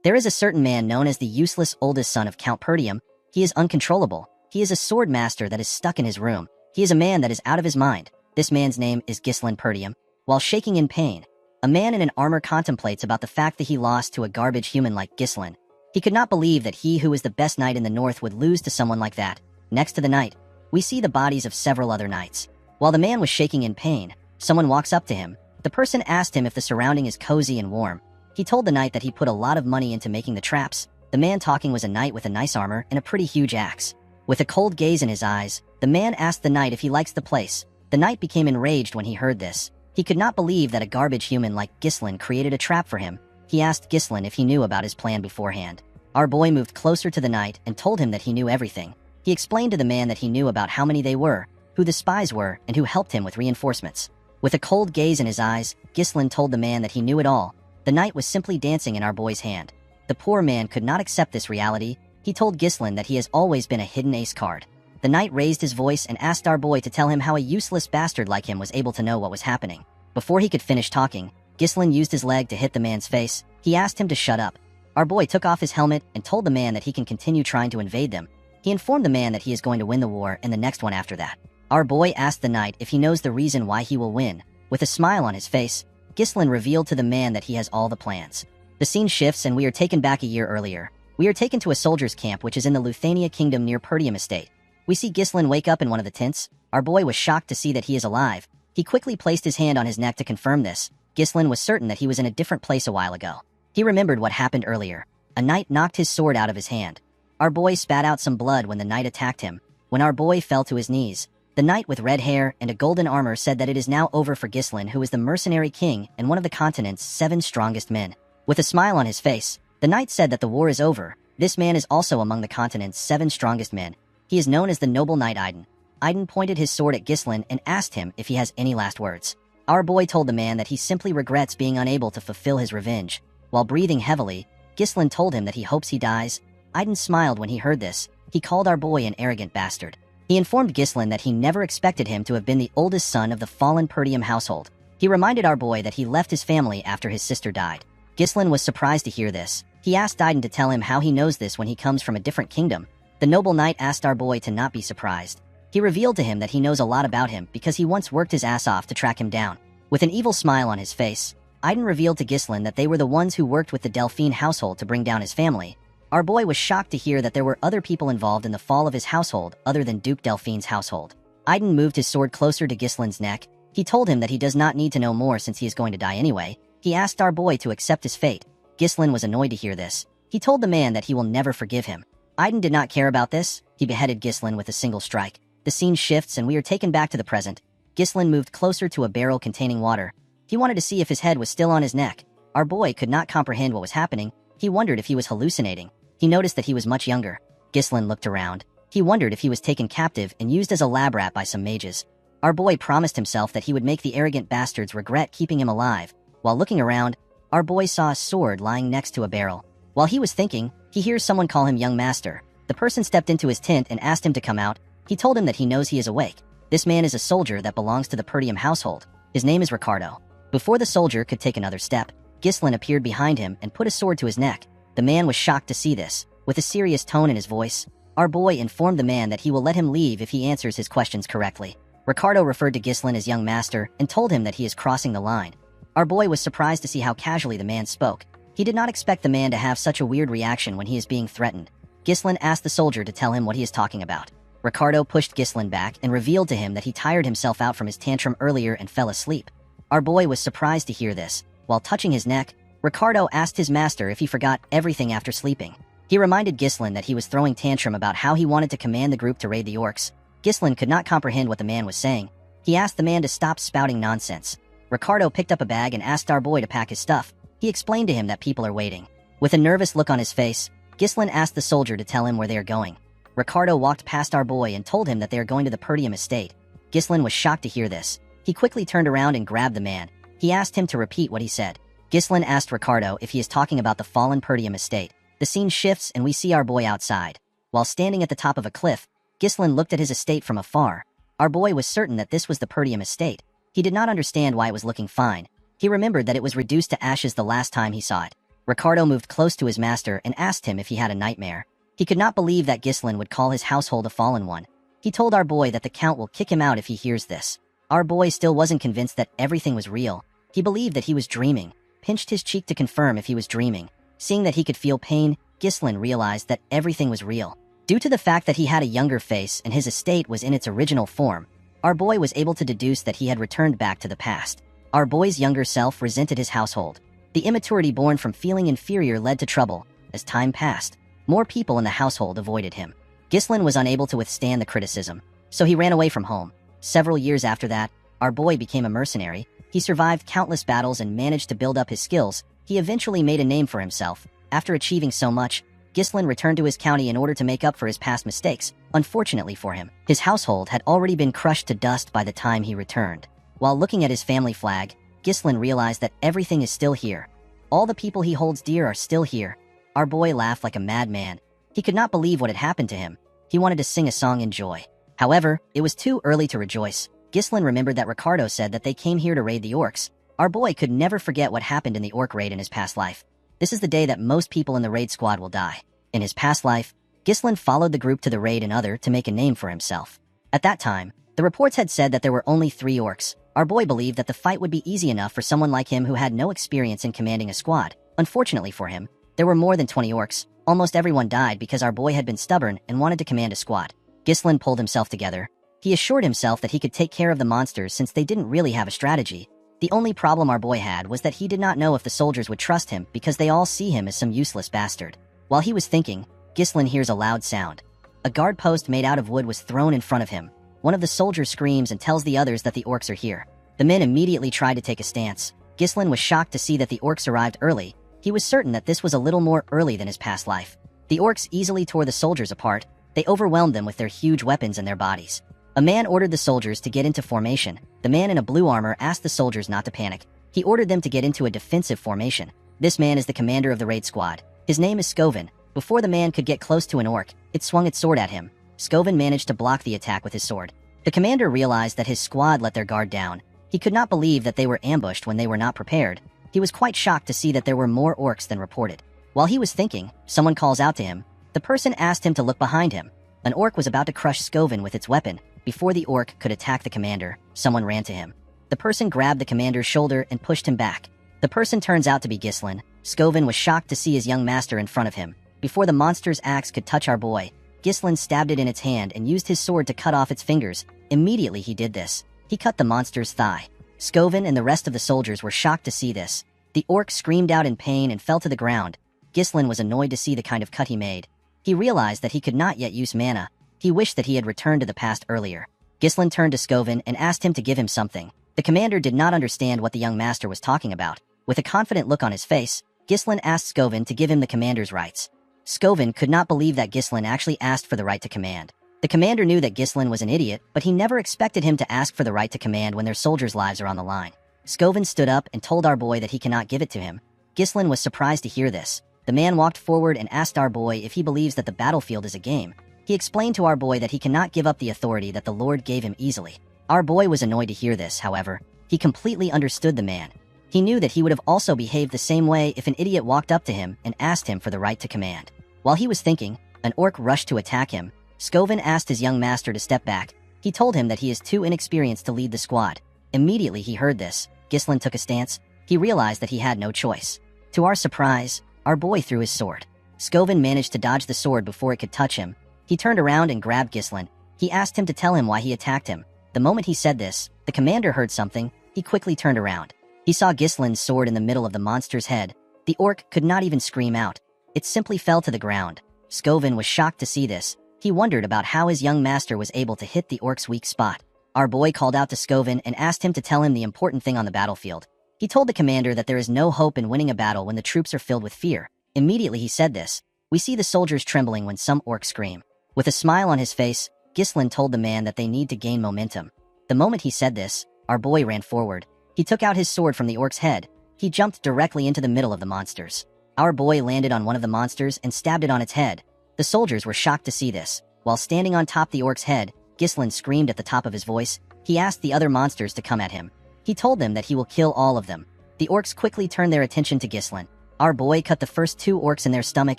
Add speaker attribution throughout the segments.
Speaker 1: There is a certain man known as the useless oldest son of Count Perdium. He is uncontrollable. He is a sword master that is stuck in his room. He is a man that is out of his mind. This man's name is Ghislain Perdium. While shaking in pain, a man in an armor contemplates about the fact that he lost to a garbage human like Ghislain. He could not believe that he who was the best knight in the north would lose to someone like that. Next to the knight, we see the bodies of several other knights. While the man was shaking in pain, someone walks up to him. The person asked him if the surrounding is cozy and warm. He told the knight that he put a lot of money into making the traps. The man talking was a knight with a nice armor and a pretty huge axe. With a cold gaze in his eyes, the man asked the knight if he likes the place. The knight became enraged when he heard this. He could not believe that a garbage human like Ghislain created a trap for him. He asked Ghislain if he knew about his plan beforehand. Our boy moved closer to the knight and told him that he knew everything. He explained to the man that he knew about how many they were, who the spies were, and who helped him with reinforcements. With a cold gaze in his eyes, Ghislain told the man that he knew it all. The knight was simply dancing in our boy's hand. The poor man could not accept this reality. He told Ghislain that he has always been a hidden ace card. The knight raised his voice and asked our boy to tell him how a useless bastard like him was able to know what was happening. Before he could finish talking, Ghislain used his leg to hit the man's face. He asked him to shut up. Our boy took off his helmet and told the man that he can continue trying to invade them. He informed the man that he is going to win the war and the next one after that. Our boy asked the knight if he knows the reason why he will win. With a smile on his face, Ghislain revealed to the man that he has all the plans. The scene shifts and we are taken back a year earlier. We are taken to a soldier's camp which is in the Luthania kingdom near Perdium estate. We see Ghislain wake up in one of the tents. Our boy was shocked to see that he is alive. He quickly placed his hand on his neck to confirm this. Ghislain was certain that he was in a different place a while ago. He remembered what happened earlier. A knight knocked his sword out of his hand. Our boy spat out some blood when the knight attacked him. When our boy fell to his knees, the knight with red hair and a golden armor said that it is now over for Ghislain, who is the mercenary king and one of the continent's 7 strongest men. With a smile on his face, the knight said that the war is over. This man is also among the continent's 7 strongest men. He is known as the noble knight Aiden. Aiden pointed his sword at Ghislain and asked him if he has any last words. Our boy told the man that he simply regrets being unable to fulfill his revenge. While breathing heavily, Ghislain told him that he hopes he dies. Aiden smiled when he heard this. He called our boy an arrogant bastard. He informed Ghislain that he never expected him to have been the oldest son of the fallen Perdium household. He reminded our boy that he left his family after his sister died. Ghislain was surprised to hear this. He asked Aiden to tell him how he knows this when he comes from a different kingdom. The noble knight asked our boy to not be surprised. He revealed to him that he knows a lot about him because he once worked his ass off to track him down. With an evil smile on his face, Aiden revealed to Ghislain that they were the ones who worked with the Delphine household to bring down his family. Our boy was shocked to hear that there were other people involved in the fall of his household other than Duke Delphine's household. Aiden moved his sword closer to Ghislain's neck. He told him that he does not need to know more since he is going to die anyway. He asked our boy to accept his fate. Ghislain was annoyed to hear this. He told the man that he will never forgive him. Aiden did not care about this. He beheaded Ghislain with a single strike. The scene shifts and we are taken back to the present. Ghislain moved closer to a barrel containing water. He wanted to see if his head was still on his neck. Our boy could not comprehend what was happening. He wondered if he was hallucinating. He noticed that he was much younger. Ghislain looked around. He wondered if he was taken captive and used as a lab rat by some mages. Our boy promised himself that he would make the arrogant bastards regret keeping him alive. While looking around, our boy saw a sword lying next to a barrel. While he was thinking, he hears someone call him young master. The person stepped into his tent and asked him to come out. He told him that he knows he is awake. This man is a soldier that belongs to the Perdium household. His name is Ricardo. Before the soldier could take another step, Ghislain appeared behind him and put a sword to his neck. The man was shocked to see this. With a serious tone in his voice, our boy informed the man that he will let him leave if he answers his questions correctly. Ricardo referred to Ghislain as young master and told him that he is crossing the line. Our boy was surprised to see how casually the man spoke. He did not expect the man to have such a weird reaction when he is being threatened. Ghislain asked the soldier to tell him what he is talking about. Ricardo pushed Ghislain back and revealed to him that he tired himself out from his tantrum earlier and fell asleep. Our boy was surprised to hear this. While touching his neck, Ricardo asked his master if he forgot everything after sleeping. He reminded Ghislain that he was throwing tantrum about how he wanted to command the group to raid the orcs. Ghislain could not comprehend what the man was saying. He asked the man to stop spouting nonsense. Ricardo picked up a bag and asked our boy to pack his stuff. He explained to him that people are waiting. With a nervous look on his face, Ghislain asked the soldier to tell him where they are going. Ricardo walked past our boy and told him that they are going to the Perdium estate. Ghislain was shocked to hear this. He quickly turned around and grabbed the man. He asked him to repeat what he said. Ghislain asked Ricardo if he is talking about the fallen Perdium estate. The scene shifts and we see our boy outside. While standing at the top of a cliff, Ghislain looked at his estate from afar. Our boy was certain that this was the Perdium estate. He did not understand why it was looking fine. He remembered that it was reduced to ashes the last time he saw it. Ricardo moved close to his master and asked him if he had a nightmare. He could not believe that Ghislain would call his household a fallen one. He told our boy that the Count will kick him out if he hears this. Our boy still wasn't convinced that everything was real. He believed that he was dreaming, pinched his cheek to confirm if he was dreaming. Seeing that he could feel pain, Ghislain realized that everything was real. Due to the fact that he had a younger face and his estate was in its original form, our boy was able to deduce that he had returned back to the past. Our boy's younger self resented his household. The immaturity born from feeling inferior led to trouble. As time passed, more people in the household avoided him. Ghislain was unable to withstand the criticism, so he ran away from home. Several years after that, our boy became a mercenary. He survived countless battles and managed to build up his skills. He eventually made a name for himself. After achieving so much, Ghislain returned to his county in order to make up for his past mistakes. Unfortunately for him, his household had already been crushed to dust by the time he returned. While looking at his family flag, Ghislain realized that everything is still here. All the people he holds dear are still here. Our boy laughed like a madman. He could not believe what had happened to him. He wanted to sing a song in joy. However, it was too early to rejoice. Ghislain remembered that Ricardo said that they came here to raid the orcs. Our boy could never forget what happened in the orc raid in his past life. This is the day that most people in the raid squad will die. In his past life, Ghislain followed the group to the raid and other to make a name for himself. At that time, the reports had said that there were only 3 orcs. Our boy believed that the fight would be easy enough for someone like him who had no experience in commanding a squad. Unfortunately for him, there were more than 20 orcs. Almost everyone died because our boy had been stubborn and wanted to command a squad. Ghislain pulled himself together. He assured himself that he could take care of the monsters since they didn't really have a strategy. The only problem our boy had was that he did not know if the soldiers would trust him because they all see him as some useless bastard. While he was thinking, Ghislain hears a loud sound. A guard post made out of wood was thrown in front of him. One of the soldiers screams and tells the others that the orcs are here. The men immediately tried to take a stance. Ghislain was shocked to see that the orcs arrived early. He was certain that this was a little more early than his past life. The orcs easily tore the soldiers apart. They overwhelmed them with their huge weapons and their bodies. A man ordered the soldiers to get into formation. The man in a blue armor asked the soldiers not to panic. He ordered them to get into a defensive formation. This man is the commander of the raid squad. His name is Scoven. Before the man could get close to an orc, it swung its sword at him. Scoven managed to block the attack with his sword. The commander realized that his squad let their guard down. He could not believe that they were ambushed when they were not prepared. He was quite shocked to see that there were more orcs than reported. While he was thinking, someone calls out to him. The person asked him to look behind him. An orc was about to crush Scoven with its weapon. Before the orc could attack the commander, someone ran to him. The person grabbed the commander's shoulder and pushed him back. The person turns out to be Ghislain. Scoven was shocked to see his young master in front of him. Before the monster's axe could touch our boy, Ghislain stabbed it in its hand and used his sword to cut off its fingers. Immediately he did this. He cut the monster's thigh. Scoven and the rest of the soldiers were shocked to see this. The orc screamed out in pain and fell to the ground. Ghislain was annoyed to see the kind of cut he made. He realized that he could not yet use mana. He wished that he had returned to the past earlier. Ghislain turned to Scoven and asked him to give him something. The commander did not understand what the young master was talking about. With a confident look on his face, Ghislain asked Scoven to give him the commander's rights. Scoven could not believe that Ghislain actually asked for the right to command. The commander knew that Ghislain was an idiot, but he never expected him to ask for the right to command when their soldiers' lives are on the line. Scoven stood up and told our boy that he cannot give it to him. Ghislain was surprised to hear this. The man walked forward and asked our boy if he believes that the battlefield is a game. He explained to our boy that he cannot give up the authority that the Lord gave him easily. Our boy was annoyed to hear this, however. He completely understood the man. He knew that he would have also behaved the same way if an idiot walked up to him and asked him for the right to command. While he was thinking, an orc rushed to attack him. Scoven asked his young master to step back. He told him that he is too inexperienced to lead the squad. Immediately he heard this. Ghislain took a stance. He realized that he had no choice. To our surprise, our boy threw his sword. Scoven managed to dodge the sword before it could touch him. He turned around and grabbed Ghislain. He asked him to tell him why he attacked him. The moment he said this, the commander heard something. He quickly turned around. He saw Ghislain's sword in the middle of the monster's head. The orc could not even scream out. It simply fell to the ground. Scoven was shocked to see this. He wondered about how his young master was able to hit the orc's weak spot. Our boy called out to Scoven and asked him to tell him the important thing on the battlefield. He told the commander that there is no hope in winning a battle when the troops are filled with fear. Immediately he said this. We see the soldiers trembling when some orcs scream. With a smile on his face, Ghislain told the man that they need to gain momentum. The moment he said this, our boy ran forward. He took out his sword from the orc's head. He jumped directly into the middle of the monsters. Our boy landed on one of the monsters and stabbed it on its head. The soldiers were shocked to see this. While standing on top the orc's head, Ghislain screamed at the top of his voice. He asked the other monsters to come at him. He told them that he will kill all of them. The orcs quickly turned their attention to Ghislain. Our boy cut the first 2 orcs in their stomach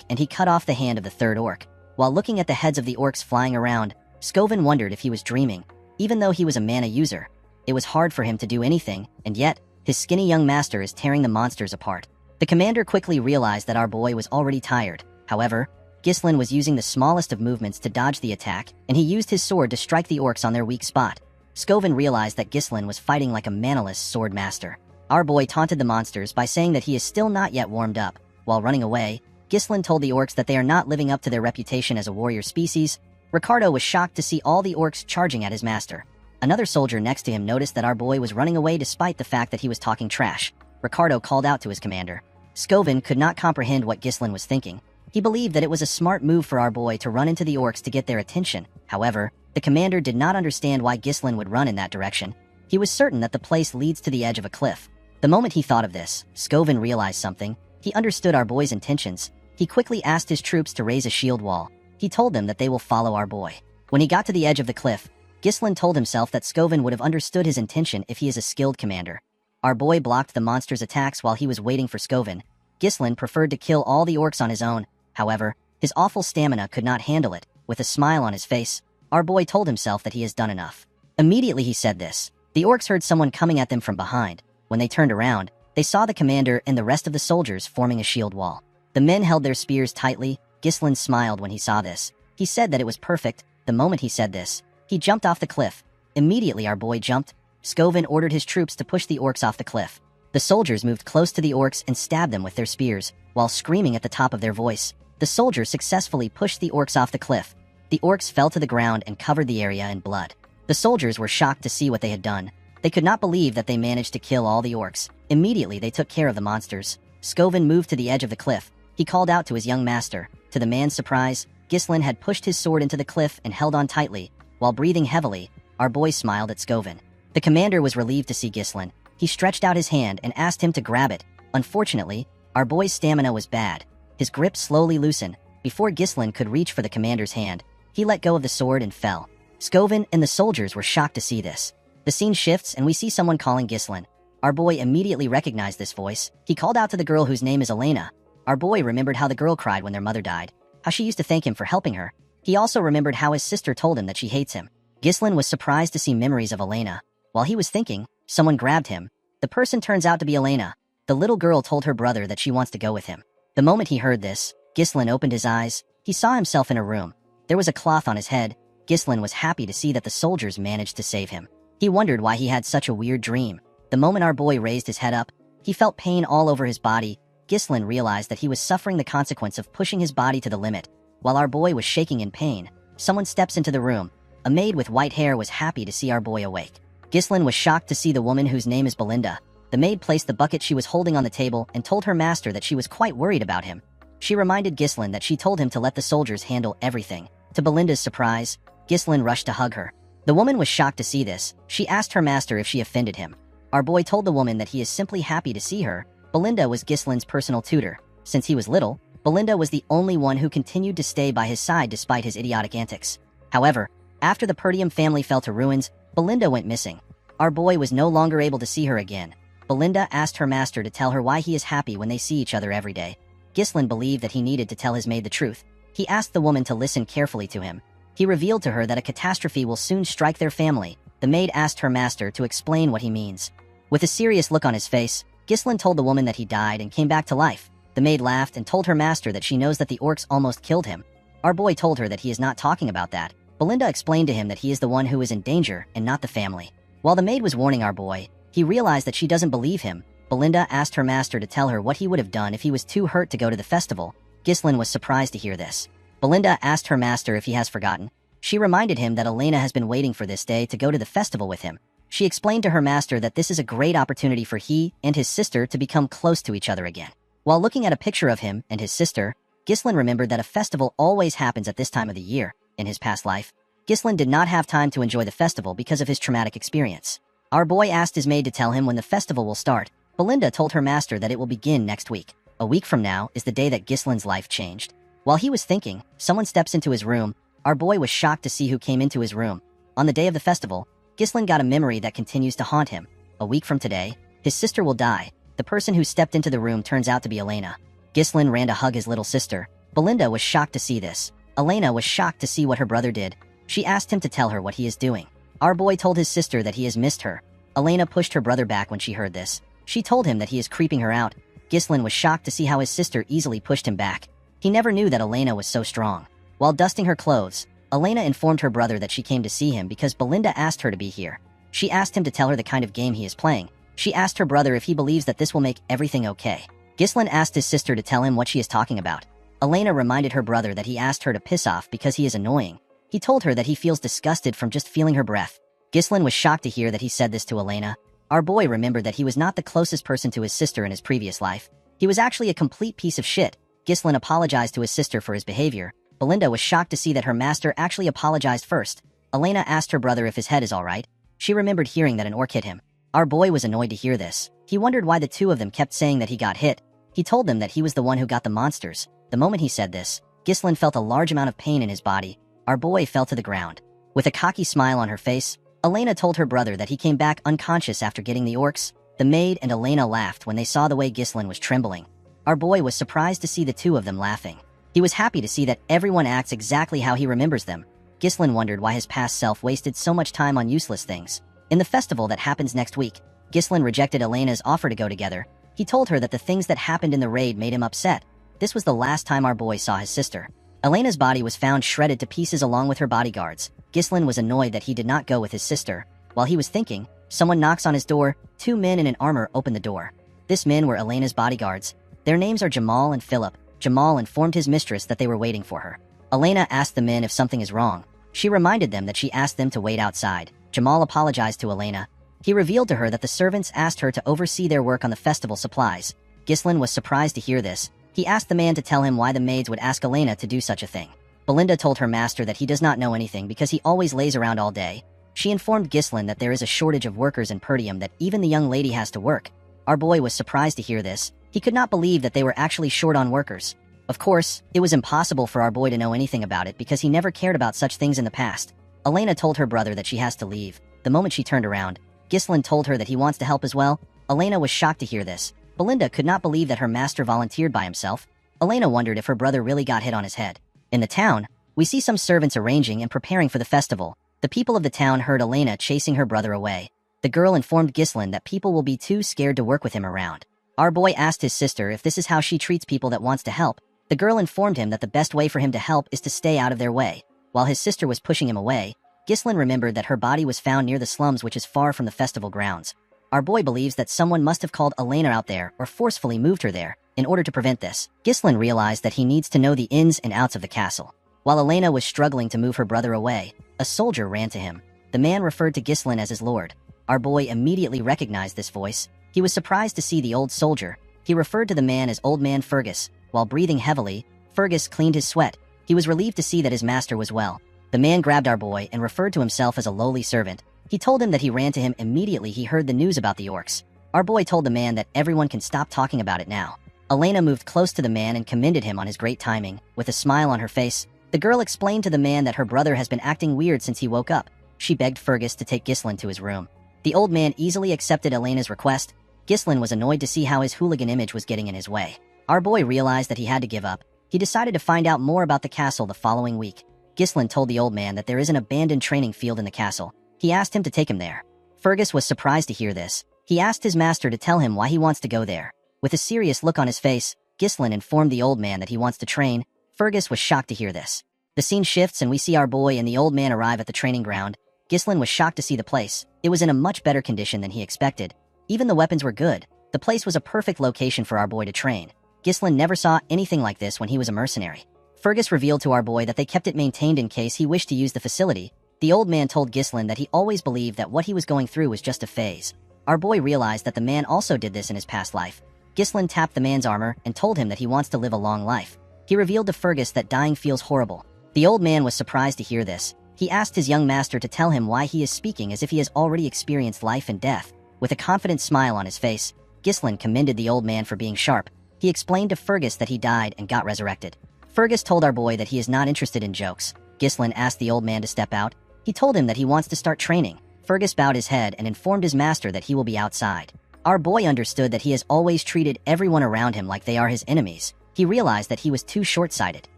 Speaker 1: and he cut off the hand of the 3rd orc. While looking at the heads of the orcs flying around, Skoven wondered if he was dreaming. Even though he was a mana user, it was hard for him to do anything, and yet, his skinny young master is tearing the monsters apart. The commander quickly realized that our boy was already tired. However, Ghislain was using the smallest of movements to dodge the attack, and he used his sword to strike the orcs on their weak spot. Skoven realized that Ghislain was fighting like a manaless sword master. Our boy taunted the monsters by saying that he is still not yet warmed up. While running away, Ghislain told the orcs that they are not living up to their reputation as a warrior species. Ricardo was shocked to see all the orcs charging at his master. Another soldier next to him noticed that our boy was running away despite the fact that he was talking trash. Ricardo called out to his commander. Skoven could not comprehend what Ghislain was thinking. He believed that it was a smart move for our boy to run into the orcs to get their attention. However, the commander did not understand why Ghislain would run in that direction. He was certain that the place leads to the edge of a cliff. The moment he thought of this, Skoven realized something. He understood our boy's intentions. He quickly asked his troops to raise a shield wall. He told them that they will follow our boy. When he got to the edge of the cliff, Ghislain told himself that Skoven would have understood his intention if he is a skilled commander. Our boy blocked the monster's attacks while he was waiting for Skoven. Ghislain preferred to kill all the orcs on his own. However, his awful stamina could not handle it. With a smile on his face, our boy told himself that he has done enough. Immediately he said this, the orcs heard someone coming at them from behind. When they turned around, they saw the commander and the rest of the soldiers forming a shield wall. The men held their spears tightly. Ghislain smiled when he saw this. He said that it was perfect. The moment he said this, he jumped off the cliff. Immediately our boy jumped. Skoven ordered his troops to push the orcs off the cliff. The soldiers moved close to the orcs and stabbed them with their spears, while screaming at the top of their voice. The soldiers successfully pushed the orcs off the cliff. The orcs fell to the ground and covered the area in blood. The soldiers were shocked to see what they had done. They could not believe that they managed to kill all the orcs. Immediately they took care of the monsters. Skoven moved to the edge of the cliff. He called out to his young master. To the man's surprise, Ghislain had pushed his sword into the cliff and held on tightly. While breathing heavily, our boy smiled at Skoven. The commander was relieved to see Ghislain. He stretched out his hand and asked him to grab it. Unfortunately, our boy's stamina was bad. His grip slowly loosened. Before Ghislain could reach for the commander's hand, he let go of the sword and fell. Skoven and the soldiers were shocked to see this. The scene shifts and we see someone calling Ghislain. Our boy immediately recognized this voice. He called out to the girl whose name is Elena. Our boy remembered how the girl cried when their mother died, how she used to thank him for helping her. He also remembered how his sister told him that she hates him. Ghislain was surprised to see memories of Elena. While he was thinking, someone grabbed him. The person turns out to be Elena. The little girl told her brother that she wants to go with him. The moment he heard this, Ghislain opened his eyes. He saw himself in a room. There was a cloth on his head. Ghislain was happy to see that the soldiers managed to save him. He wondered why he had such a weird dream. The moment our boy raised his head up, he felt pain all over his body. Ghislain realized that he was suffering the consequence of pushing his body to the limit. While our boy was shaking in pain, someone steps into the room. A maid with white hair was happy to see our boy awake. Ghislain was shocked to see the woman whose name is Belinda. The maid placed the bucket she was holding on the table and told her master that she was quite worried about him. She reminded Ghislain that she told him to let the soldiers handle everything. To Belinda's surprise, Ghislain rushed to hug her. The woman was shocked to see this. She asked her master if she offended him. Our boy told the woman that he is simply happy to see her. Belinda was Ghislain's personal tutor. Since he was little, Belinda was the only one who continued to stay by his side despite his idiotic antics. However, after the Perdium family fell to ruins, Belinda went missing. Our boy was no longer able to see her again. Belinda asked her master to tell her why he is happy when they see each other every day. Ghislain believed that he needed to tell his maid the truth. He asked the woman to listen carefully to him. He revealed to her that a catastrophe will soon strike their family. The maid asked her master to explain what he means. With a serious look on his face, Ghislain told the woman that he died and came back to life. The maid laughed and told her master that she knows that the orcs almost killed him. Our boy told her that he is not talking about that. Belinda explained to him that he is the one who is in danger and not the family. While the maid was warning our boy, he realized that she doesn't believe him. Belinda asked her master to tell her what he would have done if he was too hurt to go to the festival. Ghislain was surprised to hear this. Belinda asked her master if he has forgotten. She reminded him that Elena has been waiting for this day to go to the festival with him. She explained to her master that this is a great opportunity for he and his sister to become close to each other again. While looking at a picture of him and his sister, Ghislain remembered that a festival always happens at this time of the year. In his past life, Ghislain did not have time to enjoy the festival because of his traumatic experience. Our boy asked his maid to tell him when the festival will start. Belinda told her master that it will begin next week. A week from now is the day that Ghislain's life changed. While he was thinking, someone steps into his room. Our boy was shocked to see who came into his room. On the day of the festival, Ghislain got a memory that continues to haunt him. A week from today, his sister will die. The person who stepped into the room turns out to be Elena. Ghislain ran to hug his little sister. Belinda was shocked to see this. Elena was shocked to see what her brother did. She asked him to tell her what he is doing. Our boy told his sister that he has missed her. Elena pushed her brother back when she heard this. She told him that he is creeping her out. Ghislain was shocked to see how his sister easily pushed him back. He never knew that Elena was so strong. While dusting her clothes, Elena informed her brother that she came to see him because Belinda asked her to be here. She asked him to tell her the kind of game he is playing. She asked her brother if he believes that this will make everything okay. Ghislain asked his sister to tell him what she is talking about. Elena reminded her brother that he asked her to piss off because he is annoying. He told her that he feels disgusted from just feeling her breath. Ghislain was shocked to hear that he said this to Elena. Our boy remembered that he was not the closest person to his sister in his previous life. He was actually a complete piece of shit. Ghislain apologized to his sister for his behavior. Belinda was shocked to see that her master actually apologized first. Elena asked her brother if his head is alright. She remembered hearing that an orc hit him. Our boy was annoyed to hear this. He wondered why the two of them kept saying that he got hit. He told them that he was the one who got the monsters. The moment he said this, Ghislain felt a large amount of pain in his body. Our boy fell to the ground. With a cocky smile on her face, Elena told her brother that he came back unconscious after getting the orcs. The maid and Elena laughed when they saw the way Ghislain was trembling. Our boy was surprised to see the two of them laughing. He was happy to see that everyone acts exactly how he remembers them. Ghislain wondered why his past self wasted so much time on useless things. In the festival that happens next week, Ghislain rejected Elena's offer to go together. He told her that the things that happened in the raid made him upset. This was the last time our boy saw his sister. Elena's body was found shredded to pieces along with her bodyguards. Ghislain was annoyed that he did not go with his sister. While he was thinking, someone knocks on his door. Two men in an armor opened the door. These men were Elena's bodyguards. Their names are Jamal and Philip. Jamal informed his mistress that they were waiting for her. Elena asked the men if something is wrong. She reminded them that she asked them to wait outside. Jamal apologized to Elena. He revealed to her that the servants asked her to oversee their work on the festival supplies. Ghislain was surprised to hear this. He asked the man to tell him why the maids would ask Elena to do such a thing. Belinda told her master that he does not know anything because he always lays around all day. She informed Ghislain that there is a shortage of workers in Perdium, that even the young lady has to work. Our boy was surprised to hear this. He could not believe that they were actually short on workers. Of course, it was impossible for our boy to know anything about it because he never cared about such things in the past. Elena told her brother that she has to leave. The moment she turned around, Ghislain told her that he wants to help as well. Elena was shocked to hear this. Belinda could not believe that her master volunteered by himself. Elena wondered if her brother really got hit on his head. In the town, we see some servants arranging and preparing for the festival. The people of the town heard Elena chasing her brother away. The girl informed Ghislain that people will be too scared to work with him around. Our boy asked his sister if this is how she treats people that wants to help. The girl informed him that the best way for him to help is to stay out of their way. While his sister was pushing him away, Ghislain remembered that her body was found near the slums, which is far from the festival grounds. Our boy believes that someone must have called Elena out there or forcefully moved her there. In order to prevent this, Ghislain realized that he needs to know the ins and outs of the castle. While Elena was struggling to move her brother away, a soldier ran to him. The man referred to Ghislain as his lord. Our boy immediately recognized this voice. He was surprised to see the old soldier. He referred to the man as Old Man Fergus. While breathing heavily, Fergus cleaned his sweat. He was relieved to see that his master was well. The man grabbed our boy and referred to himself as a lowly servant. He told him that he ran to him immediately he heard the news about the orcs. Our boy told the man that everyone can stop talking about it now. Elena moved close to the man and commended him on his great timing. With a smile on her face, the girl explained to the man that her brother has been acting weird since he woke up. She begged Fergus to take Ghislain to his room. The old man easily accepted Elena's request. Ghislain was annoyed to see how his hooligan image was getting in his way. Our boy realized that he had to give up. He decided to find out more about the castle the following week. Ghislain told the old man that there is an abandoned training field in the castle. He asked him to take him there. Fergus was surprised to hear this. He asked his master to tell him why he wants to go there. With a serious look on his face, Ghislain informed the old man that he wants to train. Fergus was shocked to hear this. The scene shifts and we see our boy and the old man arrive at the training ground. Ghislain was shocked to see the place. It was in a much better condition than he expected. Even the weapons were good. The place was a perfect location for our boy to train. Ghislain never saw anything like this when he was a mercenary. Fergus revealed to our boy that they kept it maintained in case he wished to use the facility. The old man told Ghislain that he always believed that what he was going through was just a phase. Our boy realized that the man also did this in his past life. Ghislain tapped the man's armor and told him that he wants to live a long life. He revealed to Fergus that dying feels horrible. The old man was surprised to hear this. He asked his young master to tell him why he is speaking as if he has already experienced life and death. With a confident smile on his face, Ghislain commended the old man for being sharp. He explained to Fergus that he died and got resurrected. Fergus told our boy that he is not interested in jokes. Ghislain asked the old man to step out. He told him that he wants to start training. Fergus bowed his head and informed his master that he will be outside. Our boy understood that he has always treated everyone around him like they are his enemies. he realized that he was too short-sighted.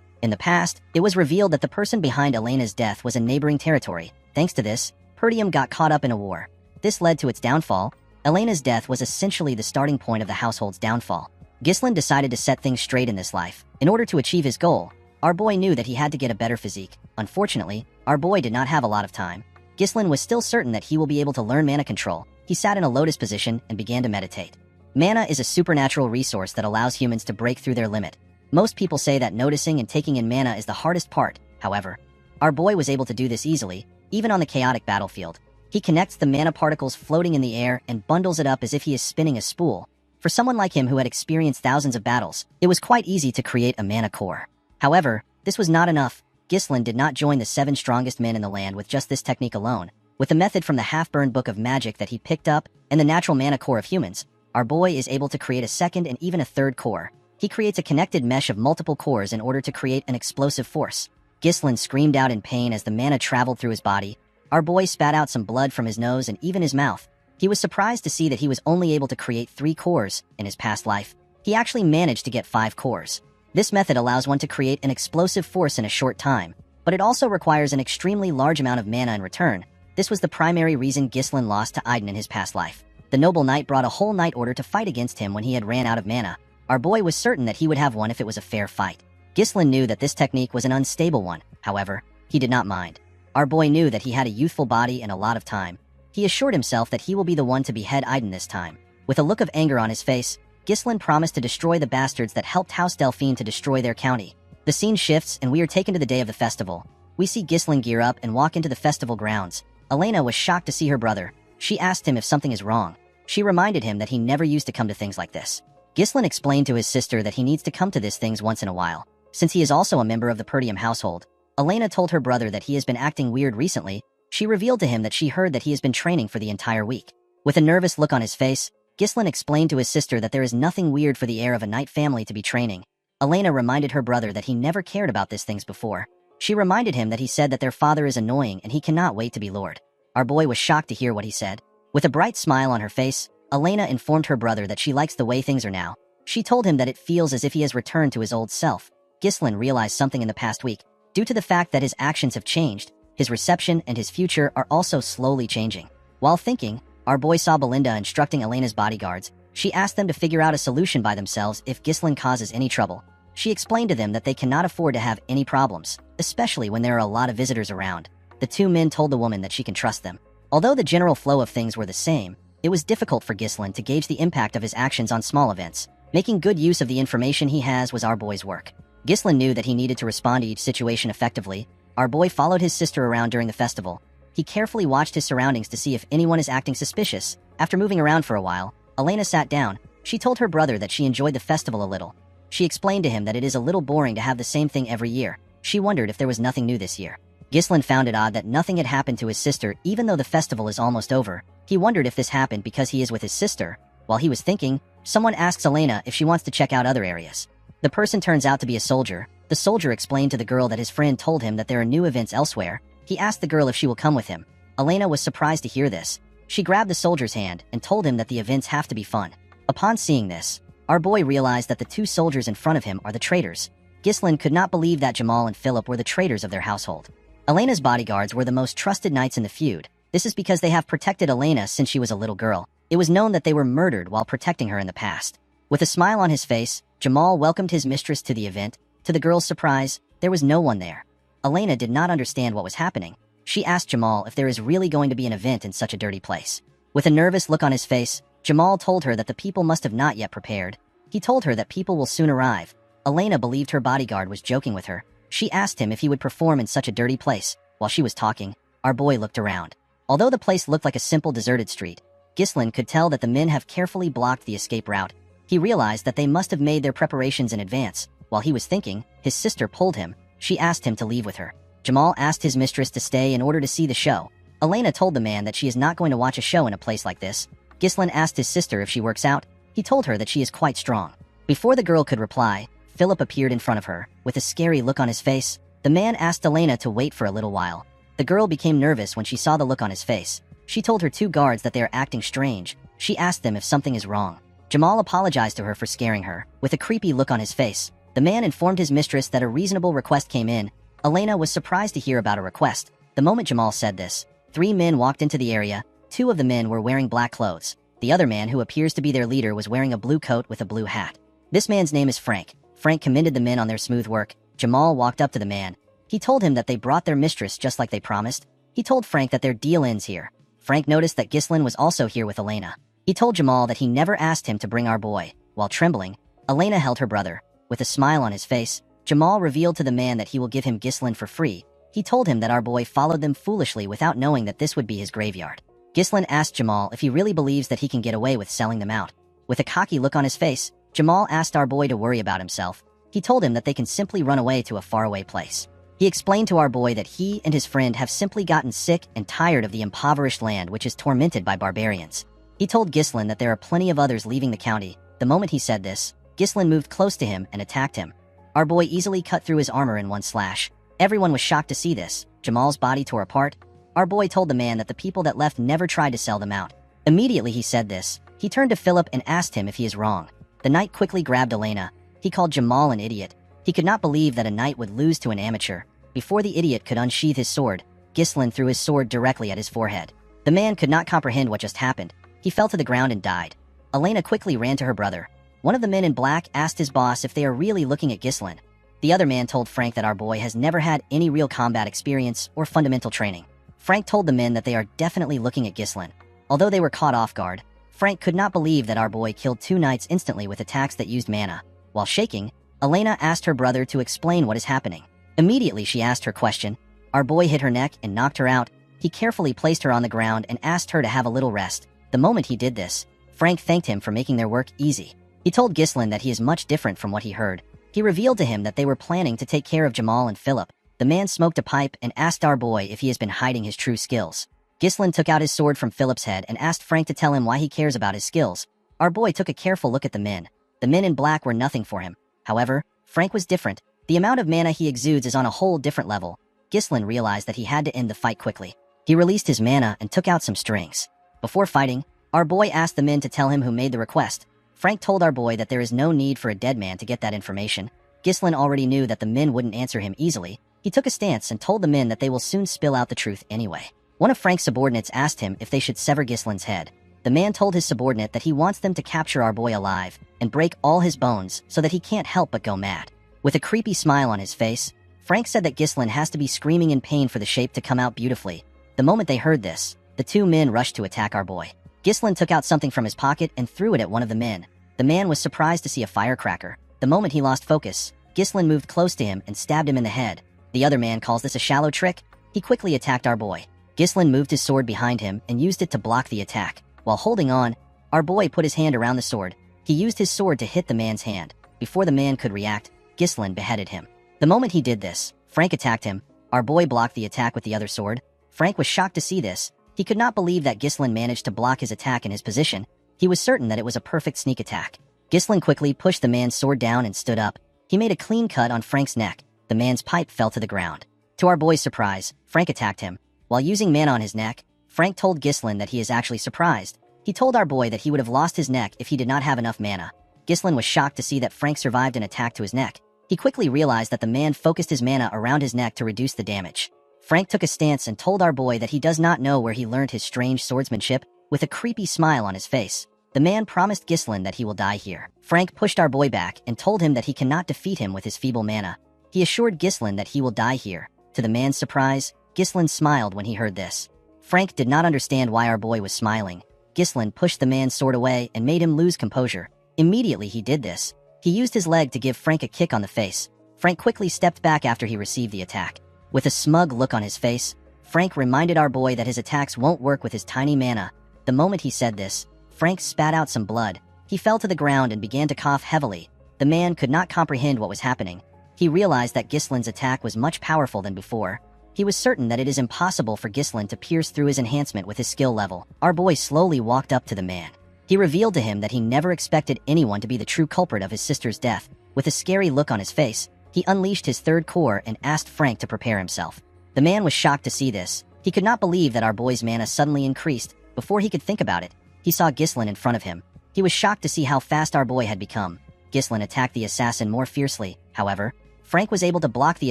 Speaker 1: In the past, it was revealed that the person behind Elena's death was a neighboring territory. Thanks to this, Perdium got caught up in a war. This led to its downfall. Elena's death was essentially the starting point of the household's downfall. Ghislain decided to set things straight in this life. In order to achieve his goal, our boy knew that he had to get a better physique. Unfortunately, our boy did not have a lot of time. Ghislain was still certain that he will be able to learn mana control. He sat in a lotus position and began to meditate. Mana is a supernatural resource that allows humans to break through their limit. Most people say that noticing and taking in mana is the hardest part. However, our boy was able to do this easily, even on the chaotic battlefield. He connects the mana particles floating in the air and bundles it up as if he is spinning a spool. For someone like him who had experienced thousands of battles, it was quite easy to create a mana core. However, this was not enough. Ghislain did not join the 7 strongest men in the land with just this technique alone. With the method from the half-burned book of magic that he picked up and the natural mana core of humans, our boy is able to create a second and even a third core. He creates a connected mesh of multiple cores in order to create an explosive force. Ghislain screamed out in pain as the mana traveled through his body. Our boy spat out some blood from his nose and even his mouth. He was surprised to see that he was only able to create 3 cores in his past life. He actually managed to get 5 cores. This method allows one to create an explosive force in a short time, but it also requires an extremely large amount of mana in return. This was the primary reason Ghislain lost to Aiden in his past life. The noble knight brought a whole knight order to fight against him when he had ran out of mana. Our boy was certain that he would have won if it was a fair fight. Ghislain knew that this technique was an unstable one. However, he did not mind. Our boy knew that he had a youthful body and a lot of time. He assured himself that he will be the one to behead Aiden this time. With a look of anger on his face, Ghislain promised to destroy the bastards that helped House Delphine to destroy their county. The scene shifts and we are taken to the day of the festival. We see Ghislain gear up and walk into the festival grounds. Elena was shocked to see her brother. She asked him if something is wrong. She reminded him that he never used to come to things like this. Ghislain explained to his sister that he needs to come to these things once in a while, since he is also a member of the Perdium household. Elena told her brother that he has been acting weird recently. She revealed to him that she heard that he has been training for the entire week. With a nervous look on his face, Ghislain explained to his sister that there is nothing weird for the heir of a knight family to be training. Elena reminded her brother that he never cared about these things before. She reminded him that he said that their father is annoying and he cannot wait to be lord. Our boy was shocked to hear what he said. With a bright smile on her face, Elena informed her brother that she likes the way things are now. She told him that it feels as if he has returned to his old self. Ghislain realized something in the past week. Due to the fact that his actions have changed, his reception and his future are also slowly changing. While thinking, our boy saw Belinda instructing Elena's bodyguards. She asked them to figure out a solution by themselves if Ghislain causes any trouble. She explained to them that they cannot afford to have any problems, especially when there are a lot of visitors around. The 2 men told the woman that she can trust them. Although the general flow of things were the same, it was difficult for Ghislain to gauge the impact of his actions on small events. Making good use of the information he has was our boy's work. Ghislain knew that he needed to respond to each situation effectively. Our boy followed his sister around during the festival. He carefully watched his surroundings to see if anyone is acting suspicious. After moving around for a while, Elena sat down. She told her brother that she enjoyed the festival a little. She explained to him that it is a little boring to have the same thing every year. She wondered if there was nothing new this year. Ghislain found it odd that nothing had happened to his sister even though the festival is almost over. He wondered if this happened because he is with his sister. While he was thinking, someone asks Elena if she wants to check out other areas. The person turns out to be a soldier. The soldier explained to the girl that his friend told him that there are new events elsewhere. He asked the girl if she will come with him. Elena was surprised to hear this. She grabbed the soldier's hand and told him that the events have to be fun. Upon seeing this, our boy realized that the 2 soldiers in front of him are the traitors. Ghislain could not believe that Jamal and Philip were the traitors of their household. Elena's bodyguards were the most trusted knights in the feud. This is because they have protected Elena since she was a little girl. It was known that they were murdered while protecting her in the past. With a smile on his face, Jamal welcomed his mistress to the event. To the girl's surprise, there was no one there. Elena did not understand what was happening. She asked Jamal if there is really going to be an event in such a dirty place. With a nervous look on his face, Jamal told her that the people must have not yet prepared. He told her that people will soon arrive. Elena believed her bodyguard was joking with her. She asked him if he would perform in such a dirty place. While she was talking, our boy looked around. Although the place looked like a simple deserted street, Ghislain could tell that the men have carefully blocked the escape route. He realized that they must have made their preparations in advance. While he was thinking, his sister pulled him. She asked him to leave with her. Jamal asked his mistress to stay in order to see the show. Elena told the man that she is not going to watch a show in a place like this. Ghislain asked his sister if she works out. He told her that she is quite strong. Before the girl could reply, Philip appeared in front of her. With a scary look on his face, the man asked Elena to wait for a little while. The girl became nervous when she saw the look on his face. She told her 2 guards that they are acting strange. She asked them if something is wrong. Jamal apologized to her for scaring her. With a creepy look on his face, The man informed his mistress that a reasonable request came in. Elena was surprised to hear about a request. The moment Jamal said this, 3 men walked into the area. 2 of the men were wearing black clothes. The other man, who appears to be their leader, was wearing a blue coat with a blue hat. This man's name is Frank. Frank commended the men on their smooth work. Jamal walked up to the man. He told him that they brought their mistress just like they promised. He told Frank that their deal ends here. Frank noticed that Ghislaine was also here with Elena. He told Jamal that he never asked him to bring our boy. While trembling, Elena held her brother. With a smile on his face, Jamal revealed to the man that he will give him Ghislaine for free. He told him that our boy followed them foolishly without knowing that this would be his graveyard. Ghislaine asked Jamal if he really believes that he can get away with selling them out. With a cocky look on his face, Jamal asked our boy to worry about himself. He told him that they can simply run away to a faraway place. He explained to our boy that he and his friend have simply gotten sick and tired of the impoverished land which is tormented by barbarians. He told Ghislaine that there are plenty of others leaving the county. The moment he said this, Ghislaine moved close to him and attacked him. Our boy easily cut through his armor in one slash. Everyone was shocked to see this. Jamal's body tore apart. Our boy told the man that the people that left never tried to sell them out. Immediately he said this, he turned to Philip and asked him if he is wrong. The knight quickly grabbed Elena. He called Jamal an idiot. He could not believe that a knight would lose to an amateur. Before the idiot could unsheath his sword, Ghislaine threw his sword directly at his forehead. The man could not comprehend what just happened. He fell to the ground and died. Elena quickly ran to her brother. One of the men in black asked his boss if they are really looking at Ghislaine. The other man told Frank that our boy has never had any real combat experience or fundamental training. Frank told the men that they are definitely looking at Ghislaine. Although they were caught off guard, Frank could not believe that our boy killed 2 knights instantly with attacks that used mana. While shaking, Elena asked her brother to explain what is happening. Immediately she asked her question. Our boy hit her neck and knocked her out. He carefully placed her on the ground and asked her to have a little rest. The moment he did this, Frank thanked him for making their work easy. He told Ghislaine that he is much different from what he heard. He revealed to him that they were planning to take care of Jamal and Philip. The man smoked a pipe and asked our boy if he has been hiding his true skills. Ghislaine took out his sword from Philip's head and asked Frank to tell him why he cares about his skills. Our boy took a careful look at the men. The men in black were nothing for him. However, Frank was different. The amount of mana he exudes is on a whole different level. Ghislaine realized that he had to end the fight quickly. He released his mana and took out some strings. Before fighting, our boy asked the men to tell him who made the request. Frank told our boy that there is no need for a dead man to get that information. Ghislaine already knew that the men wouldn't answer him easily. He took a stance and told the men that they will soon spill out the truth anyway. One of Frank's subordinates asked him if they should sever Ghislaine's head. The man told his subordinate that he wants them to capture our boy alive and break all his bones so that he can't help but go mad. With a creepy smile on his face, Frank said that Ghislaine has to be screaming in pain for the shape to come out beautifully. The moment they heard this, the 2 men rushed to attack our boy. Ghislaine took out something from his pocket and threw it at one of the men. The man was surprised to see a firecracker. The moment he lost focus, Ghislaine moved close to him and stabbed him in the head. The other man calls this a shallow trick. He quickly attacked our boy. Ghislaine moved his sword behind him and used it to block the attack. While holding on, our boy put his hand around the sword. He used his sword to hit the man's hand. Before the man could react, Ghislaine beheaded him. The moment he did this, Frank attacked him. Our boy blocked the attack with the other sword. Frank was shocked to see this. He could not believe that Ghislaine managed to block his attack in his position. He was certain that it was a perfect sneak attack. Ghislaine quickly pushed the man's sword down and stood up. He made a clean cut on Frank's neck. The man's pipe fell to the ground. To our boy's surprise, Frank attacked him. While using mana on his neck, Frank told Ghislaine that he is actually surprised. He told our boy that he would have lost his neck if he did not have enough mana. Ghislaine was shocked to see that Frank survived an attack to his neck. He quickly realized that the man focused his mana around his neck to reduce the damage. Frank took a stance and told our boy that he does not know where he learned his strange swordsmanship. With a creepy smile on his face, the man promised Ghislaine that he will die here. Frank pushed our boy back and told him that he cannot defeat him with his feeble mana. He assured Ghislaine that he will die here. To the man's surprise, Ghislaine smiled when he heard this. Frank did not understand why our boy was smiling. Ghislaine pushed the man's sword away and made him lose composure. Immediately he did this. He used his leg to give Frank a kick on the face. Frank quickly stepped back after he received the attack. With a smug look on his face, Frank reminded our boy that his attacks won't work with his tiny mana. The moment he said this, Frank spat out some blood. He fell to the ground and began to cough heavily. The man could not comprehend what was happening. He realized that Ghislaine's attack was much powerful than before. He was certain that it is impossible for Ghislaine to pierce through his enhancement with his skill level. Our boy slowly walked up to the man. He revealed to him that he never expected anyone to be the true culprit of his sister's death. With a scary look on his face, he unleashed his third core and asked Frank to prepare himself. The man was shocked to see this. He could not believe that our boy's mana suddenly increased. Before he could think about it, he saw Ghislaine in front of him. He was shocked to see how fast our boy had become. Ghislain attacked the assassin more fiercely. However, Frank was able to block the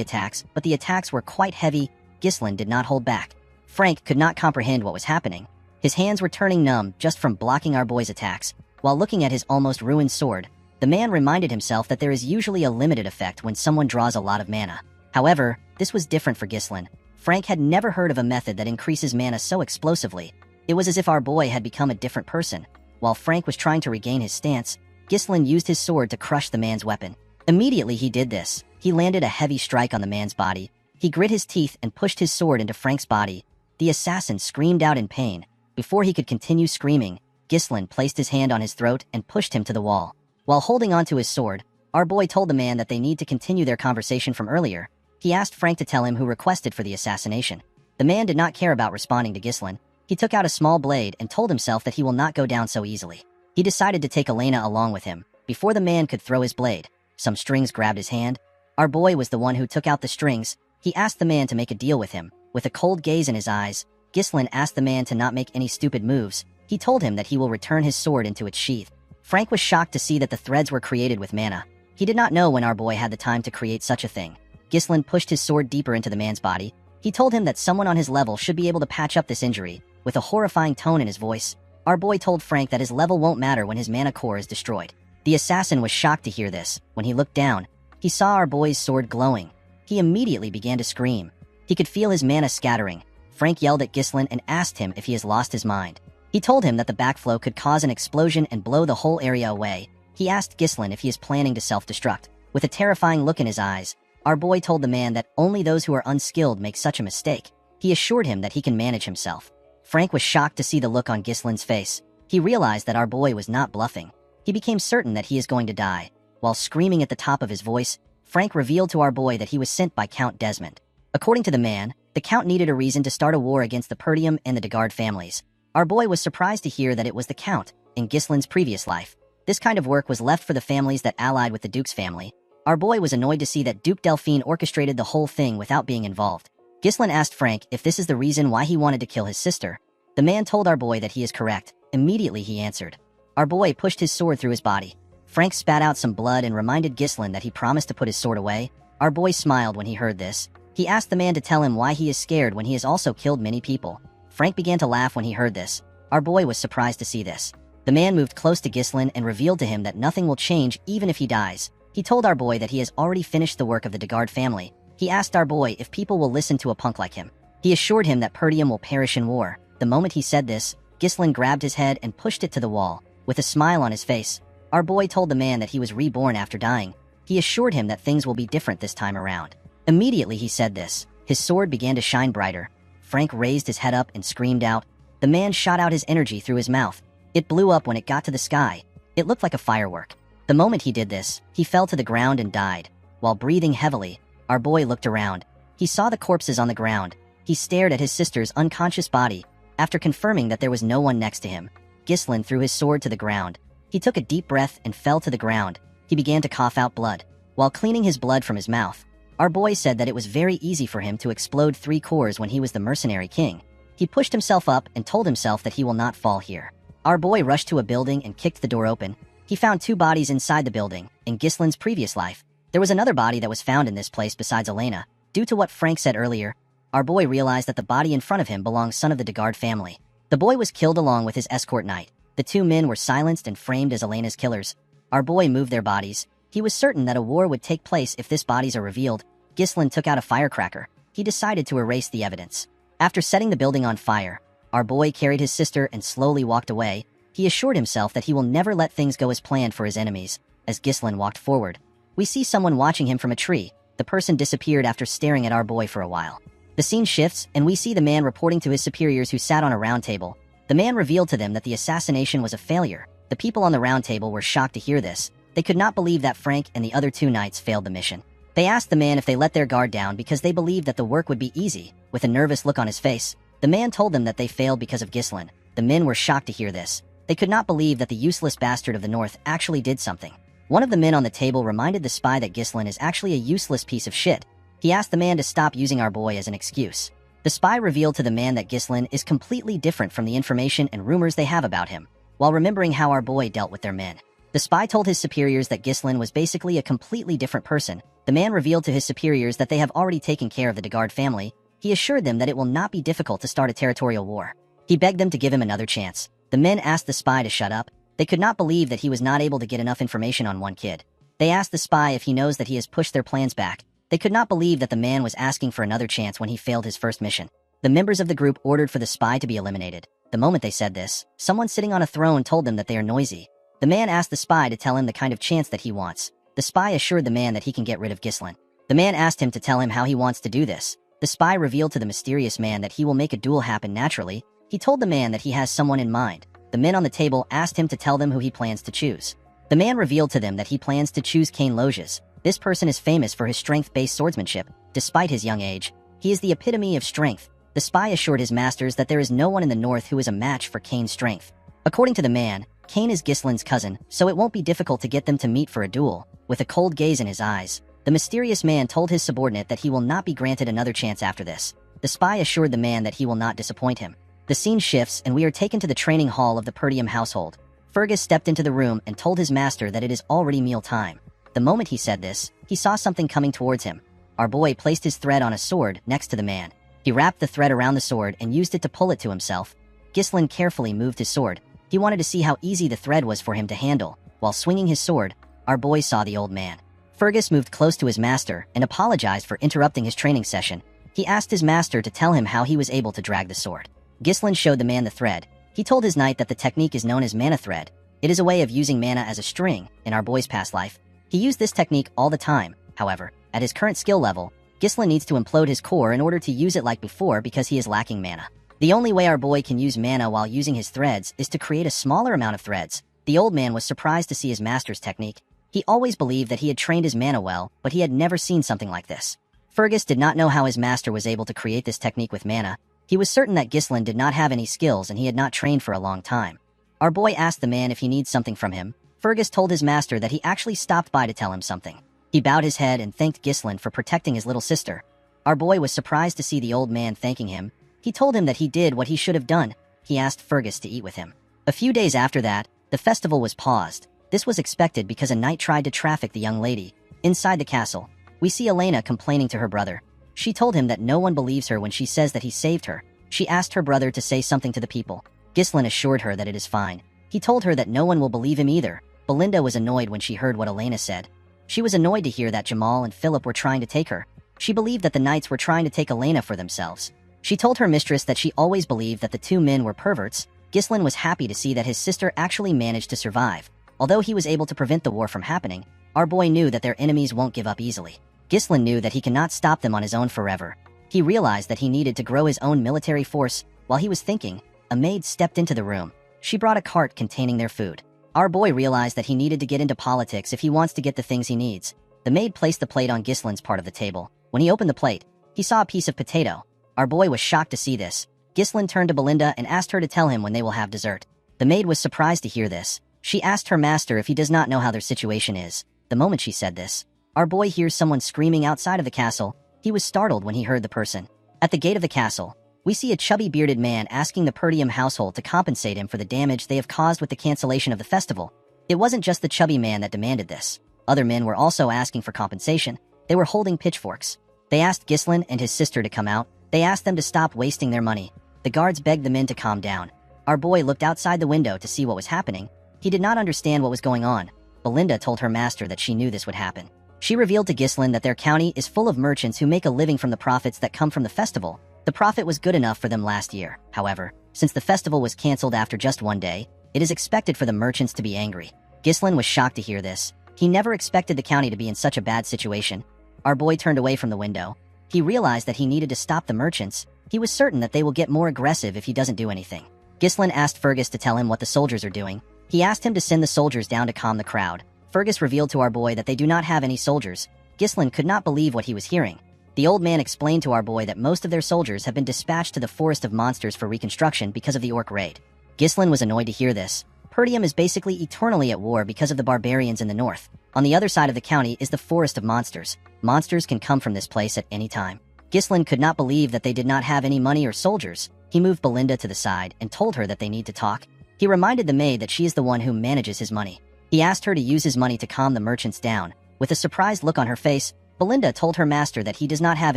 Speaker 1: attacks, but the attacks were quite heavy. Ghislain did not hold back. Frank could not comprehend what was happening. His hands were turning numb just from blocking our boy's attacks. While looking at his almost ruined sword, the man reminded himself that there is usually a limited effect when someone draws a lot of mana. However, this was different for Ghislain. Frank had never heard of a method that increases mana so explosively. It was as if our boy had become a different person. While Frank was trying to regain his stance, Ghislain used his sword to crush the man's weapon. Immediately he did this, he landed a heavy strike on the man's body. He grit his teeth and pushed his sword into Frank's body. The assassin screamed out in pain. Before he could continue screaming, Ghislain placed his hand on his throat and pushed him to the wall. While holding onto his sword, our boy told the man that they need to continue their conversation from earlier. He asked Frank to tell him who requested for the assassination. The man did not care about responding to Ghislain. He took out a small blade and told himself that he will not go down so easily. He decided to take Elena along with him. Before the man could throw his blade, some strings grabbed his hand. Our boy was the one who took out the strings. He asked the man to make a deal with him. With a cold gaze in his eyes, Ghislain asked the man to not make any stupid moves. He told him that he will return his sword into its sheath. Frank was shocked to see that the threads were created with mana. He did not know when our boy had the time to create such a thing. Ghislain pushed his sword deeper into the man's body. He told him that someone on his level should be able to patch up this injury. With a horrifying tone in his voice, our boy told Frank that his level won't matter when his mana core is destroyed. The assassin was shocked to hear this. When he looked down, he saw our boy's sword glowing. He immediately began to scream. He could feel his mana scattering. Frank yelled at Ghislain and asked him if he has lost his mind. He told him that the backflow could cause an explosion and blow the whole area away. He asked Ghislain if he is planning to self-destruct. With a terrifying look in his eyes, our boy told the man that only those who are unskilled make such a mistake. He assured him that he can manage himself. Frank was shocked to see the look on Ghislain's face. He realized that our boy was not bluffing. He became certain that he is going to die. While screaming at the top of his voice, Frank revealed to our boy that he was sent by Count Desmond. According to the man, the Count needed a reason to start a war against the Perdium and the Degard families. Our boy was surprised to hear that it was the Count in Ghislain's previous life. This kind of work was left for the families that allied with the Duke's family. Our boy was annoyed to see that Duke Delphine orchestrated the whole thing without being involved. Ghislain asked Frank if this is the reason why he wanted to kill his sister. The man told our boy that he is correct. Immediately he answered. Our boy pushed his sword through his body. Frank spat out some blood and reminded Ghislain that he promised to put his sword away. Our boy smiled when he heard this. He asked the man to tell him why he is scared when he has also killed many people. Frank began to laugh when he heard this. Our boy was surprised to see this. The man moved close to Ghislain and revealed to him that nothing will change even if he dies. He told our boy that he has already finished the work of the Degard family. He asked our boy if people will listen to a punk like him. He assured him that Perdium will perish in war. The moment he said this, Ghislain grabbed his head and pushed it to the wall. With a smile on his face, our boy told the man that he was reborn after dying. He assured him that things will be different this time around. Immediately he said this, his sword began to shine brighter. Frank raised his head up and screamed out. The man shot out his energy through his mouth. It blew up when it got to the sky. It looked like a firework. The moment he did this, he fell to the ground and died. While breathing heavily, our boy looked around. He saw the corpses on the ground. He stared at his sister's unconscious body. After confirming that there was no one next to him, Ghislain threw his sword to the ground. He took a deep breath and fell to the ground. He began to cough out blood. While cleaning his blood from his mouth, our boy said that it was very easy for him to explode 3 cores when he was the mercenary king. He pushed himself up and told himself that he will not fall here. Our boy rushed to a building and kicked the door open. He found 2 bodies inside the building. In Ghislain's previous life, there was another body that was found in this place besides Elena. Due to what Frank said earlier, our boy realized that the body in front of him belonged son of the Degard family. The boy was killed along with his escort knight. The 2 men were silenced and framed as Elena's killers. Our boy moved their bodies. He was certain that a war would take place if these bodies are revealed. Ghislain took out a firecracker. He decided to erase the evidence. After setting the building on fire, our boy carried his sister and slowly walked away. He assured himself that he will never let things go as planned for his enemies. As Ghislain walked forward, we see someone watching him from a tree. The person disappeared after staring at our boy for a while. The scene shifts, and we see the man reporting to his superiors who sat on a round table. The man revealed to them that the assassination was a failure. The people on the round table were shocked to hear this. They could not believe that Frank and the other 2 knights failed the mission. They asked the man if they let their guard down because they believed that the work would be easy. With a nervous look on his face, the man told them that they failed because of Ghislain. The men were shocked to hear this. They could not believe that the useless bastard of the north actually did something. One of the men on the table reminded the spy that Ghislain is actually a useless piece of shit. He asked the man to stop using our boy as an excuse. The spy revealed to the man that Ghislain is completely different from the information and rumors they have about him. While remembering how our boy dealt with their men, The spy told his superiors that Ghislain was basically a completely different person. The man revealed to his superiors that they have already taken care of the Degard family. He assured them that it will not be difficult to start a territorial war. He begged them to give him another chance. The men asked the spy to shut up. They could not believe that he was not able to get enough information on one kid. They asked the spy if he knows that he has pushed their plans back. They could not believe that the man was asking for another chance when he failed his first mission. The members of the group ordered for the spy to be eliminated. The moment they said this, someone sitting on a throne told them that they are noisy. The man asked the spy to tell him the kind of chance that he wants. The spy assured the man that he can get rid of Ghislain. The man asked him to tell him how he wants to do this. The spy revealed to the mysterious man that he will make a duel happen naturally. He told the man that he has someone in mind. The men on the table asked him to tell them who he plans to choose. The man revealed to them that he plans to choose Cain Loges. This person is famous for his strength-based swordsmanship. Despite his young age, he is the epitome of strength. The spy assured his masters that there is no one in the north who is a match for Cain's strength. According to the man, Cain is Ghislain's cousin, so it won't be difficult to get them to meet for a duel. With a cold gaze in his eyes, the mysterious man told his subordinate that he will not be granted another chance after this. The spy assured the man that he will not disappoint him. The scene shifts and we are taken to the training hall of the Perdium household. Fergus stepped into the room and told his master that it is already meal time. The moment he said this, he saw something coming towards him. Our boy placed his thread on a sword next to the man. He wrapped the thread around the sword and used it to pull it to himself. Ghislain carefully moved his sword. He wanted to see how easy the thread was for him to handle. While swinging his sword, our boy saw the old man. Fergus moved close to his master and apologized for interrupting his training session. He asked his master to tell him how he was able to drag the sword. Ghislain showed the man the thread. He told his knight that the technique is known as mana thread. It is a way of using mana as a string in our boy's past life. He used this technique all the time. However, at his current skill level, Ghislain needs to implode his core in order to use it like before because he is lacking mana. The only way our boy can use mana while using his threads is to create a smaller amount of threads. The old man was surprised to see his master's technique. He always believed that he had trained his mana well, but he had never seen something like this. Fergus did not know how his master was able to create this technique with mana. He was certain that Ghislain did not have any skills and he had not trained for a long time. Our boy asked the man if he needs something from him. Fergus told his master that he actually stopped by to tell him something. He bowed his head and thanked Ghislain for protecting his little sister. Our boy was surprised to see the old man thanking him. He told him that he did what he should have done. He asked Fergus to eat with him. A few days after that, the festival was paused. This was expected because a knight tried to traffic the young lady. Inside the castle, we see Elena complaining to her brother. She told him that no one believes her when she says that he saved her. She asked her brother to say something to the people. Ghislain assured her that it is fine. He told her that no one will believe him either. Belinda was annoyed when she heard what Elena said. She was annoyed to hear that Jamal and Philip were trying to take her. She believed that the knights were trying to take Elena for themselves. She told her mistress that she always believed that the two men were perverts. Ghislain was happy to see that his sister actually managed to survive. Although he was able to prevent the war from happening, our boy knew that their enemies won't give up easily. Ghislain knew that he cannot stop them on his own forever. He realized that he needed to grow his own military force. While he was thinking, a maid stepped into the room. She brought a cart containing their food. Our boy realized that he needed to get into politics if he wants to get the things he needs. The maid placed the plate on Ghislain's part of the table. When he opened the plate, he saw a piece of potato. Our boy was shocked to see this. Ghislain turned to Belinda and asked her to tell him when they will have dessert. The maid was surprised to hear this. She asked her master if he does not know how their situation is. The moment she said this, our boy hears someone screaming outside of the castle. He was startled when he heard the person. At the gate of the castle, we see a chubby bearded man asking the Perdium household to compensate him for the damage they have caused with the cancellation of the festival. It wasn't just the chubby man that demanded this. Other men were also asking for compensation. They were holding pitchforks. They asked Ghislain and his sister to come out. They asked them to stop wasting their money. The guards begged the men to calm down. Our boy looked outside the window to see what was happening. He did not understand what was going on. Belinda told her master that she knew this would happen. She revealed to Ghislain that their county is full of merchants who make a living from the profits that come from the festival. The profit was good enough for them last year. However, since the festival was cancelled after just one day, it is expected for the merchants to be angry. Ghislain was shocked to hear this. He never expected the county to be in such a bad situation. Our boy turned away from the window. He realized that he needed to stop the merchants. He was certain that they will get more aggressive if he doesn't do anything. Ghislain asked Fergus to tell him what the soldiers are doing. He asked him to send the soldiers down to calm the crowd. Fergus revealed to our boy that they do not have any soldiers. Ghislain could not believe what he was hearing. The old man explained to our boy that most of their soldiers have been dispatched to the Forest of Monsters for reconstruction because of the orc raid. Ghislain was annoyed to hear this. Perdium is basically eternally at war because of the barbarians in the north. On the other side of the county is the Forest of Monsters. Monsters can come from this place at any time. Ghislain could not believe that they did not have any money or soldiers. He moved Belinda to the side and told her that they need to talk. He reminded the maid that she is the one who manages his money. He asked her to use his money to calm the merchants down. With a surprised look on her face, Belinda told her master that he does not have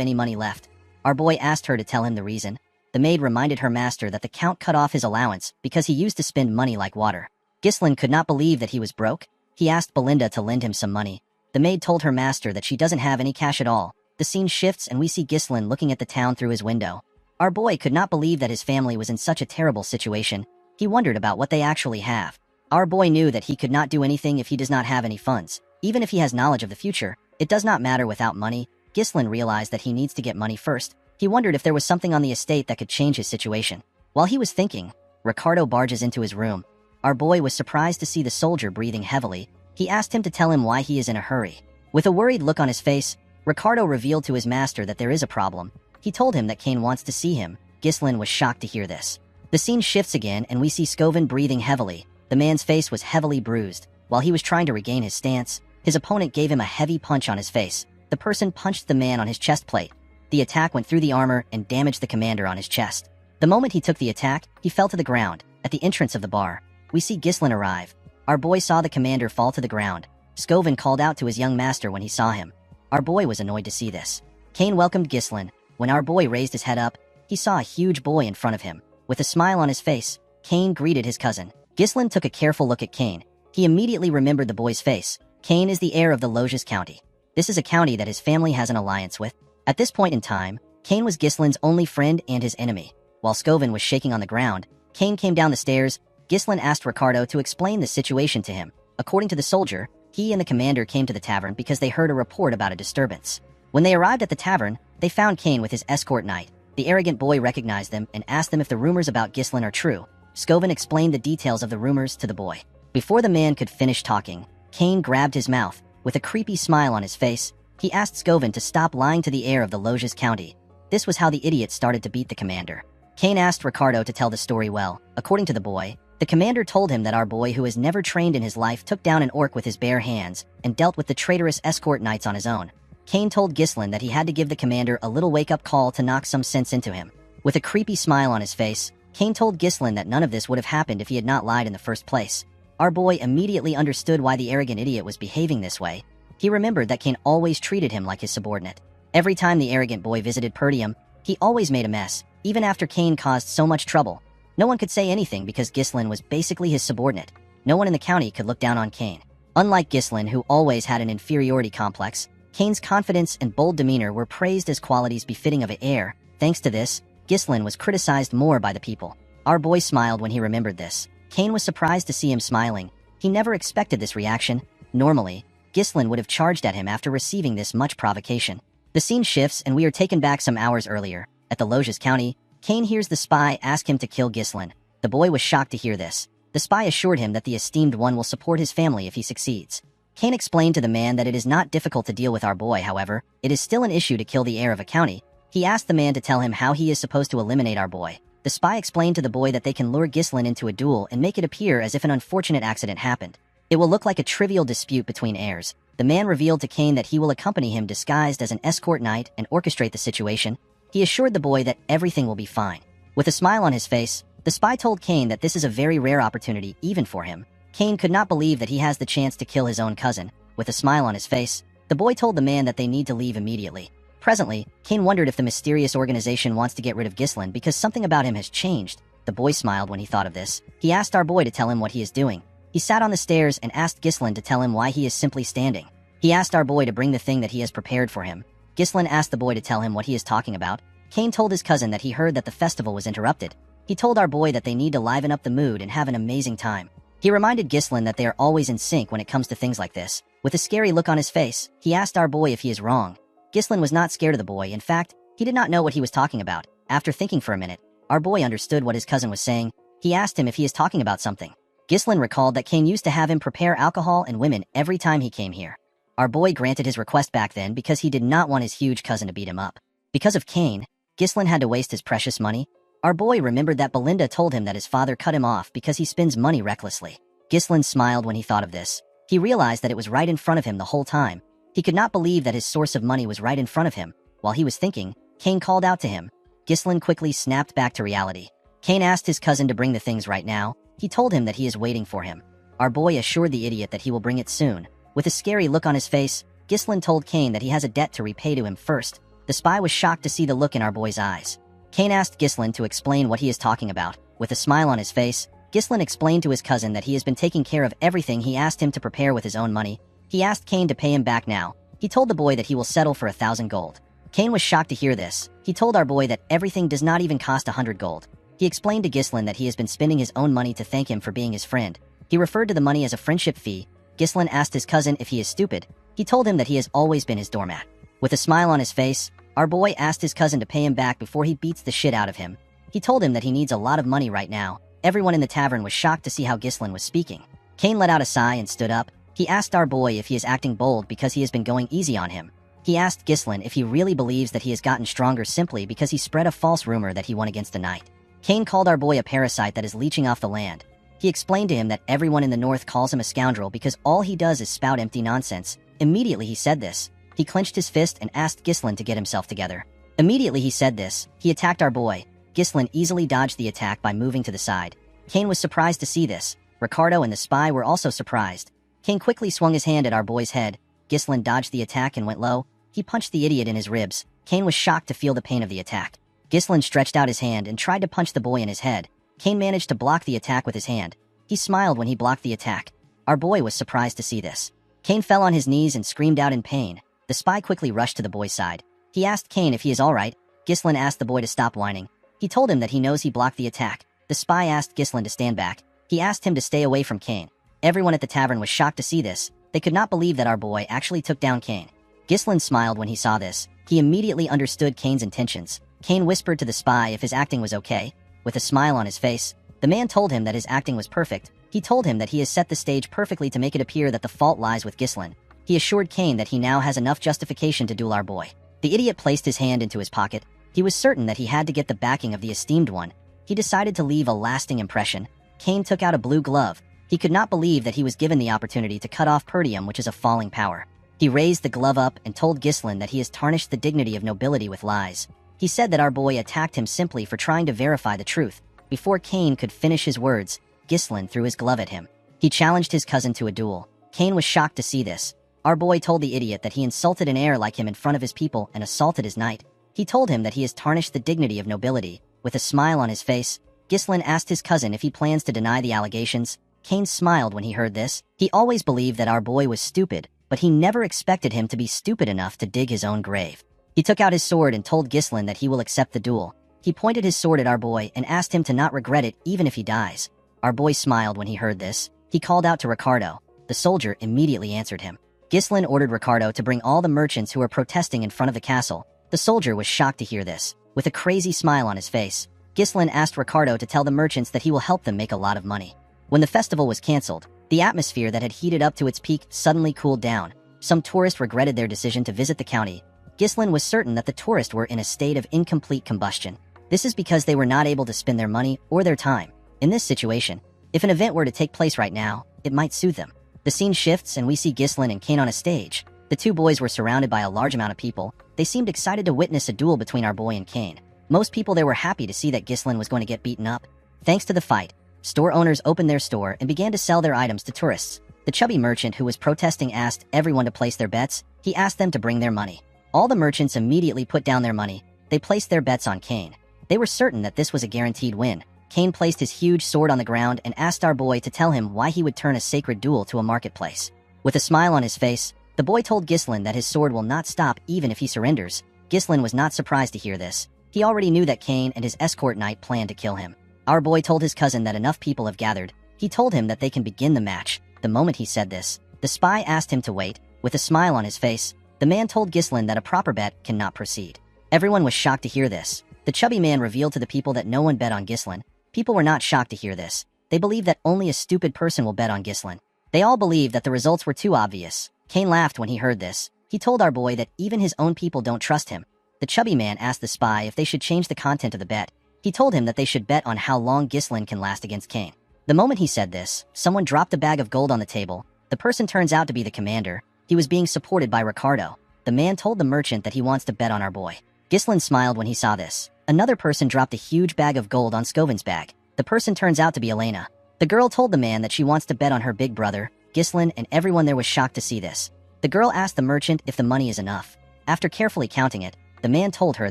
Speaker 1: any money left. Our boy asked her to tell him the reason. The maid reminded her master that the count cut off his allowance because he used to spend money like water. Ghislaine could not believe that he was broke. He asked Belinda to lend him some money. The maid told her master that she doesn't have any cash at all. The scene shifts and we see Ghislaine looking at the town through his window. Our boy could not believe that his family was in such a terrible situation. He wondered about what they actually have. Our boy knew that he could not do anything if he does not have any funds. Even if he has knowledge of the future, it does not matter without money. Ghislaine realized that he needs to get money first. He wondered if there was something on the estate that could change his situation. While he was thinking, Ricardo barges into his room. Our boy was surprised to see the soldier breathing heavily. He asked him to tell him why he is in a hurry. With a worried look on his face, Ricardo revealed to his master that there is a problem. He told him that Kane wants to see him. Ghislaine was shocked to hear this. The scene shifts again and we see Scoven breathing heavily. The man's face was heavily bruised. While he was trying to regain his stance, his opponent gave him a heavy punch on his face. The person punched the man on his chest plate. The attack went through the armor and damaged the commander on his chest. The moment he took the attack, he fell to the ground. At the entrance of the bar, we see Ghislaine arrive. Our boy saw the commander fall to the ground. Scoven called out to his young master when he saw him. Our boy was annoyed to see this. Kane welcomed Ghislaine. When our boy raised his head up, he saw a huge boy in front of him. With a smile on his face, Kane greeted his cousin. Ghislaine took a careful look at Kane. He immediately remembered the boy's face. Kane is the heir of the Loges County. This is a county that his family has an alliance with. At this point in time, Kane was Ghislaine's only friend and his enemy. While Scoven was shaking on the ground, Kane came down the stairs. Ghislaine asked Ricardo to explain the situation to him. According to the soldier, he and the commander came to the tavern because they heard a report about a disturbance. When they arrived at the tavern, they found Kane with his escort knight. The arrogant boy recognized them and asked them if the rumors about Ghislaine are true. Scoven explained the details of the rumors to the boy. Before the man could finish talking, Kane grabbed his mouth. With a creepy smile on his face, he asked Scoven to stop lying to the heir of the Loges County. This was how the idiot started to beat the commander. Kane asked Ricardo to tell the story well. According to the boy, the commander told him that our boy, who has never trained in his life, took down an orc with his bare hands and dealt with the traitorous escort knights on his own. Kane told Ghislaine that he had to give the commander a little wake-up call to knock some sense into him. With a creepy smile on his face, Kane told Ghislaine that none of this would have happened if he had not lied in the first place. Our boy immediately understood why the arrogant idiot was behaving this way. He remembered that Kane always treated him like his subordinate. Every time the arrogant boy visited Perdium, he always made a mess, even after Kane caused so much trouble. No one could say anything because Ghislaine was basically his subordinate. No one in the county could look down on Kane. Unlike Ghislaine, who always had an inferiority complex, Kane's confidence and bold demeanor were praised as qualities befitting of an heir. Thanks to this, Ghislaine was criticized more by the people. Our boy smiled when he remembered this. Kane was surprised to see him smiling. He never expected this reaction. Normally, Ghislaine would have charged at him after receiving this much provocation. The scene shifts and we are taken back some hours earlier. At the Loges County, Kane hears the spy ask him to kill Ghislaine. The boy was shocked to hear this. The spy assured him that the esteemed one will support his family if he succeeds. Kane explained to the man that it is not difficult to deal with our boy, however, it is still an issue to kill the heir of a county. He asked the man to tell him how he is supposed to eliminate our boy. The spy explained to the boy that they can lure Ghislaine into a duel and make it appear as if an unfortunate accident happened. It will look like a trivial dispute between heirs. The man revealed to Kane that he will accompany him disguised as an escort knight and orchestrate the situation. He assured the boy that everything will be fine. With a smile on his face, the spy told Kane that this is a very rare opportunity even for him. Kane could not believe that he has the chance to kill his own cousin. With a smile on his face, the boy told the man that they need to leave immediately. Presently, Kane wondered if the mysterious organization wants to get rid of Ghislaine because something about him has changed. The boy smiled when he thought of this. He asked our boy to tell him what he is doing. He sat on the stairs and asked Ghislaine to tell him why he is simply standing. He asked our boy to bring the thing that he has prepared for him. Ghislaine asked the boy to tell him what he is talking about. Kane told his cousin that he heard that the festival was interrupted. He told our boy that they need to liven up the mood and have an amazing time. He reminded Ghislaine that they are always in sync when it comes to things like this. With a scary look on his face, he asked our boy if he is wrong. Ghislaine was not scared of the boy. In fact, he did not know what he was talking about. After thinking for a minute, our boy understood what his cousin was saying. He asked him if he is talking about something. Ghislaine recalled that Kane used to have him prepare alcohol and women every time he came here. Our boy granted his request back then because he did not want his huge cousin to beat him up. Because of Kane, Ghislaine had to waste his precious money. Our boy remembered that Belinda told him that his father cut him off because he spends money recklessly. Ghislaine smiled when he thought of this. He realized that it was right in front of him the whole time. He could not believe that his source of money was right in front of him. While he was thinking, Kane called out to him. Ghislaine quickly snapped back to reality. Kane asked his cousin to bring the things right now. He told him that he is waiting for him. Our boy assured the idiot that he will bring it soon. With a scary look on his face, Ghislain told Kane that he has a debt to repay to him first. The spy was shocked to see the look in our boy's eyes. Kane asked Ghislain to explain what he is talking about. With a smile on his face, Ghislain explained to his cousin that he has been taking care of everything he asked him to prepare with his own money. He asked Kane to pay him back now. He told the boy that he will settle for 1,000 gold. Kane was shocked to hear this. He told our boy that everything does not even cost 100 gold. He explained to Ghislain that he has been spending his own money to thank him for being his friend. He referred to the money as a friendship fee. Ghislain asked his cousin if he is stupid. He told him that he has always been his doormat. With a smile on his face, our boy asked his cousin to pay him back before he beats the shit out of him. He told him that he needs a lot of money right now. Everyone in the tavern was shocked to see how Ghislain was speaking. Kane let out a sigh and stood up. He asked our boy if he is acting bold because he has been going easy on him. He asked Ghislain if he really believes that he has gotten stronger simply because he spread a false rumor that he won against the knight. Kane called our boy a parasite that is leeching off the land. He explained to him that everyone in the north calls him a scoundrel because all he does is spout empty nonsense. Immediately he said this, he clenched his fist and asked Ghislain to get himself together. Immediately he said this, he attacked our boy. Ghislain easily dodged the attack by moving to the side. Kane was surprised to see this. Ricardo and the spy were also surprised. Kane quickly swung his hand at our boy's head. Ghislain dodged the attack and went low. He punched the idiot in his ribs. Kane was shocked to feel the pain of the attack. Ghislain stretched out his hand and tried to punch the boy in his head. Kane managed to block the attack with his hand. He smiled when he blocked the attack. Our boy was surprised to see this. Kane fell on his knees and screamed out in pain. The spy quickly rushed to the boy's side. He asked Kane if he is alright. Ghislain asked the boy to stop whining. He told him that he knows he blocked the attack. The spy asked Ghislain to stand back. He asked him to stay away from Kane. Everyone at the tavern was shocked to see this. They could not believe that our boy actually took down Kane. Ghislain smiled when he saw this. He immediately understood Kane's intentions. Kane whispered to the spy if his acting was okay. With a smile on his face, the man told him that his acting was perfect. He told him that he has set the stage perfectly to make it appear that the fault lies with Ghislain. He assured Kane that he now has enough justification to duel our boy. The idiot placed his hand into his pocket. He was certain that he had to get the backing of the esteemed one. He decided to leave a lasting impression. Kane took out a blue glove. He could not believe that he was given the opportunity to cut off Perdium, which is a falling power. He raised the glove up and told Ghislain that he has tarnished the dignity of nobility with lies. He said that our boy attacked him simply for trying to verify the truth. Before Kane could finish his words, Ghislain threw his glove at him. He challenged his cousin to a duel. Kane was shocked to see this. Our boy told the idiot that he insulted an heir like him in front of his people and assaulted his knight. He told him that he has tarnished the dignity of nobility. With a smile on his face, Ghislain asked his cousin if he plans to deny the allegations. Kane smiled when he heard this. He always believed that our boy was stupid, but he never expected him to be stupid enough to dig his own grave. He took out his sword and told Ghislain that he will accept the duel. He pointed his sword at our boy and asked him to not regret it even if he dies. Our boy smiled when he heard this. He called out to Ricardo. The soldier immediately answered him. Ghislain ordered Ricardo to bring all the merchants who were protesting in front of the castle. The soldier was shocked to hear this. With a crazy smile on his face, Ghislain asked Ricardo to tell the merchants that he will help them make a lot of money. When the festival was cancelled, the atmosphere that had heated up to its peak suddenly cooled down. Some tourists regretted their decision to visit the county. Ghislain was certain that the tourists were in a state of incomplete combustion. This is because they were not able to spend their money or their time. In this situation, if an event were to take place right now, it might soothe them. The scene shifts and we see Ghislain and Kane on a stage. The two boys were surrounded by a large amount of people. They seemed excited to witness a duel between our boy and Kane. Most people there were happy to see that Ghislain was going to get beaten up. Thanks to the fight, store owners opened their store and began to sell their items to tourists. The chubby merchant who was protesting asked everyone to place their bets. He asked them to bring their money. All the merchants immediately put down their money. They placed their bets on Kane. They were certain that this was a guaranteed win. Kane placed his huge sword on the ground and asked our boy to tell him why he would turn a sacred duel to a marketplace. With a smile on his face, the boy told Ghislain that his sword will not stop even if he surrenders. Ghislain was not surprised to hear this. He already knew that Kane and his escort knight planned to kill him. Our boy told his cousin that enough people have gathered. He told him that they can begin the match. The moment he said this, the spy asked him to wait. With a smile on his face, the man told Ghislain that a proper bet cannot proceed. Everyone was shocked to hear this. The chubby man revealed to the people that no one bet on Ghislain. People were not shocked to hear this. They believed that only a stupid person will bet on Ghislain. They all believed that the results were too obvious. Kane laughed when he heard this. He told our boy that even his own people don't trust him. The chubby man asked the spy if they should change the content of the bet. He told him that they should bet on how long Ghislain can last against Kane. The moment he said this, someone dropped a bag of gold on the table. The person turns out to be the commander. He was being supported by Ricardo. The man told the merchant that he wants to bet on our boy. Ghislain smiled when he saw this. Another person dropped a huge bag of gold on Scoven's bag. The person turns out to be Elena. The girl told the man that she wants to bet on her big brother, Ghislain, and everyone there was shocked to see this. The girl asked the merchant if the money is enough. After carefully counting it, the man told her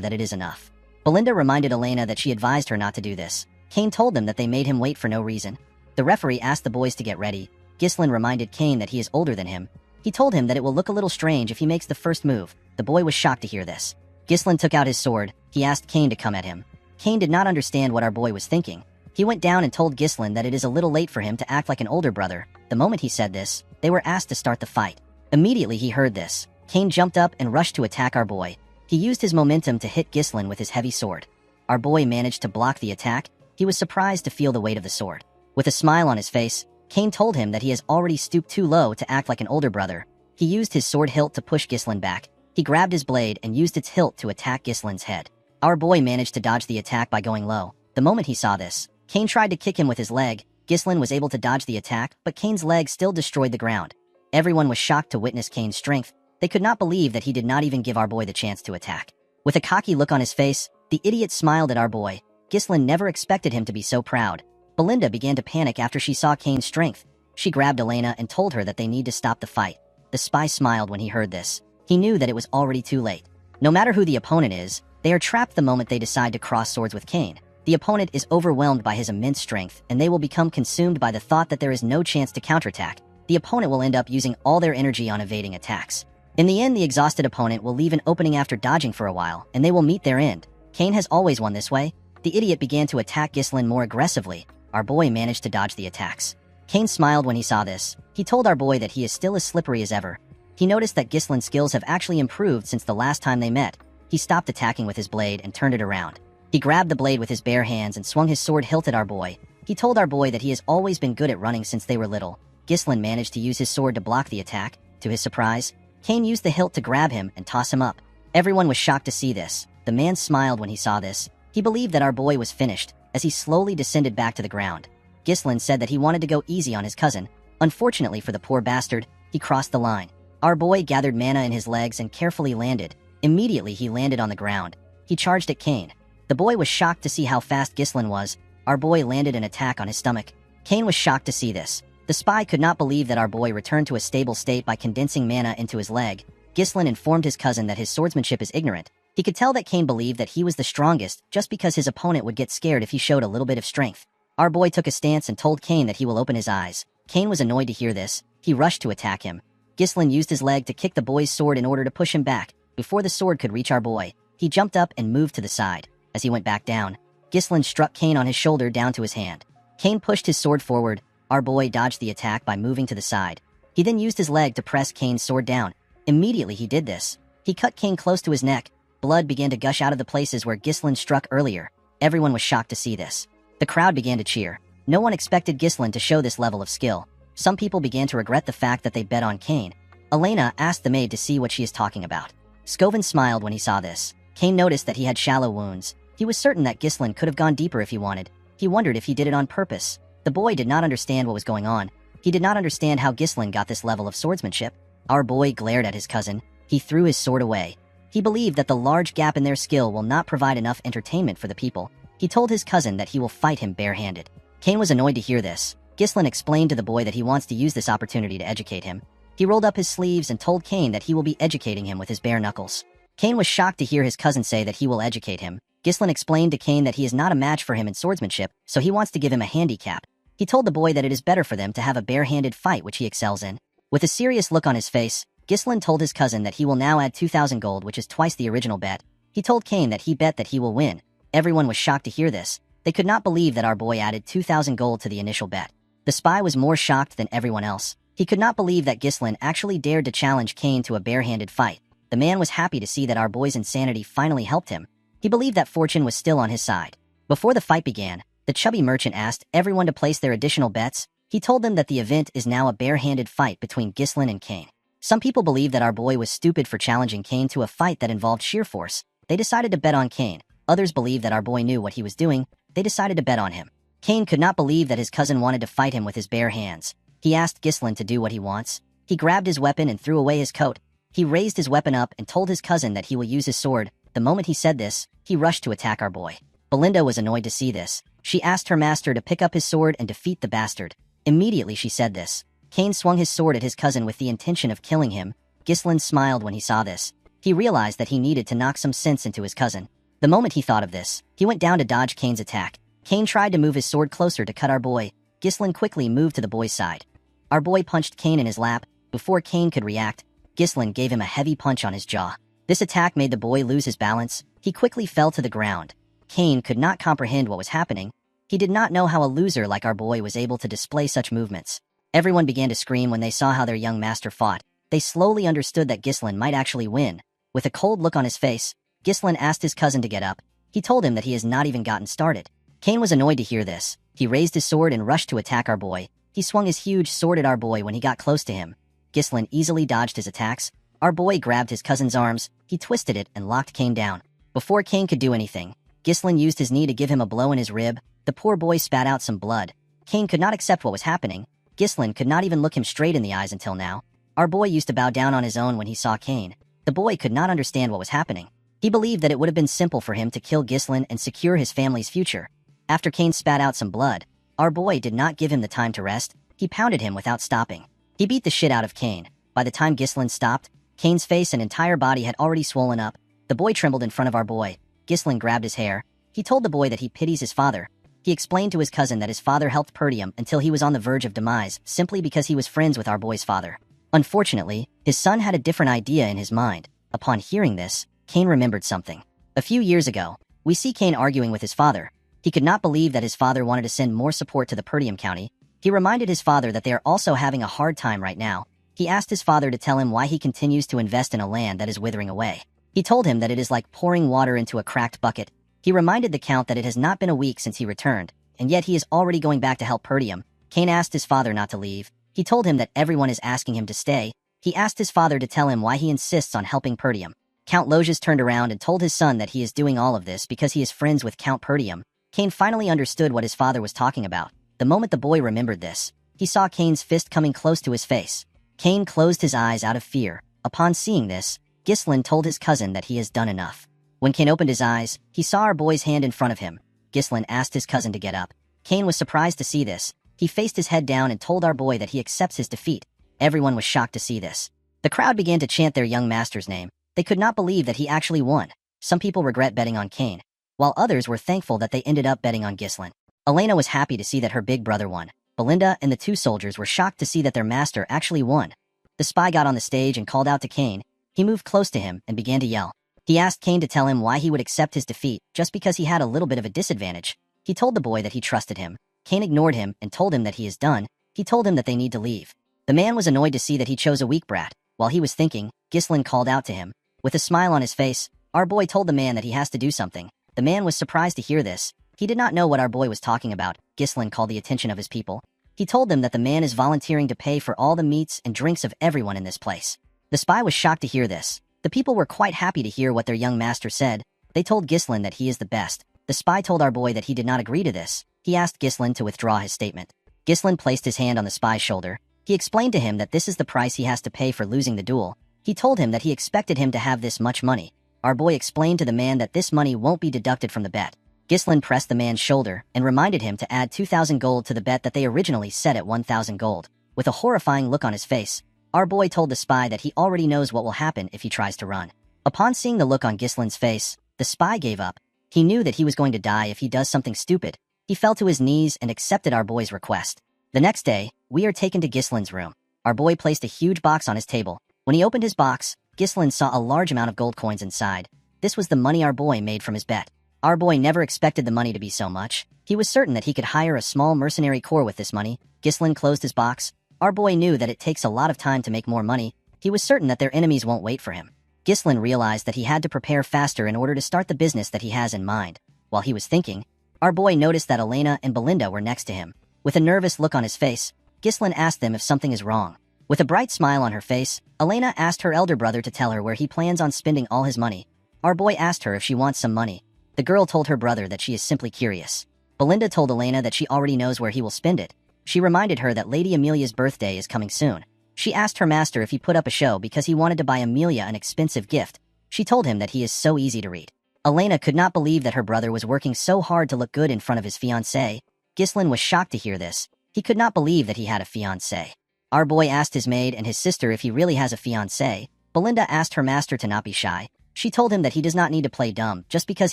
Speaker 1: that it is enough. Belinda reminded Elena that she advised her not to do this. Kane told them that they made him wait for no reason. The referee asked the boys to get ready. Ghislain reminded Kane that he is older than him. He told him that it will look a little strange if he makes the first move. The boy was shocked to hear this. Ghislain took out his sword. He asked Kane to come at him. Kane did not understand what our boy was thinking. He went down and told Ghislain that it is a little late for him to act like an older brother. The moment he said this, they were asked to start the fight. Immediately he heard this. Kane jumped up and rushed to attack our boy. He used his momentum to hit Ghislain with his heavy sword. Our boy managed to block the attack. He was surprised to feel the weight of the sword. With a smile on his face, Kane told him that he has already stooped too low to act like an older brother. He used his sword hilt to push Ghislain back. He grabbed his blade and used its hilt to attack Ghislain's head. Our boy managed to dodge the attack by going low. The moment he saw this, Kane tried to kick him with his leg. Ghislain was able to dodge the attack, but Kane's leg still destroyed the ground. Everyone was shocked to witness Kane's strength. They could not believe that he did not even give our boy the chance to attack. With a cocky look on his face, the idiot smiled at our boy. Ghislain never expected him to be so proud. Belinda began to panic after she saw Kane's strength. She grabbed Elena and told her that they need to stop the fight. The spy smiled when he heard this. He knew that it was already too late. No matter who the opponent is, they are trapped the moment they decide to cross swords with Kane. The opponent is overwhelmed by his immense strength, and they will become consumed by the thought that there is no chance to counterattack. The opponent will end up using all their energy on evading attacks. In the end, the exhausted opponent will leave an opening after dodging for a while, and they will meet their end. Kane has always won this way. The idiot began to attack Ghislain more aggressively. Our boy managed to dodge the attacks. Kane smiled when he saw this. He told our boy that he is still as slippery as ever. He noticed that Ghislain's skills have actually improved since the last time they met. He stopped attacking with his blade and turned it around. He grabbed the blade with his bare hands and swung his sword hilt at our boy. He told our boy that he has always been good at running since they were little. Ghislain managed to use his sword to block the attack. To his surprise, Kane used the hilt to grab him and toss him up. Everyone was shocked to see this. The man smiled when he saw this. He believed that our boy was finished, as he slowly descended back to the ground. Ghislain said that he wanted to go easy on his cousin. Unfortunately for the poor bastard, he crossed the line. Our boy gathered mana in his legs and carefully landed. Immediately he landed on the ground. He charged at Kane. The boy was shocked to see how fast Ghislain was. Our boy landed an attack on his stomach. Kane was shocked to see this. The spy could not believe that our boy returned to a stable state by condensing mana into his leg. Ghislain informed his cousin that his swordsmanship is ignorant. He could tell that Kane believed that he was the strongest just because his opponent would get scared if he showed a little bit of strength. Our boy took a stance and told Kane that he will open his eyes. Kane was annoyed to hear this. He rushed to attack him. Ghislain used his leg to kick the boy's sword in order to push him back. Before the sword could reach our boy, he jumped up and moved to the side. As he went back down, Ghislain struck Kane on his shoulder down to his hand. Kane pushed his sword forward. Our boy dodged the attack by moving to the side. He then used his leg to press Kane's sword down. Immediately he did this. He cut Kane close to his neck. Blood began to gush out of the places where Ghislain struck earlier. Everyone was shocked to see this. The crowd began to cheer. No one expected Ghislain to show this level of skill. Some people began to regret the fact that they bet on Kane. Elena asked the maid to see what she is talking about. Scovin smiled when he saw this. Kane noticed that he had shallow wounds. He was certain that Ghislain could have gone deeper if he wanted. He wondered if he did it on purpose. The boy did not understand what was going on. He did not understand how Ghislain got this level of swordsmanship. Our boy glared at his cousin. He threw his sword away. He believed that the large gap in their skill will not provide enough entertainment for the people. He told his cousin that he will fight him barehanded. Kane was annoyed to hear this. Ghislain explained to the boy that he wants to use this opportunity to educate him. He rolled up his sleeves and told Kane that he will be educating him with his bare knuckles. Kane was shocked to hear his cousin say that he will educate him. Ghislain explained to Kane that he is not a match for him in swordsmanship, so he wants to give him a handicap. He told the boy that it is better for them to have a barehanded fight which he excels in. With a serious look on his face, Ghislain told his cousin that he will now add 2,000 gold, which is twice the original bet. He told Kane that he bet that he will win. Everyone was shocked to hear this. They could not believe that our boy added 2,000 gold to the initial bet. The spy was more shocked than everyone else. He could not believe that Ghislain actually dared to challenge Kane to a barehanded fight. The man was happy to see that our boy's insanity finally helped him. He believed that fortune was still on his side. Before the fight began, the chubby merchant asked everyone to place their additional bets. He told them that the event is now a barehanded fight between Ghislain and Kane. Some people believed that our boy was stupid for challenging Kane to a fight that involved sheer force. They decided to bet on Kane. Others believed that our boy knew what he was doing. They decided to bet on him. Kane could not believe that his cousin wanted to fight him with his bare hands. He asked Ghislain to do what he wants. He grabbed his weapon and threw away his coat. He raised his weapon up and told his cousin that he will use his sword. The moment he said this, he rushed to attack our boy. Belinda was annoyed to see this. She asked her master to pick up his sword and defeat the bastard. Immediately she said this, Cain swung his sword at his cousin with the intention of killing him. Ghislain smiled when he saw this. He realized that he needed to knock some sense into his cousin. The moment he thought of this, he went down to dodge Cain's attack. Cain tried to move his sword closer to cut our boy. Ghislain quickly moved to the boy's side. Our boy punched Cain in his lap. Before Cain could react, Ghislain gave him a heavy punch on his jaw. This attack made the boy lose his balance. He quickly fell to the ground. Cain could not comprehend what was happening. He did not know how a loser like our boy was able to display such movements. Everyone began to scream when they saw how their young master fought. They slowly understood that Ghislain might actually win. With a cold look on his face, Ghislain asked his cousin to get up. He told him that he has not even gotten started. Cain was annoyed to hear this. He raised his sword and rushed to attack our boy. He swung his huge sword at our boy when he got close to him. Ghislain easily dodged his attacks. Our boy grabbed his cousin's arms. He twisted it and locked Cain down. Before Cain could do anything, Ghislain used his knee to give him a blow in his rib. The poor boy spat out some blood. Cain could not accept what was happening. Ghislain could not even look him straight in the eyes until now. Our boy used to bow down on his own when he saw Cain. The boy could not understand what was happening. He believed that it would have been simple for him to kill Ghislain and secure his family's future. After Cain spat out some blood, our boy did not give him the time to rest. He pounded him without stopping. He beat the shit out of Cain. By the time Ghislain stopped, Cain's face and entire body had already swollen up. The boy trembled in front of our boy. Ghislain grabbed his hair. He told the boy that he pities his father. He explained to his cousin that his father helped Perdium until he was on the verge of demise simply because he was friends with our boy's father. Unfortunately, his son had a different idea in his mind. Upon hearing this, Cain remembered something. A few years ago, we see Cain arguing with his father. He could not believe that his father wanted to send more support to the Perdium County. He reminded his father that they are also having a hard time right now. He asked his father to tell him why he continues to invest in a land that is withering away. He told him that it is like pouring water into a cracked bucket. He reminded the Count that it has not been a week since he returned, and yet he is already going back to help Perdium. Cain asked his father not to leave. He told him that everyone is asking him to stay. He asked his father to tell him why he insists on helping Perdium. Count Logius turned around and told his son that he is doing all of this because he is friends with Count Perdium. Cain finally understood what his father was talking about. The moment the boy remembered this, he saw Cain's fist coming close to his face. Cain closed his eyes out of fear. Upon seeing this, Ghislain told his cousin that he has done enough. When Cain opened his eyes, he saw our boy's hand in front of him. Ghislain asked his cousin to get up. Cain was surprised to see this. He faced his head down and told our boy that he accepts his defeat. Everyone was shocked to see this. The crowd began to chant their young master's name. They could not believe that he actually won. Some people regret betting on Cain, while others were thankful that they ended up betting on Ghislain. Elena was happy to see that her big brother won. Belinda and the two soldiers were shocked to see that their master actually won. The spy got on the stage and called out to Cain. He moved close to him and began to yell. He asked Cain to tell him why he would accept his defeat just because he had a little bit of a disadvantage. He told the boy that he trusted him. Cain ignored him and told him that he is done. He told him that they need to leave. The man was annoyed to see that he chose a weak brat. While he was thinking, Ghislain called out to him. With a smile on his face, our boy told the man that he has to do something. The man was surprised to hear this. He did not know what our boy was talking about. Ghislain called the attention of his people. He told them that the man is volunteering to pay for all the meats and drinks of everyone in this place. The spy was shocked to hear this. The people were quite happy to hear what their young master said. They told Ghislain that he is the best. The spy told our boy that he did not agree to this. He asked Ghislain to withdraw his statement. Ghislain placed his hand on the spy's shoulder. He explained to him that this is the price he has to pay for losing the duel. He told him that he expected him to have this much money. Our boy explained to the man that this money won't be deducted from the bet. Ghislain pressed the man's shoulder and reminded him to add 2,000 gold to the bet that they originally set at 1,000 gold. With a horrifying look on his face, our boy told the spy that he already knows what will happen if he tries to run. Upon seeing the look on Ghislain's face, the spy gave up. He knew that he was going to die if he does something stupid. He fell to his knees and accepted our boy's request. The next day, we are taken to Ghislain's room. Our boy placed a huge box on his table. When he opened his box, Ghislain saw a large amount of gold coins inside. This was the money our boy made from his bet. Our boy never expected the money to be so much. He was certain that he could hire a small mercenary corps with this money. Ghislain closed his box. Our boy knew that it takes a lot of time to make more money. He was certain that their enemies won't wait for him. Ghislain realized that he had to prepare faster in order to start the business that he has in mind. While he was thinking, our boy noticed that Elena and Belinda were next to him. With a nervous look on his face, Ghislain asked them if something is wrong. With a bright smile on her face, Elena asked her elder brother to tell her where he plans on spending all his money. Our boy asked her if she wants some money. The girl told her brother that she is simply curious. Belinda told Elena that she already knows where he will spend it. She reminded her that Lady Amelia's birthday is coming soon. She asked her master if he put up a show because he wanted to buy Amelia an expensive gift. She told him that he is so easy to read. Elena could not believe that her brother was working so hard to look good in front of his fiancée. Ghislaine was shocked to hear this. He could not believe that he had a fiancée. Our boy asked his maid and his sister if he really has a fiancée. Belinda asked her master to not be shy. She told him that he does not need to play dumb just because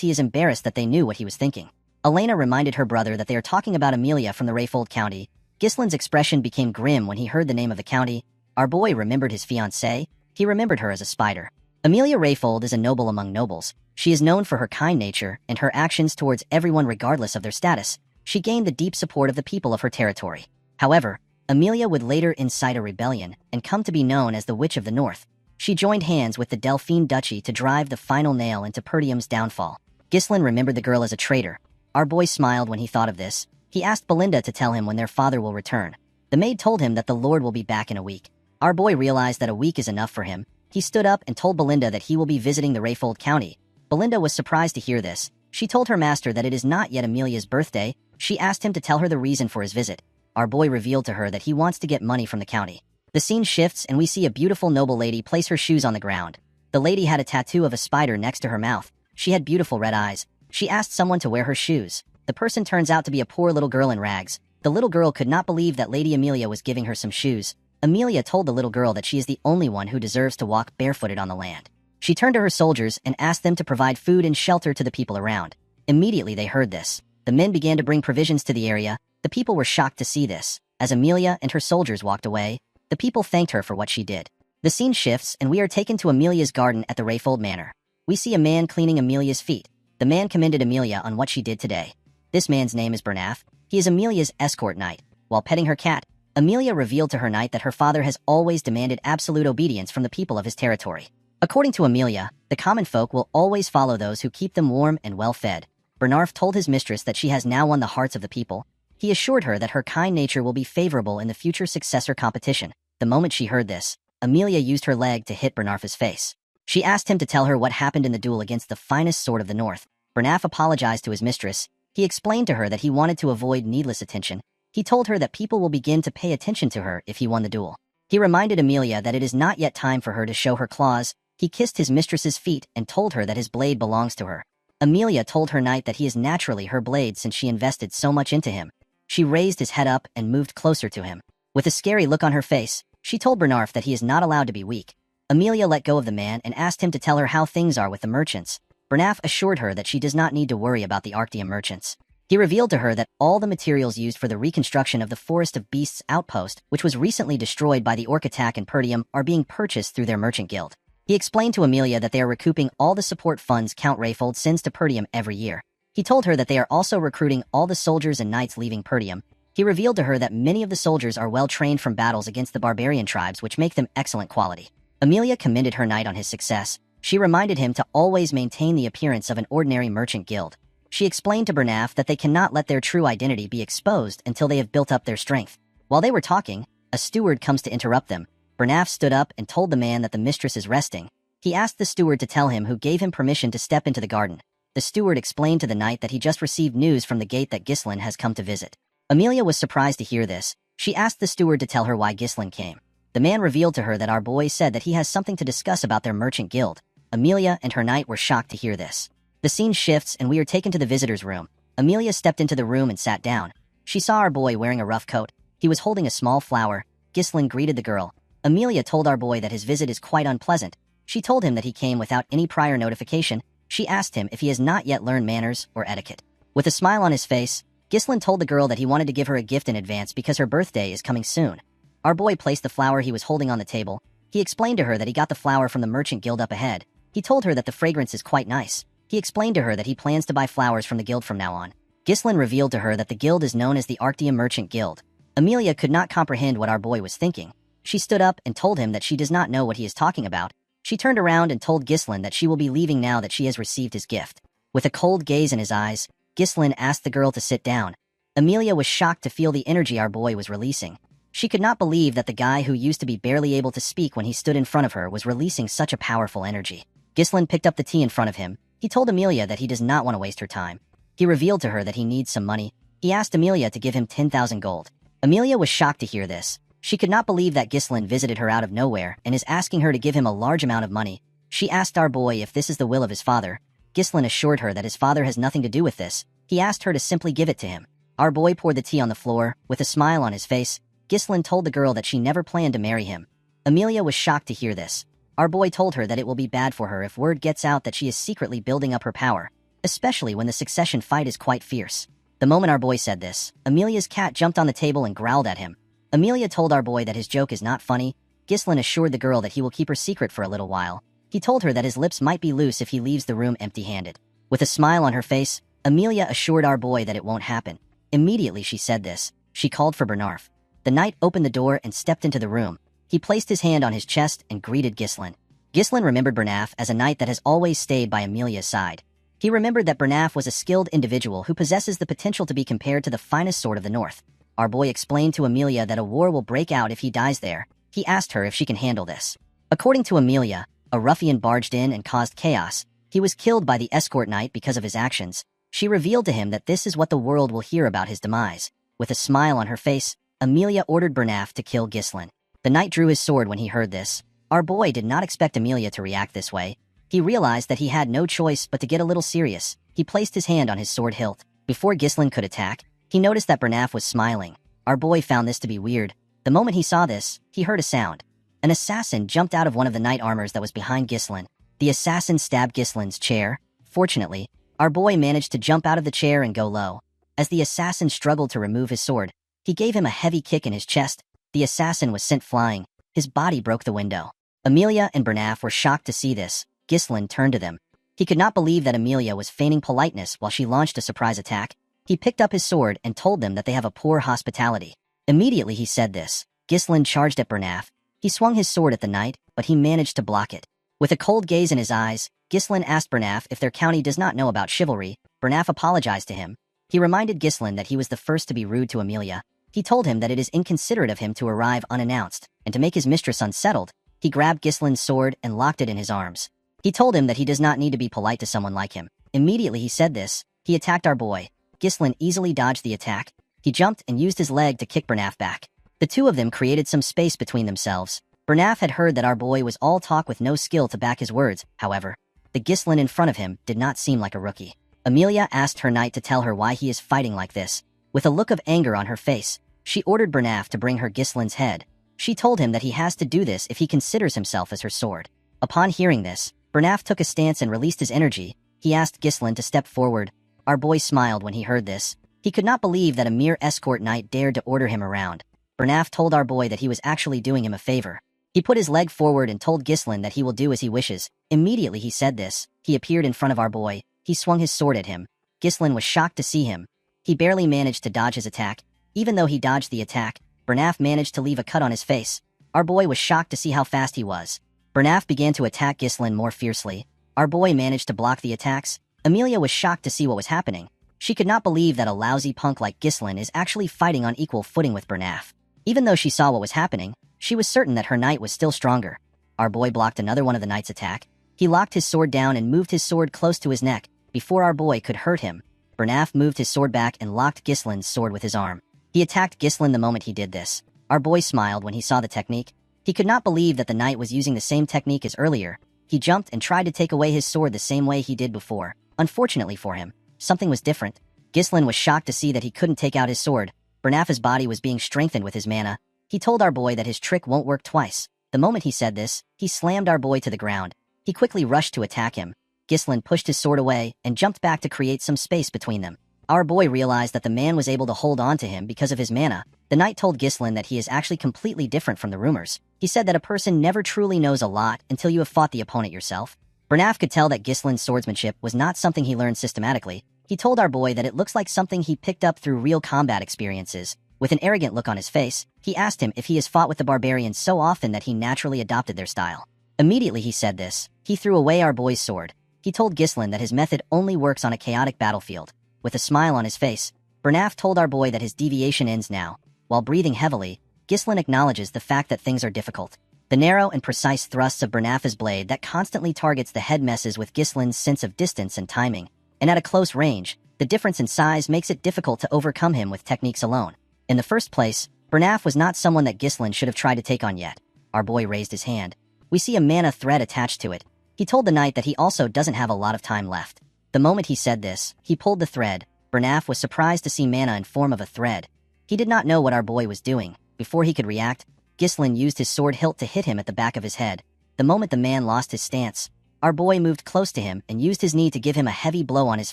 Speaker 1: he is embarrassed that they knew what he was thinking. Elena reminded her brother that they are talking about Amelia from the Rayfold County. Ghislaine's expression became grim when he heard the name of the county. Our boy remembered his fiancée. He remembered her as a spider. Amelia Rayfold is a noble among nobles. She is known for her kind nature and her actions towards everyone regardless of their status. She gained the deep support of the people of her territory. However, Amelia would later incite a rebellion and come to be known as the Witch of the North. She joined hands with the Delphine Duchy to drive the final nail into Perdium's downfall. Ghislaine remembered the girl as a traitor. Our boy smiled when he thought of this. He asked Belinda to tell him when their father will return. The maid told him that the Lord will be back in a week. Our boy realized that a week is enough for him. He stood up and told Belinda that he will be visiting the Rayfold County. Belinda was surprised to hear this. She told her master that it is not yet Amelia's birthday. She asked him to tell her the reason for his visit. Our boy revealed to her that he wants to get money from the county. The scene shifts and we see a beautiful noble lady place her shoes on the ground. The lady had a tattoo of a spider next to her mouth. She had beautiful red eyes. She asked someone to wear her shoes. The person turns out to be a poor little girl in rags. The little girl could not believe that Lady Amelia was giving her some shoes. Amelia told the little girl that she is the only one who deserves to walk barefooted on the land. She turned to her soldiers and asked them to provide food and shelter to the people around. Immediately they heard this. The men began to bring provisions to the area. The people were shocked to see this. As Amelia and her soldiers walked away, the people thanked her for what she did. The scene shifts and we are taken to Amelia's garden at the Rayfold Manor. We see a man cleaning Amelia's feet. The man commended Amelia on what she did today. This man's name is Bernath. He is Amelia's escort knight. While petting her cat, Amelia revealed to her knight that her father has always demanded absolute obedience from the people of his territory. According to Amelia, the common folk will always follow those who keep them warm and well-fed. Bernarf told his mistress that she has now won the hearts of the people. He assured her that her kind nature will be favorable in the future successor competition. The moment she heard this, Amelia used her leg to hit Bernarf's face. She asked him to tell her what happened in the duel against the finest sword of the north. Bernarf apologized to his mistress. He explained to her that he wanted to avoid needless attention. He told her that people will begin to pay attention to her if he won the duel. He reminded Amelia that it is not yet time for her to show her claws. He kissed his mistress's feet and told her that his blade belongs to her. Amelia told her knight that he is naturally her blade since she invested so much into him. She raised his head up and moved closer to him. With a scary look on her face, she told Bernarf that he is not allowed to be weak. Amelia let go of the man and asked him to tell her how things are with the merchants. Bernarf assured her that she does not need to worry about the Arctium merchants. He revealed to her that all the materials used for the reconstruction of the Forest of Beasts outpost, which was recently destroyed by the orc attack in Perdium, are being purchased through their merchant guild. He explained to Amelia that they are recouping all the support funds Count Rayfold sends to Perdium every year. He told her that they are also recruiting all the soldiers and knights leaving Perdium. He revealed to her that many of the soldiers are well trained from battles against the barbarian tribes, which make them excellent quality. Amelia commended her knight on his success. She reminded him to always maintain the appearance of an ordinary merchant guild. She explained to Bernarf that they cannot let their true identity be exposed until they have built up their strength. While they were talking, a steward comes to interrupt them. Bernarf stood up and told the man that the mistress is resting. He asked the steward to tell him who gave him permission to step into the garden. The steward explained to the knight that he just received news from the gate that Ghislaine has come to visit. Amelia was surprised to hear this. She asked the steward to tell her why Ghislaine came. The man revealed to her that our boy said that he has something to discuss about their merchant guild. Amelia and her knight were shocked to hear this. The scene shifts and we are taken to the visitor's room. Amelia stepped into the room and sat down. She saw our boy wearing a rough coat. He was holding a small flower. Ghislaine greeted the girl. Amelia told our boy that his visit is quite unpleasant. She told him that he came without any prior notification. She asked him if he has not yet learned manners or etiquette. With a smile on his face, Ghislaine told the girl that he wanted to give her a gift in advance because her birthday is coming soon. Our boy placed the flower he was holding on the table. He explained to her that he got the flower from the merchant guild up ahead. He told her that the fragrance is quite nice. He explained to her that he plans to buy flowers from the guild from now on. Ghislaine revealed to her that the guild is known as the Arctium Merchant Guild. Amelia could not comprehend what our boy was thinking. She stood up and told him that she does not know what he is talking about. She turned around and told Ghislaine that she will be leaving now that she has received his gift. With a cold gaze in his eyes, Ghislaine asked the girl to sit down. Amelia was shocked to feel the energy our boy was releasing. She could not believe that the guy who used to be barely able to speak when he stood in front of her was releasing such a powerful energy. Ghislaine picked up the tea in front of him. He told Amelia that he does not want to waste her time. He revealed to her that he needs some money. He asked Amelia to give him 10,000 gold. Amelia was shocked to hear this. She could not believe that Ghislaine visited her out of nowhere and is asking her to give him a large amount of money. She asked our boy if this is the will of his father. Ghislain assured her that his father has nothing to do with this. He asked her to simply give it to him. Our boy poured the tea on the floor. With a smile on his face, Ghislain told the girl that she never planned to marry him. Amelia was shocked to hear this. Our boy told her that it will be bad for her if word gets out that she is secretly building up her power, especially when the succession fight is quite fierce. The moment our boy said this, Amelia's cat jumped on the table and growled at him. Amelia told our boy that his joke is not funny. Ghislain assured the girl that he will keep her secret for a little while. He told her that his lips might be loose if he leaves the room empty-handed. With a smile on her face, Amelia assured our boy that it won't happen. Immediately she said this, she called for Bernarf. The knight opened the door and stepped into the room. He placed his hand on his chest and greeted Ghislain. Ghislain remembered Bernaf as a knight that has always stayed by Amelia's side. He remembered that Bernaf was a skilled individual who possesses the potential to be compared to the finest sword of the north. Our boy explained to Amelia that a war will break out if he dies there. He asked her if she can handle this. According to Amelia, a ruffian barged in and caused chaos. He was killed by the escort knight because of his actions. She revealed to him that this is what the world will hear about his demise. With a smile on her face, Amelia ordered Bernaf to kill Ghislain. The knight drew his sword when he heard this. Our boy did not expect Amelia to react this way. He realized that he had no choice but to get a little serious. He placed his hand on his sword hilt. Before Ghislain could attack, he noticed that Bernaf was smiling. Our boy found this to be weird. The moment he saw this, he heard a sound. An assassin jumped out of one of the knight armors that was behind Ghislain. The assassin stabbed Ghislain's chair. Fortunately, our boy managed to jump out of the chair and go low. As the assassin struggled to remove his sword, he gave him a heavy kick in his chest. The assassin was sent flying. His body broke the window. Amelia and Bernaf were shocked to see this. Ghislain turned to them. He could not believe that Amelia was feigning politeness while she launched a surprise attack. He picked up his sword and told them that they have a poor hospitality. Immediately he said this, Ghislain charged at Bernaf. He swung his sword at the knight, but he managed to block it. With a cold gaze in his eyes, Ghislain asked Bernaf if their county does not know about chivalry. Bernaf apologized to him. He reminded Ghislain that he was the first to be rude to Amelia. He told him that it is inconsiderate of him to arrive unannounced, and to make his mistress unsettled, he grabbed Ghislain's sword and locked it in his arms. He told him that he does not need to be polite to someone like him. Immediately he said this, he attacked our boy. Ghislain easily dodged the attack. He jumped and used his leg to kick Bernaf back. The two of them created some space between themselves. Bernaf had heard that our boy was all talk with no skill to back his words. However, the Ghislain in front of him did not seem like a rookie. Amelia asked her knight to tell her why he is fighting like this. With a look of anger on her face, she ordered Bernaf to bring her Ghislain's head. She told him that he has to do this if he considers himself as her sword. Upon hearing this, Bernaf took a stance and released his energy. He asked Ghislain to step forward. Our boy smiled when he heard this. He could not believe that a mere escort knight dared to order him around. Bernaf told our boy that he was actually doing him a favor. He put his leg forward and told Ghislain that he will do as he wishes. Immediately he said this, he appeared in front of our boy. He swung his sword at him. Ghislain was shocked to see him. He barely managed to dodge his attack. Even though he dodged the attack, Bernaf managed to leave a cut on his face. Our boy was shocked to see how fast he was. Bernaf began to attack Ghislain more fiercely. Our boy managed to block the attacks. Amelia was shocked to see what was happening. She could not believe that a lousy punk like Ghislain is actually fighting on equal footing with Bernaf. Even though she saw what was happening, she was certain that her knight was still stronger. Our boy blocked another one of the knight's attack. He locked his sword down and moved his sword close to his neck. Before our boy could hurt him, Bernaf moved his sword back and locked Ghislain's sword with his arm. He attacked Ghislain the moment he did this. Our boy smiled when he saw the technique. He could not believe that the knight was using the same technique as earlier. He jumped and tried to take away his sword the same way he did before. Unfortunately for him, something was different. Ghislain was shocked to see that he couldn't take out his sword. Bernaf's body was being strengthened with his mana. He told our boy that his trick won't work twice. The moment he said this, he slammed our boy to the ground. He quickly rushed to attack him. Ghislain pushed his sword away and jumped back to create some space between them. Our boy realized that the man was able to hold on to him because of his mana. The knight told Ghislain that he is actually completely different from the rumors. He said that a person never truly knows a lot until you have fought the opponent yourself. Bernaf could tell that Ghislain's swordsmanship was not something he learned systematically. He told our boy that it looks like something he picked up through real combat experiences. With an arrogant look on his face, he asked him if he has fought with the barbarians so often that he naturally adopted their style. Immediately he said this, he threw away our boy's sword. He told Ghislain that his method only works on a chaotic battlefield. With a smile on his face, Bernaf told our boy that his deviation ends now. While breathing heavily, Ghislain acknowledges the fact that things are difficult. The narrow and precise thrusts of Bernaf's blade that constantly targets the head messes with Ghislain's sense of distance and timing. And at a close range, the difference in size makes it difficult to overcome him with techniques alone. In the first place, Bernaf was not someone that Ghislain should have tried to take on yet. Our boy raised his hand. We see a mana thread attached to it. He told the knight that he also doesn't have a lot of time left. The moment he said this, he pulled the thread. Bernaf was surprised to see mana in form of a thread. He did not know what our boy was doing. Before he could react, Ghislain used his sword hilt to hit him at the back of his head. The moment the man lost his stance, our boy moved close to him and used his knee to give him a heavy blow on his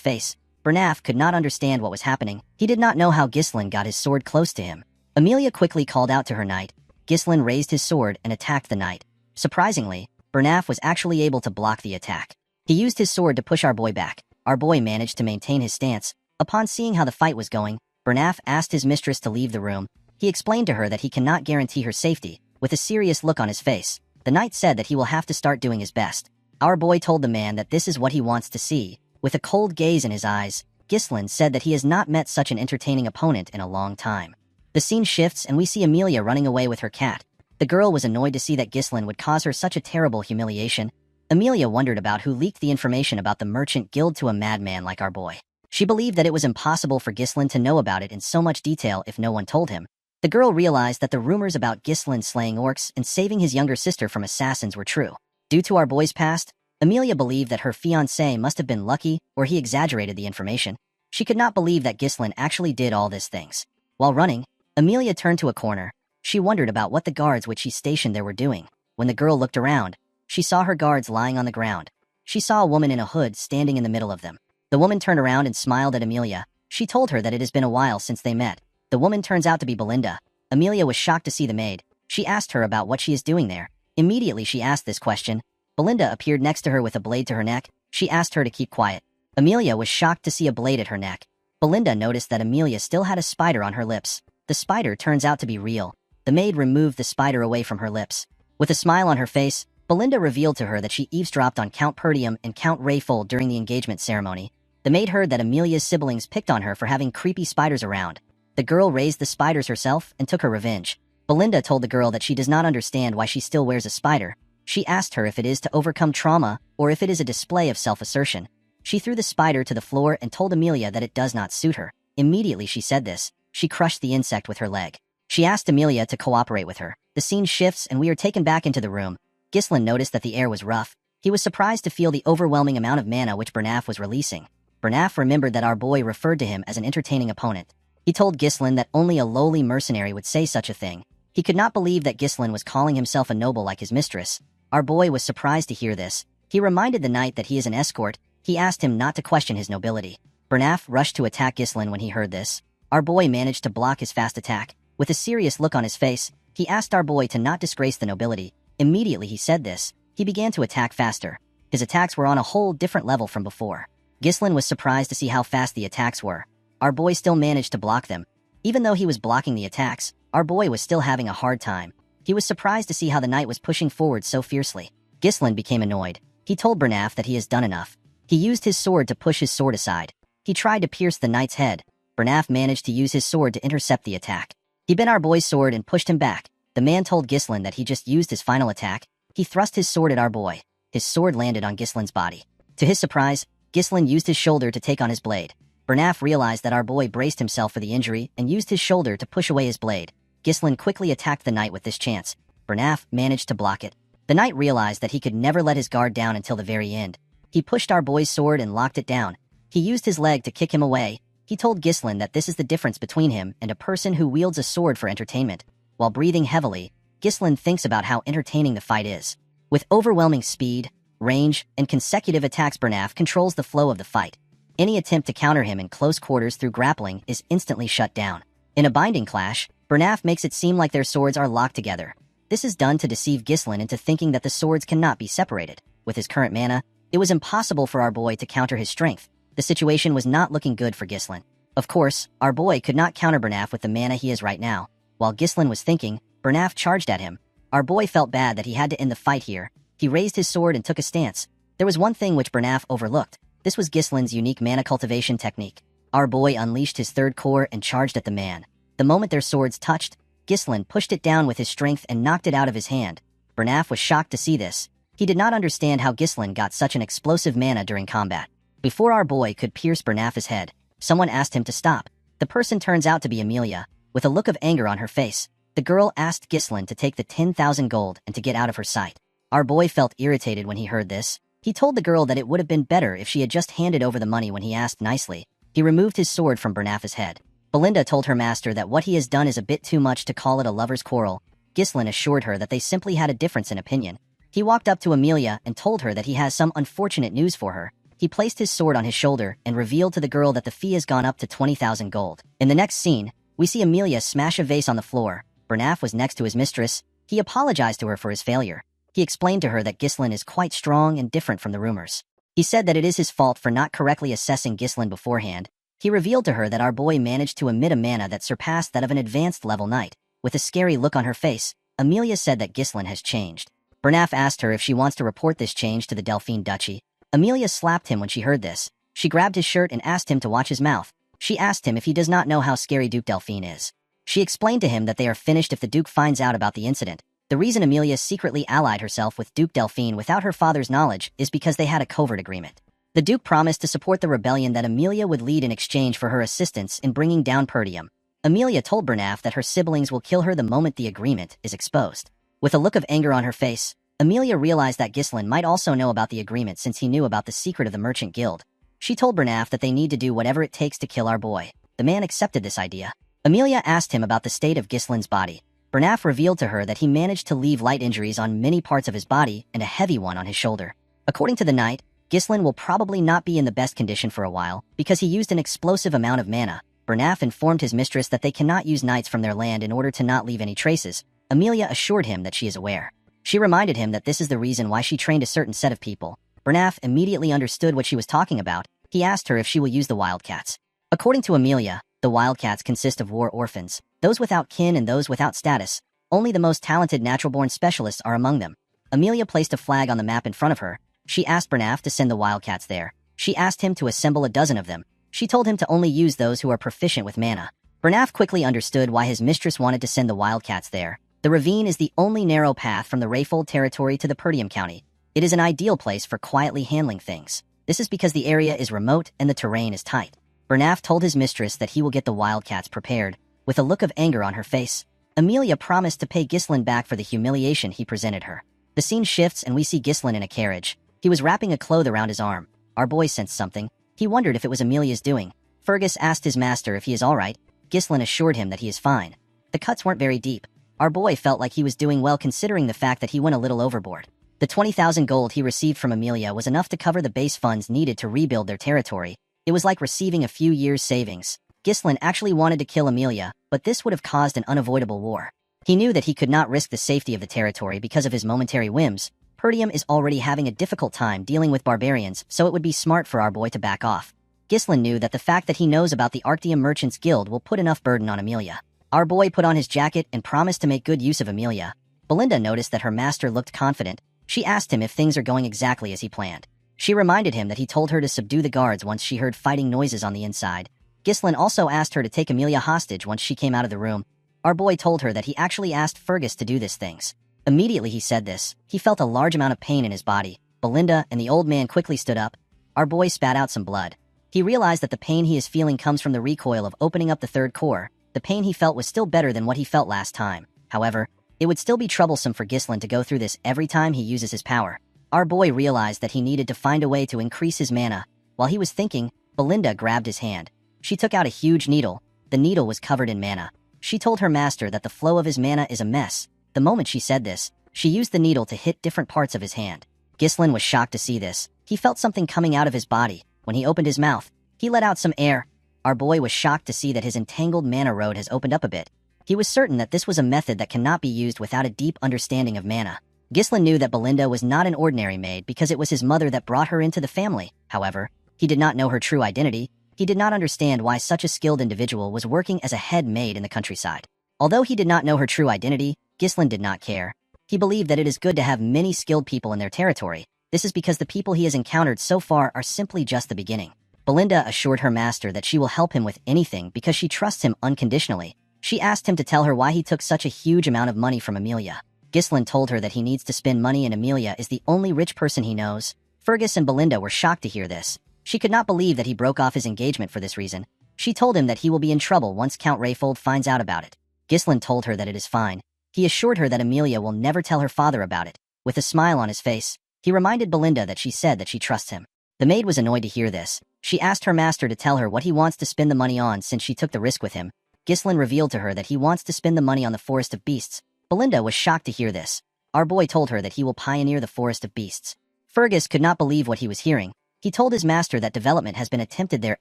Speaker 1: face. Bernaf could not understand what was happening. He did not know how Ghislain got his sword close to him. Amelia quickly called out to her knight. Ghislain raised his sword and attacked the knight. Surprisingly, Bernaf was actually able to block the attack. He used his sword to push our boy back. Our boy managed to maintain his stance. Upon seeing how the fight was going, Bernaf asked his mistress to leave the room. He explained to her that he cannot guarantee her safety. With a serious look on his face, the knight said that he will have to start doing his best. Our boy told the man that this is what he wants to see. With a cold gaze in his eyes, Ghislain said that he has not met such an entertaining opponent in a long time. The scene shifts and we see Amelia running away with her cat. The girl was annoyed to see that Ghislain would cause her such a terrible humiliation. Amelia wondered about who leaked the information about the merchant guild to a madman like our boy. She believed that it was impossible for Ghislain to know about it in so much detail if no one told him. The girl realized that the rumors about Ghislain slaying orcs and saving his younger sister from assassins were true. Due to our boy's past, Amelia believed that her fiancé must have been lucky or he exaggerated the information. She could not believe that Ghislain actually did all these things. While running, Amelia turned to a corner. She wondered about what the guards which she stationed there were doing. When the girl looked around, she saw her guards lying on the ground. She saw a woman in a hood standing in the middle of them. The woman turned around and smiled at Amelia. She told her that it has been a while since they met. The woman turns out to be Belinda. Amelia was shocked to see the maid. She asked her about what she is doing there. Immediately she asked this question. Belinda appeared next to her with a blade to her neck. She asked her to keep quiet. Amelia was shocked to see a blade at her neck. Belinda noticed that Amelia still had a spider on her lips. The spider turns out to be real. The maid removed the spider away from her lips. With a smile on her face, Belinda revealed to her that she eavesdropped on Count Perdium and Count Rayfold during the engagement ceremony. The maid heard that Amelia's siblings picked on her for having creepy spiders around. The girl raised the spiders herself and took her revenge. Belinda told the girl that she does not understand why she still wears a spider. She asked her if it is to overcome trauma or if it is a display of self-assertion. She threw the spider to the floor and told Amelia that it does not suit her. Immediately she said this, she crushed the insect with her leg. She asked Amelia to cooperate with her. The scene shifts and we are taken back into the room. Ghislain noticed that the air was rough. He was surprised to feel the overwhelming amount of mana which Bernaf was releasing. Bernaf remembered that our boy referred to him as an entertaining opponent. He told Ghislain that only a lowly mercenary would say such a thing. He could not believe that Ghislain was calling himself a noble like his mistress. Our boy was surprised to hear this. He reminded the knight that he is an escort. He asked him not to question his nobility. Bernaf rushed to attack Ghislain when he heard this. Our boy managed to block his fast attack. With a serious look on his face, he asked our boy to not disgrace the nobility. Immediately he said this, he began to attack faster. His attacks were on a whole different level from before. Ghislain was surprised to see how fast the attacks were. Our boy still managed to block them. Even though he was blocking the attacks, our boy was still having a hard time. He was surprised to see how the knight was pushing forward so fiercely. Ghislain became annoyed. He told Bernaf that he has done enough. He used his sword to push his sword aside. He tried to pierce the knight's head. Bernaf managed to use his sword to intercept the attack. He bent our boy's sword and pushed him back. The man told Ghislain that he just used his final attack. He thrust his sword at our boy. His sword landed on Ghislain's body. To his surprise, Ghislain used his shoulder to take on his blade. Bernaf realized that our boy braced himself for the injury and used his shoulder to push away his blade. Ghislain quickly attacked the knight with this chance. Bernaf managed to block it. The knight realized that he could never let his guard down until the very end. He pushed our boy's sword and locked it down. He used his leg to kick him away. He told Ghislain that this is the difference between him and a person who wields a sword for entertainment. While breathing heavily, Ghislain thinks about how entertaining the fight is. With overwhelming speed, range, and consecutive attacks, Bernaf controls the flow of the fight. Any attempt to counter him in close quarters through grappling is instantly shut down. In a binding clash, Bernaf makes it seem like their swords are locked together. This is done to deceive Ghislain into thinking that the swords cannot be separated. With his current mana, it was impossible for our boy to counter his strength. The situation was not looking good for Ghislain. Of course, our boy could not counter Bernaf with the mana he is right now. While Ghislain was thinking, Bernaf charged at him. Our boy felt bad that he had to end the fight here. He raised his sword and took a stance. There was one thing which Bernaf overlooked. This was Ghislain's unique mana cultivation technique. Our boy unleashed his third core and charged at the man. The moment their swords touched, Ghislain pushed it down with his strength and knocked it out of his hand. Bernaf was shocked to see this. He did not understand how Ghislain got such an explosive mana during combat. Before our boy could pierce Bernaf's head, someone asked him to stop. The person turns out to be Amelia. With a look of anger on her face, the girl asked Ghislain to take the 10,000 gold and to get out of her sight. Our boy felt irritated when he heard this. He told the girl that it would have been better if she had just handed over the money when he asked nicely. He removed his sword from Bernafa's head. Belinda told her master that what he has done is a bit too much to call it a lover's quarrel. Ghislaine assured her that they simply had a difference in opinion. He walked up to Amelia and told her that he has some unfortunate news for her. He placed his sword on his shoulder and revealed to the girl that the fee has gone up to 20,000 gold. In the next scene, we see Amelia smash a vase on the floor. Bernaf was next to his mistress. He apologized to her for his failure. He explained to her that Ghislaine is quite strong and different from the rumors. He said that it is his fault for not correctly assessing Ghislaine beforehand. He revealed to her that our boy managed to emit a mana that surpassed that of an advanced level knight. With a scary look on her face, Amelia said that Ghislaine has changed. Bernaf asked her if she wants to report this change to the Delphine Duchy. Amelia slapped him when she heard this. She grabbed his shirt and asked him to watch his mouth. She asked him if he does not know how scary Duke Delphine is. She explained to him that they are finished if the Duke finds out about the incident. The reason Amelia secretly allied herself with Duke Delphine without her father's knowledge is because they had a covert agreement. The Duke promised to support the rebellion that Amelia would lead in exchange for her assistance in bringing down Perdium. Amelia told Bernaf that her siblings will kill her the moment the agreement is exposed. With a look of anger on her face, Amelia realized that Ghislaine might also know about the agreement since he knew about the secret of the Merchant Guild. She told Bernaf that they need to do whatever it takes to kill our boy. The man accepted this idea. Amelia asked him about the state of Ghislaine's body. Bernaf revealed to her that he managed to leave light injuries on many parts of his body and a heavy one on his shoulder. According to the knight, Ghislaine will probably not be in the best condition for a while because he used an explosive amount of mana. Bernaf informed his mistress that they cannot use knights from their land in order to not leave any traces. Amelia assured him that she is aware. She reminded him that this is the reason why she trained a certain set of people. Bernaf immediately understood what she was talking about. He asked her if she will use the wildcats. According to Amelia, the wildcats consist of war orphans, those without kin and those without status. Only the most talented natural-born specialists are among them. Amelia placed a flag on the map in front of her. She asked Bernaf to send the wildcats there. She asked him to assemble a dozen of them. She told him to only use those who are proficient with mana. Bernaf quickly understood why his mistress wanted to send the wildcats there. The ravine is the only narrow path from the Rayfold territory to the Perdium County. It is an ideal place for quietly handling things. This is because the area is remote and the terrain is tight. Bernaf told his mistress that he will get the wildcats prepared. With a look of anger on her face, Amelia promised to pay Ghislaine back for the humiliation he presented her. The scene shifts and we see Ghislaine in a carriage. He was wrapping a cloth around his arm. Our boy sensed something. He wondered if it was Amelia's doing. Fergus asked his master if he is all right. Ghislaine assured him that he is fine. The cuts weren't very deep. Our boy felt like he was doing well considering the fact that he went a little overboard. The 20,000 gold he received from Amelia was enough to cover the base funds needed to rebuild their territory. It was like receiving a few years' savings. Ghislaine actually wanted to kill Amelia, but this would have caused an unavoidable war. He knew that he could not risk the safety of the territory because of his momentary whims. Perdium is already having a difficult time dealing with barbarians, so it would be smart for our boy to back off. Ghislaine knew that the fact that he knows about the Arctium Merchants Guild will put enough burden on Amelia. Our boy put on his jacket and promised to make good use of Amelia. Belinda noticed that her master looked confident. She asked him if things are going exactly as he planned. She reminded him that he told her to subdue the guards once she heard fighting noises on the inside. Ghislaine also asked her to take Amelia hostage once she came out of the room. Our boy told her that he actually asked Fergus to do these things. Immediately he said this, he felt a large amount of pain in his body. Belinda and the old man quickly stood up. Our boy spat out some blood. He realized that the pain he is feeling comes from the recoil of opening up the third core. The pain he felt was still better than what he felt last time. However, it would still be troublesome for Ghislaine to go through this every time he uses his power. Our boy realized that he needed to find a way to increase his mana. While he was thinking, Belinda grabbed his hand. She took out a huge needle. The needle was covered in mana. She told her master that the flow of his mana is a mess. The moment she said this, she used the needle to hit different parts of his hand. Ghislaine was shocked to see this. He felt something coming out of his body. When he opened his mouth, he let out some air. Our boy was shocked to see that his entangled mana road has opened up a bit. He was certain that this was a method that cannot be used without a deep understanding of mana. Ghislaine knew that Belinda was not an ordinary maid because it was his mother that brought her into the family. However, he did not know her true identity. He did not understand why such a skilled individual was working as a head maid in the countryside. Although he did not know her true identity, Ghislaine did not care. He believed that it is good to have many skilled people in their territory. This is because the people he has encountered so far are simply just the beginning. Belinda assured her master that she will help him with anything because she trusts him unconditionally. She asked him to tell her why he took such a huge amount of money from Amelia. Ghislaine told her that he needs to spend money and Amelia is the only rich person he knows. Fergus and Belinda were shocked to hear this. She could not believe that he broke off his engagement for this reason. She told him that he will be in trouble once Count Rayfold finds out about it. Ghislaine told her that it is fine. He assured her that Amelia will never tell her father about it. With a smile on his face, He reminded Belinda that she said that she trusts him. The maid was annoyed to hear this. She asked her master to tell her what he wants to spend the money on since she took the risk with him. Ghislaine revealed to her that he wants to spend the money on the Forest of Beasts. Belinda was shocked to hear this. Our boy told her that he will pioneer the Forest of Beasts. Fergus could not believe what he was hearing. He told his master that development has been attempted there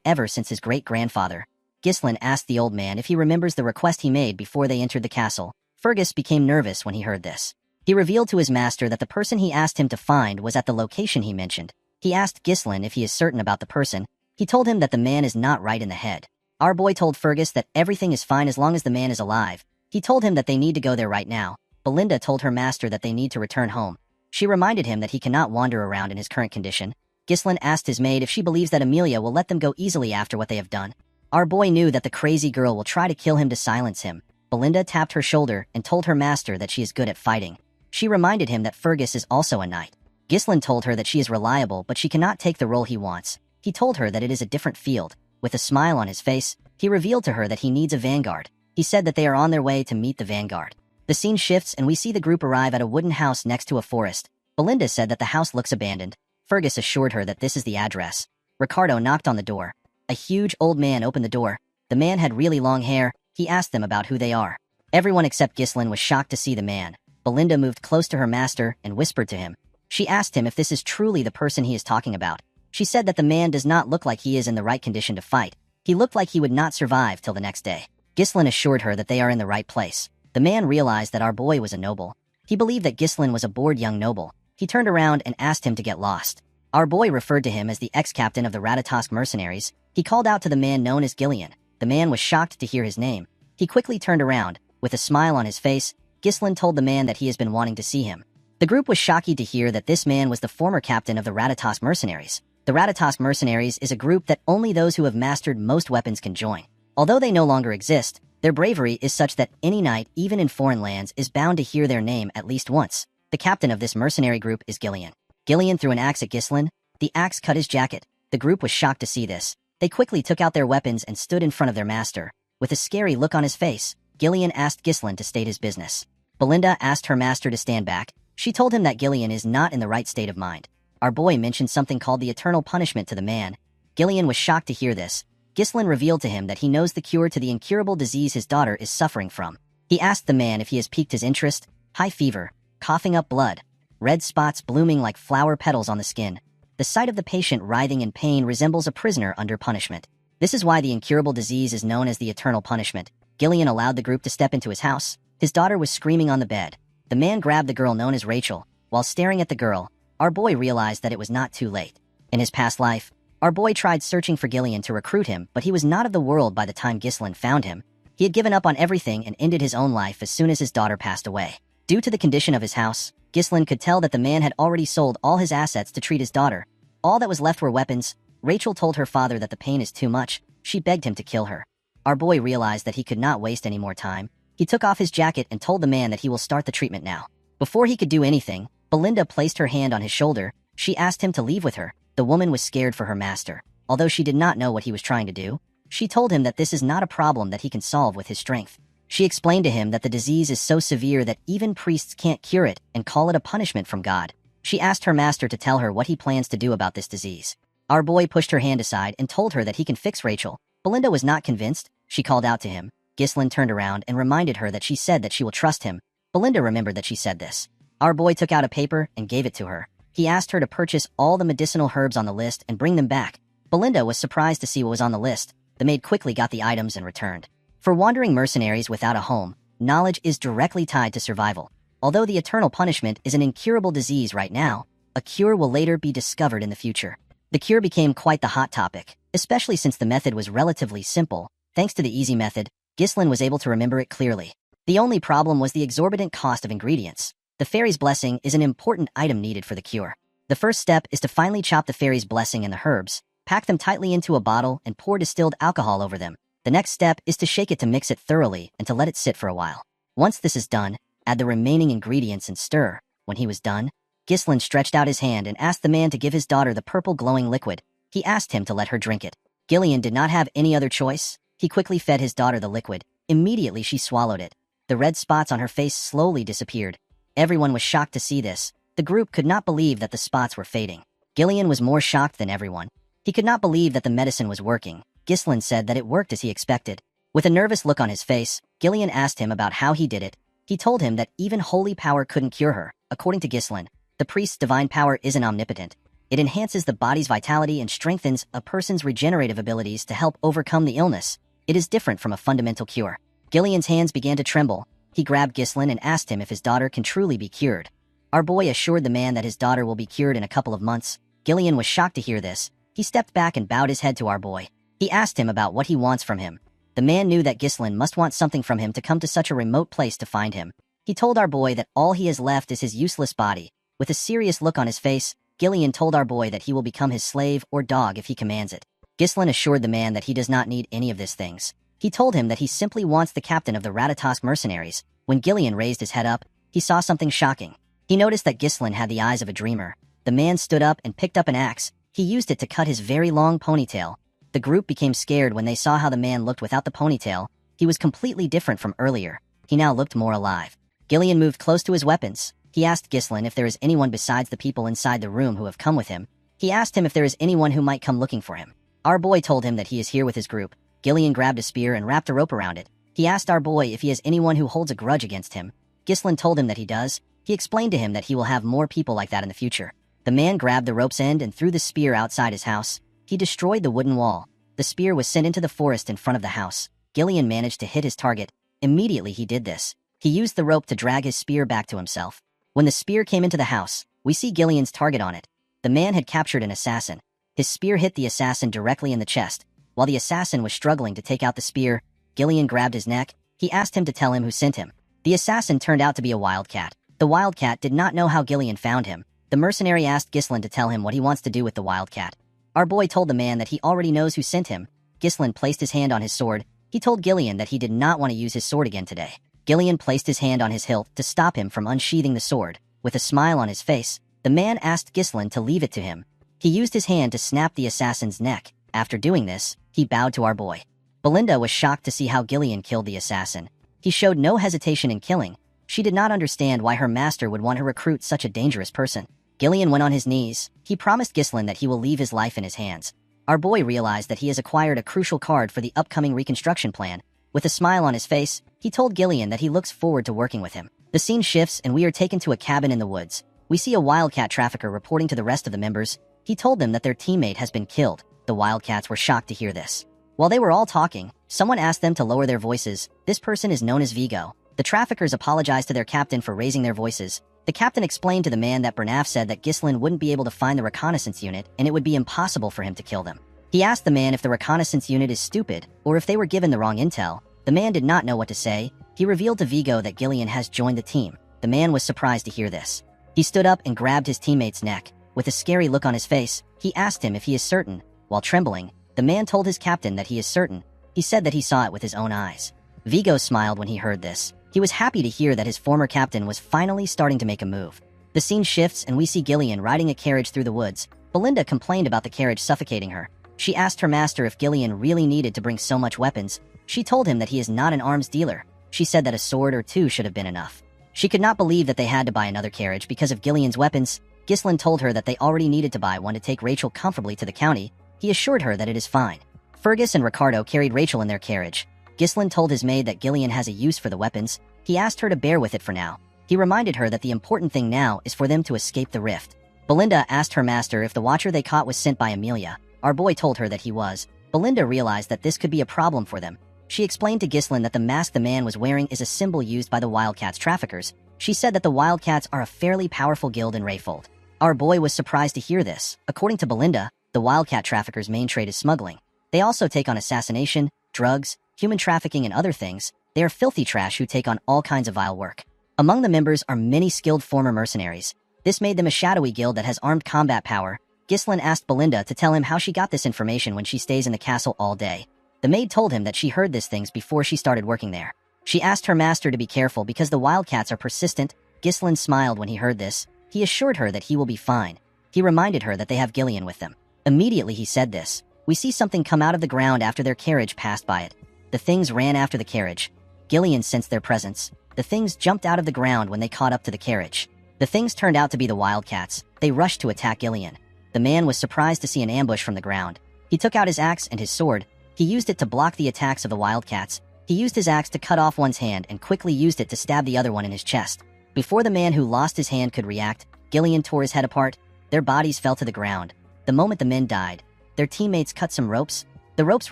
Speaker 1: ever since his great-grandfather. Ghislaine asked the old man if he remembers the request he made before they entered the castle. Fergus became nervous when he heard this. He revealed to his master that the person he asked him to find was at the location he mentioned. He asked Ghislaine if he is certain about the person. He told him that the man is not right in the head. Our boy told Fergus that everything is fine as long as the man is alive. He told him that they need to go there right now. Belinda told her master that they need to return home. She reminded him that he cannot wander around in his current condition. Ghislaine asked his maid if she believes that Amelia will let them go easily after what they have done. Our boy knew that the crazy girl will try to kill him to silence him. Belinda tapped her shoulder and told her master that she is good at fighting. She reminded him that Fergus is also a knight. Ghislaine told her that she is reliable, but she cannot take the role he wants. He told her that it is a different field. With a smile on his face, he revealed to her that he needs a vanguard. He said that they are on their way to meet the vanguard. The scene shifts and we see the group arrive at a wooden house next to a forest. Belinda said that the house looks abandoned. Fergus assured her that this is the address. Ricardo knocked on the door. A huge old man opened the door. The man had really long hair. He asked them about who they are. Everyone except Ghislaine was shocked to see the man. Belinda moved close to her master and whispered to him. She asked him if this is truly the person he is talking about. She said that the man does not look like he is in the right condition to fight. He looked like he would not survive till the next day. Ghislaine assured her that they are in the right place. The man realized that our boy was a noble. He believed that Ghislaine was a bored young noble. He turned around and asked him to get lost. Our boy referred to him as the ex-captain of the Ratatosk mercenaries. He called out to the man known as Gillian. The man was shocked to hear his name. He quickly turned around. With a smile on his face, Ghislaine told the man that he has been wanting to see him. The group was shocked to hear that this man was the former captain of the Ratatosk mercenaries. The Ratatosk mercenaries is a group that only those who have mastered most weapons can join. Although they no longer exist, their bravery is such that any knight, even in foreign lands, is bound to hear their name at least once. The captain of this mercenary group is Gillian. Gillian threw an axe at Ghislaine. The axe cut his jacket. The group was shocked to see this. They quickly took out their weapons and stood in front of their master. With a scary look on his face, Gillian asked Ghislaine to state his business. Belinda asked her master to stand back. She told him that Gillian is not in the right state of mind. Our boy mentioned something called the eternal punishment to the man. Gillian was shocked to hear this. Ghislaine revealed to him that he knows the cure to the incurable disease his daughter is suffering from. He asked the man if he has piqued his interest. High fever, coughing up blood, red spots blooming like flower petals on the skin. The sight of the patient writhing in pain resembles a prisoner under punishment. This is why the incurable disease is known as the eternal punishment. Gillian allowed the group to step into his house. His daughter was screaming on the bed. The man grabbed the girl known as Rachel. While staring at the girl, our boy realized that it was not too late. In his past life, our boy tried searching for Gillian to recruit him, but he was not of the world by the time Ghislaine found him. He had given up on everything and ended his own life as soon as his daughter passed away. Due to the condition of his house, Ghislaine could tell that the man had already sold all his assets to treat his daughter. All that was left were weapons. Rachel told her father that the pain is too much. She begged him to kill her. Our boy realized that he could not waste any more time. He took off his jacket and told the man that he will start the treatment now. Before he could do anything, Belinda placed her hand on his shoulder. She asked him to leave with her. The woman was scared for her master. Although she did not know what he was trying to do, she told him that this is not a problem that he can solve with his strength. She explained to him that the disease is so severe that even priests can't cure it and call it a punishment from God. She asked her master to tell her what he plans to do about this disease. Our boy pushed her hand aside and told her that he can fix Rachel. Belinda was not convinced. She called out to him. Ghislaine turned around and reminded her that she said that she will trust him. Belinda remembered that she said this. Our boy took out a paper and gave it to her. He asked her to purchase all the medicinal herbs on the list and bring them back. Belinda was surprised to see what was on the list. The maid quickly got the items and returned. For wandering mercenaries without a home, knowledge is directly tied to survival. Although the eternal punishment is an incurable disease right now, a cure will later be discovered in the future. The cure became quite the hot topic, especially since the method was relatively simple. Thanks to the easy method, Ghislaine was able to remember it clearly. The only problem was the exorbitant cost of ingredients. The fairy's blessing is an important item needed for the cure. The first step is to finely chop the fairy's blessing and the herbs, pack them tightly into a bottle, and pour distilled alcohol over them. The next step is to shake it to mix it thoroughly and to let it sit for a while. Once this is done, add the remaining ingredients and stir. When he was done, Ghislaine stretched out his hand and asked the man to give his daughter the purple glowing liquid. He asked him to let her drink it. Gillian did not have any other choice. He quickly fed his daughter the liquid. Immediately she swallowed it. The red spots on her face slowly disappeared. Everyone was shocked to see this. The group could not believe that the spots were fading. Gillian was more shocked than everyone. He could not believe that the medicine was working. Ghislain said that it worked as he expected. With a nervous look on his face, Gillian asked him about how he did it. He told him that even holy power couldn't cure her. According to Ghislain, the priest's divine power isn't omnipotent. It enhances the body's vitality and strengthens a person's regenerative abilities to help overcome the illness. It is different from a fundamental cure. Gillian's hands began to tremble. He grabbed Ghislain and asked him if his daughter can truly be cured. Our boy assured the man that his daughter will be cured in a couple of months. Gillian was shocked to hear this. He stepped back and bowed his head to our boy. He asked him about what he wants from him. The man knew that Ghislain must want something from him to come to such a remote place to find him. He told our boy that all he has left is his useless body. With a serious look on his face, Gillian told our boy that he will become his slave or dog if he commands it. Ghislain assured the man that he does not need any of these things. He told him that he simply wants the captain of the Ratatosk mercenaries. When Gillian raised his head up, he saw something shocking. He noticed that Ghislain had the eyes of a dreamer. The man stood up and picked up an axe. He used it to cut his very long ponytail. The group became scared when they saw how the man looked without the ponytail. He was completely different from earlier. He now looked more alive. Gillian moved close to his weapons. He asked Ghislain if there is anyone besides the people inside the room who have come with him. He asked him if there is anyone who might come looking for him. Our boy told him that he is here with his group. Gillian grabbed a spear and wrapped a rope around it. He asked our boy if he has anyone who holds a grudge against him. Ghislain told him that he does. He explained to him that he will have more people like that in the future. The man grabbed the rope's end and threw the spear outside his house. He destroyed the wooden wall. The spear was sent into the forest in front of the house. Gillian managed to hit his target. Immediately he did this. He used the rope to drag his spear back to himself. When the spear came into the house, we see Gillian's target on it. The man had captured an assassin. His spear hit the assassin directly in the chest. While the assassin was struggling to take out the spear, Gillian grabbed his neck. He asked him to tell him who sent him. The assassin turned out to be a wildcat. The wildcat did not know how Gillian found him. The mercenary asked Ghislain to tell him what he wants to do with the wildcat. Our boy told the man that he already knows who sent him. Ghislain placed his hand on his sword. He told Gillian that he did not want to use his sword again today. Gillian placed his hand on his hilt to stop him from unsheathing the sword. With a smile on his face, the man asked Ghislain to leave it to him. He used his hand to snap the assassin's neck. After doing this, he bowed to our boy. Belinda was shocked to see how Gillian killed the assassin. He showed no hesitation in killing. She did not understand why her master would want to recruit such a dangerous person. Gillian went on his knees. He promised Ghislain that he will leave his life in his hands. Our boy realized that he has acquired a crucial card for the upcoming reconstruction plan. With a smile on his face, he told Gillian that he looks forward to working with him. The scene shifts and we are taken to a cabin in the woods. We see a wildcat trafficker reporting to the rest of the members. He told them that their teammate has been killed. The wildcats were shocked to hear this. While they were all talking, someone asked them to lower their voices. This person is known as Vigo. The traffickers apologized to their captain for raising their voices. The captain explained to the man that Bernaf said that Ghislain wouldn't be able to find the reconnaissance unit and it would be impossible for him to kill them. He asked the man if the reconnaissance unit is stupid or if they were given the wrong intel. The man did not know what to say. He revealed to Vigo that Gillian has joined the team. The man was surprised to hear this. He stood up and grabbed his teammate's neck. With a scary look on his face, he asked him if he is certain. While trembling, the man told his captain that he is certain. He said that he saw it with his own eyes. Vigo smiled when he heard this. He was happy to hear that his former captain was finally starting to make a move. The scene shifts and we see Gillian riding a carriage through the woods. Belinda complained about the carriage suffocating her. She asked her master if Gillian really needed to bring so much weapons. She told him that he is not an arms dealer. She said that a sword or two should have been enough. She could not believe that they had to buy another carriage because of Gillian's weapons. Ghislain told her that they already needed to buy one to take Rachel comfortably to the county. He assured her that it is fine. Fergus and Ricardo carried Rachel in their carriage. Ghislain told his maid that Gillian has a use for the weapons. He asked her to bear with it for now. He reminded her that the important thing now is for them to escape the rift. Belinda asked her master if the watcher they caught was sent by Amelia. Our boy told her that he was. Belinda realized that this could be a problem for them. She explained to Ghislain that the mask the man was wearing is a symbol used by the Wildcats traffickers. She said that the Wildcats are a fairly powerful guild in Rayfold. Our boy was surprised to hear this. According to Belinda, the Wildcat traffickers' main trade is smuggling. They also take on assassination, drugs, human trafficking, and other things. They are filthy trash who take on all kinds of vile work. Among the members are many skilled former mercenaries. This made them a shadowy guild that has armed combat power. Ghislain asked Belinda to tell him how she got this information when she stays in the castle all day. The maid told him that she heard these things before she started working there. She asked her master to be careful because the Wildcats are persistent. Ghislain smiled when he heard this. He assured her that he will be fine. He reminded her that they have Gillian with them. Immediately he said this. We see something come out of the ground after their carriage passed by it. The things ran after the carriage. Gillian sensed their presence. The things jumped out of the ground when they caught up to the carriage. The things turned out to be the wildcats. They rushed to attack Gillian. The man was surprised to see an ambush from the ground. He took out his axe and his sword. He used it to block the attacks of the wildcats. He used his axe to cut off one's hand and quickly used it to stab the other one in his chest. Before the man who lost his hand could react, Gillian tore his head apart. Their bodies fell to the ground. The moment the men died, their teammates cut some ropes. The ropes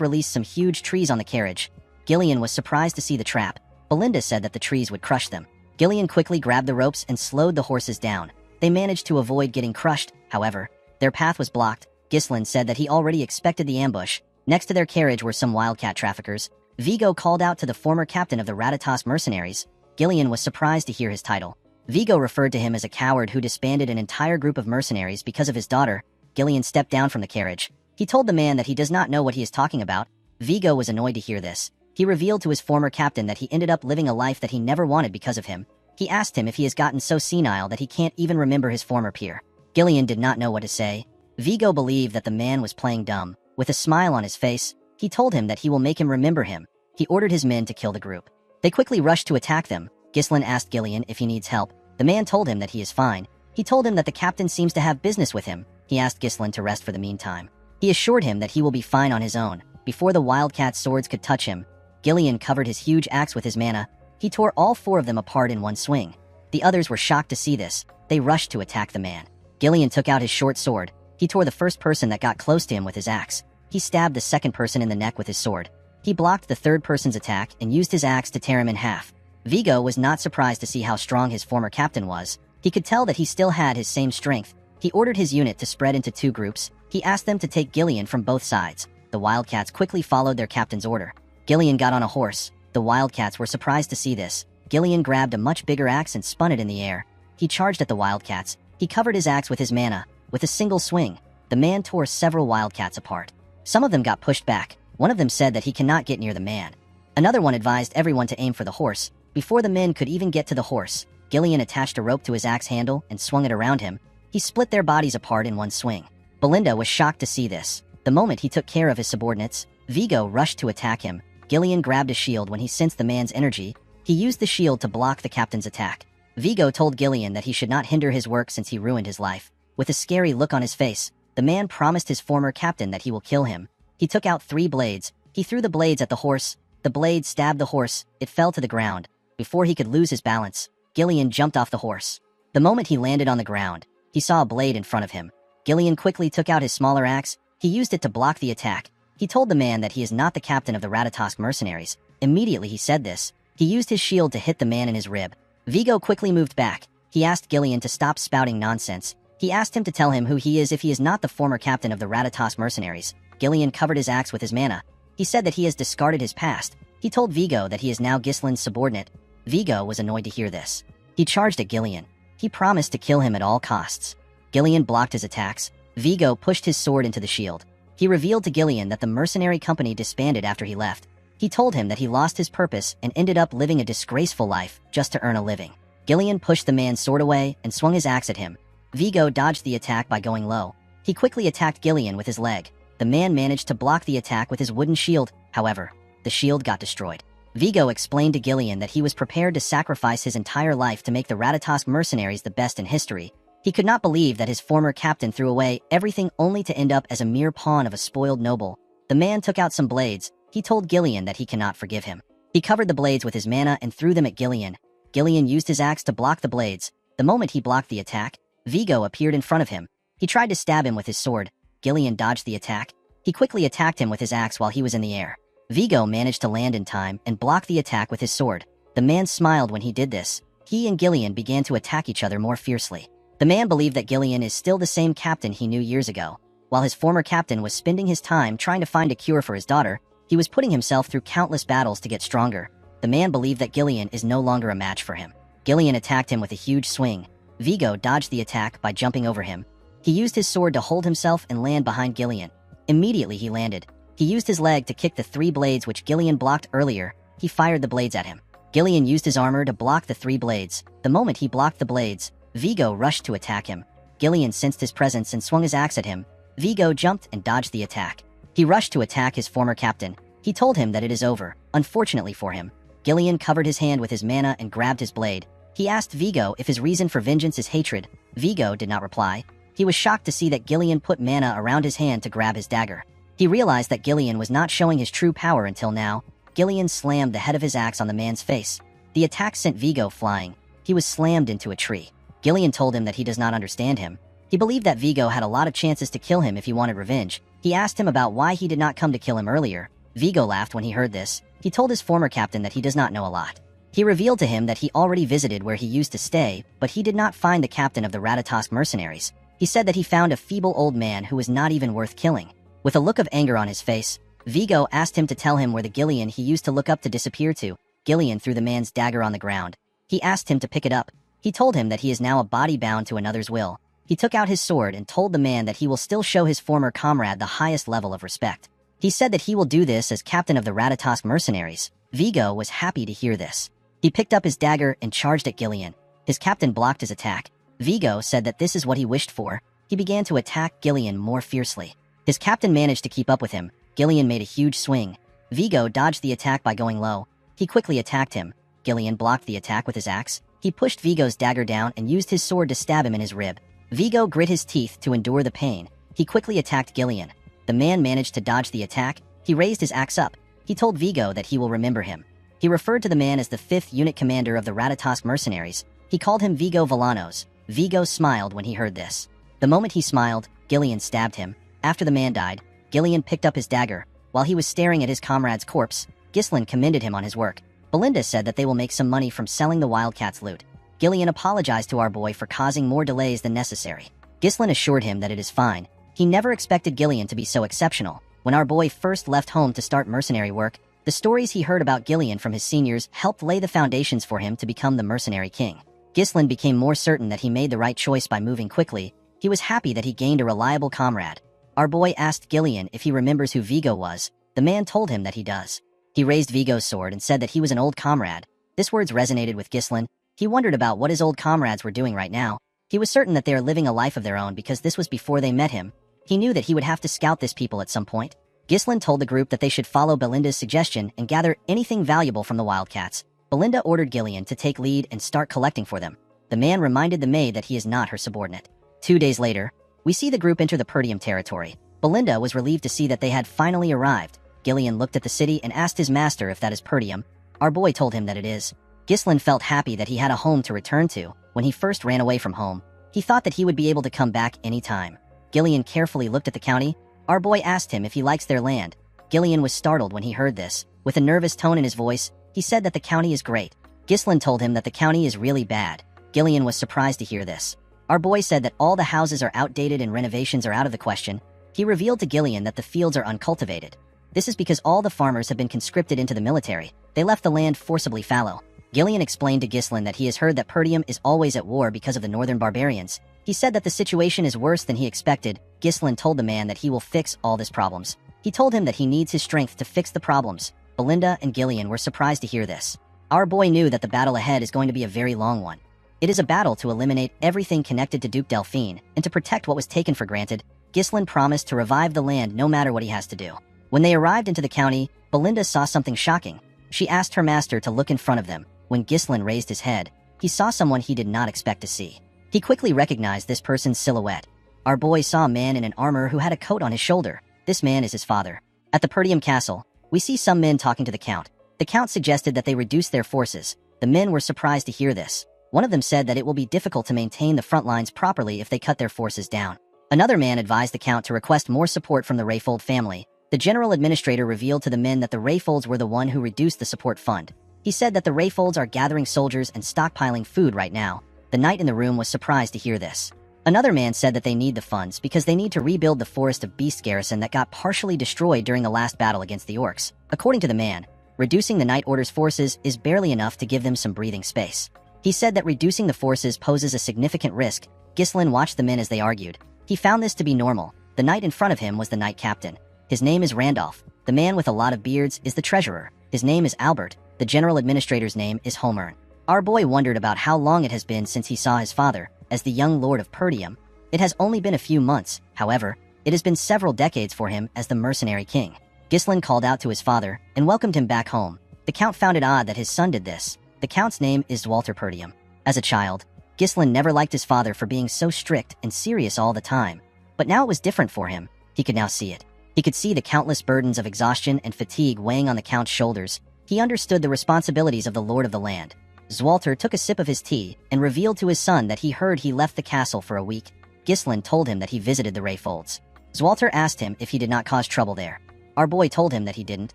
Speaker 1: released some huge trees on the carriage. Gillian was surprised to see the trap. Belinda said that the trees would crush them. Gillian quickly grabbed the ropes and slowed the horses down. They managed to avoid getting crushed, however. Their path was blocked. Ghislain said that he already expected the ambush. Next to their carriage were some wildcat traffickers. Vigo called out to the former captain of the Rattatas mercenaries. Gillian was surprised to hear his title. Vigo referred to him as a coward who disbanded an entire group of mercenaries because of his daughter. Gillian stepped down from the carriage. He told the man that he does not know what he is talking about. Vigo was annoyed to hear this. He revealed to his former captain that he ended up living a life that he never wanted because of him. He asked him if he has gotten so senile that he can't even remember his former peer. Gillian did not know what to say. Vigo believed that the man was playing dumb. With a smile on his face, he told him that he will make him remember him. He ordered his men to kill the group. They quickly rushed to attack them. Ghislain asked Gillian if he needs help. The man told him that he is fine. He told him that the captain seems to have business with him. He asked Ghislain to rest for the meantime. He assured him that he will be fine on his own. Before the wildcat swords could touch him, Gillian covered his huge axe with his mana. He tore all 4 of them apart in one swing. The others were shocked to see this. They rushed to attack the man. Gillian took out his short sword. He tore the first person that got close to him with his axe. He stabbed the second person in the neck with his sword. He blocked the third person's attack and used his axe to tear him in half. Vigo was not surprised to see how strong his former captain was. He could tell that he still had his same strength. He ordered his unit to spread into 2 groups. He asked them to take Gillian from both sides. The wildcats quickly followed their captain's order. Gillian got on a horse. The wildcats were surprised to see this. Gillian grabbed a much bigger axe and spun it in the air. He charged at the wildcats. He covered his axe with his mana. With a single swing, the man tore several wildcats apart. Some of them got pushed back. One of them said that he cannot get near the man. Another one advised everyone to aim for the horse. Before the men could even get to the horse, Gillian attached a rope to his axe handle and swung it around him. He split their bodies apart in one swing. Belinda was shocked to see this. The moment he took care of his subordinates, Vigo rushed to attack him. Gillian grabbed a shield when he sensed the man's energy. He used the shield to block the captain's attack. Vigo told Gillian that he should not hinder his work since he ruined his life. With a scary look on his face, the man promised his former captain that he will kill him. He took out 3 blades. He threw the blades at the horse. The blade stabbed the horse. It fell to the ground. Before he could lose his balance, Gillian jumped off the horse. The moment he landed on the ground, he saw a blade in front of him. Gillian quickly took out his smaller axe. He used it to block the attack. He told the man that he is not the captain of the Rattatas mercenaries. Immediately he said this. He used his shield to hit the man in his rib. Vigo quickly moved back. He asked Gillian to stop spouting nonsense. He asked him to tell him who he is if he is not the former captain of the Rattatas mercenaries. Gillian covered his axe with his mana. He said that he has discarded his past. He told Vigo that he is now Ghislain's subordinate. Vigo was annoyed to hear this. He charged at Gillian. He promised to kill him at all costs. Gillian blocked his attacks. Vigo pushed his sword into the shield. He revealed to Gillian that the mercenary company disbanded after he left. He told him that he lost his purpose and ended up living a disgraceful life just to earn a living. Gillian pushed the man's sword away and swung his axe at him. Vigo dodged the attack by going low. He quickly attacked Gillian with his leg. The man managed to block the attack with his wooden shield. However, the shield got destroyed. Vigo explained to Gillian that he was prepared to sacrifice his entire life to make the Rattatas mercenaries the best in history. He could not believe that his former captain threw away everything only to end up as a mere pawn of a spoiled noble. The man took out some blades. He told Gillian that he cannot forgive him. He covered the blades with his mana and threw them at Gillian. Gillian used his axe to block the blades. The moment he blocked the attack, Vigo appeared in front of him. He tried to stab him with his sword. Gillian dodged the attack. He quickly attacked him with his axe while he was in the air. Vigo managed to land in time and block the attack with his sword. The man smiled when he did this. He and Gillian began to attack each other more fiercely. The man believed that Gillian is still the same captain he knew years ago. While his former captain was spending his time trying to find a cure for his daughter, he was putting himself through countless battles to get stronger. The man believed that Gillian is no longer a match for him. Gillian attacked him with a huge swing. Vigo dodged the attack by jumping over him. He used his sword to hold himself and land behind Gillian. Immediately he landed. He used his leg to kick the 3 blades which Gillian blocked earlier. He fired the blades at him. Gillian used his armor to block the 3 blades. The moment he blocked the blades, Vigo rushed to attack him. Gillian sensed his presence and swung his axe at him. Vigo jumped and dodged the attack. He rushed to attack his former captain. He told him that it is over. Unfortunately for him, Gillian covered his hand with his mana and grabbed his blade. He asked Vigo if his reason for vengeance is hatred. Vigo did not reply. He was shocked to see that Gillian put mana around his hand to grab his dagger. He realized that Gillian was not showing his true power until now. Gillian slammed the head of his axe on the man's face. The attack sent Vigo flying. He was slammed into a tree. Gillian told him that he does not understand him. He believed that Vigo had a lot of chances to kill him if he wanted revenge. He asked him about why he did not come to kill him earlier. Vigo laughed when he heard this. He told his former captain that he does not know a lot. He revealed to him that he already visited where he used to stay, but he did not find the captain of the Ratatosk mercenaries. He said that he found a feeble old man who was not even worth killing. With a look of anger on his face, Vigo asked him to tell him where the Gillian he used to look up to disappear to. Gillian threw the man's dagger on the ground. He asked him to pick it up. He told him that he is now a body bound to another's will. He took out his sword and told the man that he will still show his former comrade the highest level of respect. He said that he will do this as captain of the Ratatosk mercenaries. Vigo was happy to hear this. He picked up his dagger and charged at Gillian. His captain blocked his attack. Vigo said that this is what he wished for. He began to attack Gillian more fiercely. His captain managed to keep up with him. Gillian made a huge swing. Vigo dodged the attack by going low. He quickly attacked him. Gillian blocked the attack with his axe. He pushed Vigo's dagger down and used his sword to stab him in his rib. Vigo grit his teeth to endure the pain. He quickly attacked Gillian. The man managed to dodge the attack. He raised his axe up. He told Vigo that he will remember him. He referred to the man as the 5th unit commander of the Ratatosk mercenaries. He called him Vigo Villanos. Vigo smiled when he heard this. The moment he smiled, Gillian stabbed him. After the man died, Gillian picked up his dagger. While he was staring at his comrade's corpse, Ghislain commended him on his work. Belinda said that they will make some money from selling the Wildcat's loot. Gillian apologized to our boy for causing more delays than necessary. Ghislain assured him that it is fine. He never expected Gillian to be so exceptional. When our boy first left home to start mercenary work, the stories he heard about Gillian from his seniors helped lay the foundations for him to become the mercenary king. Ghislain became more certain that he made the right choice by moving quickly. He was happy that he gained a reliable comrade. Our boy asked Gillian if he remembers who Vigo was. The man told him that he does. He raised Vigo's sword and said that he was an old comrade. This words resonated with Ghislain. He wondered about what his old comrades were doing right now. He was certain that they are living a life of their own because this was before they met him. He knew that he would have to scout this people at some point. Ghislain told the group that they should follow Belinda's suggestion and gather anything valuable from the Wildcats. Belinda ordered Gillian to take lead and start collecting for them. The man reminded the maid that he is not her subordinate. 2 days later, we see the group enter the Perdium territory. Belinda was relieved to see that they had finally arrived. Gillian looked at the city and asked his master if that is Perdium. Our boy told him that it is. Ghislain felt happy that he had a home to return to. When he first ran away from home, he thought that he would be able to come back any time. Gillian carefully looked at the county. Our boy asked him if he likes their land. Gillian was startled when he heard this. With a nervous tone in his voice, he said that the county is great. Ghislain told him that the county is really bad. Gillian was surprised to hear this. Our boy said that all the houses are outdated and renovations are out of the question. He revealed to Gillian that the fields are uncultivated. This is because all the farmers have been conscripted into the military. They left the land forcibly fallow. Gillian explained to Ghislain that he has heard that Perdium is always at war because of the northern barbarians. He said that the situation is worse than he expected. Ghislain told the man that he will fix all these problems. He told him that he needs his strength to fix the problems. Belinda and Gillian were surprised to hear this. Our boy knew that the battle ahead is going to be a very long one. It is a battle to eliminate everything connected to Duke Delphine and to protect what was taken for granted. Ghislain promised to revive the land no matter what he has to do. When they arrived into the county, Belinda saw something shocking. She asked her master to look in front of them. When Ghislain raised his head, he saw someone he did not expect to see. He quickly recognized this person's silhouette. Our boy saw a man in an armor who had a coat on his shoulder. This man is his father. At the Perdium castle, we see some men talking to the count. The count suggested that they reduce their forces. The men were surprised to hear this. One of them said that it will be difficult to maintain the front lines properly if they cut their forces down. Another man advised the count to request more support from the Rayfold family. The general administrator revealed to the men that the Rayfolds were the one who reduced the support fund. He said that the Rayfolds are gathering soldiers and stockpiling food right now. The knight in the room was surprised to hear this. Another man said that they need the funds because they need to rebuild the Forest of Beast garrison that got partially destroyed during the last battle against the orcs. According to the man, reducing the Night Order's forces is barely enough to give them some breathing space. He said that reducing the forces poses a significant risk. Ghislain watched the men as they argued. He found this to be normal. The knight in front of him was the knight captain. His name is Randolph. The man with a lot of beards is the treasurer. His name is Albert. The general administrator's name is Homer. Our boy wondered about how long it has been since he saw his father, as the young lord of Perdium. It has only been a few months, however, it has been several decades for him as the mercenary king. Ghislain called out to his father and welcomed him back home. The count found it odd that his son did this. The count's name is Walter Perdium. As a child, Ghislain never liked his father for being so strict and serious all the time. But now it was different for him. He could now see it. He could see the countless burdens of exhaustion and fatigue weighing on the Count's shoulders. He understood the responsibilities of the Lord of the Land. Zwalter took a sip of his tea and revealed to his son that he heard he left the castle for a week. Ghislain told him that he visited the Rayfolds. Zwalter asked him if he did not cause trouble there. Our boy told him that he didn't.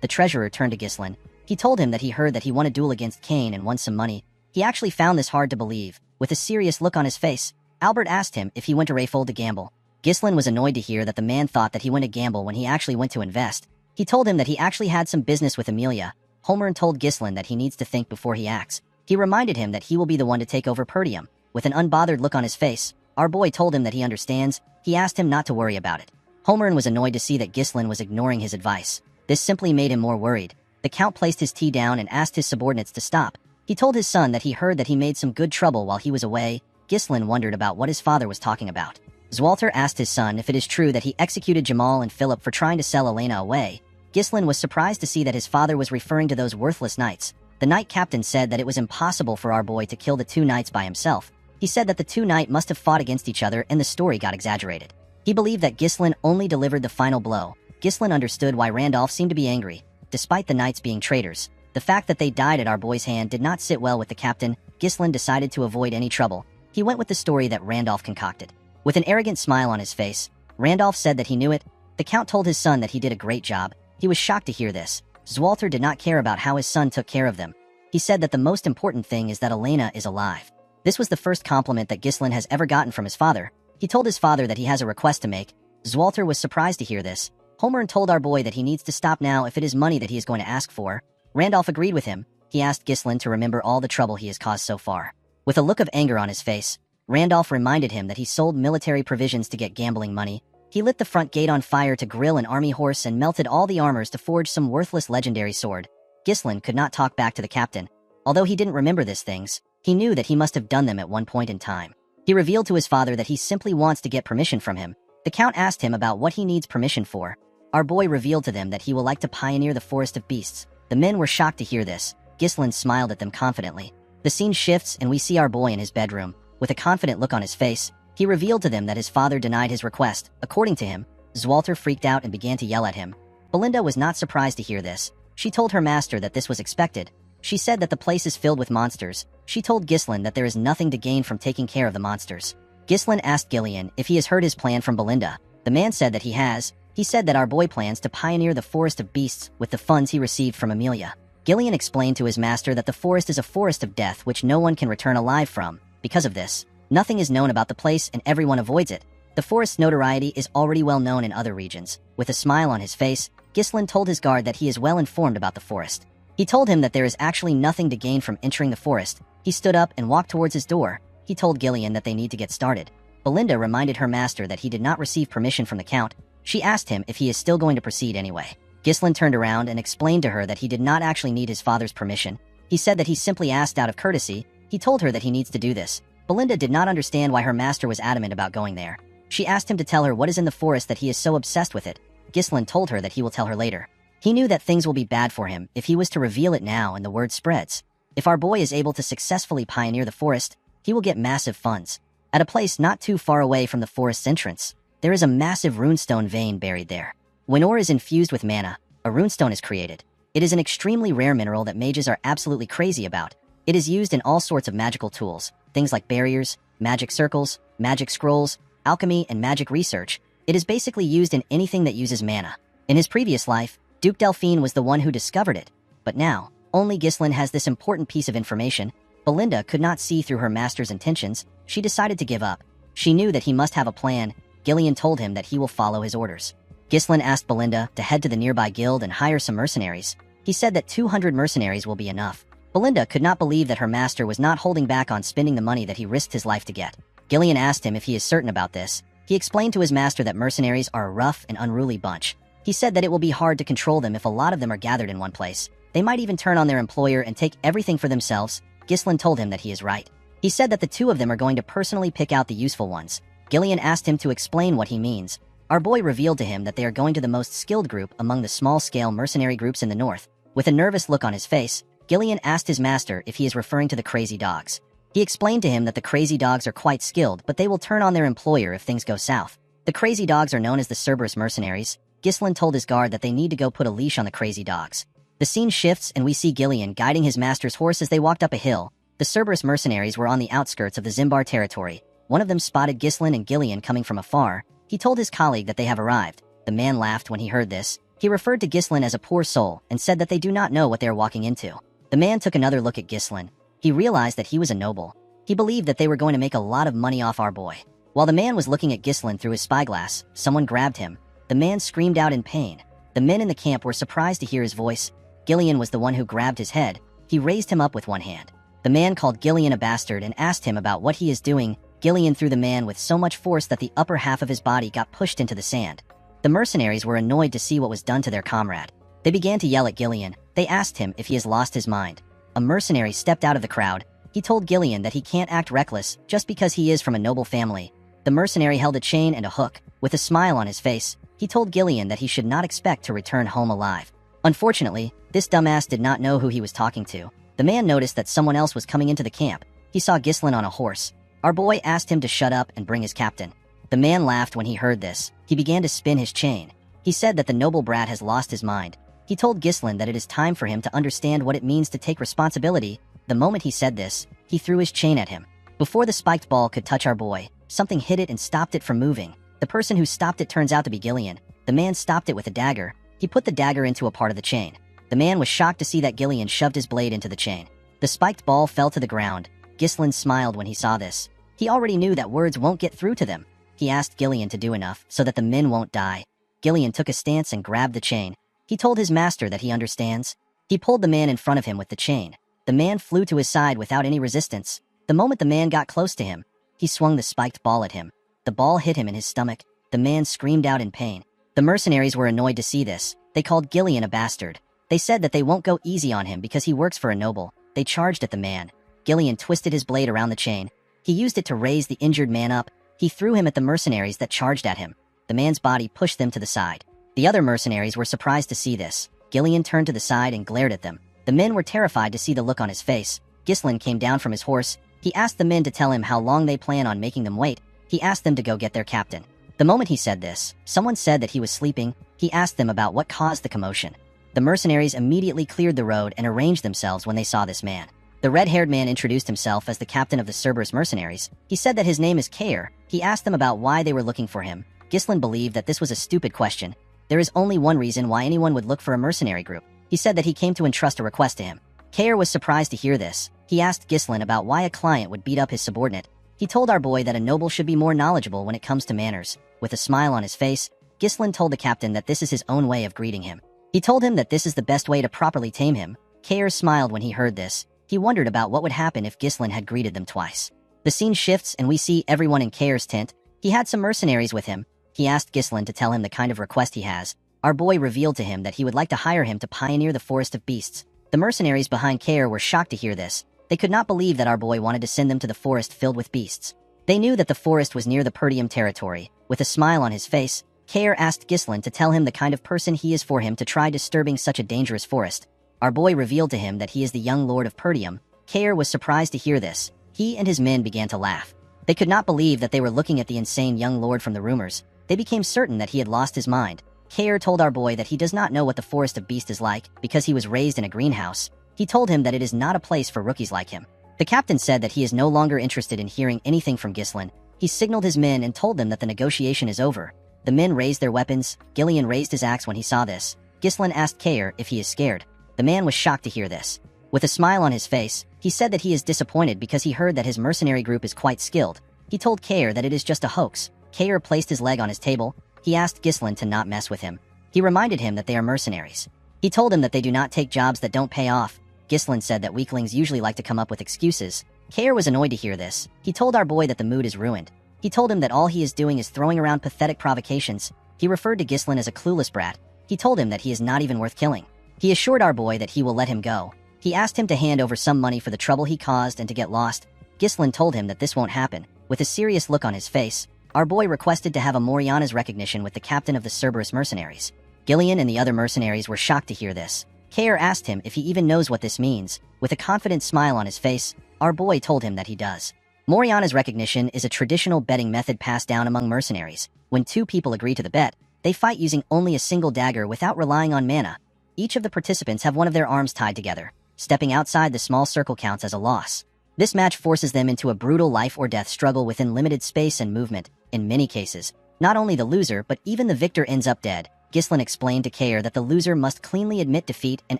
Speaker 1: The treasurer turned to Ghislain. He told him that he heard that he won a duel against Cain and won some money. He actually found this hard to believe. With a serious look on his face, Albert asked him if he went to Rayfold to gamble. Ghislain was annoyed to hear that the man thought that he went to gamble when he actually went to invest. He told him that he actually had some business with Amelia. Holmern told Ghislain that he needs to think before he acts. He reminded him that he will be the one to take over Perdium. With an unbothered look on his face, our boy told him that he understands. He asked him not to worry about it. Holmern was annoyed to see that Ghislain was ignoring his advice. This simply made him more worried. The Count placed his tea down and asked his subordinates to stop. He told his son that he heard that he made some good trouble while he was away. Ghislain wondered about what his father was talking about. Zwalter asked his son if it is true that he executed Jamal and Philip for trying to sell Elena away. Ghislain was surprised to see that his father was referring to those worthless knights. The knight captain said that it was impossible for our boy to kill the two knights by himself. He said that the two knights must have fought against each other and the story got exaggerated. He believed that Ghislain only delivered the final blow. Ghislain understood why Randolph seemed to be angry. Despite the knights being traitors, the fact that they died at our boy's hand did not sit well with the captain. Ghislain decided to avoid any trouble. He went with the story that Randolph concocted. With an arrogant smile on his face, Randolph said that he knew it. The Count told his son that he did a great job. He was shocked to hear this. Zwalter did not care about how his son took care of them. He said that the most important thing is that Elena is alive. This was the first compliment that Ghislain has ever gotten from his father. He told his father that he has a request to make. Zwalter was surprised to hear this. Holmern told our boy that he needs to stop now if it is money that he is going to ask for. Randolph agreed with him. He asked Ghislain to remember all the trouble he has caused so far. With a look of anger on his face, Randolph reminded him that he sold military provisions to get gambling money. He lit the front gate on fire to grill an army horse and melted all the armors to forge some worthless legendary sword. Ghislain could not talk back to the captain. Although he didn't remember these things, he knew that he must have done them at one point in time. He revealed to his father that he simply wants to get permission from him. The Count asked him about what he needs permission for. Our boy revealed to them that he will like to pioneer the forest of beasts. The men were shocked to hear this. Ghislain smiled at them confidently. The scene shifts and we see our boy in his bedroom. With a confident look on his face, he revealed to them that his father denied his request. According to him, Zwalter freaked out and began to yell at him. Belinda was not surprised to hear this. She told her master that this was expected. She said that the place is filled with monsters. She told Ghislain that there is nothing to gain from taking care of the monsters. Ghislain asked Gillian if he has heard his plan from Belinda. The man said that he has. He said that our boy plans to pioneer the forest of beasts with the funds he received from Amelia. Gillian explained to his master that the forest is a forest of death which no one can return alive from. Because of this, nothing is known about the place and everyone avoids it. The forest's notoriety is already well known in other regions. With a smile on his face, Ghislain told his guard that he is well informed about the forest. He told him that there is actually nothing to gain from entering the forest. He stood up and walked towards his door. He told Gillian that they need to get started. Belinda reminded her master that he did not receive permission from the Count. She asked him if he is still going to proceed anyway. Ghislain turned around and explained to her that he did not actually need his father's permission. He said that he simply asked out of courtesy. He told her that he needs to do this. Belinda did not understand why her master was adamant about going there. She asked him to tell her what is in the forest that he is so obsessed with it. Ghislain told her that he will tell her later. He knew that things will be bad for him if he was to reveal it now and the word spreads. If our boy is able to successfully pioneer the forest, he will get massive funds. At a place not too far away from the forest's entrance, there is a massive runestone vein buried there. When ore is infused with mana, a runestone is created. It is an extremely rare mineral that mages are absolutely crazy about. It is used in all sorts of magical tools, things like barriers, magic circles, magic scrolls, alchemy, and magic research. It is basically used in anything that uses mana. In his previous life, Duke Delphine was the one who discovered it. But now, only Ghislain has this important piece of information. Belinda could not see through her master's intentions. She decided to give up. She knew that he must have a plan. Gillian told him that he will follow his orders. Ghislain asked Belinda to head to the nearby guild and hire some mercenaries. He said that 200 mercenaries will be enough. Belinda could not believe that her master was not holding back on spending the money that he risked his life to get. Gillian asked him if he is certain about this. He explained to his master that mercenaries are a rough and unruly bunch. He said that it will be hard to control them if a lot of them are gathered in one place. They might even turn on their employer and take everything for themselves. Ghislain told him that he is right. He said that the two of them are going to personally pick out the useful ones. Gillian asked him to explain what he means. Our boy revealed to him that they are going to the most skilled group among the small-scale mercenary groups in the north. With a nervous look on his face, Gillian asked his master if he is referring to the crazy dogs. He explained to him that the crazy dogs are quite skilled, but they will turn on their employer if things go south. The crazy dogs are known as the Cerberus mercenaries. Ghislain told his guard that they need to go put a leash on the crazy dogs. The scene shifts and we see Gillian guiding his master's horse as they walked up a hill. The Cerberus mercenaries were on the outskirts of the Zimbar territory. One of them spotted Ghislain and Gillian coming from afar. He told his colleague that they have arrived. The man laughed when he heard this. He referred to Ghislain as a poor soul and said that they do not know what they are walking into. The man took another look at Ghislain. He realized that he was a noble. He believed that they were going to make a lot of money off our boy. While the man was looking at Ghislain through his spyglass, someone grabbed him. The man screamed out in pain. The men in the camp were surprised to hear his voice. Gillian was the one who grabbed his head. He raised him up with one hand. The man called Gillian a bastard and asked him about what he is doing. Gillian threw the man with so much force that the upper half of his body got pushed into the sand. The mercenaries were annoyed to see what was done to their comrade. They began to yell at Gillian. They asked him if he has lost his mind. A mercenary stepped out of the crowd. He told Gillian that he can't act reckless just because he is from a noble family. The mercenary held a chain and a hook. With a smile on his face, he told Gillian that he should not expect to return home alive. Unfortunately, this dumbass did not know who he was talking to. The man noticed that someone else was coming into the camp. He saw Ghislain on a horse. Our boy asked him to shut up and bring his captain. The man laughed when he heard this. He began to spin his chain. He said that the noble brat has lost his mind. He told Ghislain that it is time for him to understand what it means to take responsibility. The moment he said this, he threw his chain at him. Before the spiked ball could touch our boy, something hit it and stopped it from moving. The person who stopped it turns out to be Gillian. The man stopped it with a dagger. He put the dagger into a part of the chain. The man was shocked to see that Gillian shoved his blade into the chain. The spiked ball fell to the ground. Ghislain smiled when he saw this. He already knew that words won't get through to them. He asked Gillian to do enough so that the men won't die. Gillian took a stance and grabbed the chain. He told his master that he understands. He pulled the man in front of him with the chain. The man flew to his side without any resistance. The moment the man got close to him, he swung the spiked ball at him. The ball hit him in his stomach. The man screamed out in pain. The mercenaries were annoyed to see this. They called Gillian a bastard. They said that they won't go easy on him because he works for a noble. They charged at the man. Gillian twisted his blade around the chain. He used it to raise the injured man up. He threw him at the mercenaries that charged at him. The man's body pushed them to the side. The other mercenaries were surprised to see this. Gillian turned to the side and glared at them. The men were terrified to see the look on his face. Ghislain came down from his horse. He asked the men to tell him how long they plan on making them wait. He asked them to go get their captain. The moment he said this, someone said that he was sleeping. He asked them about what caused the commotion. The mercenaries immediately cleared the road and arranged themselves when they saw this man. The red-haired man introduced himself as the captain of the Cerberus mercenaries. He said that his name is Kair. He asked them about why they were looking for him. Ghislain believed that this was a stupid question. There is only one reason why anyone would look for a mercenary group. He said that he came to entrust a request to him. Kair was surprised to hear this. He asked Ghislain about why a client would beat up his subordinate. He told our boy that a noble should be more knowledgeable when it comes to manners. With a smile on his face, Ghislain told the captain that this is his own way of greeting him. He told him that this is the best way to properly tame him. Kair smiled when he heard this. He wondered about what would happen if Ghislain had greeted them twice. The scene shifts and we see everyone in Kair's tent. He had some mercenaries with him. He asked Ghislain to tell him the kind of request he has. Our boy revealed to him that he would like to hire him to pioneer the forest of beasts. The mercenaries behind Kair were shocked to hear this. They could not believe that our boy wanted to send them to the forest filled with beasts. They knew that the forest was near the Perdium territory. With a smile on his face, Kair asked Ghislain to tell him the kind of person he is for him to try disturbing such a dangerous forest. Our boy revealed to him that he is the young lord of Perdium. Kair was surprised to hear this. He and his men began to laugh. They could not believe that they were looking at the insane young lord from the rumors. They became certain that he had lost his mind. Kair told our boy that he does not know what the forest of beasts is like because he was raised in a greenhouse. He told him that it is not a place for rookies like him. The captain said that he is no longer interested in hearing anything from Ghislain. He signaled his men and told them that the negotiation is over. The men raised their weapons. Gillian raised his axe when he saw this. Ghislain asked Kair if he is scared. The man was shocked to hear this. With a smile on his face, he said that he is disappointed because he heard that his mercenary group is quite skilled. He told Kair that it is just a hoax. Kair placed his leg on his table. He asked Ghislain to not mess with him. He reminded him that they are mercenaries. He told him that they do not take jobs that don't pay off. Ghislain said that weaklings usually like to come up with excuses. Kair was annoyed to hear this. He told our boy that the mood is ruined. He told him that all he is doing is throwing around pathetic provocations. He referred to Ghislain as a clueless brat. He told him that he is not even worth killing. He assured our boy that he will let him go. He asked him to hand over some money for the trouble he caused and to get lost. Ghislain told him that this won't happen. With a serious look on his face, our boy requested to have a Moriana's recognition with the captain of the Cerberus mercenaries. Gillian and the other mercenaries were shocked to hear this. Kair asked him if he even knows what this means. With a confident smile on his face, Our boy told him that he does. Moriana's recognition is a traditional betting method passed down among mercenaries. When two people agree to the bet, they fight using only a single dagger without relying on mana. Each of the participants have one of their arms tied together. Stepping outside the small circle counts as a loss. This match forces them into a brutal life-or-death struggle within limited space and movement. In many cases, not only the loser but even the victor ends up dead. Ghislain explained to Kair that the loser must cleanly admit defeat and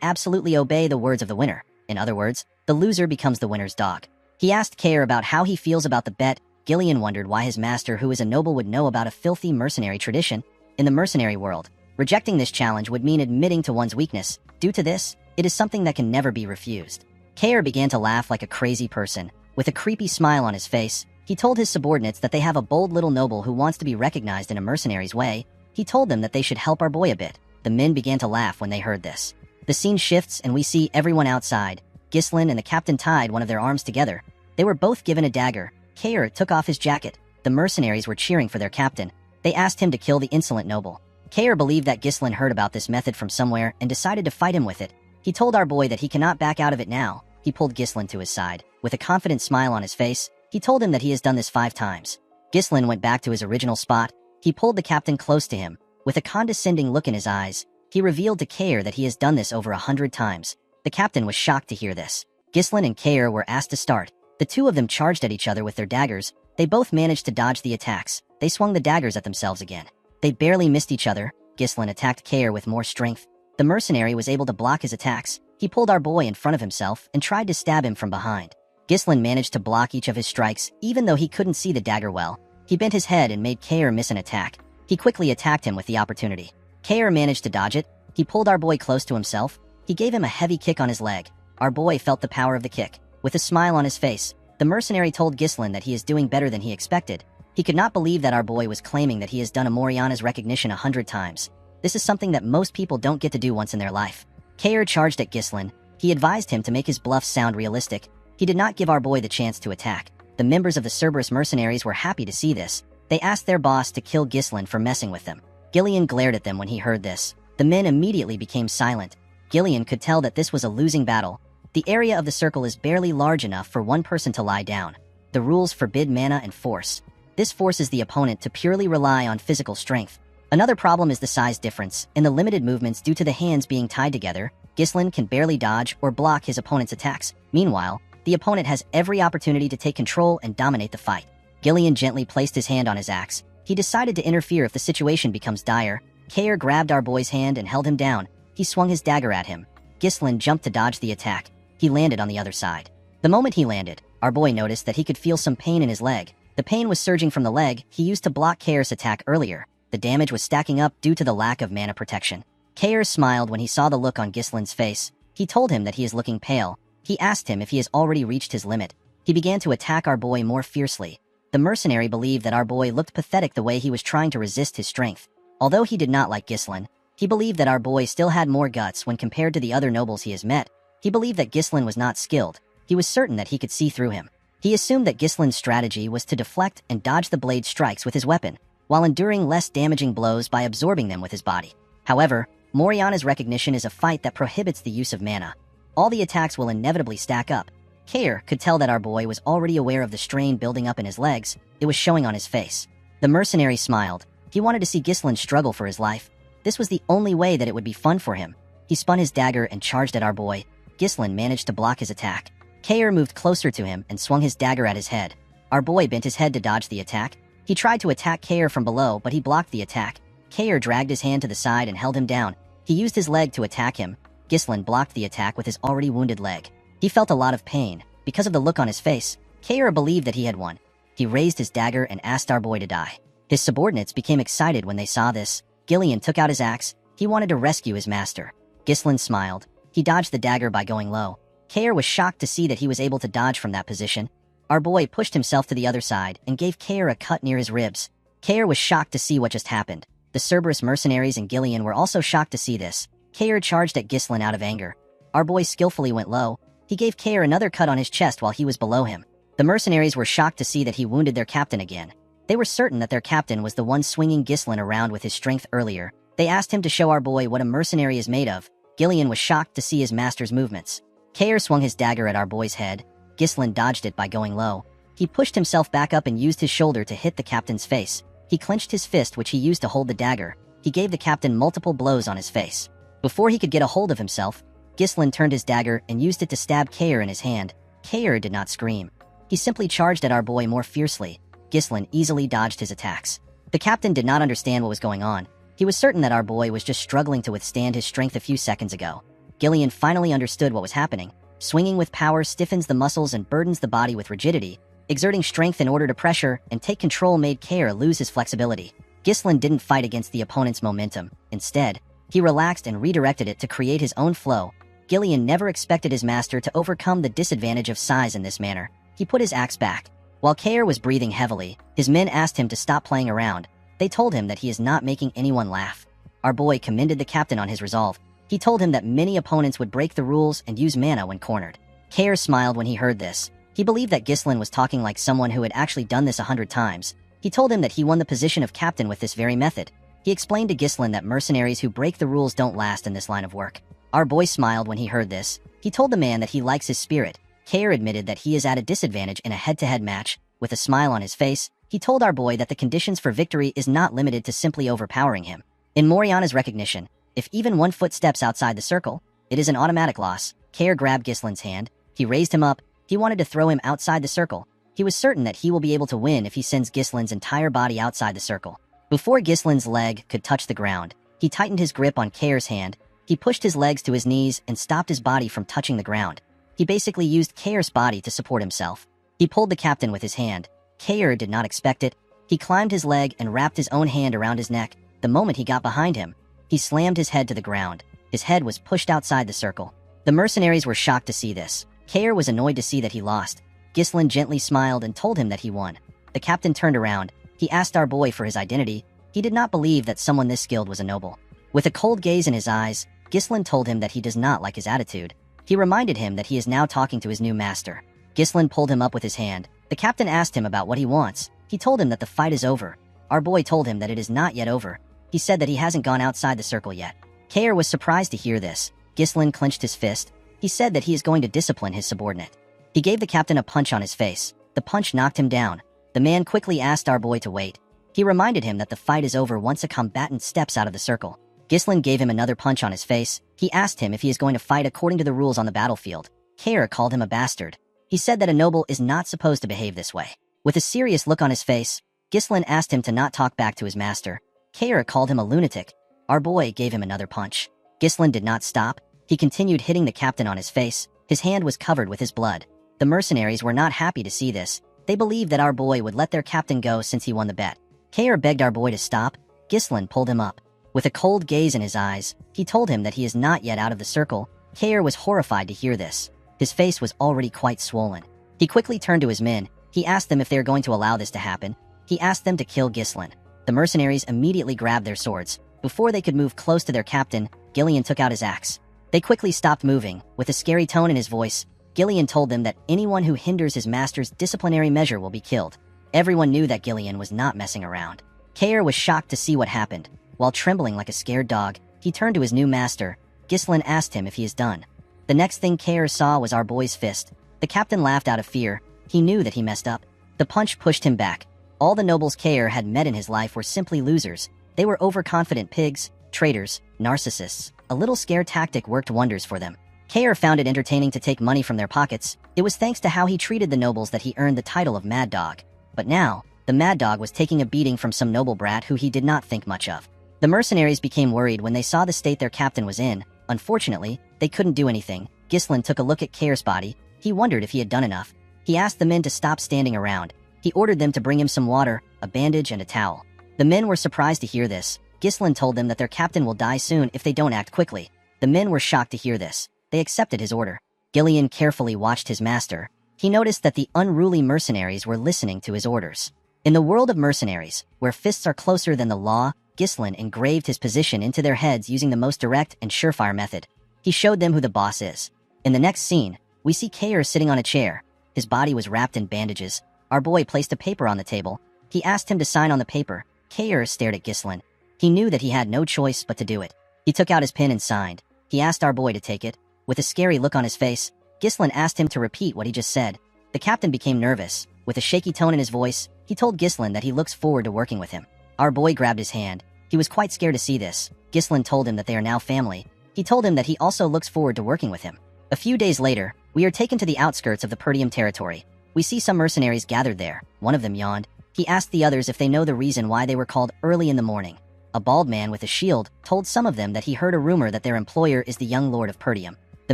Speaker 1: absolutely obey the words of the winner. In other words, the loser becomes the winner's dog. He asked Kair about how he feels about the bet. Gillian wondered why his master, who is a noble, would know about a filthy mercenary tradition. In the mercenary world, rejecting this challenge would mean admitting to one's weakness. Due to this, it is something that can never be refused. Kair began to laugh like a crazy person. With a creepy smile on his face, he told his subordinates that they have a bold little noble who wants to be recognized in a mercenary's way. He told them that they should help our boy a bit. The men began to laugh when they heard this. The scene shifts and we see everyone outside. Ghislain and the captain tied one of their arms together. They were both given a dagger. Kair took off his jacket. The mercenaries were cheering for their captain. They asked him to kill the insolent noble. Kair believed that Ghislain heard about this method from somewhere and decided to fight him with it. He told our boy that he cannot back out of it now. He pulled Ghislain to his side. With a confident smile on his face, he told him that he has done this 5 times. Ghislain went back to his original spot. He pulled the captain close to him. With a condescending look in his eyes, he revealed to Kair that he has done this over 100 times. The captain was shocked to hear this. Ghislain and Kair were asked to start. The two of them charged at each other with their daggers. They both managed to dodge the attacks. They swung the daggers at themselves again. They barely missed each other. Ghislain attacked Kair with more strength. The mercenary was able to block his attacks. He pulled our boy in front of himself and tried to stab him from behind. Ghislain managed to block each of his strikes, even though he couldn't see the dagger well. He bent his head and made Kair miss an attack. He quickly attacked him with the opportunity. Kair managed to dodge it. He pulled our boy close to himself. He gave him a heavy kick on his leg. Our boy felt the power of the kick. With a smile on his face, the mercenary told Ghislain that he is doing better than he expected. He could not believe that our boy was claiming that he has done a Moriana's recognition 100 times. This is something that most people don't get to do once in their life. Kair charged at Ghislain. He advised him to make his bluffs sound realistic. He did not give our boy the chance to attack. The members of the Cerberus mercenaries were happy to see this. They asked their boss to kill Ghislain for messing with them. Gillian glared at them when he heard this. The men immediately became silent. Gillian could tell that this was a losing battle. The area of the circle is barely large enough for one person to lie down. The rules forbid mana and force. This forces the opponent to purely rely on physical strength. Another problem is the size difference. In the limited movements due to the hands being tied together, Ghislain can barely dodge or block his opponent's attacks. Meanwhile, the opponent has every opportunity to take control and dominate the fight. Gillian gently placed his hand on his axe. He decided to interfere if the situation becomes dire. Kair grabbed our boy's hand and held him down. He swung his dagger at him. Ghislain jumped to dodge the attack. He landed on the other side. The moment he landed, our boy noticed that he could feel some pain in his leg. The pain was surging from the leg he used to block Kair's attack earlier. The damage was stacking up due to the lack of mana protection. Kair smiled when he saw the look on Ghislain's face. He told him that he is looking pale. He asked him if he has already reached his limit. He began to attack our boy more fiercely. The mercenary believed that our boy looked pathetic the way he was trying to resist his strength. Although he did not like Ghislain, he believed that our boy still had more guts when compared to the other nobles he has met. He believed that Ghislain was not skilled. He was certain that he could see through him. He assumed that Ghislain's strategy was to deflect and dodge the blade strikes with his weapon, while enduring less damaging blows by absorbing them with his body. However, Moriana's recognition is a fight that prohibits the use of mana. All the attacks will inevitably stack up. Kair could tell that our boy was already aware of the strain building up in his legs. It was showing on his face. The mercenary smiled. He wanted to see Ghislain struggle for his life. This was the only way that it would be fun for him. He spun his dagger and charged at our boy. Ghislain managed to block his attack. Kair moved closer to him and swung his dagger at his head. Our boy bent his head to dodge the attack. He tried to attack Kair from below, but he blocked the attack. Kair dragged his hand to the side and held him down. He used his leg to attack him. Ghislain blocked the attack with his already wounded leg. He felt a lot of pain. Because of the look on his face, Kair believed that he had won. He raised his dagger and asked our boy to die. His subordinates became excited when they saw this. Gillian took out his axe. He wanted to rescue his master. Ghislain smiled. He dodged the dagger by going low. Kair was shocked to see that he was able to dodge from that position. Our boy pushed himself to the other side and gave Kair a cut near his ribs. Kair was shocked to see what just happened. The Cerberus mercenaries and Gillian were also shocked to see this. Kair charged at Ghislain out of anger. Our boy skillfully went low. He gave Kair another cut on his chest while he was below him. The mercenaries were shocked to see that he wounded their captain again. They were certain that their captain was the one swinging Ghislain around with his strength earlier. They asked him to show our boy what a mercenary is made of. Gillian was shocked to see his master's movements. Kair swung his dagger at our boy's head. Ghislain dodged it by going low. He pushed himself back up and used his shoulder to hit the captain's face. He clenched his fist, which he used to hold the dagger. He gave the captain multiple blows on his face. Before he could get a hold of himself, Ghislain turned his dagger and used it to stab Kair in his hand. Kair did not scream. He simply charged at our boy more fiercely. Ghislain easily dodged his attacks. The captain did not understand what was going on. He was certain that our boy was just struggling to withstand his strength a few seconds ago. Gillian finally understood what was happening. Swinging with power stiffens the muscles and burdens the body with rigidity. Exerting strength in order to pressure and take control made Kair lose his flexibility. Ghislain didn't fight against the opponent's momentum. Instead, he relaxed and redirected it to create his own flow. Gillian never expected his master to overcome the disadvantage of size in this manner. He put his axe back. While Kair was breathing heavily, his men asked him to stop playing around. They told him that he is not making anyone laugh. Our boy commended the captain on his resolve. He told him that many opponents would break the rules and use mana when cornered. Kair smiled when he heard this. He believed that Ghislain was talking like someone who had actually done this 100 times. He told him that he won the position of captain with this very method. He explained to Ghislain that mercenaries who break the rules don't last in this line of work. Our boy smiled when he heard this. He told the man that he likes his spirit. Kair admitted that he is at a disadvantage in a head-to-head match. With a smile on his face, he told our boy that the conditions for victory is not limited to simply overpowering him. In Moriana's recognition, if even 1 foot steps outside the circle, it is an automatic loss. Kair grabbed Ghislain's hand. He raised him up. He wanted to throw him outside the circle. He was certain that he will be able to win if he sends Ghislain's entire body outside the circle. Before Ghislain's leg could touch the ground, he tightened his grip on Kair's hand. He pushed his legs to his knees and stopped his body from touching the ground. He basically used Kair's body to support himself. He pulled the captain with his hand. Kair did not expect it. He climbed his leg and wrapped his own hand around his neck. The moment he got behind him, he slammed his head to the ground. His head was pushed outside the circle. The mercenaries were shocked to see this. Kair was annoyed to see that he lost. Ghislain gently smiled and told him that he won. The captain turned around. He asked our boy for his identity. He did not believe that someone this skilled was a noble. With a cold gaze in his eyes, Ghislain told him that he does not like his attitude. He reminded him that he is now talking to his new master. Ghislain pulled him up with his hand. The captain asked him about what he wants. He told him that the fight is over. Our boy told him that it is not yet over. He said that he hasn't gone outside the circle yet. Kair was surprised to hear this. Ghislain clenched his fist. He said that he is going to discipline his subordinate. He gave the captain a punch on his face. The punch knocked him down. The man quickly asked our boy to wait. He reminded him that the fight is over once a combatant steps out of the circle. Ghislain gave him another punch on his face. He asked him if he is going to fight according to the rules on the battlefield. Kair called him a bastard. He said that a noble is not supposed to behave this way. With a serious look on his face, Ghislain asked him to not talk back to his master. Kair called him a lunatic. Our boy gave him another punch. Ghislain did not stop. He continued hitting the captain on his face. His hand was covered with his blood. The mercenaries were not happy to see this. They believed that our boy would let their captain go since he won the bet. Kair begged our boy to stop. Ghislain pulled him up. With a cold gaze in his eyes, he told him that he is not yet out of the circle. Kair was horrified to hear this. His face was already quite swollen. He quickly turned to his men. He asked them if they are going to allow this to happen. He asked them to kill Ghislain. The mercenaries immediately grabbed their swords. Before they could move close to their captain, Gillian took out his axe. They quickly stopped moving. With a scary tone in his voice, Gillian told them that anyone who hinders his master's disciplinary measure will be killed. Everyone knew that Gillian was not messing around. Kair was shocked to see what happened. While trembling like a scared dog, he turned to his new master. Ghislain asked him if he is done. The next thing Kair saw was our boy's fist. The captain laughed out of fear. He knew that he messed up. The punch pushed him back. All the nobles Kair had met in his life were simply losers. They were overconfident pigs, traitors, narcissists. A little scare tactic worked wonders for them. Kair found it entertaining to take money from their pockets. It was thanks to how he treated the nobles that he earned the title of Mad Dog. But now, the Mad Dog was taking a beating from some noble brat who he did not think much of. The mercenaries became worried when they saw the state their captain was in. Unfortunately, they couldn't do anything. Ghislain took a look at Kair's body. He wondered if he had done enough. He asked the men to stop standing around. He ordered them to bring him some water, a bandage, and a towel. The men were surprised to hear this. Ghislain told them that their captain will die soon if they don't act quickly. The men were shocked to hear this. They accepted his order. Gillian carefully watched his master. He noticed that the unruly mercenaries were listening to his orders. In the world of mercenaries, where fists are closer than the law, Ghislain engraved his position into their heads using the most direct and surefire method. He showed them who the boss is. In the next scene, we see Kair sitting on a chair. His body was wrapped in bandages. Our boy placed a paper on the table. He asked him to sign on the paper. Kair stared at Ghislain. He knew that he had no choice but to do it. He took out his pen and signed. He asked our boy to take it. With a scary look on his face, Ghislain asked him to repeat what he just said. The captain became nervous. With a shaky tone in his voice, he told Ghislain that he looks forward to working with him. Our boy grabbed his hand. He was quite scared to see this. Ghislain told him that they are now family. He told him that he also looks forward to working with him. A few days later, we are taken to the outskirts of the Perdium territory. We see some mercenaries gathered there. One of them yawned. He asked the others if they know the reason why they were called early in the morning. A bald man with a shield told some of them that he heard a rumor that their employer is the young lord of Perdium. The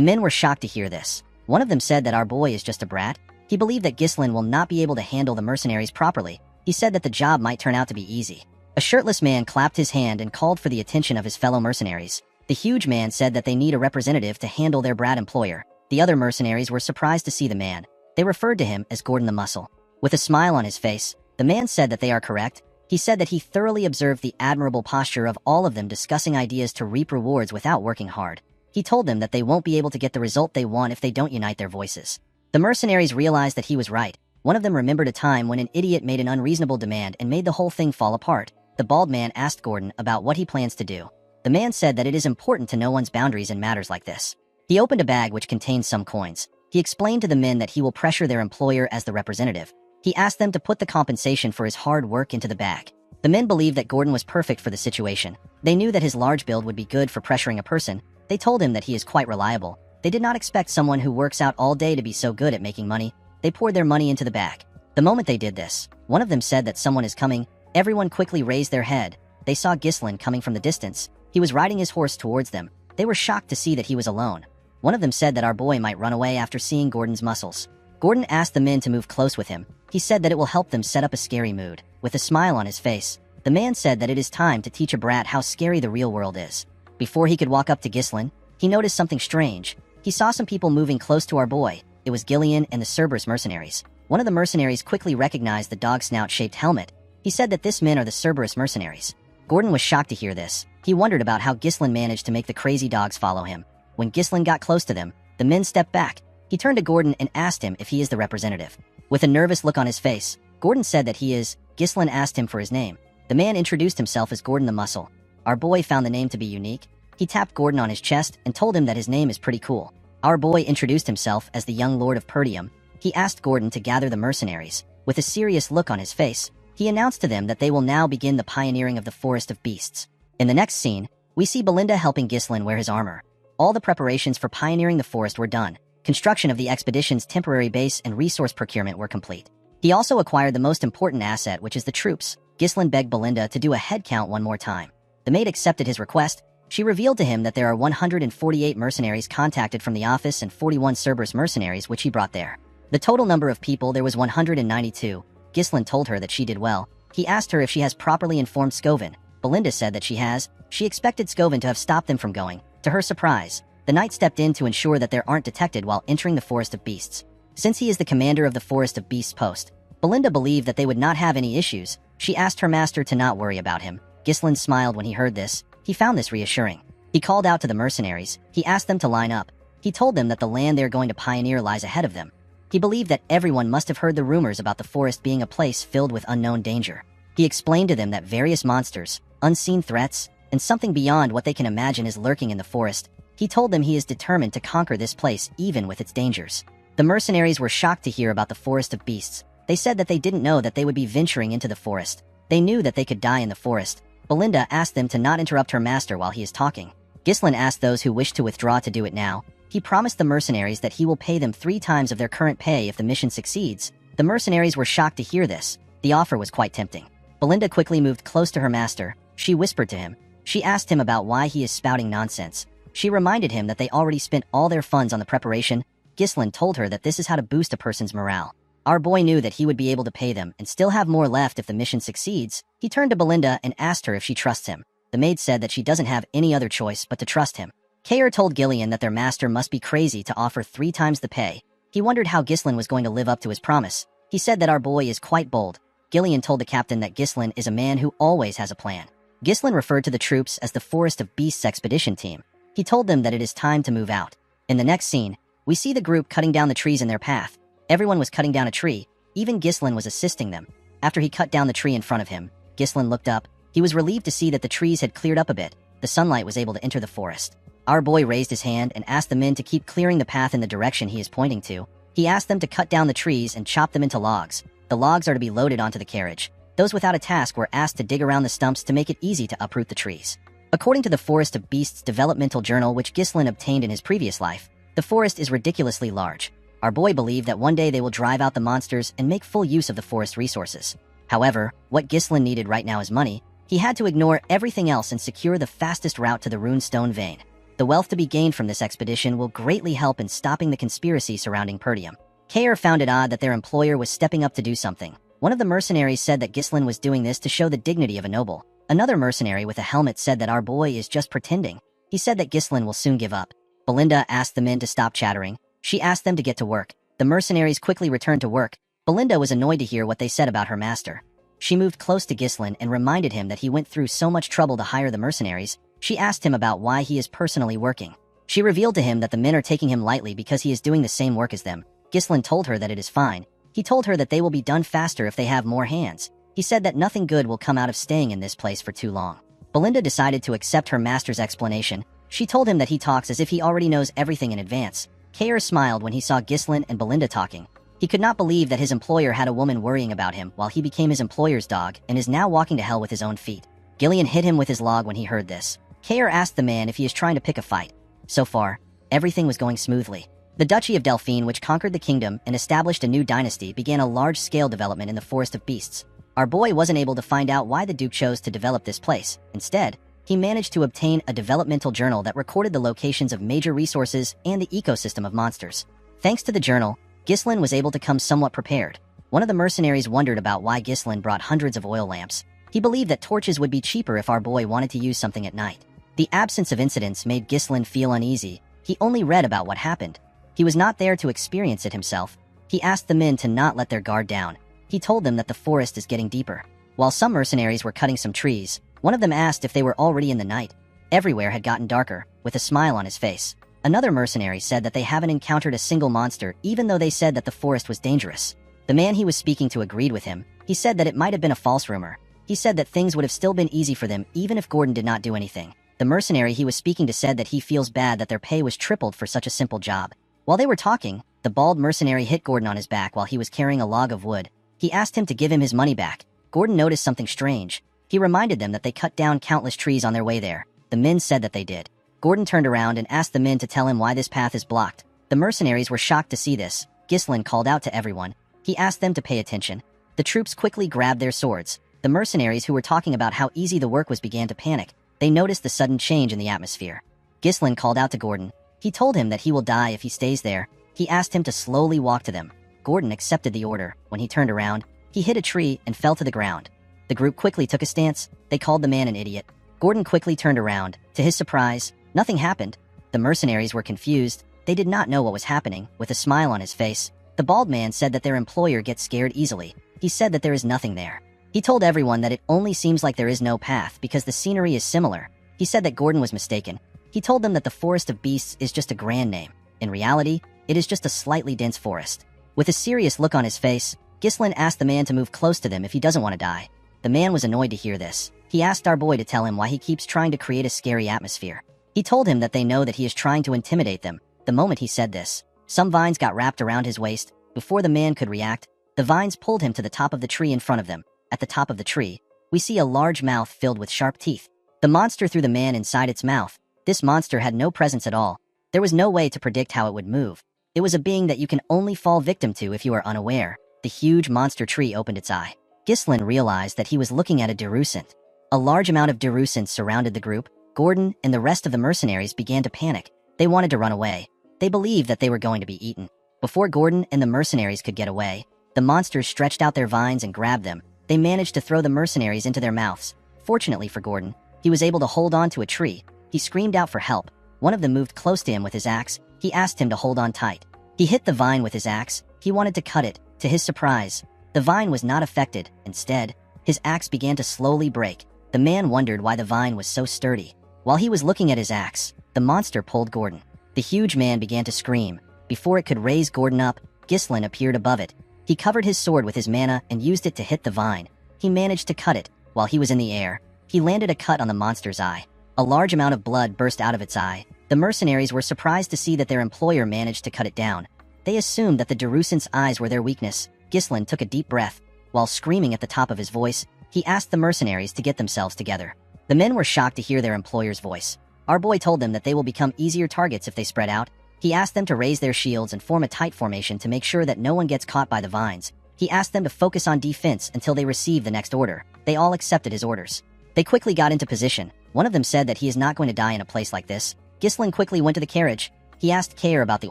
Speaker 1: men were shocked to hear this. One of them said that our boy is just a brat. He believed that Ghislain will not be able to handle the mercenaries properly. He said that the job might turn out to be easy. A shirtless man clapped his hand and called for the attention of his fellow mercenaries. The huge man said that they need a representative to handle their brat employer. The other mercenaries were surprised to see the man. They referred to him as Gordon the Muscle. With a smile on his face, the man said that they are correct. He said that he thoroughly observed the admirable posture of all of them discussing ideas to reap rewards without working hard. He told them that they won't be able to get the result they want if they don't unite their voices. The mercenaries realized that he was right. One of them remembered a time when an idiot made an unreasonable demand and made the whole thing fall apart. The bald man asked Gordon about what he plans to do. The man said that it is important to know one's boundaries in matters like this. He opened a bag which contained some coins. He explained to the men that he will pressure their employer as the representative. He asked them to put the compensation for his hard work into the bag. The men believed that Gordon was perfect for the situation. They knew that his large build would be good for pressuring a person. They told him that he is quite reliable. They did not expect someone who works out all day to be so good at making money. They poured their money into the bag. The moment they did this, one of them said that someone is coming. Everyone quickly raised their head. They saw Ghislain coming from the distance. He was riding his horse towards them. They were shocked to see that he was alone. One of them said that our boy might run away after seeing Gordon's muscles. Gordon asked the men to move close with him. He said that it will help them set up a scary mood. With a smile on his face, the man said that it is time to teach a brat how scary the real world is. Before he could walk up to Ghislain, he noticed something strange. He saw some people moving close to our boy. It was Gillian and the Cerberus mercenaries. One of the mercenaries quickly recognized the dog snout-shaped helmet. He said that this men are the Cerberus mercenaries. Gordon was shocked to hear this. He wondered about how Ghislain managed to make the crazy dogs follow him. When Ghislain got close to them, the men stepped back. He turned to Gordon and asked him if he is the representative. With a nervous look on his face, Gordon said that he is. Ghislain asked him for his name. The man introduced himself as Gordon the Muscle. Our boy found the name to be unique. He tapped Gordon on his chest and told him that his name is pretty cool. Our boy introduced himself as the young lord of Perdium. He asked Gordon to gather the mercenaries. With a serious look on his face, he announced to them that they will now begin the pioneering of the Forest of Beasts. In the next scene, we see Belinda helping Ghislain wear his armor. All the preparations for pioneering the forest were done. Construction of the expedition's temporary base and resource procurement were complete. He also acquired the most important asset, which is the troops. Ghislain begged Belinda to do a head count one more time. The maid accepted his request. She revealed to him that there are 148 mercenaries contacted from the office and 41 Cerberus mercenaries which he brought there. The total number of people there was 192. Ghislain told her that she did well. He asked her if she has properly informed Scovin. Belinda said that she has. She expected Scovin to have stopped them from going. To her surprise, the knight stepped in to ensure that they aren't detected while entering the Forest of Beasts. Since he is the commander of the Forest of Beasts post, Belinda believed that they would not have any issues. She asked her master to not worry about him. Ghislain smiled when he heard this. He found this reassuring. He called out to the mercenaries. He asked them to line up. He told them that the land they're going to pioneer lies ahead of them. He believed that everyone must have heard the rumors about the forest being a place filled with unknown danger. He explained to them that various monsters, unseen threats, and something beyond what they can imagine is lurking in the forest. He told them he is determined to conquer this place even with its dangers. The mercenaries were shocked to hear about the Forest of Beasts. They said that they didn't know that they would be venturing into the forest. They knew that they could die in the forest. Belinda asked them to not interrupt her master while he is talking. Ghislain asked those who wished to withdraw to do it now. He promised the mercenaries that he will pay them 3 times of their current pay if the mission succeeds. The mercenaries were shocked to hear this. The offer was quite tempting. Belinda quickly moved close to her master. She whispered to him. She asked him about why he is spouting nonsense. She reminded him that they already spent all their funds on the preparation. Ghislain told her that this is how to boost a person's morale. Our boy knew that he would be able to pay them and still have more left if the mission succeeds. He turned to Belinda and asked her if she trusts him. The maid said that she doesn't have any other choice but to trust him. Kayer told Gillian that their master must be crazy to offer 3 times the pay. He wondered how Ghislain was going to live up to his promise. He said that our boy is quite bold. Gillian told the captain that Ghislain is a man who always has a plan. Ghislain referred to the troops as the Forest of Beasts expedition team. He told them that it is time to move out. In the next scene, we see the group cutting down the trees in their path. Everyone was cutting down a tree. Even Ghislain was assisting them. After he cut down the tree in front of him, Ghislain looked up. He was relieved to see that the trees had cleared up a bit. The sunlight was able to enter the forest. Our boy raised his hand and asked the men to keep clearing the path in the direction he is pointing to. He asked them to cut down the trees and chop them into logs. The logs are to be loaded onto the carriage. Those without a task were asked to dig around the stumps to make it easy to uproot the trees. According to the Forest of Beasts developmental journal which Ghislain obtained in his previous life, the forest is ridiculously large. Our boy believed that one day they will drive out the monsters and make full use of the forest resources. However, what Ghislain needed right now is money. He had to ignore everything else and secure the fastest route to the runestone vein. The wealth to be gained from this expedition will greatly help in stopping the conspiracy surrounding Perdium. Kair found it odd that their employer was stepping up to do something. One of the mercenaries said that Ghislain was doing this to show the dignity of a noble. Another mercenary with a helmet said that our boy is just pretending. He said that Ghislain will soon give up. Belinda asked the men to stop chattering. She asked them to get to work. The mercenaries quickly returned to work. Belinda was annoyed to hear what they said about her master. She moved close to Ghislain and reminded him that he went through so much trouble to hire the mercenaries. She asked him about why he is personally working. She revealed to him that the men are taking him lightly because he is doing the same work as them. Ghislain told her that it is fine. He told her that they will be done faster if they have more hands. He said that nothing good will come out of staying in this place for too long. Belinda decided to accept her master's explanation. She told him that he talks as if he already knows everything in advance. Kair smiled when he saw Ghislain and Belinda talking. He could not believe that his employer had a woman worrying about him while he became his employer's dog and is now walking to hell with his own feet. Gillian hit him with his log when he heard this. Kair asked the man if he is trying to pick a fight. So far, everything was going smoothly. The Duchy of Delphine, which conquered the kingdom and established a new dynasty, began a large-scale development in the Forest of Beasts. Our boy wasn't able to find out why the Duke chose to develop this place. Instead, he managed to obtain a developmental journal that recorded the locations of major resources and the ecosystem of monsters. Thanks to the journal, Ghislain was able to come somewhat prepared. One of the mercenaries wondered about why Ghislain brought hundreds of oil lamps. He believed that torches would be cheaper if our boy wanted to use something at night. The absence of incidents made Ghislain feel uneasy. He only read about what happened. He was not there to experience it himself. He asked the men to not let their guard down. He told them that the forest is getting deeper. While some mercenaries were cutting some trees, one of them asked if they were already in the night. Everywhere had gotten darker, with a smile on his face. Another mercenary said that they haven't encountered a single monster, even though they said that the forest was dangerous. The man he was speaking to agreed with him. He said that it might have been a false rumor. He said that things would have still been easy for them even if Gordon did not do anything. The mercenary he was speaking to said that he feels bad that their pay was tripled for such a simple job. While they were talking, the bald mercenary hit Gordon on his back while he was carrying a log of wood. He asked him to give him his money back. Gordon noticed something strange. He reminded them that they cut down countless trees on their way there. The men said that they did. Gordon turned around and asked the men to tell him why this path is blocked. The mercenaries were shocked to see this. Ghislain called out to everyone. He asked them to pay attention. The troops quickly grabbed their swords. The mercenaries who were talking about how easy the work was began to panic. They noticed the sudden change in the atmosphere. Ghislain called out to Gordon. He told him that he will die if he stays there. He asked him to slowly walk to them. Gordon accepted the order. When he turned around, he hit a tree and fell to the ground. The group quickly took a stance. They called the man an idiot. Gordon quickly turned around. To his surprise, nothing happened. The mercenaries were confused. They did not know what was happening. With a smile on his face, the bald man said that their employer gets scared easily. He said that there is nothing there. He told everyone that it only seems like there is no path because the scenery is similar. He said that Gordon was mistaken. He told them that the Forest of Beasts is just a grand name. In reality, it is just a slightly dense forest. With a serious look on his face, Ghislain asked the man to move close to them if he doesn't want to die. The man was annoyed to hear this. He asked our boy to tell him why he keeps trying to create a scary atmosphere. He told him that they know that he is trying to intimidate them. The moment he said this, some vines got wrapped around his waist. Before the man could react, the vines pulled him to the top of the tree in front of them. At the top of the tree, we see a large mouth filled with sharp teeth. The monster threw the man inside its mouth. This monster had no presence at all. There was no way to predict how it would move. It was a being that you can only fall victim to if you are unaware. The huge monster tree opened its eye. Ghislain realized that he was looking at a Derusant. A large amount of Derusants surrounded the group. Gordon and the rest of the mercenaries began to panic. They wanted to run away. They believed that they were going to be eaten. Before Gordon and the mercenaries could get away, the monsters stretched out their vines and grabbed them. They managed to throw the mercenaries into their mouths. Fortunately for Gordon, he was able to hold on to a tree. He screamed out for help. One of them moved close to him with his axe. He asked him to hold on tight. He hit the vine with his axe. He wanted to cut it. To his surprise, the vine was not affected. Instead, his axe began to slowly break. The man wondered why the vine was so sturdy. While he was looking at his axe, the monster pulled Gordon. The huge man began to scream. Before it could raise Gordon up, Ghislain appeared above it. He covered his sword with his mana and used it to hit the vine. He managed to cut it. While he was in the air, he landed a cut on the monster's eye. A large amount of blood burst out of its eye. The mercenaries were surprised to see that their employer managed to cut it down. They assumed that the Darusant's eyes were their weakness. Ghislain took a deep breath. While screaming at the top of his voice, he asked the mercenaries to get themselves together. The men were shocked to hear their employer's voice. Our boy told them that they will become easier targets if they spread out. He asked them to raise their shields and form a tight formation to make sure that no one gets caught by the vines. He asked them to focus on defense until they receive the next order. They all accepted his orders. They quickly got into position. One of them said that he is not going to die in a place like this. Ghislain quickly went to the carriage. He asked Kair about the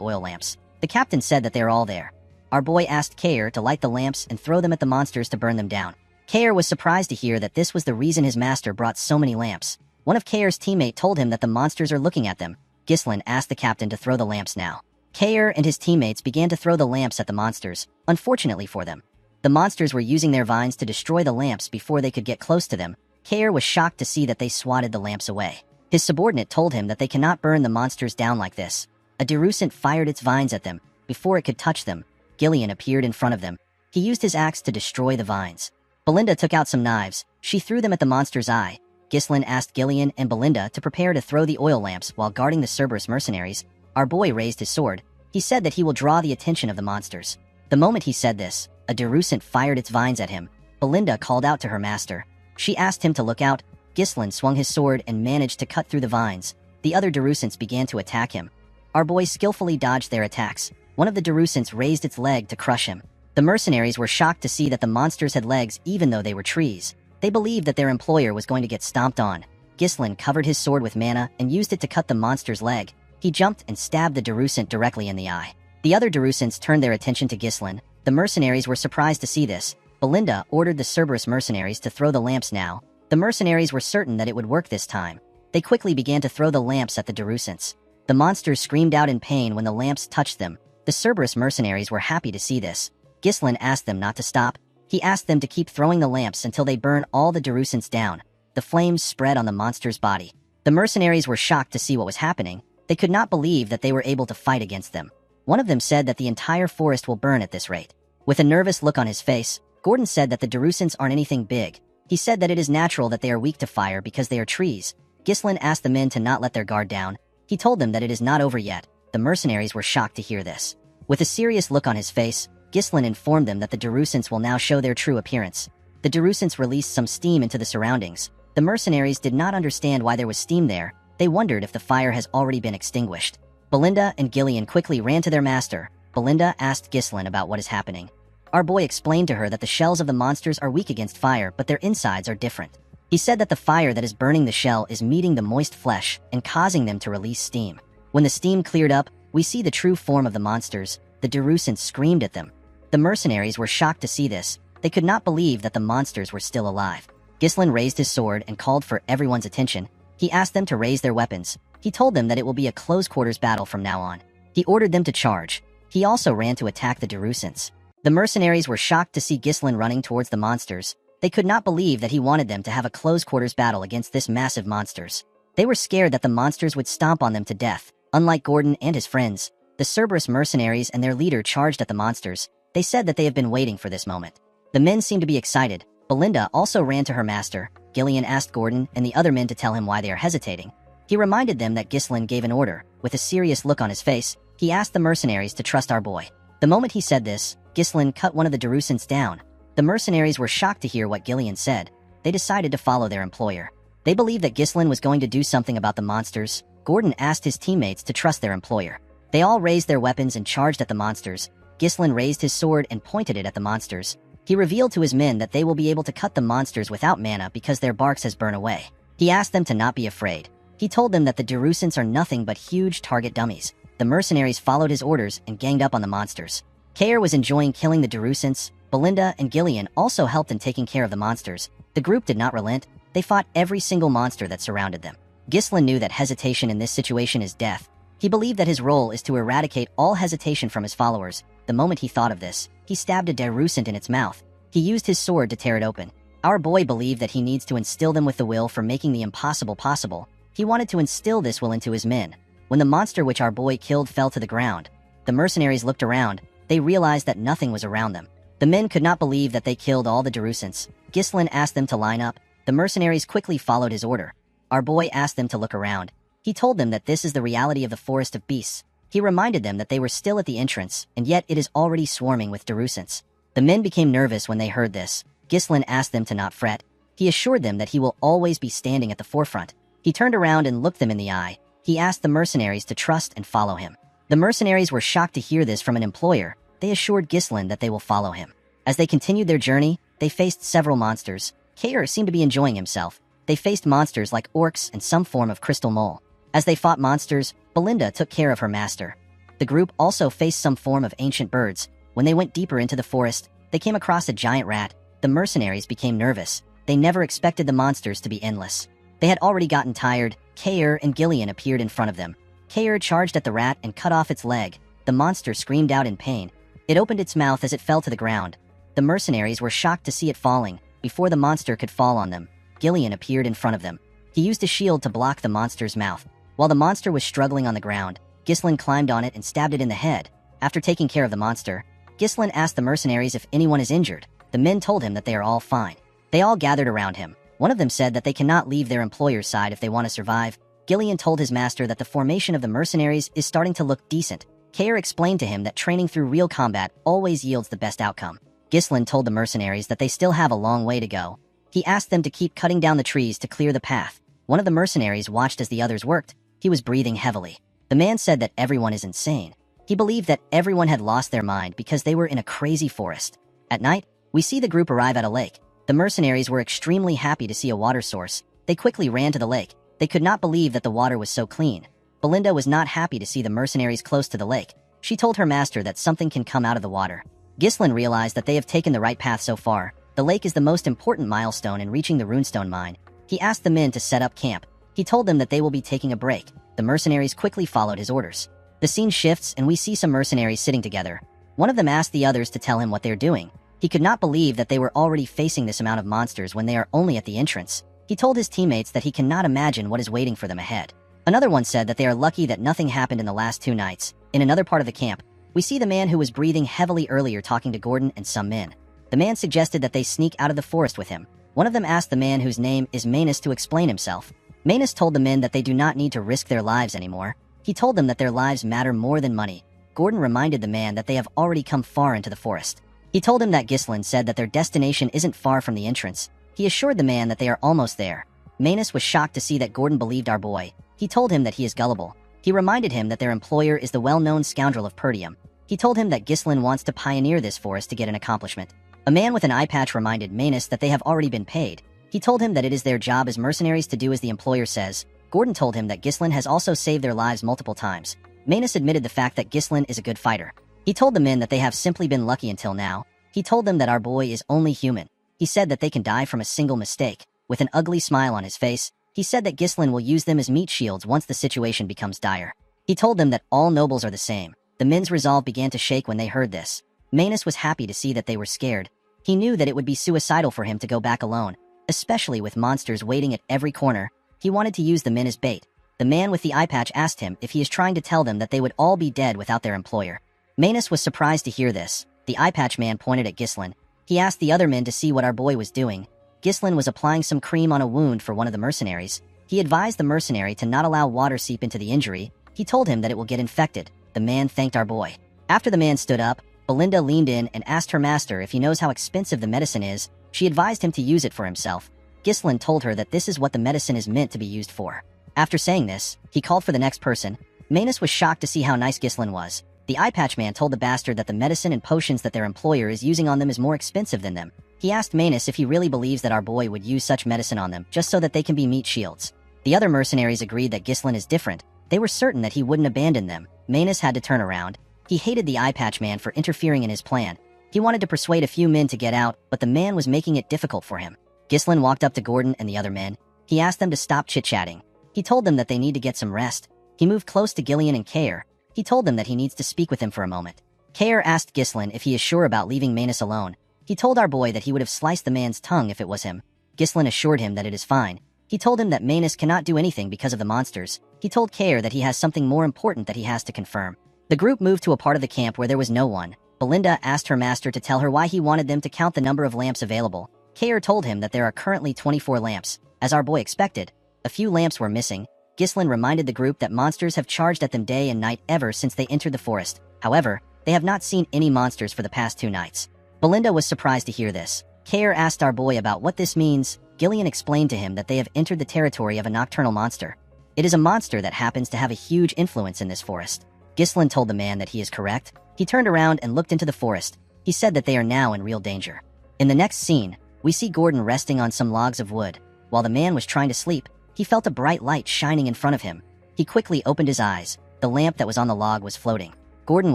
Speaker 1: oil lamps. The captain said that they are all there. Our boy asked Kair to light the lamps and throw them at the monsters to burn them down. Kair was surprised to hear that this was the reason his master brought so many lamps. One of Kair's teammates told him that the monsters are looking at them. Ghislain asked the captain to throw the lamps now. Kair and his teammates began to throw the lamps at the monsters. Unfortunately for them, the monsters were using their vines to destroy the lamps before they could get close to them. Kair was shocked to see that they swatted the lamps away. His subordinate told him that they cannot burn the monsters down like this. A Darusant fired its vines at them. Before it could touch them, Gillian appeared in front of them. He used his axe to destroy the vines. Belinda took out some knives. She threw them at the monster's eye. Ghislain asked Gillian and Belinda to prepare to throw the oil lamps while guarding the Cerberus mercenaries. Our boy raised his sword. He said that he will draw the attention of the monsters. The moment he said this, a Darusant fired its vines at him. Belinda called out to her master. She asked him to look out. Ghislain swung his sword and managed to cut through the vines. The other Darusants began to attack him. Our boy skillfully dodged their attacks. One of the Darusants raised its leg to crush him. The mercenaries were shocked to see that the monsters had legs even though they were trees. They believed that their employer was going to get stomped on. Ghislain covered his sword with mana and used it to cut the monster's leg. He jumped and stabbed the Darusant directly in the eye. The other Darusants turned their attention to Ghislain. The mercenaries were surprised to see this. Belinda ordered the Cerberus mercenaries to throw the lamps now. The mercenaries were certain that it would work this time. They quickly began to throw the lamps at the Darusants. The monsters screamed out in pain when the lamps touched them. The Cerberus mercenaries were happy to see this. Ghislain asked them not to stop. He asked them to keep throwing the lamps until they burn all the Darusants down. The flames spread on the monster's body. The mercenaries were shocked to see what was happening. They could not believe that they were able to fight against them. One of them said that the entire forest will burn at this rate. With a nervous look on his face, Gordon said that the Darusants aren't anything big. He said that it is natural that they are weak to fire because they are trees. Ghislain asked the men to not let their guard down. He told them that it is not over yet. The mercenaries were shocked to hear this. With a serious look on his face, Ghislain informed them that the Darusants will now show their true appearance. The Darusants released some steam into the surroundings. The mercenaries did not understand why there was steam there. They wondered if the fire has already been extinguished. Belinda and Gillian quickly ran to their master. Belinda asked Ghislain about what is happening. Our boy explained to her that the shells of the monsters are weak against fire, but their insides are different. He said that the fire that is burning the shell is meeting the moist flesh and causing them to release steam. When the steam cleared up, we see the true form of the monsters. The Darusants screamed at them. The mercenaries were shocked to see this. They could not believe that the monsters were still alive. Ghislain raised his sword and called for everyone's attention. He asked them to raise their weapons. He told them that it will be a close-quarters battle from now on. He ordered them to charge. He also ran to attack the Darusants. The mercenaries were shocked to see Ghislain running towards the monsters. They could not believe that he wanted them to have a close-quarters battle against this massive monsters. They were scared that the monsters would stomp on them to death. Unlike Gordon and his friends, the Cerberus mercenaries and their leader charged at the monsters. They said that they have been waiting for this moment. The men seemed to be excited. Belinda also ran to her master. Gillian asked Gordon and the other men to tell him why they are hesitating. He reminded them that Ghislain gave an order. With a serious look on his face, he asked the mercenaries to trust our boy. The moment he said this, Ghislain cut one of the Darusants down. The mercenaries were shocked to hear what Gillian said. They decided to follow their employer. They believed that Ghislain was going to do something about the monsters. Gordon asked his teammates to trust their employer. They all raised their weapons and charged at the monsters. Ghislain raised his sword and pointed it at the monsters. He revealed to his men that they will be able to cut the monsters without mana because their barks has burned away. He asked them to not be afraid. He told them that the Darusants are nothing but huge target dummies. The mercenaries followed his orders and ganged up on the monsters. Kair was enjoying killing the Darusants. Belinda and Gillian also helped in taking care of the monsters. The group did not relent. They fought every single monster that surrounded them. Ghislain knew that hesitation in this situation is death. He believed that his role is to eradicate all hesitation from his followers. The moment he thought of this, he stabbed a Darusant in its mouth. He used his sword to tear it open. Our boy believed that he needs to instill them with the will for making the impossible possible. He wanted to instill this will into his men. When the monster which our boy killed fell to the ground, the mercenaries looked around. They realized that nothing was around them. The men could not believe that they killed all the Darusants. Ghislain asked them to line up. The mercenaries quickly followed his order. Our boy asked them to look around. He told them that this is the reality of the forest of beasts. He reminded them that they were still at the entrance, and yet it is already swarming with Darusants. The men became nervous when they heard this. Ghislain asked them to not fret. He assured them that he will always be standing at the forefront. He turned around and looked them in the eye. He asked the mercenaries to trust and follow him. The mercenaries were shocked to hear this from an employer. They assured Ghislain that they will follow him. As they continued their journey, they faced several monsters. Kair seemed to be enjoying himself. They faced monsters like orcs and some form of crystal mole. As they fought monsters, Belinda took care of her master. The group also faced some form of ancient birds. When they went deeper into the forest, they came across a giant rat. The mercenaries became nervous. They never expected the monsters to be endless. They had already gotten tired. Kair and Gillian appeared in front of them. Kair charged at the rat and cut off its leg. The monster screamed out in pain. It opened its mouth as it fell to the ground. The mercenaries were shocked to see it falling. Before the monster could fall on them, Gillian appeared in front of them. He used a shield to block the monster's mouth. While the monster was struggling on the ground, Ghislain climbed on it and stabbed it in the head. After taking care of the monster, Ghislain asked the mercenaries if anyone is injured. The men told him that they are all fine. They all gathered around him. One of them said that they cannot leave their employer's side if they want to survive. Gillian told his master that the formation of the mercenaries is starting to look decent. Kair explained to him that training through real combat always yields the best outcome. Ghislain told the mercenaries that they still have a long way to go. He asked them to keep cutting down the trees to clear the path. One of the mercenaries watched as the others worked. He was breathing heavily. The man said that everyone is insane. He believed that everyone had lost their mind because they were in a crazy forest. At night, we see the group arrive at a lake. The mercenaries were extremely happy to see a water source. They quickly ran to the lake. They could not believe that the water was so clean. Belinda was not happy to see the mercenaries close to the lake. She told her master that something can come out of the water. Ghislain realized that they have taken the right path so far. The lake is the most important milestone in reaching the runestone mine. He asked the men to set up camp. He told them that they will be taking a break. The mercenaries quickly followed his orders. The scene shifts and we see some mercenaries sitting together. One of them asked the others to tell him what they're doing. He could not believe that they were already facing this amount of monsters when they are only at the entrance. He told his teammates that he cannot imagine what is waiting for them ahead. Another one said that they are lucky that nothing happened in the last 2 nights. In another part of the camp, we see the man who was breathing heavily earlier talking to Gordon and some men. The man suggested that they sneak out of the forest with him. One of them asked the man whose name is Manus to explain himself. Manus told the men that they do not need to risk their lives anymore. He told them that their lives matter more than money. Gordon reminded the man that they have already come far into the forest. He told him that Ghislain said that their destination isn't far from the entrance. He assured the man that they are almost there. Manus was shocked to see that Gordon believed our boy. He told him that he is gullible. He reminded him that their employer is the well-known scoundrel of Perdium. He told him that Ghislain wants to pioneer this forest to get an accomplishment. A man with an eye patch reminded Manus that they have already been paid. He told him that it is their job as mercenaries to do as the employer says. Gordon told him that Ghislain has also saved their lives multiple times. Manus admitted the fact that Ghislain is a good fighter. He told the men that they have simply been lucky until now. He told them that our boy is only human. He said that they can die from a single mistake. With an ugly smile on his face, he said that Ghislain will use them as meat shields once the situation becomes dire. He told them that all nobles are the same. The men's resolve began to shake when they heard this. Manus was happy to see that they were scared. He knew that it would be suicidal for him to go back alone, especially with monsters waiting at every corner. He wanted to use the men as bait. The man with the eye patch asked him if he is trying to tell them that they would all be dead without their employer. Manus was surprised to hear this. The eye patch man pointed at Ghislain. He asked the other men to see what our boy was doing. Ghislain was applying some cream on a wound for one of the mercenaries. He advised the mercenary to not allow water seep into the injury. He told him that it will get infected. The man thanked our boy. After the man stood up, Belinda leaned in and asked her master if he knows how expensive the medicine is. She advised him to use it for himself. Ghislain told her that this is what the medicine is meant to be used for. After saying this, he called for the next person. Manus was shocked to see how nice Ghislain was. The eye patch man told the bastard that the medicine and potions that their employer is using on them is more expensive than them. He asked Manus if he really believes that our boy would use such medicine on them just so that they can be meat shields. The other mercenaries agreed that Ghislain is different. They were certain that he wouldn't abandon them. Manus had to turn around. He hated the eye patch man for interfering in his plan. He wanted to persuade a few men to get out, but the man was making it difficult for him. Ghislain walked up to Gordon and the other men. He asked them to stop chit-chatting. He told them that they need to get some rest. He moved close to Gillian and Kair. He told them that he needs to speak with him for a moment. Kair asked Ghislain if he is sure about leaving Manus alone. He told our boy that he would have sliced the man's tongue if it was him. Ghislain assured him that it is fine. He told him that Manus cannot do anything because of the monsters. He told Kair that he has something more important that he has to confirm. The group moved to a part of the camp where there was no one. Belinda asked her master to tell her why he wanted them to count the number of lamps available. Kair told him that there are currently 24 lamps. As our boy expected, a few lamps were missing. Ghislain reminded the group that monsters have charged at them day and night ever since they entered the forest. However, they have not seen any monsters for the past 2 nights. Belinda was surprised to hear this. Kare asked our boy about what this means. Gillian explained to him that they have entered the territory of a nocturnal monster. It is a monster that happens to have a huge influence in this forest. Ghislain told the man that he is correct. He turned around and looked into the forest. He said that they are now in real danger. In the next scene, we see Gordon resting on some logs of wood. While the man was trying to sleep, he felt a bright light shining in front of him. He quickly opened his eyes. The lamp that was on the log was floating. Gordon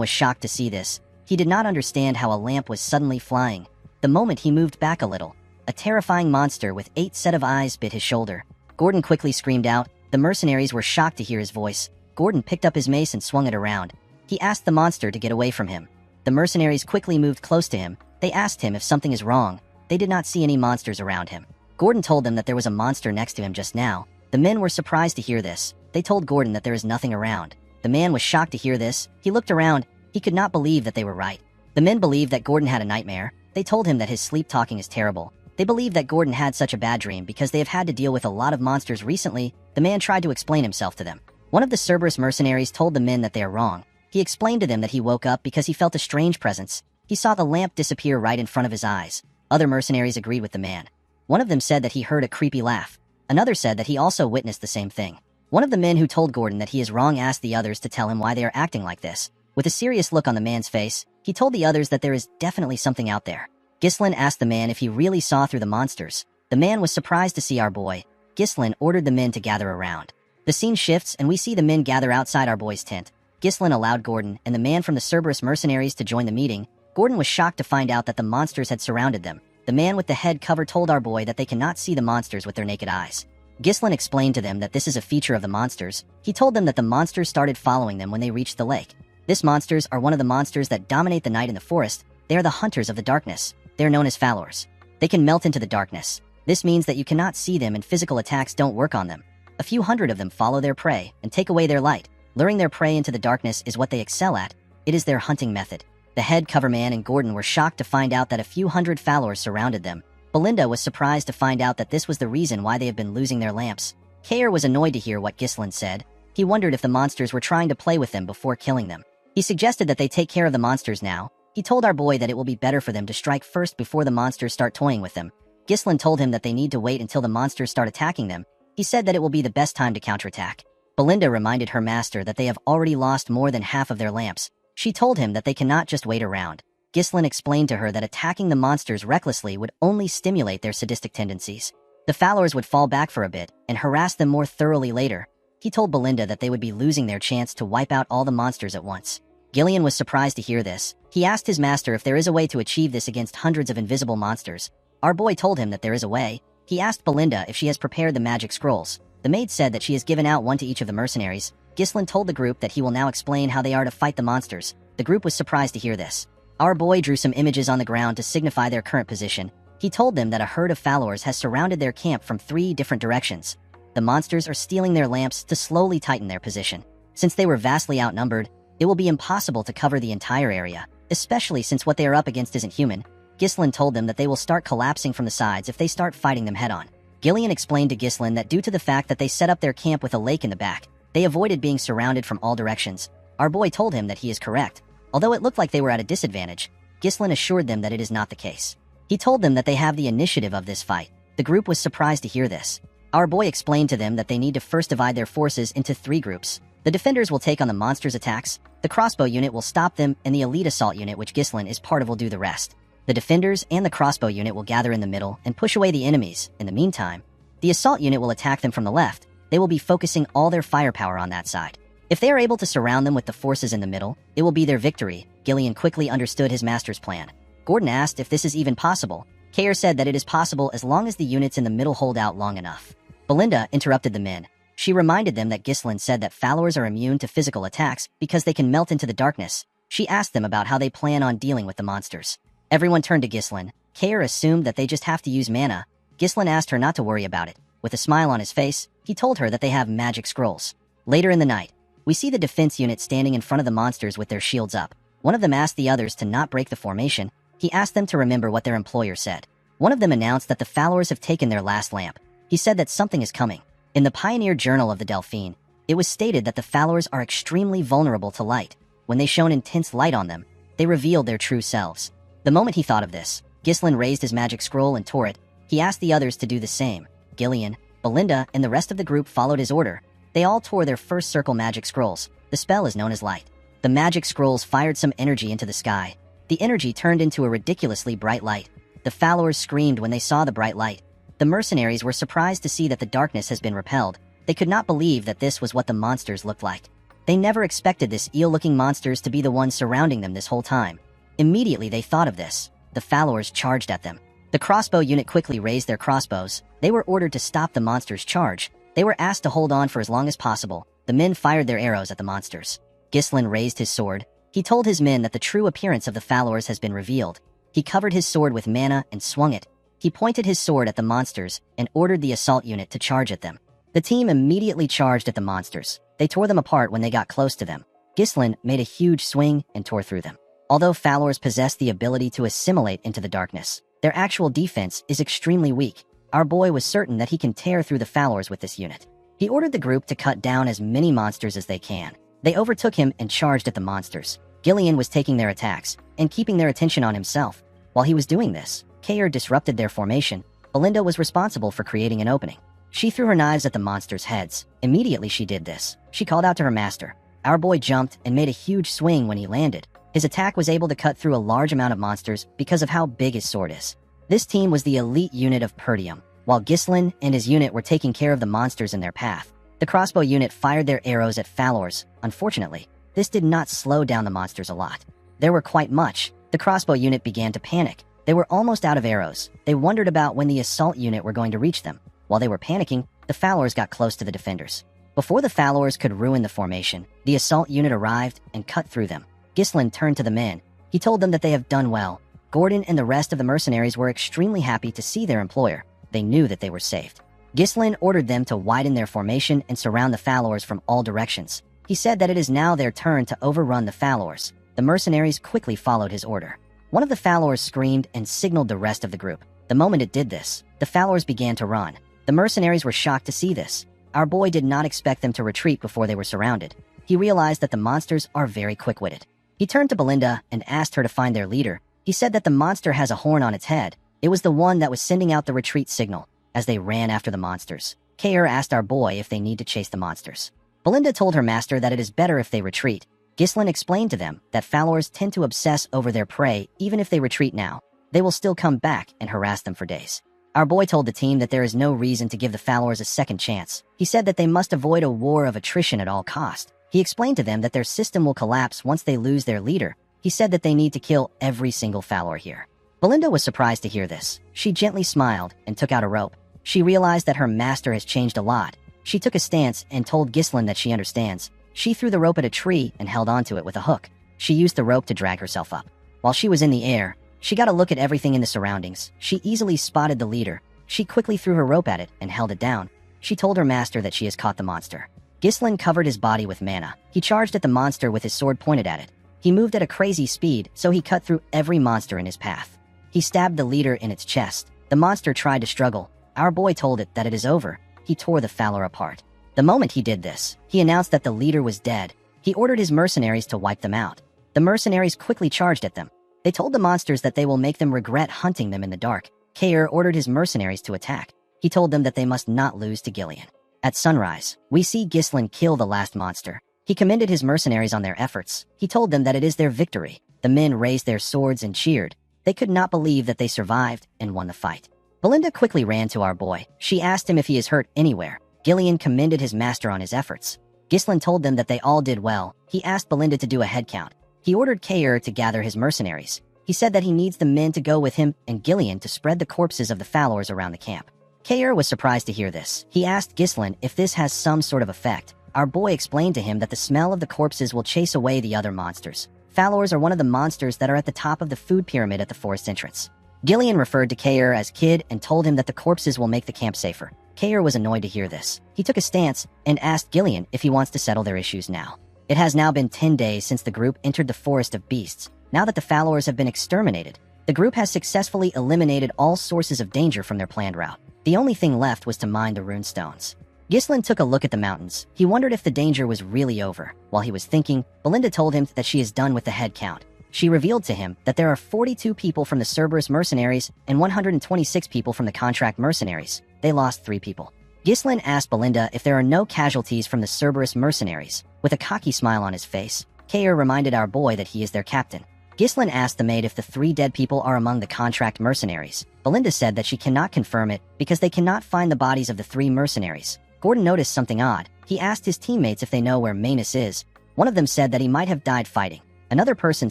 Speaker 1: was shocked to see this. He did not understand how a lamp was suddenly flying. The moment he moved back a little, a terrifying monster with 8 set of eyes bit his shoulder. Gordon quickly screamed out. The mercenaries were shocked to hear his voice. Gordon picked up his mace and swung it around. He asked the monster to get away from him. The mercenaries quickly moved close to him. They asked him if something is wrong. They did not see any monsters around him. Gordon told them that there was a monster next to him just now. The men were surprised to hear this. They told Gordon that there is nothing around. The man was shocked to hear this. He looked around. He could not believe that they were right. The men believed that Gordon had a nightmare. They told him that his sleep talking is terrible. They believed that Gordon had such a bad dream because they have had to deal with a lot of monsters recently. The man tried to explain himself to them. One of the Cerberus mercenaries told the men that they are wrong. He explained to them that he woke up because he felt a strange presence. He saw the lamp disappear right in front of his eyes. Other mercenaries agreed with the man. One of them said that he heard a creepy laugh. Another said that he also witnessed the same thing. One of the men who told Gordon that he is wrong asked the others to tell him why they are acting like this. With a serious look on the man's face, he told the others that there is definitely something out there. Ghislain asked the man if he really saw through the monsters. The man was surprised to see our boy. Ghislain ordered the men to gather around. The scene shifts and we see the men gather outside our boy's tent. Ghislain allowed Gordon and the man from the Cerberus mercenaries to join the meeting. Gordon was shocked to find out that the monsters had surrounded them. The man with the head cover told our boy that they cannot see the monsters with their naked eyes. Ghislain explained to them that this is a feature of the monsters. He told them that the monsters started following them when they reached the lake. These monsters are one of the monsters that dominate the night in the forest. They are the hunters of the darkness. They are known as followers. They can melt into the darkness. This means that you cannot see them and physical attacks don't work on them. A few hundred of them follow their prey and take away their light. Luring their prey into the darkness is what they excel at. It is their hunting method. The head coverman and Gordon were shocked to find out that a few hundred followers surrounded them. Belinda was surprised to find out that this was the reason why they have been losing their lamps. Kare was annoyed to hear what Ghislain said. He wondered if the monsters were trying to play with them before killing them. He suggested that they take care of the monsters now. He told our boy that it will be better for them to strike first before the monsters start toying with them. Ghislain told him that they need to wait until the monsters start attacking them. He said that it will be the best time to counterattack. Belinda reminded her master that they have already lost more than half of their lamps. She told him that they cannot just wait around. Ghislain explained to her that attacking the monsters recklessly would only stimulate their sadistic tendencies. The followers would fall back for a bit and harass them more thoroughly later. He told Belinda that they would be losing their chance to wipe out all the monsters at once. Gillian was surprised to hear this. He asked his master if there is a way to achieve this against hundreds of invisible monsters. Our boy told him that there is a way. He asked Belinda if she has prepared the magic scrolls. The maid said that she has given out one to each of the mercenaries. Ghislain told the group that he will now explain how they are to fight the monsters. The group was surprised to hear this. Our boy drew some images on the ground to signify their current position. He told them that a herd of followers has surrounded their camp from 3 different directions. The monsters are stealing their lamps to slowly tighten their position. Since they were vastly outnumbered, it will be impossible to cover the entire area, especially since what they are up against isn't human. Ghislain told them that they will start collapsing from the sides if they start fighting them head-on. Gillian explained to Ghislain that due to the fact that they set up their camp with a lake in the back, they avoided being surrounded from all directions. Our boy told him that he is correct. Although it looked like they were at a disadvantage, Ghislain assured them that it is not the case. He told them that they have the initiative of this fight. The group was surprised to hear this. Our boy explained to them that they need to first divide their forces into 3 groups. The defenders will take on the monsters' attacks, the crossbow unit will stop them, and the elite assault unit, which Ghislain is part of, will do the rest. The defenders and the crossbow unit will gather in the middle and push away the enemies. In the meantime, the assault unit will attack them from the left. They will be focusing all their firepower on that side. If they are able to surround them with the forces in the middle, it will be their victory. Gillian quickly understood his master's plan. Gordon asked if this is even possible. Kare said that it is possible as long as the units in the middle hold out long enough. Belinda interrupted the men. She reminded them that Ghislain said that followers are immune to physical attacks because they can melt into the darkness. She asked them about how they plan on dealing with the monsters. Everyone turned to Ghislain. Kare assumed that they just have to use mana. Ghislain asked her not to worry about it. With a smile on his face, he told her that they have magic scrolls. Later in the night, we see the defense unit standing in front of the monsters with their shields up. One of them asked the others to not break the formation. He asked them to remember what their employer said. One of them announced that the followers have taken their last lamp. He said that something is coming. In the Pioneer Journal of the Delphine, it was stated that the Fallors are extremely vulnerable to light. When they shone intense light on them, they revealed their true selves. The moment he thought of this, Ghislain raised his magic scroll and tore it. He asked the others to do the same. Gillian, Belinda, and the rest of the group followed his order. They all tore their first circle magic scrolls. The spell is known as light. The magic scrolls fired some energy into the sky. The energy turned into a ridiculously bright light. The Fallors screamed when they saw the bright light. The mercenaries were surprised to see that the darkness has been repelled. They could not believe that this was what the monsters looked like. They never expected this eel-looking monsters to be the ones surrounding them this whole time. Immediately they thought of this. The Fallors charged at them. The crossbow unit quickly raised their crossbows. They were ordered to stop the monsters' charge. They were asked to hold on for as long as possible. The men fired their arrows at the monsters. Ghislain raised his sword. He told his men that the true appearance of the Fallors has been revealed. He covered his sword with mana and swung it. He pointed his sword at the monsters and ordered the assault unit to charge at them. The team immediately charged at the monsters. They tore them apart when they got close to them. Ghislain made a huge swing and tore through them. Although Fallors possess the ability to assimilate into the darkness, their actual defense is extremely weak. Our boy was certain that he can tear through the Fallors with this unit. He ordered the group to cut down as many monsters as they can. They overtook him and charged at the monsters. Gillian was taking their attacks and keeping their attention on himself. While he was doing this, Kayer disrupted their formation. Belinda was responsible for creating an opening. She threw her knives at the monsters' heads. Immediately she did this. She called out to her master. Our boy jumped and made a huge swing when he landed. His attack was able to cut through a large amount of monsters because of how big his sword is. This team was the elite unit of Perdium. While Ghislain and his unit were taking care of the monsters in their path, the crossbow unit fired their arrows at Fallors. Unfortunately, this did not slow down the monsters a lot. There were quite much. The crossbow unit began to panic. They were almost out of arrows. They wondered about when the assault unit were going to reach them. While they were panicking, the Fallors got close to the defenders. Before the Fallors could ruin the formation, the assault unit arrived and cut through them. Ghislain turned to the men. He told them that they have done well. Gordon and the rest of the mercenaries were extremely happy to see their employer. They knew that they were saved. Ghislain ordered them to widen their formation and surround the Fallors from all directions. He said that it is now their turn to overrun the Fallors. The mercenaries quickly followed his order. One of the Fallors screamed and signaled the rest of the group. The moment it did this, the Fallors began to run. The mercenaries were shocked to see this. Our boy did not expect them to retreat before they were surrounded. He realized that the monsters are very quick-witted. He turned to Belinda and asked her to find their leader. He said that the monster has a horn on its head. It was the one that was sending out the retreat signal. As they ran after the monsters, Kayer asked our boy if they need to chase the monsters. Belinda told her master that it is better if they retreat. Ghislain explained to them that Fallors tend to obsess over their prey. Even if they retreat now, they will still come back and harass them for days. Our boy told the team that there is no reason to give the Fallors a second chance. He said that they must avoid a war of attrition at all cost. He explained to them that their system will collapse once they lose their leader. He said that they need to kill every single Fallor here. Belinda was surprised to hear this. She gently smiled and took out a rope. She realized that her master has changed a lot. She took a stance and told Ghislain that she understands. She threw the rope at a tree and held onto it with a hook. She used the rope to drag herself up. While she was in the air, she got a look at everything in the surroundings. She easily spotted the leader. She quickly threw her rope at it and held it down. She told her master that she has caught the monster. Ghislain covered his body with mana. He charged at the monster with his sword pointed at it. He moved at a crazy speed, so he cut through every monster in his path. He stabbed the leader in its chest. The monster tried to struggle. Our boy told it that it is over. He tore the Fallor apart. The moment he did this, he announced that the leader was dead. He ordered his mercenaries to wipe them out. The mercenaries quickly charged at them. They told the monsters that they will make them regret hunting them in the dark. Kayer ordered his mercenaries to attack. He told them that they must not lose to Gillian. At sunrise, we see Ghislain kill the last monster. He commended his mercenaries on their efforts. He told them that it is their victory. The men raised their swords and cheered. They could not believe that they survived and won the fight. Belinda quickly ran to our boy. She asked him if he is hurt anywhere. Gillian commended his master on his efforts. Ghislain told them that they all did well. He asked Belinda to do a head count. He ordered Kayer to gather his mercenaries. He said that he needs the men to go with him and Gillian to spread the corpses of the Fallors around the camp. Kayer was surprised to hear this. He asked Ghislain if this has some sort of effect. Our boy explained to him that the smell of the corpses will chase away the other monsters. Fallors are one of the monsters that are at the top of the food pyramid at the forest entrance. Gillian referred to Kayer as Kid and told him that the corpses will make the camp safer. Kayer was annoyed to hear this. He took a stance and asked Gillian if he wants to settle their issues now. It has now been 10 days since the group entered the Forest of Beasts. Now that the Fallors have been exterminated, the group has successfully eliminated all sources of danger from their planned route. The only thing left was to mine the rune stones. Ghislain took a look at the mountains. He wondered if the danger was really over. While he was thinking, Belinda told him that she is done with the head count. She revealed to him that there are 42 people from the Cerberus mercenaries and 126 people from the contract mercenaries. They lost 3 people. Ghislain asked Belinda if there are no casualties from the Cerberus mercenaries. With a cocky smile on his face, Kair reminded our boy that he is their captain. Ghislain asked the maid if the 3 dead people are among the contract mercenaries. Belinda said that she cannot confirm it because they cannot find the bodies of the 3 mercenaries. Gordon noticed something odd. He asked his teammates if they know where Manus is. One of them said that he might have died fighting. Another person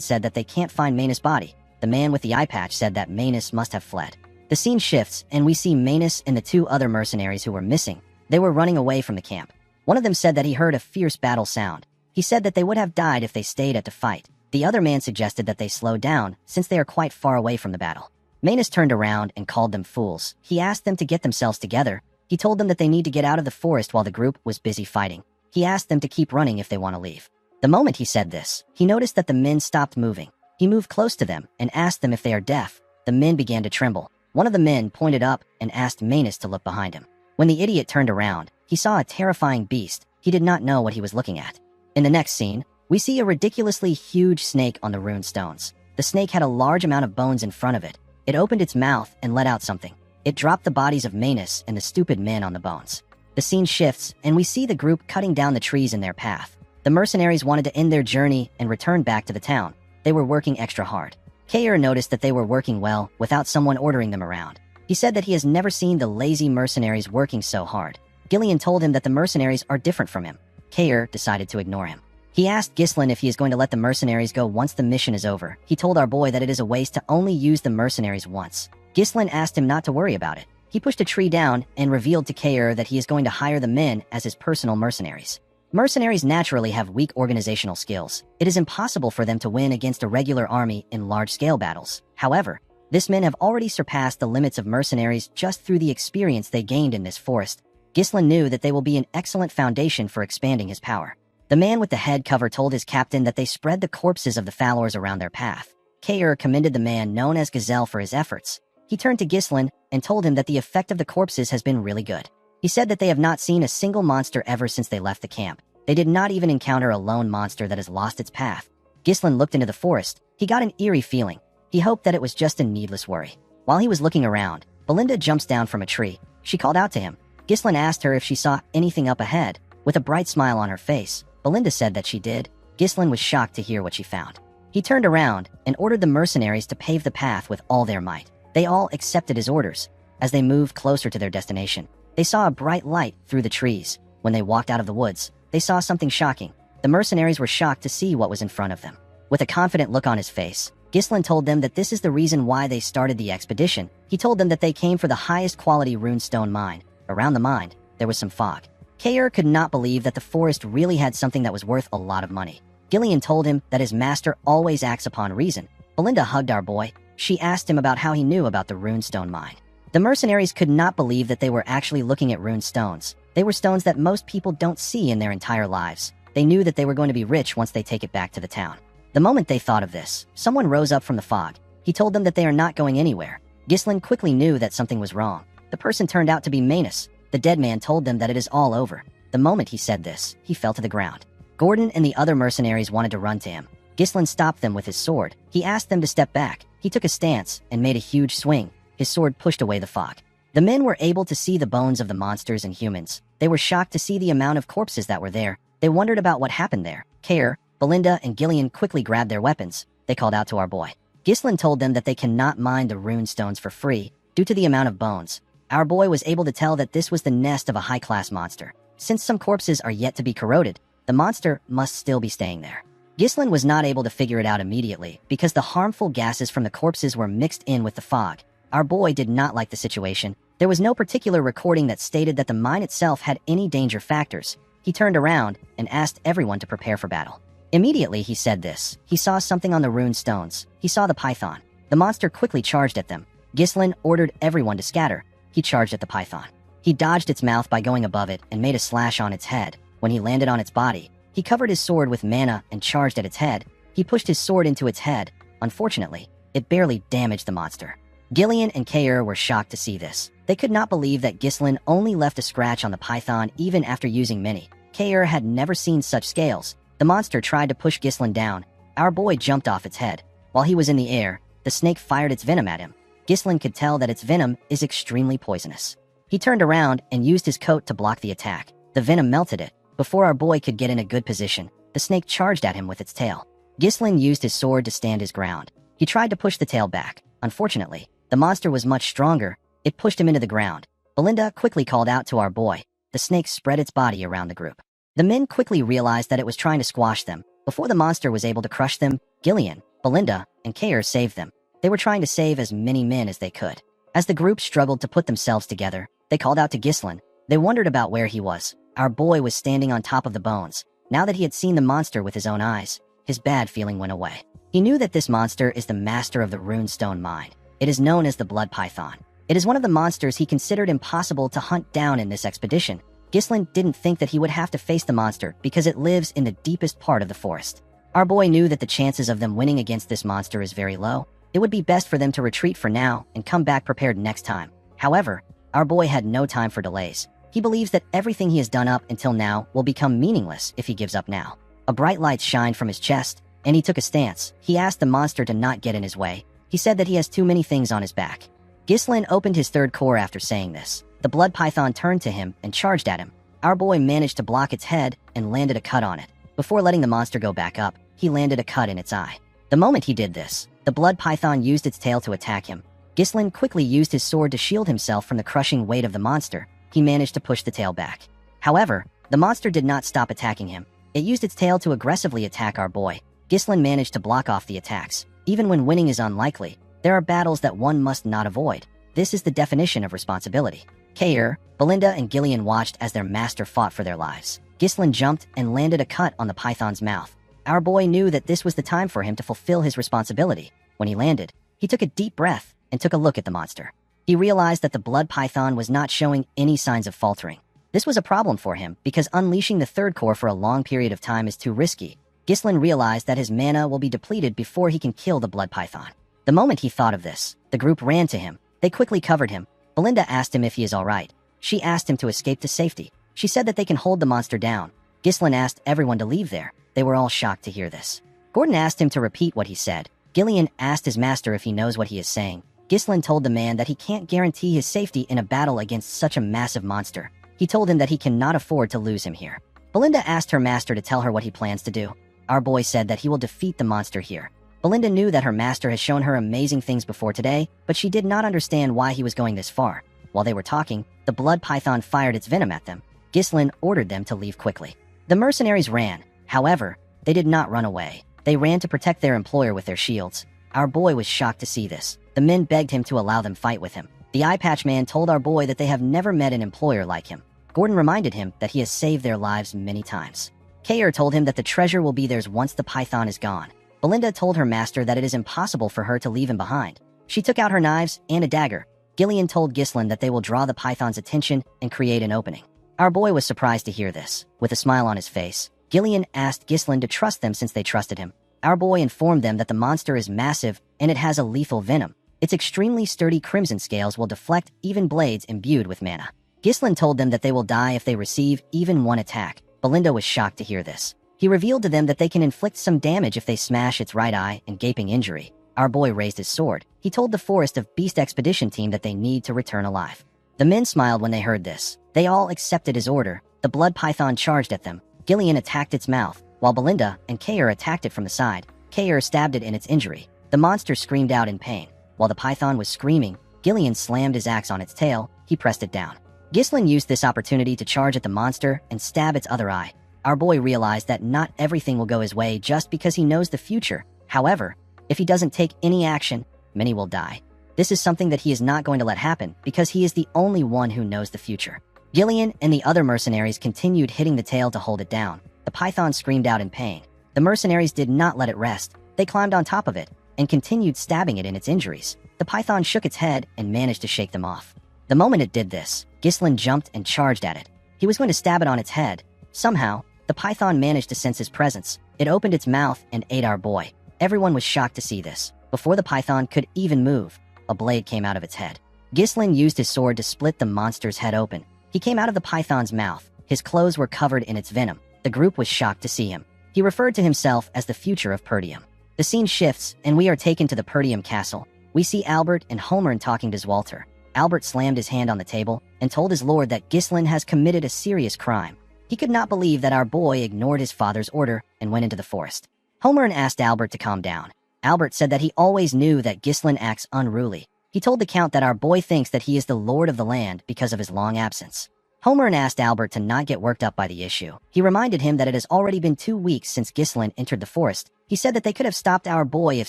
Speaker 1: said that they can't find Manus' body. The man with the eye patch said that Manus must have fled. The scene shifts, and we see Manus and the 2 other mercenaries who were missing. They were running away from the camp. One of them said that he heard a fierce battle sound. He said that they would have died if they stayed at the fight. The other man suggested that they slow down, since they are quite far away from the battle. Manus turned around and called them fools. He asked them to get themselves together. He told them that they need to get out of the forest while the group was busy fighting. He asked them to keep running if they want to leave. The moment he said this, he noticed that the men stopped moving. He moved close to them and asked them if they are deaf. The men began to tremble. One of the men pointed up and asked Manus to look behind him. When the idiot turned around, he saw a terrifying beast. He did not know what he was looking at. In the next scene, we see a ridiculously huge snake on the rune stones. The snake had a large amount of bones in front of it. It opened its mouth and let out something. It dropped the bodies of Manus and the stupid men on the bones. The scene shifts, and we see the group cutting down the trees in their path. The mercenaries wanted to end their journey and return back to the town. They were working extra hard. Kair noticed that they were working well without someone ordering them around. He said that he has never seen the lazy mercenaries working so hard. Gillian told him that the mercenaries are different from him. Kair decided to ignore him. He asked Ghislain if he is going to let the mercenaries go once the mission is over. He told our boy that it is a waste to only use the mercenaries once. Ghislain asked him not to worry about it. He pushed a tree down and revealed to Kair that he is going to hire the men as his personal mercenaries. Mercenaries naturally have weak organizational skills. It is impossible for them to win against a regular army in large-scale battles. However, these men have already surpassed the limits of mercenaries just through the experience they gained in this forest. Ghislain knew that they will be an excellent foundation for expanding his power. The man with the head cover told his captain that they spread the corpses of the Falors around their path. Kair commended the man known as Gazelle for his efforts. He turned to Ghislain and told him that the effect of the corpses has been really good. He said that they have not seen a single monster ever since they left the camp. They did not even encounter a lone monster that has lost its path. Ghislain looked into the forest. He got an eerie feeling. He hoped that it was just a needless worry. While he was looking around, Belinda jumps down from a tree. She called out to him. Ghislain asked her if she saw anything up ahead. With a bright smile on her face, Belinda said that she did. Ghislain was shocked to hear what she found. He turned around and ordered the mercenaries to pave the path with all their might. They all accepted his orders. As they moved closer to their destination, they saw a bright light through the trees. When they walked out of the woods, they saw something shocking. The mercenaries were shocked to see what was in front of them. With a confident look on his face, Ghislain told them that this is the reason why they started the expedition. He told them that they came for the highest quality runestone mine. Around the mine, there was some fog. Kair could not believe that the forest really had something that was worth a lot of money. Gillian told him that his master always acts upon reason. Belinda hugged our boy. She asked him about how he knew about the runestone mine. The mercenaries could not believe that they were actually looking at rune stones. They were stones that most people don't see in their entire lives. They knew that they were going to be rich once they take it back to the town. The moment they thought of this, someone rose up from the fog. He told them that they are not going anywhere. Ghislain quickly knew that something was wrong. The person turned out to be Manus. The dead man told them that it is all over. The moment he said this, he fell to the ground. Gordon and the other mercenaries wanted to run to him. Ghislain stopped them with his sword. He asked them to step back. He took a stance and made a huge swing. His sword pushed away the fog. The men were able to see the bones of the monsters and humans. They were shocked to see the amount of corpses that were there. They wondered about what happened there. Kair, Belinda, and Gillian quickly grabbed their weapons. They called out to our boy. Ghislain told them that they cannot mine the rune stones for free due to the amount of bones. Our boy was able to tell that this was the nest of a high-class monster. Since some corpses are yet to be corroded, the monster must still be staying there. Ghislain was not able to figure it out immediately because the harmful gases from the corpses were mixed in with the fog. Our boy did not like the situation. There was no particular recording that stated that the mine itself had any danger factors. He turned around and asked everyone to prepare for battle. Immediately he said this. He saw something on the rune stones. He saw the python. The monster quickly charged at them. Ghislain ordered everyone to scatter. He charged at the python. He dodged its mouth by going above it and made a slash on its head. When he landed on its body, he covered his sword with mana and charged at its head. He pushed his sword into its head. Unfortunately, it barely damaged the monster. Gillian and Kair were shocked to see this. They could not believe that Ghislain only left a scratch on the python even after using many. Kair had never seen such scales. The monster tried to push Ghislain down. Our boy jumped off its head. While he was in the air, the snake fired its venom at him. Ghislain could tell that its venom is extremely poisonous. He turned around and used his coat to block the attack. The venom melted it. Before our boy could get in a good position, the snake charged at him with its tail. Ghislain used his sword to stand his ground. He tried to push the tail back. Unfortunately, the monster was much stronger. It pushed him into the ground. Belinda quickly called out to our boy. The snake spread its body around the group. The men quickly realized that it was trying to squash them. Before the monster was able to crush them, Gillian, Belinda, and Kair saved them. They were trying to save as many men as they could. As the group struggled to put themselves together, they called out to Ghislain. They wondered about where he was. Our boy was standing on top of the bones. Now that he had seen the monster with his own eyes, his bad feeling went away. He knew that this monster is the master of the runestone mine. It is known as the blood python. It is one of the monsters he considered impossible to hunt down in this expedition. Ghislain didn't think that he would have to face the monster because it lives in the deepest part of the forest. Our boy knew that the chances of them winning against this monster is very low. It would be best for them to retreat for now and come back prepared next time. However, our boy had no time for delays. He believes that everything he has done up until now will become meaningless if he gives up now. A bright light shined from his chest, and he took a stance. He asked the monster to not get in his way. He said that he has too many things on his back. Ghislain opened his third core after saying this. The blood python turned to him and charged at him. Our boy managed to block its head and landed a cut on it. Before letting the monster go back up, he landed a cut in its eye. The moment he did this, the blood python used its tail to attack him. Ghislain quickly used his sword to shield himself from the crushing weight of the monster. He managed to push the tail back. However, the monster did not stop attacking him. It used its tail to aggressively attack our boy. Ghislain managed to block off the attacks. Even when winning is unlikely, there are battles that one must not avoid. This is the definition of responsibility. Kair, Belinda, and Gillian watched as their master fought for their lives. Ghislain jumped and landed a cut on the python's mouth. Our boy knew that this was the time for him to fulfill his responsibility. When he landed, he took a deep breath and took a look at the monster. He realized that the blood python was not showing any signs of faltering. This was a problem for him because unleashing the third core for a long period of time is too risky. Ghislain realized that his mana will be depleted before he can kill the blood python. The moment he thought of this, the group ran to him. They quickly covered him. Belinda asked him if he is all right. She asked him to escape to safety. She said that they can hold the monster down. Ghislain asked everyone to leave there. They were all shocked to hear this. Gordon asked him to repeat what he said. Gillian asked his master if he knows what he is saying. Ghislain told the man that he can't guarantee his safety in a battle against such a massive monster. He told him that he cannot afford to lose him here. Belinda asked her master to tell her what he plans to do. Our boy said that he will defeat the monster here. Belinda knew that her master has shown her amazing things before today, but she did not understand why he was going this far. While they were talking, the blood python fired its venom at them. Ghislain ordered them to leave quickly. The mercenaries ran. However, they did not run away. They ran to protect their employer with their shields. Our boy was shocked to see this. The men begged him to allow them fight with him. The eye patch man told our boy that they have never met an employer like him. Gordon reminded him that he has saved their lives many times. Kair told him that the treasure will be theirs once the python is gone. Belinda told her master that it is impossible for her to leave him behind. She took out her knives and a dagger. Gillian told Ghislain that they will draw the python's attention and create an opening. Our boy was surprised to hear this. With a smile on his face, Gillian asked Ghislain to trust them since they trusted him. Our boy informed them that the monster is massive and it has a lethal venom. Its extremely sturdy crimson scales will deflect even blades imbued with mana. Ghislain told them that they will die if they receive even one attack. Belinda was shocked to hear this. He revealed to them that they can inflict some damage if they smash its right eye and gaping injury. Our boy raised his sword. He told the Forest of Beast expedition team that they need to return alive. The men smiled when they heard this. They all accepted his order. The blood python charged at them. Gillian attacked its mouth, while Belinda and Kair attacked it from the side. Kair stabbed it in its injury. The monster screamed out in pain. While the python was screaming, Gillian slammed his axe on its tail. He pressed it down. Ghislain used this opportunity to charge at the monster and stab its other eye. Our boy realized that not everything will go his way just because he knows the future. However, if he doesn't take any action, many will die. This is something that he is not going to let happen because he is the only one who knows the future. Gillian and the other mercenaries continued hitting the tail to hold it down. The python screamed out in pain. The mercenaries did not let it rest. They climbed on top of it and continued stabbing it in its injuries. The python shook its head and managed to shake them off. The moment it did this, Ghislain jumped and charged at it. He was going to stab it on its head. Somehow, the python managed to sense his presence. It opened its mouth and ate our boy. Everyone was shocked to see this. Before the python could even move, a blade came out of its head. Ghislain used his sword to split the monster's head open. He came out of the python's mouth. His clothes were covered in its venom. The group was shocked to see him. He referred to himself as the future of Perdium. The scene shifts, and we are taken to the Perdium castle. We see Albert and Homer talking to Zwalter. Albert slammed his hand on the table and told his lord that Ghislain has committed a serious crime. He could not believe that our boy ignored his father's order and went into the forest. Homer asked Albert to calm down. Albert said that he always knew that Ghislain acts unruly. He told the count that our boy thinks that he is the lord of the land because of his long absence. Homer asked Albert to not get worked up by the issue. He reminded him that it has already been 2 weeks since Ghislain entered the forest. He said that they could have stopped our boy if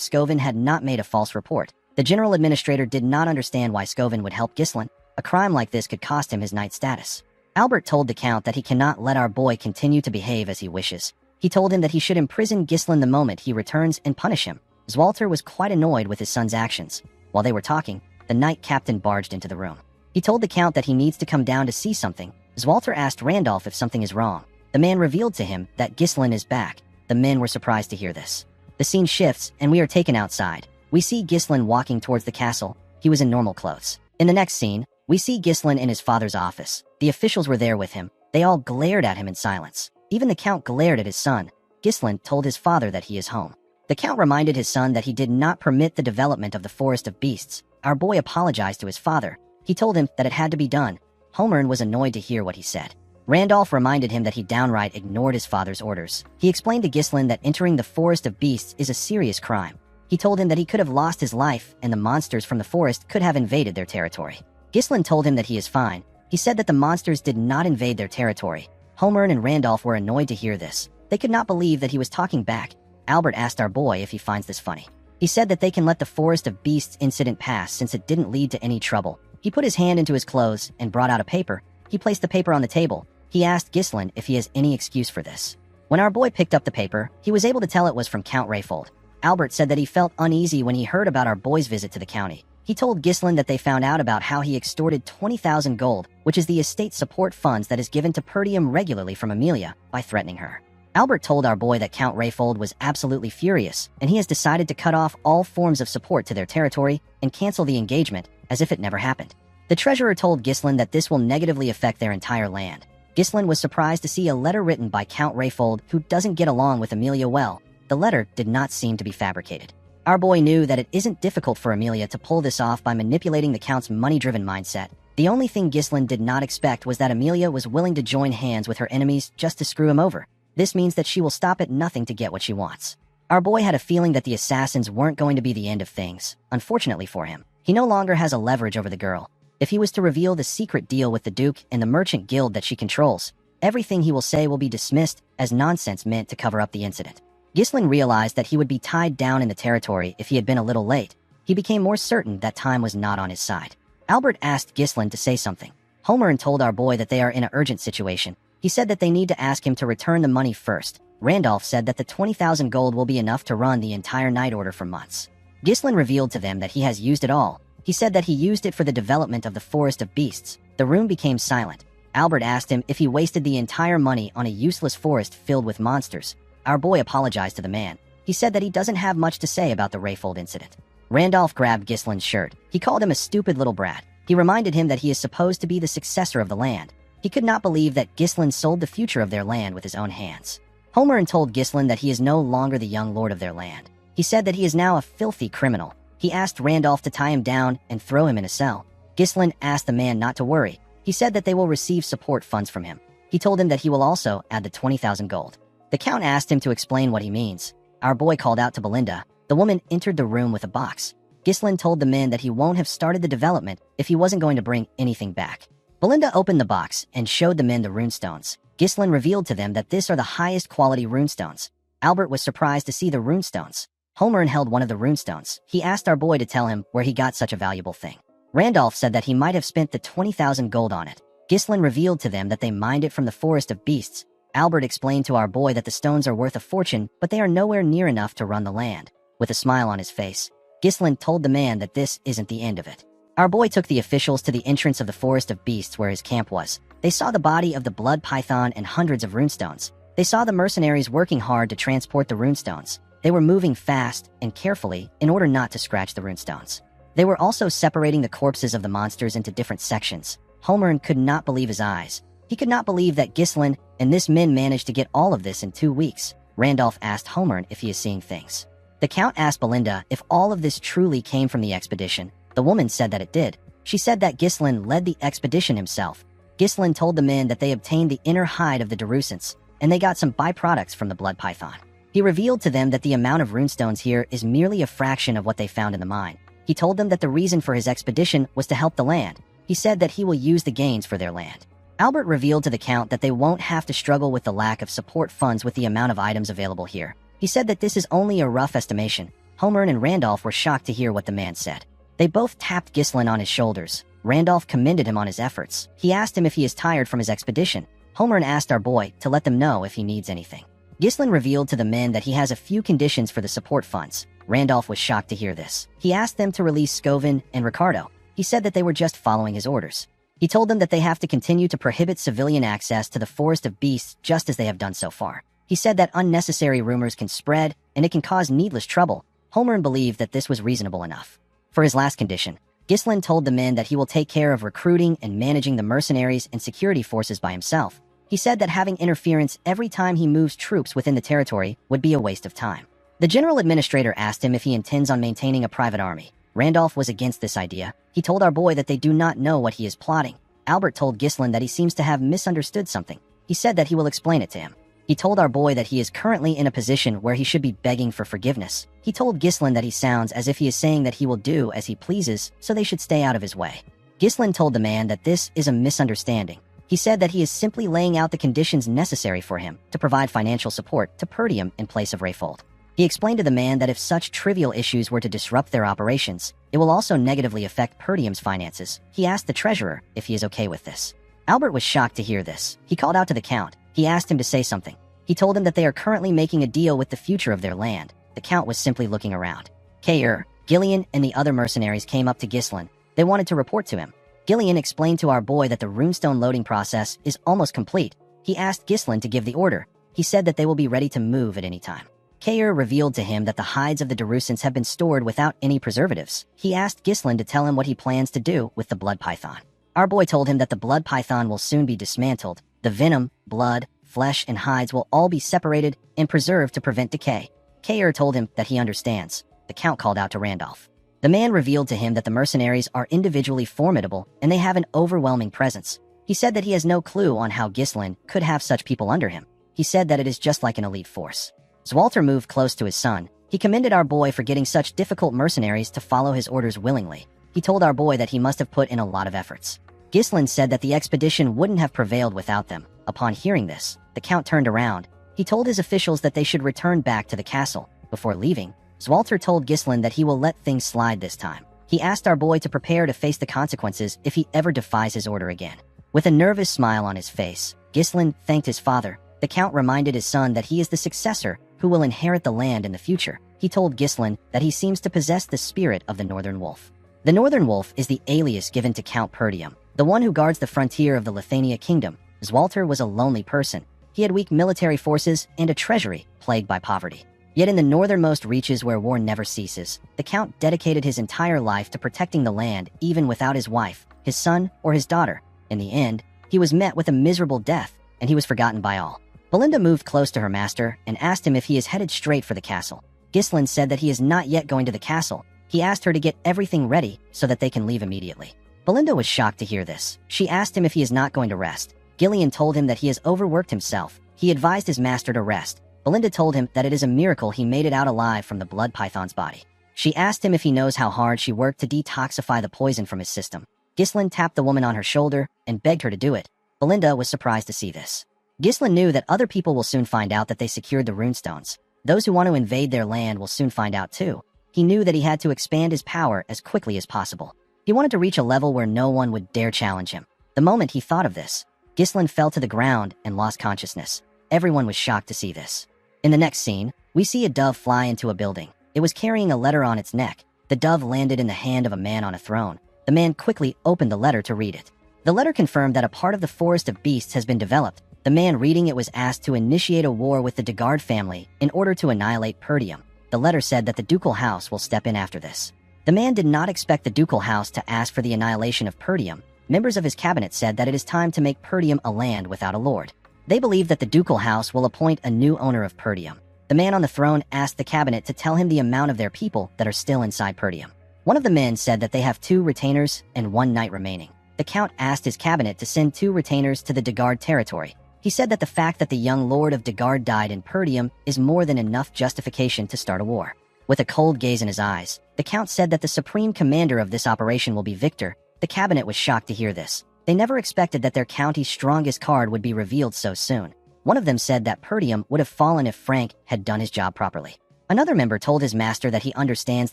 Speaker 1: Scovin had not made a false report. The general administrator did not understand why Scovin would help Ghislain. A crime like this could cost him his knight status. Albert told the count that he cannot let our boy continue to behave as he wishes. He told him that he should imprison Ghislain the moment he returns and punish him. Zwalter was quite annoyed with his son's actions. While they were talking, the knight captain barged into the room. He told the count that he needs to come down to see something. Zwalter asked Randolph if something is wrong. The man revealed to him that Ghislain is back. The men were surprised to hear this. The scene shifts, and we are taken outside. We see Ghislain walking towards the castle. He was in normal clothes. In the next scene, we see Ghislain in his father's office. The officials were there with him. They all glared at him in silence. Even the count glared at his son. Ghislain told his father that he is home. The count reminded his son that he did not permit the development of the Forest of Beasts. Our boy apologized to his father. He told him that it had to be done. Homer was annoyed to hear what he said. Randolph reminded him that he downright ignored his father's orders. He explained to Ghislain that entering the Forest of Beasts is a serious crime. He told him that he could have lost his life and the monsters from the forest could have invaded their territory. Ghislain told him that he is fine. He said that the monsters did not invade their territory. Homer and Randolph were annoyed to hear this. They could not believe that he was talking back. Albert asked our boy if he finds this funny. He said that they can let the Forest of Beasts incident pass since it didn't lead to any trouble. He put his hand into his clothes and brought out a paper. He placed the paper on the table. He asked Ghislain if he has any excuse for this. When our boy picked up the paper, he was able to tell it was from Count Rayfold. Albert said that he felt uneasy when he heard about our boy's visit to the county. He told Ghislain that they found out about how he extorted 20,000 gold, which is the estate support funds that is given to Perdium regularly from Amelia, by threatening her. Albert told our boy that Count Rayfold was absolutely furious, and he has decided to cut off all forms of support to their territory and cancel the engagement as if it never happened. The treasurer told Ghislain that this will negatively affect their entire land. Ghislain was surprised to see a letter written by Count Rayfold who doesn't get along with Amelia well. The letter did not seem to be fabricated. Our boy knew that it isn't difficult for Amelia to pull this off by manipulating the Count's money-driven mindset. The only thing Ghislain did not expect was that Amelia was willing to join hands with her enemies just to screw him over. This means that she will stop at nothing to get what she wants. Our boy had a feeling that the assassins weren't going to be the end of things. Unfortunately for him, he no longer has a leverage over the girl. If he was to reveal the secret deal with the Duke and the merchant guild that she controls, everything he will say will be dismissed as nonsense meant to cover up the incident. Ghislain realized that he would be tied down in the territory if he had been a little late. He became more certain that time was not on his side. Albert asked Ghislain to say something. Homer told our boy that they are in an urgent situation. He said that they need to ask him to return the money first. Randolph said that the 20,000 gold will be enough to run the entire night order for months. Ghislain revealed to them that he has used it all. He said that he used it for the development of the Forest of Beasts. The room became silent. Albert asked him if he wasted the entire money on a useless forest filled with monsters. Our boy apologized to the man. He said that he doesn't have much to say about the Rayfold incident. Randolph grabbed Ghislain's shirt. He called him a stupid little brat. He reminded him that he is supposed to be the successor of the land. He could not believe that Ghislain sold the future of their land with his own hands. Homer told Ghislain that he is no longer the young lord of their land. He said that he is now a filthy criminal. He asked Randolph to tie him down and throw him in a cell. Ghislain asked the man not to worry. He said that they will receive support funds from him. He told him that he will also add the 20,000 gold. The Count asked him to explain what he means. Our boy called out to Belinda. The woman entered the room with a box. Ghislain told the men that he won't have started the development if he wasn't going to bring anything back. Belinda opened the box and showed the men the runestones. Ghislain revealed to them that these are the highest quality runestones. Albert was surprised to see the runestones. Homer held one of the runestones. He asked our boy to tell him where he got such a valuable thing. Randolph said that he might have spent the 20,000 gold on it. Ghislain revealed to them that they mined it from the Forest of Beasts. Albert explained to our boy that the stones are worth a fortune, but they are nowhere near enough to run the land. With a smile on his face, Ghislain told the man that this isn't the end of it. Our boy took the officials to the entrance of the Forest of Beasts where his camp was. They saw the body of the blood python and hundreds of runestones. They saw the mercenaries working hard to transport the runestones. They were moving fast and carefully in order not to scratch the runestones. They were also separating the corpses of the monsters into different sections. Homer could not believe his eyes. He could not believe that Ghislain and this Min managed to get all of this in 2 weeks. Randolph asked Homer if he is seeing things. The Count asked Belinda if all of this truly came from the expedition. The woman said that it did. She said that Ghislain led the expedition himself. Ghislain told the men that they obtained the inner hide of the Darusants, and they got some byproducts from the blood python. He revealed to them that the amount of runestones here is merely a fraction of what they found in the mine. He told them that the reason for his expedition was to help the land. He said that he will use the gains for their land. Albert revealed to the Count that they won't have to struggle with the lack of support funds with the amount of items available here. He said that this is only a rough estimation. Homer and Randolph were shocked to hear what the man said. They both tapped Ghislain on his shoulders. Randolph commended him on his efforts. He asked him if he is tired from his expedition. Homer asked our boy to let them know if he needs anything. Ghislain revealed to the men that he has a few conditions for the support funds. Randolph was shocked to hear this. He asked them to release Scovin and Ricardo. He said that they were just following his orders. He told them that they have to continue to prohibit civilian access to the Forest of Beasts just as they have done so far. He said that unnecessary rumors can spread and it can cause needless trouble. Homer believed that this was reasonable enough. For his last condition, Ghislain told the men that he will take care of recruiting and managing the mercenaries and security forces by himself. He said that having interference every time he moves troops within the territory would be a waste of time. The general administrator asked him if he intends on maintaining a private army. Randolph was against this idea. He told our boy that they do not know what he is plotting. Albert told Ghislain that he seems to have misunderstood something. He said that he will explain it to him. He told our boy that he is currently in a position where he should be begging for forgiveness. He told Ghislain that he sounds as if he is saying that he will do as he pleases, so they should stay out of his way. Ghislain told the man that this is a misunderstanding. He said that he is simply laying out the conditions necessary for him to provide financial support to Perdium in place of Rayfold. He explained to the man that if such trivial issues were to disrupt their operations, it will also negatively affect Perdium's finances. He asked the treasurer if he is okay with this. Albert was shocked to hear this. He called out to the Count. He asked him to say something. He told him that they are currently making a deal with the future of their land. The Count was simply looking around. Gillian and the other mercenaries came up to Ghislain. They wanted to report to him. Gillian explained to our boy that the runestone loading process is almost complete. He asked Ghislain to give the order. He said that they will be ready to move at any time. Kair revealed to him that the hides of the Darusants have been stored without any preservatives. He asked Ghislain to tell him what he plans to do with the blood python. Our boy told him that the blood python will soon be dismantled. The venom, blood, flesh, and hides will all be separated and preserved to prevent decay. Kair told him that he understands. The Count called out to Randolph. The man revealed to him that the mercenaries are individually formidable and they have an overwhelming presence. He said that he has no clue on how Ghislain could have such people under him. He said that it is just like an elite force. Zwalter moved close to his son. He commended our boy for getting such difficult mercenaries to follow his orders willingly. He told our boy that he must have put in a lot of efforts. Ghislain said that the expedition wouldn't have prevailed without them. Upon hearing this, the Count turned around. He told his officials that they should return back to the castle. Before leaving, Zwalter told Ghislain that he will let things slide this time. He asked our boy to prepare to face the consequences if he ever defies his order again. With a nervous smile on his face, Ghislain thanked his father. The Count reminded his son that he is the successor who will inherit the land in the future. He told Ghislain that he seems to possess the spirit of the Northern Wolf. The Northern Wolf is the alias given to Count Perdium, the one who guards the frontier of the Lithania kingdom. Zwalter was a lonely person. He had weak military forces and a treasury plagued by poverty. Yet in the northernmost reaches where war never ceases, the Count dedicated his entire life to protecting the land even without his wife, his son, or his daughter. In the end, he was met with a miserable death, and he was forgotten by all. Belinda moved close to her master and asked him if he is headed straight for the castle. Ghislain said that he is not yet going to the castle. He asked her to get everything ready so that they can leave immediately. Belinda was shocked to hear this. She asked him if he is not going to rest. Gillian told him that he has overworked himself. He advised his master to rest. Belinda told him that it is a miracle he made it out alive from the blood python's body. She asked him if he knows how hard she worked to detoxify the poison from his system. Ghislain tapped the woman on her shoulder and begged her to do it. Belinda was surprised to see this. Ghislain knew that other people will soon find out that they secured the runestones. Those who want to invade their land will soon find out too. He knew that he had to expand his power as quickly as possible. He wanted to reach a level where no one would dare challenge him. The moment he thought of this, Ghislain fell to the ground and lost consciousness. Everyone was shocked to see this. In the next scene, we see a dove fly into a building. It was carrying a letter on its neck. The dove landed in the hand of a man on a throne. The man quickly opened the letter to read it. The letter confirmed that a part of the Forest of Beasts has been developed. The man reading it was asked to initiate a war with the Degard family in order to annihilate Perdium. The letter said that the ducal house will step in after this. The man did not expect the ducal house to ask for the annihilation of Perdium. Members of his cabinet said that it is time to make Perdium a land without a lord. They believe that the ducal house will appoint a new owner of Perdium. The man on the throne asked the cabinet to tell him the amount of their people that are still inside Perdium. One of the men said that they have 2 retainers and 1 knight remaining. The count asked his cabinet to send 2 retainers to the Dagard territory. He said that the fact that the young lord of Dagard died in Perdium is more than enough justification to start a war. With a cold gaze in his eyes, the count said that the supreme commander of this operation will be Victor. The cabinet was shocked to hear this. They never expected that their county's strongest card would be revealed so soon. One of them said that Perdium would have fallen if Frank had done his job properly. Another member told his master that he understands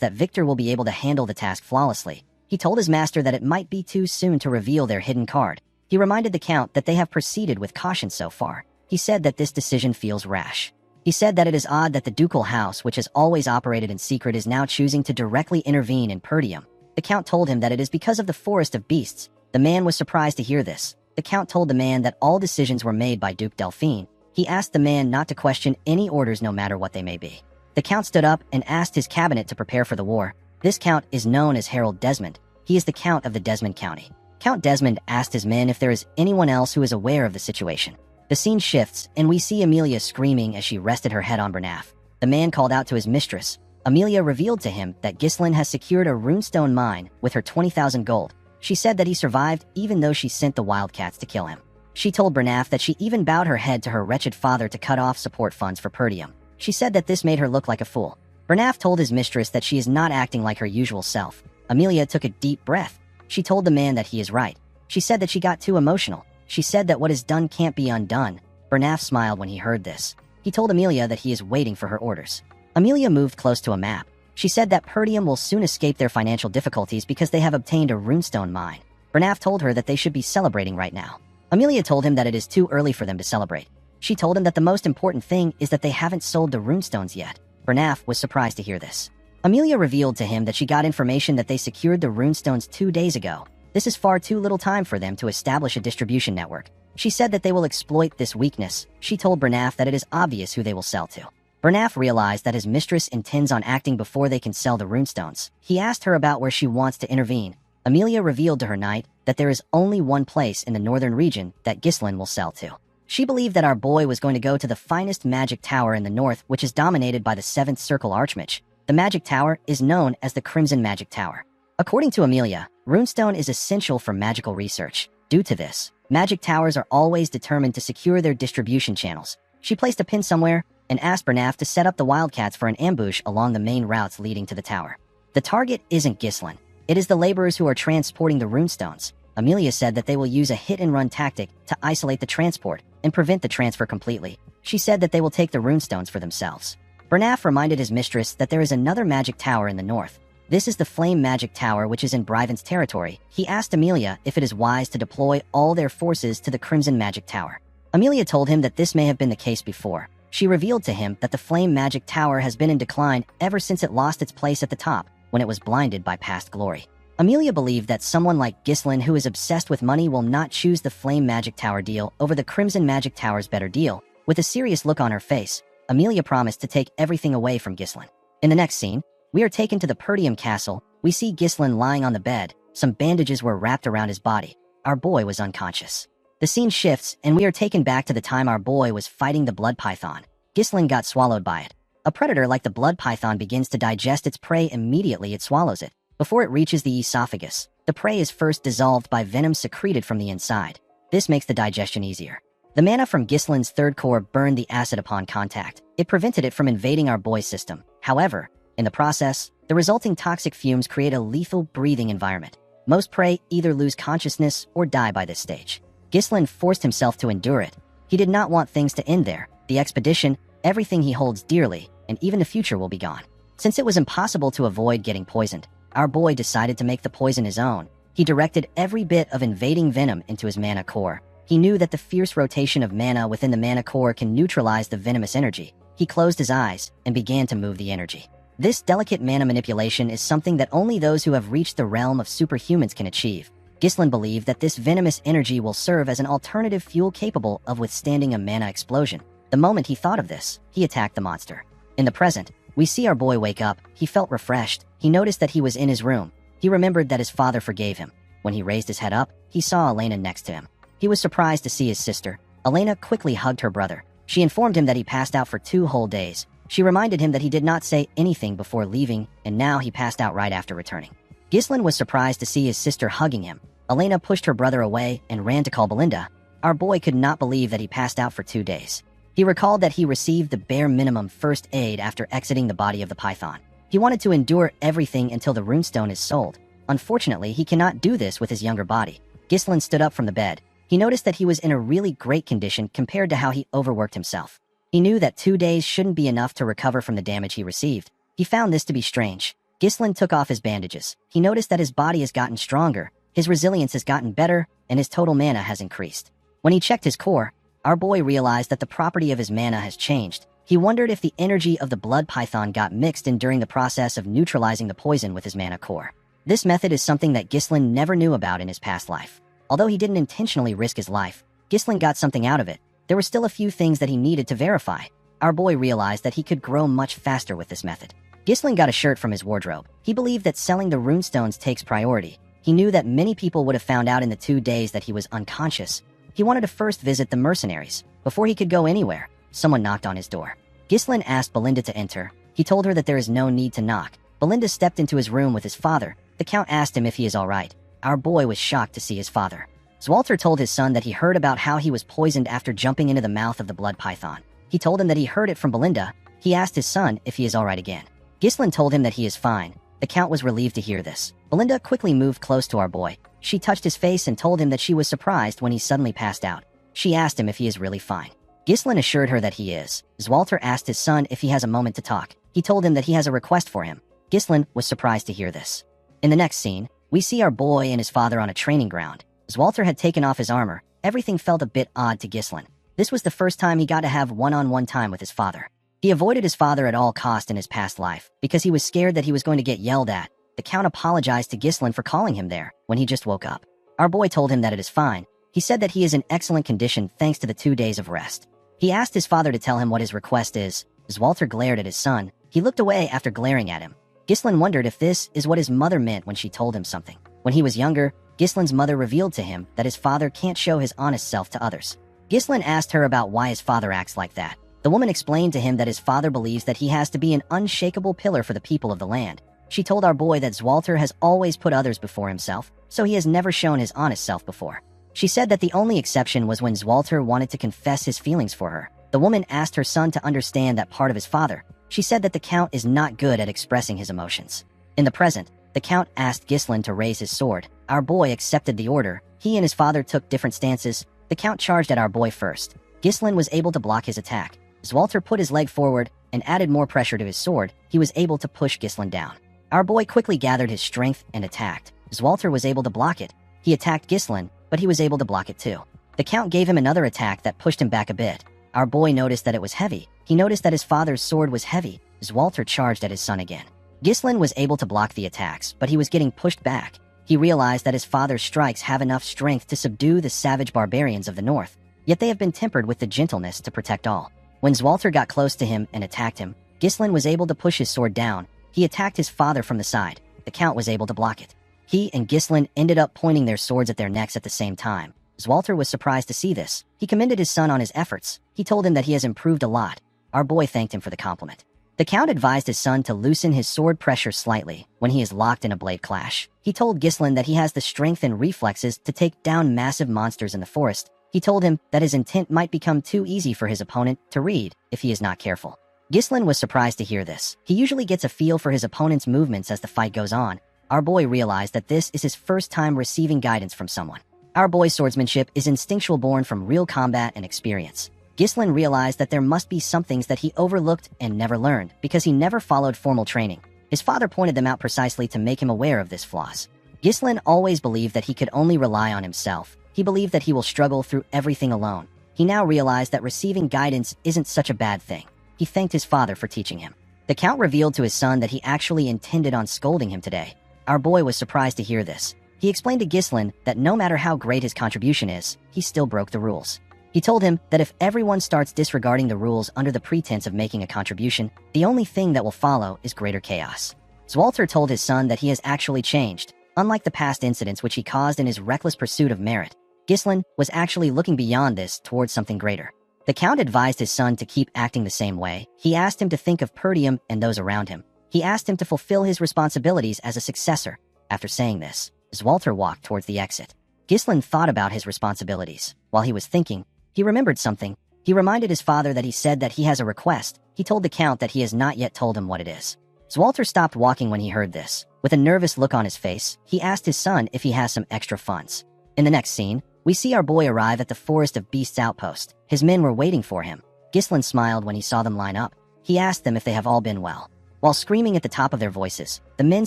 Speaker 1: that Victor will be able to handle the task flawlessly. He told his master that it might be too soon to reveal their hidden card. He reminded the count that they have proceeded with caution so far. He said that this decision feels rash. He said that it is odd that the ducal house, which has always operated in secret, is now choosing to directly intervene in Perdium. The count told him that it is because of the forest of beasts. The man was surprised to hear this. The count told the man that all decisions were made by Duke Delphine. He asked the man not to question any orders no matter what they may be. The count stood up and asked his cabinet to prepare for the war. This count is known as Harold Desmond. He is the count of the Desmond County. Count Desmond asked his men if there is anyone else who is aware of the situation. The scene shifts, and we see Amelia screaming as she rested her head on Bernaf. The man called out to his mistress. Amelia revealed to him that Ghislain has secured a runestone mine with her 20,000 gold. She said that he survived even though she sent the wildcats to kill him. She told Bernaf that she even bowed her head to her wretched father to cut off support funds for Perdium. She said that this made her look like a fool. Bernaf told his mistress that she is not acting like her usual self. Amelia took a deep breath. She told the man that he is right. She said that she got too emotional. She said that what is done can't be undone. Bernaf smiled when he heard this. He told Amelia that he is waiting for her orders. Amelia moved close to a map. She said that Perdium will soon escape their financial difficulties because they have obtained a runestone mine. Bernaf told her that they should be celebrating right now. Amelia told him that it is too early for them to celebrate. She told him that the most important thing is that they haven't sold the runestones yet. Bernaf was surprised to hear this. Amelia revealed to him that she got information that they secured the runestones 2 days ago. This is far too little time for them to establish a distribution network. She said that they will exploit this weakness. She told Bernaf that it is obvious who they will sell to. Bernaf realized that his mistress intends on acting before they can sell the runestones. He asked her about where she wants to intervene. Amelia revealed to her knight that there is only one place in the northern region that Ghislain will sell to. She believed that our boy was going to go to the finest magic tower in the north, which is dominated by the 7th Circle Archmage. The magic tower is known as the Crimson Magic Tower. According to Amelia, runestone is essential for magical research. Due to this, magic towers are always determined to secure their distribution channels. She placed a pin somewhere and asked Bernaf to set up the wildcats for an ambush along the main routes leading to the tower. The target isn't Ghislain. It is the laborers who are transporting the runestones. Amelia said that they will use a hit-and-run tactic to isolate the transport and prevent the transfer completely. She said that they will take the runestones for themselves. Bernaf reminded his mistress that there is another magic tower in the north. This is the Flame Magic Tower, which is in Bryven's territory. He asked Amelia if it is wise to deploy all their forces to the Crimson Magic Tower. Amelia told him that this may have been the case before. She revealed to him that the Flame Magic Tower has been in decline ever since it lost its place at the top when it was blinded by past glory. Amelia believed that someone like Ghislain, who is obsessed with money, will not choose the Flame Magic Tower deal over the Crimson Magic Tower's better deal. With a serious look on her face, Amelia promised to take everything away from Ghislain. In the next scene, we are taken to the Perdium castle. We see Ghislain lying on the bed. Some bandages were wrapped around his body. Our boy was unconscious. The scene shifts, and we are taken back to the time our boy was fighting the blood python. Ghislain got swallowed by it. A predator like the blood python begins to digest its prey immediately it swallows it. Before it reaches the esophagus, the prey is first dissolved by venom secreted from the inside. This makes the digestion easier. The mana from Ghislain's third core burned the acid upon contact. It prevented it from invading our boy's system. However, in the process, the resulting toxic fumes create a lethal breathing environment. Most prey either lose consciousness or die by this stage. Ghislain forced himself to endure it. He did not want things to end there. The expedition, everything he holds dearly, and even the future will be gone. Since it was impossible to avoid getting poisoned, our boy decided to make the poison his own. He directed every bit of invading venom into his mana core. He knew that the fierce rotation of mana within the mana core can neutralize the venomous energy. He closed his eyes and began to move the energy. This delicate mana manipulation is something that only those who have reached the realm of superhumans can achieve. Ghislain believed that this venomous energy will serve as an alternative fuel capable of withstanding a mana explosion. The moment he thought of this, he attacked the monster. In the present, We see our boy wake up. He felt refreshed. He noticed that he was in his room. He remembered that his father forgave him. When he raised his head up, he saw Elena next to him. He was surprised to see his sister. Elena quickly hugged her brother. She informed him that he passed out for 2 whole days. She reminded him that he did not say anything before leaving, and now he passed out right after returning. Ghislain was surprised to see his sister hugging him. Elena pushed her brother away and ran to call Belinda. Our boy could not believe that he passed out for 2 days. He recalled that he received the bare minimum first aid after exiting the body of the python. He wanted to endure everything until the runestone is sold. Unfortunately, he cannot do this with his younger body. Ghislain stood up from the bed. He noticed that he was in a really great condition compared to how he overworked himself. He knew that 2 days shouldn't be enough to recover from the damage he received. He found this to be strange. Ghislain took off his bandages. He noticed that his body has gotten stronger, his resilience has gotten better, and his total mana has increased. When he checked his core, our boy realized that the property of his mana has changed. He wondered if the energy of the blood python got mixed in during the process of neutralizing the poison with his mana core. This method is something that Ghislain never knew about in his past life. Although he didn't intentionally risk his life, Ghislain got something out of it. There were still a few things that he needed to verify. Our boy realized that he could grow much faster with this method. Ghislain got a shirt from his wardrobe. He believed that selling the runestones takes priority. He knew that many people would have found out in the 2 days that he was unconscious. He wanted to first visit the mercenaries. Before he could go anywhere, someone knocked on his door. Ghislain asked Belinda to enter. He told her that there is no need to knock. Belinda stepped into his room with his father. The Count asked him if he is all right. Our boy was shocked to see his father. Zwalter told his son that he heard about how he was poisoned after jumping into the mouth of the blood python. He told him that he heard it from Belinda. He asked his son if he is all right again. Ghislain told him that he is fine. The Count was relieved to hear this. Belinda quickly moved close to our boy. She touched his face and told him that she was surprised when he suddenly passed out. She asked him if he is really fine. Ghislain assured her that he is. Zwalter asked his son if he has a moment to talk. He told him that he has a request for him. Ghislain was surprised to hear this. In the next scene, we see our boy and his father on a training ground. Zwalter had taken off his armor. Everything felt a bit odd to Ghislain. This was the first time he got to have one-on-one time with his father. He avoided his father at all cost in his past life because he was scared that he was going to get yelled at. The Count apologized to Ghislain for calling him there when he just woke up. Our boy told him that it is fine. He said that he is in excellent condition thanks to the 2 days of rest. He asked his father to tell him what his request is. Zwalter glared at his son. He looked away after glaring at him. Ghislain wondered if this is what his mother meant when she told him something. When he was younger, Ghislain's mother revealed to him that his father can't show his honest self to others. Ghislain asked her about why his father acts like that. The woman explained to him that his father believes that he has to be an unshakable pillar for the people of the land. She told our boy that Zwalter has always put others before himself, so he has never shown his honest self before. She said that the only exception was when Zwalter wanted to confess his feelings for her. The woman asked her son to understand that part of his father. She said that the Count is not good at expressing his emotions. In the present, the Count asked Ghislain to raise his sword. Our boy accepted the order. He and his father took different stances. The Count charged at our boy first. Ghislain was able to block his attack. Zwalter put his leg forward and added more pressure to his sword. He was able to push Ghislain down. Our boy quickly gathered his strength and attacked. Zwalter was able to block it. He attacked Ghislain, but he was able to block it too. The Count gave him another attack that pushed him back a bit. Our boy noticed that it was heavy. He noticed that his father's sword was heavy. Zwalter charged at his son again. Ghislain was able to block the attacks, but he was getting pushed back. He realized that his father's strikes have enough strength to subdue the savage barbarians of the north, yet they have been tempered with the gentleness to protect all. When Zwalter got close to him and attacked him, Ghislain was able to push his sword down. He attacked his father from the side. The Count was able to block it. He and Ghislain ended up pointing their swords at their necks at the same time. Zwalter was surprised to see this. He commended his son on his efforts. He told him that he has improved a lot. Our boy thanked him for the compliment. The Count advised his son to loosen his sword pressure slightly when he is locked in a blade clash. He told Ghislain that he has the strength and reflexes to take down massive monsters in the forest. He told him that his intent might become too easy for his opponent to read if he is not careful. Ghislain was surprised to hear this. He usually gets a feel for his opponent's movements as the fight goes on. Our boy realized that this is his first time receiving guidance from someone. Our boy's swordsmanship is instinctual, born from real combat and experience. Ghislain realized that there must be some things that he overlooked and never learned because he never followed formal training. His father pointed them out precisely to make him aware of this flaws. Ghislain always believed that he could only rely on himself. He believed that he will struggle through everything alone. He now realized that receiving guidance isn't such a bad thing. He thanked his father for teaching him. The Count revealed to his son that he actually intended on scolding him today. Our boy was surprised to hear this. He explained to Ghislain that no matter how great his contribution is, he still broke the rules. He told him that if everyone starts disregarding the rules under the pretense of making a contribution, the only thing that will follow is greater chaos. Walter told his son that he has actually changed. Unlike the past incidents which he caused in his reckless pursuit of merit, Ghislain was actually looking beyond this towards something greater. The Count advised his son to keep acting the same way. He asked him to think of Perdium and those around him. He asked him to fulfill his responsibilities as a successor. After saying this, as Walter walked towards the exit, Ghislain thought about his responsibilities. While he was thinking, he remembered something. He reminded his father that he said that he has a request. He told the Count that he has not yet told him what it is. Walter stopped walking when he heard this. With a nervous look on his face, he asked his son if he has some extra funds. In the next scene, we see our boy arrive at the Forest of Beasts outpost. His men were waiting for him. Ghislain smiled when he saw them line up. He asked them if they have all been well. While screaming at the top of their voices, the men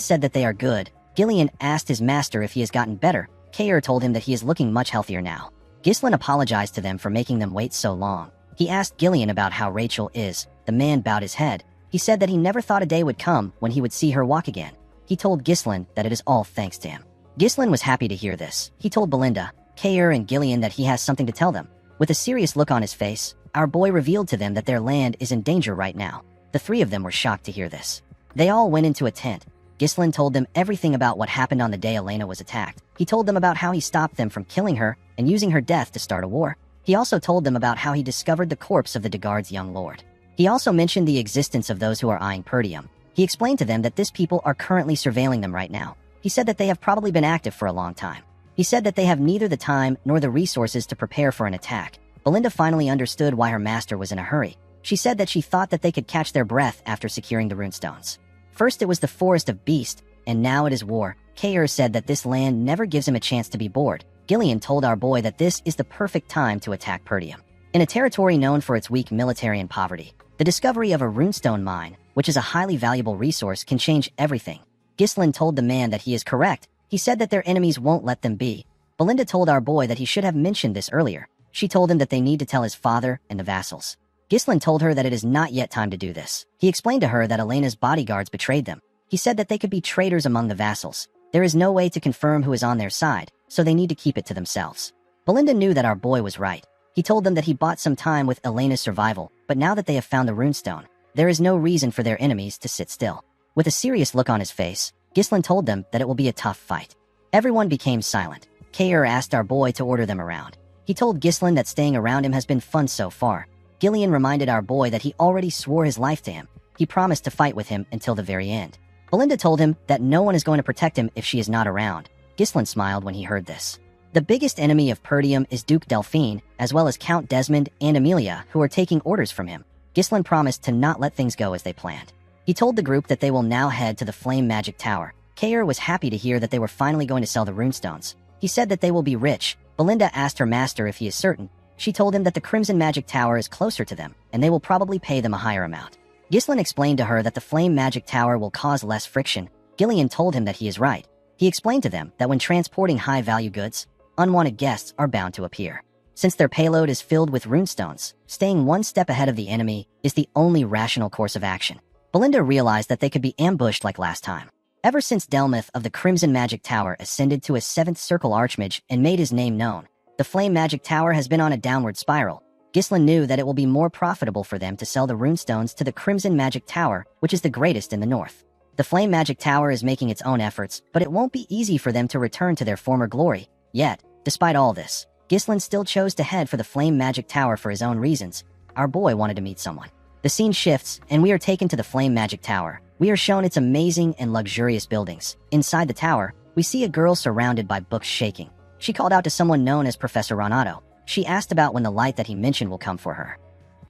Speaker 1: said that they are good. Gillian asked his master if he has gotten better. Kayer told him that he is looking much healthier now. Ghislain apologized to them for making them wait so long. He asked Gillian about how Rachel is. The man bowed his head. He said that he never thought a day would come when he would see her walk again. He told Ghislain that it is all thanks to him. Ghislain was happy to hear this. He told Belinda, Kayer, and Gillian that he has something to tell them. With a serious look on his face, our boy revealed to them that their land is in danger right now. The three of them were shocked to hear this. They all went into a tent. Ghislain told them everything about what happened on the day Elena was attacked. He told them about how he stopped them from killing her and using her death to start a war. He also told them about how he discovered the corpse of the Degard's young lord. He also mentioned the existence of those who are eyeing Perdium. He explained to them that this people are currently surveilling them right now. He said that they have probably been active for a long time. He said that they have neither the time nor the resources to prepare for an attack. Belinda finally understood why her master was in a hurry. She said that she thought that they could catch their breath after securing the runestones. First it was the Forest of Beasts, and now it is war. Kayer said that this land never gives him a chance to be bored. Gillian told our boy that this is the perfect time to attack Perdium. In a territory known for its weak military and poverty, the discovery of a runestone mine, which is a highly valuable resource, can change everything. Ghislain told the man that he is correct. He said that their enemies won't let them be. Belinda told our boy that he should have mentioned this earlier. She told him that they need to tell his father and the vassals. Ghislain told her that it is not yet time to do this. He explained to her that Elena's bodyguards betrayed them. He said that they could be traitors among the vassals. There is no way to confirm who is on their side, so they need to keep it to themselves. Belinda knew that our boy was right. He told them that he bought some time with Elena's survival, but now that they have found the runestone, there is no reason for their enemies to sit still. With a serious look on his face, Ghislain told them that it will be a tough fight. Everyone became silent. Kayer asked our boy to order them around. He told Ghislain that staying around him has been fun so far. Gillian reminded our boy that he already swore his life to him. He promised to fight with him until the very end. Belinda told him that no one is going to protect him if she is not around. Ghislain smiled when he heard this. The biggest enemy of Perdium is Duke Delphine, as well as Count Desmond and Amelia, who are taking orders from him. Ghislain promised to not let things go as they planned. He told the group that they will now head to the Flame Magic Tower. Kayer was happy to hear that they were finally going to sell the runestones. He said that they will be rich. Belinda asked her master if he is certain. She told him that the Crimson Magic Tower is closer to them, and they will probably pay them a higher amount. Ghislain explained to her that the Flame Magic Tower will cause less friction. Gillian told him that he is right. He explained to them that when transporting high-value goods, unwanted guests are bound to appear. Since their payload is filled with runestones, staying one step ahead of the enemy is the only rational course of action. Belinda realized that they could be ambushed like last time. Ever since Delmuth of the Crimson Magic Tower ascended to a 7th Circle Archmage and made his name known, the Flame Magic Tower has been on a downward spiral. Ghislain knew that it will be more profitable for them to sell the runestones to the Crimson Magic Tower, which is the greatest in the north. The Flame Magic Tower is making its own efforts, but it won't be easy for them to return to their former glory. Yet, despite all this, Ghislain still chose to head for the Flame Magic Tower for his own reasons. Our boy wanted to meet someone. The scene shifts, and we are taken to the Flame Magic Tower. We are shown its amazing and luxurious buildings. Inside the tower, we see a girl surrounded by books shaking. She called out to someone known as Professor Renato. She asked about when the light that he mentioned will come for her.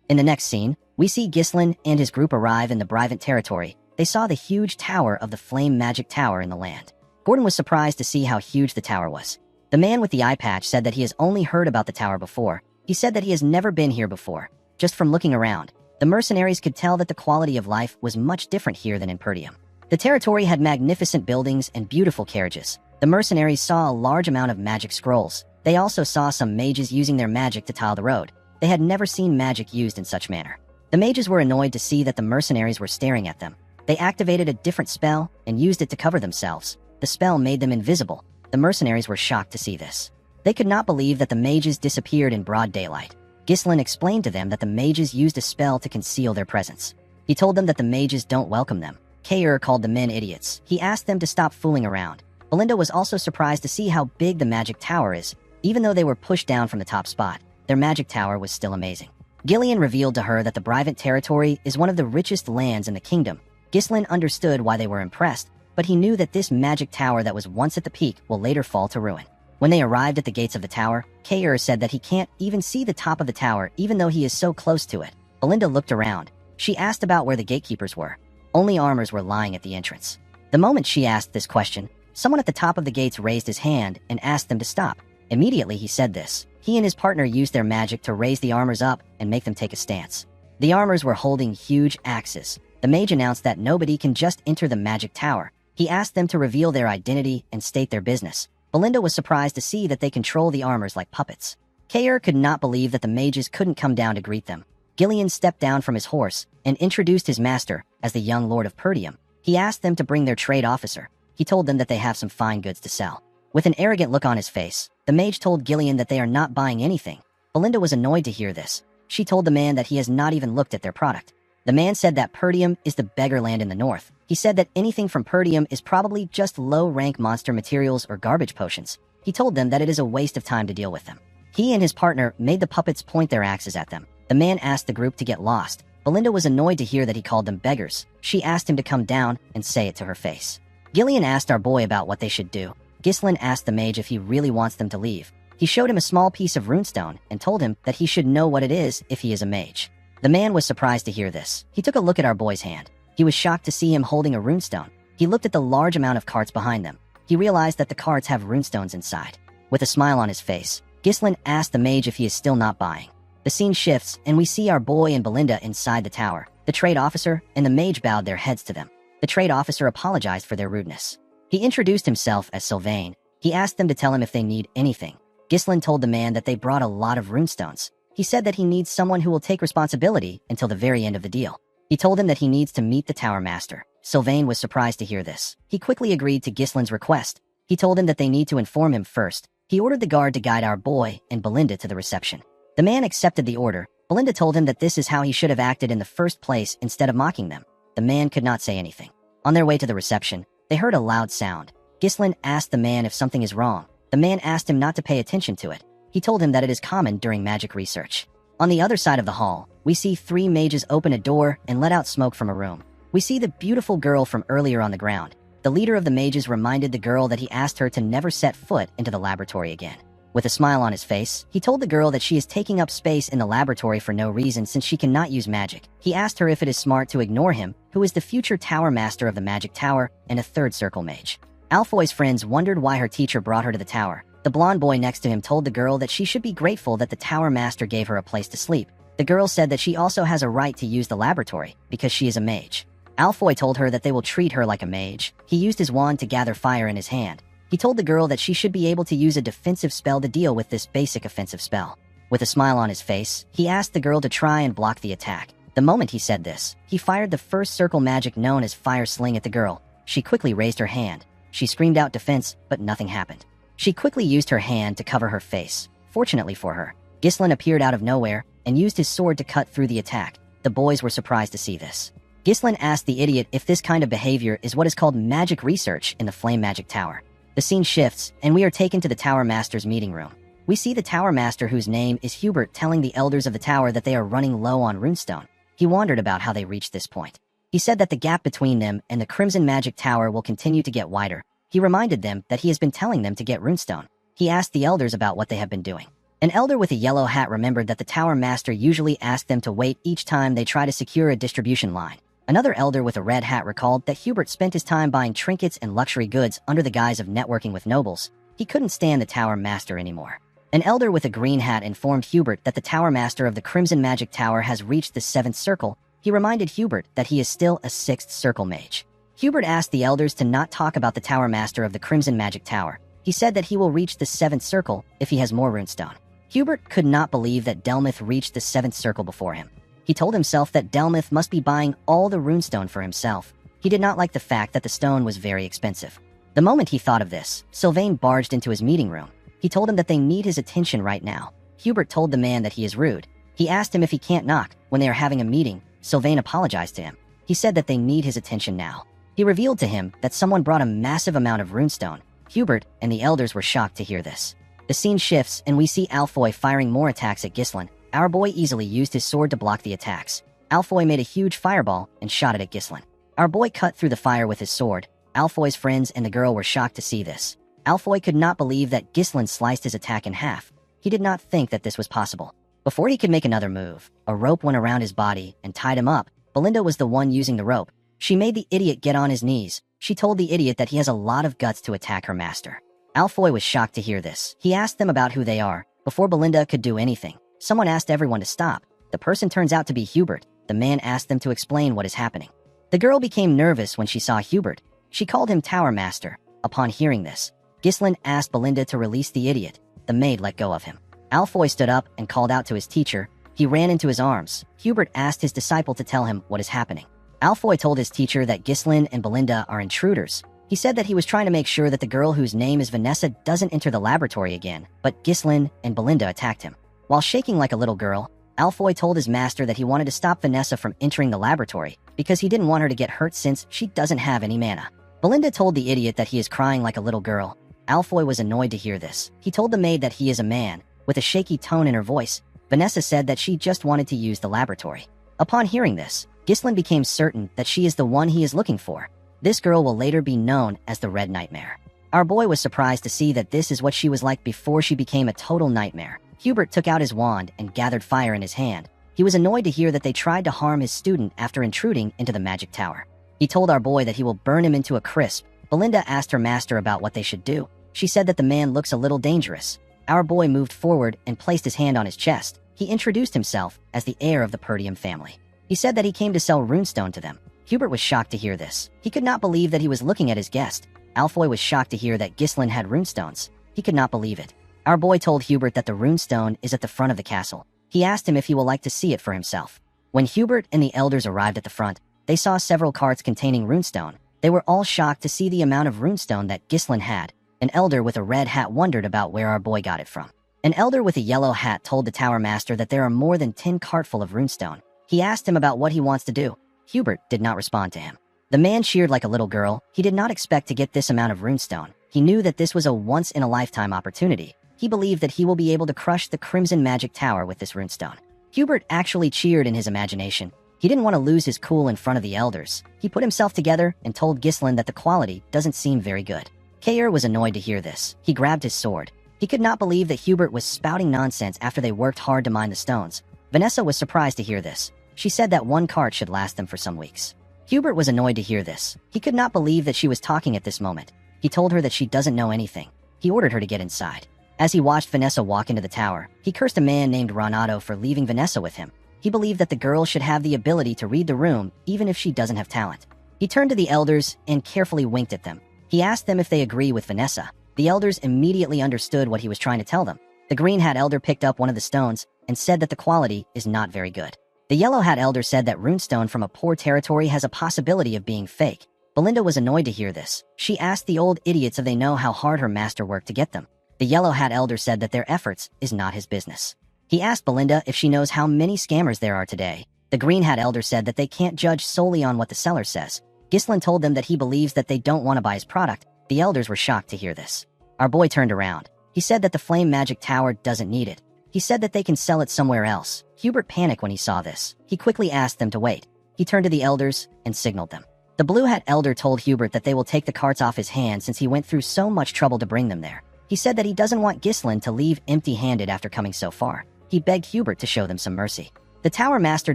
Speaker 1: In the next scene, we see Ghislain and his group arrive in the Brivant territory. They saw the huge tower of the Flame Magic Tower in the land. Gordon was surprised to see how huge the tower was. The man with the eye patch said that he has only heard about the tower before. He said that he has never been here before. Just from looking around, the mercenaries could tell that the quality of life was much different here than in Perdium. The territory had magnificent buildings and beautiful carriages. The mercenaries saw a large amount of magic scrolls. They also saw some mages using their magic to tile the road. They had never seen magic used in such manner. The mages were annoyed to see that the mercenaries were staring at them. They activated a different spell and used it to cover themselves. The spell made them invisible. The mercenaries were shocked to see this. They could not believe that the mages disappeared in broad daylight. Ghislain explained to them that the mages used a spell to conceal their presence. He told them that the mages don't welcome them. Kair called the men idiots. He asked them to stop fooling around. Belinda was also surprised to see how big the magic tower is. Even though they were pushed down from the top spot, their magic tower was still amazing. Gillian revealed to her that the Brivant territory is one of the richest lands in the kingdom. Ghislain understood why they were impressed, but he knew that this magic tower that was once at the peak will later fall to ruin. When they arrived at the gates of the tower, Kair said that he can't even see the top of the tower even though he is so close to it. Belinda looked around. She asked about where the gatekeepers were. Only armors were lying at the entrance. The moment she asked this question, someone at the top of the gates raised his hand and asked them to stop. Immediately he said this. He and his partner used their magic to raise the armors up and make them take a stance. The armors were holding huge axes. The mage announced that nobody can just enter the magic tower. He asked them to reveal their identity and state their business. Belinda was surprised to see that they control the armors like puppets. Kair could not believe that the mages couldn't come down to greet them. Gillian stepped down from his horse and introduced his master as the young Lord of Perdium. He asked them to bring their trade officer. He told them that they have some fine goods to sell. With an arrogant look on his face, the mage told Gillian that they are not buying anything. Belinda was annoyed to hear this. She told the man that he has not even looked at their product. The man said that Perdium is the beggar land in the north. He said that anything from Perdium is probably just low-rank monster materials or garbage potions. He told them that it is a waste of time to deal with them. He and his partner made the puppets point their axes at them. The man asked the group to get lost. Belinda was annoyed to hear that he called them beggars. She asked him to come down and say it to her face. Gillian asked our boy about what they should do. Ghislain asked the mage if he really wants them to leave. He showed him a small piece of runestone and told him that he should know what it is if he is a mage. The man was surprised to hear this. He took a look at our boy's hand. He was shocked to see him holding a runestone. He looked at the large amount of carts behind them. He realized that the carts have runestones inside. With a smile on his face, Ghislain asked the mage if he is still not buying. The scene shifts, and we see our boy and Belinda inside the tower. The trade officer and the mage bowed their heads to them. The trade officer apologized for their rudeness. He introduced himself as Sylvain. He asked them to tell him if they need anything. Ghislain told the man that they brought a lot of runestones. He said that he needs someone who will take responsibility until the very end of the deal. He told him that he needs to meet the tower master. Sylvain was surprised to hear this. He quickly agreed to Ghislain's request. He told him that they need to inform him first. He ordered the guard to guide our boy and Belinda to the reception. The man accepted the order. Belinda told him that this is how he should have acted in the first place instead of mocking them. The man could not say anything. On their way to the reception, they heard a loud sound. Ghislain asked the man if something is wrong. The man asked him not to pay attention to it. He told him that it is common during magic research. On the other side of the hall, we see 3 mages open a door and let out smoke from a room. We see the beautiful girl from earlier on the ground. The leader of the mages reminded the girl that he asked her to never set foot into the laboratory again. With a smile on his face, he told the girl that she is taking up space in the laboratory for no reason since she cannot use magic. He asked her if it is smart to ignore him, who is the future tower master of the magic tower and a third circle mage. Alfoy's friends wondered why her teacher brought her to the tower. The blonde boy next to him told the girl that she should be grateful that the tower master gave her a place to sleep. The girl said that she also has a right to use the laboratory because she is a mage. Alfoy told her that they will treat her like a mage. He used his wand to gather fire in his hand. He told the girl that she should be able to use a defensive spell to deal with this basic offensive spell. With a smile on his face, he asked the girl to try and block the attack. The moment he said this, he fired the first circle magic known as Fire Sling at the girl. She quickly raised her hand. She screamed out defense, but nothing happened. She quickly used her hand to cover her face. Fortunately for her, Ghislain appeared out of nowhere and used his sword to cut through the attack. The boys were surprised to see this. Ghislain asked the idiot if this kind of behavior is what is called magic research in the Flame Magic Tower. The scene shifts, and we are taken to the Tower Master's meeting room. We see the Tower Master, whose name is Hubert, telling the elders of the tower that they are running low on runestone. He wondered about how they reached this point. He said that the gap between them and the Crimson Magic Tower will continue to get wider. He reminded them that he has been telling them to get runestone. He asked the elders about what they have been doing. An elder with a yellow hat remembered that the Tower Master usually asked them to wait each time they try to secure a distribution line. Another elder with a red hat recalled that Hubert spent his time buying trinkets and luxury goods under the guise of networking with nobles. He couldn't stand the Tower Master anymore. An elder with a green hat informed Hubert that the Tower Master of the Crimson Magic Tower has reached the 7th circle. He reminded Hubert that he is still a 6th circle mage. Hubert asked the elders to not talk about the Tower Master of the Crimson Magic Tower. He said that he will reach the 7th circle if he has more runestone. Hubert could not believe that Delmith reached the 7th circle before him. He told himself that Delmith must be buying all the runestone for himself. He did not like the fact that the stone was very expensive. The moment he thought of this, Sylvain barged into his meeting room. He told him that they need his attention right now. Hubert told the man that he is rude. He asked him if he can't knock. When they are having a meeting, Sylvain apologized to him. He said that they need his attention now. He revealed to him that someone brought a massive amount of runestone. Hubert and the elders were shocked to hear this. The scene shifts and we see Alfoy firing more attacks at Ghislain. Our boy easily used his sword to block the attacks. Alfoy made a huge fireball and shot it at Ghislain. Our boy cut through the fire with his sword. Alfoy's friends and the girl were shocked to see this. Alfoy could not believe that Ghislain sliced his attack in half. He did not think that this was possible. Before he could make another move, a rope went around his body and tied him up. Belinda was the one using the rope. She made the idiot get on his knees. She told the idiot that he has a lot of guts to attack her master. Alfoy was shocked to hear this. He asked them about who they are. Before Belinda could do anything, someone asked everyone to stop. The person turns out to be Hubert. The man asked them to explain what is happening. The girl became nervous when she saw Hubert. She called him Tower Master. Upon hearing this, Ghislain asked Belinda to release the idiot. The maid let go of him. Alfoy stood up and called out to his teacher. He ran into his arms. Hubert asked his disciple to tell him what is happening. Alfoy told his teacher that Ghislain and Belinda are intruders. He said that he was trying to make sure that the girl whose name is Vanessa doesn't enter the laboratory again, but Ghislain and Belinda attacked him. While shaking like a little girl, Alfoy told his master that he wanted to stop Vanessa from entering the laboratory because he didn't want her to get hurt since she doesn't have any mana. Belinda told the idiot that he is crying like a little girl. Alfoy was annoyed to hear this. He told the maid that he is a man. With a shaky tone in her voice, Vanessa said that she just wanted to use the laboratory. Upon hearing this, Ghislain became certain that she is the one he is looking for. This girl will later be known as the Red Nightmare. Our boy was surprised to see that this is what she was like before she became a total nightmare. Hubert took out his wand and gathered fire in his hand. He was annoyed to hear that they tried to harm his student after intruding into the magic tower. He told our boy that he will burn him into a crisp. Belinda asked her master about what they should do. She said that the man looks a little dangerous. Our boy moved forward and placed his hand on his chest. He introduced himself as the heir of the Perdium family. He said that he came to sell runestone to them. Hubert was shocked to hear this. He could not believe that he was looking at his guest. Alfoy was shocked to hear that Ghislain had runestones. He could not believe it. Our boy told Hubert that the runestone is at the front of the castle. He asked him if he would like to see it for himself. When Hubert and the elders arrived at the front, they saw several carts containing runestone. They were all shocked to see the amount of runestone that Ghislain had. An elder with a red hat wondered about where our boy got it from. An elder with a yellow hat told the tower master that there are more than 10 cartful of runestone. He asked him about what he wants to do. Hubert did not respond to him. The man cheered like a little girl. He did not expect to get this amount of runestone. He knew that this was a once-in-a-lifetime opportunity. He believed that he will be able to crush the Crimson Magic Tower with this runestone. Hubert actually cheered in his imagination. He didn't want to lose his cool in front of the elders. He put himself together and told Ghislain that the quality doesn't seem very good. Kair was annoyed to hear this. He grabbed his sword. He could not believe that Hubert was spouting nonsense after they worked hard to mine the stones. Vanessa was surprised to hear this. She said that one cart should last them for some weeks. Hubert was annoyed to hear this. He could not believe that she was talking at this moment. He told her that she doesn't know anything. He ordered her to get inside. As he watched Vanessa walk into the tower, he cursed a man named Renato for leaving Vanessa with him. He believed that the girl should have the ability to read the room even if she doesn't have talent. He turned to the elders and carefully winked at them. He asked them if they agree with Vanessa. The elders immediately understood what he was trying to tell them. The green hat elder picked up one of the stones and said that the quality is not very good. The yellow hat elder said that runestone from a poor territory has a possibility of being fake. Belinda was annoyed to hear this. She asked the old idiots if they know how hard her master worked to get them. The yellow hat elder said that their efforts is not his business. He asked Belinda if she knows how many scammers there are today. The green hat elder said that they can't judge solely on what the seller says. Ghislain told them that he believes that they don't want to buy his product. The elders were shocked to hear this. Our boy turned around. He said that the Flame Magic Tower doesn't need it. He said that they can sell it somewhere else. Hubert panicked when he saw this. He quickly asked them to wait. He turned to the elders and signaled them. The blue hat elder told Hubert that they will take the carts off his hands since he went through so much trouble to bring them there. He said that he doesn't want Ghislain to leave empty-handed after coming so far. He begged Hubert to show them some mercy. The tower master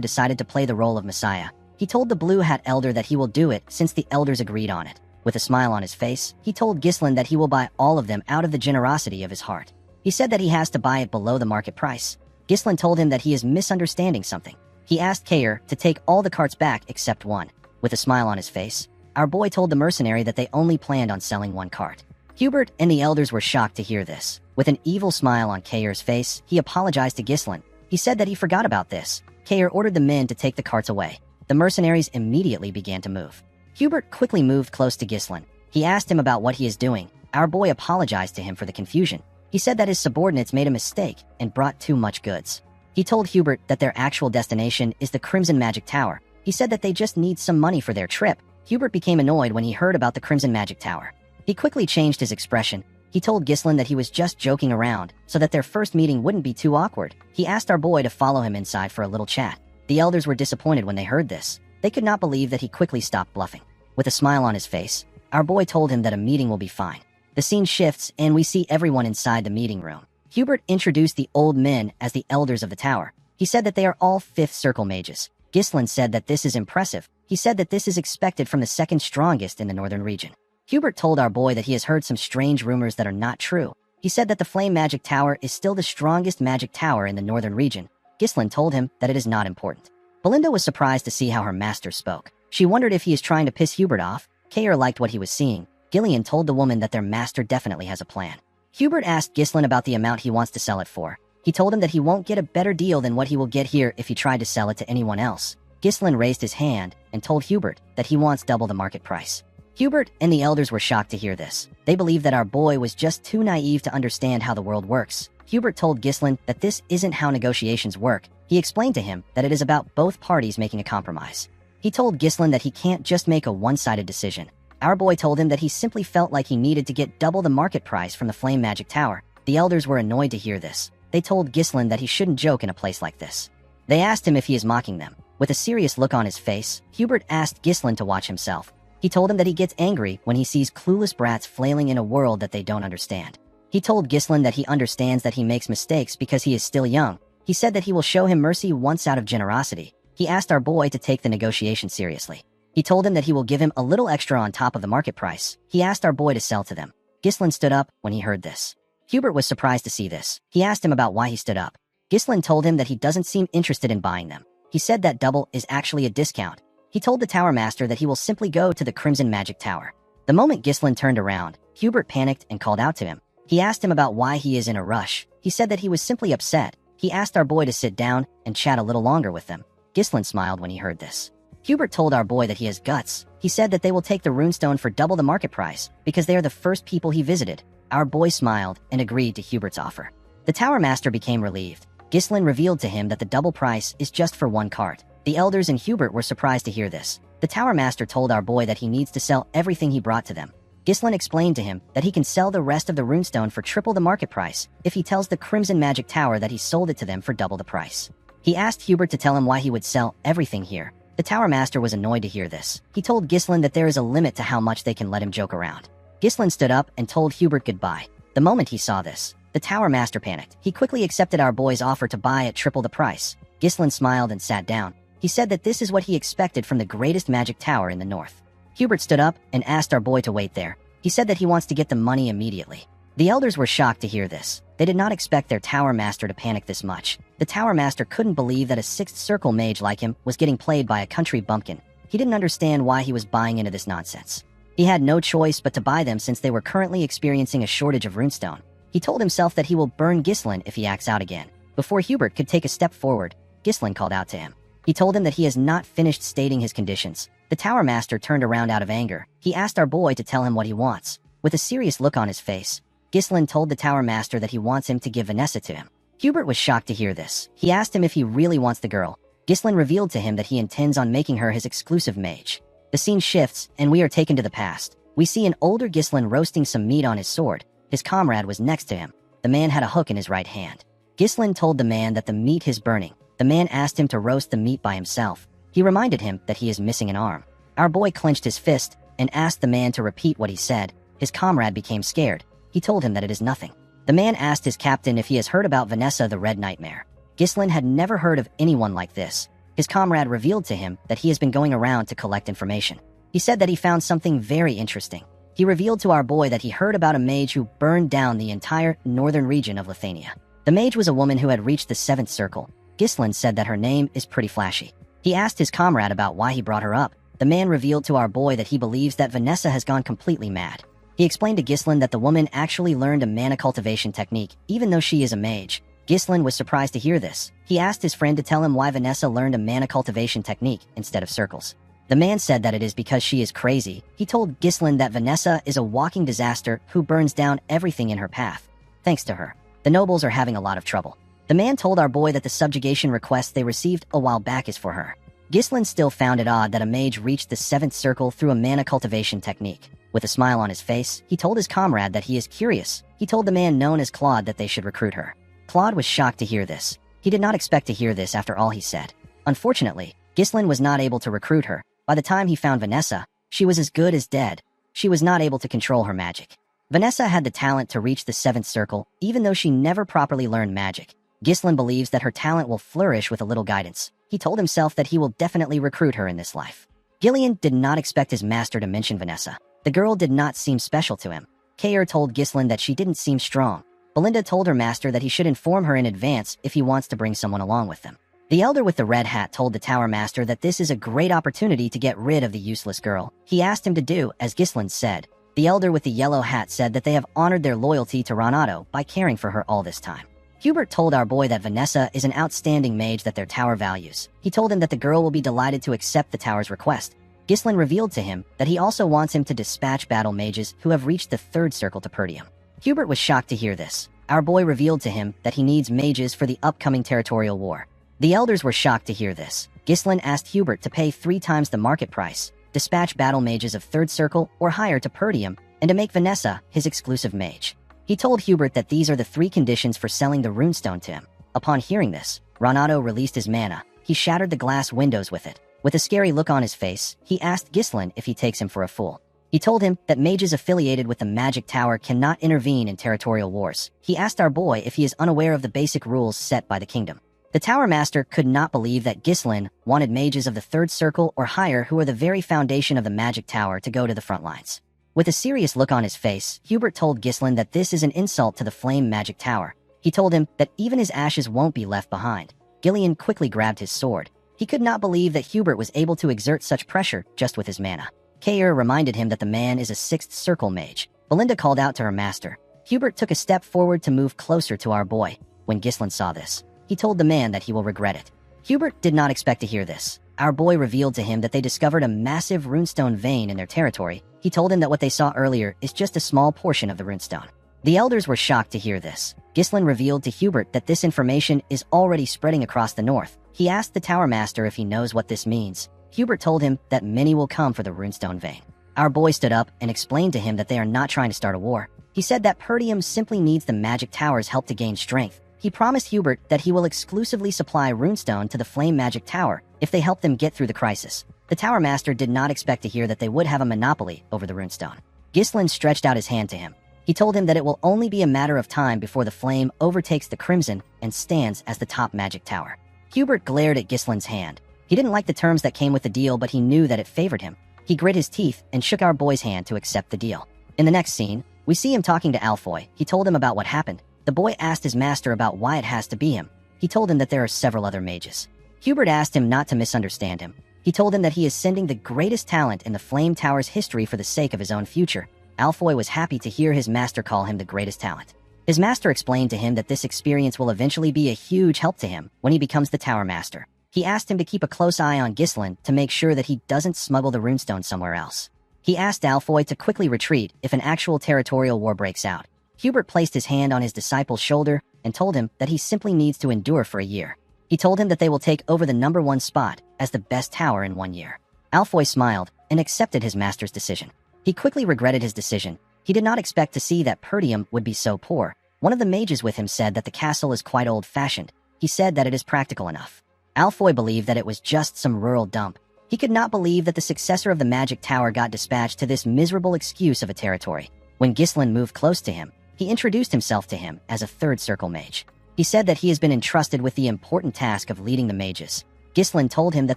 Speaker 1: decided to play the role of Messiah. He told the blue hat elder that he will do it since the elders agreed on it. With a smile on his face, he told Ghislain that he will buy all of them out of the generosity of his heart. He said that he has to buy it below the market price. Ghislain told him that he is misunderstanding something. He asked Kair to take all the carts back except one. With a smile on his face, our boy told the mercenary that they only planned on selling one cart. Hubert and the elders were shocked to hear this. With an evil smile on Kair's face, he apologized to Ghislain. He said that he forgot about this. Kair ordered the men to take the carts away. The mercenaries immediately began to move. Hubert quickly moved close to Ghislain. He asked him about what he is doing. Our boy apologized to him for the confusion. He He said that his subordinates made a mistake and brought too much goods. He told Hubert that their actual destination is the Crimson Magic Tower. He said that they just need some money for their trip. Hubert became annoyed when he heard about the Crimson Magic Tower. He quickly changed his expression. He told Ghislain that he was just joking around, so that their first meeting wouldn't be too awkward. He asked our boy to follow him inside for a little chat. The elders were disappointed when they heard this. They could not believe that he quickly stopped bluffing. With a smile on his face, our boy told him that a meeting will be fine. The scene shifts, and we see everyone inside the meeting room. Hubert introduced the old men as the elders of the tower. He said that they are all fifth circle mages. Ghislain said that this is impressive. He said that this is expected from the second strongest in the northern region. Hubert told our boy that he has heard some strange rumors that are not true. He said that the Flame Magic Tower is still the strongest magic tower in the northern region. Ghislain told him that it is not important. Belinda was surprised to see how her master spoke. She wondered if he is trying to piss Hubert off. Kayer liked what he was seeing. Gillian told the woman that their master definitely has a plan. Hubert asked Ghislain about the amount he wants to sell it for. He told him that he won't get a better deal than what he will get here if he tried to sell it to anyone else. Ghislain raised his hand and told Hubert that he wants double the market price. Hubert and the elders were shocked to hear this. They believed that our boy was just too naive to understand how the world works. Hubert told Ghislain that this isn't how negotiations work. He explained to him that it is about both parties making a compromise. He told Ghislain that he can't just make a one-sided decision. Our boy told him that he simply felt like he needed to get double the market price from the Flame Magic Tower. The elders were annoyed to hear this. They told Ghislain that he shouldn't joke in a place like this. They asked him if he is mocking them. With a serious look on his face, Hubert asked Ghislain to watch himself. He told him that he gets angry when he sees clueless brats flailing in a world that they don't understand. He told Ghislain that he understands that he makes mistakes because he is still young. He said that he will show him mercy once out of generosity. He asked our boy to take the negotiation seriously. He told him that he will give him a little extra on top of the market price. He asked our boy to sell to them. Ghislain stood up when he heard this. Hubert was surprised to see this. He asked him about why he stood up. Ghislain told him that he doesn't seem interested in buying them. He said that double is actually a discount. He told the Tower Master that he will simply go to the Crimson Magic Tower. The moment Ghislain turned around, Hubert panicked and called out to him. He asked him about why he is in a rush. He said that he was simply upset. He asked our boy to sit down and chat a little longer with them. Ghislain smiled when he heard this. Hubert told our boy that he has guts. He said that they will take the runestone for double the market price because they are the first people he visited. Our boy smiled and agreed to Hubert's offer. The Tower Master became relieved. Ghislain revealed to him that the double price is just for one cart. The elders and Hubert were surprised to hear this. The Tower Master told our boy that he needs to sell everything he brought to them. Ghislain explained to him that he can sell the rest of the runestone for triple the market price if he tells the Crimson Magic Tower that he sold it to them for double the price. He asked Hubert to tell him why he would sell everything here. The Tower Master was annoyed to hear this. He told Ghislain that there is a limit to how much they can let him joke around. Ghislain stood up and told Hubert goodbye. The moment he saw this, the Tower Master panicked. He quickly accepted our boy's offer to buy at triple the price. Ghislain smiled and sat down. He said that this is what he expected from the greatest magic tower in the north. Hubert stood up and asked our boy to wait there. He said that he wants to get the money immediately. The elders were shocked to hear this. They did not expect their Tower Master to panic this much. The Tower Master couldn't believe that a sixth circle mage like him was getting played by a country bumpkin. He didn't understand why he was buying into this nonsense. He had no choice but to buy them since they were currently experiencing a shortage of runestone. He told himself that he will burn Ghislain if he acts out again. Before Hubert could take a step forward, Ghislain called out to him. He told him that he has not finished stating his conditions. The Tower Master turned around out of anger. He asked our boy to tell him what he wants. With a serious look on his face, Ghislain told the Tower Master that he wants him to give Vanessa to him. Hubert was shocked to hear this. He asked him if he really wants the girl. Ghislain revealed to him that he intends on making her his exclusive mage. The scene shifts, and we are taken to the past. We see an older Ghislain roasting some meat on his sword. His comrade was next to him. The man had a hook in his right hand. Ghislain told the man that the meat is burning. The man asked him to roast the meat by himself. He reminded him that he is missing an arm. Our boy clenched his fist and asked the man to repeat what he said. His comrade became scared. He told him that it is nothing. The man asked his captain if he has heard about Vanessa the Red Nightmare. Ghislain had never heard of anyone like this. His comrade revealed to him that he has been going around to collect information. He said that he found something very interesting. He revealed to our boy that he heard about a mage who burned down the entire northern region of Lithuania. The mage was a woman who had reached the 7th circle. Ghislain said that her name is pretty flashy. He asked his comrade about why he brought her up. The man revealed to our boy that he believes that Vanessa has gone completely mad. He explained to Ghislain that the woman actually learned a mana cultivation technique, even though she is a mage. Ghislain was surprised to hear this. He asked his friend to tell him why Vanessa learned a mana cultivation technique instead of circles. The man said that it is because she is crazy. He told Ghislain that Vanessa is a walking disaster who burns down everything in her path. Thanks to her, the nobles are having a lot of trouble. The man told our boy that the subjugation request they received a while back is for her. Ghislain still found it odd that a mage reached the 7th circle through a mana cultivation technique. With a smile on his face, he told his comrade that he is curious. He told the man known as Claude that they should recruit her. Claude was shocked to hear this. He did not expect to hear this after all he said. Unfortunately, Ghislain was not able to recruit her. By the time he found Vanessa, she was as good as dead. She was not able to control her magic. Vanessa had the talent to reach the 7th circle, even though she never properly learned magic. Ghislain believes that her talent will flourish with a little guidance. He told himself that he will definitely recruit her in this life. Gillian did not expect his master to mention Vanessa. The girl did not seem special to him. Kayer told Ghislain that she didn't seem strong. Belinda told her master that he should inform her in advance if he wants to bring someone along with them. The elder with the red hat told the tower master that this is a great opportunity to get rid of the useless girl. He asked him to do as Ghislain said. The elder with the yellow hat said that they have honored their loyalty to Renato by caring for her all this time. Hubert told our boy that Vanessa is an outstanding mage that their tower values. He told him that the girl will be delighted to accept the tower's request. Ghislain revealed to him that he also wants him to dispatch battle mages who have reached the 3rd circle to Perdium. Hubert was shocked to hear this. Our boy revealed to him that he needs mages for the upcoming territorial war. The elders were shocked to hear this. Ghislain asked Hubert to pay 3 times the market price, dispatch battle mages of 3rd circle or higher to Perdium, and to make Vanessa his exclusive mage. He told Hubert that these are the 3 conditions for selling the runestone to him. Upon hearing this, Renato released his mana. He shattered the glass windows with it. With a scary look on his face, he asked Ghislain if he takes him for a fool. He told him that mages affiliated with the magic tower cannot intervene in territorial wars. He asked our boy if he is unaware of the basic rules set by the kingdom. The tower master could not believe that Ghislain wanted mages of the 3rd circle or higher who are the very foundation of the magic tower to go to the front lines. With a serious look on his face, Hubert told Ghislain that this is an insult to the flame magic tower. He told him that even his ashes won't be left behind. Gillian quickly grabbed his sword. He could not believe that Hubert was able to exert such pressure just with his mana. Kayer reminded him that the man is a 6th circle mage. Belinda called out to her master. Hubert took a step forward to move closer to our boy. When Ghislain saw this, he told the man that he will regret it. Hubert did not expect to hear this. Our boy revealed to him that they discovered a massive runestone vein in their territory. He told him that what they saw earlier is just a small portion of the runestone. The elders were shocked to hear this. Ghislain revealed to Hubert that this information is already spreading across the north. He asked the tower master if he knows what this means. Hubert told him that many will come for the runestone vein. Our boy stood up and explained to him that they are not trying to start a war. He said that Perdium simply needs the magic tower's help to gain strength. He promised Hubert that he will exclusively supply runestone to the flame magic tower if they help them get through the crisis. The tower master did not expect to hear that they would have a monopoly over the runestone. Ghislain stretched out his hand to him. He told him that it will only be a matter of time before the flame overtakes the crimson and stands as the top magic tower. Hubert glared at Ghislain's hand. He didn't like the terms that came with the deal, but he knew that it favored him. He grit his teeth and shook our boy's hand to accept the deal. In the next scene, we see him talking to Alfoy. He told him about what happened. The boy asked his master about why it has to be him. He told him that there are several other mages. Hubert asked him not to misunderstand him. He told him that he is sending the greatest talent in the Flame Tower's history for the sake of his own future. Alfoy was happy to hear his master call him the greatest talent. His master explained to him that this experience will eventually be a huge help to him when he becomes the tower master. He asked him to keep a close eye on Ghislain to make sure that he doesn't smuggle the runestone somewhere else. He asked Alfoy to quickly retreat if an actual territorial war breaks out. Hubert placed his hand on his disciple's shoulder and told him that he simply needs to endure for a year. He told him that they will take over the #1 spot as the best tower in 1 year. Alfoy smiled and accepted his master's decision. He quickly regretted his decision. He did not expect to see that Perdium would be so poor. One of the mages with him said that the castle is quite old-fashioned. He said that it is practical enough. Alfoy believed that it was just some rural dump. He could not believe that the successor of the magic tower got dispatched to this miserable excuse of a territory. When Ghislain moved close to him, he introduced himself to him as a 3rd circle mage. He said that he has been entrusted with the important task of leading the mages. Ghislain told him that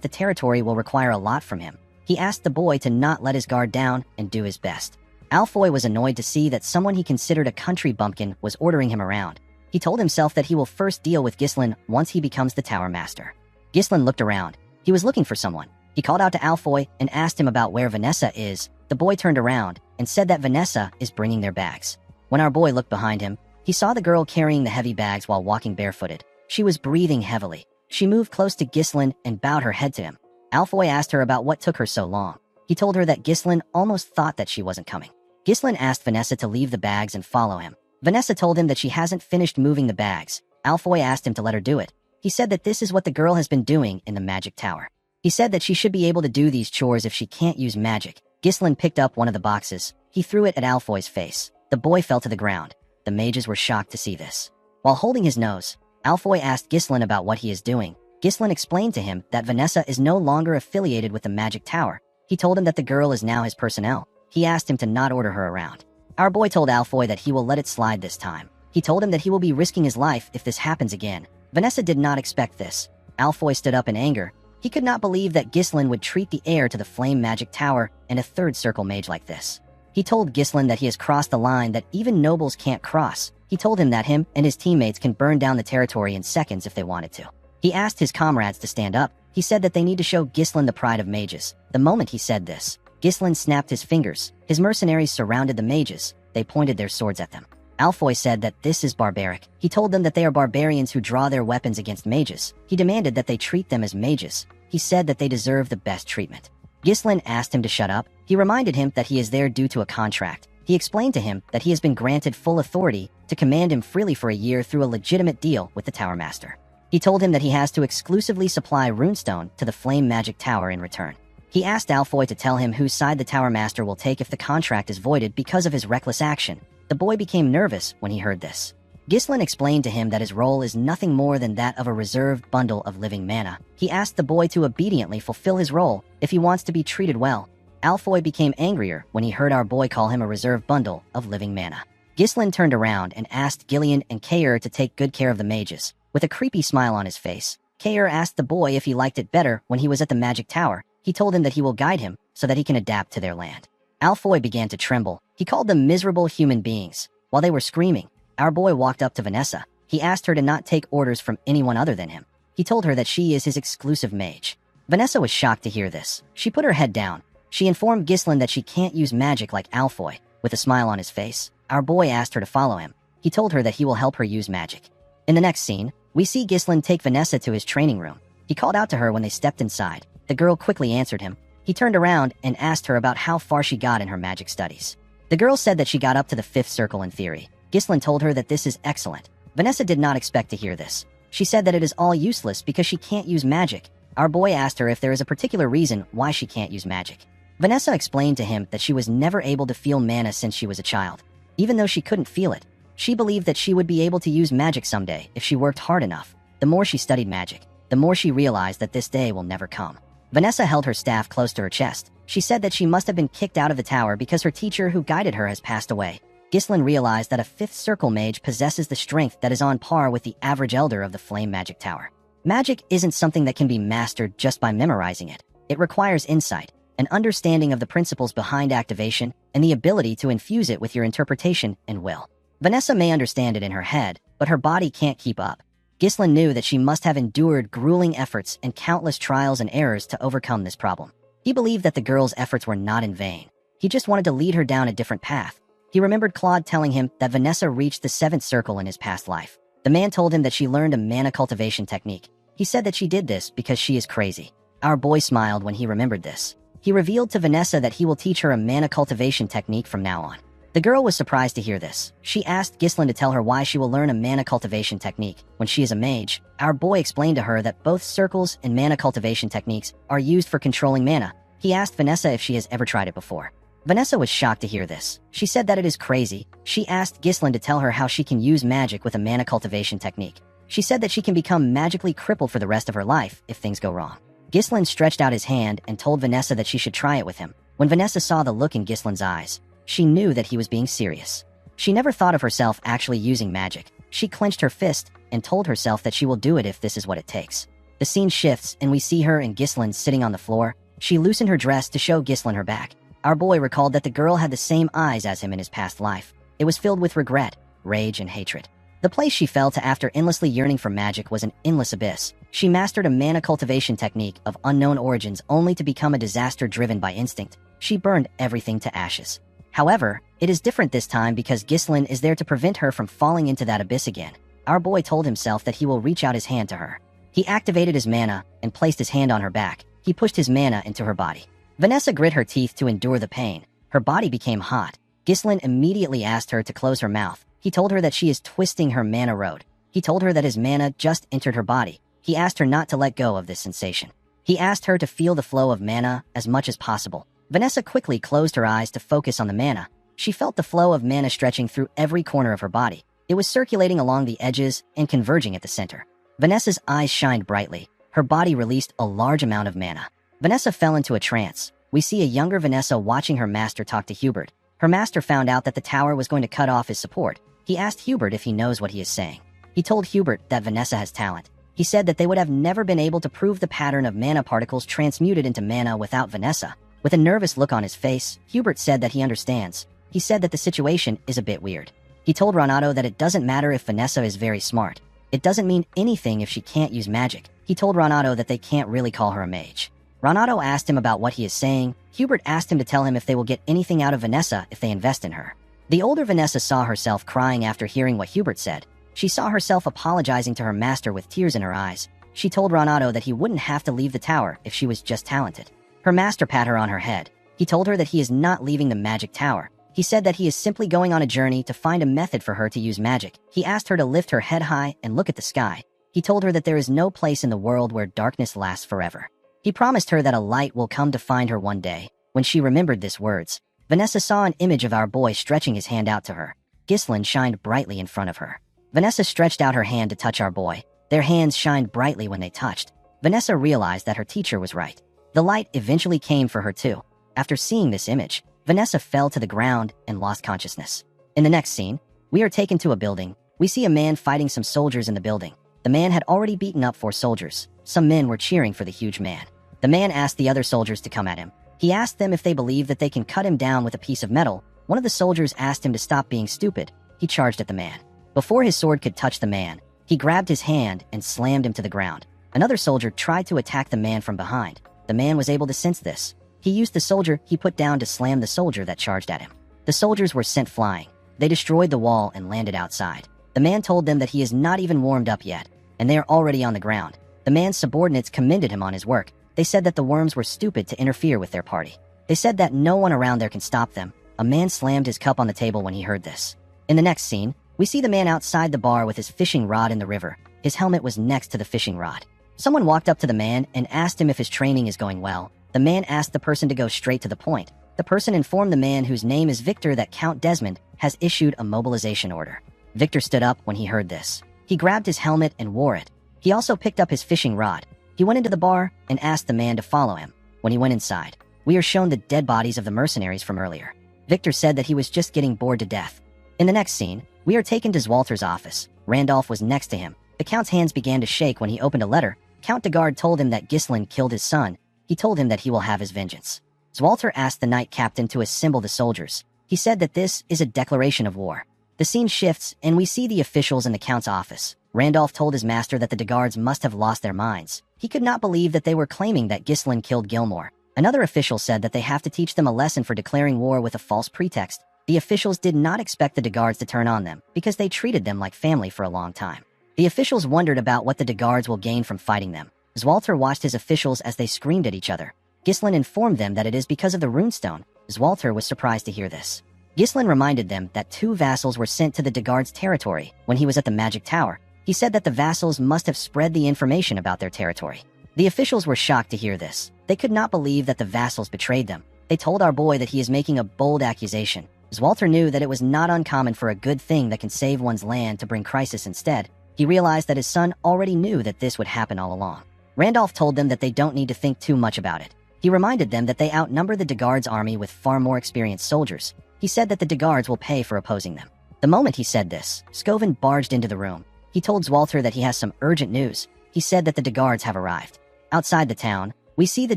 Speaker 1: the territory will require a lot from him. He asked the boy to not let his guard down and do his best. Alfoy was annoyed to see that someone he considered a country bumpkin was ordering him around. He told himself that he will first deal with Ghislain once he becomes the tower master. Ghislain looked around. He was looking for someone. He called out to Alfoy and asked him about where Vanessa is. The boy turned around and said that Vanessa is bringing their bags. When our boy looked behind him, he saw the girl carrying the heavy bags while walking barefooted. She was breathing heavily. She moved close to Ghislain and bowed her head to him. Alfoy asked her about what took her so long. He told her that Ghislain almost thought that she wasn't coming. Ghislain asked Vanessa to leave the bags and follow him. Vanessa told him that she hasn't finished moving the bags. Alfoy asked him to let her do it. He said that this is what the girl has been doing in the magic tower. He said that she should be able to do these chores if she can't use magic. Ghislain picked up one of the boxes. He threw it at Alfoy's face. The boy fell to the ground. The mages were shocked to see this. While holding his nose, Alfoy asked Ghislain about what he is doing. Ghislain explained to him that Vanessa is no longer affiliated with the magic tower. He told him that the girl is now his personnel. He asked him to not order her around. Our boy told Alfoy that he will let it slide this time. He told him that he will be risking his life if this happens again. Vanessa did not expect this. Alfoy stood up in anger. He could not believe that Ghislain would treat the heir to the flame magic tower and a third circle mage like this. He told Ghislain that he has crossed the line that even nobles can't cross. He told him that him and his teammates can burn down the territory in seconds if they wanted to. He asked his comrades to stand up. He said that they need to show Ghislain the pride of mages. The moment he said this, Ghislain snapped his fingers. His mercenaries surrounded the mages. They pointed their swords at them. Alfoy said that this is barbaric. He told them that they are barbarians who draw their weapons against mages. He demanded that they treat them as mages. He said that they deserve the best treatment. Ghislain asked him to shut up. He reminded him that he is there due to a contract. He explained to him that he has been granted full authority to command him freely for a year through a legitimate deal with the Tower Master. He told him that he has to exclusively supply runestone to the Flame Magic Tower in return. He asked Alfoy to tell him whose side the Tower Master will take if the contract is voided because of his reckless action. The boy became nervous when he heard this. Ghislain explained to him that his role is nothing more than that of a reserved bundle of living mana. He asked the boy to obediently fulfill his role if he wants to be treated well. Alfoy became angrier when he heard our boy call him a reserved bundle of living mana. Ghislain turned around and asked Gillian and Kair to take good care of the mages. With a creepy smile on his face, Kair asked the boy if he liked it better when he was at the magic tower. He told him that he will guide him so that he can adapt to their land. Alfoy began to tremble. He called them miserable human beings. While they were screaming, our boy walked up to Vanessa. He asked her to not take orders from anyone other than him. He told her that she is his exclusive mage. Vanessa was shocked to hear this. She put her head down. She informed Ghislain that she can't use magic like Alfoy. With a smile on his face, our boy asked her to follow him. He told her that he will help her use magic. In the next scene, we see Ghislain take Vanessa to his training room. He called out to her when they stepped inside. The girl quickly answered him. He turned around and asked her about how far she got in her magic studies. The girl said that she got up to the 5th circle in theory. Ghislain told her that this is excellent. Vanessa did not expect to hear this. She said that it is all useless because she can't use magic. Our boy asked her if there is a particular reason why she can't use magic. Vanessa explained to him that she was never able to feel mana since she was a child. Even though she couldn't feel it, she believed that she would be able to use magic someday if she worked hard enough. The more she studied magic, the more she realized that this day will never come. Vanessa held her staff close to her chest. She said that she must have been kicked out of the tower because her teacher who guided her has passed away. Ghislain realized that a 5th circle mage possesses the strength that is on par with the average elder of the Flame Magic Tower. Magic isn't something that can be mastered just by memorizing it. It requires insight, an understanding of the principles behind activation, and the ability to infuse it with your interpretation and will. Vanessa may understand it in her head, but her body can't keep up. Ghislain knew that she must have endured grueling efforts and countless trials and errors to overcome this problem. He believed that the girl's efforts were not in vain. He just wanted to lead her down a different path. He remembered Claude telling him that Vanessa reached the 7th circle in his past life. The man told him that she learned a mana cultivation technique. He said that she did this because she is crazy. Our boy smiled when he remembered this. He revealed to Vanessa that he will teach her a mana cultivation technique from now on. The girl was surprised to hear this. She asked Ghislain to tell her why she will learn a mana cultivation technique when she is a mage. Our boy explained to her that both circles and mana cultivation techniques are used for controlling mana. He asked Vanessa if she has ever tried it before. Vanessa was shocked to hear this. She said that it is crazy. She asked Ghislain to tell her how she can use magic with a mana cultivation technique. She said that she can become magically crippled for the rest of her life if things go wrong. Ghislain stretched out his hand and told Vanessa that she should try it with him. When Vanessa saw the look in Ghislain's eyes, she knew that he was being serious. She never thought of herself actually using magic. She clenched her fist and told herself that she will do it if this is what it takes. The scene shifts and we see her and Ghislain sitting on the floor. She loosened her dress to show Ghislain her back. Our boy recalled that the girl had the same eyes as him in his past life. It was filled with regret, rage, and hatred. The place she fell to after endlessly yearning for magic was an endless abyss. She mastered a mana cultivation technique of unknown origins only to become a disaster driven by instinct. She burned everything to ashes. However, it is different this time because Ghislain is there to prevent her from falling into that abyss again. Our boy told himself that he will reach out his hand to her. He activated his mana and placed his hand on her back. He pushed his mana into her body. Vanessa grit her teeth to endure the pain. Her body became hot. Ghislain immediately asked her to close her mouth. He told her that she is twisting her mana road. He told her that his mana just entered her body. He asked her not to let go of this sensation. He asked her to feel the flow of mana as much as possible. Vanessa quickly closed her eyes to focus on the mana. She felt the flow of mana stretching through every corner of her body. It was circulating along the edges and converging at the center. Vanessa's eyes shined brightly. Her body released a large amount of mana. Vanessa fell into a trance. We see a younger Vanessa watching her master talk to Hubert. Her master found out that the tower was going to cut off his support. He asked Hubert if he knows what he is saying. He told Hubert that Vanessa has talent. He said that they would have never been able to prove the pattern of mana particles transmuted into mana without Vanessa. With a nervous look on his face, Hubert said that he understands. He said that the situation is a bit weird. He told Renato that it doesn't matter if Vanessa is very smart. It doesn't mean anything if she can't use magic. He told Renato that they can't really call her a mage. Renato asked him about what he is saying. Hubert asked him to tell him if they will get anything out of Vanessa if they invest in her. The older Vanessa saw herself crying after hearing what Hubert said. She saw herself apologizing to her master with tears in her eyes. She told Renato that he wouldn't have to leave the tower if she was just talented. Her master pat her on her head. He told her that he is not leaving the magic tower. He said that he is simply going on a journey to find a method for her to use magic. He asked her to lift her head high and look at the sky. He told her that there is no place in the world where darkness lasts forever. He promised her that a light will come to find her one day. When she remembered these words, Vanessa saw an image of our boy stretching his hand out to her. Ghislaine shined brightly in front of her. Vanessa stretched out her hand to touch our boy. Their hands shined brightly when they touched. Vanessa realized that her teacher was right. The light eventually came for her too. After seeing this image, Vanessa fell to the ground and lost consciousness. In the next scene, we are taken to a building. We see a man fighting some soldiers in the building. The man had already beaten up 4 soldiers. Some men were cheering for the huge man. The man asked the other soldiers to come at him. He asked them if they believe that they can cut him down with a piece of metal. One of the soldiers asked him to stop being stupid. He charged at the man. Before his sword could touch the man, he grabbed his hand and slammed him to the ground. Another soldier tried to attack the man from behind. The man was able to sense this. He used the soldier he put down to slam the soldier that charged at him. The soldiers were sent flying. They destroyed the wall and landed outside. The man told them that he is not even warmed up yet, and they are already on the ground. The man's subordinates commended him on his work. They said that the worms were stupid to interfere with their party. They said that no one around there can stop them. A man slammed his cup on the table when he heard this. In the next scene, we see the man outside the bar with his fishing rod in the river. His helmet was next to the fishing rod. Someone walked up to the man and asked him if his training is going well. The man asked the person to go straight to the point. The person informed the man, whose name is Victor, that Count Desmond has issued a mobilization order. Victor stood up when he heard this. He grabbed his helmet and wore it. He also picked up his fishing rod. He went into the bar and asked the man to follow him. When he went inside, we are shown the dead bodies of the mercenaries from earlier. Victor said that he was just getting bored to death. In the next scene, we are taken to Zwalter's office. Randolph was next to him. The Count's hands began to shake when he opened a letter. Count de Garde told him that Ghislaine killed his son. He told him that he will have his vengeance. Zwalter asked the knight captain to assemble the soldiers. He said that this is a declaration of war. The scene shifts, and we see the officials in the Count's office. Randolph told his master that the de Gardes must have lost their minds. He could not believe that they were claiming that Ghislaine killed Gilmore. Another official said that they have to teach them a lesson for declaring war with a false pretext. The officials did not expect the de Gardes to turn on them, because they treated them like family for a long time. The officials wondered about what the de Gardes will gain from fighting them. Zwalter watched his officials as they screamed at each other. Ghislaine informed them that it is because of the runestone. Zwalter was surprised to hear this. Ghislaine reminded them that 2 vassals were sent to the de Gardes' territory when he was at the magic tower. He said that the vassals must have spread the information about their territory. The officials were shocked to hear this. They could not believe that the vassals betrayed them. They told our boy that he is making a bold accusation. Zwalter knew that it was not uncommon for a good thing that can save one's land to bring crisis instead. He realized that his son already knew that this would happen all along. Randolph told them that they don't need to think too much about it. He reminded them that they outnumber the de Gardes' army with far more experienced soldiers. He said that the de Gardes will pay for opposing them. The moment he said this, Scovin barged into the room. He told Zwalter that he has some urgent news. He said that the de Gardes have arrived. Outside the town, we see the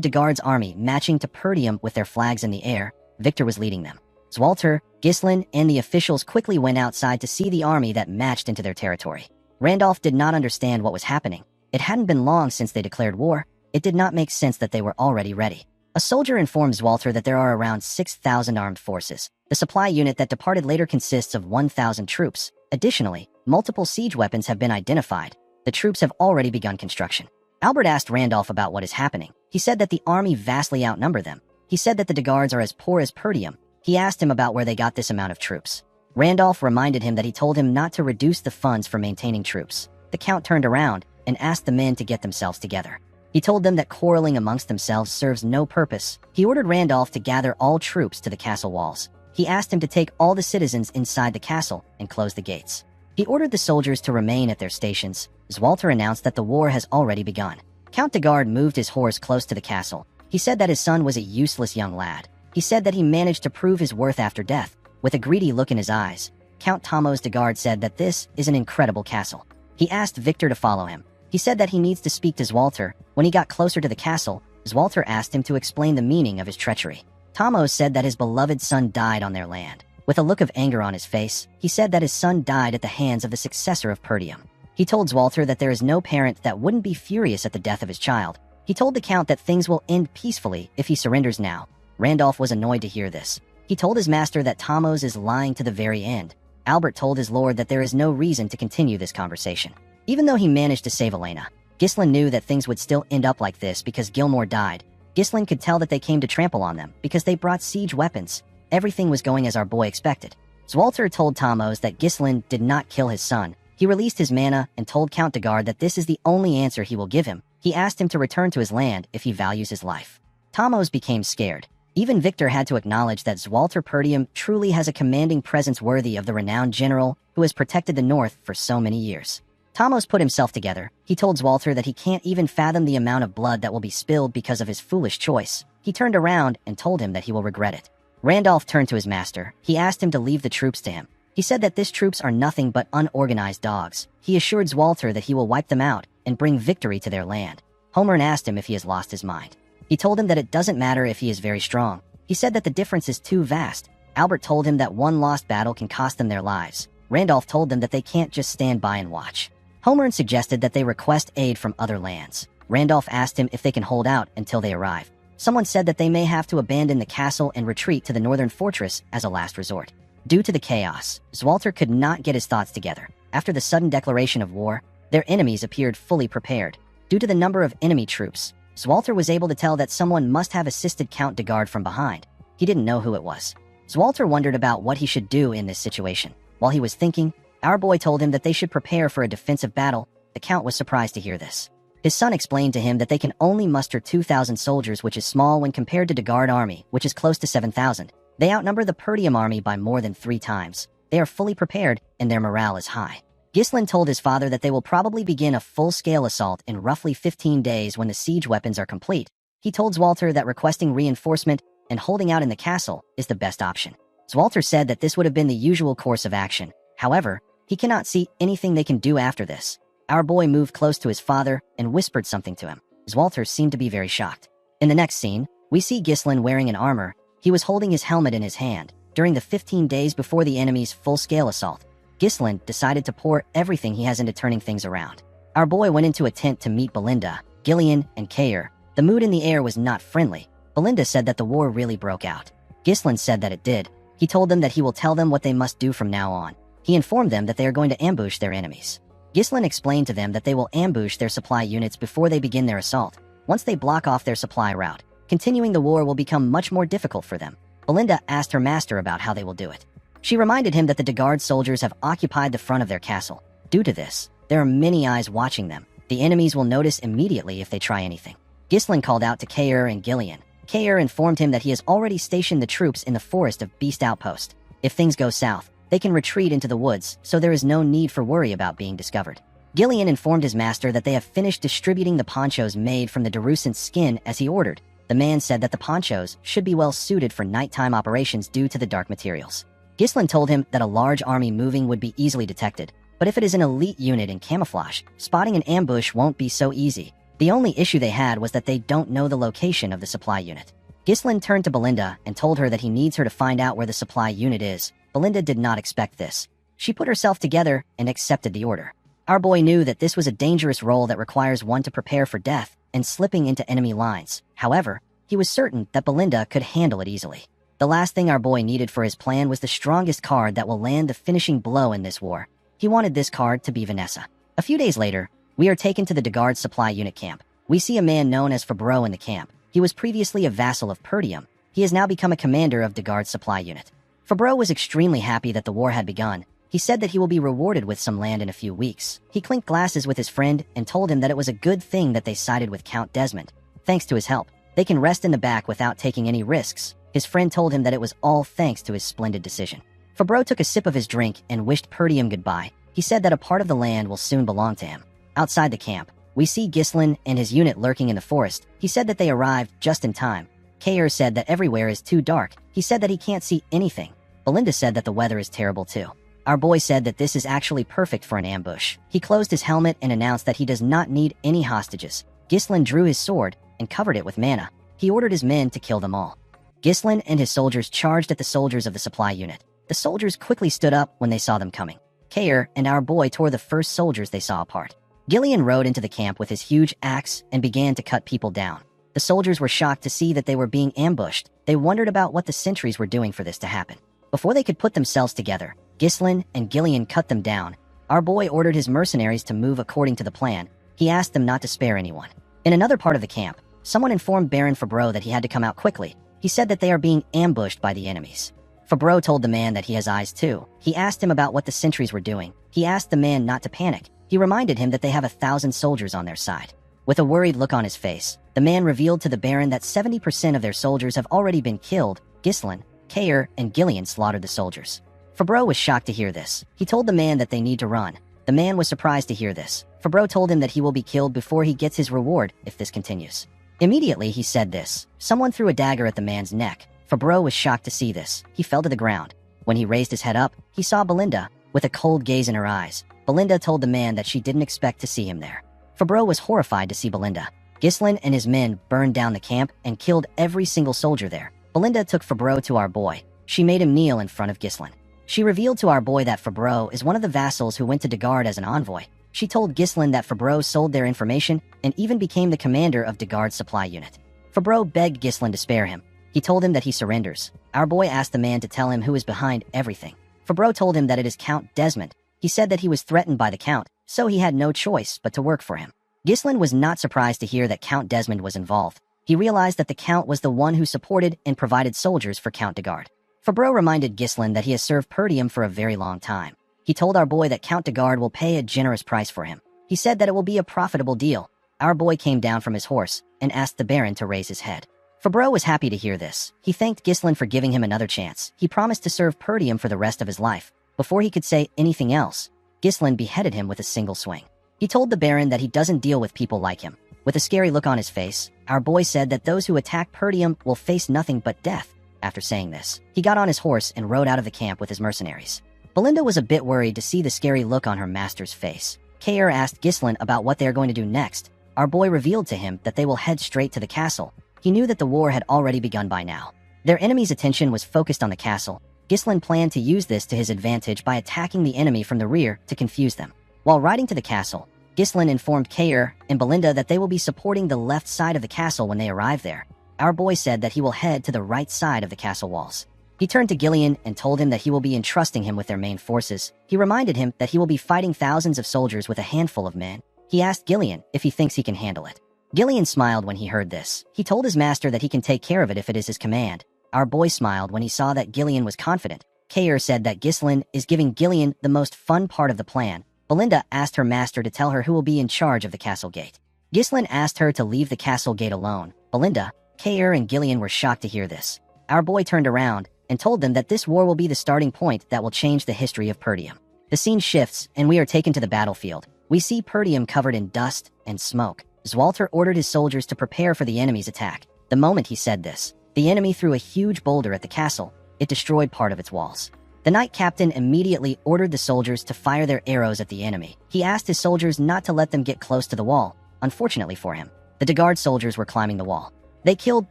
Speaker 1: de Gardes' army marching to Perdium with their flags in the air. Victor was leading them. Zwalter, Ghislaine, and the officials quickly went outside to see the army that marched into their territory. Randolph did not understand what was happening. It hadn't been long since they declared war. It did not make sense that they were already ready. A soldier informed Zwalter that there are around 6,000 armed forces. The supply unit that departed later consists of 1,000 troops. Additionally, multiple siege weapons have been identified. The troops have already begun construction. Albert asked Randolph about what is happening. He said that the army vastly outnumber them. He said that the de Gardes are as poor as Perdium. He asked him about where they got this amount of troops. Randolph reminded him that he told him not to reduce the funds for maintaining troops. The Count turned around and asked the men to get themselves together. He told them that quarreling amongst themselves serves no purpose. He ordered Randolph to gather all troops to the castle walls. He asked him to take all the citizens inside the castle and close the gates. He ordered the soldiers to remain at their stations. Walter announced that the war has already begun. Count de Garde moved his horse close to the castle. He said that his son was a useless young lad. He said that he managed to prove his worth after death. With a greedy look in his eyes, Count Thomas de Garde said that this is an incredible castle. He asked Victor to follow him. He said that he needs to speak to Zwalter. When he got closer to the castle, Zwalter asked him to explain the meaning of his treachery. Thomas said that his beloved son died on their land. With a look of anger on his face, he said that his son died at the hands of the successor of Perdium. He told Zwalter that there is no parent that wouldn't be furious at the death of his child. He told the Count that things will end peacefully if he surrenders now. Randolph was annoyed to hear this. He told his master that Thomas is lying to the very end. Albert told his lord that there is no reason to continue this conversation. Even though he managed to save Elena, Ghislain knew that things would still end up like this because Gilmore died. Ghislain could tell that they came to trample on them because they brought siege weapons. Everything was going as our boy expected. Zwalter told Thomas that Ghislain did not kill his son. He released his mana and told Count de Garde that this is the only answer he will give him. He asked him to return to his land if he values his life. Thomas became scared. Even Victor had to acknowledge that Zwalter Perdium truly has a commanding presence worthy of the renowned general who has protected the North for so many years. Thomas put himself together. He told Zwalter that he can't even fathom the amount of blood that will be spilled because of his foolish choice. He turned around and told him that he will regret it. Randolph turned to his master. He asked him to leave the troops to him. He said that these troops are nothing but unorganized dogs. He assured Zwalter that he will wipe them out and bring victory to their land. Homer asked him if he has lost his mind. He told him that it doesn't matter if he is very strong. He said that the difference is too vast. Albert told him that one lost battle can cost them their lives. Randolph told them that they can't just stand by and watch. Homer suggested that they request aid from other lands. Randolph asked him if they can hold out until they arrive. Someone said that they may have to abandon the castle and retreat to the northern fortress as a last resort. Due to the chaos, Zwalter could not get his thoughts together. After the sudden declaration of war, their enemies appeared fully prepared. Due to the number of enemy troops, Zwalter was able to tell that someone must have assisted Count de Garde from behind. He didn't know who it was. Zwalter wondered about what he should do in this situation. While he was thinking, our boy told him that they should prepare for a defensive battle. The Count was surprised to hear this. His son explained to him that they can only muster 2,000 soldiers, which is small when compared to de Garde army, which is close to 7,000. They outnumber the Perdium army by more than 3 times. They are fully prepared, and their morale is high. Ghislain told his father that they will probably begin a full-scale assault in roughly 15 days when the siege weapons are complete. He told Zwalter that requesting reinforcement and holding out in the castle is the best option. Zwalter said that this would have been the usual course of action. However, he cannot see anything they can do after this. Our boy moved close to his father and whispered something to him. Zwalter seemed to be very shocked. In the next scene, we see Ghislain wearing an armor. He was holding his helmet in his hand. During the 15 days before the enemy's full-scale assault, Ghislain decided to pour everything he has into turning things around. Our boy went into a tent to meet Belinda, Gillian, and Kayer. The mood in the air was not friendly. Belinda said that the war really broke out. Ghislain said that it did. He told them that he will tell them what they must do from now on. He informed them that they are going to ambush their enemies. Ghislain explained to them that they will ambush their supply units before they begin their assault. Once they block off their supply route, continuing the war will become much more difficult for them. Belinda asked her master about how they will do it. She reminded him that the de Garde soldiers have occupied the front of their castle. Due to this, there are many eyes watching them. The enemies will notice immediately if they try anything. Ghislain called out to Kayer and Gillian. Kayer informed him that he has already stationed the troops in the forest of Beast Outpost. If things go south, they can retreat into the woods, so there is no need for worry about being discovered. Gillian informed his master that they have finished distributing the ponchos made from the Darusant's skin as he ordered. The man said that the ponchos should be well suited for nighttime operations due to the dark materials. Ghislain told him that a large army moving would be easily detected, but if it is an elite unit in camouflage, spotting an ambush won't be so easy. The only issue they had was that they don't know the location of the supply unit. Ghislain turned to Belinda and told her that he needs her to find out where the supply unit is. Belinda did not expect this. She put herself together and accepted the order. Our boy knew that this was a dangerous role that requires one to prepare for death and slipping into enemy lines. However, he was certain that Belinda could handle it easily. The last thing our boy needed for his plan was the strongest card that will land the finishing blow in this war. He wanted this card to be Vanessa. A few days later, we are taken to the de Garde supply unit camp. We see a man known as Fabreau in the camp. He was previously a vassal of Perdium. He has now become a commander of de Garde supply unit. Fabro was extremely happy that the war had begun. He said that he will be rewarded with some land in a few weeks. He clinked glasses with his friend and told him that it was a good thing that they sided with Count Desmond. Thanks to his help, they can rest in the back without taking any risks. His friend told him that it was all thanks to his splendid decision. Fabro took a sip of his drink and wished Perdium goodbye. He said that a part of the land will soon belong to him. Outside the camp, we see Ghislain and his unit lurking in the forest. He said that they arrived just in time. Kair said that everywhere is too dark. He said that he can't see anything. Belinda said that the weather is terrible too. Our boy said that this is actually perfect for an ambush. He closed his helmet and announced that he does not need any hostages. Ghislain drew his sword and covered it with mana. He ordered his men to kill them all. Ghislain and his soldiers charged at the soldiers of the supply unit. The soldiers quickly stood up when they saw them coming. Kair and our boy tore the first soldiers they saw apart. Gillian rode into the camp with his huge axe and began to cut people down. The soldiers were shocked to see that they were being ambushed. They wondered about what the sentries were doing for this to happen. Before they could put themselves together, Ghislain and Gillian cut them down. Our boy ordered his mercenaries to move according to the plan. He asked them not to spare anyone. In another part of the camp, someone informed Baron Fabro that he had to come out quickly. He said that they are being ambushed by the enemies. Fabro told the man that he has eyes too. He asked him about what the sentries were doing. He asked the man not to panic. He reminded him that they have 1,000 soldiers on their side. With a worried look on his face, the man revealed to the Baron that 70% of their soldiers have already been killed. Ghislain, Kair, and Gillian slaughtered the soldiers. Fabro was shocked to hear this. He told the man that they need to run. The man was surprised to hear this. Fabro told him that he will be killed before he gets his reward if this continues. Immediately he said this. Someone threw a dagger at the man's neck. Fabro was shocked to see this. He fell to the ground. When he raised his head up, he saw Belinda, with a cold gaze in her eyes. Belinda told the man that she didn't expect to see him there. Fabro was horrified to see Belinda. Ghislain and his men burned down the camp and killed every single soldier there. Belinda took Fabro to our boy. She made him kneel in front of Ghislain. She revealed to our boy that Fabro is one of the vassals who went to Degard as an envoy. She told Ghislain that Fabro sold their information and even became the commander of Degard's supply unit. Fabro begged Ghislain to spare him. He told him that he surrenders. Our boy asked the man to tell him who is behind everything. Fabro told him that it is Count Desmond. He said that he was threatened by the Count, so he had no choice but to work for him. Ghislain was not surprised to hear that Count Desmond was involved. He realized that the Count was the one who supported and provided soldiers for Count Degard. Fabro reminded Ghislain that he has served Perdium for a very long time. He told our boy that Count Degard will pay a generous price for him. He said that it will be a profitable deal. Our boy came down from his horse and asked the Baron to raise his head. Fabro was happy to hear this. He thanked Ghislain for giving him another chance. He promised to serve Perdium for the rest of his life. Before he could say anything else, Ghislain beheaded him with a single swing. He told the Baron that he doesn't deal with people like him. With a scary look on his face, our boy said that those who attack Perdium will face nothing but death. After saying this, he got on his horse and rode out of the camp with his mercenaries. Belinda was a bit worried to see the scary look on her master's face. Kair asked Ghislain about what they are going to do next. Our boy revealed to him that they will head straight to the castle. He knew that the war had already begun by now. Their enemy's attention was focused on the castle. Ghislain planned to use this to his advantage by attacking the enemy from the rear to confuse them. While riding to the castle, Ghislain informed Kair and Belinda that they will be supporting the left side of the castle when they arrive there. Our boy said that he will head to the right side of the castle walls. He turned to Gillian and told him that he will be entrusting him with their main forces. He reminded him that he will be fighting thousands of soldiers with a handful of men. He asked Gillian if he thinks he can handle it. Gillian smiled when he heard this. He told his master that he can take care of it if it is his command. Our boy smiled when he saw that Gillian was confident. Kair said that Ghislain is giving Gillian the most fun part of the plan. Belinda asked her master to tell her who will be in charge of the castle gate. Ghislain asked her to leave the castle gate alone. Belinda, Kair, and Gillian were shocked to hear this. Our boy turned around and told them that this war will be the starting point that will change the history of Perdium. The scene shifts, and we are taken to the battlefield. We see Perdium covered in dust and smoke. Zwalter ordered his soldiers to prepare for the enemy's attack. The moment he said this, the enemy threw a huge boulder at the castle. It destroyed part of its walls. The knight captain immediately ordered the soldiers to fire their arrows at the enemy. He asked his soldiers not to let them get close to the wall. Unfortunately for him, the Degard soldiers were climbing the wall. They killed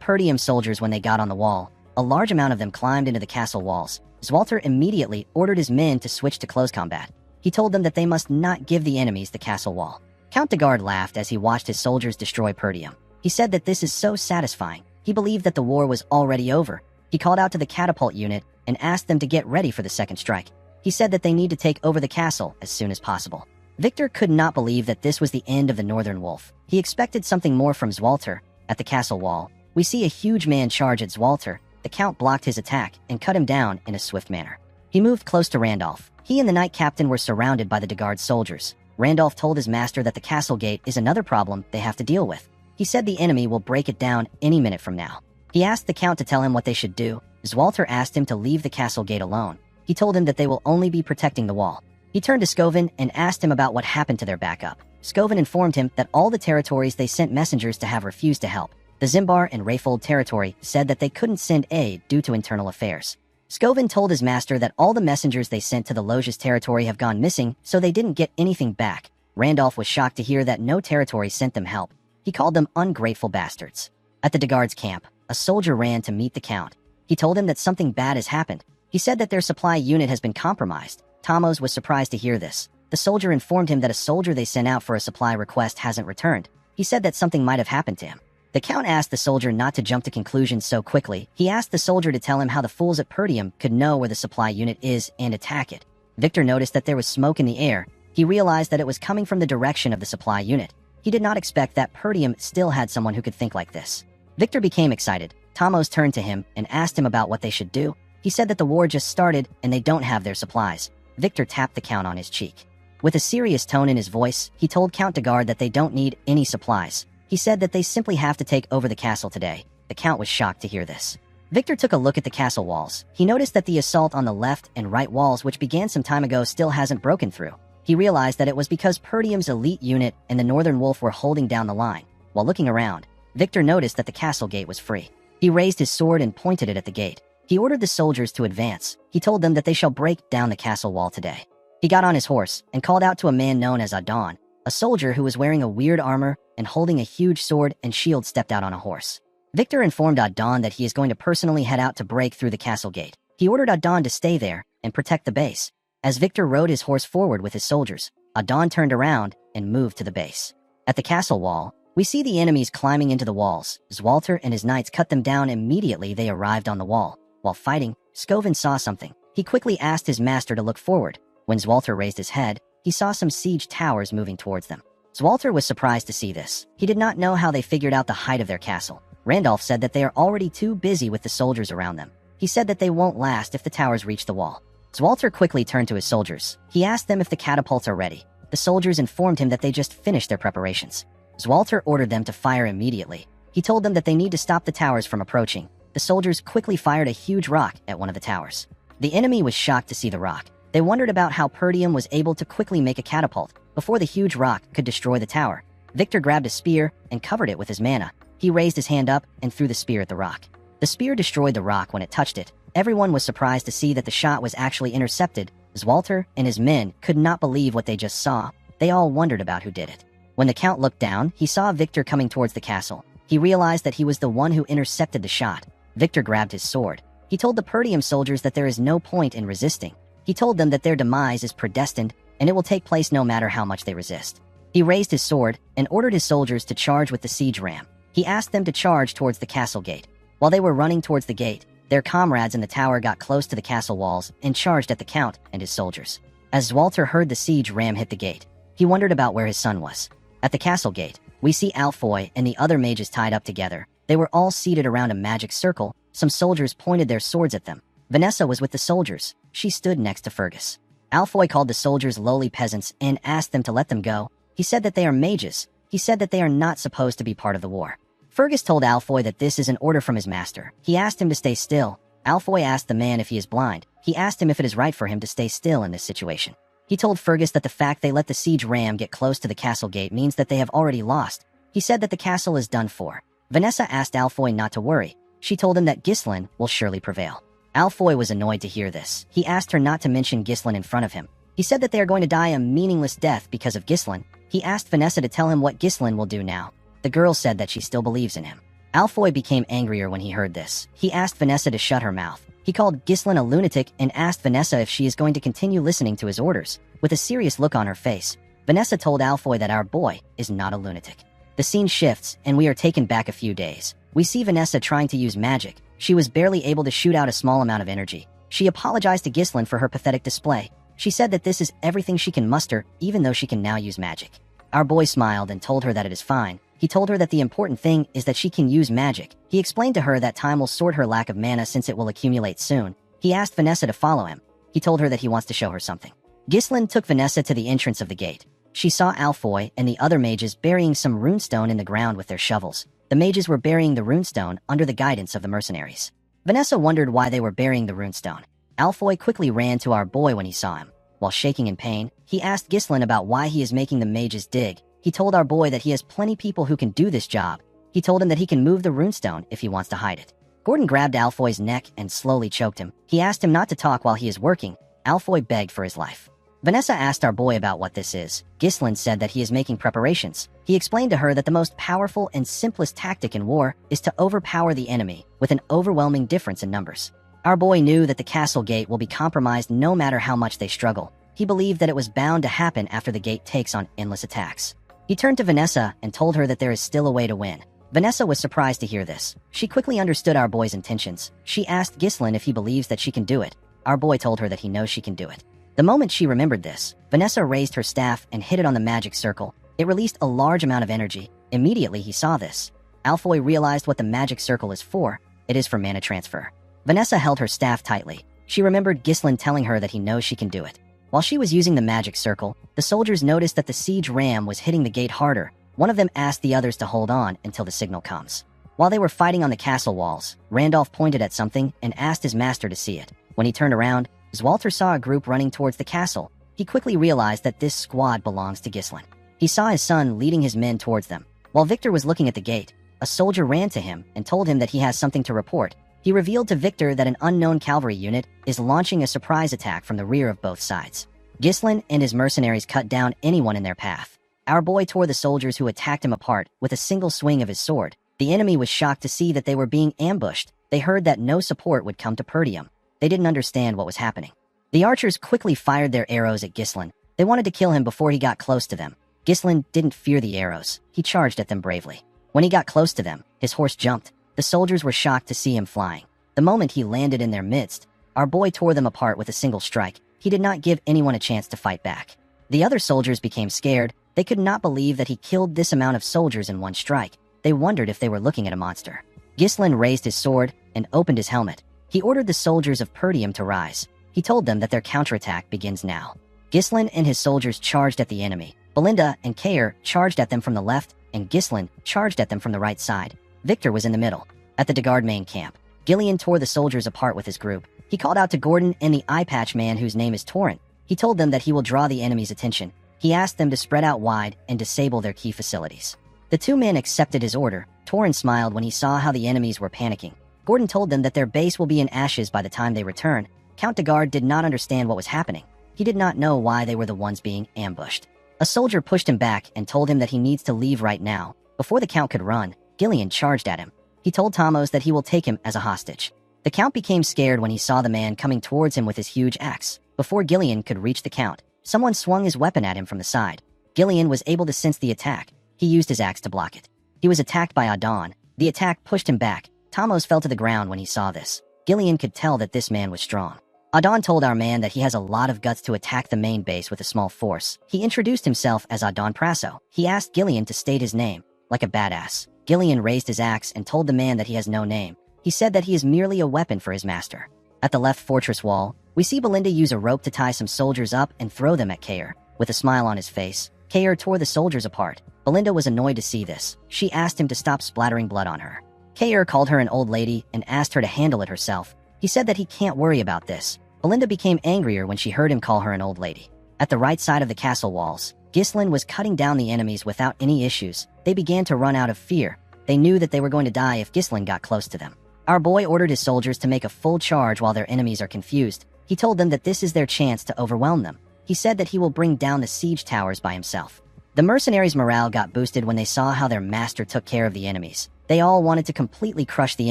Speaker 1: Perdium soldiers when they got on the wall. A large amount of them climbed into the castle walls. Zwalter immediately ordered his men to switch to close combat. He told them that they must not give the enemies the castle wall. Count Degard laughed as he watched his soldiers destroy Perdium. He said that this is so satisfying. He believed that the war was already over. He called out to the catapult unit and asked them to get ready for the second strike. He said that they need to take over the castle as soon as possible. Victor could not believe that this was the end of the Northern Wolf. He expected something more from Zwalter. At the castle wall, we see a huge man charge at Zwalter. the Count blocked his attack and cut him down in a swift manner. He moved close to Randolph. He and the Knight Captain were surrounded by the Degard soldiers. Randolph told his master that the castle gate is another problem they have to deal with. He said the enemy will break it down any minute from now. He asked the Count to tell him what they should do. Zwalter asked him to leave the castle gate alone. He told him that they will only be protecting the wall. He turned to Scovin and asked him about what happened to their backup. Scovin informed him that all the territories they sent messengers to have refused to help. The Zimbar and Rayfold territory said that they couldn't send aid due to internal affairs. Scovin told his master that all the messengers they sent to the Loges territory have gone missing, so they didn't get anything back. Randolph was shocked to hear that no territory sent them help. He called them ungrateful bastards. At the Degard's camp, a soldier ran to meet the Count. He told him that something bad has happened. He said that their supply unit has been compromised. Tamos was surprised to hear this. The soldier informed him that a soldier they sent out for a supply request hasn't returned. He said that something might have happened to him. The Count asked the soldier not to jump to conclusions so quickly. He asked the soldier to tell him how the fools at Perdium could know where the supply unit is and attack it. Victor noticed that there was smoke in the air. He realized that it was coming from the direction of the supply unit. He did not expect that Perdium still had someone who could think like this. Victor became excited. Tamos turned to him and asked him about what they should do. He said that the war just started and they don't have their supplies. Victor tapped the Count on his cheek. With a serious tone in his voice, he told Count Degard that they don't need any supplies. He said that they simply have to take over the castle today. The Count was shocked to hear this. Victor took a look at the castle walls. He noticed that the assault on the left and right walls, which began some time ago, still hasn't broken through. He realized that it was because Perdium's elite unit and the Northern Wolf were holding down the line. While looking around, Victor noticed that the castle gate was free. He raised his sword and pointed it at the gate. He ordered the soldiers to advance. He told them that they shall break down the castle wall today. He got on his horse and called out to a man known as Adon. A soldier who was wearing a weird armor and holding a huge sword and shield stepped out on a horse. Victor informed Adon that he is going to personally head out to break through the castle gate. He ordered Adon to stay there and protect the base. As Victor rode his horse forward with his soldiers, Adon turned around and moved to the base. At the castle wall, we see the enemies climbing into the walls. Zwalter and his knights cut them down immediately they arrived on the wall. While fighting, Scovin saw something. He quickly asked his master to look forward. When Zwalter raised his head, he saw some siege towers moving towards them. Zwalter was surprised to see this. He did not know how they figured out the height of their castle. Randolph said that they are already too busy with the soldiers around them. He said that they won't last if the towers reach the wall. Zwalter quickly turned to his soldiers. He asked them if the catapults are ready. The soldiers informed him that they just finished their preparations. Zwalter ordered them to fire immediately. He told them that they need to stop the towers from approaching. The soldiers quickly fired a huge rock at one of the towers. The enemy was shocked to see the rock. They wondered about how Perdium was able to quickly make a catapult before the huge rock could destroy the tower. Victor grabbed a spear and covered it with his mana. He raised his hand up and threw the spear at the rock. The spear destroyed the rock when it touched it. Everyone was surprised to see that the shot was actually intercepted. Zwalter and his men could not believe what they just saw. They all wondered about who did it. When the Count looked down, he saw Victor coming towards the castle. He realized that he was the one who intercepted the shot. Victor grabbed his sword. He told the Perdium soldiers that there is no point in resisting. He told them that their demise is predestined, and it will take place no matter how much they resist. He raised his sword and ordered his soldiers to charge with the siege ram. He asked them to charge towards the castle gate. While they were running towards the gate, their comrades in the tower got close to the castle walls and charged at the Count and his soldiers. As Zwalter heard the siege ram hit the gate, he wondered about where his son was. At the castle gate, we see Alfoy and the other mages tied up together. They were all seated around a magic circle. Some soldiers pointed their swords at them. Vanessa was with the soldiers. She stood next to Fergus. Alfoy called the soldiers lowly peasants and asked them to let them go. He said that they are mages. He said that they are not supposed to be part of the war. Fergus told Alfoy that this is an order from his master. He asked him to stay still. Alfoy asked the man if he is blind. He asked him if it is right for him to stay still in this situation. He told Fergus that the fact they let the siege ram get close to the castle gate means that they have already lost. He said that the castle is done for. Vanessa asked Alfoy not to worry. She told him that Ghislain will surely prevail. Alfoy was annoyed to hear this. He asked her not to mention Ghislain in front of him. He said that they are going to die a meaningless death because of Ghislain. He asked Vanessa to tell him what Ghislain will do now. The girl said that she still believes in him. Alfoy became angrier when he heard this. He asked Vanessa to shut her mouth. He called Ghislain a lunatic and asked Vanessa if she is going to continue listening to his orders. With a serious look on her face, Vanessa told Alfoy that our boy is not a lunatic. The scene shifts, and we are taken back a few days. We see Vanessa trying to use magic. She was barely able to shoot out a small amount of energy. She apologized to Ghislain for her pathetic display. She said that this is everything she can muster, even though she can now use magic. Our boy smiled and told her that it is fine. He told her that the important thing is that she can use magic. He explained to her that time will sort her lack of mana since it will accumulate soon. He asked Vanessa to follow him. He told her that he wants to show her something. Ghislain took Vanessa to the entrance of the gate. She saw Alfoy and the other mages burying some runestone in the ground with their shovels. The mages were burying the runestone under the guidance of the mercenaries. Vanessa wondered why they were burying the runestone. Alfoy quickly ran to our boy when he saw him. While shaking in pain, he asked Ghislain about why he is making the mages dig. He told our boy that he has plenty people who can do this job. He told him that he can move the runestone if he wants to hide it. Gordon grabbed Alfoy's neck and slowly choked him. He asked him not to talk while he is working. Alfoy begged for his life. Vanessa asked our boy about what this is. Ghislain said that he is making preparations. He explained to her that the most powerful and simplest tactic in war is to overpower the enemy with an overwhelming difference in numbers. Our boy knew that the castle gate will be compromised no matter how much they struggle. He believed that it was bound to happen after the gate takes on endless attacks. He turned to Vanessa and told her that there is still a way to win. Vanessa was surprised to hear this. She quickly understood our boy's intentions. She asked Ghislain if he believes that she can do it. Our boy told her that he knows she can do it. The moment she remembered this, Vanessa raised her staff and hit it on the magic circle. It released a large amount of energy. Immediately he saw this. Alfoy realized what the magic circle is for. It is for mana transfer. Vanessa held her staff tightly. She remembered Ghislain telling her that he knows she can do it. While she was using the magic circle, the soldiers noticed that the siege ram was hitting the gate harder. One of them asked the others to hold on until the signal comes. While they were fighting on the castle walls, Randolph pointed at something and asked his master to see it. When he turned around, Walter saw a group running towards the castle. He quickly realized that this squad belongs to Ghislain. He saw his son leading his men towards them. While Victor was looking at the gate, a soldier ran to him and told him that he has something to report. He revealed to Victor that an unknown cavalry unit is launching a surprise attack from the rear of both sides. Ghislain and his mercenaries cut down anyone in their path. Our boy tore the soldiers who attacked him apart with a single swing of his sword. The enemy was shocked to see that they were being ambushed. They heard that no support would come to Perdium. They didn't understand what was happening. The archers quickly fired their arrows at Ghislain. They wanted to kill him before he got close to them. Ghislain didn't fear the arrows. He charged at them bravely. When he got close to them, his horse jumped. The soldiers were shocked to see him flying. The moment he landed in their midst, our boy tore them apart with a single strike. He did not give anyone a chance to fight back. The other soldiers became scared. They could not believe that he killed this amount of soldiers in one strike. They wondered if they were looking at a monster. Ghislain raised his sword and opened his helmet. He ordered the soldiers of Perdium to rise. He told them that their counterattack begins now. Ghislain and his soldiers charged at the enemy. Belinda and Kair charged at them from the left, and Ghislain charged at them from the right side. Victor was in the middle. At the Degard main camp, Gillian tore the soldiers apart with his group. He called out to Gordon and the eye patch man whose name is Torrent. He told them that he will draw the enemy's attention. He asked them to spread out wide and disable their key facilities. The two men accepted his order. Torrent smiled when he saw how the enemies were panicking. Gordon told them that their base will be in ashes by the time they return. Count Degard did not understand what was happening. He did not know why they were the ones being ambushed. A soldier pushed him back and told him that he needs to leave right now. Before the Count could run, Gillian charged at him. He told Tamos that he will take him as a hostage. The Count became scared when he saw the man coming towards him with his huge axe. Before Gillian could reach the Count, someone swung his weapon at him from the side. Gillian was able to sense the attack. He used his axe to block it. He was attacked by Adon. The attack pushed him back. Tamos fell to the ground when he saw this. Gillian could tell that this man was strong. Adon told our man that he has a lot of guts to attack the main base with a small force. He introduced himself as Adon Prasso. He asked Gillian to state his name, like a badass. Gillian raised his axe and told the man that he has no name. He said that he is merely a weapon for his master. At the left fortress wall, we see Belinda use a rope to tie some soldiers up and throw them at Kair. With a smile on his face, Kair tore the soldiers apart. Belinda was annoyed to see this. She asked him to stop splattering blood on her. Kair called her an old lady and asked her to handle it herself. He said that he can't worry about this. Belinda became angrier when she heard him call her an old lady. At the right side of the castle walls, Ghislain was cutting down the enemies without any issues. They began to run out of fear. They knew that they were going to die if Ghislain got close to them. Our boy ordered his soldiers to make a full charge while their enemies are confused. He told them that this is their chance to overwhelm them. He said that he will bring down the siege towers by himself. The mercenaries' morale got boosted when they saw how their master took care of the enemies. They all wanted to completely crush the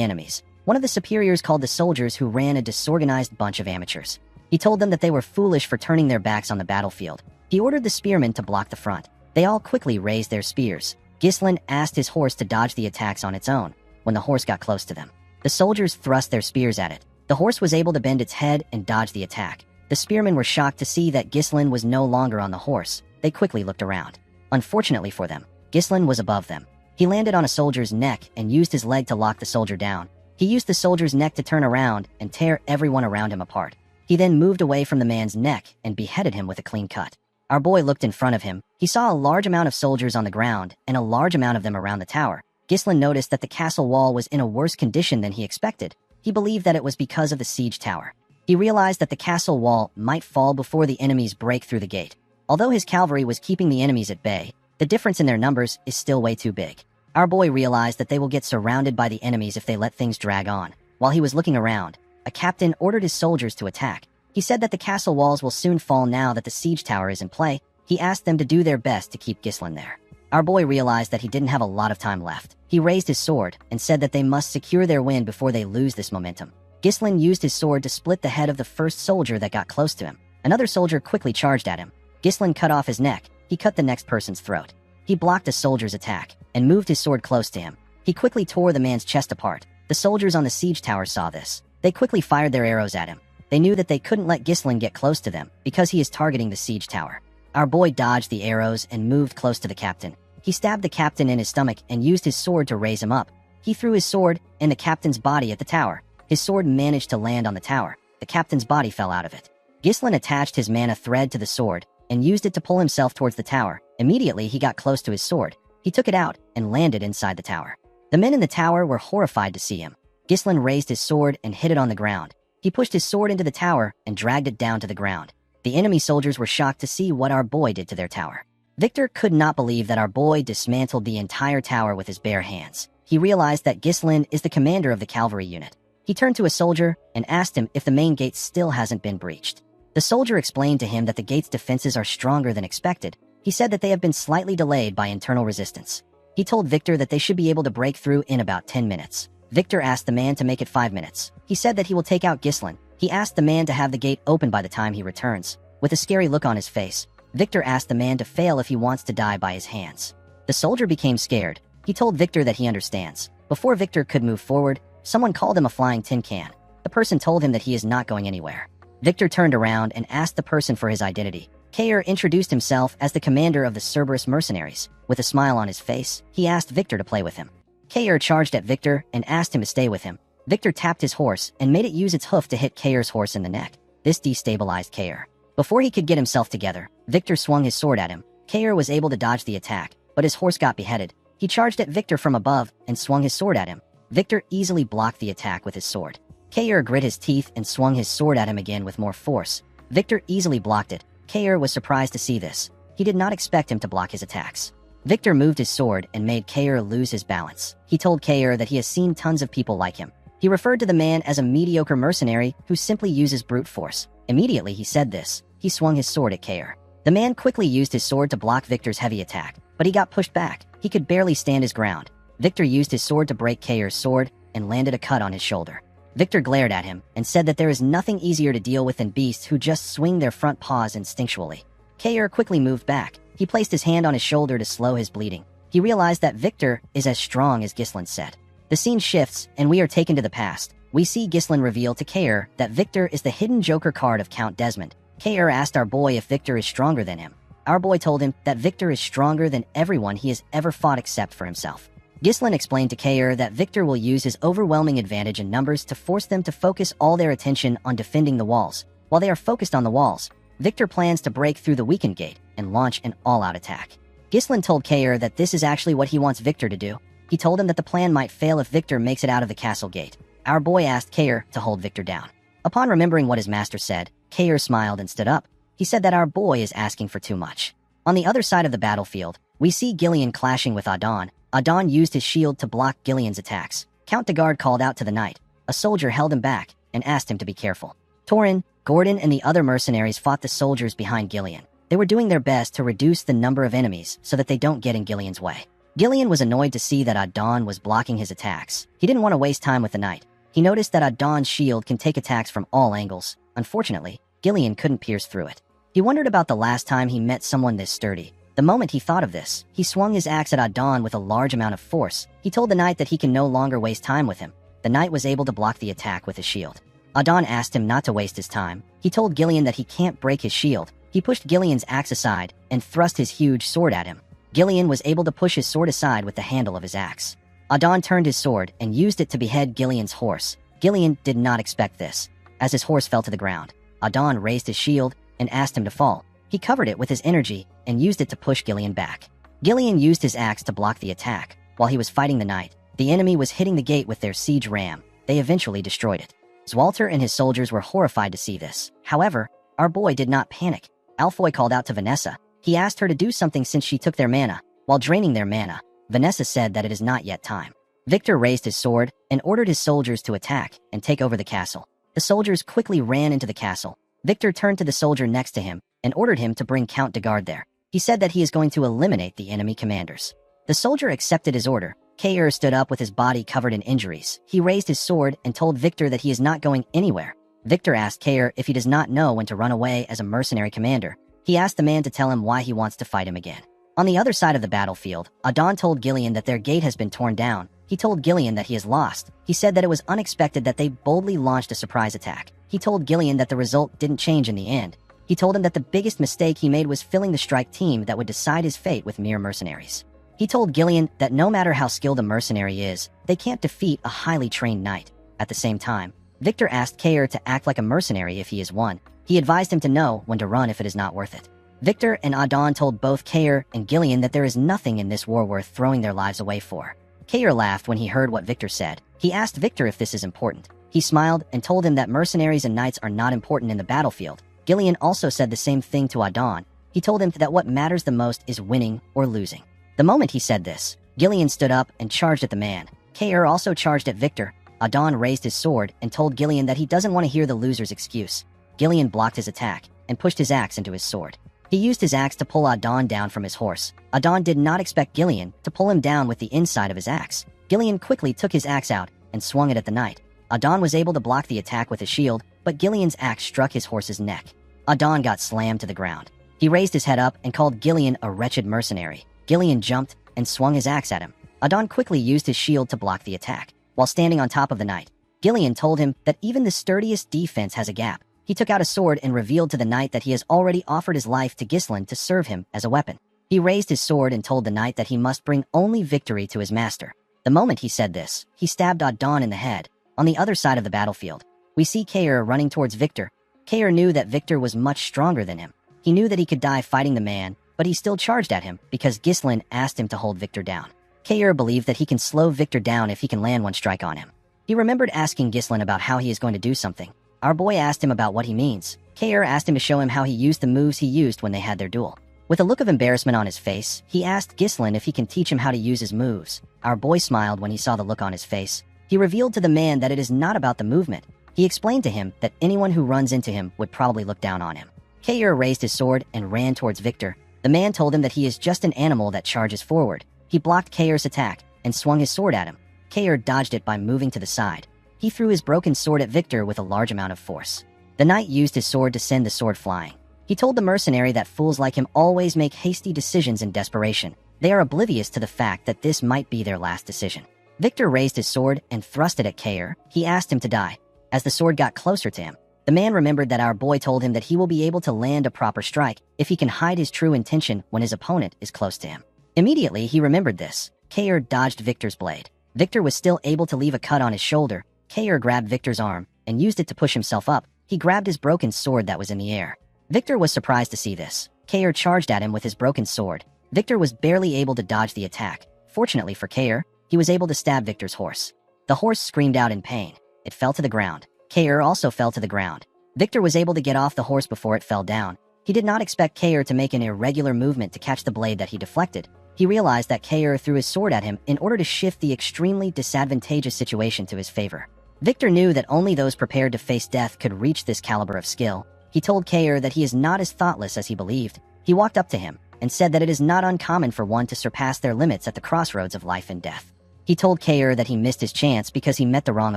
Speaker 1: enemies. One of the superiors called the soldiers who ran a disorganized bunch of amateurs. He told them that they were foolish for turning their backs on the battlefield. He ordered the spearmen to block the front. They all quickly raised their spears. Ghislain asked his horse to dodge the attacks on its own. When the horse got close to them, the soldiers thrust their spears at it. The horse was able to bend its head and dodge the attack. The spearmen were shocked to see that Ghislain was no longer on the horse. They quickly looked around. Unfortunately for them, Ghislain was above them. He landed on a soldier's neck and used his leg to lock the soldier down. He used the soldier's neck to turn around and tear everyone around him apart. He then moved away from the man's neck and beheaded him with a clean cut. Our boy looked in front of him. He saw a large amount of soldiers on the ground and a large amount of them around the tower. Ghislain noticed that the castle wall was in a worse condition than he expected. He believed that it was because of the siege tower. He realized that the castle wall might fall before the enemies break through the gate. Although his cavalry was keeping the enemies at bay, the difference in their numbers is still way too big. Our boy realized that they will get surrounded by the enemies if they let things drag on. While he was looking around, a captain ordered his soldiers to attack. He said that the castle walls will soon fall now that the siege tower is in play. He asked them to do their best to keep Ghislain there. Our boy realized that he didn't have a lot of time left. He raised his sword and said that they must secure their win before they lose this momentum. Ghislain used his sword to split the head of the first soldier that got close to him. Another soldier quickly charged at him. Ghislain cut off his neck. He cut the next person's throat. He blocked a soldier's attack and moved his sword close to him. He quickly tore the man's chest apart. The soldiers on the siege tower saw this. They quickly fired their arrows at him. They knew that they couldn't let Ghislain get close to them because he is targeting the siege tower. Our boy dodged the arrows and moved close to the captain. He stabbed the captain in his stomach and used his sword to raise him up. He threw his sword in the captain's body at the tower. His sword managed to land on the tower. The captain's body fell out of it. Ghislain attached his mana thread to the sword and used it to pull himself towards the tower. Immediately, he got close to his sword. He took it out and landed inside the tower. The men in the tower were horrified to see him. Ghislain raised his sword and hit it on the ground. He pushed his sword into the tower and dragged it down to the ground. The enemy soldiers were shocked to see what our boy did to their tower. Victor could not believe that our boy dismantled the entire tower with his bare hands. He realized that Ghislain is the commander of the cavalry unit. He turned to a soldier and asked him if the main gate still hasn't been breached. The soldier explained to him that the gate's defenses are stronger than expected. He said that they have been slightly delayed by internal resistance. He told Victor that they should be able to break through in about 10 minutes. Victor asked the man to make it 5 minutes. He said that he will take out Ghislain. He asked the man to have the gate open by the time he returns. With a scary look on his face, Victor asked the man to fail if he wants to die by his hands. The soldier became scared. He told Victor that he understands. Before Victor could move forward, someone called him a flying tin can. The person told him that he is not going anywhere. Victor turned around and asked the person for his identity. Kair introduced himself as the commander of the Cerberus mercenaries. With a smile on his face, he asked Victor to play with him. Kair charged at Victor and asked him to stay with him. Victor tapped his horse and made it use its hoof to hit Kair's horse in the neck. This destabilized Kair. Before he could get himself together, Victor swung his sword at him. Kair was able to dodge the attack, but his horse got beheaded. He charged at Victor from above and swung his sword at him. Victor easily blocked the attack with his sword. Kair grit his teeth and swung his sword at him again with more force. Victor easily blocked it. Kair was surprised to see this. He did not expect him to block his attacks. Victor moved his sword and made Kair lose his balance. He told Kair that he has seen tons of people like him. He referred to the man as a mediocre mercenary who simply uses brute force. Immediately he said this. He swung his sword at Kair. The man quickly used his sword to block Victor's heavy attack, but he got pushed back. He could barely stand his ground. Victor used his sword to break Kair's sword and landed a cut on his shoulder. Victor glared at him and said that there is nothing easier to deal with than beasts who just swing their front paws instinctually. Kair quickly moved back. He placed his hand on his shoulder to slow his bleeding. He realized that Victor is as strong as Ghislain said. The scene shifts, and we are taken to the past. We see Ghislain reveal to Kair that Victor is the hidden Joker card of Count Desmond. Kair asked our boy if Victor is stronger than him. Our boy told him that Victor is stronger than everyone he has ever fought except for himself. Ghislain explained to Kair that Victor will use his overwhelming advantage in numbers to force them to focus all their attention on defending the walls. While they are focused on the walls, Victor plans to break through the weakened gate and launch an all-out attack. Ghislain told Kair that this is actually what he wants Victor to do. He told him that the plan might fail if Victor makes it out of the castle gate. Our boy asked Kair to hold Victor down. Upon remembering what his master said, Kair smiled and stood up. He said that our boy is asking for too much. On the other side of the battlefield, we see Gillian clashing with Adon. Adon used his shield to block Gillian's attacks. Count de Guard called out to the knight. A soldier held him back and asked him to be careful. Torin, Gordon, and the other mercenaries fought the soldiers behind Gillian. They were doing their best to reduce the number of enemies so that they don't get in Gillian's way. Gillian was annoyed to see that Adon was blocking his attacks. He didn't want to waste time with the knight. He noticed that Adon's shield can take attacks from all angles. Unfortunately, Gillian couldn't pierce through it. He wondered about the last time he met someone this sturdy. The moment he thought of this, he swung his axe at Adon with a large amount of force. He told the knight that he can no longer waste time with him. The knight was able to block the attack with his shield. Adon asked him not to waste his time. He told Gillian that he can't break his shield. He pushed Gillian's axe aside and thrust his huge sword at him. Gillian was able to push his sword aside with the handle of his axe. Adon turned his sword and used it to behead Gillian's horse. Gillian did not expect this. As his horse fell to the ground, Adon raised his shield and asked him to fall. He covered it with his energy and used it to push Gillian back. Gillian used his axe to block the attack. While he was fighting the knight, the enemy was hitting the gate with their siege ram. They eventually destroyed it. Zwalter and his soldiers were horrified to see this. However, our boy did not panic. Alfoy called out to Vanessa. He asked her to do something since she took their mana. While draining their mana, Vanessa said that it is not yet time. Victor raised his sword and ordered his soldiers to attack and take over the castle. The soldiers quickly ran into the castle. Victor turned to the soldier next to him and ordered him to bring Count de Guard there. He said that he is going to eliminate the enemy commanders. The soldier accepted his order. Kair stood up with his body covered in injuries. He raised his sword and told Victor that he is not going anywhere. Victor asked Kair if he does not know when to run away as a mercenary commander. He asked the man to tell him why he wants to fight him again. On the other side of the battlefield, Adon told Gillian that their gate has been torn down. He told Gillian that he is lost. He said that it was unexpected that they boldly launched a surprise attack. He told Gillian that the result didn't change in the end. He told him that the biggest mistake he made was filling the strike team that would decide his fate with mere mercenaries. He told Gillian that no matter how skilled a mercenary is, they can't defeat a highly trained knight. At the same time, Victor asked Kair to act like a mercenary if he is one. He advised him to know when to run if it is not worth it. Victor and Adon told both Kair and Gillian that there is nothing in this war worth throwing their lives away for. Kair laughed when he heard what Victor said. He asked Victor if this is important. He smiled and told him that mercenaries and knights are not important in the battlefield. Gillian also said the same thing to Adon. He told him that what matters the most is winning or losing. The moment he said this, Gillian stood up and charged at the man. Kair also charged at Victor. Adon raised his sword and told Gillian that he doesn't want to hear the loser's excuse. Gillian blocked his attack and pushed his axe into his sword. He used his axe to pull Adon down from his horse. Adon did not expect Gillian to pull him down with the inside of his axe. Gillian quickly took his axe out and swung it at the knight. Adon was able to block the attack with his shield, but Gillian's axe struck his horse's neck. Adon got slammed to the ground. He raised his head up and called Gillian a wretched mercenary. Gillian jumped and swung his axe at him. Adon quickly used his shield to block the attack. While standing on top of the knight, Gillian told him that even the sturdiest defense has a gap. He took out a sword and revealed to the knight that he has already offered his life to Ghislain to serve him as a weapon. He raised his sword and told the knight that he must bring only victory to his master. The moment he said this, he stabbed Adon in the head. On the other side of the battlefield, we see Kair running towards Victor. Kair knew that Victor was much stronger than him. He knew that he could die fighting the man, but he still charged at him because Ghislain asked him to hold Victor down. Kair believed that he can slow Victor down if he can land one strike on him. He remembered asking Ghislain about how he is going to do something. Our boy asked him about what he means. Kair asked him to show him how he used the moves he used when they had their duel. With a look of embarrassment on his face, he asked Ghislain if he can teach him how to use his moves. Our boy smiled when he saw the look on his face. He revealed to the man that it is not about the movement. He explained to him that anyone who runs into him would probably look down on him. Kair raised his sword and ran towards Victor. The man told him that he is just an animal that charges forward. He blocked Kair's attack and swung his sword at him. Kair dodged it by moving to the side. He threw his broken sword at Victor with a large amount of force. The knight used his sword to send the sword flying. He told the mercenary that fools like him always make hasty decisions in desperation. They are oblivious to the fact that this might be their last decision. Victor raised his sword and thrust it at Kair. He asked him to die. As the sword got closer to him, the man remembered that our boy told him that he will be able to land a proper strike if he can hide his true intention when his opponent is close to him. Immediately, he remembered this. Kair dodged Victor's blade. Victor was still able to leave a cut on his shoulder. Kair grabbed Victor's arm and used it to push himself up. He grabbed his broken sword that was in the air. Victor was surprised to see this. Kair charged at him with his broken sword. Victor was barely able to dodge the attack. Fortunately for Kair, he was able to stab Victor's horse. The horse screamed out in pain. It fell to the ground. Kair also fell to the ground. Victor was able to get off the horse before it fell down. He did not expect Kair to make an irregular movement to catch the blade that he deflected. He realized that Kair threw his sword at him in order to shift the extremely disadvantageous situation to his favor. Victor knew that only those prepared to face death could reach this caliber of skill. He told Kair that he is not as thoughtless as he believed. He walked up to him and said that it is not uncommon for one to surpass their limits at the crossroads of life and death. He told Kair that he missed his chance because he met the wrong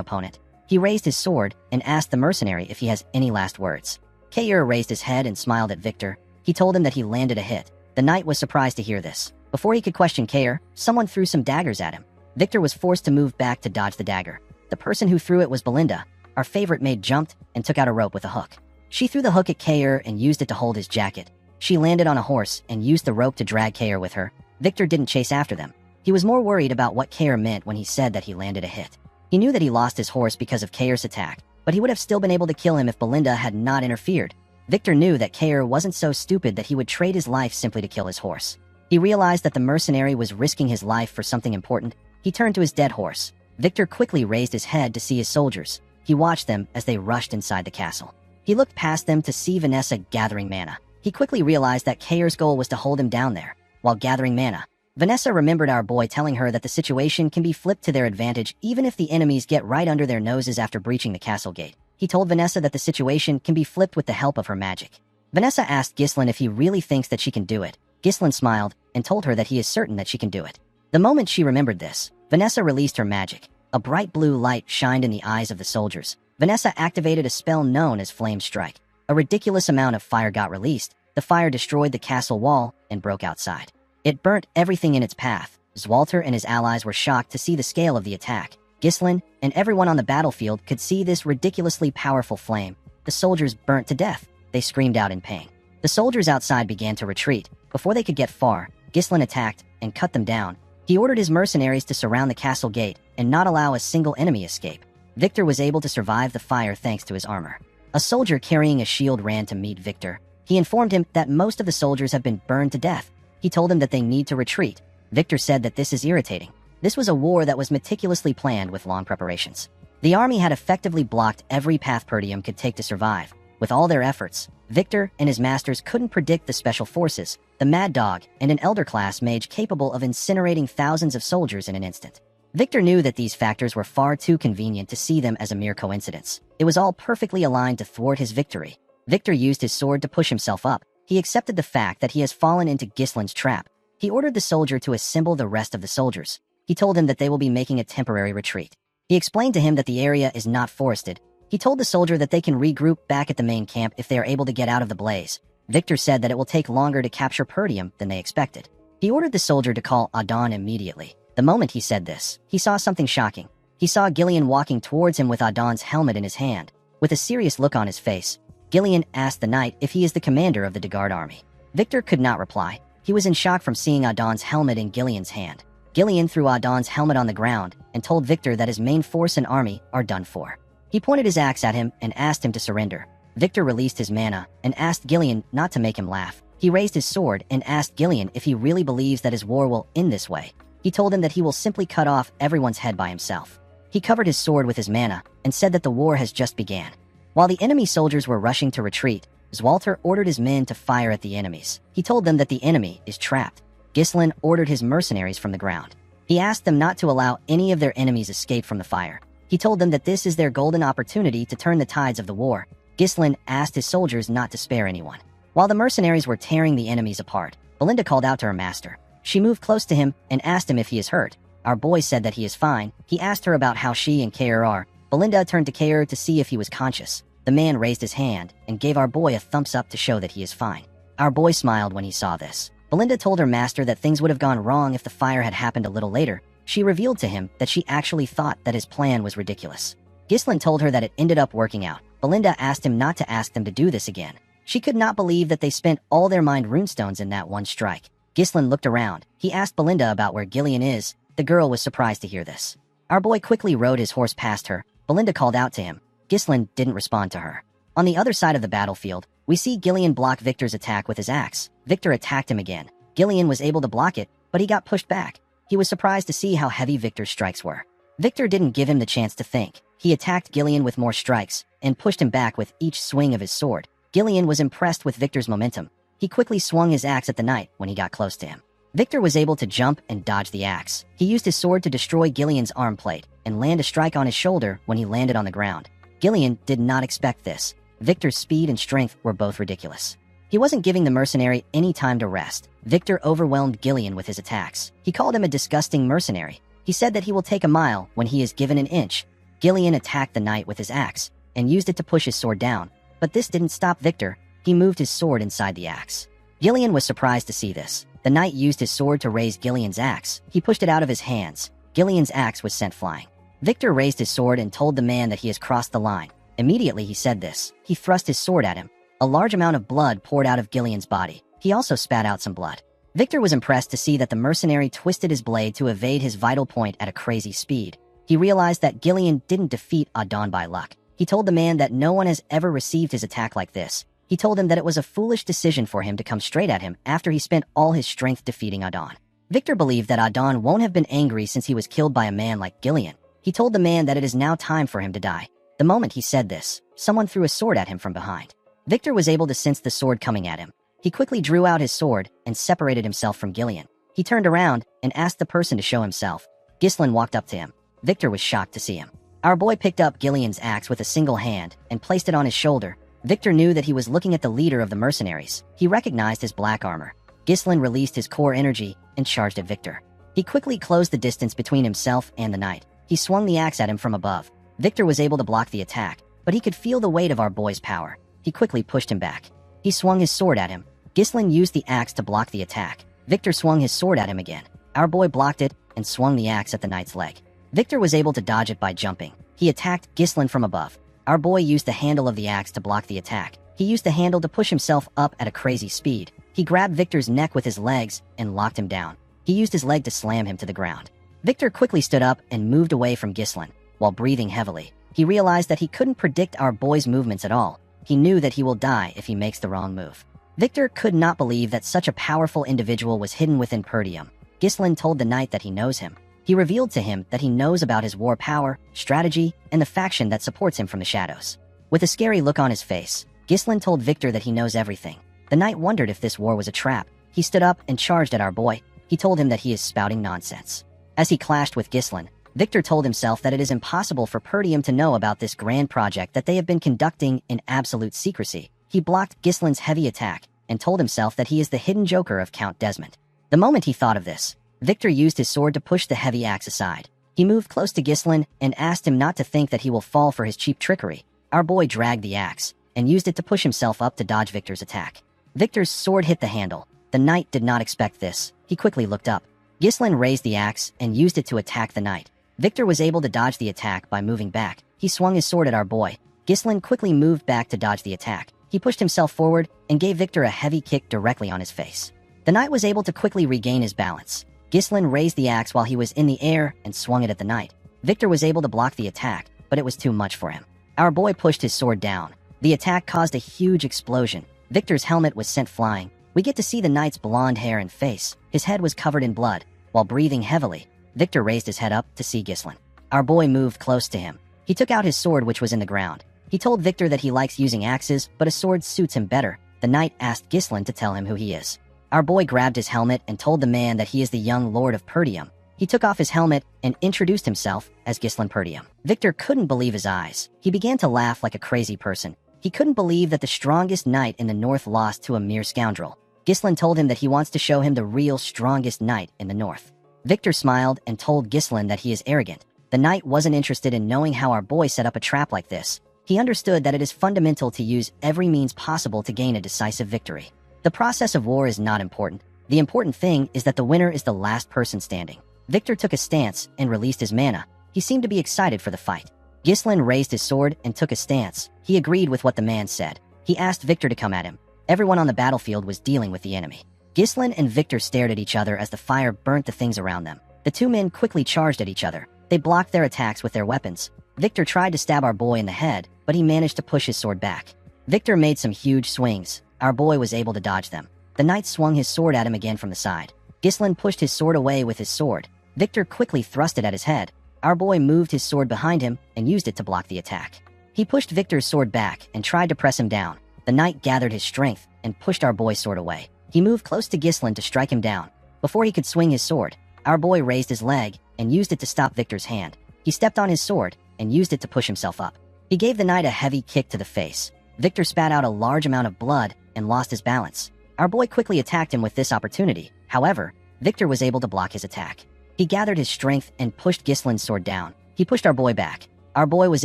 Speaker 1: opponent. He raised his sword and asked the mercenary if he has any last words. Kair raised his head and smiled at Victor. He told him that he landed a hit. The knight was surprised to hear this. Before he could question Kair, someone threw some daggers at him. Victor was forced to move back to dodge the dagger. The person who threw it was Belinda. Our favorite maid jumped and took out a rope with a hook. She threw the hook at Kair and used it to hold his jacket. She landed on a horse and used the rope to drag Kair with her. Victor didn't chase after them. He was more worried about what Kair meant when he said that he landed a hit. He knew that he lost his horse because of Kair's attack, but he would have still been able to kill him if Belinda had not interfered. Victor knew that Kair wasn't so stupid that he would trade his life simply to kill his horse. He realized that the mercenary was risking his life for something important. He turned to his dead horse. Victor quickly raised his head to see his soldiers. He watched them as they rushed inside the castle. He looked past them to see Vanessa gathering mana. He quickly realized that Kair's goal was to hold him down there. While gathering mana, Vanessa remembered our boy telling her that the situation can be flipped to their advantage even if the enemies get right under their noses after breaching the castle gate. He told Vanessa that the situation can be flipped with the help of her magic. Vanessa asked Ghislain if he really thinks that she can do it. Ghislain smiled and told her that he is certain that she can do it. The moment she remembered this, Vanessa released her magic. A bright blue light shined in the eyes of the soldiers. Vanessa activated a spell known as Flame Strike. A ridiculous amount of fire got released. The fire destroyed the castle wall and broke outside. It burnt everything in its path. Zwalter and his allies were shocked to see the scale of the attack. Ghislain and everyone on the battlefield could see this ridiculously powerful flame. The soldiers burnt to death. They screamed out in pain. The soldiers outside began to retreat. Before they could get far, Ghislain attacked and cut them down. He ordered his mercenaries to surround the castle gate and not allow a single enemy escape. Victor was able to survive the fire thanks to his armor. A soldier carrying a shield ran to meet Victor. He informed him that most of the soldiers have been burned to death. He told them that they need to retreat. Victor said that this is irritating. This was a war that was meticulously planned with long preparations. The army had effectively blocked every path Perdium could take to survive. With all their efforts, Victor and his masters couldn't predict the special forces, the Mad Dog, and an Elder Class mage capable of incinerating thousands of soldiers in an instant. Victor knew that these factors were far too convenient to see them as a mere coincidence. It was all perfectly aligned to thwart his victory. Victor used his sword to push himself up. He accepted the fact that he has fallen into Ghislain's trap. He ordered the soldier to assemble the rest of the soldiers. He told him that they will be making a temporary retreat. He explained to him that the area is not forested. He told the soldier that they can regroup back at the main camp if they are able to get out of the blaze. Victor said that it will take longer to capture Perdium than they expected. He ordered the soldier to call Adon immediately. The moment he said this, he saw something shocking. He saw Gillian walking towards him with Adon's helmet in his hand. With a serious look on his face, Gillian asked the knight if he is the commander of the Dagard army. Victor could not reply. He was in shock from seeing Adon's helmet in Gillian's hand. Gillian threw Adon's helmet on the ground and told Victor that his main force and army are done for. He pointed his axe at him and asked him to surrender. Victor released his mana and asked Gillian not to make him laugh. He raised his sword and asked Gillian if he really believes that his war will end this way. He told him that he will simply cut off everyone's head by himself. He covered his sword with his mana and said that the war has just began. While the enemy soldiers were rushing to retreat, Zwalter ordered his men to fire at the enemies. He told them that the enemy is trapped. Ghislain ordered his mercenaries from the ground. He asked them not to allow any of their enemies escape from the fire. He told them that this is their golden opportunity to turn the tides of the war. Ghislain asked his soldiers not to spare anyone. While the mercenaries were tearing the enemies apart, Belinda called out to her master. She moved close to him and asked him if he is hurt. Our boy said that he is fine. He asked her about how she and Kair are. Belinda turned to Kair to see if he was conscious. The man raised his hand and gave our boy a thumbs up to show that he is fine. Our boy smiled when he saw this. Belinda told her master that things would have gone wrong if the fire had happened a little later. She revealed to him that she actually thought that his plan was ridiculous. Ghislain told her that it ended up working out. Belinda asked him not to ask them to do this again. She could not believe that they spent all their mind runestones in that one strike. Ghislain looked around. He asked Belinda about where Gillian is. The girl was surprised to hear this. Our boy quickly rode his horse past her. Belinda called out to him. Ghislain didn't respond to her. On the other side of the battlefield, we see Gillian block Victor's attack with his axe. Victor attacked him again. Gillian was able to block it, but he got pushed back. He was surprised to see how heavy Victor's strikes were. Victor didn't give him the chance to think. He attacked Gillian with more strikes and pushed him back with each swing of his sword. Gillian was impressed with Victor's momentum. He quickly swung his axe at the knight when he got close to him. Victor was able to jump and dodge the axe. He used his sword to destroy Gillian's arm plate and land a strike on his shoulder when he landed on the ground. Gillian did not expect this. Victor's speed and strength were both ridiculous. He wasn't giving the mercenary any time to rest. Victor overwhelmed Gillian with his attacks. He called him a disgusting mercenary. He said that he will take a mile when he is given an inch. Gillian attacked the knight with his axe and used it to push his sword down. But this didn't stop Victor. He moved his sword inside the axe. Gillian was surprised to see this. The knight used his sword to raise Gillian's axe. He pushed it out of his hands. Gillian's axe was sent flying. Victor raised his sword and told the man that he has crossed the line. Immediately he said this. He thrust his sword at him. A large amount of blood poured out of Gillian's body. He also spat out some blood. Victor was impressed to see that the mercenary twisted his blade to evade his vital point at a crazy speed. He realized that Gillian didn't defeat Adon by luck. He told the man that no one has ever received his attack like this. He told him that it was a foolish decision for him to come straight at him after he spent all his strength defeating Adon. Victor believed that Adon won't have been angry since he was killed by a man like Gillian. He told the man that it is now time for him to die. The moment he said this, someone threw a sword at him from behind. Victor was able to sense the sword coming at him. He quickly drew out his sword and separated himself from Gillian. He turned around and asked the person to show himself. Ghislain walked up to him. Victor was shocked to see him. Our boy picked up Gillian's axe with a single hand and placed it on his shoulder. Victor knew that he was looking at the leader of the mercenaries. He recognized his black armor. Ghislain released his core energy and charged at Victor. He quickly closed the distance between himself and the knight. He swung the axe at him from above. Victor was able to block the attack, but he could feel the weight of our boy's power. He quickly pushed him back. He swung his sword at him. Ghislain used the axe to block the attack. Victor swung his sword at him again. Our boy blocked it and swung the axe at the knight's leg. Victor was able to dodge it by jumping. He attacked Ghislain from above. Our boy used the handle of the axe to block the attack. He used the handle to push himself up at a crazy speed. He grabbed Victor's neck with his legs and locked him down. He used his leg to slam him to the ground. Victor quickly stood up and moved away from Ghislain. While breathing heavily, he realized that he couldn't predict our boy's movements at all. He knew that he will die if he makes the wrong move. Victor could not believe that such a powerful individual was hidden within Perdium. Ghislain told the knight that he knows him. He revealed to him that he knows about his war power, strategy, and the faction that supports him from the shadows. With a scary look on his face, Ghislain told Victor that he knows everything. The knight wondered if this war was a trap. He stood up and charged at our boy. He told him that he is spouting nonsense. As he clashed with Ghislain, Victor told himself that it is impossible for Perdium to know about this grand project that they have been conducting in absolute secrecy. He blocked Ghislain's heavy attack and told himself that he is the hidden joker of Count Desmond. The moment he thought of this, Victor used his sword to push the heavy axe aside. He moved close to Ghislain and asked him not to think that he will fall for his cheap trickery. Our boy dragged the axe and used it to push himself up to dodge Victor's attack. Victor's sword hit the handle. The knight did not expect this. He quickly looked up. Ghislain raised the axe and used it to attack the knight. Victor was able to dodge the attack by moving back. He swung his sword at our boy. Ghislain quickly moved back to dodge the attack. He pushed himself forward and gave Victor a heavy kick directly on his face. The knight was able to quickly regain his balance. Ghislain raised the axe while he was in the air and swung it at the knight. Victor was able to block the attack, but it was too much for him. Our boy pushed his sword down. The attack caused a huge explosion. Victor's helmet was sent flying. We get to see the knight's blonde hair and face. His head was covered in blood. While breathing heavily, Victor raised his head up to see Ghislain. Our boy moved close to him. He took out his sword, which was in the ground. He told Victor that he likes using axes, but a sword suits him better. The knight asked Ghislain to tell him who he is. Our boy grabbed his helmet and told the man that he is the young lord of Perdium. He took off his helmet and introduced himself as Ghislain Perdium. Victor couldn't believe his eyes. He began to laugh like a crazy person. He couldn't believe that the strongest knight in the north lost to a mere scoundrel. Ghislain told him that he wants to show him the real strongest knight in the north. Victor smiled and told Ghislain that he is arrogant. The knight wasn't interested in knowing how our boy set up a trap like this. He understood that it is fundamental to use every means possible to gain a decisive victory. The process of war is not important. The important thing is that the winner is the last person standing. Victor took a stance and released his mana. He seemed to be excited for the fight. Ghislain raised his sword and took a stance. He agreed with what the man said. He asked Victor to come at him. Everyone on the battlefield was dealing with the enemy. Ghislain and Victor stared at each other as the fire burnt the things around them. The two men quickly charged at each other. They blocked their attacks with their weapons. Victor tried to stab our boy in the head, but he managed to push his sword back. Victor made some huge swings. Our boy was able to dodge them. The knight swung his sword at him again from the side. Ghislain pushed his sword away with his sword. Victor quickly thrust it at his head. Our boy moved his sword behind him and used it to block the attack. He pushed Victor's sword back and tried to press him down. The knight gathered his strength and pushed our boy's sword away. He moved close to Ghislain to strike him down. Before he could swing his sword, our boy raised his leg and used it to stop Victor's hand. He stepped on his sword and used it to push himself up. He gave the knight a heavy kick to the face. Victor spat out a large amount of blood and lost his balance. Our boy quickly attacked him with this opportunity. However, Victor was able to block his attack. He gathered his strength and pushed Ghislain's sword down. He pushed our boy back. Our boy was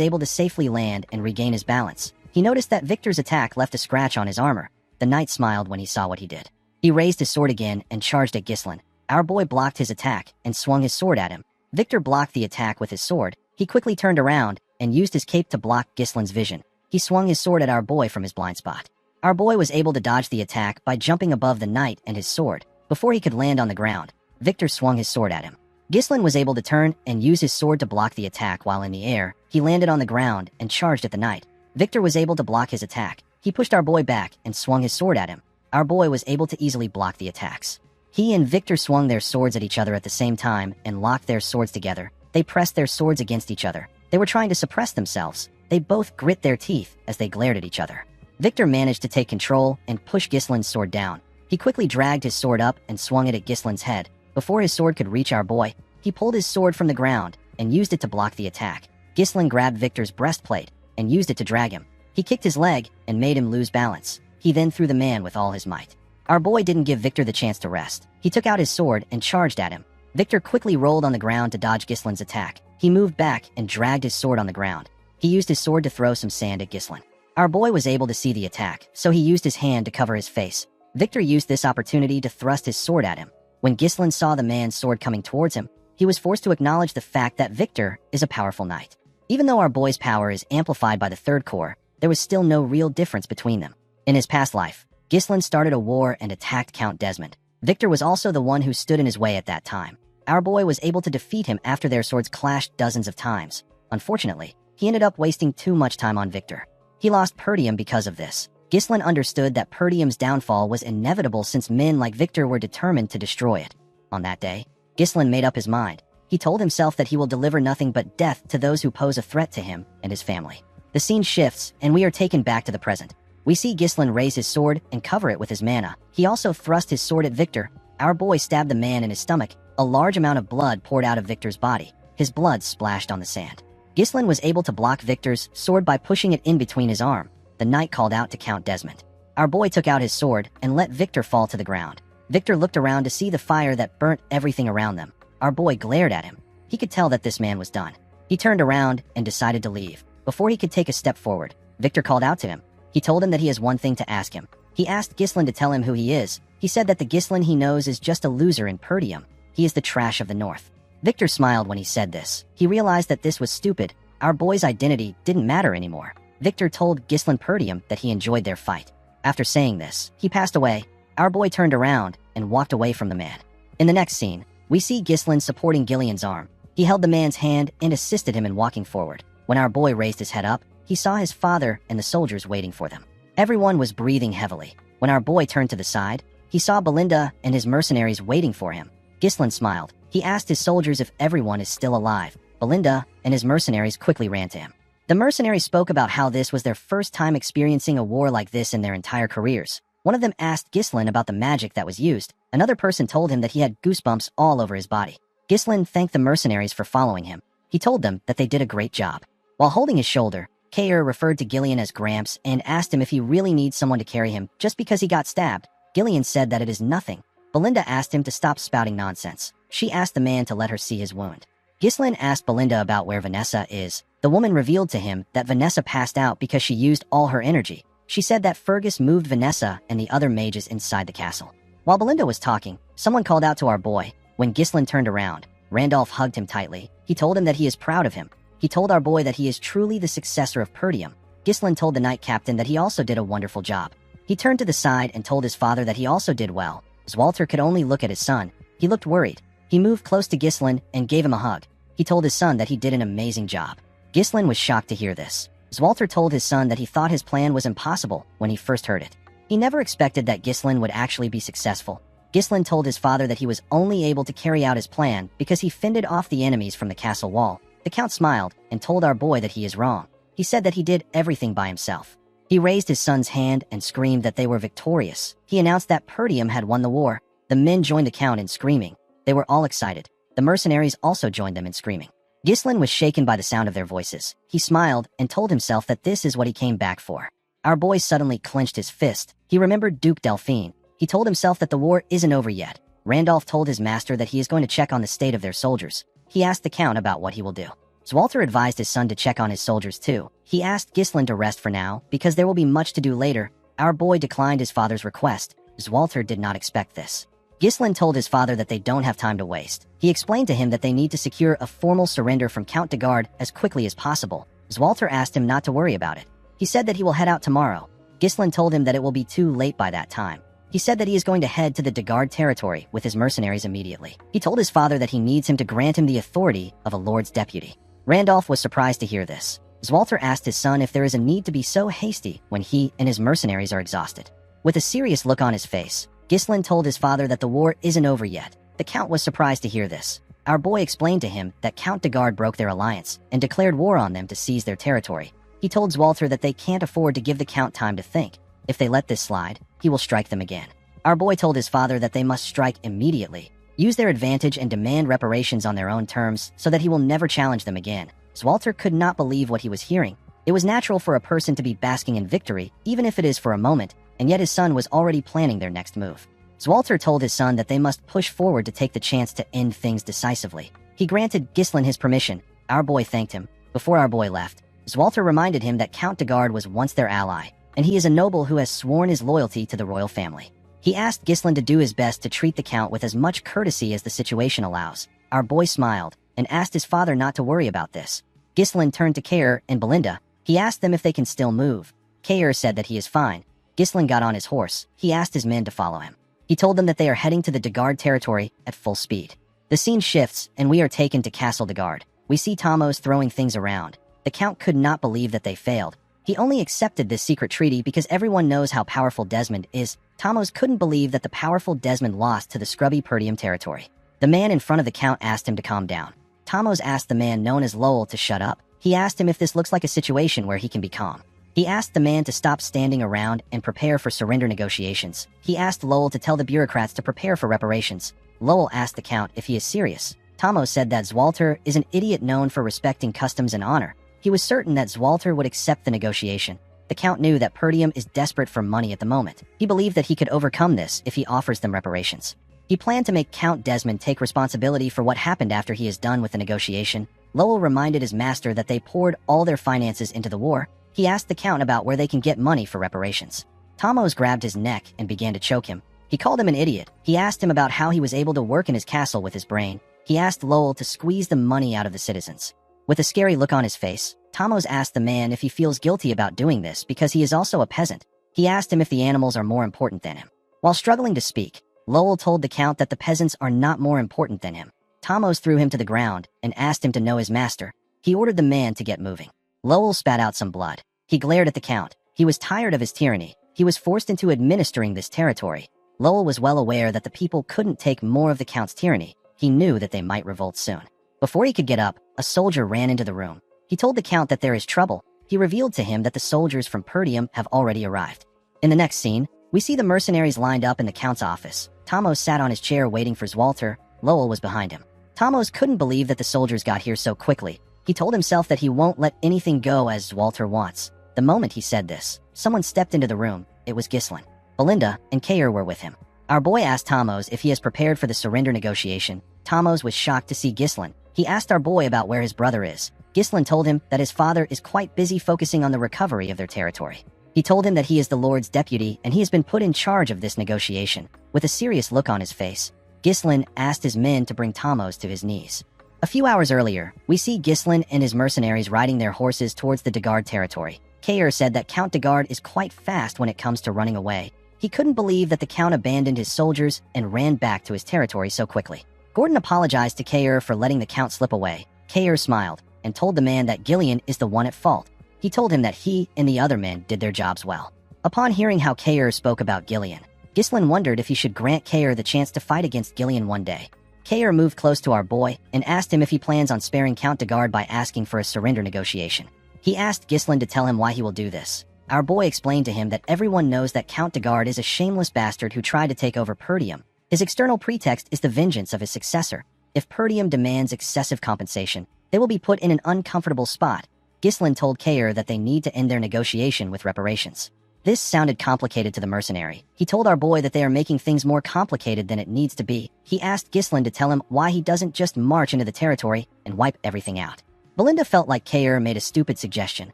Speaker 1: able to safely land and regain his balance. He noticed that Victor's attack left a scratch on his armor. The knight smiled when he saw what he did. He raised his sword again and charged at Ghislain. Our boy blocked his attack and swung his sword at him. Victor blocked the attack with his sword. He quickly turned around and used his cape to block Ghislain's vision. He swung his sword at our boy from his blind spot. Our boy was able to dodge the attack by jumping above the knight and his sword. Before he could land on the ground, Victor swung his sword at him. Ghislain was able to turn and use his sword to block the attack while in the air. He landed on the ground and charged at the knight. Victor was able to block his attack. He pushed our boy back and swung his sword at him. Our boy was able to easily block the attacks. He and Victor swung their swords at each other at the same time and locked their swords together. They pressed their swords against each other. They were trying to suppress themselves. They both grit their teeth as they glared at each other. Victor managed to take control and push Ghislain's sword down. He quickly dragged his sword up and swung it at Ghislain's head. Before his sword could reach our boy, he pulled his sword from the ground and used it to block the attack. Ghislain grabbed Victor's breastplate and used it to drag him. He kicked his leg and made him lose balance. He then threw the man with all his might. Our boy didn't give Victor the chance to rest. He took out his sword and charged at him. Victor quickly rolled on the ground to dodge Ghislain's attack. He moved back and dragged his sword on the ground. He used his sword to throw some sand at Ghislain. Our boy was able to see the attack, so he used his hand to cover his face. Victor used this opportunity to thrust his sword at him. When Ghislain saw the man's sword coming towards him, he was forced to acknowledge the fact that Victor is a powerful knight. Even though our boy's power is amplified by the third core, there was still no real difference between them. In his past life, Ghislain started a war and attacked Count Desmond. Victor was also the one who stood in his way at that time. Our boy was able to defeat him after their swords clashed dozens of times. Unfortunately, he ended up wasting too much time on Victor. He lost Perdium because of this. Ghislain understood that Perdium's downfall was inevitable since men like Victor were determined to destroy it. On that day, Ghislain made up his mind. He told himself that he will deliver nothing but death to those who pose a threat to him and his family. The scene shifts, and we are taken back to the present. We see Ghislain raise his sword and cover it with his mana. He also thrust his sword at Victor. Our boy stabbed the man in his stomach. A large amount of blood poured out of Victor's body. His blood splashed on the sand. Ghislain was able to block Victor's sword by pushing it in between his arm. The knight called out to Count Desmond. Our boy took out his sword and let Victor fall to the ground. Victor looked around to see the fire that burnt everything around them. Our boy glared at him. He could tell that this man was done. He turned around and decided to leave. Before he could take a step forward, Victor called out to him. He told him that he has one thing to ask him. He asked Ghislain to tell him who he is. He said that the Ghislain he knows is just a loser in Perdium. He is the trash of the North. Victor smiled when he said this. He realized that this was stupid. Our boy's identity didn't matter anymore. Victor told Ghislain Perdium that he enjoyed their fight. After saying this, he passed away. Our boy turned around and walked away from the man. In the next scene, we see Ghislain supporting Gillian's arm. He held the man's hand and assisted him in walking forward. When our boy raised his head up, he saw his father and the soldiers waiting for them. Everyone was breathing heavily. When our boy turned to the side, he saw Belinda and his mercenaries waiting for him. Ghislain smiled. He asked his soldiers if everyone is still alive. Belinda and his mercenaries quickly ran to him. The mercenaries spoke about how this was their first time experiencing a war like this in their entire careers. One of them asked Ghislain about the magic that was used. Another person told him that he had goosebumps all over his body. Ghislain thanked the mercenaries for following him. He told them that they did a great job. While holding his shoulder, Kair referred to Gillian as Gramps and asked him if he really needs someone to carry him just because he got stabbed. Gillian said that it is nothing. Belinda asked him to stop spouting nonsense. She asked the man to let her see his wound. Ghislain asked Belinda about where Vanessa is. The woman revealed to him that Vanessa passed out because she used all her energy. She said that Fergus moved Vanessa and the other mages inside the castle. While Belinda was talking, someone called out to our boy. When Ghislain turned around, Randolph hugged him tightly. He told him that he is proud of him. He told our boy that he is truly the successor of Perdium. Ghislain told the knight captain that he also did a wonderful job. He turned to the side and told his father that he also did well. As Walter could only look at his son, he looked worried. He moved close to Ghislain and gave him a hug. He told his son that he did an amazing job. Ghislain was shocked to hear this. Walter told his son that he thought his plan was impossible when he first heard it. He never expected that Ghislain would actually be successful. Ghislain told his father that he was only able to carry out his plan because he fended off the enemies from the castle wall. The count smiled and told our boy that he is wrong. He said that he did everything by himself. He raised his son's hand and screamed that they were victorious. He announced that Perdium had won the war. The men joined the count in screaming. They were all excited. The mercenaries also joined them in screaming. Ghislain was shaken by the sound of their voices. He smiled and told himself that this is what he came back for. Our boy suddenly clenched his fist. He remembered Duke Delphine. He told himself that the war isn't over yet. Randolph told his master that he is going to check on the state of their soldiers. He asked the count about what he will do. Walter advised his son to check on his soldiers too. He asked Ghislain to rest for now, because there will be much to do later. Our boy declined his father's request. Walter did not expect this. Ghislain told his father that they don't have time to waste. He explained to him that they need to secure a formal surrender from Count de Garde as quickly as possible. Walter asked him not to worry about it. He said that he will head out tomorrow. Ghislain told him that it will be too late by that time. He said that he is going to head to the Dagard territory with his mercenaries immediately. He told his father that he needs him to grant him the authority of a lord's deputy. Randolph was surprised to hear this. Zwalter asked his son if there is a need to be so hasty when he and his mercenaries are exhausted. With a serious look on his face, Ghislain told his father that the war isn't over yet. The Count was surprised to hear this. Our boy explained to him that Count Dagard broke their alliance and declared war on them to seize their territory. He told Zwalter that they can't afford to give the Count time to think. If they let this slide, he will strike them again. Our boy told his father that they must strike immediately, use their advantage and demand reparations on their own terms so that he will never challenge them again. Zwalter could not believe what he was hearing. It was natural for a person to be basking in victory, even if it is for a moment, and yet his son was already planning their next move. Zwalter told his son that they must push forward to take the chance to end things decisively. He granted Ghislain his permission. Our boy thanked him. Before our boy left, Zwalter reminded him that Count Dagard was once their ally, and he is a noble who has sworn his loyalty to the royal family. He asked Ghislain to do his best to treat the Count with as much courtesy as the situation allows. Our boy smiled and asked his father not to worry about this. Ghislain turned to Kair and Belinda. He asked them if they can still move. Kair said that he is fine. Ghislain got on his horse. He asked his men to follow him. He told them that they are heading to the Dagard territory at full speed. The scene shifts, and we are taken to Castle Dagard. We see Tamos throwing things around. The Count could not believe that they failed. He only accepted this secret treaty because everyone knows how powerful Desmond is. Tamos couldn't believe that the powerful Desmond lost to the scrubby Perdium territory. The man in front of the Count asked him to calm down. Tamos asked the man known as Lowell to shut up. He asked him if this looks like a situation where he can be calm. He asked the man to stop standing around and prepare for surrender negotiations. He asked Lowell to tell the bureaucrats to prepare for reparations. Lowell asked the Count if he is serious. Tamos said that Zwalter is an idiot known for respecting customs and honor. He was certain that Zwalter would accept the negotiation. The Count knew that Perdium is desperate for money at the moment. He believed that he could overcome this if he offers them reparations. He planned to make Count Desmond take responsibility for what happened after he is done with the negotiation. Lowell reminded his master that they poured all their finances into the war. He asked the Count about where they can get money for reparations. Tamos grabbed his neck and began to choke him. He called him an idiot. He asked him about how he was able to work in his castle with his brain. He asked Lowell to squeeze the money out of the citizens. With a scary look on his face, Tamos asked the man if he feels guilty about doing this because he is also a peasant. He asked him if the animals are more important than him. While struggling to speak, Lowell told the Count that the peasants are not more important than him. Tamos threw him to the ground and asked him to know his master. He ordered the man to get moving. Lowell spat out some blood. He glared at the Count. He was tired of his tyranny. He was forced into administering this territory. Lowell was well aware that the people couldn't take more of the Count's tyranny. He knew that they might revolt soon. Before he could get up, a soldier ran into the room. He told the Count that there is trouble. He revealed to him that the soldiers from Perdium have already arrived. In the next scene, we see the mercenaries lined up in the Count's office. Tamos sat on his chair waiting for Zwalter. Lowell was behind him. Tamos couldn't believe that the soldiers got here so quickly. He told himself that he won't let anything go as Zwalter wants. The moment he said this, someone stepped into the room. It was Ghislain. Belinda and Kair were with him. Our boy asked Tamos if he is prepared for the surrender negotiation. Tamos was shocked to see Ghislain. He asked our boy about where his brother is. Ghislain told him that his father is quite busy focusing on the recovery of their territory. He told him that he is the Lord's deputy and he has been put in charge of this negotiation. With a serious look on his face, Ghislain asked his men to bring Tamos to his knees. A few hours earlier, we see Ghislain and his mercenaries riding their horses towards the Dagard territory. Kair said that Count Dagard is quite fast when it comes to running away. He couldn't believe that the Count abandoned his soldiers and ran back to his territory so quickly. Gordon apologized to Kair for letting the Count slip away. Kair smiled and told the man that Gillian is the one at fault. He told him that he and the other men did their jobs well. Upon hearing how Kair spoke about Gillian, Ghislain wondered if he should grant Kair the chance to fight against Gillian one day. Kair moved close to our boy and asked him if he plans on sparing Count Dagard by asking for a surrender negotiation. He asked Ghislain to tell him why he will do this. Our boy explained to him that everyone knows that Count Dagard is a shameless bastard who tried to take over Perdium. His external pretext is the vengeance of his successor. If Perdium demands excessive compensation, they will be put in an uncomfortable spot. Ghislain told Kair that they need to end their negotiation with reparations. This sounded complicated to the mercenary. He told our boy that they are making things more complicated than it needs to be. He asked Ghislain to tell him why he doesn't just march into the territory and wipe everything out. Belinda felt like Kair made a stupid suggestion.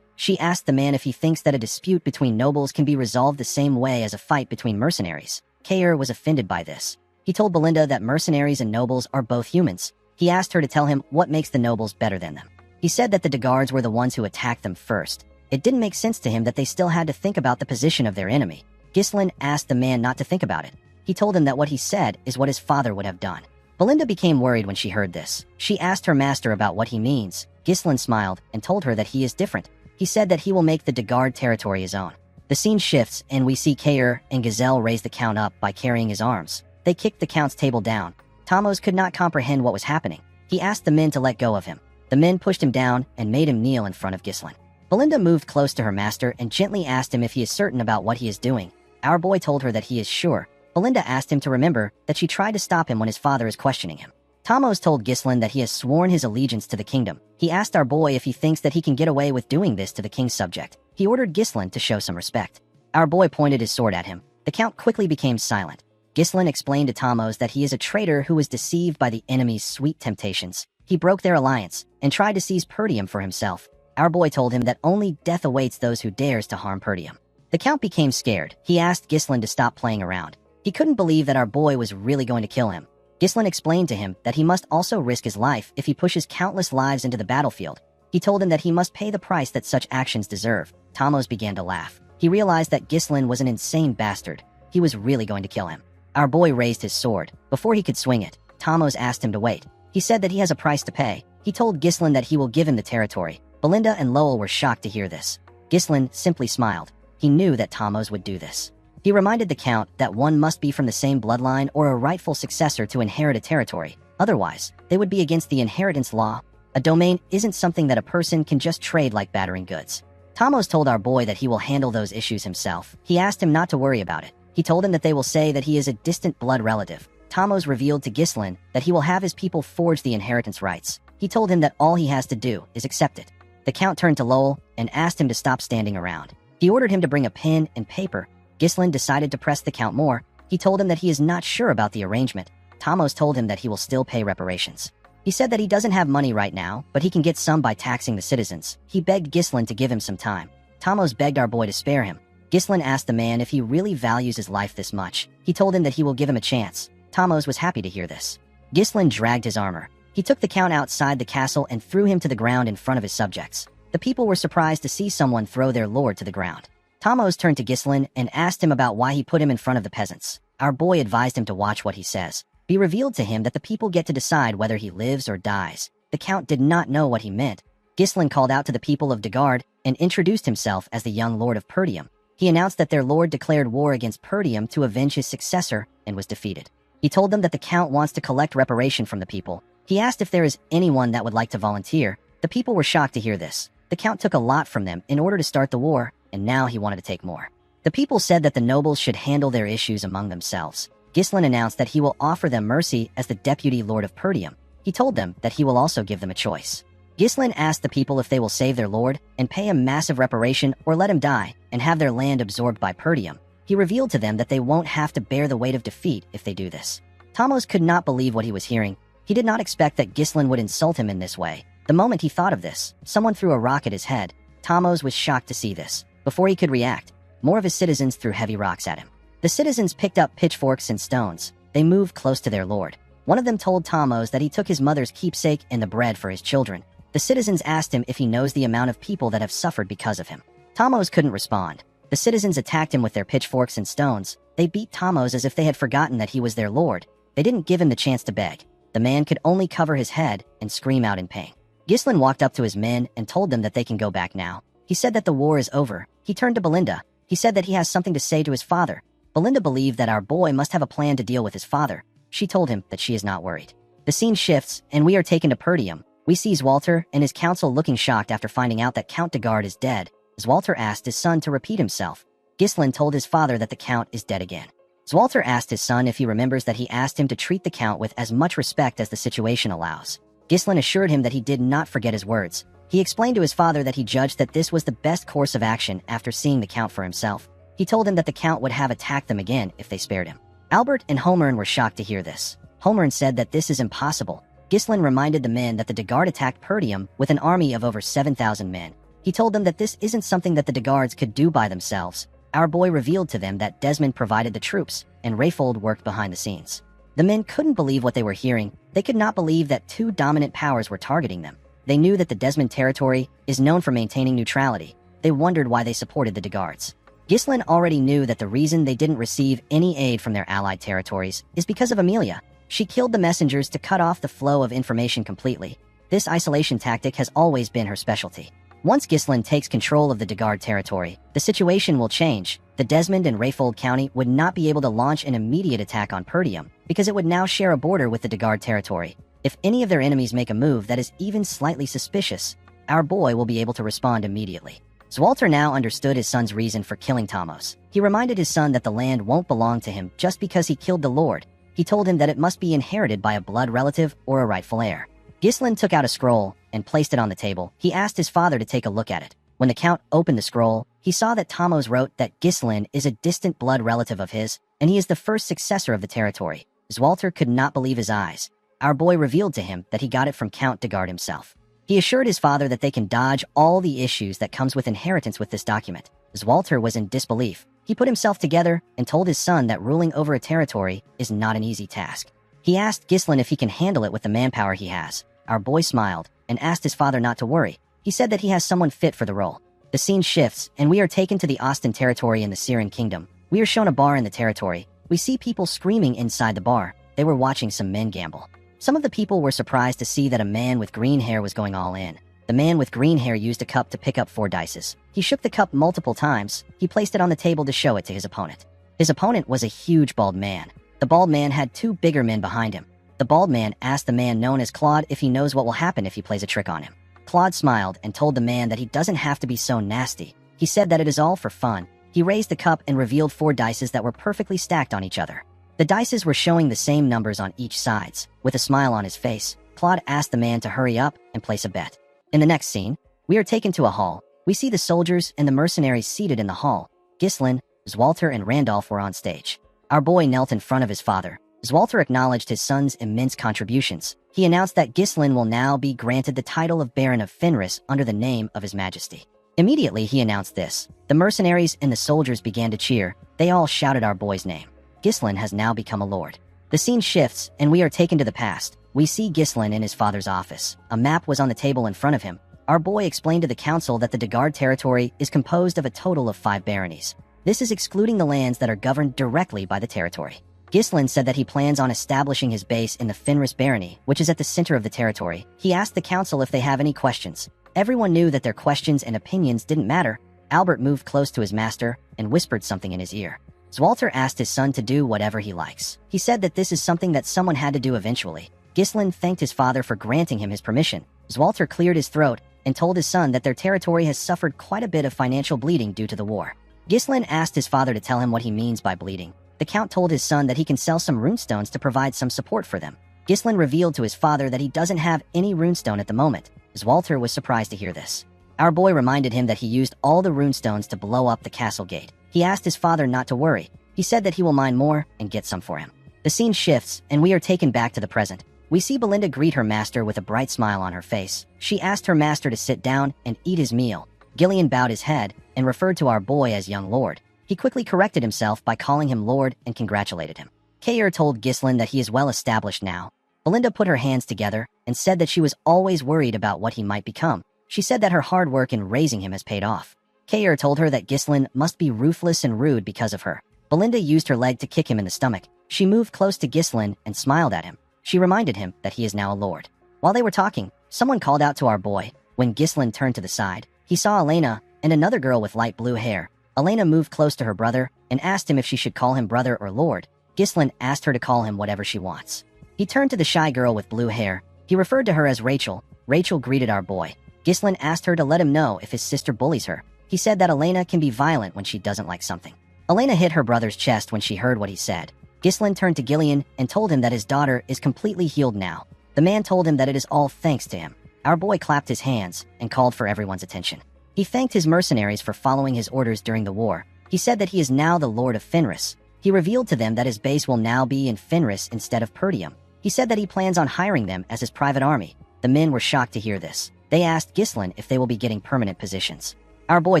Speaker 1: She asked the man if he thinks that a dispute between nobles can be resolved the same way as a fight between mercenaries. Kair was offended by this. He told Belinda that mercenaries and nobles are both humans. He asked her to tell him what makes the nobles better than them. He said that the Dagards were the ones who attacked them first. It didn't make sense to him that they still had to think about the position of their enemy. Ghislain asked the man not to think about it. He told him that what he said is what his father would have done. Belinda became worried when she heard this. She asked her master about what he means. Ghislain smiled and told her that he is different. He said that he will make the Dagard territory his own. The scene shifts, and we see Kair and Gazelle raise the Count up by carrying his arms. They kicked the Count's table down. Tamos could not comprehend what was happening. He asked the men to let go of him. The men pushed him down and made him kneel in front of Ghislain. Belinda moved close to her master and gently asked him if he is certain about what he is doing. Our boy told her that he is sure. Belinda asked him to remember that she tried to stop him when his father is questioning him. Tamos told Ghislain that he has sworn his allegiance to the kingdom. He asked our boy if he thinks that he can get away with doing this to the king's subject. He ordered Ghislain to show some respect. Our boy pointed his sword at him. The Count quickly became silent. Ghislain explained to Tamos that he is a traitor who was deceived by the enemy's sweet temptations. He broke their alliance and tried to seize Perdium for himself. Our boy told him that only death awaits those who dares to harm Perdium. The Count became scared. He asked Ghislain to stop playing around. He couldn't believe that our boy was really going to kill him. Ghislain explained to him that he must also risk his life if he pushes countless lives into the battlefield. He told him that he must pay the price that such actions deserve. Tamos began to laugh. He realized that Ghislain was an insane bastard. He was really going to kill him. Our boy raised his sword. Before he could swing it, Tamos asked him to wait. He said that he has a price to pay. He told Ghislain that he will give him the territory. Belinda and Lowell were shocked to hear this. Ghislain simply smiled. He knew that Tamos would do this. He reminded the Count that one must be from the same bloodline or a rightful successor to inherit a territory. Otherwise, they would be against the inheritance law. A domain isn't something that a person can just trade like battering goods. Tamos told our boy that he will handle those issues himself. He asked him not to worry about it. He told him that they will say that he is a distant blood relative. Tamos revealed to Ghislain that he will have his people forge the inheritance rights. He told him that all he has to do is accept it. The Count turned to Lowell and asked him to stop standing around. He ordered him to bring a pen and paper. Ghislain decided to press the Count more. He told him that he is not sure about the arrangement. Tamos told him that he will still pay reparations. He said that he doesn't have money right now, but he can get some by taxing the citizens. He begged Ghislain to give him some time. Tamos begged our boy to spare him. Ghislain asked the man if he really values his life this much. He told him that he will give him a chance. Tamos was happy to hear this. Ghislain dragged his armor. He took the Count outside the castle and threw him to the ground in front of his subjects. The people were surprised to see someone throw their lord to the ground. Tamos turned to Ghislain and asked him about why he put him in front of the peasants. Our boy advised him to watch what he says. He revealed to him that the people get to decide whether he lives or dies. The Count did not know what he meant. Ghislain called out to the people of Dagard and introduced himself as the young lord of Perdium. He announced that their lord declared war against Perdium to avenge his successor and was defeated. He told them that the Count wants to collect reparation from the people. He asked if there is anyone that would like to volunteer. The people were shocked to hear this. The Count took a lot from them in order to start the war, and now he wanted to take more. The people said that the nobles should handle their issues among themselves. Ghislain announced that he will offer them mercy as the deputy lord of Perdium. He told them that he will also give them a choice. Ghislain asked the people if they will save their lord and pay a massive reparation or let him die and have their land absorbed by Perdium. He revealed to them that they won't have to bear the weight of defeat if they do this. Tamos could not believe what he was hearing. He did not expect that Ghislain would insult him in this way. The moment he thought of this, someone threw a rock at his head. Tamos was shocked to see this. Before he could react, more of his citizens threw heavy rocks at him. The citizens picked up pitchforks and stones. They moved close to their lord. One of them told Tamos that he took his mother's keepsake and the bread for his children. The citizens asked him if he knows the amount of people that have suffered because of him. Tamos couldn't respond. The citizens attacked him with their pitchforks and stones. They beat Tamos as if they had forgotten that he was their lord. They didn't give him the chance to beg. The man could only cover his head and scream out in pain. Ghislain walked up to his men and told them that they can go back now. He said that the war is over. He turned to Belinda. He said that he has something to say to his father. Belinda believed that our boy must have a plan to deal with his father. She told him that she is not worried. The scene shifts, and we are taken to Perdium. We see Zwalter and his council looking shocked after finding out that Count Dagard is dead. Zwalter asked his son to repeat himself. Ghislain told his father that the Count is dead again. Zwalter asked his son if he remembers that he asked him to treat the Count with as much respect as the situation allows. Ghislain assured him that he did not forget his words. He explained to his father that he judged that this was the best course of action after seeing the Count for himself. He told him that the Count would have attacked them again if they spared him. Albert and Holmern were shocked to hear this. Holmern said that this is impossible. Ghislain reminded the men that the Dagard attacked Perdium with an army of over 7,000 men. He told them that this isn't something that the Dagards could do by themselves. Our boy revealed to them that Desmond provided the troops, and Rayfold worked behind the scenes. The men couldn't believe what they were hearing. They could not believe that two dominant powers were targeting them. They knew that the Desmond territory is known for maintaining neutrality. They wondered why they supported the Dagards. Ghislain already knew that the reason they didn't receive any aid from their allied territories is because of Amelia. She killed the messengers to cut off the flow of information completely. This isolation tactic has always been her specialty. Once Ghislain takes control of the Dagard territory, the situation will change. The Desmond and Rayfold County would not be able to launch an immediate attack on Perdium, because it would now share a border with the Dagard territory. If any of their enemies make a move that is even slightly suspicious, our boy will be able to respond immediately. Zwalter now understood his son's reason for killing Tomos. He reminded his son that the land won't belong to him just because he killed the Lord. He told him that it must be inherited by a blood relative or a rightful heir. Ghislain took out a scroll and placed it on the table. He asked his father to take a look at it. When the Count opened the scroll, he saw that Tomos wrote that Ghislain is a distant blood relative of his, and he is the first successor of the territory. Zwalter could not believe his eyes. Our boy revealed to him that he got it from Count Dagard himself. He assured his father that they can dodge all the issues that comes with inheritance with this document. Zwalter was in disbelief. He put himself together and told his son that ruling over a territory is not an easy task. He asked Ghislain if he can handle it with the manpower he has. Our boy smiled and asked his father not to worry. He said that he has someone fit for the role. The scene shifts, and we are taken to the Austin territory in the Siren Kingdom. We are shown a bar in the territory. We see people screaming inside the bar. They were watching some men gamble. Some of the people were surprised to see that a man with green hair was going all in. The man with green hair used a cup to pick up 4 dice. He shook the cup multiple times. He placed it on the table to show it to his opponent. His opponent was a huge bald man. The bald man had 2 bigger men behind him. The bald man asked the man known as Claude if he knows what will happen if he plays a trick on him. Claude smiled and told the man that he doesn't have to be so nasty. He said that it is all for fun. He raised the cup and revealed 4 dice that were perfectly stacked on each other. The dice were showing the same numbers on each sides. With a smile on his face, Claude asked the man to hurry up and place a bet. In the next scene, we are taken to a hall. We see the soldiers and the mercenaries seated in the hall. Ghislain, Zwalter, and Randolph were on stage. Our boy knelt in front of his father. Zwalter acknowledged his son's immense contributions. He announced that Ghislain will now be granted the title of Baron of Fenris under the name of His Majesty. Immediately, he announced this. The mercenaries and the soldiers began to cheer. They all shouted our boy's name. Ghislain has now become a lord. The scene shifts, and we are taken to the past. We see Ghislain in his father's office. A map was on the table in front of him. Our boy explained to the council that the Dagard territory is composed of a total of 5 baronies. This is excluding the lands that are governed directly by the territory. Ghislain said that he plans on establishing his base in the Fenris barony, which is at the center of the territory. He asked the council if they have any questions. Everyone knew that their questions and opinions didn't matter. Albert moved close to his master and whispered something in his ear. Zwalter asked his son to do whatever he likes. He said that this is something that someone had to do eventually. Ghislain thanked his father for granting him his permission. Zwalter cleared his throat and told his son that their territory has suffered quite a bit of financial bleeding due to the war. Ghislain asked his father to tell him what he means by bleeding. The Count told his son that he can sell some runestones to provide some support for them. Ghislain revealed to his father that he doesn't have any runestone at the moment. Zwalter was surprised to hear this. Our boy reminded him that he used all the runestones to blow up the castle gate. He asked his father not to worry. He said that he will mine more and get some for him. The scene shifts, and we are taken back to the present. We see Belinda greet her master with a bright smile on her face. She asked her master to sit down and eat his meal. Gillian bowed his head and referred to our boy as young lord. He quickly corrected himself by calling him lord and congratulated him. Kayer told Ghislain that he is well established now. Belinda put her hands together and said that she was always worried about what he might become. She said that her hard work in raising him has paid off. Kayer told her that Ghislain must be ruthless and rude because of her. Belinda used her leg to kick him in the stomach. She moved close to Ghislain and smiled at him. She reminded him that he is now a lord. While they were talking, someone called out to our boy. When Ghislain turned to the side, he saw Elena and another girl with light blue hair. Elena moved close to her brother and asked him if she should call him brother or lord. Ghislain asked her to call him whatever she wants. He turned to the shy girl with blue hair. He referred to her as Rachel. Rachel greeted our boy. Ghislain asked her to let him know if his sister bullies her. He said that Elena can be violent when she doesn't like something. Elena hit her brother's chest when she heard what he said. Ghislain turned to Gillian and told him that his daughter is completely healed now. The man told him that it is all thanks to him. Our boy clapped his hands and called for everyone's attention. He thanked his mercenaries for following his orders during the war. He said that he is now the Lord of Fenris. He revealed to them that his base will now be in Fenris instead of Perdium. He said that he plans on hiring them as his private army. The men were shocked to hear this. They asked Ghislain if they will be getting permanent positions. Our boy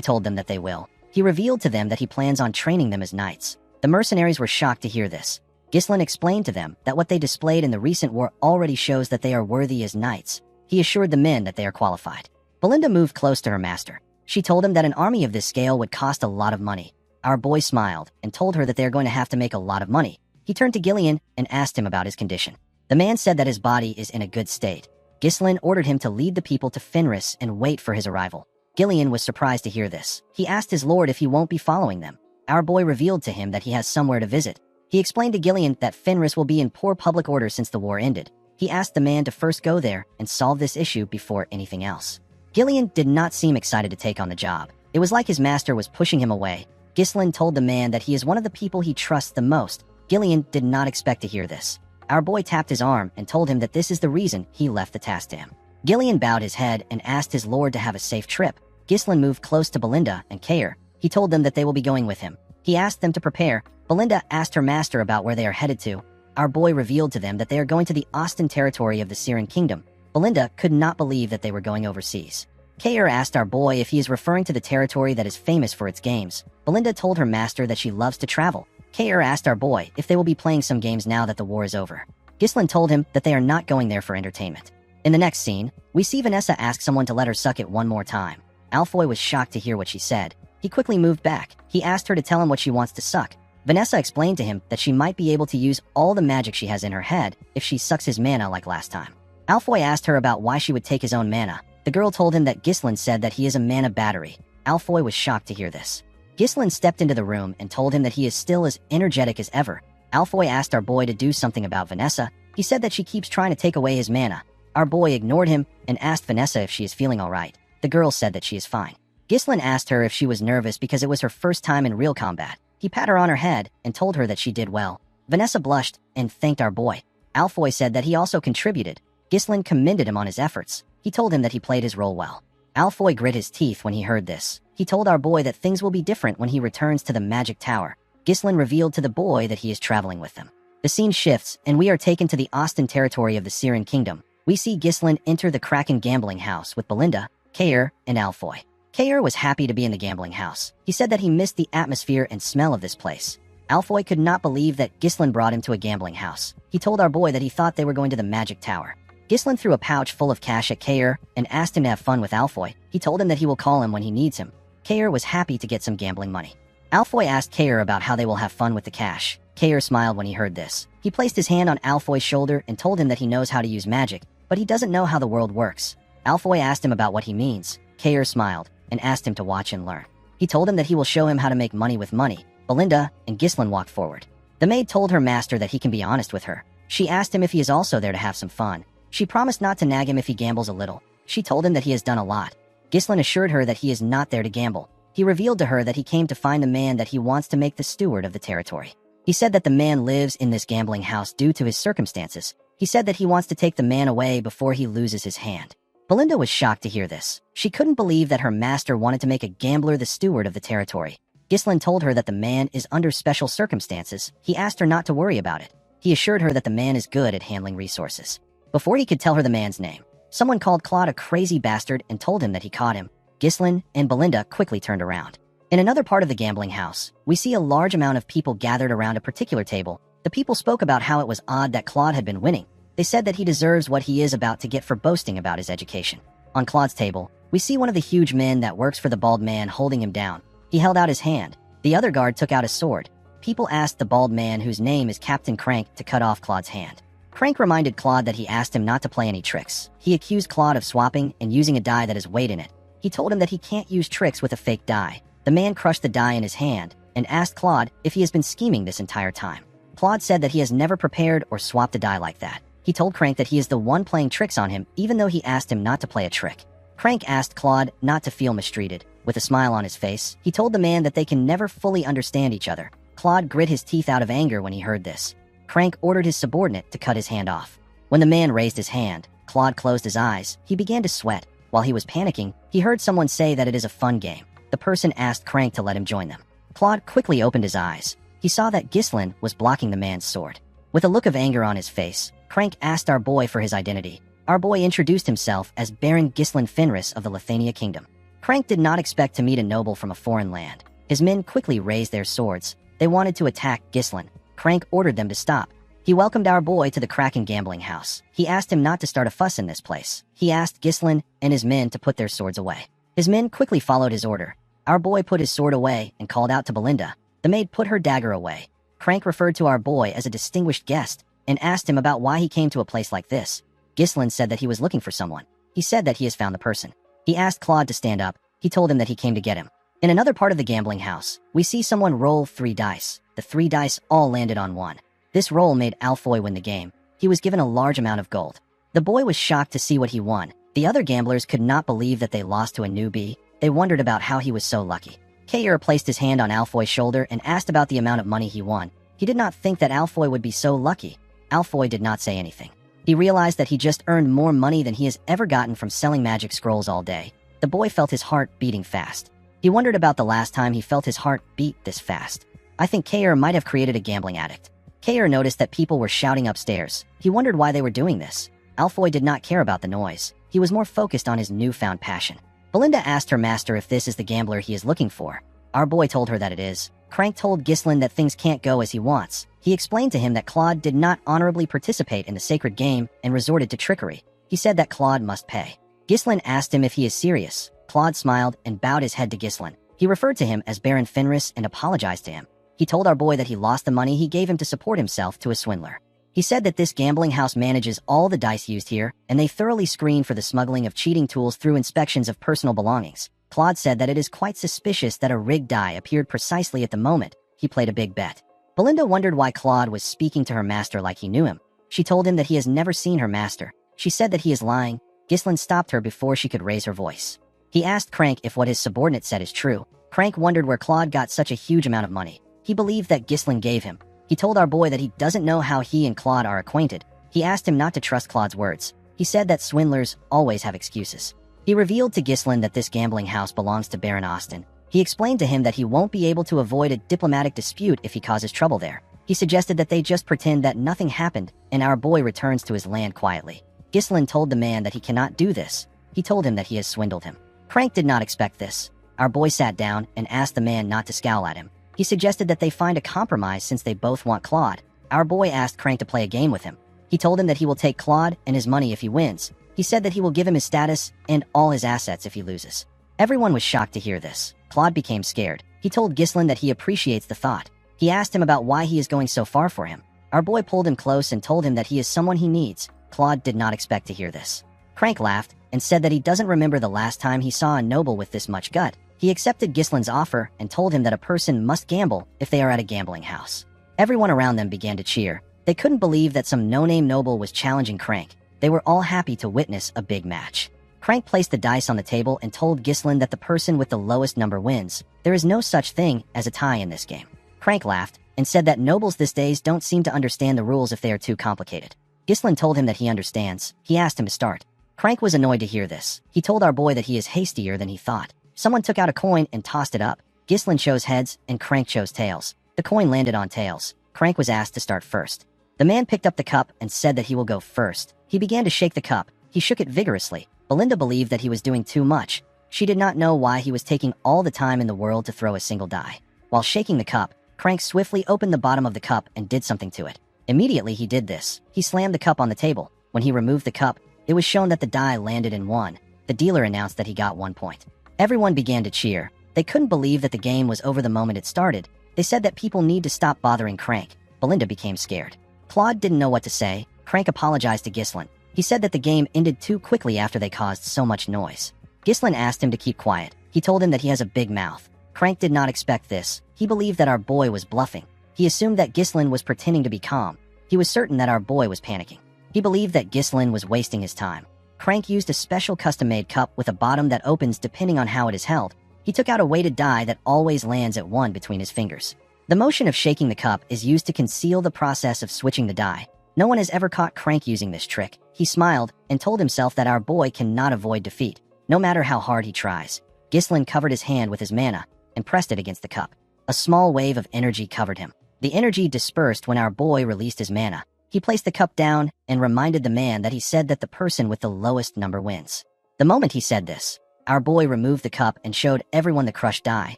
Speaker 1: told them that they will. He revealed to them that he plans on training them as knights. The mercenaries were shocked to hear this. Ghislain explained to them that what they displayed in the recent war already shows that they are worthy as knights. He assured the men that they are qualified. Belinda moved close to her master. She told him that an army of this scale would cost a lot of money. Our boy smiled and told her that they are going to have to make a lot of money. He turned to Gillian and asked him about his condition. The man said that his body is in a good state. Ghislain ordered him to lead the people to Fenris and wait for his arrival. Gillian was surprised to hear this. He asked his lord if he won't be following them. Our boy revealed to him that he has somewhere to visit. He explained to Gillian that Fenris will be in poor public order since the war ended. He asked the man to first go there and solve this issue before anything else. Gillian did not seem excited to take on the job. It was like his master was pushing him away. Ghislain told the man that he is one of the people he trusts the most. Gillian did not expect to hear this. Our boy tapped his arm and told him that this is the reason he left the task to him. Gillian bowed his head and asked his lord to have a safe trip. Ghislain moved close to Belinda and Kair. He told them that they will be going with him. He asked them to prepare. Belinda asked her master about where they are headed to. Our boy revealed to them that they are going to the Austin territory of the Siren Kingdom. Belinda could not believe that they were going overseas. Kair asked our boy if he is referring to the territory that is famous for its games. Belinda told her master that she loves to travel. Kair asked our boy if they will be playing some games now that the war is over. Ghislain told him that they are not going there for entertainment. In the next scene, we see Vanessa ask someone to let her suck it one more time. Alfoy was shocked to hear what she said. He quickly moved back. He asked her to tell him what she wants to suck. Vanessa explained to him that she might be able to use all the magic she has in her head if she sucks his mana like last time. Alfoy asked her about why she would take his own mana. The girl told him that Ghislain said that he is a mana battery. Alfoy was shocked to hear this. Ghislain stepped into the room and told him that he is still as energetic as ever. Alfoy asked our boy to do something about Vanessa. He said that she keeps trying to take away his mana. Our boy ignored him and asked Vanessa if she is feeling alright. The girl said that she is fine. Ghislain asked her if she was nervous because it was her first time in real combat. He pat her on her head and told her that she did well. Vanessa blushed and thanked our boy. Alfoy said that he also contributed. Ghislain commended him on his efforts. He told him that he played his role well. Alfoy grit his teeth when he heard this. He told our boy that things will be different when he returns to the Magic Tower. Ghislain revealed to the boy that he is traveling with them. The scene shifts, and we are taken to the Austin territory of the Siren Kingdom. We see Ghislain enter the Kraken gambling house with Belinda, Kair, and Alfoy. Kair was happy to be in the gambling house. He said that he missed the atmosphere and smell of this place. Alfoy could not believe that Ghislain brought him to a gambling house. He told our boy that he thought they were going to the Magic Tower. Ghislain threw a pouch full of cash at Kair and asked him to have fun with Alfoy. He told him that he will call him when he needs him. Kair was happy to get some gambling money. Alfoy asked Kair about how they will have fun with the cash. Kair smiled when he heard this. He placed his hand on Alfoy's shoulder and told him that he knows how to use magic, but he doesn't know how the world works. Alfoy asked him about what he means. Kair smiled and asked him to watch and learn. He told him that he will show him how to make money with money. Belinda and Ghislain walked forward. The maid told her master that he can be honest with her. She asked him if he is also there to have some fun. She promised not to nag him if he gambles a little. She told him that he has done a lot. Ghislain assured her that he is not there to gamble. He revealed to her that he came to find the man that he wants to make the steward of the territory. He said that the man lives in this gambling house due to his circumstances. He said that he wants to take the man away before he loses his hand. Belinda was shocked to hear this. She couldn't believe that her master wanted to make a gambler the steward of the territory. Ghislain told her that the man is under special circumstances. He asked her not to worry about it. He assured her that the man is good at handling resources. Before he could tell her the man's name, someone called Claude a crazy bastard and told him that he caught him. Ghislain and Belinda quickly turned around. In another part of the gambling house, we see a large amount of people gathered around a particular table. The people spoke about how it was odd that Claude had been winning. They said that he deserves what he is about to get for boasting about his education. On Claude's table, we see one of the huge men that works for the bald man holding him down. He held out his hand. The other guard took out a sword. People asked the bald man, whose name is Captain Crank, to cut off Claude's hand. Crank reminded Claude that he asked him not to play any tricks. He accused Claude of swapping and using a die that has weight in it. He told him that he can't use tricks with a fake die. The man crushed the die in his hand and asked Claude if he has been scheming this entire time. Claude said that he has never prepared or swapped a die like that. He told Crank that he is the one playing tricks on him, even though he asked him not to play a trick. Crank asked Claude not to feel mistreated. With a smile on his face, he told the man that they can never fully understand each other. Claude grit his teeth out of anger when he heard this. Crank ordered his subordinate to cut his hand off. When the man raised his hand, Claude closed his eyes. He began to sweat. While he was panicking, he heard someone say that it is a fun game. The person asked Crank to let him join them. Claude quickly opened his eyes. He saw that Ghislain was blocking the man's sword. With a look of anger on his face, Crank asked our boy for his identity. Our boy introduced himself as Baron Ghislain Fenris of the Lithania Kingdom. Crank did not expect to meet a noble from a foreign land. His men quickly raised their swords. They wanted to attack Ghislain. Crank ordered them to stop. He welcomed our boy to the Kraken gambling house. He asked him not to start a fuss in this place. He asked Ghislain and his men to put their swords away. His men quickly followed his order. Our boy put his sword away and called out to Belinda. The maid put her dagger away. Crank referred to our boy as a distinguished guest and asked him about why he came to a place like this. Ghislaine said that he was looking for someone. He said that he has found the person. He asked Claude to stand up. He told him that he came to get him. In another part of the gambling house, we see someone roll 3 dice. The 3 dice all landed on 1. This roll made Alfoy win the game. He was given a large amount of gold. The boy was shocked to see what he won. The other gamblers could not believe that they lost to a newbie. They wondered about how he was so lucky. Kayer placed his hand on Alfoy's shoulder and asked about the amount of money he won. He did not think that Alfoy would be so lucky. Alfoy did not say anything. He realized that he just earned more money than he has ever gotten from selling magic scrolls all day. The boy felt his heart beating fast. He wondered about the last time he felt his heart beat this fast. I think Kayer might have created a gambling addict. Kayer noticed that people were shouting upstairs. He wondered why they were doing this. Alfoy did not care about the noise. He was more focused on his newfound passion. Belinda asked her master if this is the gambler he is looking for. Our boy told her that it is. Crank told Ghislaine that things can't go as he wants. He explained to him that Claude did not honorably participate in the sacred game and resorted to trickery. He said that Claude must pay. Ghislaine asked him if he is serious. Claude smiled and bowed his head to Ghislaine. He referred to him as Baron Fenris and apologized to him. He told our boy that he lost the money he gave him to support himself to a swindler. He said that this gambling house manages all the dice used here, and they thoroughly screen for the smuggling of cheating tools through inspections of personal belongings. Claude said that it is quite suspicious that a rigged die appeared precisely at the moment he played a big bet. Belinda wondered why Claude was speaking to her master like he knew him. She told him that he has never seen her master. She said that he is lying. Ghislaine stopped her before she could raise her voice. He asked Crank if what his subordinate said is true. Crank wondered where Claude got such a huge amount of money. He believed that Ghislaine gave him. He told our boy that he doesn't know how he and Claude are acquainted. He asked him not to trust Claude's words. He said that swindlers always have excuses. He revealed to Ghislaine that this gambling house belongs to Baron Austin. He explained to him that he won't be able to avoid a diplomatic dispute if he causes trouble there. He suggested that they just pretend that nothing happened and our boy returns to his land quietly. Ghislaine told the man that he cannot do this. He told him that he has swindled him. Crank did not expect this. Our boy sat down and asked the man not to scowl at him. He suggested that they find a compromise since they both want Claude. Our boy asked Crank to play a game with him. He told him that he will take Claude and his money if he wins. He said that he will give him his status and all his assets if he loses. Everyone was shocked to hear this. Claude became scared. He told Ghislaine that he appreciates the thought. He asked him about why he is going so far for him. Our boy pulled him close and told him that he is someone he needs. Claude did not expect to hear this. Crank laughed and said that he doesn't remember the last time he saw a noble with this much gut. He accepted Ghislaine's offer and told him that a person must gamble if they are at a gambling house. Everyone around them began to cheer. They couldn't believe that some no-name noble was challenging Crank. They were all happy to witness a big match. Crank placed the dice on the table and told Ghislaine that the person with the lowest number wins. There is no such thing as a tie in this game. Crank laughed and said that nobles these days don't seem to understand the rules if they are too complicated. Ghislaine told him that he understands. He asked him to start. Crank was annoyed to hear this. He told our boy that he is hastier than he thought. Someone took out a coin and tossed it up. Ghislaine chose heads and Crank chose tails. The coin landed on tails. Crank was asked to start first. The man picked up the cup and said that he will go first. He began to shake the cup. He shook it vigorously. Belinda believed that he was doing too much. She did not know why he was taking all the time in the world to throw a single die. While shaking the cup, Crank swiftly opened the bottom of the cup and did something to it. Immediately he did this. He slammed the cup on the table. When he removed the cup, it was shown that the die landed in 1. The dealer announced that he got 1 point. Everyone began to cheer. They couldn't believe that the game was over the moment it started. They said that people need to stop bothering Crank. Belinda became scared. Claude didn't know what to say. Crank apologized to Ghislaine. He said that the game ended too quickly after they caused so much noise. Ghislaine asked him to keep quiet. He told him that he has a big mouth. Crank did not expect this. He believed that our boy was bluffing. He assumed that Ghislaine was pretending to be calm. He was certain that our boy was panicking. He believed that Ghislaine was wasting his time. Crank used a special custom-made cup with a bottom that opens depending on how it is held. He took out a weighted die that always lands at 1 between his fingers. The motion of shaking the cup is used to conceal the process of switching the die. No one has ever caught Crank using this trick. He smiled and told himself that our boy cannot avoid defeat, no matter how hard he tries. Ghislaine covered his hand with his mana and pressed it against the cup. A small wave of energy covered him. The energy dispersed when our boy released his mana. He placed the cup down and reminded the man that he said that the person with the lowest number wins. The moment he said this, our boy removed the cup and showed everyone the crushed die.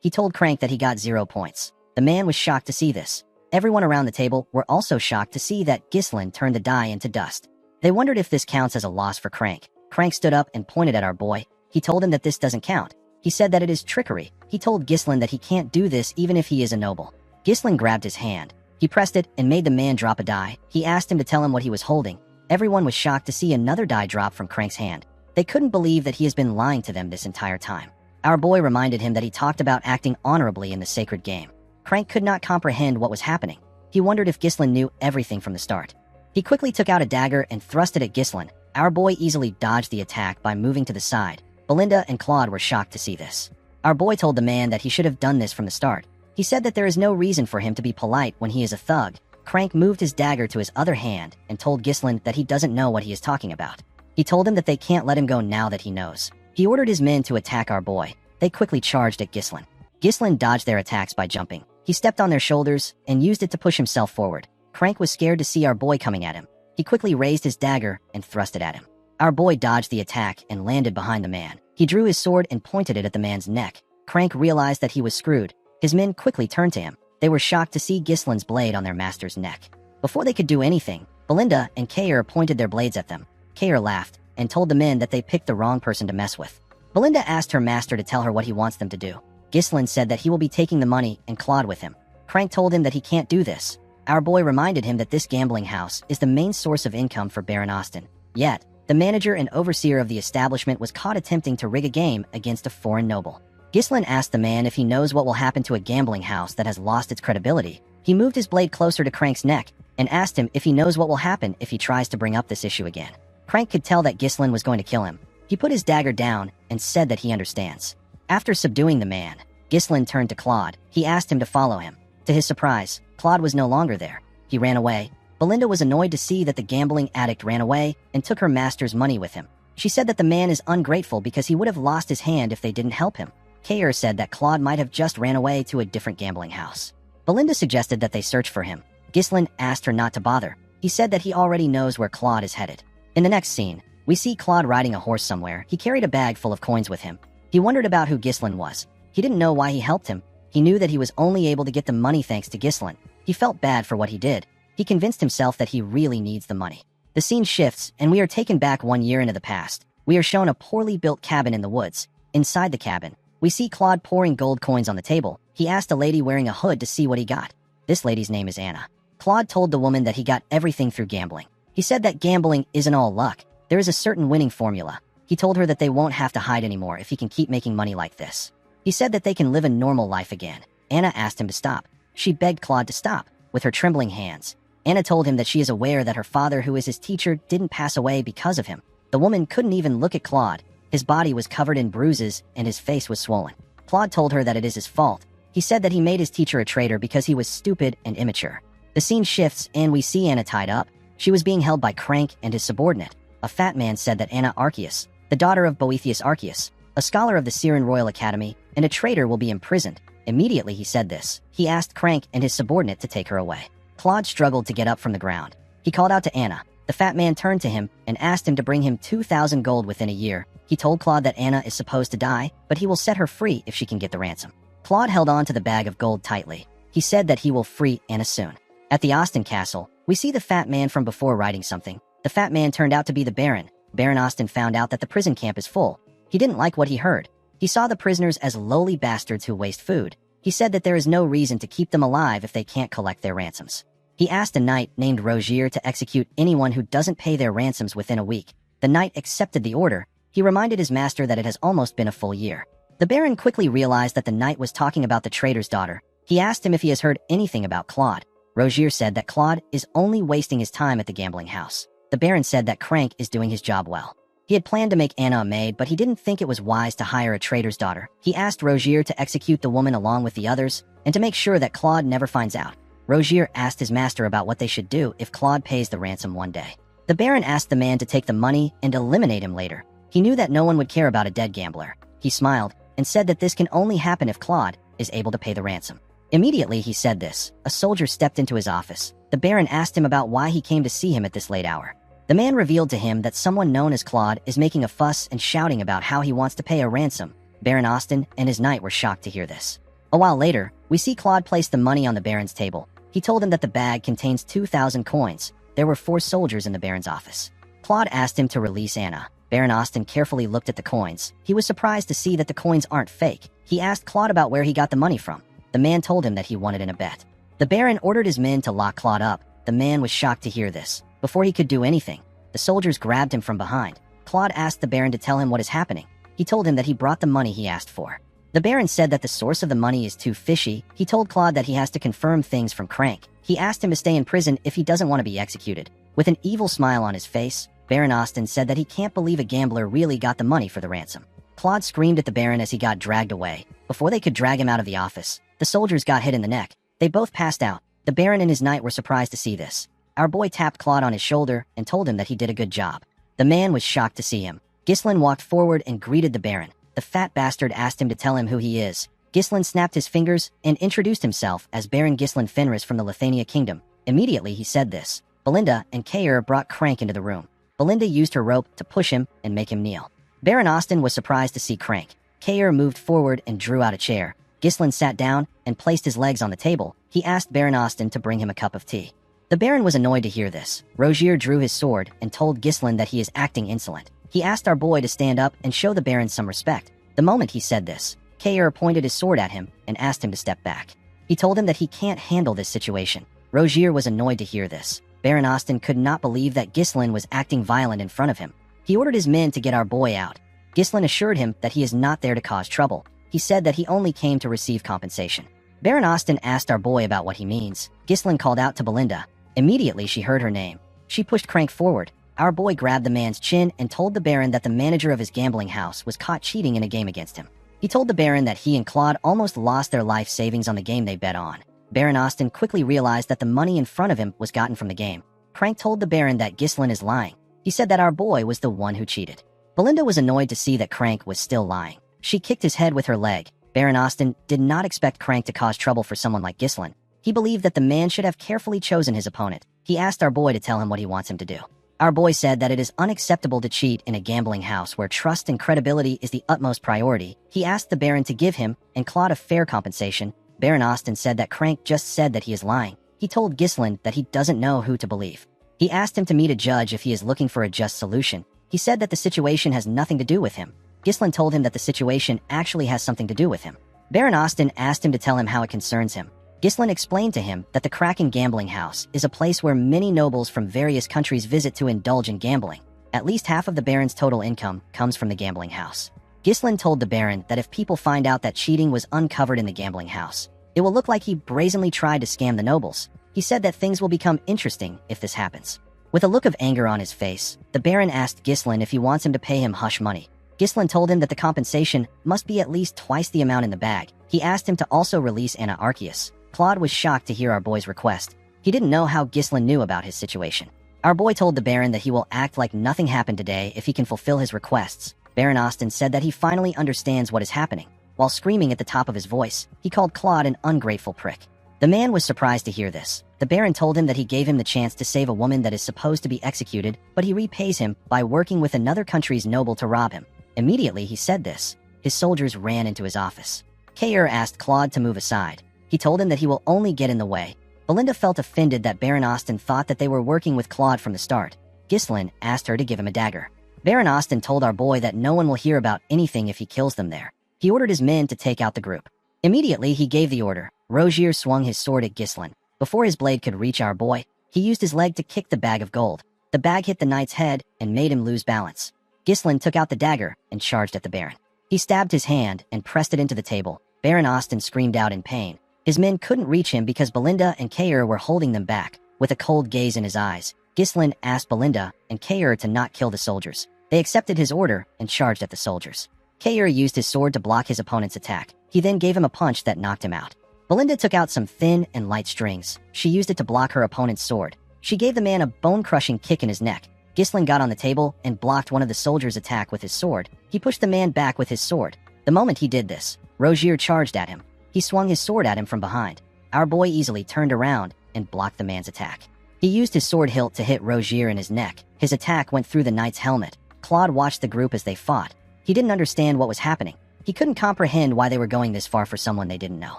Speaker 1: He told Crank that he got 0 points. The man was shocked to see this. Everyone around the table were also shocked to see that Ghislaine turned the die into dust. They wondered if this counts as a loss for Crank. Crank stood up and pointed at our boy. He told him that this doesn't count. He said that it is trickery. He told Ghislain that he can't do this even if he is a noble. Ghislain grabbed his hand. He pressed it and made the man drop a die. He asked him to tell him what he was holding. Everyone was shocked to see another die drop from Crank's hand. They couldn't believe that he has been lying to them this entire time. Our boy reminded him that he talked about acting honorably in the sacred game. Crank could not comprehend what was happening. He wondered if Ghislain knew everything from the start. He quickly took out a dagger and thrust it at Ghislain. Our boy easily dodged the attack by moving to the side. Belinda and Claude were shocked to see this. Our boy told the man that he should have done this from the start. He said that there is no reason for him to be polite when he is a thug. Crank moved his dagger to his other hand and told Ghislain that he doesn't know what he is talking about. He told him that they can't let him go now that he knows. He ordered his men to attack our boy. They quickly charged at Ghislain. Ghislain dodged their attacks by jumping. He stepped on their shoulders and used it to push himself forward. Crank was scared to see our boy coming at him. He quickly raised his dagger and thrust it at him. Our boy dodged the attack and landed behind the man. He drew his sword and pointed it at the man's neck. Crank realized that he was screwed. His men quickly turned to him. They were shocked to see Ghislain's blade on their master's neck. Before they could do anything, Belinda and Kayer pointed their blades at them. Kayer laughed and told the men that they picked the wrong person to mess with. Belinda asked her master to tell her what he wants them to do. Ghislain said that he will be taking the money and Claude with him. Crank told him that he can't do this. Our boy reminded him that this gambling house is the main source of income for Baron Austin. Yet, the manager and overseer of the establishment was caught attempting to rig a game against a foreign noble. Ghislain asked the man if he knows what will happen to a gambling house that has lost its credibility. He moved his blade closer to Crank's neck and asked him if he knows what will happen if he tries to bring up this issue again. Crank could tell that Ghislain was going to kill him. He put his dagger down and said that he understands. After subduing the man, Ghislain turned to Claude. He asked him to follow him. To his surprise, Claude was no longer there. He ran away. Belinda was annoyed to see that the gambling addict ran away and took her master's money with him. She said that the man is ungrateful because he would have lost his hand if they didn't help him. Kayer said that Claude might have just ran away to a different gambling house. Belinda suggested that they search for him. Ghislain asked her not to bother. He said that he already knows where Claude is headed. In the next scene, we see Claude riding a horse somewhere. He carried a bag full of coins with him. He wondered about who Ghislain was. He didn't know why he helped him. He knew that he was only able to get the money thanks to Ghislain. He felt bad for what he did. He convinced himself that he really needs the money. The scene shifts, and we are taken back 1 year into the past. We are shown a poorly built cabin in the woods. Inside the cabin, we see Claude pouring gold coins on the table. He asked a lady wearing a hood to see what he got. This lady's name is Anna. Claude told the woman that he got everything through gambling. He said that gambling isn't all luck. There is a certain winning formula. He told her that they won't have to hide anymore if he can keep making money like this. He said that they can live a normal life again. Anna asked him to stop. She begged Claude to stop, with her trembling hands. Anna told him that she is aware that her father, who is his teacher, didn't pass away because of him. The woman couldn't even look at Claude. His body was covered in bruises and his face was swollen. Claude told her that it is his fault. He said that he made his teacher a traitor because he was stupid and immature. The scene shifts and we see Anna tied up. She was being held by Crank and his subordinate. A fat man said that Anna Arceus, the daughter of Boethius Arceus, a scholar of the Siren Royal Academy, and a traitor will be imprisoned. Immediately he said this. He asked Crank and his subordinate to take her away. Claude struggled to get up from the ground. He called out to Anna. The fat man turned to him and asked him to bring him 2,000 gold within a year. He told Claude that Anna is supposed to die, but he will set her free if she can get the ransom. Claude held on to the bag of gold tightly. He said that he will free Anna soon. At the Austin castle, we see the fat man from before writing something. The fat man turned out to be the Baron. Baron Austin found out that the prison camp is full. He didn't like what he heard. He saw the prisoners as lowly bastards who waste food. He said that there is no reason to keep them alive if they can't collect their ransoms. He asked a knight named Rogier to execute anyone who doesn't pay their ransoms within a week. The knight accepted the order. He reminded his master that it has almost been a full year. The Baron quickly realized that the knight was talking about the traitor's daughter. He asked him if he has heard anything about Claude. Rogier said that Claude is only wasting his time at the gambling house. The Baron said that Crank is doing his job well. He had planned to make Anna a maid, but he didn't think it was wise to hire a traitor's daughter. He asked Rogier to execute the woman along with the others, and to make sure that Claude never finds out. Rogier asked his master about what they should do if Claude pays the ransom one day. The Baron asked the man to take the money and eliminate him later. He knew that no one would care about a dead gambler. He smiled and said that this can only happen if Claude is able to pay the ransom. Immediately he said this, a soldier stepped into his office. The Baron asked him about why he came to see him at this late hour. The man revealed to him that someone known as Claude is making a fuss and shouting about how he wants to pay a ransom. Baron Austin and his knight were shocked to hear this. A while later, we see Claude place the money on the Baron's table. He told him that the bag contains 2,000 coins. There were 4 soldiers in the Baron's office. Claude asked him to release Anna. Baron Austin carefully looked at the coins. He was surprised to see that the coins aren't fake. He asked Claude about where he got the money from. The man told him that he won it in a bet. The Baron ordered his men to lock Claude up. The man was shocked to hear this. Before he could do anything, the soldiers grabbed him from behind. Claude asked the Baron to tell him what is happening. He told him that he brought the money he asked for. The Baron said that the source of the money is too fishy. He told Claude that he has to confirm things from Crank. He asked him to stay in prison if he doesn't want to be executed. With an evil smile on his face, Baron Austin said that he can't believe a gambler really got the money for the ransom. Claude screamed at the Baron as he got dragged away. Before they could drag him out of the office, the soldiers got hit in the neck. They both passed out. The Baron and his knight were surprised to see this. Our boy tapped Claude on his shoulder and told him that he did a good job. The man was shocked to see him. Ghislain walked forward and greeted the Baron. The fat bastard asked him to tell him who he is. Ghislain snapped his fingers and introduced himself as Baron Ghislain Fenris from the Lithania Kingdom. Immediately he said this. Belinda and Kair brought Crank into the room. Belinda used her rope to push him and make him kneel. Baron Austin was surprised to see Crank. Kair moved forward and drew out a chair. Ghislain sat down and placed his legs on the table. He asked Baron Austin to bring him a cup of tea. The Baron was annoyed to hear this. Rogier drew his sword and told Ghislain that he is acting insolent. He asked our boy to stand up and show the Baron some respect. The moment he said this, Kair pointed his sword at him and asked him to step back. He told him that he can't handle this situation. Rogier was annoyed to hear this. Baron Austin could not believe that Ghislain was acting violent in front of him. He ordered his men to get our boy out. Ghislain assured him that he is not there to cause trouble. He said that he only came to receive compensation. Baron Austin asked our boy about what he means. Ghislain called out to Belinda. Immediately she heard her name. She pushed Crank forward. Our boy grabbed the man's chin and told the Baron that the manager of his gambling house was caught cheating in a game against him. He told the Baron that he and Claude almost lost their life savings on the game they bet on. Baron Austin quickly realized that the money in front of him was gotten from the game. Crank told the Baron that Ghislain is lying. He said that our boy was the one who cheated. Belinda was annoyed to see that Crank was still lying. She kicked his head with her leg. Baron Austin did not expect Crank to cause trouble for someone like Ghislain. He believed that the man should have carefully chosen his opponent. He asked our boy to tell him what he wants him to do. Our boy said that it is unacceptable to cheat in a gambling house where trust and credibility is the utmost priority. He asked the Baron to give him and Claude a fair compensation. Baron Austin said that Crank just said that he is lying. He told Ghislain that he doesn't know who to believe. He asked him to meet a judge if he is looking for a just solution. He said that the situation has nothing to do with him. Ghislain told him that the situation actually has something to do with him. Baron Austin asked him to tell him how it concerns him. Ghislain explained to him that the Kraken Gambling House is a place where many nobles from various countries visit to indulge in gambling. At least half of the Baron's total income comes from the gambling house. Ghislain told the Baron that if people find out that cheating was uncovered in the gambling house, it will look like he brazenly tried to scam the nobles. He said that things will become interesting if this happens. With a look of anger on his face, the Baron asked Ghislain if he wants him to pay him hush money. Ghislain told him that the compensation must be at least twice the amount in the bag. He asked him to also release Anna Arceus. Claude was shocked to hear our boy's request. He didn't know how Ghislain knew about his situation. Our boy told the Baron that he will act like nothing happened today if he can fulfill his requests. Baron Austin said that he finally understands what is happening. While screaming at the top of his voice, he called Claude an ungrateful prick. The man was surprised to hear this. The Baron told him that he gave him the chance to save a woman that is supposed to be executed, but he repays him by working with another country's noble to rob him. Immediately he said this. His soldiers ran into his office. Kair asked Claude to move aside. He told him that he will only get in the way. Belinda felt offended that Baron Austin thought that they were working with Claude from the start. Ghislain asked her to give him a dagger. Baron Austin told our boy that no one will hear about anything if he kills them there. He ordered his men to take out the group. Immediately he gave the order. Rogier swung his sword at Ghislain. Before his blade could reach our boy, he used his leg to kick the bag of gold. The bag hit the knight's head and made him lose balance. Ghislain took out the dagger and charged at the Baron. He stabbed his hand and pressed it into the table. Baron Austin screamed out in pain. His men couldn't reach him because Belinda and Kair were holding them back. With a cold gaze in his eyes, Ghislain asked Belinda and Kair to not kill the soldiers. They accepted his order and charged at the soldiers. Kair used his sword to block his opponent's attack. He then gave him a punch that knocked him out. Belinda took out some thin and light strings. She used it to block her opponent's sword. She gave the man a bone-crushing kick in his neck. Ghislain got on the table and blocked one of the soldiers' attack with his sword. He pushed the man back with his sword. The moment he did this, Rogier charged at him. He swung his sword at him from behind. Our boy easily turned around and blocked the man's attack. He used his sword hilt to hit Rogier in his neck. His attack went through the knight's helmet. Claude watched the group as they fought. He didn't understand what was happening. He couldn't comprehend why they were going this far for someone they didn't know.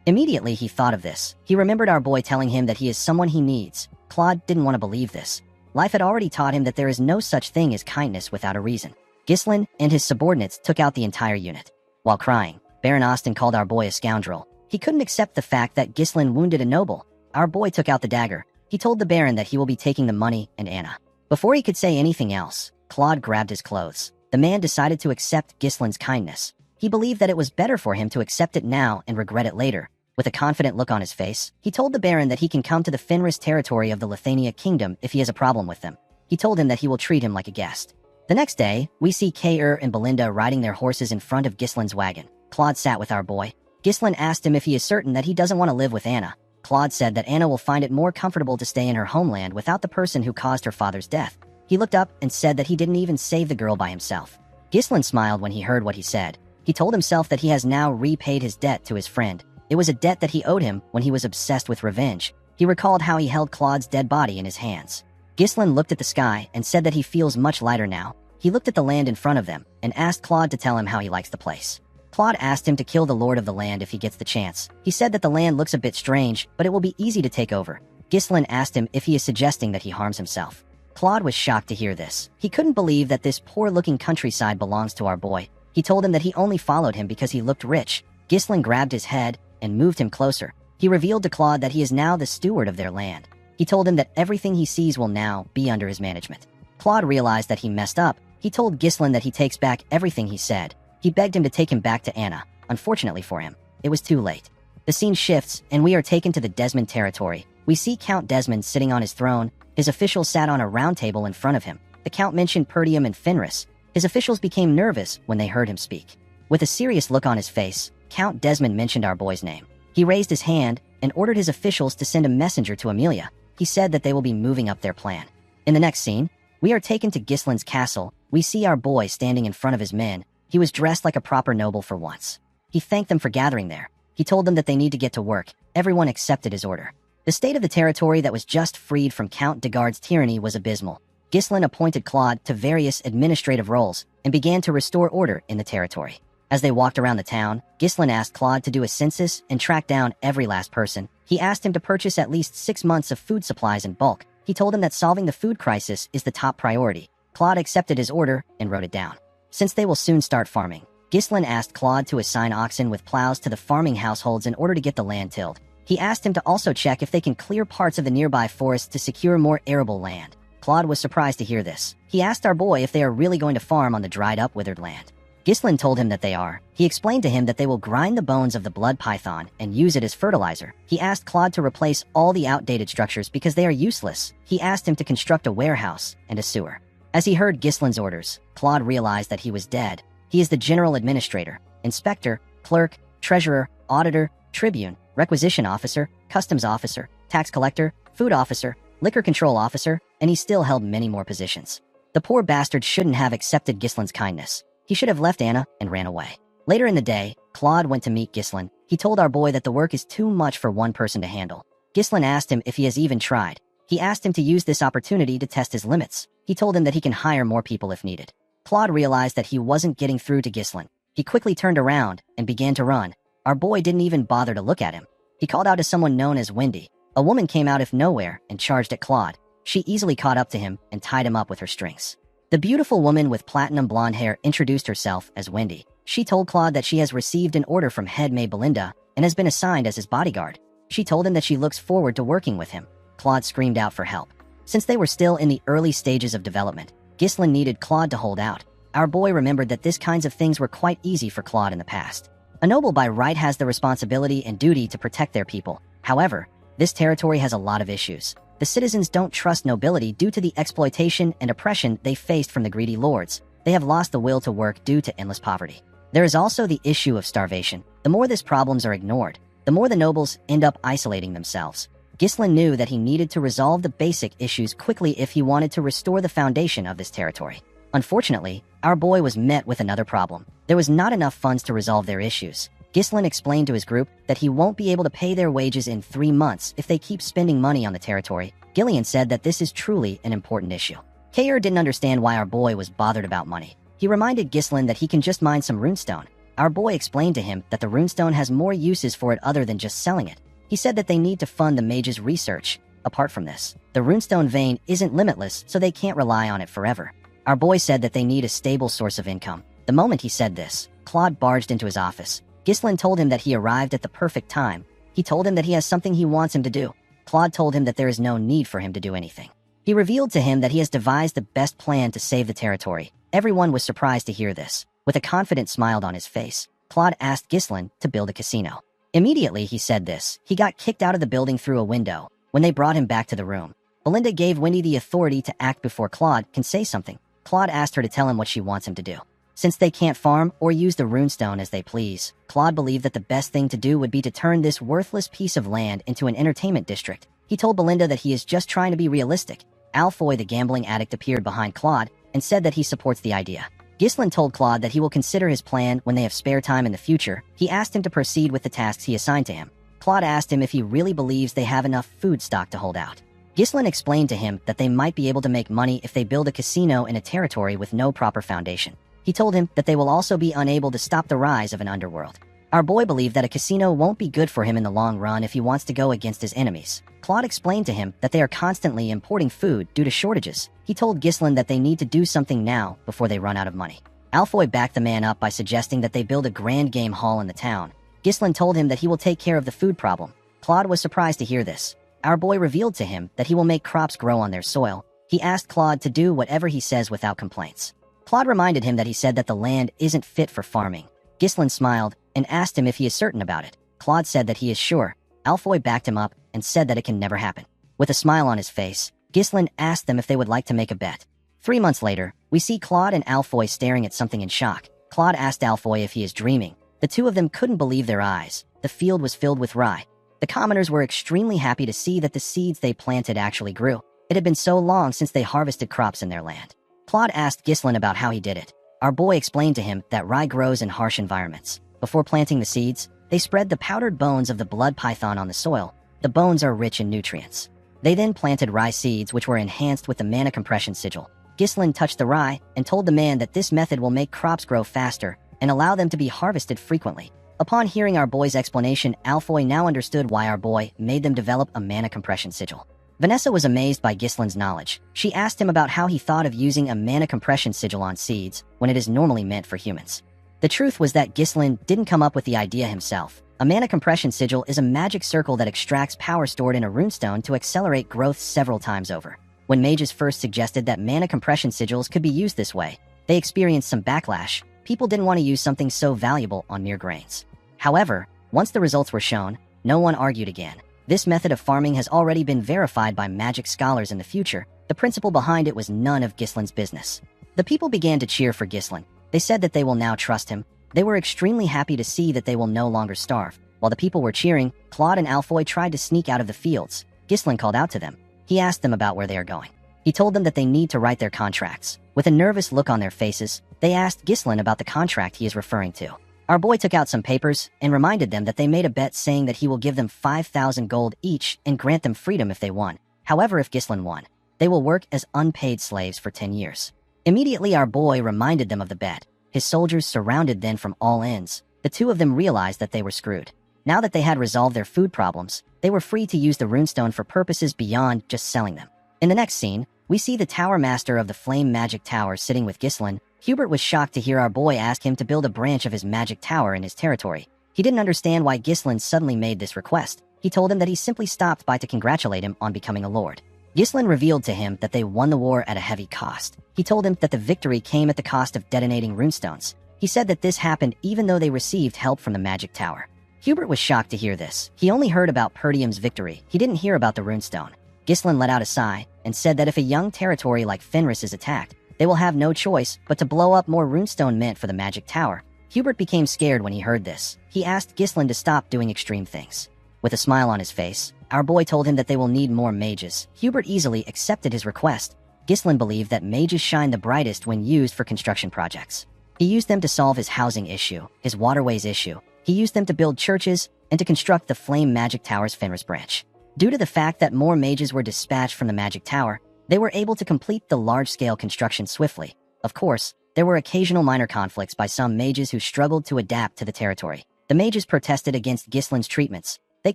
Speaker 1: Immediately he thought of this. He remembered our boy telling him that he is someone he needs. Claude didn't want to believe this. Life had already taught him that there is no such thing as kindness without a reason. Ghislain and his subordinates took out the entire unit. While crying, Baron Austin called our boy a scoundrel. He couldn't accept the fact that Ghislain wounded a noble. Our boy took out the dagger. He told the Baron that he will be taking the money and Anna. Before he could say anything else, Claude grabbed his clothes. The man decided to accept Ghislain's kindness. He believed that it was better for him to accept it now and regret it later. With a confident look on his face, he told the Baron that he can come to the Fenris territory of the Lithania kingdom if he has a problem with them. He told him that he will treat him like a guest. The next day, we see Kair and Belinda riding their horses in front of Ghislain's wagon. Claude sat with our boy. Ghislain asked him if he is certain that he doesn't want to live with Anna. Claude said that Anna will find it more comfortable to stay in her homeland without the person who caused her father's death. He looked up and said that he didn't even save the girl by himself. Ghislain smiled when he heard what he said. He told himself that he has now repaid his debt to his friend. It was a debt that he owed him when he was obsessed with revenge. He recalled how he held Claude's dead body in his hands. Ghislain looked at the sky and said that he feels much lighter now. He looked at the land in front of them and asked Claude to tell him how he likes the place. Claude asked him to kill the lord of the land if he gets the chance. He said that the land looks a bit strange, but it will be easy to take over. Ghislain asked him if he is suggesting that he harms himself. Claude was shocked to hear this. He couldn't believe that this poor-looking countryside belongs to our boy. He told him that he only followed him because he looked rich. Ghislain grabbed his head and moved him closer. He revealed to Claude that he is now the steward of their land. He told him that everything he sees will now be under his management. Claude realized that he messed up. He told Ghislain that he takes back everything he said. He begged him to take him back to Anna. Unfortunately for him, it was too late. The scene shifts, and we are taken to the Desmond territory. We see Count Desmond sitting on his throne. His officials sat on a round table in front of him. The Count mentioned Perdium and Fenris. His officials became nervous when they heard him speak. With a serious look on his face, Count Desmond mentioned our boy's name. He raised his hand and ordered his officials to send a messenger to Amelia. He said that they will be moving up their plan. In the next scene, we are taken to Ghislain's castle. We see our boy standing in front of his men. He was dressed like a proper noble for once. He thanked them for gathering there. He told them that they need to get to work. Everyone accepted his order. The state of the territory that was just freed from Count Degard's tyranny was abysmal. Ghislain appointed Claude to various administrative roles and began to restore order in the territory. As they walked around the town, Ghislain asked Claude to do a census and track down every last person. He asked him to purchase at least 6 months of food supplies in bulk. He told him that solving the food crisis is the top priority. Claude accepted his order and wrote it down. Since they will soon start farming, Ghislain asked Claude to assign oxen with plows to the farming households in order to get the land tilled. He asked him to also check if they can clear parts of the nearby forest to secure more arable land. Claude was surprised to hear this. He asked our boy if they are really going to farm on the dried-up, withered land. Ghislain told him that they are. He explained to him that they will grind the bones of the blood python and use it as fertilizer. He asked Claude to replace all the outdated structures because they are useless. He asked him to construct a warehouse and a sewer. As he heard Ghislain's orders, Claude realized that he was dead. He is the general administrator, inspector, clerk, treasurer, auditor, tribune, requisition officer, customs officer, tax collector, food officer, liquor control officer, and he still held many more positions. The poor bastard shouldn't have accepted Ghislain's kindness. He should have left Anna and ran away. Later in the day, Claude went to meet Ghislain. He told our boy that the work is too much for one person to handle. Ghislain asked him if he has even tried. He asked him to use this opportunity to test his limits. He told him that he can hire more people if needed. Claude realized that he wasn't getting through to Ghislain. He quickly turned around and began to run. Our boy didn't even bother to look at him. He called out to someone known as Wendy. A woman came out of nowhere and charged at Claude. She easily caught up to him and tied him up with her strings. The beautiful woman with platinum blonde hair introduced herself as Wendy. She told Claude that she has received an order from head maid Belinda and has been assigned as his bodyguard. She told him that she looks forward to working with him. Claude screamed out for help. Since they were still in the early stages of development, Ghislain needed Claude to hold out. Our boy remembered that this kinds of things were quite easy for Claude in the past. A noble by right has the responsibility and duty to protect their people. However, this territory has a lot of issues. The citizens don't trust nobility due to the exploitation and oppression they faced from the greedy lords. They have lost the will to work due to endless poverty. There is also the issue of starvation. The more these problems are ignored, the more the nobles end up isolating themselves. Ghislain knew that he needed to resolve the basic issues quickly if he wanted to restore the foundation of this territory. Unfortunately, our boy was met with another problem. There was not enough funds to resolve their issues. Ghislain explained to his group that he won't be able to pay their wages in 3 months if they keep spending money on the territory. Gillian said that this is truly an important issue. Kair didn't understand why our boy was bothered about money. He reminded Ghislain that he can just mine some runestone. Our boy explained to him that the runestone has more uses for it other than just selling it. He said that they need to fund the mage's research. Apart from this, the runestone vein isn't limitless, so they can't rely on it forever. Our boy said that they need a stable source of income. The moment he said this, Claude barged into his office. Ghislain told him that he arrived at the perfect time. He told him that he has something he wants him to do. Claude told him that there is no need for him to do anything. He revealed to him that he has devised the best plan to save the territory. Everyone was surprised to hear this. With a confident smile on his face, Claude asked Ghislain to build a casino. Immediately he said this, he got kicked out of the building through a window. When they brought him back to the room, Belinda gave Wendy the authority to act before Claude can say something. Claude asked her to tell him what she wants him to do. Since they can't farm or use the runestone as they please, Claude believed that the best thing to do would be to turn this worthless piece of land into an entertainment district. He told Belinda that he is just trying to be realistic. Alfoy, the gambling addict, appeared behind Claude and said that he supports the idea. Ghislain told Claude that he will consider his plan when they have spare time in the future. He asked him to proceed with the tasks he assigned to him. Claude asked him if he really believes they have enough food stock to hold out. Ghislain explained to him that they might be able to make money if they build a casino in a territory with no proper foundation. He told him that they will also be unable to stop the rise of an underworld. Our boy believed that a casino won't be good for him in the long run if he wants to go against his enemies. Claude explained to him that they are constantly importing food due to shortages. He told Ghislain that they need to do something now before they run out of money. Alfoy backed the man up by suggesting that they build a grand game hall in the town. Ghislain told him that he will take care of the food problem. Claude was surprised to hear this. Our boy revealed to him that he will make crops grow on their soil. He asked Claude to do whatever he says without complaints. Claude reminded him that he said that the land isn't fit for farming. Ghislain smiled and asked him if he is certain about it. Claude said that he is sure. Alfoy backed him up and said that it can never happen. With a smile on his face, Ghislain asked them if they would like to make a bet. 3 months later, we see Claude and Alfoy staring at something in shock. Claude asked Alfoy if he is dreaming. The two of them couldn't believe their eyes. The field was filled with rye. The commoners were extremely happy to see that the seeds they planted actually grew. It had been so long since they harvested crops in their land. Claude asked Ghislain about how he did it. Our boy explained to him that rye grows in harsh environments. Before planting the seeds, they spread the powdered bones of the blood python on the soil. The bones are rich in nutrients. They then planted rye seeds which were enhanced with the mana compression sigil. Ghislain touched the rye and told the man that this method will make crops grow faster and allow them to be harvested frequently. Upon hearing our boy's explanation, Alfoy now understood why our boy made them develop a mana compression sigil. Vanessa was amazed by Ghislain's knowledge. She asked him about how he thought of using a mana compression sigil on seeds when it is normally meant for humans. The truth was that Ghislain didn't come up with the idea himself. A mana compression sigil is a magic circle that extracts power stored in a runestone to accelerate growth several times over. When mages first suggested that mana compression sigils could be used this way, they experienced some backlash. People didn't want to use something so valuable on mere grains. However, once the results were shown, no one argued again. This method of farming has already been verified by magic scholars in the future. The principle behind it was none of Ghislain's business. The people began to cheer for Ghislain. They said that they will now trust him. They were extremely happy to see that they will no longer starve. While the people were cheering, Claude and Alfoy tried to sneak out of the fields. Ghislain called out to them. He asked them about where they are going. He told them that they need to write their contracts. With a nervous look on their faces, they asked Ghislain about the contract he is referring to. Our boy took out some papers and reminded them that they made a bet saying that he will give them 5,000 gold each and grant them freedom if they won. However, if Ghislain won, they will work as unpaid slaves for 10 years. Immediately, our boy reminded them of the bet. His soldiers surrounded them from all ends. The two of them realized that they were screwed. Now that they had resolved their food problems, they were free to use the runestone for purposes beyond just selling them. In the next scene, we see the Tower Master of the Flame Magic Tower sitting with Ghislain. Hubert was shocked to hear our boy ask him to build a branch of his magic tower in his territory. He didn't understand why Ghislain suddenly made this request. He told him that he simply stopped by to congratulate him on becoming a lord. Ghislain revealed to him that they won the war at a heavy cost. He told him that the victory came at the cost of detonating runestones. He said that this happened even though they received help from the magic tower. Hubert was shocked to hear this. He only heard about Perdium's victory. He didn't hear about the runestone. Ghislain let out a sigh and said that if a young territory like Fenris is attacked, they will have no choice but to blow up more runestone meant for the magic tower. Hubert became scared when he heard this. He asked Ghislain to stop doing extreme things. With a smile on his face, our boy told him that they will need more mages. Hubert easily accepted his request. Ghislain believed that mages shine the brightest when used for construction projects. He used them to solve his housing issue, his waterways issue. He used them to build churches and to construct the Flame Magic Tower's Fenris branch. Due to the fact that more mages were dispatched from the magic tower, they were able to complete the large-scale construction swiftly. Of course, there were occasional minor conflicts by some mages who struggled to adapt to the territory. The mages protested against Ghislain's treatments. They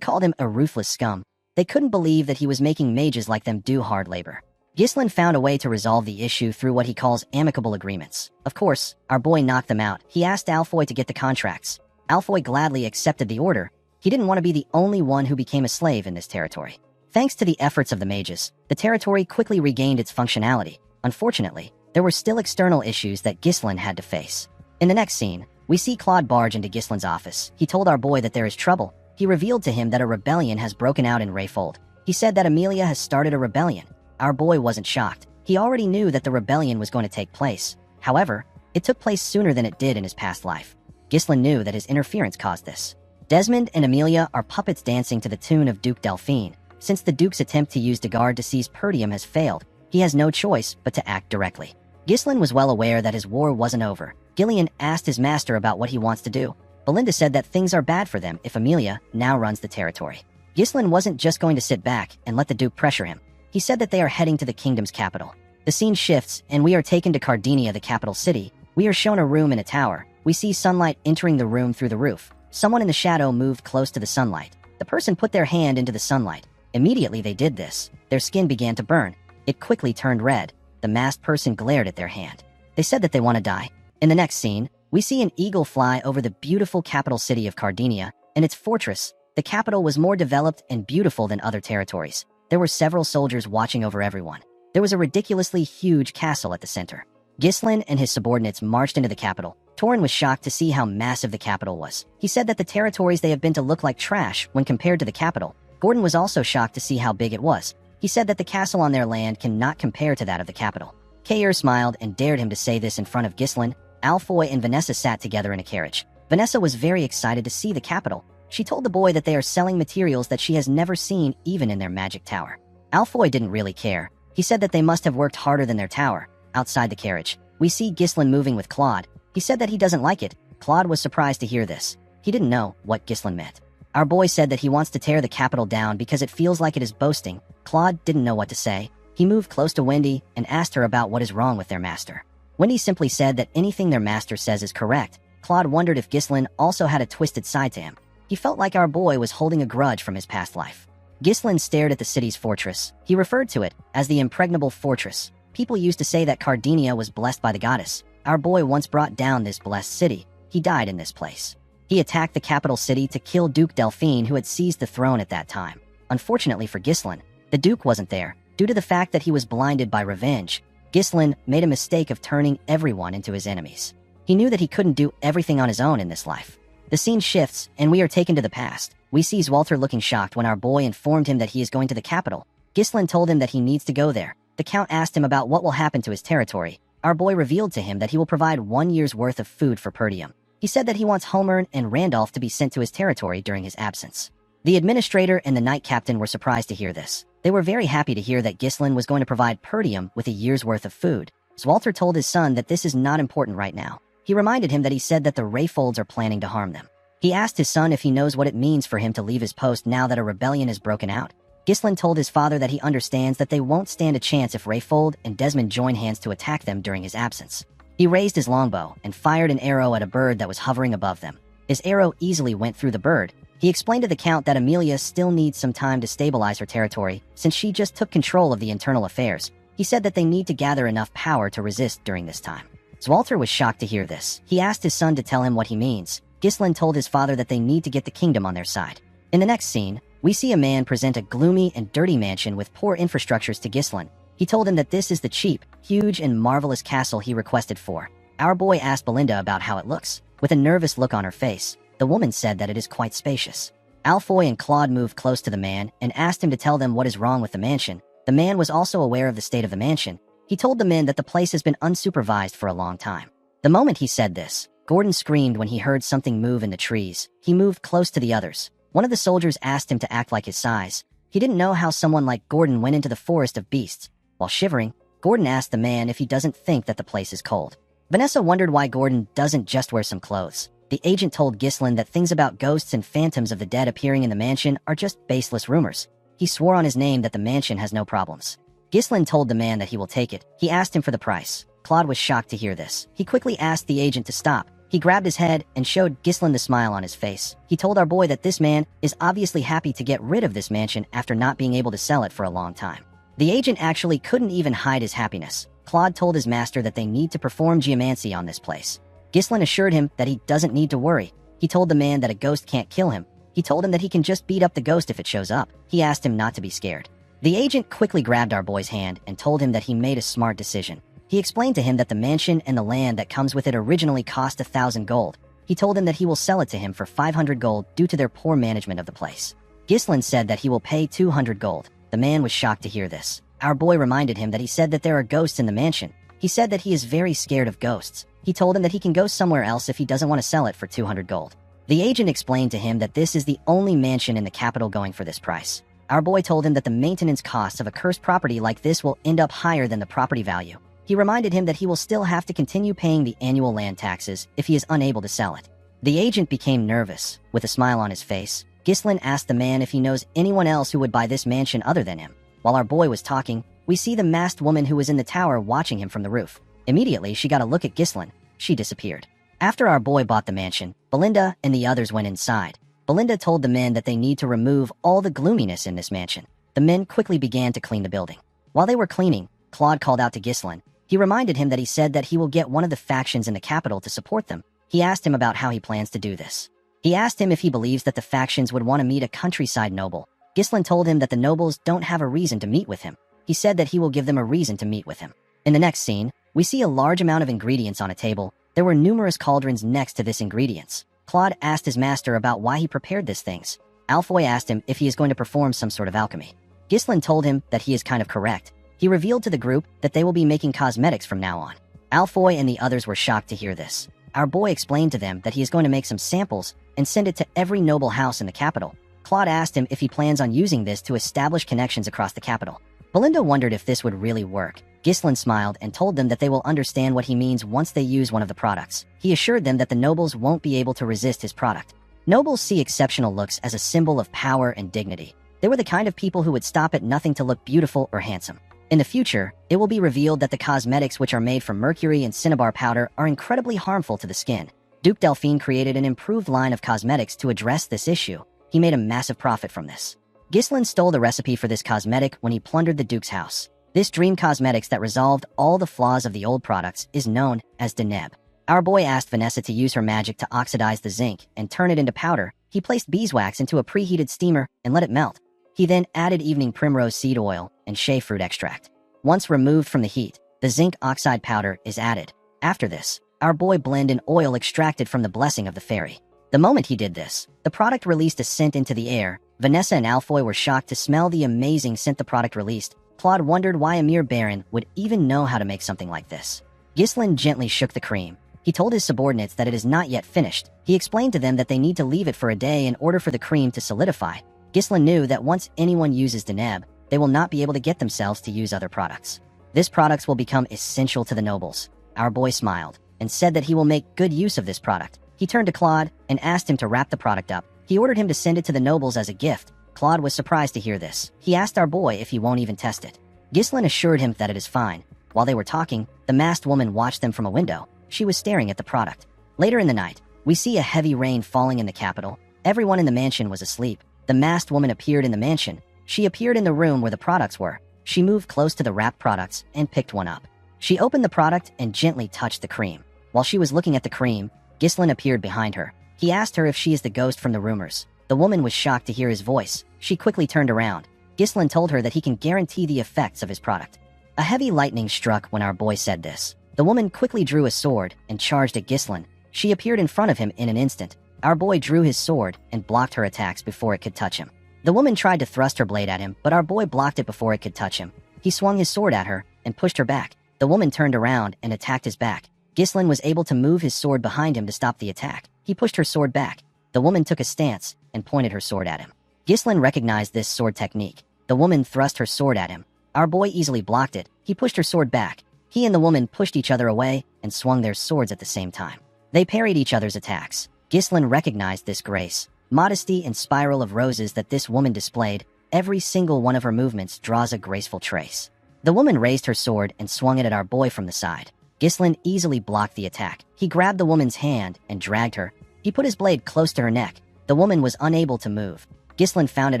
Speaker 1: called him a ruthless scum. They couldn't believe that he was making mages like them do hard labor. Ghislain found a way to resolve the issue through what he calls amicable agreements. Of course, our boy knocked them out. He asked Alfoy to get the contracts. Alfoy gladly accepted the order. He didn't want to be the only one who became a slave in this territory. Thanks to the efforts of the mages, the territory quickly regained its functionality. Unfortunately, there were still external issues that Ghislain had to face. In the next scene, we see Claude barge into Ghislain's office. He told our boy that there is trouble. He revealed to him that a rebellion has broken out in Rayfold. He said that Amelia has started a rebellion. Our boy wasn't shocked. He already knew that the rebellion was going to take place. However, it took place sooner than it did in his past life. Ghislain knew that his interference caused this. Desmond and Amelia are puppets dancing to the tune of Duke Delphine. Since the Duke's attempt to use Degard to seize Perdium has failed, he has no choice but to act directly. Ghislain was well aware that his war wasn't over. Gillian asked his master about what he wants to do. Belinda said that things are bad for them if Amelia now runs the territory. Ghislain wasn't just going to sit back and let the Duke pressure him. He said that they are heading to the kingdom's capital. The scene shifts, and we are taken to Cardinia, the capital city. We are shown a room in a tower. We see sunlight entering the room through the roof. Someone in the shadow moved close to the sunlight. The person put their hand into the sunlight. Immediately they did this, their skin began to burn. It quickly turned red. The masked person glared at their hand. They said that they want to die. In the next scene, we see an eagle fly over the beautiful capital city of Cardinia and its fortress. The capital was more developed and beautiful than other territories. There were several soldiers watching over everyone. There was a ridiculously huge castle at the center. Ghislain and his subordinates marched into the capital. Torin was shocked to see how massive the capital was. He said that the territories they have been to look like trash when compared to the capital. Gordon was also shocked to see how big it was. He said that the castle on their land cannot compare to that of the capital. Kair smiled and dared him to say this in front of Ghislain. Alfoy and Vanessa sat together in a carriage. Vanessa was very excited to see the capital. She told the boy that they are selling materials that she has never seen even in their magic tower. Alfoy didn't really care. He said that they must have worked harder than their tower. Outside the carriage, we see Ghislain moving with Claude. He said that he doesn't like it. Claude was surprised to hear this. He didn't know what Ghislain meant. Our boy said that he wants to tear the capital down because it feels like it is boasting. Claude didn't know what to say. He moved close to Wendy and asked her about what is wrong with their master. Wendy simply said that anything their master says is correct. Claude wondered if Ghislain also had a twisted side to him. He felt like our boy was holding a grudge from his past life. Ghislain stared at the city's fortress. He referred to it as the impregnable fortress. People used to say that Cardinia was blessed by the goddess. Our boy once brought down this blessed city. He died in this place. He attacked the capital city to kill Duke Delphine, who had seized the throne at that time. Unfortunately for Ghislain, the Duke wasn't there. Due to the fact that he was blinded by revenge, Ghislain made a mistake of turning everyone into his enemies. He knew that he couldn't do everything on his own in this life. The scene shifts, and we are taken to the past. We see Walter looking shocked when our boy informed him that he is going to the capital. Ghislain told him that he needs to go there. The Count asked him about what will happen to his territory. Our boy revealed to him that he will provide 1 year's worth of food for Perdium. He said that he wants Homer and Randolph to be sent to his territory during his absence. The administrator and the knight captain were surprised to hear this. They were very happy to hear that Ghislain was going to provide Perdium with a year's worth of food. Walter told his son that this is not important right now. He reminded him that he said that the Rayfolds are planning to harm them. He asked his son if he knows what it means for him to leave his post now that a rebellion has broken out. Ghislain told his father that he understands that they won't stand a chance if Rayfold and Desmond join hands to attack them during his absence. He raised his longbow and fired an arrow at a bird that was hovering above them. His arrow easily went through the bird. He explained to the Count that Amelia still needs some time to stabilize her territory since she just took control of the internal affairs. He said that they need to gather enough power to resist during this time. Walter was shocked to hear this. He asked his son to tell him what he means. Ghislain told his father that they need to get the kingdom on their side. In the next scene, we see a man present a gloomy and dirty mansion with poor infrastructures to Ghislain. He told him that this is the cheap, huge, and marvelous castle he requested for. Our boy asked Belinda about how it looks. With a nervous look on her face, the woman said that it is quite spacious. Alfoy and Claude moved close to the man and asked him to tell them what is wrong with the mansion. The man was also aware of the state of the mansion. He told the men that the place has been unsupervised for a long time. The moment he said this, Gordon screamed when he heard something move in the trees. He moved close to the others. One of the soldiers asked him to act like his size. He didn't know how someone like Gordon went into the forest of beasts. While shivering, Gordon asked the man if he doesn't think that the place is cold. Vanessa wondered why Gordon doesn't just wear some clothes. The agent told Ghislain that things about ghosts and phantoms of the dead appearing in the mansion are just baseless rumors. He swore on his name that the mansion has no problems. Ghislain told the man that he will take it. He asked him for the price. Claude was shocked to hear this. He quickly asked the agent to stop. He grabbed his head and showed Ghislain the smile on his face. He told our boy that this man is obviously happy to get rid of this mansion after not being able to sell it for a long time. The agent actually couldn't even hide his happiness. Claude told his master that they need to perform geomancy on this place. Ghislain assured him that he doesn't need to worry. He told the man that a ghost can't kill him. He told him that he can just beat up the ghost if it shows up. He asked him not to be scared. The agent quickly grabbed our boy's hand and told him that he made a smart decision. He explained to him that the mansion and the land that comes with it originally cost 1,000 gold. He told him that he will sell it to him for 500 gold due to their poor management of the place. Ghislain said that he will pay 200 gold. The man was shocked to hear this. Our boy reminded him that he said that there are ghosts in the mansion. He said that he is very scared of ghosts. He told him that he can go somewhere else if he doesn't want to sell it for 200 gold. The agent explained to him that this is the only mansion in the capital going for this price. Our boy told him that the maintenance costs of a cursed property like this will end up higher than the property value. He reminded him that he will still have to continue paying the annual land taxes if he is unable to sell it. The agent became nervous. With a smile on his face, Ghislain asked the man if he knows anyone else who would buy this mansion other than him. While our boy was talking, we see the masked woman who was in the tower watching him from the roof. Immediately, she got a look at Ghislain. She disappeared. After our boy bought the mansion, Belinda and the others went inside. Belinda told the men that they need to remove all the gloominess in this mansion. The men quickly began to clean the building. While they were cleaning, Claude called out to Ghislain. He reminded him that he said that he will get one of the factions in the capital to support them. He asked him about how he plans to do this. He asked him if he believes that the factions would want to meet a countryside noble. Ghislain told him that the nobles don't have a reason to meet with him. He said that he will give them a reason to meet with him. In the next scene, we see a large amount of ingredients on a table. There were numerous cauldrons next to this ingredients. Claude asked his master about why he prepared these things. Alfoy asked him if he is going to perform some sort of alchemy. Ghislain told him that he is kind of correct. He revealed to the group that they will be making cosmetics from now on. Alfoy and the others were shocked to hear this. Our boy explained to them that he is going to make some samples and send it to every noble house in the capital. Claude asked him if he plans on using this to establish connections across the capital. Belinda wondered if this would really work. Ghislain smiled and told them that they will understand what he means once they use one of the products. He assured them that the nobles won't be able to resist his product. Nobles see exceptional looks as a symbol of power and dignity. They were the kind of people who would stop at nothing to look beautiful or handsome. In the future, it will be revealed that the cosmetics which are made from mercury and cinnabar powder are incredibly harmful to the skin. Duke Delphine created an improved line of cosmetics to address this issue. He made a massive profit from this. Ghislain stole the recipe for this cosmetic when he plundered the Duke's house. This dream cosmetics that resolved all the flaws of the old products is known as Deneb. Our boy asked Vanessa to use her magic to oxidize the zinc and turn it into powder. He placed beeswax into a preheated steamer and let it melt. He then added evening primrose seed oil and shea fruit extract. Once removed from the heat, the zinc oxide powder is added. After this, our boy blended an oil extracted from the blessing of the fairy. The moment he did this, the product released a scent into the air. Vanessa and Alfoy were shocked to smell the amazing scent the product released. Claude wondered why a mere baron would even know how to make something like this. Ghislain gently shook the cream. He told his subordinates that it is not yet finished. He explained to them that they need to leave it for a day in order for the cream to solidify. Ghislain knew that once anyone uses Deneb, they will not be able to get themselves to use other products. This products will become essential to the nobles. Our boy smiled and said that he will make good use of this product. He turned to Claude and asked him to wrap the product up. He ordered him to send it to the nobles as a gift. Claude was surprised to hear this. He asked our boy if he won't even test it. Ghislain assured him that it is fine. While they were talking, the masked woman watched them from a window. She was staring at the product. Later in the night, we see a heavy rain falling in the capital. Everyone in the mansion was asleep. The masked woman appeared in the mansion. She appeared in the room where the products were. She moved close to the wrapped products and picked one up. She opened the product and gently touched the cream. While she was looking at the cream, Ghislain appeared behind her. He asked her if she is the ghost from the rumors. The woman was shocked to hear his voice. She quickly turned around. Ghislain told her that he can guarantee the effects of his product. A heavy lightning struck when our boy said this. The woman quickly drew a sword and charged at Ghislain. She appeared in front of him in an instant. Our boy drew his sword and blocked her attacks before it could touch him. The woman tried to thrust her blade at him, but our boy blocked it before it could touch him. He swung his sword at her and pushed her back. The woman turned around and attacked his back. Ghislain was able to move his sword behind him to stop the attack. He pushed her sword back. The woman took a stance and pointed her sword at him. Ghislain recognized this sword technique. The woman thrust her sword at him. Our boy easily blocked it. He pushed her sword back. He and the woman pushed each other away and swung their swords at the same time. They parried each other's attacks. Ghislain recognized this grace, modesty, and spiral of roses that this woman displayed. Every single one of her movements draws a graceful trace. The woman raised her sword and swung it at our boy from the side. Ghislain easily blocked the attack. He grabbed the woman's hand and dragged her. He put his blade close to her neck. The woman was unable to move. Ghislain found it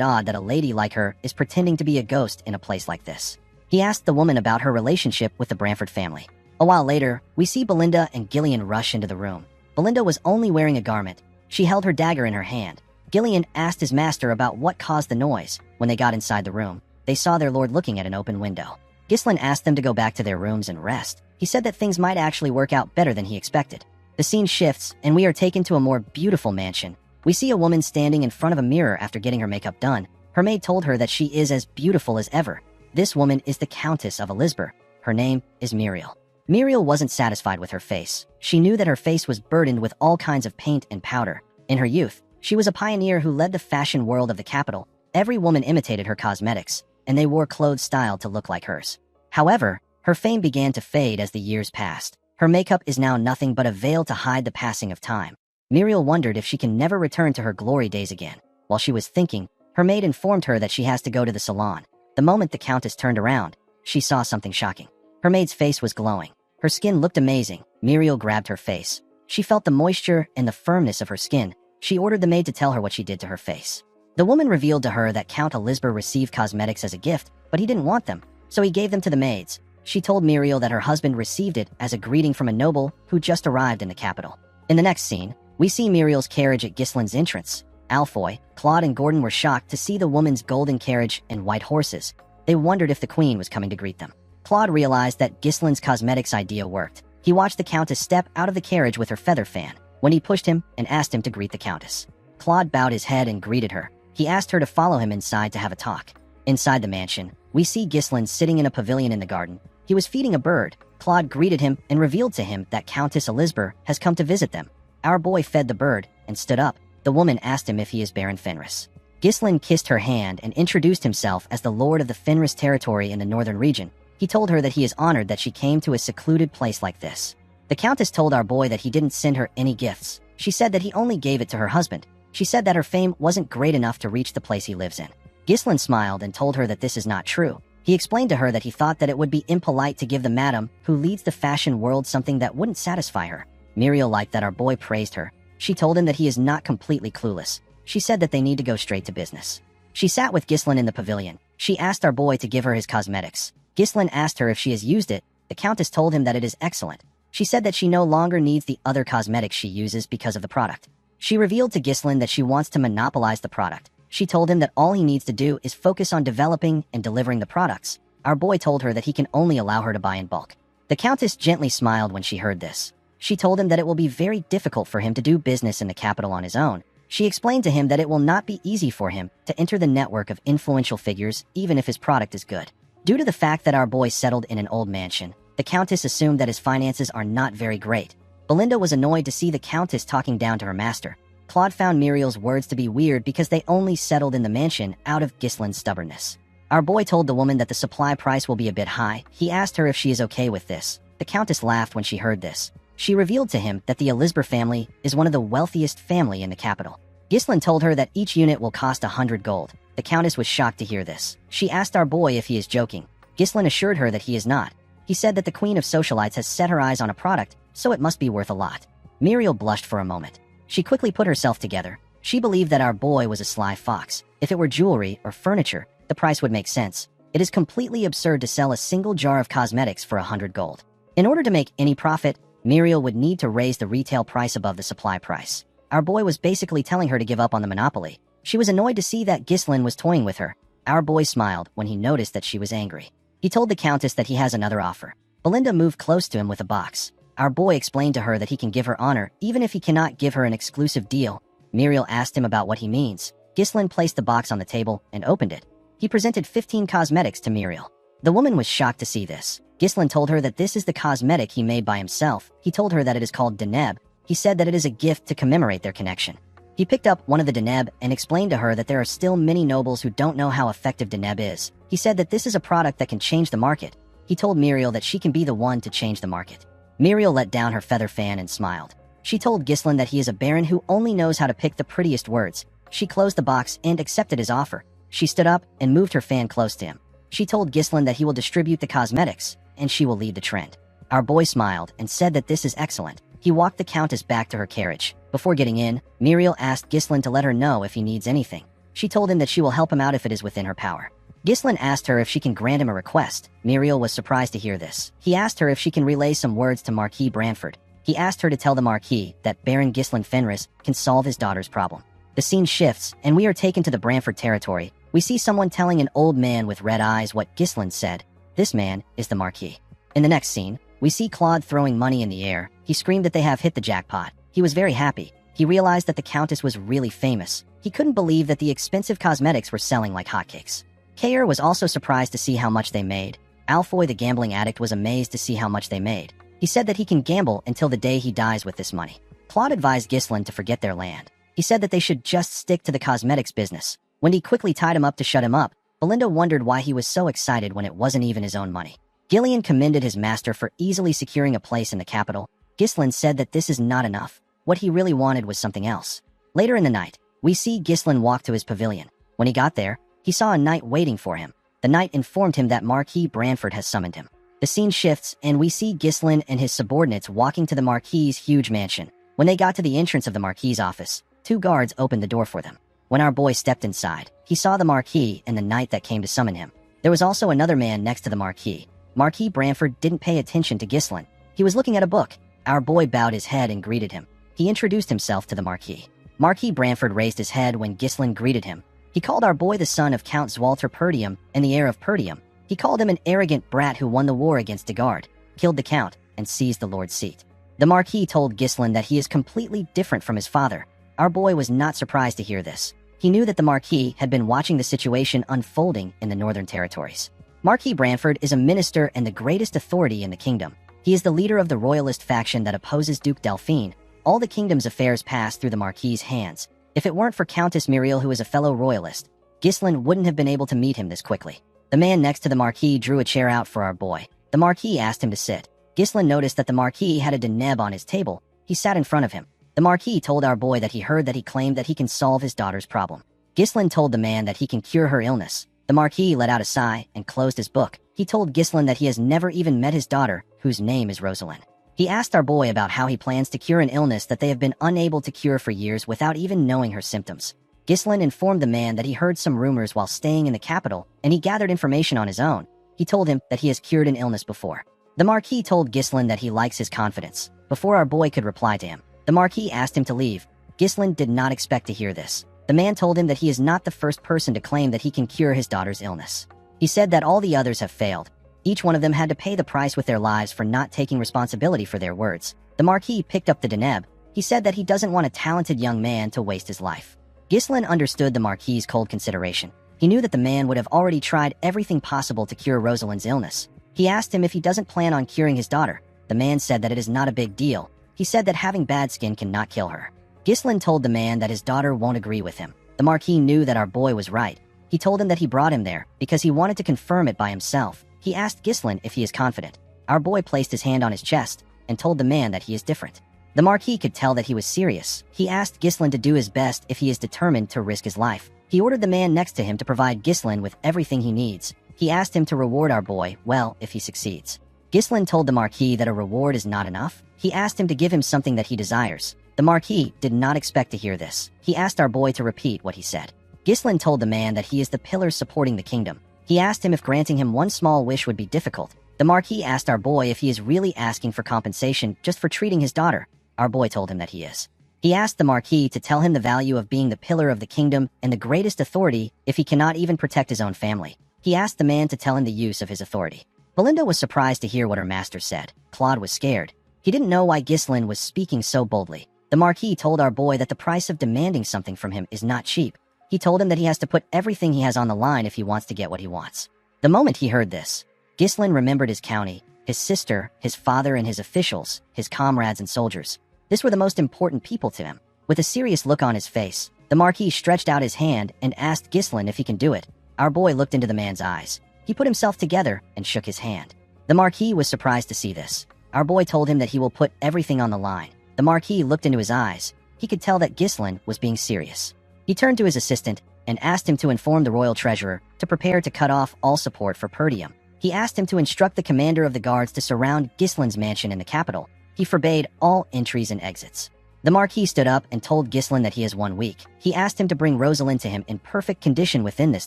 Speaker 1: odd that a lady like her is pretending to be a ghost in a place like this. He asked the woman about her relationship with the Bramford family. A while later, we see Belinda and Gillian rush into the room. Belinda was only wearing a garment. She held her dagger in her hand. Gillian asked his master about what caused the noise. When they got inside the room, they saw their lord looking at an open window. Ghislain asked them to go back to their rooms and rest. He said that things might actually work out better than he expected. The scene shifts, and we are taken to a more beautiful mansion. We see a woman standing in front of a mirror after getting her makeup done. Her maid told her that she is as beautiful as ever. This woman is the Countess of Elizabeth. Her name is Muriel. Muriel wasn't satisfied with her face. She knew that her face was burdened with all kinds of paint and powder. In her youth, she was a pioneer who led the fashion world of the capital. Every woman imitated her cosmetics, and they wore clothes styled to look like hers. However, her fame began to fade as the years passed. Her makeup is now nothing but a veil to hide the passing of time. Muriel wondered if she can never return to her glory days again. While she was thinking, her maid informed her that she has to go to the salon. The moment the Countess turned around, she saw something shocking. Her maid's face was glowing. Her skin looked amazing. Muriel grabbed her face. She felt the moisture and the firmness of her skin. She ordered the maid to tell her what she did to her face. The woman revealed to her that Count Elizabeth received cosmetics as a gift, but he didn't want them, so he gave them to the maids. She told Muriel that her husband received it as a greeting from a noble who just arrived in the capital. In the next scene, we see Muriel's carriage at Ghislaine's entrance. Alfoy, Claude, and Gordon were shocked to see the woman's golden carriage and white horses. They wondered if the queen was coming to greet them. Claude realized that Ghislaine's cosmetics idea worked. He watched the Countess step out of the carriage with her feather fan when he pushed him and asked him to greet the Countess. Claude bowed his head and greeted her. He asked her to follow him inside to have a talk. Inside the mansion, we see Ghislaine sitting in a pavilion in the garden. He was feeding a bird. Claude greeted him and revealed to him that Countess Elizabeth has come to visit them. Our boy fed the bird and stood up. The woman asked him if he is Baron Fenris. Ghislaine kissed her hand and introduced himself as the lord of the Fenris territory in the northern region. He told her that he is honored that she came to a secluded place like this. The Countess told our boy that he didn't send her any gifts. She said that he only gave it to her husband. She said that her fame wasn't great enough to reach the place he lives in. Ghislaine smiled and told her that this is not true. He explained to her that he thought that it would be impolite to give the madam who leads the fashion world something that wouldn't satisfy her. Muriel liked that our boy praised her. She told him that he is not completely clueless. She said that they need to go straight to business. She sat with Ghislaine in the pavilion. She asked our boy to give her his cosmetics. Ghislaine asked her if she has used it. The Countess told him that it is excellent. She said that she no longer needs the other cosmetics she uses because of the product. She revealed to Ghislaine that she wants to monopolize the product. She told him that all he needs to do is focus on developing and delivering the products. Our boy told her that he can only allow her to buy in bulk. The Countess gently smiled when she heard this. She told him that it will be very difficult for him to do business in the capital on his own. She explained to him that it will not be easy for him to enter the network of influential figures even if his product is good. Due to the fact that our boy settled in an old mansion, the Countess assumed that his finances are not very great. Belinda was annoyed to see the Countess talking down to her master. Claude found Muriel's words to be weird because they only settled in the mansion out of Ghislaine's stubbornness. Our boy told the woman that the supply price will be a bit high. He asked her if she is okay with this. The Countess laughed when she heard this. She revealed to him that the Elizabeth family is one of the wealthiest family in the capital. Ghislaine told her that each unit will cost 100 gold. The Countess was shocked to hear this. She asked our boy if he is joking. Ghislaine assured her that he is not. He said that the Queen of Socialites has set her eyes on a product, so it must be worth a lot. Muriel blushed for a moment. She quickly put herself together. She believed that our boy was a sly fox. If it were jewelry or furniture, the price would make sense. It is completely absurd to sell a single jar of cosmetics for 100 gold. In order to make any profit, Muriel would need to raise the retail price above the supply price. Our boy was basically telling her to give up on the monopoly. She was annoyed to see that Ghislaine was toying with her. Our boy smiled when he noticed that she was angry. He told the Countess that he has another offer. Belinda moved close to him with a box. Our boy explained to her that he can give her honor even if he cannot give her an exclusive deal. Muriel asked him about what he means. Ghislaine placed the box on the table and opened it. He presented 15 cosmetics to Muriel. The woman was shocked to see this. Ghislaine told her that this is the cosmetic he made by himself. He told her that it is called Deneb. He said that it is a gift to commemorate their connection. He picked up one of the Deneb and explained to her that there are still many nobles who don't know how effective Deneb is. He said that this is a product that can change the market. He told Muriel that she can be the one to change the market. Muriel let down her feather fan and smiled. She told Ghislaine that he is a baron who only knows how to pick the prettiest words. She closed the box and accepted his offer. She stood up and moved her fan close to him. She told Ghislaine that he will distribute the cosmetics, and she will lead the trend. Our boy smiled and said that this is excellent. He walked the Countess back to her carriage. Before getting in, Muriel asked Ghislaine to let her know if he needs anything. She told him that she will help him out if it is within her power. Ghislaine asked her if she can grant him a request. Muriel was surprised to hear this. He asked her if she can relay some words to Marquis Branford. He asked her to tell the Marquis that Baron Ghislaine Fenris can solve his daughter's problem. The scene shifts, and we are taken to the Branford territory. We see someone telling an old man with red eyes what Ghislaine said. This man is the Marquis. In the next scene, we see Claude throwing money in the air. He screamed that they have hit the jackpot. He was very happy. He realized that the Countess was really famous. He couldn't believe that the expensive cosmetics were selling like hotcakes. Kayer was also surprised to see how much they made. Alfoy the gambling addict was amazed to see how much they made. He said that he can gamble until the day he dies with this money. Claude advised Ghislaine to forget their land. He said that they should just stick to the cosmetics business. Wendy quickly tied him up to shut him up. Belinda wondered why he was so excited when it wasn't even his own money. Gillian commended his master for easily securing a place in the capital. Ghislaine said that this is not enough. What he really wanted was something else. Later in the night, we see Ghislaine walk to his pavilion. When he got there, he saw a knight waiting for him. The knight informed him that Marquis Branford has summoned him. The scene shifts, and we see Ghislaine and his subordinates walking to the Marquis's huge mansion. When they got to the entrance of the Marquis's office, 2 guards opened the door for them. When our boy stepped inside, he saw the Marquis and the knight that came to summon him. There was also another man next to the Marquis. Marquis Branford didn't pay attention to Ghislaine. He was looking at a book. Our boy bowed his head and greeted him. He introduced himself to the Marquis. Marquis Branford raised his head when Ghislaine greeted him. He called our boy the son of Count Zwalter Perdium and the heir of Perdium. He called him an arrogant brat who won the war against Degard, killed the count, and seized the lord's seat. The Marquis told Ghislaine that he is completely different from his father. Our boy was not surprised to hear this. He knew that the Marquis had been watching the situation unfolding in the Northern Territories. Marquis Branford is a minister and the greatest authority in the kingdom. He is the leader of the royalist faction that opposes Duke Delphine. All the kingdom's affairs pass through the Marquis's hands. If it weren't for Countess Muriel, who is a fellow royalist, Ghislaine wouldn't have been able to meet him this quickly. The man next to the Marquis drew a chair out for our boy. The Marquis asked him to sit. Ghislaine noticed that the Marquis had a deneb on his table. He sat in front of him. The Marquis told our boy that he heard that he claimed that he can solve his daughter's problem. Ghislaine told the man that he can cure her illness. The Marquis let out a sigh and closed his book. He told Ghislaine that he has never even met his daughter, whose name is Rosalind. He asked our boy about how he plans to cure an illness that they have been unable to cure for years without even knowing her symptoms. Ghislaine informed the man that he heard some rumors while staying in the capital, and he gathered information on his own. He told him that he has cured an illness before. The Marquis told Ghislaine that he likes his confidence. Before our boy could reply to him, the Marquis asked him to leave. Ghislaine did not expect to hear this. The man told him that he is not the first person to claim that he can cure his daughter's illness. He said that all the others have failed. Each one of them had to pay the price with their lives for not taking responsibility for their words. The Marquis picked up the deneb. He said that he doesn't want a talented young man to waste his life. Ghislaine understood the Marquis's cold consideration. He knew that the man would have already tried everything possible to cure Rosalind's illness. He asked him if he doesn't plan on curing his daughter. The man said that it is not a big deal. He said that having bad skin cannot kill her. Ghislaine told the man that his daughter won't agree with him. The Marquis knew that our boy was right. He told him that he brought him there because he wanted to confirm it by himself. He asked Ghislaine if he is confident. Our boy placed his hand on his chest and told the man that he is different. The Marquis could tell that he was serious. He asked Ghislaine to do his best if he is determined to risk his life. He ordered the man next to him to provide Ghislaine with everything he needs. He asked him to reward our boy, well, if he succeeds. Ghislaine told the Marquis that a reward is not enough. He asked him to give him something that he desires. The Marquis did not expect to hear this. He asked our boy to repeat what he said. Ghislaine told the man that he is the pillar supporting the kingdom. He asked him if granting him one small wish would be difficult. The Marquis asked our boy if he is really asking for compensation just for treating his daughter. Our boy told him that he is. He asked the Marquis to tell him the value of being the pillar of the kingdom and the greatest authority if he cannot even protect his own family. He asked the man to tell him the use of his authority. Belinda was surprised to hear what her master said. Claude was scared. He didn't know why Ghislaine was speaking so boldly. The Marquis told our boy that the price of demanding something from him is not cheap. He told him that he has to put everything he has on the line if he wants to get what he wants. The moment he heard this, Ghislaine remembered his county, his sister, his father, and his officials, his comrades and soldiers. This were the most important people to him. With a serious look on his face, the Marquis stretched out his hand and asked Ghislaine if he can do it. Our boy looked into the man's eyes. He put himself together and shook his hand. The Marquis was surprised to see this. Our boy told him that he will put everything on the line. The Marquis looked into his eyes. He could tell that Ghislaine was being serious. He turned to his assistant and asked him to inform the royal treasurer to prepare to cut off all support for Perdium. He asked him to instruct the commander of the guards to surround Ghislaine's mansion in the capital. He forbade all entries and exits. The Marquis stood up and told Ghislaine that he has 1 week. He asked him to bring Rosalind to him in perfect condition within this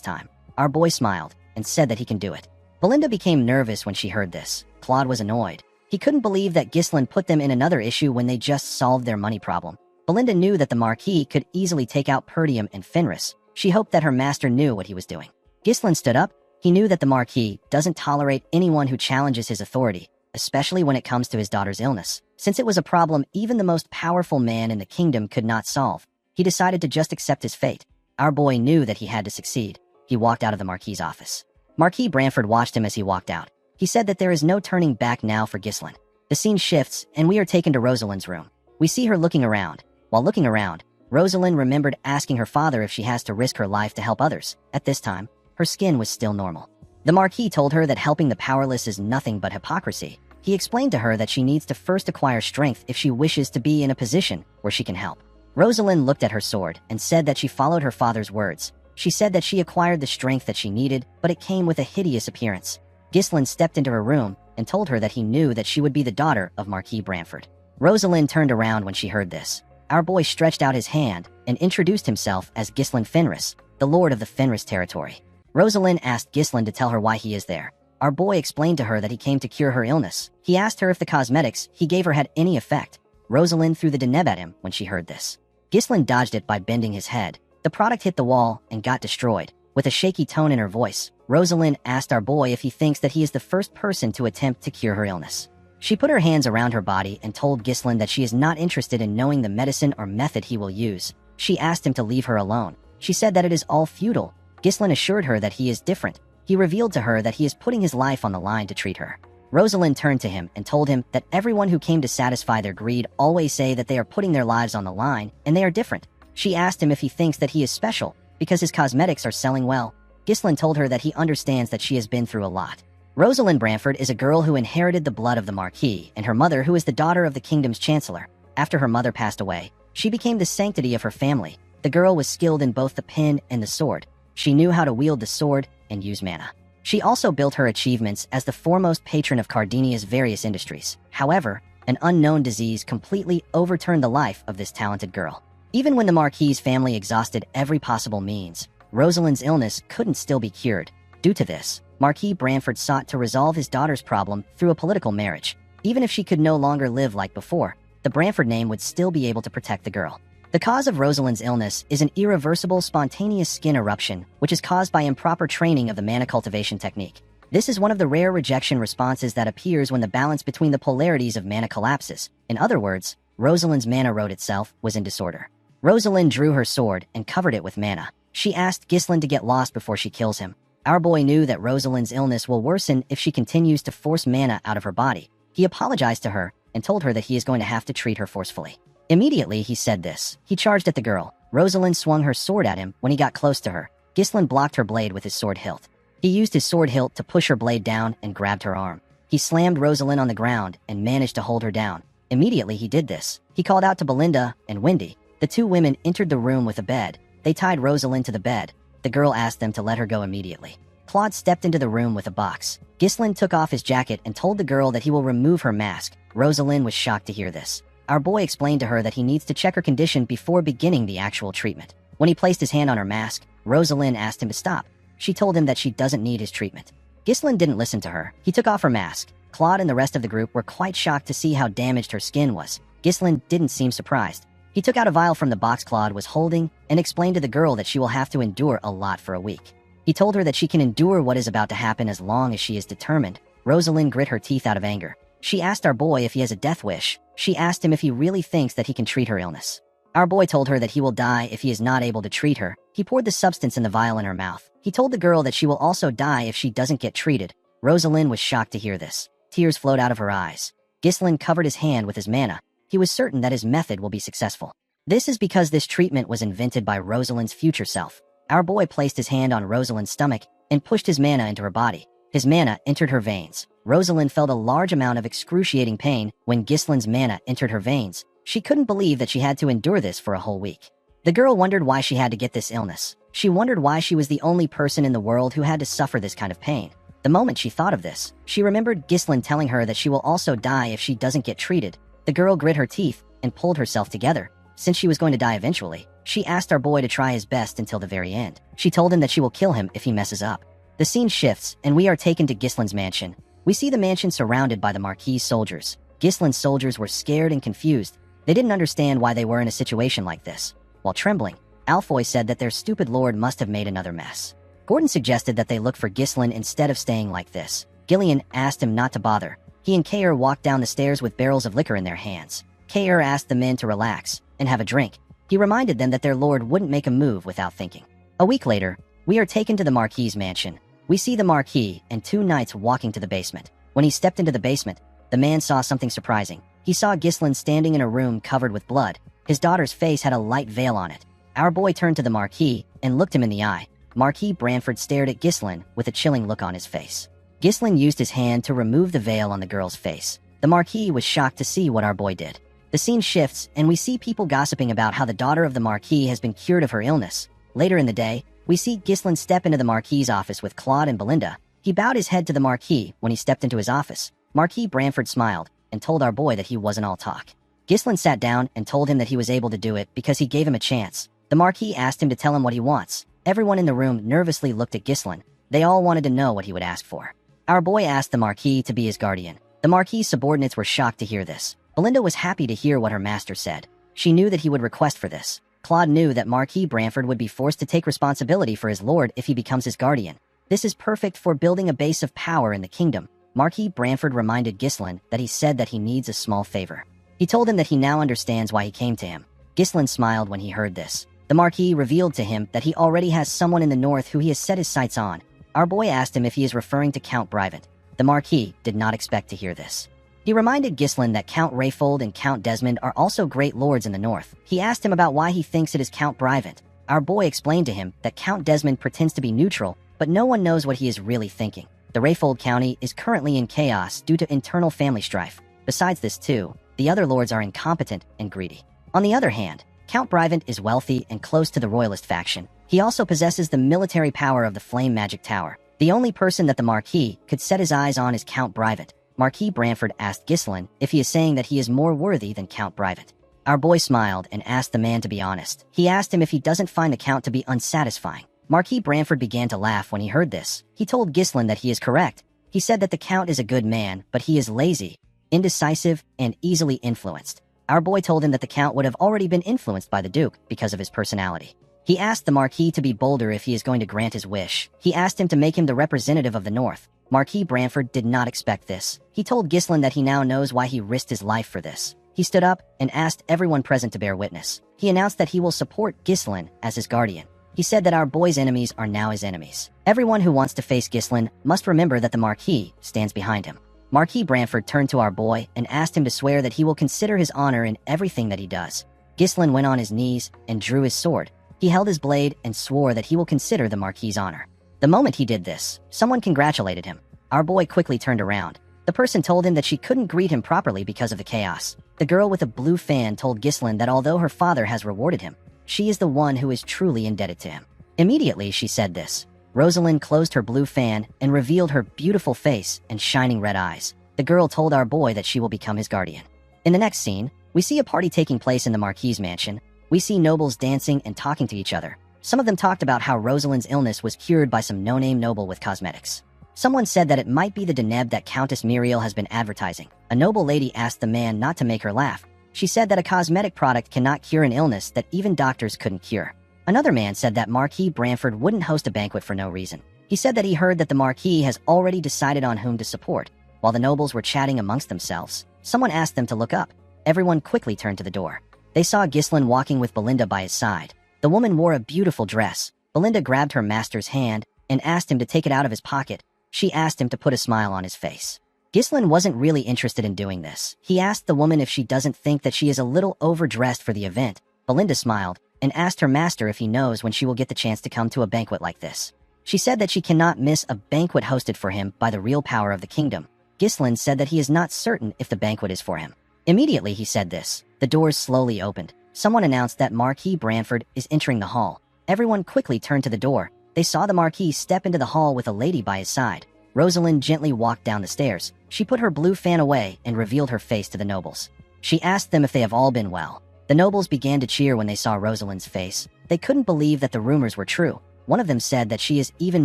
Speaker 1: time. Our boy smiled. and said that he can do it. Belinda became nervous when she heard this. Claude was annoyed. He couldn't believe that Ghislain put them in another issue when they just solved their money problem. Belinda knew that the Marquis could easily take out Perdium and Fenris. She hoped that her master knew what he was doing. Ghislain stood up. He knew that the Marquis doesn't tolerate anyone who challenges his authority, especially when it comes to his daughter's illness. Since it was a problem even the most powerful man in the kingdom could not solve, he decided to just accept his fate. Our boy knew that he had to succeed. He walked out of the Marquis' office. Marquis Branford watched him as he walked out. He said that there is no turning back now for Ghislain. The scene shifts, and we are taken to Rosalind's room. We see her looking around. While looking around, Rosalind remembered asking her father if she has to risk her life to help others. At this time, her skin was still normal. The Marquis told her that helping the powerless is nothing but hypocrisy. He explained to her that she needs to first acquire strength if she wishes to be in a position where she can help. Rosalind looked at her sword and said that she followed her father's words. She said that she acquired the strength that she needed, but it came with a hideous appearance. Ghislain stepped into her room and told her that he knew that she would be the daughter of Marquis Branford. Rosalind turned around when she heard this. Our boy stretched out his hand and introduced himself as Ghislain Fenris, the lord of the Fenris territory. Rosalind asked Ghislain to tell her why he is there. Our boy explained to her that he came to cure her illness. He asked her if the cosmetics he gave her had any effect. Rosalind threw the deneb at him when she heard this. Ghislain dodged it by bending his head. The product hit the wall and got destroyed. With a shaky tone in her voice, Rosalind asked our boy if he thinks that he is the first person to attempt to cure her illness. She put her hands around her body and told Ghislain that she is not interested in knowing the medicine or method he will use. She asked him to leave her alone. She said that it is all futile. Ghislain assured her that he is different. He revealed to her that he is putting his life on the line to treat her. Rosalind turned to him and told him that everyone who came to satisfy their greed always say that they are putting their lives on the line, and they are different. She asked him if he thinks that he is special because his cosmetics are selling well. Ghislain told her that he understands that she has been through a lot. Rosalind Branford is a girl who inherited the blood of the Marquis, and her mother who is the daughter of the kingdom's chancellor. After her mother passed away, she became the sanctity of her family. The girl was skilled in both the pen and the sword. She knew how to wield the sword and use mana. She also built her achievements as the foremost patron of Cardenia's various industries. However, an unknown disease completely overturned the life of this talented girl. Even when the Marquis' family exhausted every possible means, Rosalind's illness couldn't still be cured. Due to this, Marquis Branford sought to resolve his daughter's problem through a political marriage. Even if she could no longer live like before, the Branford name would still be able to protect the girl. The cause of Rosalind's illness is an irreversible spontaneous skin eruption, which is caused by improper training of the mana cultivation technique. This is one of the rare rejection responses that appears when the balance between the polarities of mana collapses. In other words, Rosalind's mana road itself was in disorder. Rosalind drew her sword and covered it with mana. She asked Ghislain to get lost before she kills him. Our boy knew that Rosalind's illness will worsen if she continues to force mana out of her body. He apologized to her and told her that he is going to have to treat her forcefully. Immediately he said this, he charged at the girl. Rosalind swung her sword at him when he got close to her. Ghislain blocked her blade with his sword hilt. He used his sword hilt to push her blade down and grabbed her arm. He slammed Rosalind on the ground and managed to hold her down. Immediately he did this. He called out to Belinda and Wendy. The two women entered the room with a bed. They tied Rosalind to the bed. The girl asked them to let her go immediately. Claude stepped into the room with a box. Ghislain took off his jacket and told the girl that he will remove her mask. Rosalind was shocked to hear this. Our boy explained to her that he needs to check her condition before beginning the actual treatment. When he placed his hand on her mask, Rosalind asked him to stop. She told him that she doesn't need his treatment. Ghislain didn't listen to her. He took off her mask. Claude and the rest of the group were quite shocked to see how damaged her skin was. Ghislain didn't seem surprised. He took out a vial from the box Claude was holding and explained to the girl that she will have to endure a lot for a week. He told her that she can endure what is about to happen as long as she is determined. Rosalind grit her teeth out of anger. She asked our boy if he has a death wish. She asked him if he really thinks that he can treat her illness. Our boy told her that he will die if he is not able to treat her. He poured the substance in the vial in her mouth. He told the girl that she will also die if she doesn't get treated. Rosalind was shocked to hear this. Tears flowed out of her eyes. Ghislain covered his hand with his mana. He was certain that his method will be successful. This is because this treatment was invented by Rosalind's future self. Our boy placed his hand on Rosalind's stomach and pushed his mana into her body. His mana entered her veins. Rosalind felt a large amount of excruciating pain when Ghislain's mana entered her veins. She couldn't believe that she had to endure this for a whole week. The girl wondered why she had to get this illness. She wondered why she was the only person in the world who had to suffer this kind of pain. The moment she thought of this, she remembered Ghislain telling her that she will also die if she doesn't get treated. The girl grit her teeth and pulled herself together. Since she was going to die eventually, she asked our boy to try his best until the very end. She told him that she will kill him if he messes up. The scene shifts, and we are taken to Gislin's mansion. We see the mansion surrounded by the Marquis's soldiers. Gislin's soldiers were scared and confused. They didn't understand why they were in a situation like this. While trembling, Alfoy said that their stupid lord must have made another mess. Gordon suggested that they look for Gislin instead of staying like this. Gillian asked him not to bother. He and Kair walked down the stairs with barrels of liquor in their hands. Kair asked the men to relax and have a drink. He reminded them that their lord wouldn't make a move without thinking. A week later, we are taken to the Marquis's mansion. We see the Marquis and two knights walking to the basement. When he stepped into the basement, the man saw something surprising. He saw Gislin standing in a room covered with blood. His daughter's face had a light veil on it. Our boy turned to the Marquis and looked him in the eye. Marquis Branford stared at Gislin with a chilling look on his face. Gislin used his hand to remove the veil on the girl's face. The Marquis was shocked to see what our boy did. The scene shifts, and we see people gossiping about how the daughter of the Marquis has been cured of her illness. Later in the day, we see Gislin step into the Marquis's office with Claude and Belinda. He bowed his head to the Marquis when he stepped into his office. Marquis Branford smiled and told our boy that he wasn't all talk. Gislin sat down and told him that he was able to do it because he gave him a chance. The Marquis asked him to tell him what he wants. Everyone in the room nervously looked at Gislin. They all wanted to know what he would ask for. Our boy asked the Marquis to be his guardian. The Marquis' subordinates were shocked to hear this. Belinda was happy to hear what her master said. She knew that he would request for this. Claude knew that Marquis Branford would be forced to take responsibility for his lord if he becomes his guardian. This is perfect for building a base of power in the kingdom. Marquis Branford reminded Gislin that he said that he needs a small favor. He told him that he now understands why he came to him. Gislin smiled when he heard this. The Marquis revealed to him that he already has someone in the north who he has set his sights on. Our boy asked him if he is referring to Count Brivant. The Marquis did not expect to hear this. He reminded Gislin that Count Rayfold and Count Desmond are also great lords in the north. He asked him about why he thinks it is Count Brivant. Our boy explained to him that Count Desmond pretends to be neutral, but no one knows what he is really thinking. The Rayfold County is currently in chaos due to internal family strife. Besides this too, the other lords are incompetent and greedy. On the other hand, Count Brivant is wealthy and close to the royalist faction. He also possesses the military power of the Flame Magic Tower. The only person that the Marquis could set his eyes on is Count Brivant. Marquis Branford asked Gislin if he is saying that he is more worthy than Count Brivant. Our boy smiled and asked the man to be honest. He asked him if he doesn't find the Count to be unsatisfying. Marquis Branford began to laugh when he heard this. He told Gislin that he is correct. He said that the Count is a good man, but he is lazy, indecisive, and easily influenced. Our boy told him that the Count would have already been influenced by the Duke because of his personality. He asked the Marquis to be bolder if he is going to grant his wish. He asked him to make him the representative of the North. Marquis Branford did not expect this. He told Gislin that he now knows why he risked his life for this. He stood up and asked everyone present to bear witness. He announced that he will support Gislin as his guardian. He said that our boy's enemies are now his enemies. Everyone who wants to face Gislin must remember that the Marquis stands behind him. Marquis Branford turned to our boy and asked him to swear that he will consider his honor in everything that he does. Gislin went on his knees and drew his sword. He held his blade and swore that he will consider the Marquis' honor. The moment he did this, someone congratulated him. Our boy quickly turned around. The person told him that she couldn't greet him properly because of the chaos. The girl with a blue fan told Gislin that although her father has rewarded him, she is the one who is truly indebted to him. Immediately she said this. Rosalind closed her blue fan and revealed her beautiful face and shining red eyes. The girl told our boy that she will become his guardian. In the next scene, we see a party taking place in the Marquis' mansion. We see nobles dancing and talking to each other. Some of them talked about how Rosalind's illness was cured by some no-name noble with cosmetics. Someone said that it might be the Deneb that Countess Muriel has been advertising. A noble lady asked the man not to make her laugh. She said that a cosmetic product cannot cure an illness that even doctors couldn't cure. Another man said that Marquis Branford wouldn't host a banquet for no reason. He said that he heard that the Marquis has already decided on whom to support. While the nobles were chatting amongst themselves, someone asked them to look up. Everyone quickly turned to the door. They saw Gislin walking with Belinda by his side. The woman wore a beautiful dress. Belinda grabbed her master's hand and asked him to take it out of his pocket. She asked him to put a smile on his face. Gislin wasn't really interested in doing this. He asked the woman if she doesn't think that she is a little overdressed for the event. Belinda smiled and asked her master if he knows when she will get the chance to come to a banquet like this. She said that she cannot miss a banquet hosted for him by the real power of the kingdom. Gislin said that he is not certain if the banquet is for him. Immediately he said this. The doors slowly opened. Someone announced that Marquis Branford is entering the hall. Everyone quickly turned to the door. They saw the Marquis step into the hall with a lady by his side. Rosalind gently walked down the stairs. She put her blue fan away and revealed her face to the nobles. She asked them if they have all been well. The nobles began to cheer when they saw Rosalind's face. They couldn't believe that the rumors were true. One of them said that she is even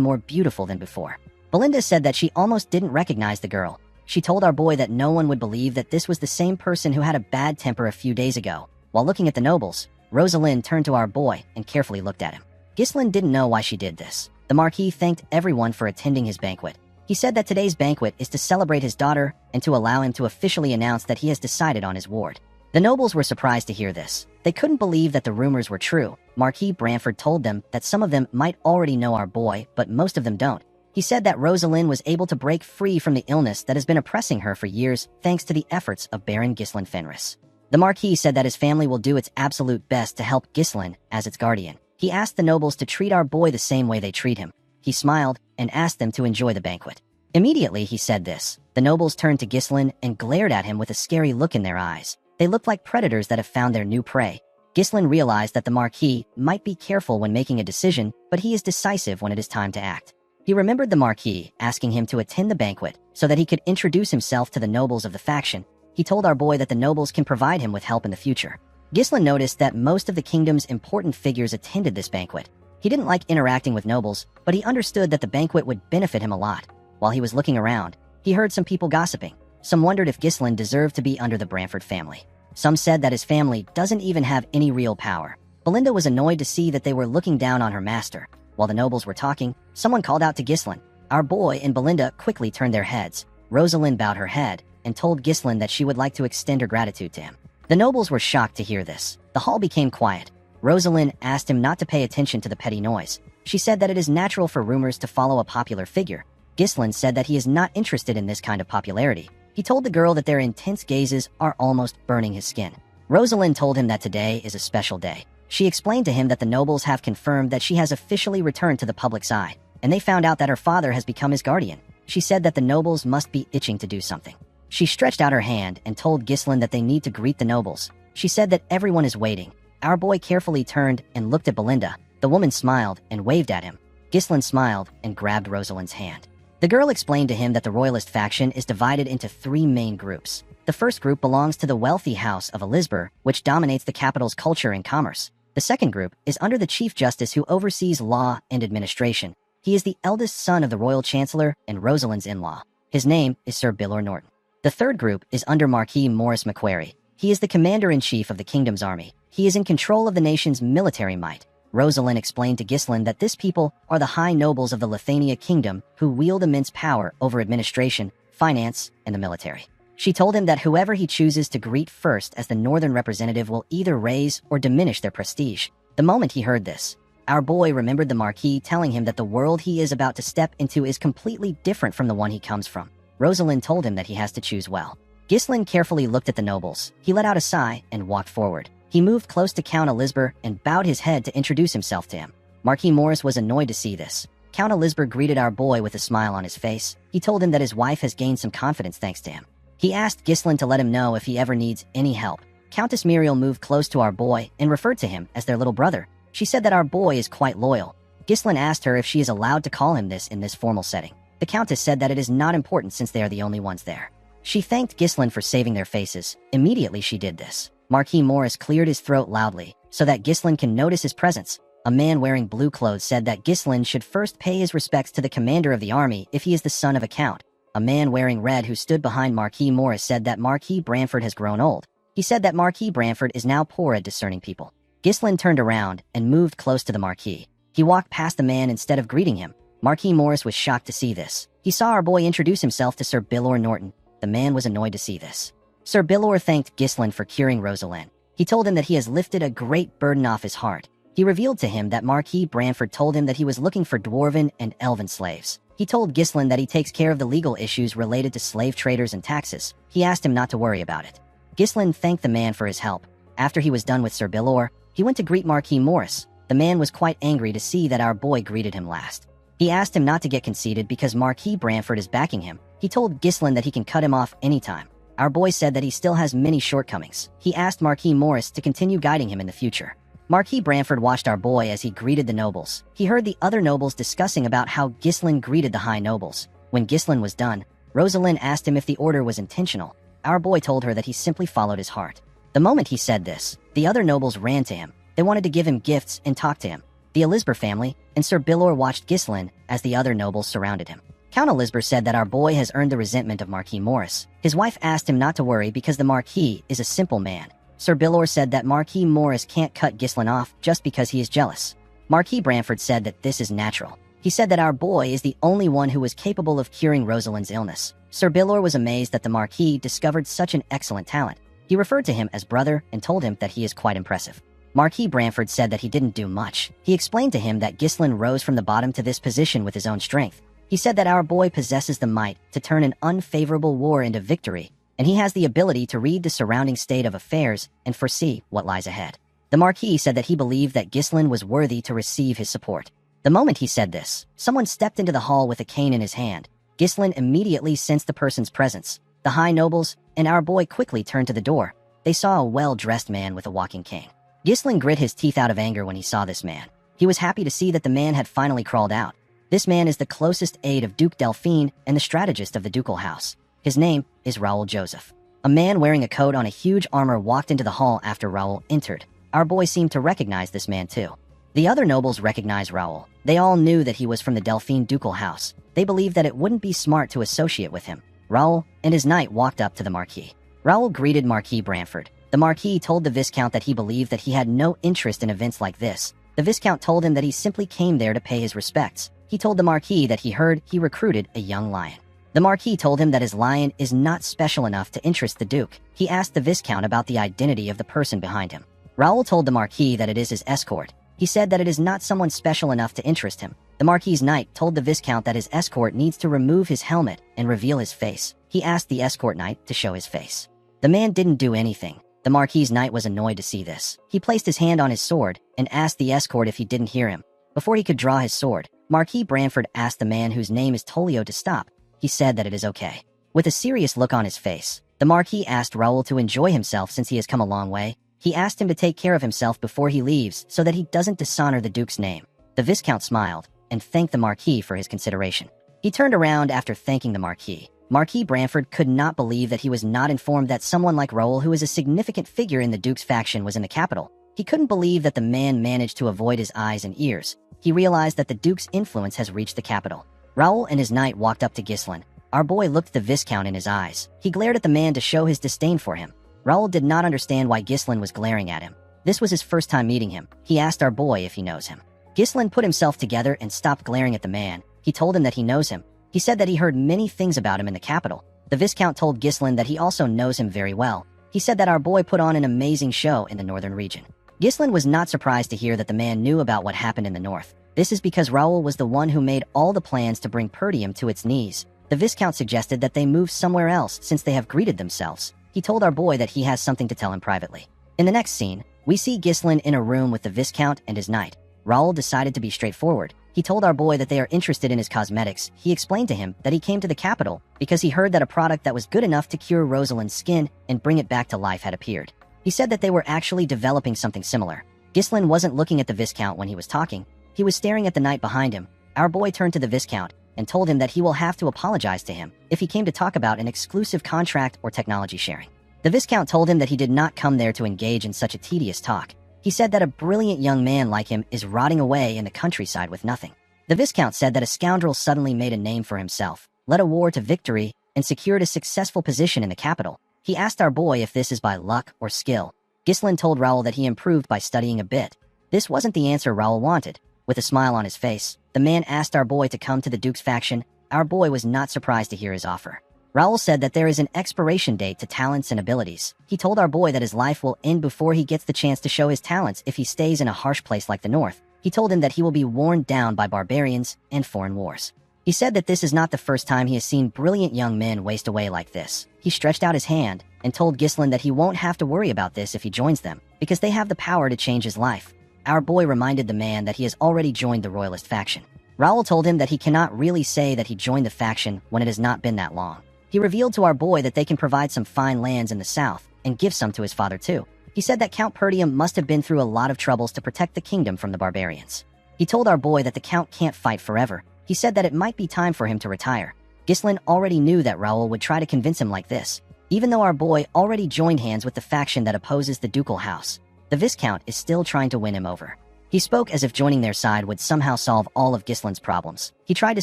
Speaker 1: more beautiful than before. Belinda said that she almost didn't recognize the girl. She told our boy that no one would believe that this was the same person who had a bad temper a few days ago. While looking at the nobles, Rosalind turned to our boy and carefully looked at him. Ghislaine didn't know why she did this. The Marquis thanked everyone for attending his banquet. He said that today's banquet is to celebrate his daughter and to allow him to officially announce that he has decided on his ward. The nobles were surprised to hear this. They couldn't believe that the rumors were true. Marquis Branford told them that some of them might already know our boy, but most of them don't. He said that Rosalind was able to break free from the illness that has been oppressing her for years thanks to the efforts of Baron Ghislaine Fenris. The Marquis said that his family will do its absolute best to help Ghislaine as its guardian. He asked the nobles to treat our boy the same way they treat him. He smiled and asked them to enjoy the banquet. Immediately he said this. The nobles turned to Ghislaine and glared at him with a scary look in their eyes. They looked like predators that have found their new prey. Ghislaine realized that the Marquis might be careful when making a decision, but he is decisive when it is time to act. He remembered the Marquis asking him to attend the banquet so that he could introduce himself to the nobles of the faction. He told our boy that the nobles can provide him with help in the future. Ghislaine noticed that most of the kingdom's important figures attended this banquet. He didn't like interacting with nobles, but he understood that the banquet would benefit him a lot. While he was looking around, he heard some people gossiping. Some wondered if Ghislaine deserved to be under the Branford family. Some said that his family doesn't even have any real power. Belinda was annoyed to see that they were looking down on her master. While the nobles were talking, someone called out to Ghislaine. Our boy and Belinda quickly turned their heads. Rosalind bowed her head and told Ghislaine that she would like to extend her gratitude to him. The nobles were shocked to hear this. The hall became quiet. Rosalind asked him not to pay attention to the petty noise. She said that it is natural for rumors to follow a popular figure. Ghislaine said that he is not interested in this kind of popularity. He told the girl that their intense gazes are almost burning his skin. Rosalind told him that today is a special day. She explained to him that the nobles have confirmed that she has officially returned to the public's eye, and they found out that her father has become his guardian. She said that the nobles must be itching to do something. She stretched out her hand and told Ghislaine that they need to greet the nobles. She said that everyone is waiting. Our boy carefully turned and looked at Belinda. The woman smiled and waved at him. Ghislaine smiled and grabbed Rosalind's hand. The girl explained to him that the royalist faction is divided into 3 main groups. The first group belongs to the wealthy house of Elizabeth, which dominates the capital's culture and commerce. The second group is under the Chief Justice who oversees law and administration. He is the eldest son of the Royal Chancellor and Rosalind's in-law. His name is Sir Bilor Norton. The third group is under Marquis Morris Macquarie. He is the commander-in-chief of the kingdom's army. He is in control of the nation's military might. Rosalind explained to Ghislaine that this people are the high nobles of the Lithania kingdom who wield immense power over administration, finance, and the military. She told him that whoever he chooses to greet first as the northern representative will either raise or diminish their prestige. The moment he heard this, our boy remembered the Marquis telling him that the world he is about to step into is completely different from the one he comes from. Rosalind told him that he has to choose well. Ghislaine carefully looked at the nobles. He let out a sigh and walked forward. He moved close to Count Elizabeth and bowed his head to introduce himself to him. Marquis Morris was annoyed to see this. Count Elizabeth greeted our boy with a smile on his face. He told him that his wife has gained some confidence thanks to him. He asked Ghislaine to let him know if he ever needs any help. Countess Muriel moved close to our boy and referred to him as their little brother. She said that our boy is quite loyal. Ghislaine asked her if she is allowed to call him this in this formal setting. The Countess said that it is not important since they are the only ones there. She thanked Ghislaine for saving their faces. Immediately she did this. Marquis Morris cleared his throat loudly so that Ghislaine can notice his presence. A man wearing blue clothes said that Ghislaine should first pay his respects to the commander of the army if he is the son of a count. A man wearing red who stood behind Marquis Morris said that Marquis Branford has grown old. He said that Marquis Branford is now poor at discerning people. Ghislaine turned around and moved close to the Marquis. He walked past the man instead of greeting him. Marquis Morris was shocked to see this. He saw our boy introduce himself to Sir Bilor Norton. The man was annoyed to see this. Sir Bilor thanked Ghislaine for curing Rosalind. He told him that he has lifted a great burden off his heart. He revealed to him that Marquis Branford told him that he was looking for dwarven and elven slaves. He told Ghislaine that he takes care of the legal issues related to slave traders and taxes. He asked him not to worry about it. Ghislaine thanked the man for his help. After he was done with Sir Bilor, he went to greet Marquis Morris. The man was quite angry to see that our boy greeted him last. He asked him not to get conceited because Marquis Branford is backing him. He told Ghislaine that he can cut him off anytime. Our boy said that he still has many shortcomings. He asked Marquis Morris to continue guiding him in the future. Marquis Branford watched our boy as he greeted the nobles. He heard the other nobles discussing about how Ghislaine greeted the high nobles. When Ghislaine was done, Rosalind asked him if the order was intentional. Our boy told her that he simply followed his heart. The moment he said this, the other nobles ran to him. They wanted to give him gifts and talk to him. the Elizabeth family, and Sir Bilor watched Ghislaine as the other nobles surrounded him. Count Elizabeth said that our boy has earned the resentment of Marquis Morris. His wife asked him not to worry because the Marquis is a simple man. Sir Bilor said that Marquis Morris can't cut Ghislaine off just because he is jealous. Marquis Branford said that this is natural. He said that our boy is the only one who was capable of curing Rosalind's illness. Sir Bilor was amazed that the Marquis discovered such an excellent talent. He referred to him as brother and told him that he is quite impressive. Marquis Branford said that he didn't do much. He explained to him that Ghislaine rose from the bottom to this position with his own strength. He said that our boy possesses the might to turn an unfavorable war into victory, and he has the ability to read the surrounding state of affairs and foresee what lies ahead. The Marquis said that he believed that Ghislaine was worthy to receive his support. The moment he said this, someone stepped into the hall with a cane in his hand. Ghislaine immediately sensed the person's presence. The high nobles and our boy quickly turned to the door. They saw a well-dressed man with a walking cane. Ghislaine grit his teeth out of anger when he saw this man. He was happy to see that the man had finally crawled out. This man is the closest aide of Duke Delphine and the strategist of the ducal house. His name is Raoul Joseph. A man wearing a coat on a huge armor walked into the hall after Raoul entered. Our boy seemed to recognize this man too. The other nobles recognized Raoul. They all knew that he was from the Delphine ducal house. They believed that it wouldn't be smart to associate with him. Raoul and his knight walked up to the Marquis. Raoul greeted Marquis Branford. The Marquis told the Viscount that he believed that he had no interest in events like this. The Viscount told him that he simply came there to pay his respects. He told the Marquis that he heard he recruited a young lion. The Marquis told him that his lion is not special enough to interest the Duke. He asked the Viscount about the identity of the person behind him. Raoul told the Marquis that it is his escort. He said that it is not someone special enough to interest him. The Marquis's knight told the Viscount that his escort needs to remove his helmet and reveal his face. He asked the escort knight to show his face. The man didn't do anything. The Marquis's knight was annoyed to see this. He placed his hand on his sword and asked the escort if he didn't hear him. Before he could draw his sword, Marquis Branford asked the man whose name is Tolio to stop. He said that it is okay. With a serious look on his face, the Marquis asked Raoul to enjoy himself since he has come a long way. He asked him to take care of himself before he leaves so that he doesn't dishonor the Duke's name. The Viscount smiled and thanked the Marquis for his consideration. He turned around after thanking the Marquis. Marquis Branford could not believe that he was not informed that someone like Raoul, who is a significant figure in the Duke's faction, was in the capital. He couldn't believe that the man managed to avoid his eyes and ears. He realized that the Duke's influence has reached the capital. Raoul and his knight walked up to Ghislaine. Our boy looked the Viscount in his eyes. He glared at the man to show his disdain for him. Raoul did not understand why Ghislaine was glaring at him. This was his first time meeting him. He asked our boy if he knows him. Ghislaine put himself together and stopped glaring at the man. He told him that he knows him. He said that he heard many things about him in the capital. The Viscount told Ghislaine that he also knows him very well. He said that our boy put on an amazing show in the northern region. Ghislaine was not surprised to hear that the man knew about what happened in the north. This is because Raoul was the one who made all the plans to bring Perdium to its knees. The Viscount suggested that they move somewhere else since they have greeted themselves. He told our boy that he has something to tell him privately. In the next scene, we see Ghislaine in a room with the Viscount and his knight. Raoul decided to be straightforward. He told our boy that they are interested in his cosmetics. He explained to him that he came to the capital because he heard that a product that was good enough to cure Rosalind's skin and bring it back to life had appeared. He said that they were actually developing something similar. Ghislaine wasn't looking at the Viscount when he was talking. He was staring at the knight behind him. Our boy turned to the Viscount and told him that he will have to apologize to him if he came to talk about an exclusive contract or technology sharing. The Viscount told him that he did not come there to engage in such a tedious talk. He said that a brilliant young man like him is rotting away in the countryside with nothing. The Viscount said that a scoundrel suddenly made a name for himself, led a war to victory, and secured a successful position in the capital. He asked our boy if this is by luck or skill. Ghislaine told Raoul that he improved by studying a bit. This wasn't the answer Raoul wanted. With a smile on his face, the man asked our boy to come to the Duke's faction. Our boy was not surprised to hear his offer. Raoul said that there is an expiration date to talents and abilities. He told our boy that his life will end before he gets the chance to show his talents if he stays in a harsh place like the North. He told him that he will be worn down by barbarians and foreign wars. He said that this is not the first time he has seen brilliant young men waste away like this. He stretched out his hand and told Ghislaine that he won't have to worry about this if he joins them, because they have the power to change his life. Our boy reminded the man that he has already joined the Royalist faction. Raoul told him that he cannot really say that he joined the faction when it has not been that long. He revealed to our boy that they can provide some fine lands in the south and give some to his father too. He said that Count Perdium must have been through a lot of troubles to protect the kingdom from the barbarians. He told our boy that the Count can't fight forever. He said that it might be time for him to retire. Ghislaine already knew that Raoul would try to convince him like this, even though our boy already joined hands with the faction that opposes the ducal house. The Viscount is still trying to win him over. He spoke as if joining their side would somehow solve all of Gislin's problems. He tried to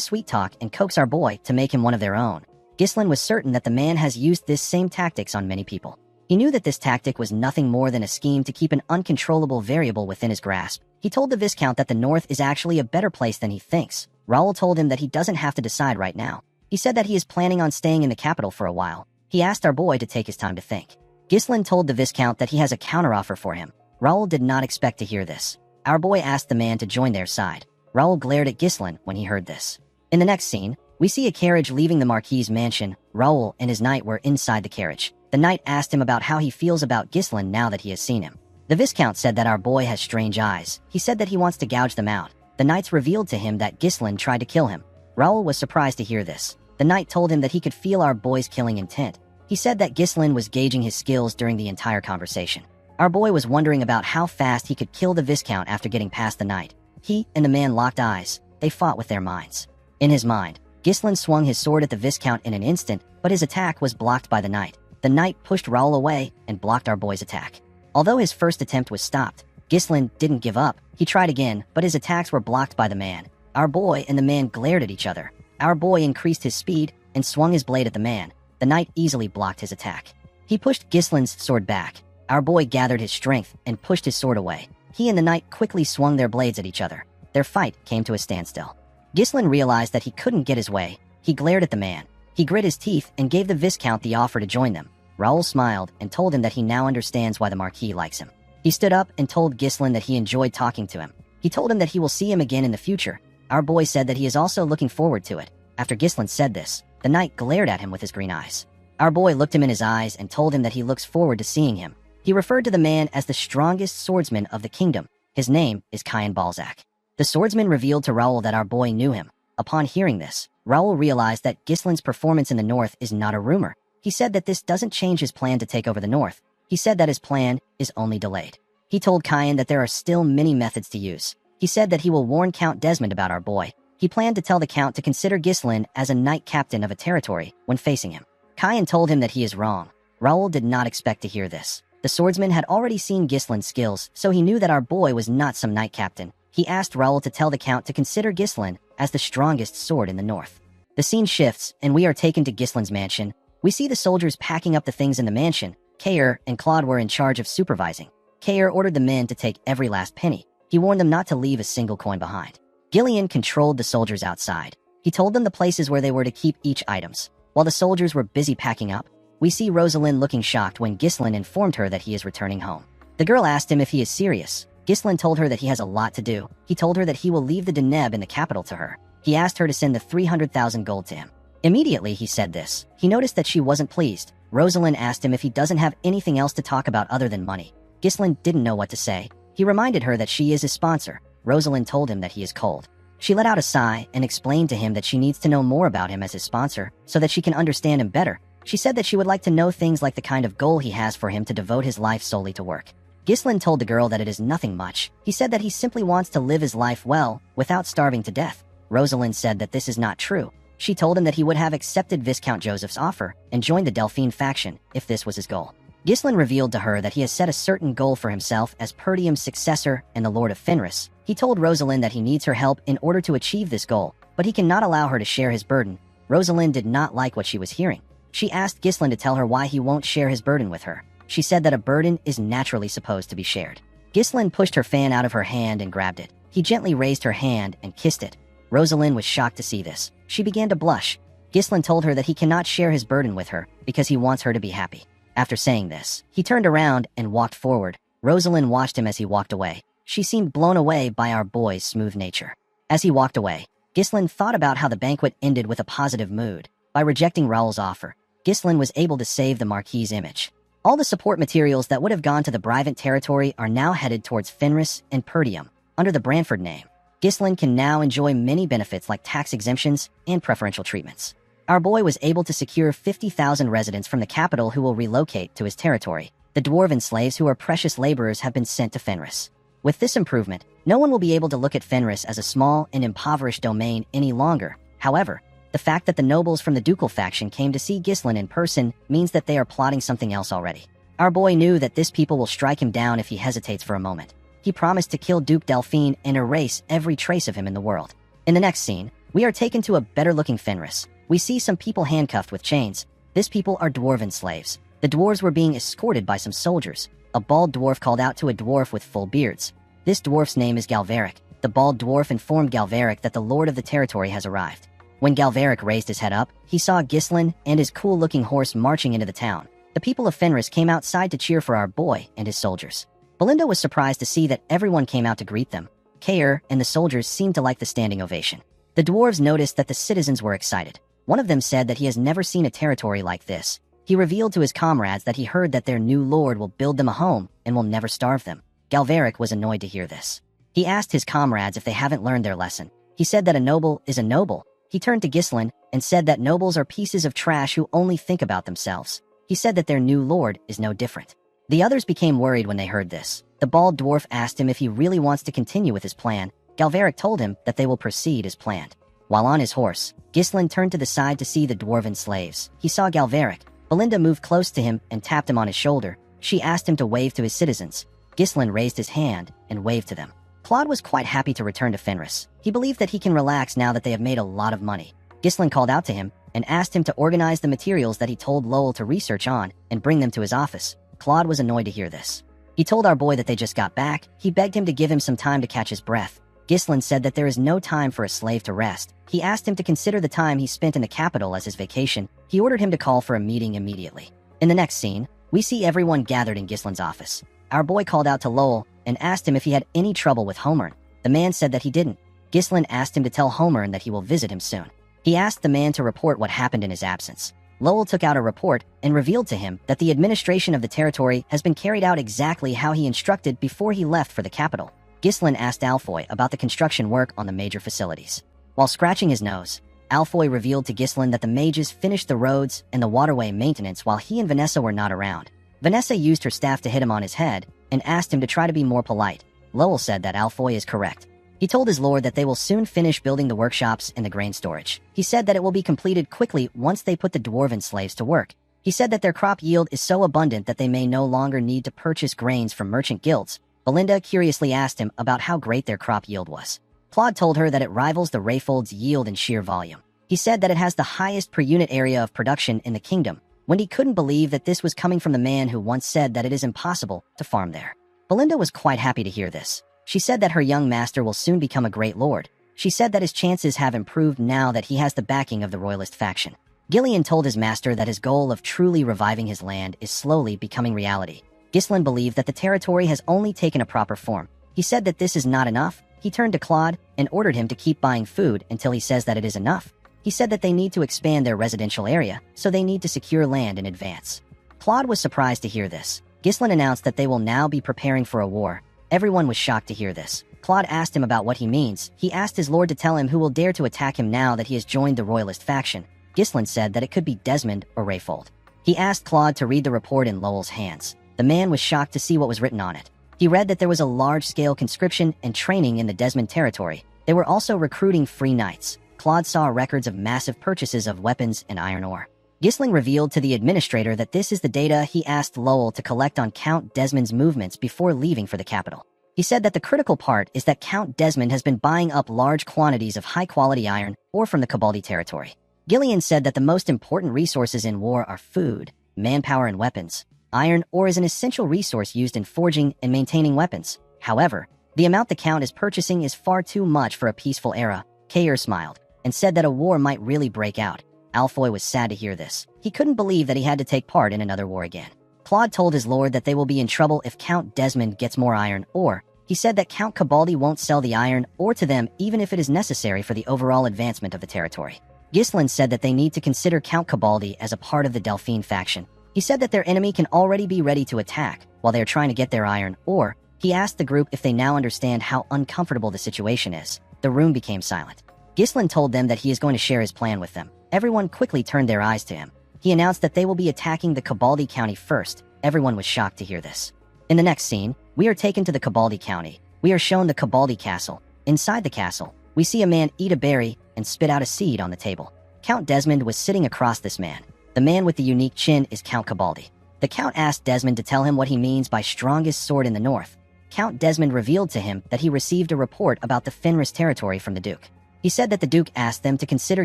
Speaker 1: sweet talk and coax our boy to make him one of their own. Gislin was certain that the man has used this same tactics on many people. He knew that this tactic was nothing more than a scheme to keep an uncontrollable variable within his grasp. He told the Viscount that the North is actually a better place than he thinks. Raoul told him that he doesn't have to decide right now. He said that he is planning on staying in the capital for a while. He asked our boy to take his time to think. Gislin told the Viscount that he has a counteroffer for him. Raoul did not expect to hear this. Our boy asked the man to join their side. Raoul glared at Gislin when he heard this. In the next scene, we see a carriage leaving the Marquis's mansion. Raoul and his knight were inside the carriage. The knight asked him about how he feels about Gislin now that he has seen him. The Viscount said that our boy has strange eyes. He said that he wants to gouge them out. The knights revealed to him that Gislin tried to kill him. Raoul was surprised to hear this. The knight told him that he could feel our boy's killing intent. He said that Gislin was gauging his skills during the entire conversation. Our boy was wondering about how fast he could kill the Viscount after getting past the knight. He and the man locked eyes. They fought with their minds. In his mind, Gislin swung his sword at the Viscount in an instant, but his attack was blocked by the knight. The knight pushed Raoul away and blocked our boy's attack. Although his first attempt was stopped, Gislin didn't give up. He tried again, but his attacks were blocked by the man. Our boy and the man glared at each other. Our boy increased his speed and swung his blade at the man. The knight easily blocked his attack. He pushed Gislin's sword back. Our boy gathered his strength and pushed his sword away. He and the knight quickly swung their blades at each other. Their fight came to a standstill. Gislin realized that he couldn't get his way. He glared at the man. He grit his teeth and gave the Viscount the offer to join them. Raoul smiled and told him that he now understands why the Marquis likes him. He stood up and told Gislin that he enjoyed talking to him. He told him that he will see him again in the future. Our boy said that he is also looking forward to it. After Gislin said this, the knight glared at him with his green eyes. Our boy looked him in his eyes and told him that he looks forward to seeing him. He referred to the man as the strongest swordsman of the kingdom. His name is Cain Balzac. The swordsman revealed to Raoul that our boy knew him. Upon hearing this, Raoul realized that Gislin's performance in the North is not a rumor. He said that this doesn't change his plan to take over the North. He said that his plan is only delayed. He told Cain that there are still many methods to use. He said that he will warn Count Desmond about our boy. He planned to tell the Count to consider Gislin as a knight captain of a territory when facing him. Cain told him that he is wrong. Raoul did not expect to hear this. The swordsman had already seen Gislin's skills, so he knew that our boy was not some knight captain. He asked Raoul to tell the Count to consider Gislin as the strongest sword in the North. The scene shifts, and we are taken to Gislin's mansion. We see the soldiers packing up the things in the mansion. Kair and Claude were in charge of supervising. Kair ordered the men to take every last penny. He warned them not to leave a single coin behind. Gillian controlled the soldiers outside. He told them the places where they were to keep each items. While the soldiers were busy packing up, we see Rosalind looking shocked when Gislin informed her that he is returning home. The girl asked him if he is serious. Gislin told her that he has a lot to do. He told her that he will leave the Deneb in the capital to her. He asked her to send the 300,000 gold to him. Immediately he said this. He noticed that she wasn't pleased. Rosalind asked him if he doesn't have anything else to talk about other than money. Gislin didn't know what to say. He reminded her that she is his sponsor. Rosalind told him that he is cold. She let out a sigh and explained to him that she needs to know more about him as his sponsor so that she can understand him better. She said that she would like to know things like the kind of goal he has for him to devote his life solely to work. Gislin told the girl that it is nothing much. He said that he simply wants to live his life well without starving to death. Rosalind said that this is not true. She told him that he would have accepted Viscount Joseph's offer and joined the Delphine faction if this was his goal. Gislin revealed to her that he has set a certain goal for himself as Perdium's successor and the Lord of Fenris. He told Rosalind that he needs her help in order to achieve this goal, but he cannot allow her to share his burden. Rosalind did not like what she was hearing. She asked Gislin to tell her why he won't share his burden with her. She said that a burden is naturally supposed to be shared. Gislin pushed her fan out of her hand and grabbed it. He gently raised her hand and kissed it. Rosalind was shocked to see this. She began to blush. Gislin told her that he cannot share his burden with her because he wants her to be happy. After saying this, he turned around and walked forward. Rosalind watched him as he walked away. She seemed blown away by our boy's smooth nature. As he walked away, Gislin thought about how the banquet ended with a positive mood. By rejecting Raoul's offer, Gislin was able to save the Marquis's image. All the support materials that would have gone to the Brivant territory are now headed towards Fenris and Perdium under the Branford name. Gislin can now enjoy many benefits like tax exemptions and preferential treatments. Our boy was able to secure 50,000 residents from the capital who will relocate to his territory. The dwarven slaves who are precious laborers have been sent to Fenris. With this improvement, no one will be able to look at Fenris as a small and impoverished domain any longer. However, the fact that the nobles from the ducal faction came to see Gislin in person means that they are plotting something else already. Our boy knew that this people will strike him down if he hesitates for a moment. he promised to kill Duke Delphine and erase every trace of him in the world. In the next scene, we are taken to a better-looking Fenris. We see some people handcuffed with chains. These people are dwarven slaves. The dwarves were being escorted by some soldiers. A bald dwarf called out to a dwarf with full beards. This dwarf's name is Galveric. The bald dwarf informed Galveric that the lord of the territory has arrived. When Galveric raised his head up, he saw Ghislain and his cool-looking horse marching into the town. The people of Fenris came outside to cheer for our boy and his soldiers. Belinda was surprised to see that everyone came out to greet them. Kair and the soldiers seemed to like the standing ovation. The dwarves noticed that the citizens were excited. One of them said that he has never seen a territory like this. He revealed to his comrades that he heard that their new lord will build them a home and will never starve them. Galveric was annoyed to hear this. He asked his comrades if they haven't learned their lesson. He said that a noble is a noble. He turned to Ghislain and said that nobles are pieces of trash who only think about themselves. He said that their new lord is no different. The others became worried when they heard this. The bald dwarf asked him if he really wants to continue with his plan. Galveric told him that they will proceed as planned. While on his horse, Ghislain turned to the side to see the dwarven slaves. He saw Galveric. Belinda moved close to him and tapped him on his shoulder. She asked him to wave to his citizens. Ghislain raised his hand and waved to them. Claude was quite happy to return to Fenris. He believed that he can relax now that they have made a lot of money. Ghislain called out to him and asked him to organize the materials that he told Lowell to research on and bring them to his office. Claude was annoyed to hear this. He told our boy that they just got back. He begged him to give him some time to catch his breath. Ghislain said that there is no time for a slave to rest. He asked him to consider the time he spent in the capital as his vacation. He ordered him to call for a meeting immediately. In the next scene, we see everyone gathered in Ghislain's office. Our boy called out to Lowell and asked him if he had any trouble with Homern. The man said that he didn't. Ghislain asked him to tell Homern that he will visit him soon. He asked the man to report what happened in his absence. Lowell took out a report and revealed to him that the administration of the territory has been carried out exactly how he instructed before he left for the capital. Ghislain asked Alfoy about the construction work on the major facilities. While scratching his nose, Alfoy revealed to Ghislain that the mages finished the roads and the waterway maintenance while he and Vanessa were not around. Vanessa used her staff to hit him on his head and asked him to try to be more polite. Lowell said that Alfoy is correct. He told his lord that they will soon finish building the workshops and the grain storage. He said that it will be completed quickly once they put the dwarven slaves to work. He said that their crop yield is so abundant that they may no longer need to purchase grains from merchant guilds. Belinda curiously asked him about how great their crop yield was. Claude told her that it rivals the Rayfold's yield in sheer volume. He said that it has the highest per unit area of production in the kingdom. Wendy couldn't believe that this was coming from the man who once said that it is impossible to farm there. Belinda was quite happy to hear this. She said that her young master will soon become a great lord. She said that his chances have improved now that he has the backing of the royalist faction. Gillian told his master that his goal of truly reviving his land is slowly becoming reality. Ghislain believed that the territory has only taken a proper form. He said that this is not enough. He turned to Claude and ordered him to keep buying food until he says that it is enough. He said that they need to expand their residential area, so they need to secure land in advance. Claude was surprised to hear this. Ghislain announced that they will now be preparing for a war. Everyone was shocked to hear this. Claude asked him about what he means. He asked his lord to tell him who will dare to attack him now that he has joined the royalist faction. Ghislain said that it could be Desmond or Rayfold. He asked Claude to read the report in Lowell's hands. The man was shocked to see what was written on it. He read that there was a large-scale conscription and training in the Desmond territory. They were also recruiting free knights. Claude saw records of massive purchases of weapons and iron ore. Ghislain revealed to the administrator that this is the data he asked Lowell to collect on Count Desmond's movements before leaving for the capital. He said that the critical part is that Count Desmond has been buying up large quantities of high-quality iron ore from the Cabaldi territory. Gillian said that the most important resources in war are food, manpower, and weapons. Iron ore is an essential resource used in forging and maintaining weapons. However, the amount the Count is purchasing is far too much for a peaceful era. Kair smiled and said that a war might really break out. Alfoy was sad to hear this. He couldn't believe that he had to take part in another war again. Claude told his lord that they will be in trouble if Count Desmond gets more iron ore. He said that Count Cabaldi won't sell the iron ore to them even if it is necessary for the overall advancement of the territory. Ghislain said that they need to consider Count Cabaldi as a part of the Delphine faction. He said that their enemy can already be ready to attack while they are trying to get their iron ore. He asked the group if they now understand how uncomfortable the situation is. The room became silent. Ghislain told them that he is going to share his plan with them. Everyone quickly turned their eyes to him. He announced that they will be attacking the Cabaldi County first. Everyone was shocked to hear this. In the next scene, we are taken to the Cabaldi County. We are shown the Cabaldi Castle. Inside the castle, we see a man eat a berry and spit out a seed on the table. Count Desmond was sitting across this man. The man with the unique chin is Count Cabaldi. The Count asked Desmond to tell him what he means by strongest sword in the north. Count Desmond revealed to him that he received a report about the Fenris territory from the Duke. He said that the Duke asked them to consider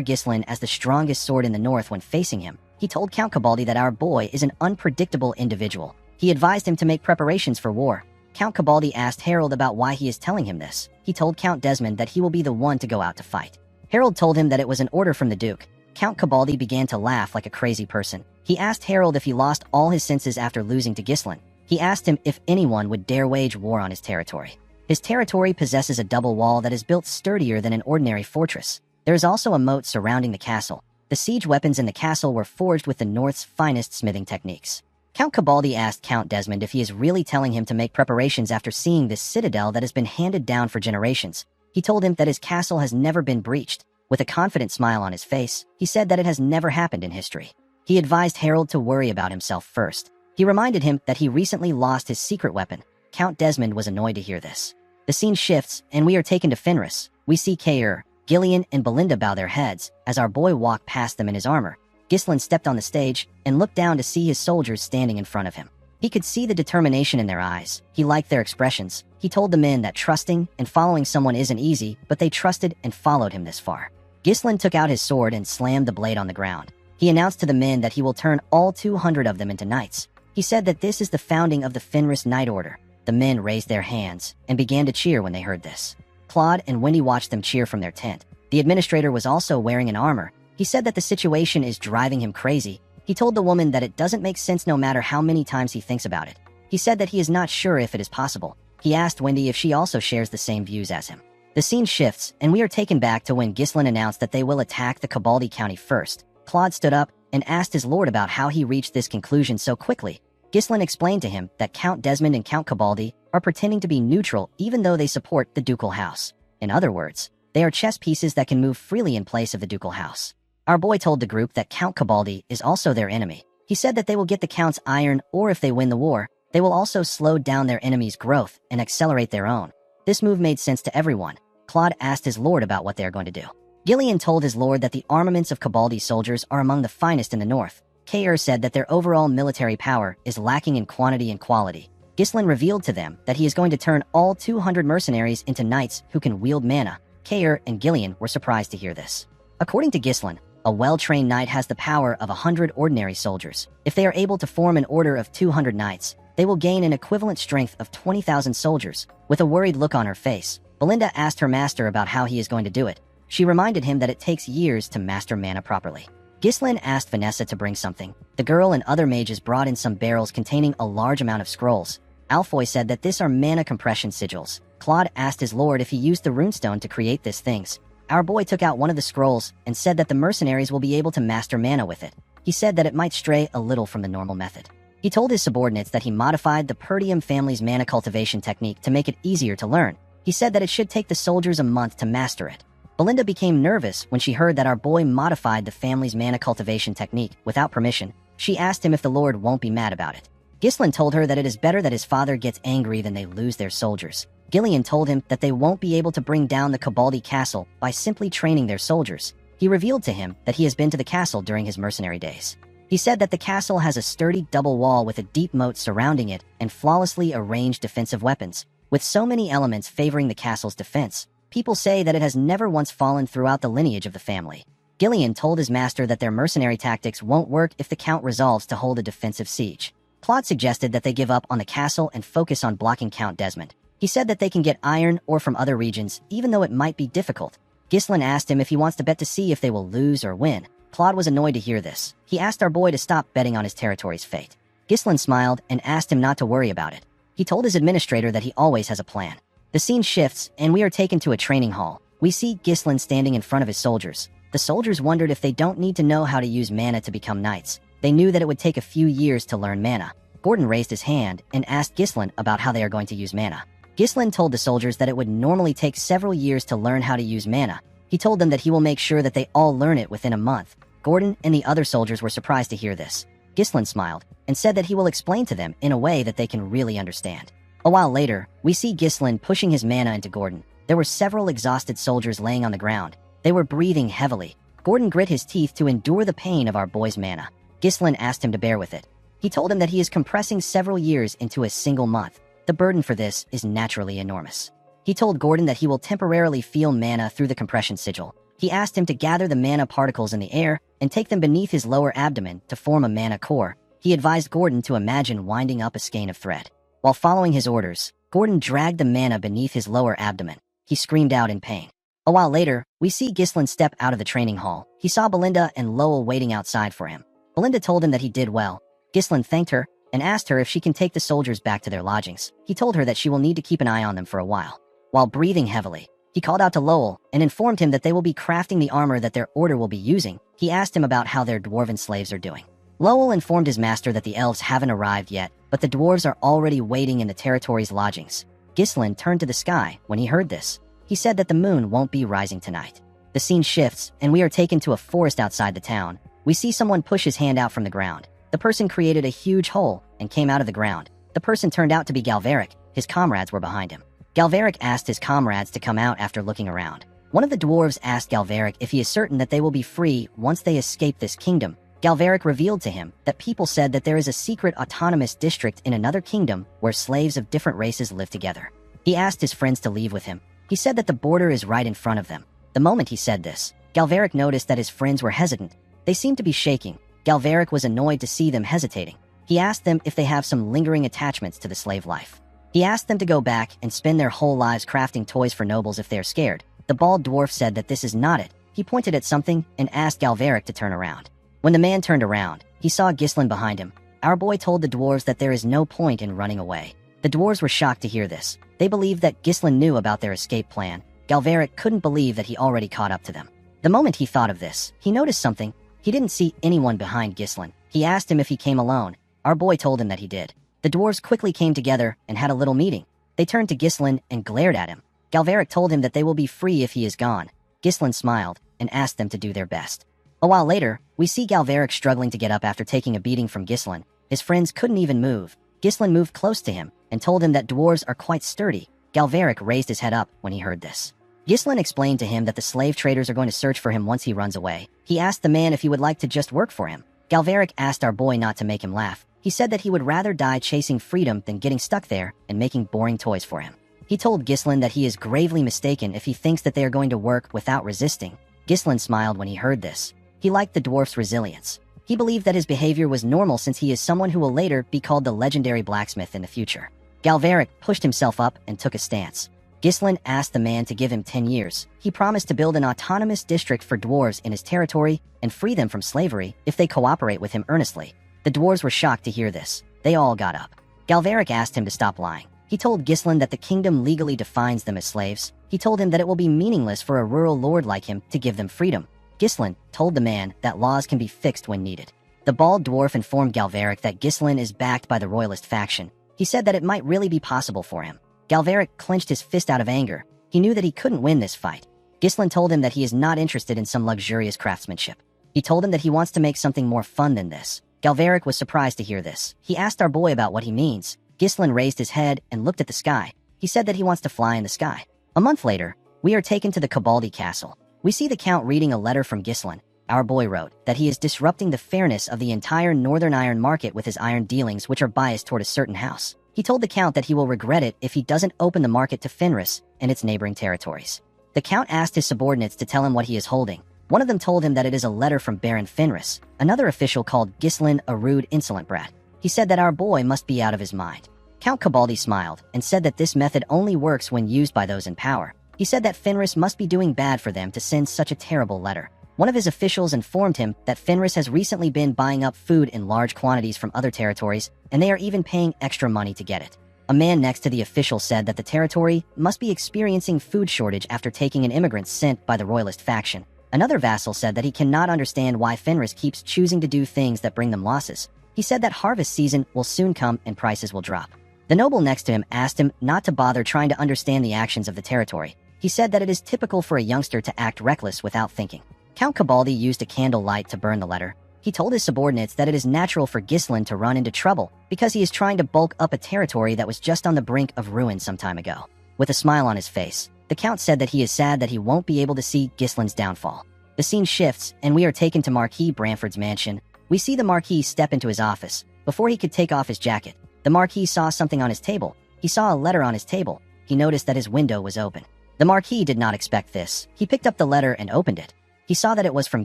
Speaker 1: Ghislain as the strongest sword in the north when facing him. He told Count Cabaldi that our boy is an unpredictable individual. He advised him to make preparations for war. Count Cabaldi asked Harold about why he is telling him this. He told Count Desmond that he will be the one to go out to fight. Harold told him that it was an order from the Duke. Count Cabaldi began to laugh like a crazy person. He asked Harold if he lost all his senses after losing to Ghislain. He asked him if anyone would dare wage war on his territory. His territory possesses a double wall that is built sturdier than an ordinary fortress. There is also a moat surrounding the castle. The siege weapons in the castle were forged with the North's finest smithing techniques. Count Cabaldi asked Count Desmond if he is really telling him to make preparations after seeing this citadel that has been handed down for generations. He told him that his castle has never been breached. With a confident smile on his face, he said that it has never happened in history. He advised Harold to worry about himself first. He reminded him that he recently lost his secret weapon. Count Desmond was annoyed to hear this. The scene shifts, and we are taken to Fenris. We see Kair, Gillian, and Belinda bow their heads as our boy walked past them in his armor. Ghislain stepped on the stage and looked down to see his soldiers standing in front of him. He could see the determination in their eyes. He liked their expressions. He told the men that trusting and following someone isn't easy, but they trusted and followed him this far. Ghislain took out his sword and slammed the blade on the ground. He announced to the men that he will turn all 200 of them into knights. He said that this is the founding of the Fenris Knight Order. The men raised their hands and began to cheer when they heard this. Claude and Wendy watched them cheer from their tent. The administrator was also wearing an armor. He said that the situation is driving him crazy. He told the woman that it doesn't make sense no matter how many times he thinks about it. He said that he is not sure if it is possible. He asked Wendy if she also shares the same views as him. The scene shifts, and we are taken back to when Ghislain announced that they will attack the Cabaldi County first. Claude stood up and asked his lord about how he reached this conclusion so quickly. Ghislain explained to him that Count Desmond and Count Cabaldi are pretending to be neutral even though they support the ducal house. In other words, they are chess pieces that can move freely in place of the ducal house. Our boy told the group that Count Cabaldi is also their enemy. He said that they will get the Count's iron, or if they win the war, they will also slow down their enemy's growth and accelerate their own. This move made sense to everyone. Claude asked his lord about what they are going to do. Gillian told his lord that the armaments of Cabaldi's soldiers are among the finest in the north. Kair said that their overall military power is lacking in quantity and quality. Ghislain revealed to them that he is going to turn all 200 mercenaries into knights who can wield mana. Kair and Gillian were surprised to hear this. According to Ghislain, a well-trained knight has the power of 100 ordinary soldiers. If they are able to form an order of 200 knights, they will gain an equivalent strength of 20,000 soldiers. With a worried look on her face, Belinda asked her master about how he is going to do it. She reminded him that it takes years to master mana properly. Ghislain asked Vanessa to bring something. The girl and other mages brought in some barrels containing a large amount of scrolls. Alfoy said that these are mana compression sigils. Claude asked his lord if he used the runestone to create these things. Our boy took out one of the scrolls and said that the mercenaries will be able to master mana with it. He said that it might stray a little from the normal method. He told his subordinates that he modified the Perdium family's mana cultivation technique to make it easier to learn. He said that it should take the soldiers a month to master it. Belinda became nervous when she heard that our boy modified the family's mana cultivation technique without permission. She asked him if the lord won't be mad about it. Ghislain told her that it is better that his father gets angry than they lose their soldiers. Gillian told him that they won't be able to bring down the Cabaldi castle by simply training their soldiers. He revealed to him that he has been to the castle during his mercenary days. He said that the castle has a sturdy double wall with a deep moat surrounding it and flawlessly arranged defensive weapons. With so many elements favoring the castle's defense, people say that it has never once fallen throughout the lineage of the family. Gillian told his master that their mercenary tactics won't work if the Count resolves to hold a defensive siege. Claude suggested that they give up on the castle and focus on blocking Count Desmond. He said that they can get iron ore from other regions, even though it might be difficult. Ghislain asked him if he wants to bet to see if they will lose or win. Claude was annoyed to hear this. He asked our boy to stop betting on his territory's fate. Ghislain smiled and asked him not to worry about it. He told his administrator that he always has a plan. The scene shifts, and we are taken to a training hall. We see Ghislain standing in front of his soldiers. The soldiers wondered if they don't need to know how to use mana to become knights. They knew that it would take a few years to learn mana. Gordon raised his hand and asked Ghislain about how they are going to use mana. Ghislain told the soldiers that it would normally take several years to learn how to use mana. He told them that he will make sure that they all learn it within a month. Gordon and the other soldiers were surprised to hear this. Ghislain smiled and said that he will explain to them in a way that they can really understand. A while later, we see Ghislain pushing his mana into Gordon. There were several exhausted soldiers laying on the ground. They were breathing heavily. Gordon grit his teeth to endure the pain of our boy's mana. Ghislain asked him to bear with it. He told him that he is compressing several years into a single month. The burden for this is naturally enormous. He told Gordon that he will temporarily feel mana through the compression sigil. He asked him to gather the mana particles in the air and take them beneath his lower abdomen to form a mana core. He advised Gordon to imagine winding up a skein of thread. While following his orders, Gordon dragged the mana beneath his lower abdomen. He screamed out in pain. A while later, we see Ghislain step out of the training hall. He saw Belinda and Lowell waiting outside for him. Belinda told him that he did well. Ghislain thanked her and asked her if she can take the soldiers back to their lodgings. He told her that she will need to keep an eye on them for a while. While breathing heavily, he called out to Lowell and informed him that they will be crafting the armor that their order will be using. He asked him about how their dwarven slaves are doing. Lowell informed his master that the elves haven't arrived yet, but the dwarves are already waiting in the territory's lodgings. Ghislain turned to the sky when he heard this. He said that the moon won't be rising tonight. The scene shifts, and we are taken to a forest outside the town. We see someone push his hand out from the ground. The person created a huge hole and came out of the ground. The person turned out to be Galveric. His comrades were behind him. Galveric asked his comrades to come out after looking around. One of the dwarves asked Galveric if he is certain that they will be free once they escape this kingdom. Galveric revealed to him that people said that there is a secret autonomous district in another kingdom where slaves of different races live together. He asked his friends to leave with him. He said that the border is right in front of them. The moment he said this, Galveric noticed that his friends were hesitant. They seemed to be shaking. Galveric was annoyed to see them hesitating. He asked them if they have some lingering attachments to the slave life. He asked them to go back and spend their whole lives crafting toys for nobles if they're scared. The bald dwarf said that this is not it. He pointed at something and asked Galveric to turn around. When the man turned around, he saw Ghislain behind him. Our boy told the dwarves that there is no point in running away. The dwarves were shocked to hear this. They believed that Ghislain knew about their escape plan. Galveric couldn't believe that he already caught up to them. The moment he thought of this, he noticed something. He didn't see anyone behind Ghislain. He asked him if he came alone. Our boy told him that he did. The dwarves quickly came together and had a little meeting. They turned to Ghislain and glared at him. Galveric told him that they will be free if he is gone. Ghislain smiled and asked them to do their best. A while later, we see Galveric struggling to get up after taking a beating from Ghislain. His friends couldn't even move. Ghislain moved close to him and told him that dwarves are quite sturdy. Galveric raised his head up when he heard this. Ghislain explained to him that the slave traders are going to search for him once he runs away. He asked the man if he would like to just work for him. Galveric asked our boy not to make him laugh. He said that he would rather die chasing freedom than getting stuck there and making boring toys for him. He told Ghislain that he is gravely mistaken if he thinks that they are going to work without resisting. Ghislain smiled when he heard this. He liked the dwarf's resilience. He believed that his behavior was normal since he is someone who will later be called the legendary blacksmith in the future. Galveric pushed himself up and took a stance. Ghislain asked the man to give him 10 years. He promised to build an autonomous district for dwarves in his territory and free them from slavery if they cooperate with him earnestly. The dwarves were shocked to hear this. They all got up. Galveric asked him to stop lying. He told Ghislain that the kingdom legally defines them as slaves. He told him that it will be meaningless for a rural lord like him to give them freedom. Ghislain told the man that laws can be fixed when needed. The bald dwarf informed Galveric that Ghislain is backed by the royalist faction. He said that it might really be possible for him. Galveric clenched his fist out of anger. He knew that he couldn't win this fight. Ghislain told him that he is not interested in some luxurious craftsmanship. He told him that he wants to make something more fun than this. Galveric was surprised to hear this. He asked our boy about what he means. Ghislain raised his head and looked at the sky. He said that he wants to fly in the sky. A month later, we are taken to the Cabaldi castle. We see the Count reading a letter from Ghislain. Our boy wrote that he is disrupting the fairness of the entire northern iron market with his iron dealings, which are biased toward a certain house. He told the Count that he will regret it if he doesn't open the market to Fenris and its neighboring territories. The Count asked his subordinates to tell him what he is holding. One of them told him that it is a letter from Baron Fenris. Another official called Ghislain a rude, insolent brat. He said that our boy must be out of his mind. Count Cabaldi smiled and said that this method only works when used by those in power. He said that Fenris must be doing bad for them to send such a terrible letter. One of his officials informed him that Fenris has recently been buying up food in large quantities from other territories, and they are even paying extra money to get it. A man next to the official said that the territory must be experiencing food shortage after taking in immigrants sent by the royalist faction. Another vassal said that he cannot understand why Fenris keeps choosing to do things that bring them losses. He said that harvest season will soon come and prices will drop. The noble next to him asked him not to bother trying to understand the actions of the territory. He said that it is typical for a youngster to act reckless without thinking. Count Cabaldi used a candle light to burn the letter. He told his subordinates that it is natural for Ghislain to run into trouble because he is trying to bulk up a territory that was just on the brink of ruin some time ago. With a smile on his face, the Count said that he is sad that he won't be able to see Ghislain's downfall. The scene shifts, and we are taken to Marquis Bramford's mansion. We see the Marquis step into his office. Before he could take off his jacket, the Marquis saw something on his table. He saw a letter on his table. He noticed that his window was open. The Marquis did not expect this. He picked up the letter and opened it. He saw that it was from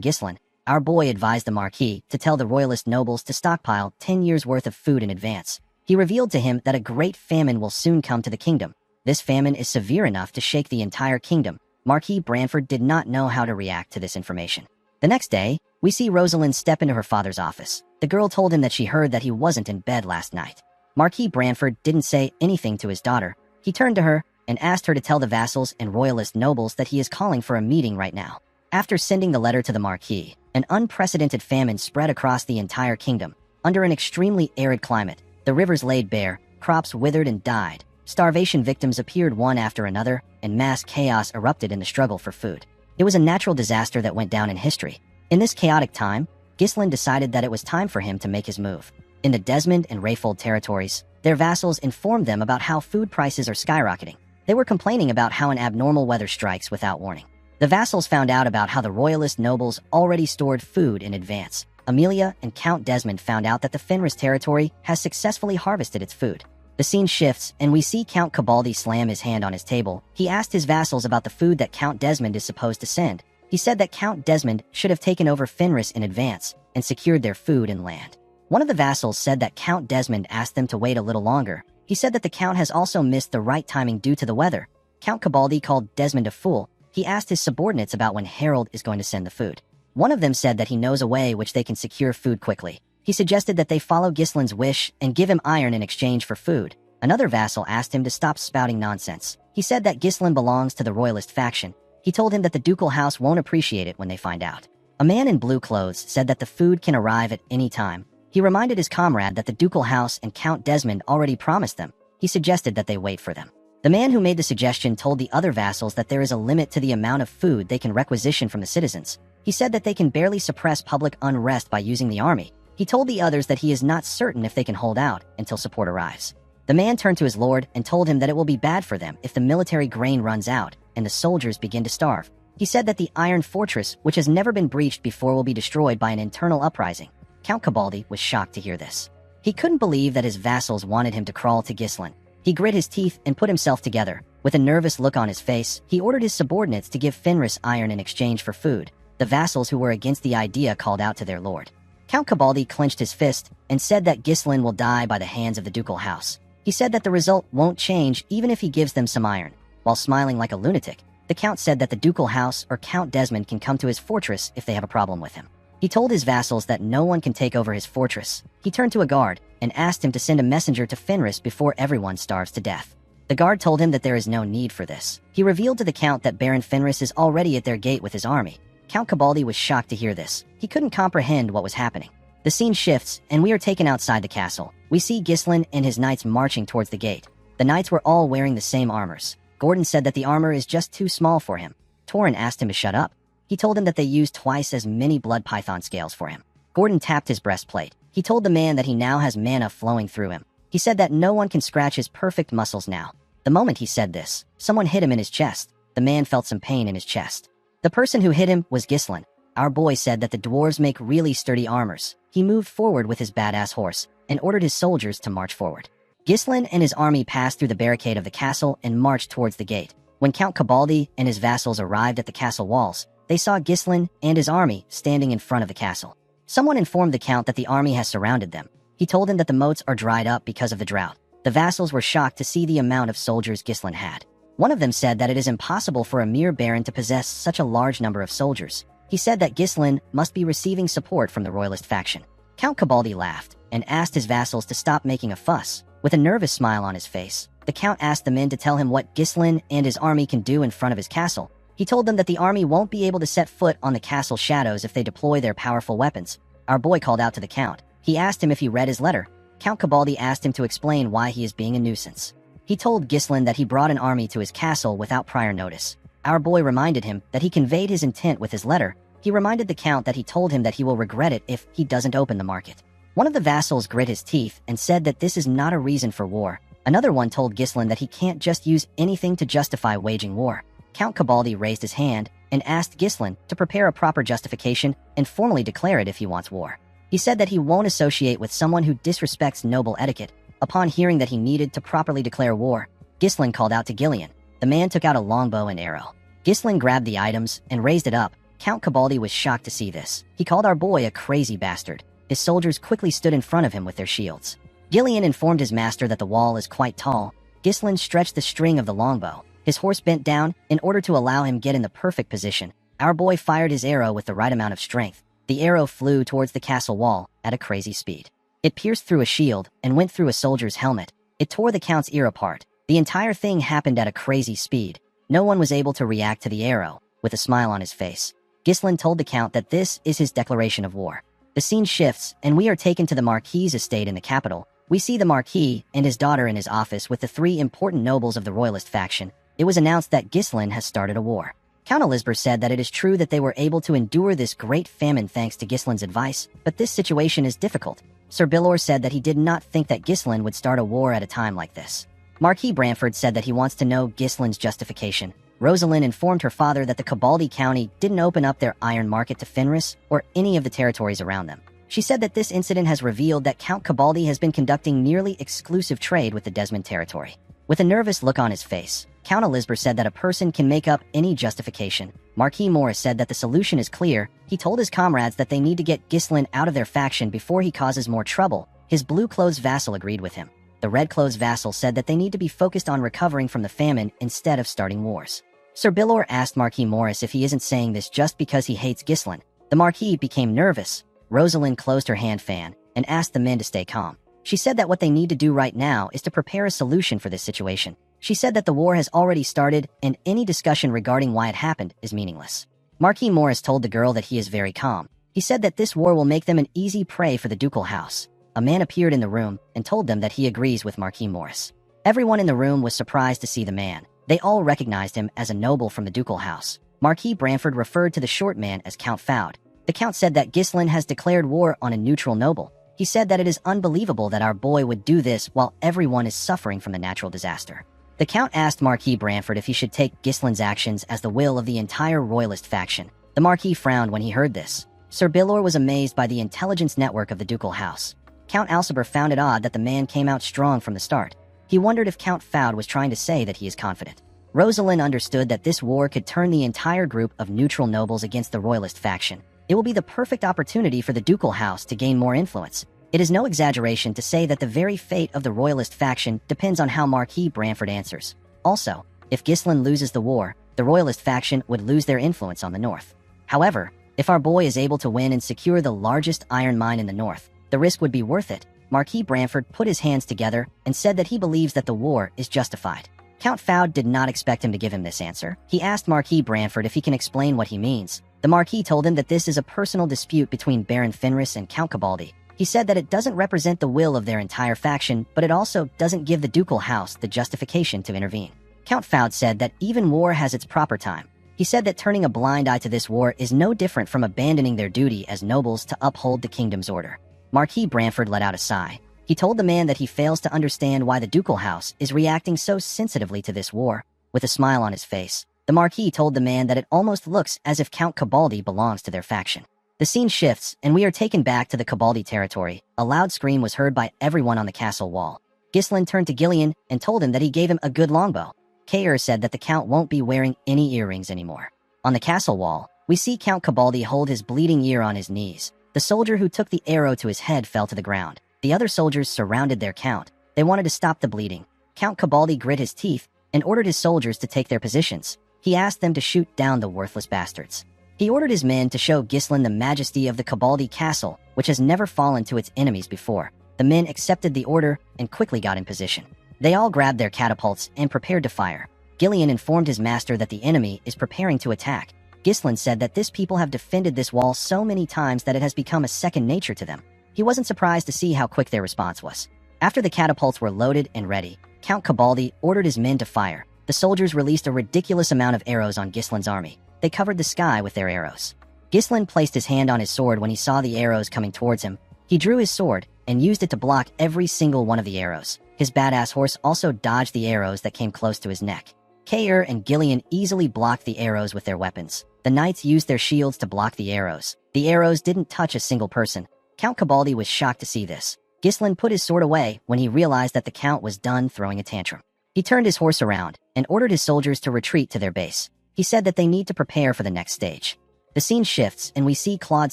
Speaker 1: Ghislain. Our boy advised the Marquis to tell the royalist nobles to stockpile 10 years' worth of food in advance. He revealed to him that a great famine will soon come to the kingdom. This famine is severe enough to shake the entire kingdom. Marquis Branford did not know how to react to this information. The next day, we see Rosalind step into her father's office. The girl told him that she heard that he wasn't in bed last night. Marquis Branford didn't say anything to his daughter. He turned to her and asked her to tell the vassals and royalist nobles that he is calling for a meeting right now. After sending the letter to the Marquis, an unprecedented famine spread across the entire kingdom. Under an extremely arid climate, the rivers laid bare, crops withered and died. Starvation victims appeared one after another, and mass chaos erupted in the struggle for food. It was a natural disaster that went down in history. In this chaotic time, Ghislain decided that it was time for him to make his move. In the Desmond and Rayfold territories, their vassals informed them about how food prices are skyrocketing. They were complaining about how an abnormal weather strikes without warning. The vassals found out about how the royalist nobles already stored food in advance. Amelia and Count Desmond found out that the Fenris territory has successfully harvested its food. The scene shifts, and we see Count Cabaldi slam his hand on his table. He asked his vassals about the food that Count Desmond is supposed to send. He said that Count Desmond should have taken over Fenris in advance and secured their food and land. One of the vassals said that Count Desmond asked them to wait a little longer. He said that the Count has also missed the right timing due to the weather. Count Cabaldi called Desmond a fool. He asked his subordinates about when Harold is going to send the food. One of them said that he knows a way which they can secure food quickly. He suggested that they follow Ghislain's wish and give him iron in exchange for food. Another vassal asked him to stop spouting nonsense. He said that Ghislain belongs to the royalist faction. He told him that the ducal house won't appreciate it when they find out. A man in blue clothes said that the food can arrive at any time. He reminded his comrade that the ducal house and Count Desmond already promised them. He suggested that they wait for them. The man who made the suggestion told the other vassals that there is a limit to the amount of food they can requisition from the citizens. He said that they can barely suppress public unrest by using the army. He told the others that he is not certain if they can hold out until support arrives. The man turned to his lord and told him that it will be bad for them if the military grain runs out and the soldiers begin to starve. He said that the iron fortress, which has never been breached before, will be destroyed by an internal uprising. Count Cabaldi was shocked to hear this. He couldn't believe that his vassals wanted him to crawl to Ghislain. He grit his teeth and put himself together. With a nervous look on his face, he ordered his subordinates to give Fenris iron in exchange for food. The vassals who were against the idea called out to their lord. Count Cabaldi clenched his fist and said that Ghislain will die by the hands of the ducal house. He said that the result won't change even if he gives them some iron. While smiling like a lunatic, the count said that the ducal house or Count Desmond can come to his fortress if they have a problem with him. He told his vassals that no one can take over his fortress. He turned to a guard and asked him to send a messenger to Fenris before everyone starves to death. The guard told him that there is no need for this. He revealed to the count that Baron Fenris is already at their gate with his army. Count Cabaldi was shocked to hear this. He couldn't comprehend what was happening. The scene shifts, and we are taken outside the castle. We see Ghislain and his knights marching towards the gate. The knights were all wearing the same armors. Gordon said that the armor is just too small for him. Torin asked him to shut up. He told him that they used twice as many blood python scales for him. Gordon tapped his breastplate. He told the man that he now has mana flowing through him. He said that no one can scratch his perfect muscles now. The moment he said this, someone hit him in his chest. The man felt some pain in his chest. The person who hit him was Ghislain. Our boy said that the dwarves make really sturdy armors. He moved forward with his badass horse and ordered his soldiers to march forward. Ghislain and his army passed through the barricade of the castle and marched towards the gate. When Count Cabaldi and his vassals arrived at the castle walls, they saw Ghislain and his army standing in front of the castle. Someone informed the count that the army has surrounded them. He told him that the moats are dried up because of the drought. The vassals were shocked to see the amount of soldiers Ghislain had. One of them said that it is impossible for a mere baron to possess such a large number of soldiers. He said that Ghislain must be receiving support from the royalist faction. Count Cabaldi laughed and asked his vassals to stop making a fuss. With a nervous smile on his face, the count asked the men to tell him what Ghislain and his army can do in front of his castle. He told them that the army won't be able to set foot on the castle shadows if they deploy their powerful weapons. Our boy called out to the count. He asked him if he read his letter. Count Cabaldi asked him to explain why he is being a nuisance. He told Ghislain that he brought an army to his castle without prior notice. Our boy reminded him that he conveyed his intent with his letter. He reminded the count that he told him that he will regret it if he doesn't open the market. One of the vassals grit his teeth and said that this is not a reason for war. Another one told Ghislain that he can't just use anything to justify waging war. Count Cabaldi raised his hand and asked Ghislain to prepare a proper justification and formally declare it if he wants war. He said that he won't associate with someone who disrespects noble etiquette. Upon hearing that he needed to properly declare war, Ghislain called out to Gillian. The man took out a longbow and arrow. Ghislain grabbed the items and raised it up. Count Cabaldi was shocked to see this. He called our boy a crazy bastard. His soldiers quickly stood in front of him with their shields. Gillian informed his master that the wall is quite tall. Ghislain stretched the string of the longbow. His horse bent down in order to allow him get in the perfect position. Our boy fired his arrow with the right amount of strength. The arrow flew towards the castle wall at a crazy speed. It pierced through a shield and went through a soldier's helmet. It tore the count's ear apart. The entire thing happened at a crazy speed. No one was able to react to the arrow. With a smile on his face, Ghislain told the count that this is his declaration of war. The scene shifts, and we are taken to the Marquis's estate in the capital. We see the Marquis and his daughter in his office with the three important nobles of the royalist faction. It was announced that Ghislain has started a war. Count Elisber said that it is true that they were able to endure this great famine thanks to Ghislain's advice, but this situation is difficult. Sir Bilor said that he did not think that Ghislain would start a war at a time like this. Marquis Branford said that he wants to know Ghislain's justification. Rosalind informed her father that the Cabaldi County didn't open up their iron market to Fenris or any of the territories around them. She said that this incident has revealed that Count Cabaldi has been conducting nearly exclusive trade with the Desmond territory. With a nervous look on his face, Count Elisber said that a person can make up any justification. Marquis Morris said that the solution is clear. He told his comrades that they need to get Ghislain out of their faction before he causes more trouble. His blue-clothes vassal agreed with him. The red-clothes vassal said that they need to be focused on recovering from the famine instead of starting wars. Sir Bilor asked Marquis Morris if he isn't saying this just because he hates Ghislain. The Marquis became nervous. Rosalind closed her hand fan and asked the men to stay calm. She said that what they need to do right now is to prepare a solution for this situation. She said that the war has already started and any discussion regarding why it happened is meaningless. Marquis Morris told the girl that he is very calm. He said that this war will make them an easy prey for the ducal house. A man appeared in the room and told them that he agrees with Marquis Morris. Everyone in the room was surprised to see the man. They all recognized him as a noble from the ducal house. Marquis Branford referred to the short man as Count Foud. The count said that Ghislain has declared war on a neutral noble. He said that it is unbelievable that our boy would do this while everyone is suffering from the natural disaster. The count asked Marquis Branford if he should take Ghislain's actions as the will of the entire royalist faction. The Marquis frowned when he heard this. Sir Bilor was amazed by the intelligence network of the ducal house. Count Alciber found it odd that the man came out strong from the start. He wondered if Count Foud was trying to say that he is confident. Rosalind understood that this war could turn the entire group of neutral nobles against the royalist faction. It will be the perfect opportunity for the ducal house to gain more influence. It is no exaggeration to say that the very fate of the royalist faction depends on how Marquis Branford answers. Also, if Ghislain loses the war, the royalist faction would lose their influence on the north. However, if our boy is able to win and secure the largest iron mine in the north, the risk would be worth it. Marquis Branford put his hands together and said that he believes that the war is justified. Count Foud did not expect him to give him this answer. He asked Marquis Branford if he can explain what he means. The Marquis told him that this is a personal dispute between Baron Fenris and Count Cabaldi. He said that it doesn't represent the will of their entire faction, but it also doesn't give the ducal house the justification to intervene. Count Foud said that even war has its proper time. He said that turning a blind eye to this war is no different from abandoning their duty as nobles to uphold the kingdom's order. Marquis Branford let out a sigh. He told the man that he fails to understand why the ducal house is reacting so sensitively to this war. With a smile on his face, the Marquis told the man that it almost looks as if Count Cabaldi belongs to their faction. The scene shifts, and we are taken back to the Cabaldi territory. A loud scream was heard by everyone on the castle wall. Ghislain turned to Gillian and told him that he gave him a good longbow. Kair said that the count won't be wearing any earrings anymore. On the castle wall, we see Count Cabaldi hold his bleeding ear on his knees. The soldier who took the arrow to his head fell to the ground. The other soldiers surrounded their count. They wanted to stop the bleeding. Count Cabaldi grit his teeth and ordered his soldiers to take their positions. He asked them to shoot down the worthless bastards. He ordered his men to show Ghislain the majesty of the Cabaldi castle, which has never fallen to its enemies before. The men accepted the order and quickly got in position. They all grabbed their catapults and prepared to fire. Gillian informed his master that the enemy is preparing to attack. Ghislain said that this people have defended this wall so many times that it has become a second nature to them. He wasn't surprised to see how quick their response was. After the catapults were loaded and ready, Count Cabaldi ordered his men to fire. The soldiers released a ridiculous amount of arrows on Ghislain's army. They covered the sky with their arrows. Ghislain placed his hand on his sword when he saw the arrows coming towards him. He drew his sword and used it to block every single one of the arrows. His badass horse also dodged the arrows that came close to his neck. Kair and Gillian easily blocked the arrows with their weapons. The knights used their shields to block the arrows. The arrows didn't touch a single person. Count Cabaldi was shocked to see this. Ghislain put his sword away when he realized that the Count was done throwing a tantrum. He turned his horse around and ordered his soldiers to retreat to their base. He said that they need to prepare for the next stage. The scene shifts and we see Claude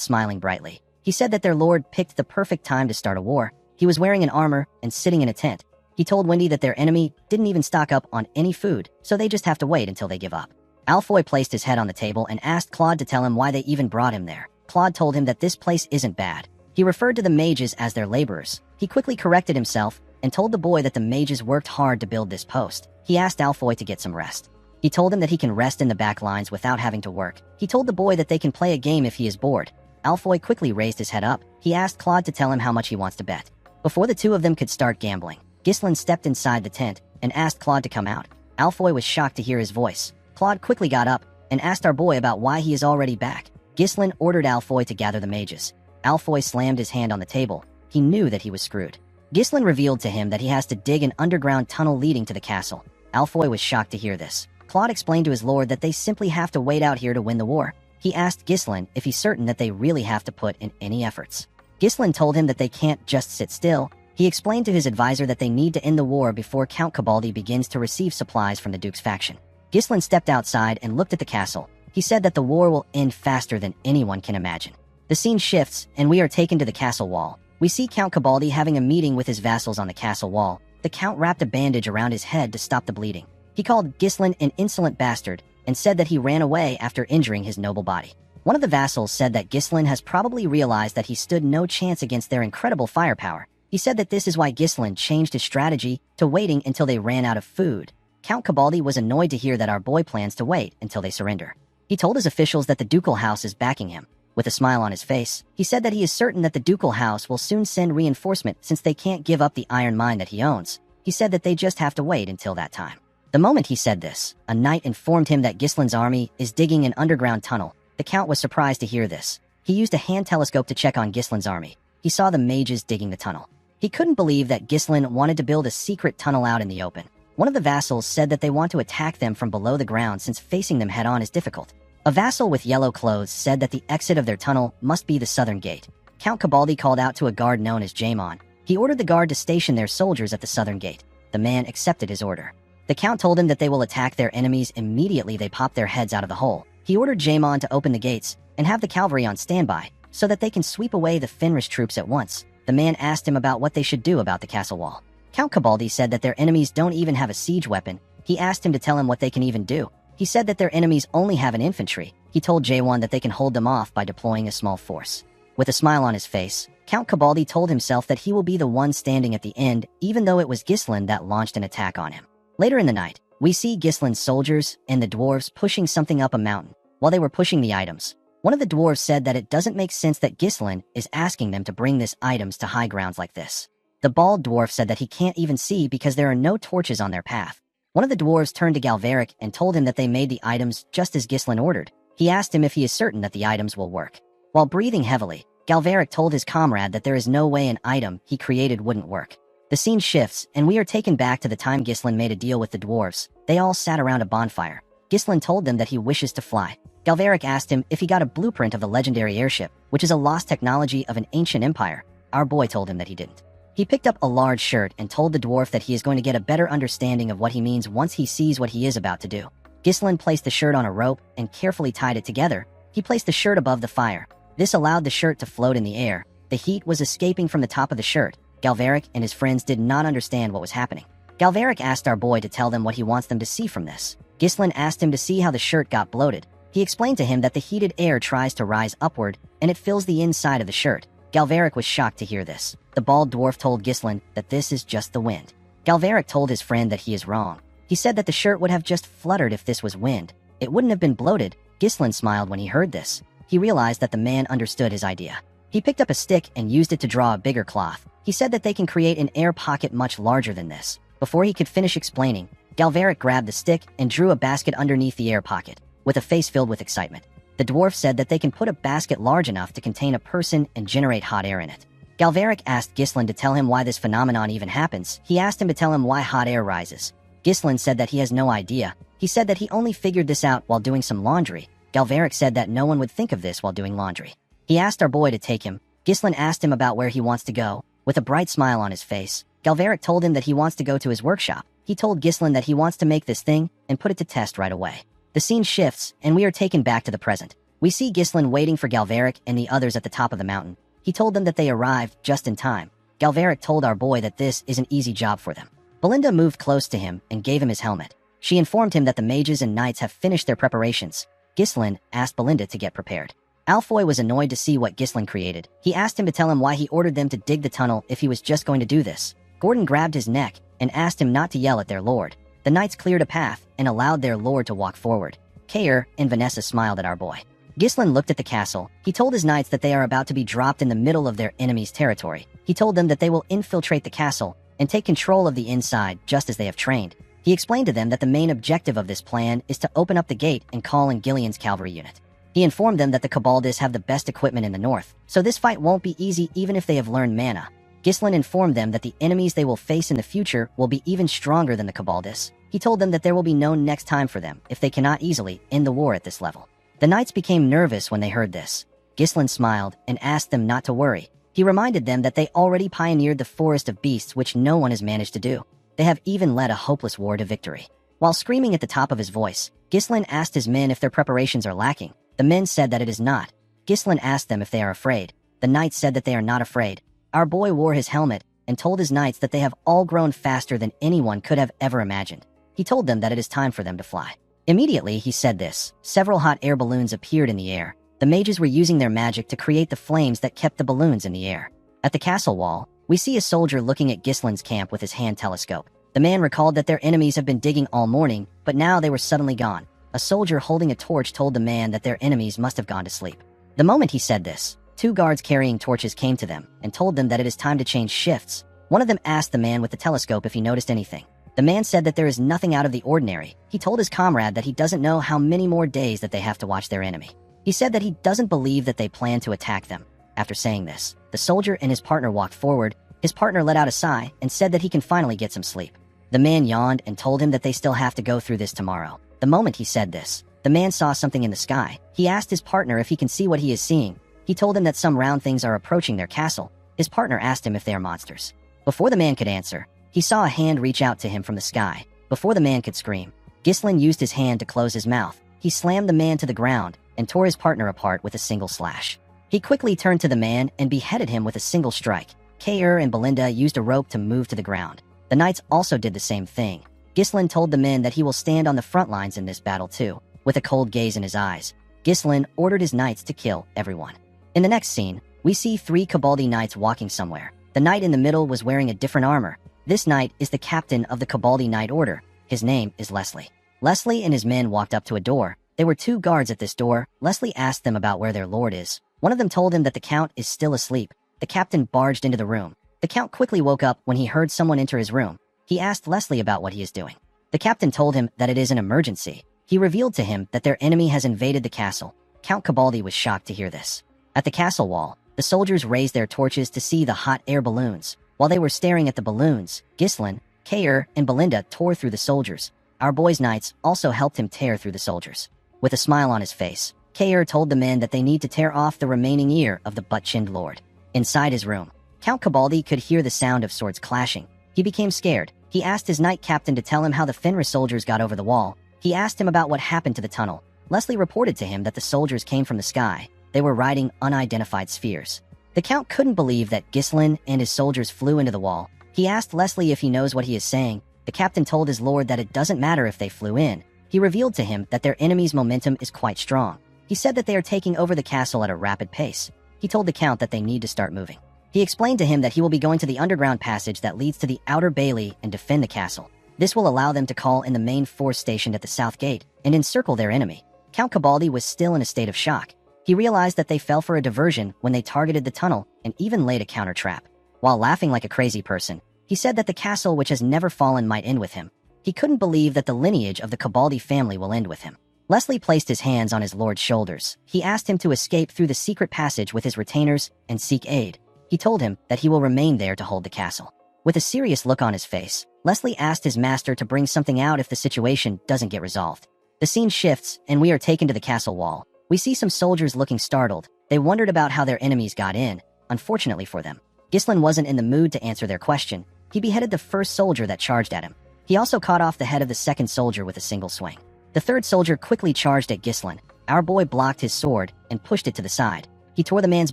Speaker 1: smiling brightly. He said that their lord picked the perfect time to start a war. He was wearing an armor and sitting in a tent. He told Wendy that their enemy didn't even stock up on any food, so they just have to wait until they give up. Alfoy placed his head on the table and asked Claude to tell him why they even brought him there. Claude told him that this place isn't bad. He referred to the mages as their laborers. He quickly corrected himself and told the boy that the mages worked hard to build this post. He asked Alfoy to get some rest. He told him that he can rest in the back lines without having to work. He told the boy that they can play a game if he is bored. Alfoy quickly raised his head up. He asked Claude to tell him how much he wants to bet. Before the two of them could start gambling, Ghislain stepped inside the tent and asked Claude to come out. Alfoy was shocked to hear his voice. Claude quickly got up and asked our boy about why he is already back. Ghislain ordered Alfoy to gather the mages. Alfoy slammed his hand on the table. He knew that he was screwed. Ghislain revealed to him that he has to dig an underground tunnel leading to the castle. Alfoy was shocked to hear this. Claude explained to his lord that they simply have to wait out here to win the war. He asked Ghislain if he's certain that they really have to put in any efforts. Ghislain told him that they can't just sit still. He explained to his advisor that they need to end the war before Count Cabaldi begins to receive supplies from the Duke's faction. Ghislain stepped outside and looked at the castle. He said that the war will end faster than anyone can imagine. The scene shifts, and we are taken to the castle wall. We see Count Cabaldi having a meeting with his vassals on the castle wall. The Count wrapped a bandage around his head to stop the bleeding. He called Ghislain an insolent bastard and said that he ran away after injuring his noble body. One of the vassals said that Ghislain has probably realized that he stood no chance against their incredible firepower. He said that this is why Ghislain changed his strategy to waiting until they ran out of food. Count Cabaldi was annoyed to hear that our boy plans to wait until they surrender. He told his officials that the ducal house is backing him. With a smile on his face, he said that he is certain that the ducal house will soon send reinforcement since they can't give up the iron mine that he owns. He said that they just have to wait until that time. The moment he said this, a knight informed him that Ghislain's army is digging an underground tunnel. The Count was surprised to hear this. He used a hand telescope to check on Ghislain's army. He saw the mages digging the tunnel. He couldn't believe that Ghislain wanted to build a secret tunnel out in the open. One of the vassals said that they want to attack them from below the ground since facing them head-on is difficult. A vassal with yellow clothes said that the exit of their tunnel must be the southern gate. Count Cabaldi called out to a guard known as Jaemon. He ordered the guard to station their soldiers at the southern gate. The man accepted his order. The Count told him that they will attack their enemies immediately they pop their heads out of the hole. He ordered Jaemon to open the gates and have the cavalry on standby so that they can sweep away the Fenris troops at once. The man asked him about what they should do about the castle wall. Count Cabaldi said that their enemies don't even have a siege weapon. He asked him to tell him what they can even do. He said that their enemies only have an infantry. He told Jaewon that they can hold them off by deploying a small force. With a smile on his face, Count Cabaldi told himself that he will be the one standing at the end, even though it was Ghislain that launched an attack on him. Later in the night, we see Ghislain's soldiers and the dwarves pushing something up a mountain. While they were pushing the items, one of the dwarves said that it doesn't make sense that Ghislain is asking them to bring these items to high grounds like this. The bald dwarf said that he can't even see because there are no torches on their path. One of the dwarves turned to Galveric and told him that they made the items just as Ghislain ordered. He asked him if he is certain that the items will work. While breathing heavily, Galveric told his comrade that there is no way an item he created wouldn't work. The scene shifts, and we are taken back to the time Ghislain made a deal with the dwarves. They all sat around a bonfire. Ghislain told them that he wishes to fly. Galveric asked him if he got a blueprint of the legendary airship, which is a lost technology of an ancient empire. Our boy told him that he didn't. He picked up a large shirt and told the dwarf that he is going to get a better understanding of what he means once he sees what he is about to do. Ghislain placed the shirt on a rope and carefully tied it together. He placed the shirt above the fire. This allowed the shirt to float in the air. The heat was escaping from the top of the shirt. Galveric and his friends did not understand what was happening. Galveric asked our boy to tell them what he wants them to see from this. Ghislain asked him to see how the shirt got bloated. He explained to him that the heated air tries to rise upward and it fills the inside of the shirt. Galveric was shocked to hear this. The bald dwarf told Ghislain that this is just the wind. Galveric told his friend that he is wrong. He said that the shirt would have just fluttered if this was wind. It wouldn't have been bloated. Ghislain smiled when he heard this. He realized that the man understood his idea. He picked up a stick and used it to draw a bigger cloth. He said that they can create an air pocket much larger than this. Before he could finish explaining, Galveric grabbed the stick and drew a basket underneath the air pocket. With a face filled with excitement, the dwarf said that they can put a basket large enough to contain a person and generate hot air in it. Galveric asked Ghislain to tell him why this phenomenon even happens. He asked him to tell him why hot air rises. Ghislain said that he has no idea. He said that he only figured this out while doing some laundry. Galveric said that no one would think of this while doing laundry. He asked our boy to take him. Ghislain asked him about where he wants to go. With a bright smile on his face, Galveric told him that he wants to go to his workshop. He told Ghislain that he wants to make this thing and put it to test right away. The scene shifts, and we are taken back to the present. We see Ghislain waiting for Galveric and the others at the top of the mountain. He told them that they arrived just in time. Galveric told our boy that this is an easy job for them. Belinda moved close to him and gave him his helmet. She informed him that the mages and knights have finished their preparations. Ghislain asked Belinda to get prepared. Alfoy was annoyed to see what Ghislain created. He asked him to tell him why he ordered them to dig the tunnel if he was just going to do this. Gordon grabbed his neck and asked him not to yell at their lord. The knights cleared a path and allowed their lord to walk forward. Kair and Vanessa smiled at our boy. Ghislain looked at the castle. He told his knights that they are about to be dropped in the middle of their enemy's territory. He told them that they will infiltrate the castle and take control of the inside just as they have trained. He explained to them that the main objective of this plan is to open up the gate and call in Gillian's cavalry unit. He informed them that the Cabaldis have the best equipment in the north, so this fight won't be easy even if they have learned mana. Ghislain informed them that the enemies they will face in the future will be even stronger than the Cabaldis. He told them that there will be no next time for them if they cannot easily end the war at this level. The knights became nervous when they heard this. Ghislain smiled and asked them not to worry. He reminded them that they already pioneered the forest of beasts, which no one has managed to do. They have even led a hopeless war to victory. While screaming at the top of his voice, Ghislain asked his men if their preparations are lacking. The men said that it is not. Ghislain asked them if they are afraid. The knights said that they are not afraid. Our boy wore his helmet and told his knights that they have all grown faster than anyone could have ever imagined. He told them that it is time for them to fly. Immediately, he said this. Several hot air balloons appeared in the air. The mages were using their magic to create the flames that kept the balloons in the air. At the castle wall, we see a soldier looking at Ghislain's camp with his hand telescope. The man recalled that their enemies have been digging all morning, but now they were suddenly gone. A soldier holding a torch told the man that their enemies must have gone to sleep. The moment he said this, 2 guards carrying torches came to them and told them that it is time to change shifts. One of them asked the man with the telescope if he noticed anything. The man said that there is nothing out of the ordinary. He told his comrade that he doesn't know how many more days that they have to watch their enemy. He said that he doesn't believe that they plan to attack them. After saying this, the soldier and his partner walked forward. His partner let out a sigh and said that he can finally get some sleep. The man yawned and told him that they still have to go through this tomorrow. The moment he said this, the man saw something in the sky. He asked his partner if he can see what he is seeing. He told him that some round things are approaching their castle. His partner asked him if they are monsters. Before the man could answer, he saw a hand reach out to him from the sky. Before the man could scream, Ghislain used his hand to close his mouth. He slammed the man to the ground and tore his partner apart with a single slash. He quickly turned to the man and beheaded him with a single strike. Kair and Belinda used a rope to move to the ground. The knights also did the same thing. Ghislain told the men that he will stand on the front lines in this battle too. With a cold gaze in his eyes, Ghislain ordered his knights to kill everyone. In the next scene, we see 3 Cabaldi knights walking somewhere. The knight in the middle was wearing a different armor. This knight is the captain of the Cabaldi Knight Order. His name is Leslie. Leslie and his men walked up to a door. There were 2 guards at this door. Leslie asked them about where their lord is. One of them told him that the count is still asleep. The captain barged into the room. The count quickly woke up when he heard someone enter his room. He asked Leslie about what he is doing. The captain told him that it is an emergency. He revealed to him that their enemy has invaded the castle. Count Cabaldi was shocked to hear this. At the castle wall, the soldiers raised their torches to see the hot air balloons. While they were staring at the balloons, Ghislain, Kair, and Belinda tore through the soldiers. Our boy's knights also helped him tear through the soldiers. With a smile on his face, Kair told the men that they need to tear off the remaining ear of the butt-chinned lord. Inside his room, Count Cabaldi could hear the sound of swords clashing. He became scared. He asked his knight captain to tell him how the Fenris soldiers got over the wall. He asked him about what happened to the tunnel. Leslie reported to him that the soldiers came from the sky. They were riding unidentified spheres. The count couldn't believe that Ghislain and his soldiers flew into the wall. He asked Leslie if he knows what he is saying. The captain told his lord that it doesn't matter if they flew in. He revealed to him that their enemy's momentum is quite strong. He said that they are taking over the castle at a rapid pace. He told the count that they need to start moving. He explained to him that he will be going to the underground passage that leads to the outer bailey and defend the castle. This will allow them to call in the main force stationed at the south gate and encircle their enemy. Count Cabaldi was still in a state of shock. He realized that they fell for a diversion when they targeted the tunnel and even laid a counter trap. While laughing like a crazy person, he said that the castle which has never fallen might end with him. He couldn't believe that the lineage of the Cabaldi family will end with him. Leslie placed his hands on his lord's shoulders. He asked him to escape through the secret passage with his retainers and seek aid. He told him that he will remain there to hold the castle. With a serious look on his face, Leslie asked his master to bring something out if the situation doesn't get resolved. The scene shifts, and we are taken to the castle wall. We see some soldiers looking startled. They wondered about how their enemies got in. Unfortunately for them, Ghislain wasn't in the mood to answer their question. He beheaded the first soldier that charged at him. He also cut off the head of the second soldier with a single swing. The third soldier quickly charged at Ghislain. Our boy blocked his sword and pushed it to the side. He tore the man's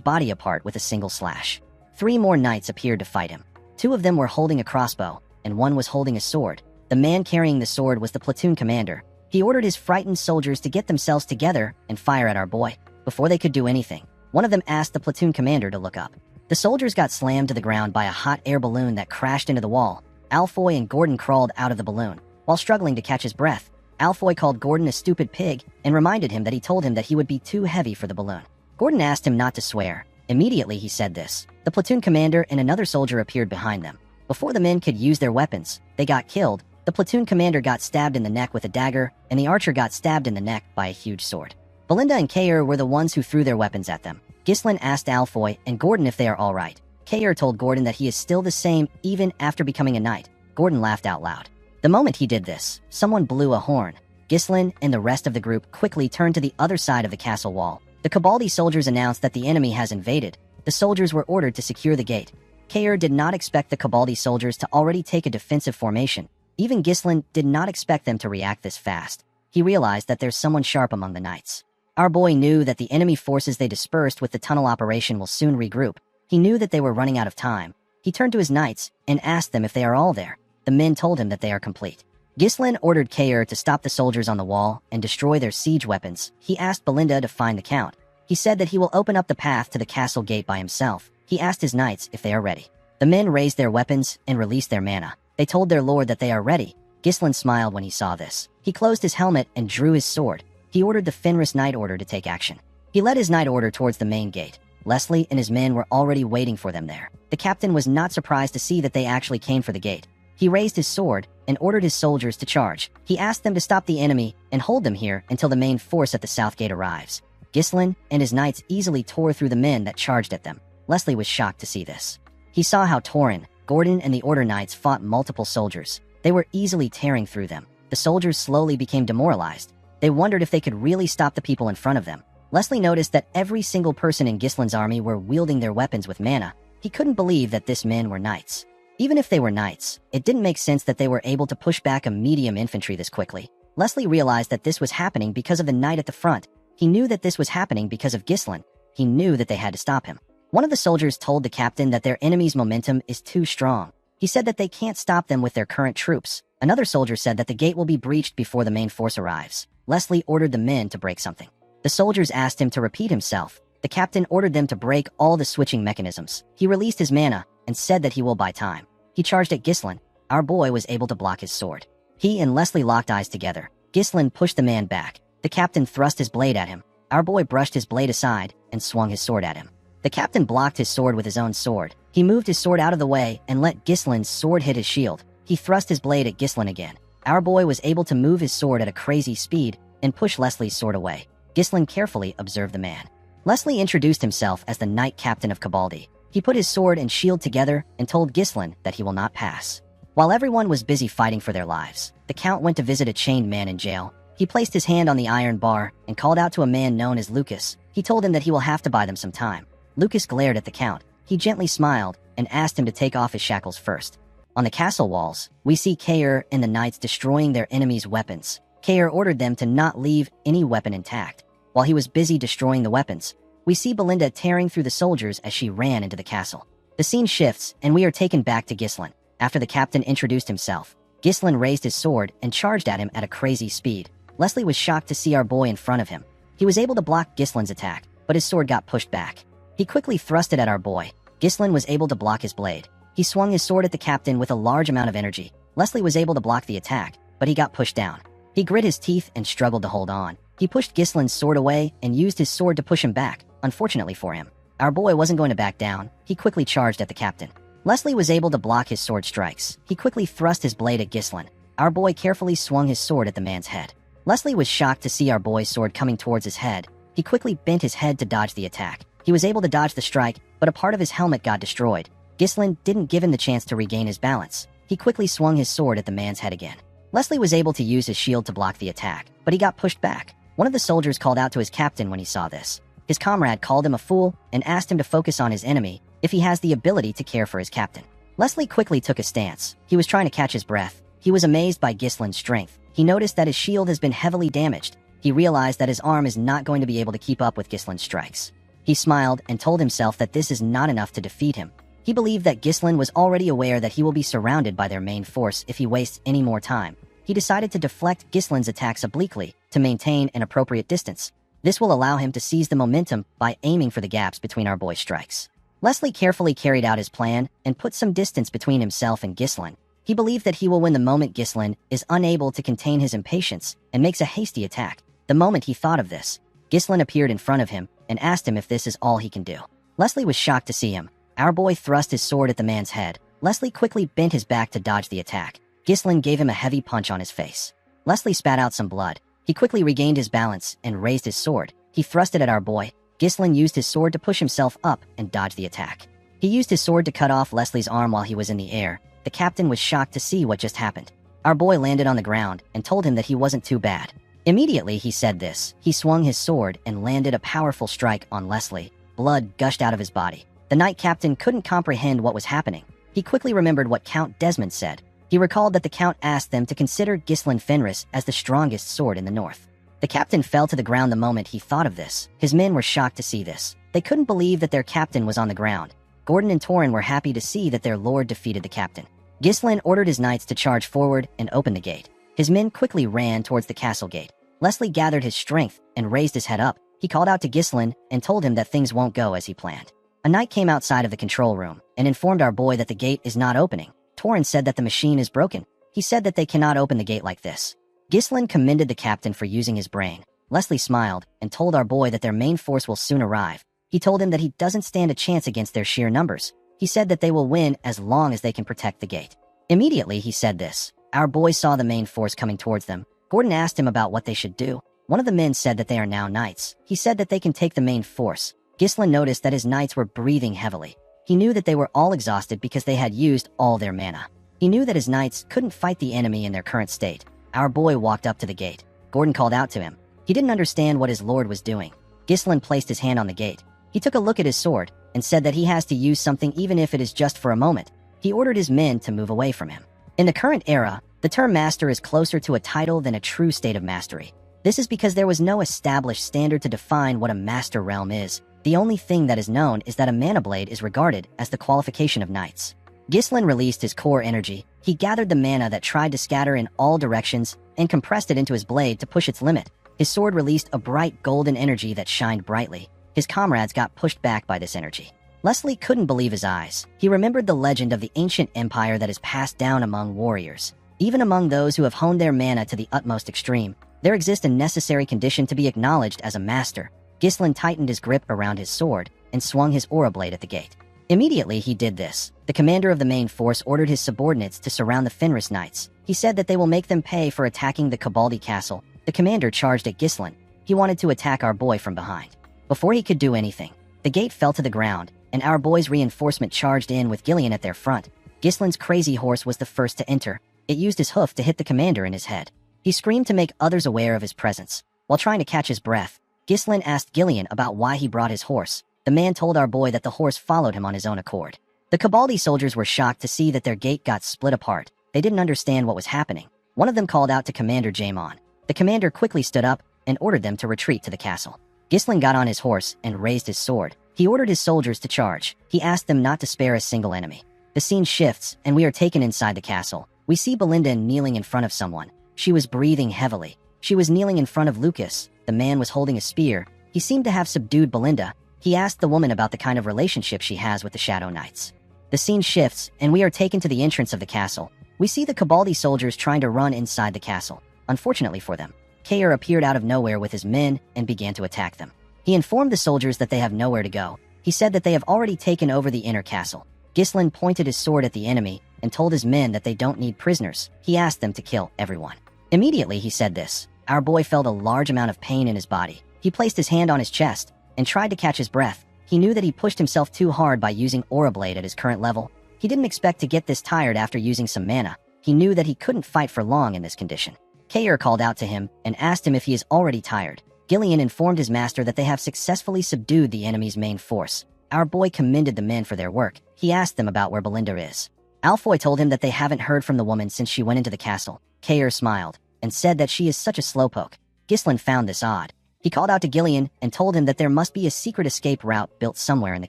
Speaker 1: body apart with a single slash. 3 more knights appeared to fight him. 2 of them were holding a crossbow, and 1 was holding a sword. The man carrying the sword was the platoon commander. He ordered his frightened soldiers to get themselves together and fire at our boy. Before they could do anything, one of them asked the platoon commander to look up. The soldiers got slammed to the ground by a hot air balloon that crashed into the wall. Alfoy and Gordon crawled out of the balloon. While struggling to catch his breath, Alfoy called Gordon a stupid pig and reminded him that he told him that he would be too heavy for the balloon. Gordon asked him not to swear. Immediately he said this. The platoon commander and another soldier appeared behind them. Before the men could use their weapons, they got killed. The platoon commander got stabbed in the neck with a dagger, and the archer got stabbed in the neck by a huge sword. Belinda and Kayer were the ones who threw their weapons at them. Ghislain asked Alfoy and Gordon if they are all right. Kayer told Gordon that he is still the same even after becoming a knight. Gordon laughed out loud. The moment he did this, someone blew a horn. Ghislain and the rest of the group quickly turned to the other side of the castle wall. The Cabaldi soldiers announced that the enemy has invaded. The soldiers were ordered to secure the gate. Kayer did not expect the Cabaldi soldiers to already take a defensive formation. Even Ghislain did not expect them to react this fast. He realized that there's someone sharp among the knights. Our boy knew that the enemy forces they dispersed with the tunnel operation will soon regroup. He knew that they were running out of time. He turned to his knights and asked them if they are all there. The men told him that they are complete. Ghislain ordered Kayer to stop the soldiers on the wall and destroy their siege weapons. He asked Belinda to find the count. He said that he will open up the path to the castle gate by himself. He asked his knights if they are ready. The men raised their weapons and released their mana. They told their lord that they are ready. Ghislain smiled when he saw this. He closed his helmet and drew his sword. He ordered the Fenris Knight Order to take action. He led his Knight Order towards the main gate. Leslie and his men were already waiting for them there. The captain was not surprised to see that they actually came for the gate. He raised his sword and ordered his soldiers to charge. He asked them to stop the enemy and hold them here until the main force at the south gate arrives. Ghislain and his knights easily tore through the men that charged at them. Leslie was shocked to see this. He saw how Torin, Gordon, and the Order Knights fought multiple soldiers. They were easily tearing through them. The soldiers slowly became demoralized. They wondered if they could really stop the people in front of them. Leslie noticed that every single person in Ghislain's army were wielding their weapons with mana. He couldn't believe that this men were knights. Even if they were knights, it didn't make sense that they were able to push back a medium infantry this quickly. Leslie realized that this was happening because of the knight at the front. He knew that this was happening because of Ghislain. He knew that they had to stop him. One of the soldiers told the captain that their enemy's momentum is too strong. He said that they can't stop them with their current troops. Another soldier said that the gate will be breached before the main force arrives. Leslie ordered the men to break something. The soldiers asked him to repeat himself. The captain ordered them to break all the switching mechanisms. He released his mana and said that he will buy time. He charged at Ghislain. Our boy was able to block his sword. He and Leslie locked eyes together. Ghislain pushed the man back. The captain thrust his blade at him. Our boy brushed his blade aside and swung his sword at him. The captain blocked his sword with his own sword. He moved his sword out of the way and let Ghislain's sword hit his shield. He thrust his blade at Ghislain again. Our boy was able to move his sword at a crazy speed and push Leslie's sword away. Ghislain carefully observed the man. Leslie introduced himself as the Knight Captain of Cabaldi. He put his sword and shield together and told Ghislain that he will not pass. While everyone was busy fighting for their lives, the Count went to visit a chained man in jail. He placed his hand on the iron bar and called out to a man known as Lucas. He told him that he will have to buy them some time. Lucas glared at the Count. He gently smiled and asked him to take off his shackles first. On the castle walls, we see Kayer and the knights destroying their enemies' weapons. Kayer ordered them to not leave any weapon intact. While he was busy destroying the weapons, we see Belinda tearing through the soldiers as she ran into the castle. The scene shifts, and we are taken back to Ghislain. After the captain introduced himself, Ghislain raised his sword and charged at him at a crazy speed. Leslie was shocked to see our boy in front of him. He was able to block Ghislain's attack, but his sword got pushed back. He quickly thrust it at our boy. Ghislain was able to block his blade. He swung his sword at the captain with a large amount of energy. Leslie was able to block the attack, but he got pushed down. He grit his teeth and struggled to hold on. He pushed Ghislain's sword away and used his sword to push him back. Unfortunately for him, our boy wasn't going to back down. He quickly charged at the captain. Leslie was able to block his sword strikes. He quickly thrust his blade at Ghislain. Our boy carefully swung his sword at the man's head. Leslie was shocked to see our boy's sword coming towards his head. He quickly bent his head to dodge the attack. He was able to dodge the strike, but a part of his helmet got destroyed. Ghislain didn't give him the chance to regain his balance. He quickly swung his sword at the man's head again. Leslie was able to use his shield to block the attack, but he got pushed back. One of the soldiers called out to his captain when he saw this. His comrade called him a fool and asked him to focus on his enemy if he has the ability to care for his captain. Leslie quickly took a stance. He was trying to catch his breath. He was amazed by Gislin's strength. He noticed that his shield has been heavily damaged. He realized that his arm is not going to be able to keep up with Gislin's strikes. He smiled and told himself that this is not enough to defeat him. He believed that Gislin was already aware that he will be surrounded by their main force if he wastes any more time. He decided to deflect Gislin's attacks obliquely to maintain an appropriate distance. This will allow him to seize the momentum by aiming for the gaps between our boy's strikes. Leslie carefully carried out his plan and put some distance between himself and Gislin. He believed that he will win the moment Gislin is unable to contain his impatience and makes a hasty attack. The moment he thought of this, Gislin appeared in front of him and asked him if this is all he can do. Leslie was shocked to see him. Our boy thrust his sword at the man's head. Leslie quickly bent his back to dodge the attack. Gislin gave him a heavy punch on his face. Leslie spat out some blood. He quickly regained his balance and raised his sword. He thrust it at our boy. Gislin used his sword to push himself up and dodge the attack. He used his sword to cut off Leslie's arm while he was in the air. The captain was shocked to see what just happened. Our boy landed on the ground and told him that he wasn't too bad. Immediately he said this. He swung his sword and landed a powerful strike on Leslie. Blood gushed out of his body. The knight captain couldn't comprehend what was happening. He quickly remembered what Count Desmond said. He recalled that the Count asked them to consider Gislin Fenris as the strongest sword in the north. The captain fell to the ground the moment he thought of this. His men were shocked to see this. They couldn't believe that their captain was on the ground. Gordon and Torin were happy to see that their lord defeated the captain. Gislin ordered his knights to charge forward and open the gate. His men quickly ran towards the castle gate. Leslie gathered his strength and raised his head up. He called out to Gislin and told him that things won't go as he planned. A knight came outside of the control room and informed our boy that the gate is not opening. Torin said that the machine is broken. He said that they cannot open the gate like this. Gislin commended the captain for using his brain. Leslie smiled and told our boy that their main force will soon arrive. He told him that he doesn't stand a chance against their sheer numbers. He said that they will win as long as they can protect the gate. Immediately he said this. Our boy saw the main force coming towards them. Gordon asked him about what they should do. One of the men said that they are now knights. He said that they can take the main force. Gislin noticed that his knights were breathing heavily. He knew that they were all exhausted because they had used all their mana. He knew that his knights couldn't fight the enemy in their current state. Our boy walked up to the gate. Gordon called out to him. He didn't understand what his lord was doing. Gislin placed his hand on the gate. He took a look at his sword and said that he has to use something even if it is just for a moment. He ordered his men to move away from him. In the current era, the term master is closer to a title than a true state of mastery. This is because there was no established standard to define what a master realm is. The only thing that is known is that a mana blade is regarded as the qualification of knights. Gislin released his core energy. He gathered the mana that tried to scatter in all directions and compressed it into his blade to push its limit. His sword released a bright golden energy that shined brightly. His comrades got pushed back by this energy. Leslie couldn't believe his eyes. He remembered the legend of the ancient empire that is passed down among warriors. Even among those who have honed their mana to the utmost extreme, there exists a necessary condition to be acknowledged as a master. Gislin tightened his grip around his sword and swung his aura blade at the gate. Immediately he did this. The commander of the main force ordered his subordinates to surround the Fenris Knights. He said that they will make them pay for attacking the Cabaldi castle. The commander charged at Gislin. He wanted to attack our boy from behind. Before he could do anything, the gate fell to the ground, and our boy's reinforcement charged in with Gillian at their front. Gislin's crazy horse was the first to enter. It used his hoof to hit the commander in his head. He screamed to make others aware of his presence. While trying to catch his breath, Gislin asked Gillian about why he brought his horse. The man told our boy that the horse followed him on his own accord. The Cabaldi soldiers were shocked to see that their gate got split apart. They didn't understand what was happening. One of them called out to Commander Jaemon. The commander quickly stood up and ordered them to retreat to the castle. Gislin got on his horse and raised his sword. He ordered his soldiers to charge. He asked them not to spare a single enemy. The scene shifts, and we are taken inside the castle. We see Belinda kneeling in front of someone. She was breathing heavily. She was kneeling in front of Lucas. The man was holding a spear. He seemed to have subdued Belinda. He asked the woman about the kind of relationship she has with the Shadow Knights. The scene shifts, and we are taken to the entrance of the castle. We see the Cabaldi soldiers trying to run inside the castle. Unfortunately for them, Kair appeared out of nowhere with his men and began to attack them. He informed the soldiers that they have nowhere to go. He said that they have already taken over the inner castle. Gislin pointed his sword at the enemy and told his men that they don't need prisoners. He asked them to kill everyone. Immediately he said this. Our boy felt a large amount of pain in his body. He placed his hand on his chest and tried to catch his breath. He knew that he pushed himself too hard by using Aura Blade at his current level. He didn't expect to get this tired after using some mana. He knew that he couldn't fight for long in this condition. Kair called out to him and asked him if he is already tired. Gillian informed his master that they have successfully subdued the enemy's main force. Our boy commended the men for their work. He asked them about where Belinda is. Alfoy told him that they haven't heard from the woman since she went into the castle. Kair smiled and said that she is such a slowpoke. Ghislain found this odd. He called out to Gillian and told him that there must be a secret escape route built somewhere in the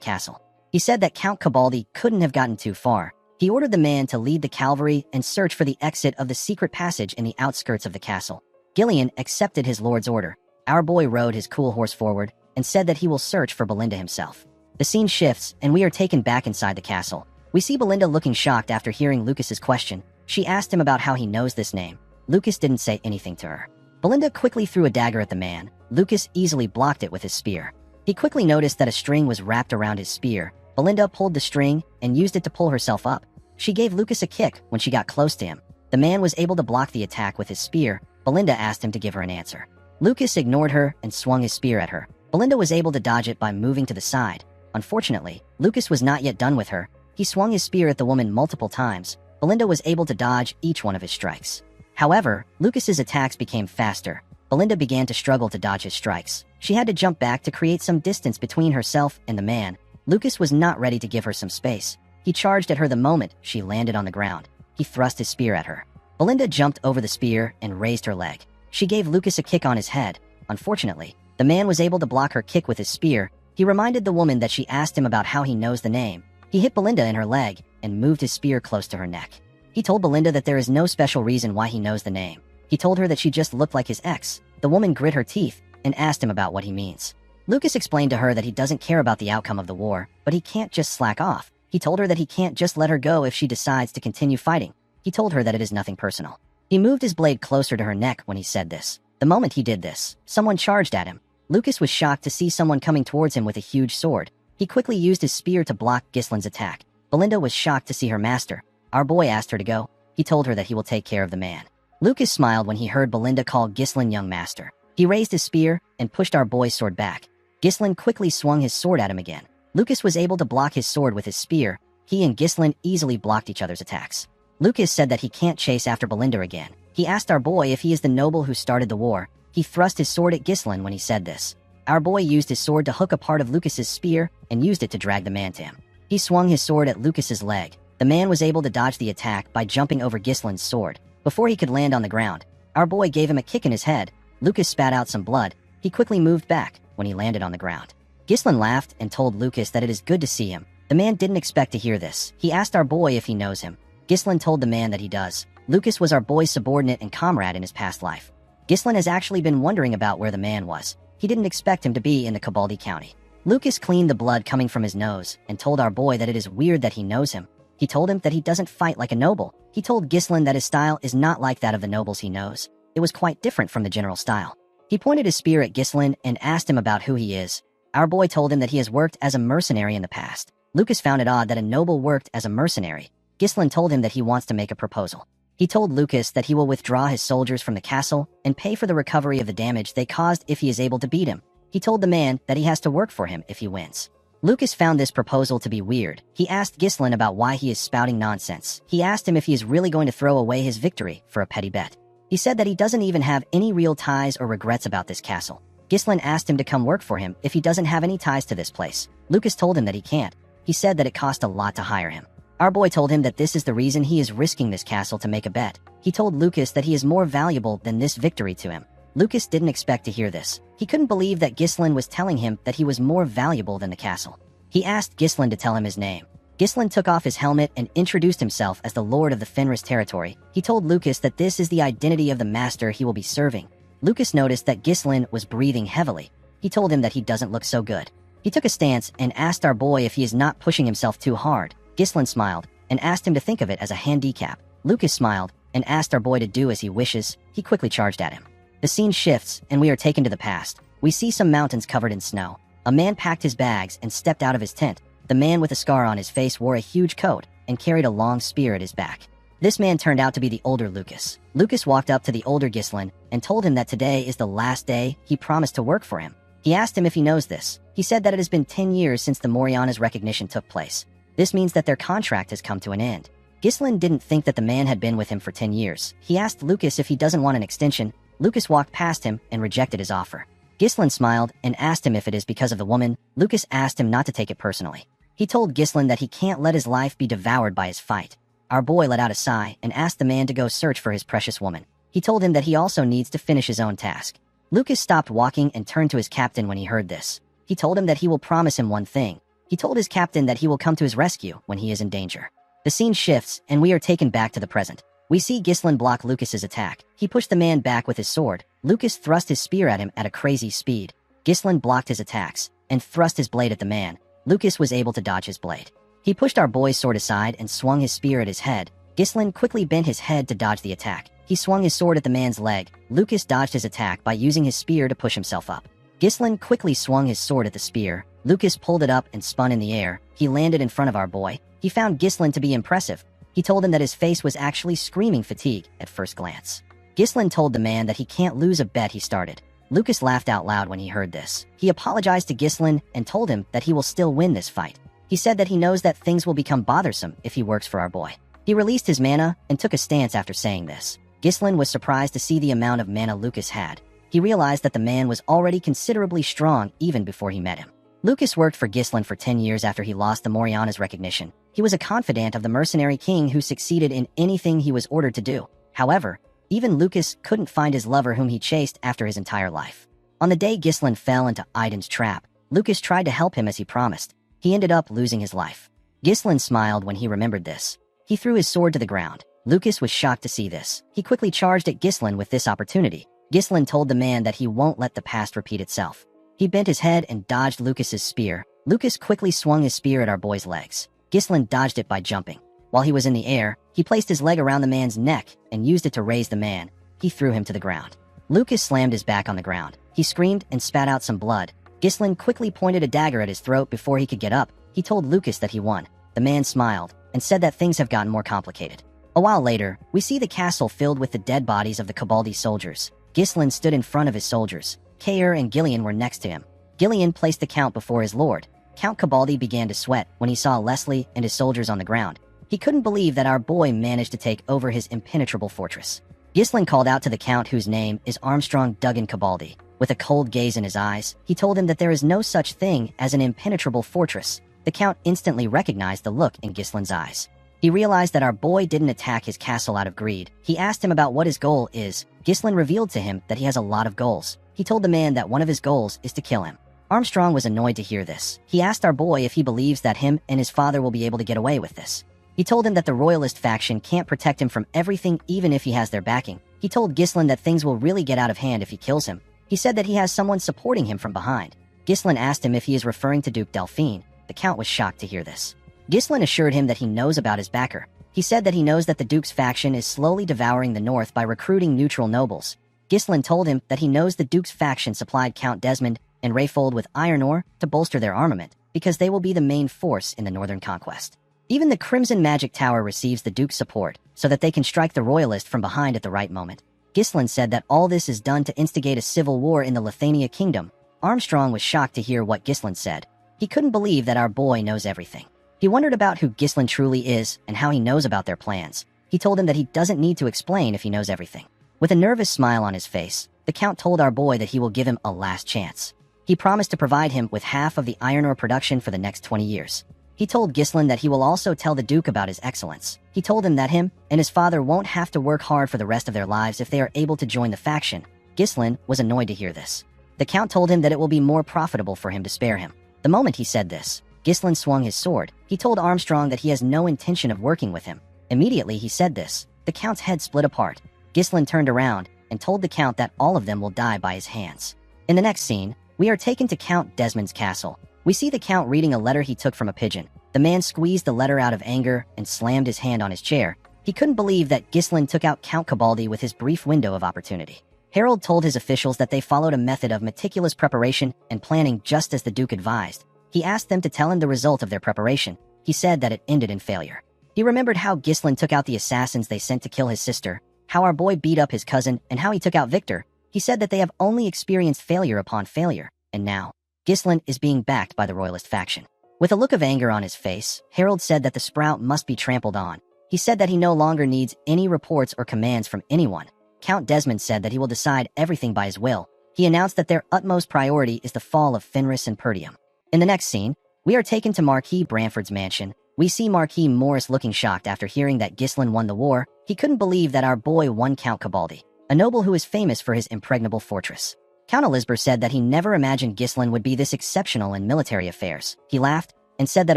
Speaker 1: castle. He said that Count Cabaldi couldn't have gotten too far. He ordered the man to lead the cavalry and search for the exit of the secret passage in the outskirts of the castle. Gillian accepted his lord's order. Our boy rode his cool horse forward and said that he will search for Belinda himself. The scene shifts, and we are taken back inside the castle. We see Belinda looking shocked after hearing Lucas's question. She asked him about how he knows this name. Lucas didn't say anything to her. Belinda quickly threw a dagger at the man. Lucas easily blocked it with his spear. He quickly noticed that a string was wrapped around his spear. Belinda pulled the string and used it to pull herself up. She gave Lucas a kick when she got close to him. The man was able to block the attack with his spear. Belinda asked him to give her an answer. Lucas ignored her and swung his spear at her. Belinda was able to dodge it by moving to the side. Unfortunately, Lucas was not yet done with her. He swung his spear at the woman multiple times. Belinda was able to dodge each one of his strikes. However, Lucas's attacks became faster. Belinda began to struggle to dodge his strikes. She had to jump back to create some distance between herself and the man. Lucas was not ready to give her some space. He charged at her the moment she landed on the ground. He thrust his spear at her. Belinda jumped over the spear and raised her leg. She gave Lucas a kick on his head. Unfortunately, the man was able to block her kick with his spear. He reminded the woman that she asked him about how he knows the name. He hit Belinda in her leg and moved his spear close to her neck. He told Belinda that there is no special reason why he knows the name. He told her that she just looked like his ex. The woman grit her teeth and asked him about what he means. Lucas explained to her that he doesn't care about the outcome of the war, but he can't just slack off. He told her that he can't just let her go if she decides to continue fighting. He told her that it is nothing personal. He moved his blade closer to her neck when he said this. The moment he did this, someone charged at him. Lucas was shocked to see someone coming towards him with a huge sword. He quickly used his spear to block Ghislain's attack. Belinda was shocked to see her master. Our boy asked her to go. He told her that he will take care of the man. Lucas smiled when he heard Belinda call Ghislain young master. He raised his spear and pushed our boy's sword back. Ghislain quickly swung his sword at him again. Lucas was able to block his sword with his spear. He and Ghislain easily blocked each other's attacks. Lucas said that he can't chase after Belinda again. He asked our boy if he is the noble who started the war. He thrust his sword at Ghislain when he said this. Our boy used his sword to hook a part of Lucas's spear and used it to drag the man to him. He swung his sword at Lucas's leg. The man was able to dodge the attack by jumping over Ghislain's sword. Before he could land on the ground, our boy gave him a kick in his head. Lucas spat out some blood. He quickly moved back when he landed on the ground. Ghislain laughed and told Lucas that it is good to see him. The man didn't expect to hear this. He asked our boy if he knows him. Ghislain told the man that he does. Lucas was our boy's subordinate and comrade in his past life. Ghislain has actually been wondering about where the man was. He didn't expect him to be in the Cabaldi County. Lucas cleaned the blood coming from his nose and told our boy that it is weird that he knows him. He told him that he doesn't fight like a noble. He told Ghislain that his style is not like that of the nobles he knows. It was quite different from the general style. He pointed his spear at Ghislain and asked him about who he is. Our boy told him that he has worked as a mercenary in the past. Lucas found it odd that a noble worked as a mercenary. Ghislain told him that he wants to make a proposal. He told Lucas that he will withdraw his soldiers from the castle and pay for the recovery of the damage they caused if he is able to beat him. He told the man that he has to work for him if he wins. Lucas found this proposal to be weird. He asked Ghislain about why he is spouting nonsense. He asked him if he is really going to throw away his victory for a petty bet. He said that he doesn't even have any real ties or regrets about this castle. Ghislain asked him to come work for him if he doesn't have any ties to this place. Lucas told him that he can't. He said that it cost a lot to hire him. Our boy told him that this is the reason he is risking this castle to make a bet. He told Lucas that he is more valuable than this victory to him. Lucas didn't expect to hear this. He couldn't believe that Ghislain was telling him that he was more valuable than the castle. He asked Ghislain to tell him his name. Ghislain took off his helmet and introduced himself as the Lord of the Fenris territory. He told Lucas that this is the identity of the master he will be serving. Lucas noticed that Ghislain was breathing heavily. He told him that he doesn't look so good. He took a stance and asked our boy if he is not pushing himself too hard. Ghislain smiled and asked him to think of it as a handicap. Lucas smiled and asked our boy to do as he wishes. He quickly charged at him. The scene shifts and we are taken to the past. We see some mountains covered in snow. A man packed his bags and stepped out of his tent. The man with a scar on his face wore a huge coat and carried a long spear at his back. This man turned out to be the older Lucas. Lucas walked up to the older Ghislain and told him that today is the last day he promised to work for him. He asked him if he knows this. He said that it has been 10 years since the Moriana's recognition took place. This means that their contract has come to an end. Ghislain didn't think that the man had been with him for 10 years. He asked Lucas if he doesn't want an extension. Lucas walked past him and rejected his offer. Ghislain smiled and asked him if it is because of the woman. Lucas asked him not to take it personally. He told Ghislain that he can't let his life be devoured by his fight. Our boy let out a sigh and asked the man to go search for his precious woman. He told him that he also needs to finish his own task. Lucas stopped walking and turned to his captain when he heard this. He told him that he will promise him one thing. He told his captain that he will come to his rescue when he is in danger. The scene shifts, and we are taken back to the present. We see Ghislain block Lucas's attack. He pushed the man back with his sword. Lucas thrust his spear at him at a crazy speed. Ghislain blocked his attacks and thrust his blade at the man. Lucas was able to dodge his blade. He pushed our boy's sword aside and swung his spear at his head. Ghislain quickly bent his head to dodge the attack. He swung his sword at the man's leg. Lucas dodged his attack by using his spear to push himself up. Ghislain quickly swung his sword at the spear. Lucas pulled it up and spun in the air. He landed in front of our boy. He found Ghislain to be impressive. He told him that his face was actually screaming fatigue at first glance. Ghislain told the man that he can't lose a bet he started. Lucas laughed out loud when he heard this. He apologized to Ghislain and told him that he will still win this fight. He said that he knows that things will become bothersome if he works for our boy. He released his mana and took a stance after saying this. Ghislain was surprised to see the amount of mana Lucas had. He realized that the man was already considerably strong even before he met him. Lucas worked for Ghislain for 10 years after he lost the Moriana's recognition. He was a confidant of the mercenary king who succeeded in anything he was ordered to do. However, even Lucas couldn't find his lover whom he chased after his entire life. On the day Ghislain fell into Aiden's trap, Lucas tried to help him as he promised. He ended up losing his life. Ghislain smiled when he remembered this. He threw his sword to the ground. Lucas was shocked to see this. He quickly charged at Ghislain with this opportunity. Ghislain told the man that he won't let the past repeat itself. He bent his head and dodged Lucas's spear. Lucas quickly swung his spear at our boy's legs. Ghislain dodged it by jumping. While he was in the air, he placed his leg around the man's neck and used it to raise the man. He threw him to the ground. Lucas slammed his back on the ground. He screamed and spat out some blood. Ghislain quickly pointed a dagger at his throat before he could get up. He told Lucas that he won. The man smiled and said that things have gotten more complicated. A while later, we see the castle filled with the dead bodies of the Cabaldi soldiers. Ghislain stood in front of his soldiers. Kair and Gillian were next to him. Gillian placed the count before his lord. Count Cabaldi began to sweat when he saw Leslie and his soldiers on the ground. He couldn't believe that our boy managed to take over his impenetrable fortress. Ghislain called out to the count, whose name is Armstrong Duggan Cabaldi. With a cold gaze in his eyes, he told him that there is no such thing as an impenetrable fortress. The count instantly recognized the look in Ghislain's eyes. He realized that our boy didn't attack his castle out of greed. He asked him about what his goal is. Ghislain revealed to him that he has a lot of goals. He told the man that one of his goals is to kill him. Armstrong was annoyed to hear this. He asked our boy if he believes that him and his father will be able to get away with this. He told him that the royalist faction can't protect him from everything even if he has their backing. He told Ghislain that things will really get out of hand if he kills him. He said that he has someone supporting him from behind. Ghislain asked him if he is referring to Duke Delphine. The count was shocked to hear this. Ghislain assured him that he knows about his backer. He said that he knows that the Duke's faction is slowly devouring the north by recruiting neutral nobles. Ghislain told him that he knows the Duke's faction supplied Count Desmond and Rayfold with iron ore to bolster their armament, because they will be the main force in the northern conquest. Even the Crimson Magic Tower receives the Duke's support, so that they can strike the royalist from behind at the right moment. Ghislain said that all this is done to instigate a civil war in the Lithania kingdom. Armstrong was shocked to hear what Ghislain said. He couldn't believe that our boy knows everything. He wondered about who Ghislain truly is and how he knows about their plans. He told him that he doesn't need to explain if he knows everything. With a nervous smile on his face, the count told our boy that he will give him a last chance. He promised to provide him with half of the iron ore production for the next 20 years. He told Ghislain that he will also tell the Duke about his excellence. He told him that him and his father won't have to work hard for the rest of their lives if they are able to join the faction. Ghislain was annoyed to hear this. The count told him that it will be more profitable for him to spare him. The moment he said this, Ghislain swung his sword. He told Armstrong that he has no intention of working with him. Immediately he said this, the count's head split apart. Ghislain turned around and told the count that all of them will die by his hands. In the next scene, we are taken to Count Desmond's castle. We see the count reading a letter he took from a pigeon. The man squeezed the letter out of anger and slammed his hand on his chair. He couldn't believe that Ghislain took out Count Cabaldi with his brief window of opportunity. Harold told his officials that they followed a method of meticulous preparation and planning just as the Duke advised. He asked them to tell him the result of their preparation. He said that it ended in failure. He remembered how Ghislain took out the assassins they sent to kill his sister, how our boy beat up his cousin, and how he took out Victor. He said that they have only experienced failure upon failure, and now, Ghislain is being backed by the royalist faction. With a look of anger on his face, Harold said that the sprout must be trampled on. He said that he no longer needs any reports or commands from anyone. Count Desmond said that he will decide everything by his will. He announced that their utmost priority is the fall of Fenris and Perdium. In the next scene, we are taken to Marquis Branford's mansion. We see Marquis Morris looking shocked after hearing that Ghislain won the war. He couldn't believe that our boy won Count Cabaldi, a noble who is famous for his impregnable fortress. Count Elisber said that he never imagined Ghislain would be this exceptional in military affairs. He laughed and said that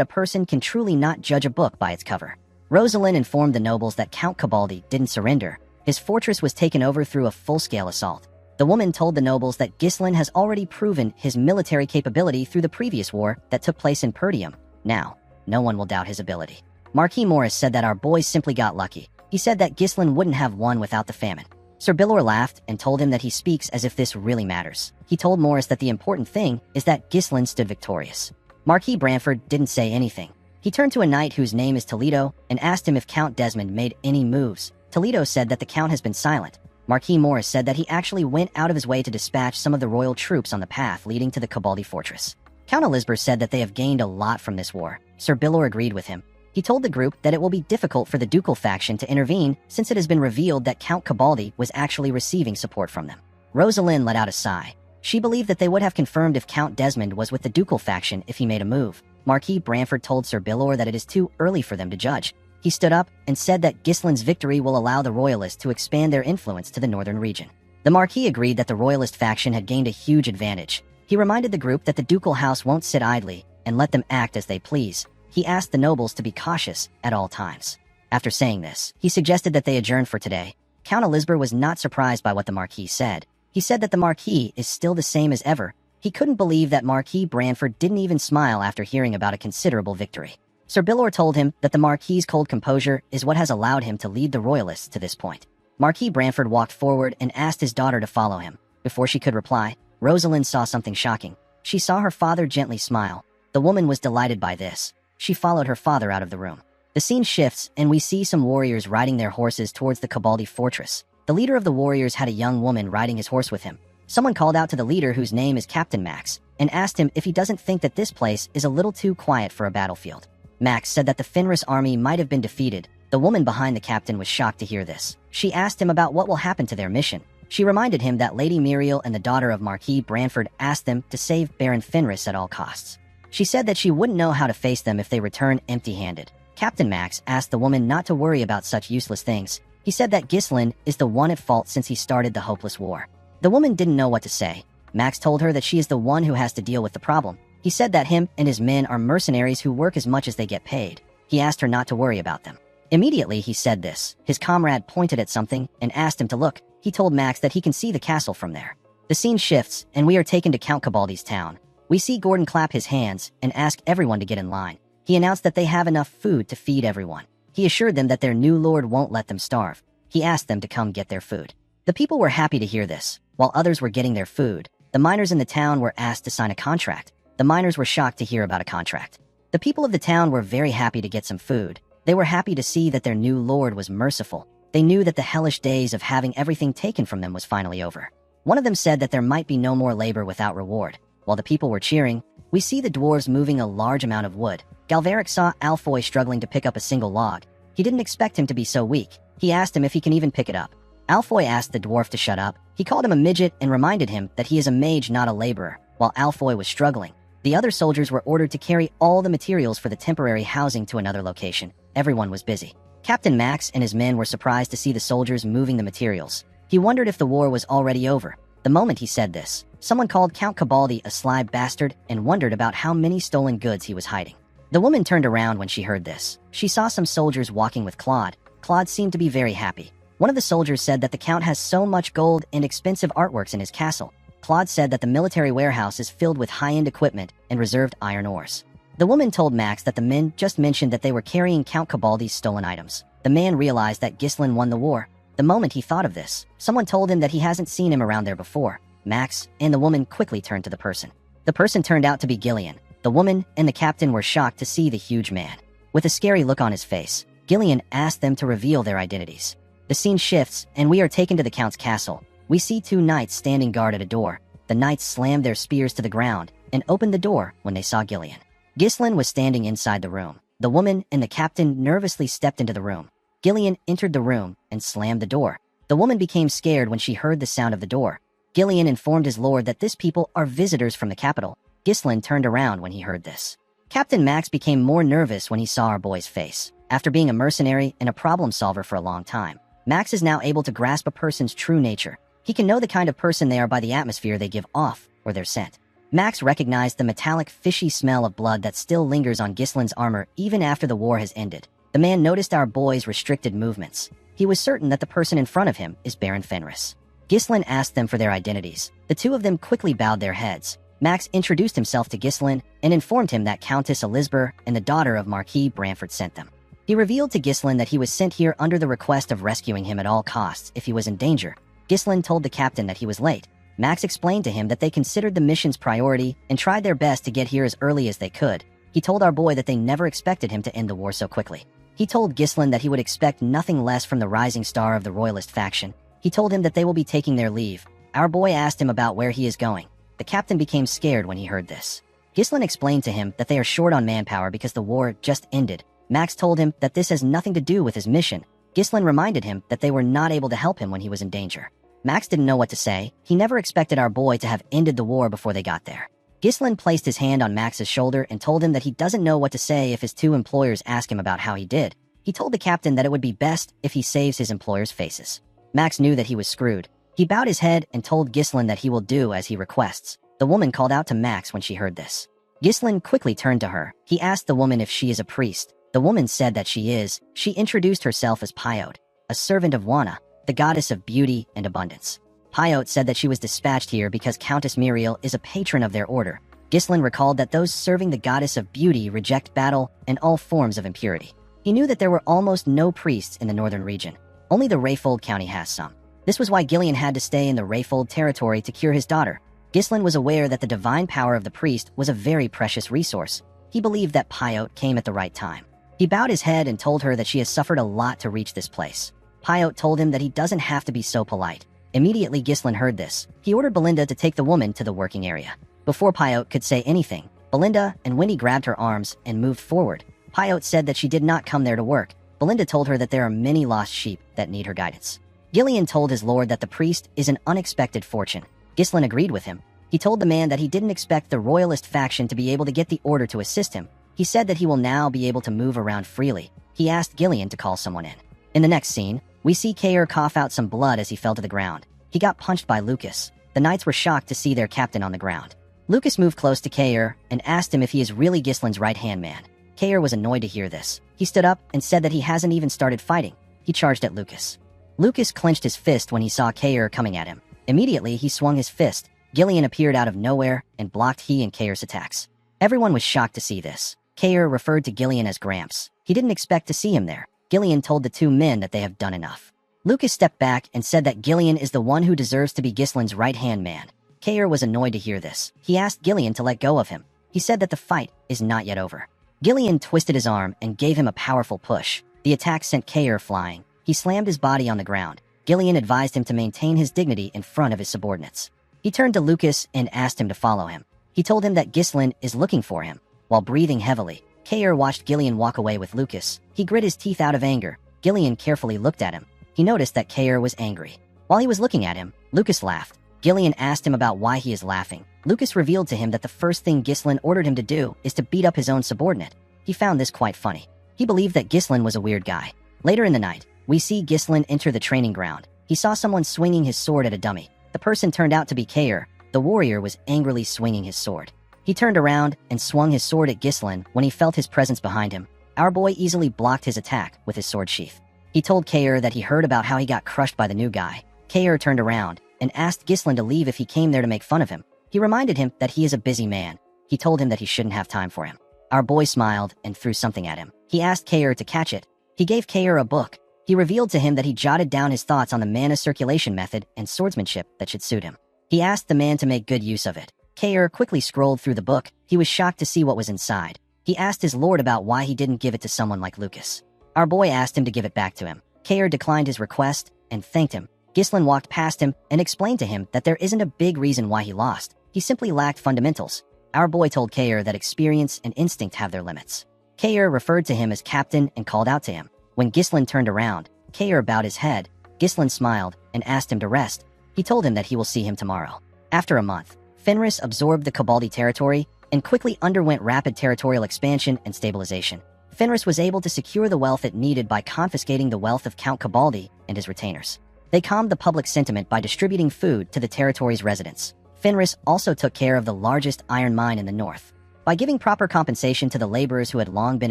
Speaker 1: a person can truly not judge a book by its cover. Rosalind informed the nobles that Count Cabaldi didn't surrender. His fortress was taken over through a full-scale assault. The woman told the nobles that Ghislain has already proven his military capability through the previous war that took place in Perdium. Now, no one will doubt his ability. Marquis Morris said that our boys simply got lucky. He said that Ghislain wouldn't have won without the famine. Sir Billor laughed and told him that he speaks as if this really matters. He told Morris that the important thing is that Ghislain stood victorious. Marquis Branford didn't say anything. He turned to a knight whose name is Toledo and asked him if Count Desmond made any moves. Toledo said that the Count has been silent. Marquis Morris said that he actually went out of his way to dispatch some of the royal troops on the path leading to the Cabaldi fortress. Count Elisber said that they have gained a lot from this war. Sir Billor agreed with him. He told the group that it will be difficult for the ducal faction to intervene since it has been revealed that Count Cabaldi was actually receiving support from them. Rosalind let out a sigh. She believed that they would have confirmed if Count Desmond was with the ducal faction if he made a move. Marquis Branford told Sir Billor that it is too early for them to judge. He stood up and said that Ghislain's victory will allow the royalists to expand their influence to the northern region. The Marquis agreed that the royalist faction had gained a huge advantage. He reminded the group that the ducal house won't sit idly and let them act as they please. He asked the nobles to be cautious at all times. After saying this, he suggested that they adjourn for today. Count Elisber was not surprised by what the Marquis said. He said that the Marquis is still the same as ever. He couldn't believe that Marquis Branford didn't even smile after hearing about a considerable victory. Sir Billor told him that the Marquis's cold composure is what has allowed him to lead the royalists to this point. Marquis Branford walked forward and asked his daughter to follow him. Before she could reply, Rosalind saw something shocking. She saw her father gently smile. The woman was delighted by this. She followed her father out of the room. The scene shifts, and we see some warriors riding their horses towards the Cabaldi fortress. The leader of the warriors had a young woman riding his horse with him. Someone called out to the leader, whose name is Captain Max, and asked him if he doesn't think that this place is a little too quiet for a battlefield. Max said that the Fenris army might have been defeated. The woman behind the captain was shocked to hear this. She asked him about what will happen to their mission. She reminded him that Lady Muriel and the daughter of Marquis Branford asked them to save Baron Fenris at all costs. She said that she wouldn't know how to face them if they return empty-handed. Captain Max asked the woman not to worry about such useless things. He said that Ghislain is the one at fault since he started the hopeless war. The woman didn't know what to say. Max told her that she is the one who has to deal with the problem. He said that him and his men are mercenaries who work as much as they get paid. He asked her not to worry about them. Immediately he said this. His comrade pointed at something and asked him to look. He told Max that he can see the castle from there. The scene shifts, and we are taken to Count Cabaldi's town. We see Gordon clap his hands and ask everyone to get in line. He announced that they have enough food to feed everyone. He assured them that their new lord won't let them starve. He asked them to come get their food. The people were happy to hear this. While others were getting their food, the miners in the town were asked to sign a contract. The miners were shocked to hear about a contract. The people of the town were very happy to get some food. They were happy to see that their new lord was merciful. They knew that the hellish days of having everything taken from them was finally over. One of them said that there might be no more labor without reward. While the people were cheering, we see the dwarves moving a large amount of wood. Galveric saw Alfoy struggling to pick up a single log. He didn't expect him to be so weak. He asked him if he can even pick it up. Alfoy asked the dwarf to shut up. He called him a midget and reminded him that he is a mage, not a laborer. While Alfoy was struggling, the other soldiers were ordered to carry all the materials for the temporary housing to another location. Everyone was busy. Captain Max and his men were surprised to see the soldiers moving the materials. He wondered if the war was already over. The moment he said this, someone called Count Cabaldi a sly bastard and wondered about how many stolen goods he was hiding. The woman turned around when she heard this. She saw some soldiers walking with Claude. Claude seemed to be very happy. One of the soldiers said that the Count has so much gold and expensive artworks in his castle. Claude said that the military warehouse is filled with high-end equipment and reserved iron ores. The woman told Max that the men just mentioned that they were carrying Count Cabaldi's stolen items. The man realized that Ghislain won the war. The moment he thought of this, someone told him that he hasn't seen him around there before. Max and the woman quickly turned to the person. The person turned out to be Gillian. The woman and the captain were shocked to see the huge man. With a scary look on his face, Gillian asked them to reveal their identities. The scene shifts, and we are taken to the Count's castle. We see two knights standing guard at a door. The knights slammed their spears to the ground and opened the door when they saw Gillian. Ghislain was standing inside the room. The woman and the captain nervously stepped into the room. Gillian entered the room and slammed the door. The woman became scared when she heard the sound of the door. Gillian informed his lord that this people are visitors from the capital. Ghislain turned around when he heard this. Captain Max became more nervous when he saw our boy's face. After being a mercenary and a problem solver for a long time, Max is now able to grasp a person's true nature. He can know the kind of person they are by the atmosphere they give off or their scent. Max recognized the metallic, fishy smell of blood that still lingers on Ghislain's armor even after the war has ended. The man noticed our boy's restricted movements. He was certain that the person in front of him is Baron Fenris. Ghislain asked them for their identities. The two of them quickly bowed their heads. Max introduced himself to Ghislain and informed him that Countess Elizabeth and the daughter of Marquis Bramford sent them. He revealed to Ghislain that he was sent here under the request of rescuing him at all costs if he was in danger. Ghislain told the captain that he was late. Max explained to him that they considered the mission's priority and tried their best to get here as early as they could. He told our boy that they never expected him to end the war so quickly. He told Ghislain that he would expect nothing less from the rising star of the royalist faction. He told him that they will be taking their leave. Our boy asked him about where he is going. The captain became scared when he heard this. Ghislain explained to him that they are short on manpower because the war just ended. Max told him that this has nothing to do with his mission. Ghislain reminded him that they were not able to help him when he was in danger. Max didn't know what to say. He never expected our boy to have ended the war before they got there. Ghislain placed his hand on Max's shoulder and told him that he doesn't know what to say if his two employers ask him about how he did. He told the captain that it would be best if he saves his employers' faces. Max knew that he was screwed. He bowed his head and told Ghislain that he will do as he requests. The woman called out to Max when she heard this. Ghislain quickly turned to her. He asked the woman if she is a priest. The woman said that she is. She introduced herself as Pyot, a servant of Wana, the goddess of beauty and abundance. Pyot said that she was dispatched here because Countess Muriel is a patron of their order. Ghislain recalled that those serving the goddess of beauty reject battle and all forms of impurity. He knew that there were almost no priests in the northern region. Only the Rayfold County has some. This was why Gillian had to stay in the Rayfold territory to cure his daughter. Ghislain was aware that the divine power of the priest was a very precious resource. He believed that Pyot came at the right time. He bowed his head and told her that she has suffered a lot to reach this place. Pyot told him that he doesn't have to be so polite. Immediately Ghislain heard this. He ordered Belinda to take the woman to the working area. Before Pyot could say anything, Belinda and Winnie grabbed her arms and moved forward. Pyot said that she did not come there to work. Belinda told her that there are many lost sheep that need her guidance. Gillian told his lord that the priest is an unexpected fortune. Ghislain agreed with him. He told the man that he didn't expect the royalist faction to be able to get the order to assist him. He said that he will now be able to move around freely. He asked Gillian to call someone in. In the next scene, we see Kair cough out some blood as he fell to the ground. He got punched by Lucas. The knights were shocked to see their captain on the ground. Lucas moved close to Kair and asked him if he is really Ghislain's right-hand man. Kair was annoyed to hear this. He stood up and said that he hasn't even started fighting. He charged at Lucas. Lucas clenched his fist when he saw Kair coming at him. Immediately, he swung his fist. Gillian appeared out of nowhere and blocked he and Kair's attacks. Everyone was shocked to see this. Kair referred to Gillian as Gramps. He didn't expect to see him there. Gillian told the two men that they have done enough. Lucas stepped back and said that Gillian is the one who deserves to be Ghislain's right-hand man. Kair was annoyed to hear this. He asked Gillian to let go of him. He said that the fight is not yet over. Gillian twisted his arm and gave him a powerful push. The attack sent Kair flying. He slammed his body on the ground. Gillian advised him to maintain his dignity in front of his subordinates. He turned to Lucas and asked him to follow him. He told him that Ghislain is looking for him. While breathing heavily, Kair watched Gillian walk away with Lucas. He grit his teeth out of anger. Gillian carefully looked at him. He noticed that Kair was angry. While he was looking at him, Lucas laughed. Gillian asked him about why he is laughing. Lucas revealed to him that the first thing Ghislain ordered him to do is to beat up his own subordinate. He found this quite funny. He believed that Ghislain was a weird guy. Later in the night, we see Ghislain enter the training ground. He saw someone swinging his sword at a dummy. The person turned out to be Kair. The warrior was angrily swinging his sword. He turned around and swung his sword at Ghislain when he felt his presence behind him. Our boy easily blocked his attack with his sword sheath. He told Kair that he heard about how he got crushed by the new guy. Kair turned around and asked Ghislain to leave if he came there to make fun of him. He reminded him that he is a busy man. He told him that he shouldn't have time for him. Our boy smiled and threw something at him. He asked Kair to catch it. He gave Kair a book. He revealed to him that he jotted down his thoughts on the mana circulation method and swordsmanship that should suit him. He asked the man to make good use of it. Kair quickly scrolled through the book. He was shocked to see what was inside. He asked his lord about why he didn't give it to someone like Lucas. Our boy asked him to give it back to him. Kair declined his request and thanked him. Ghislain walked past him and explained to him that there isn't a big reason why he lost. He simply lacked fundamentals. Our boy told Kair that experience and instinct have their limits. Kair referred to him as captain and called out to him. When Ghislain turned around, Kair bowed his head. Ghislain smiled and asked him to rest. He He told him that he will see him tomorrow. After a month, Fenris absorbed the Cabaldi territory and quickly underwent rapid territorial expansion and stabilization. Fenris was able to secure the wealth it needed by confiscating the wealth of Count Cabaldi and his retainers. They calmed the public sentiment by distributing food to the territory's residents. Fenris also took care of the largest iron mine in the north. By giving proper compensation to the laborers who had long been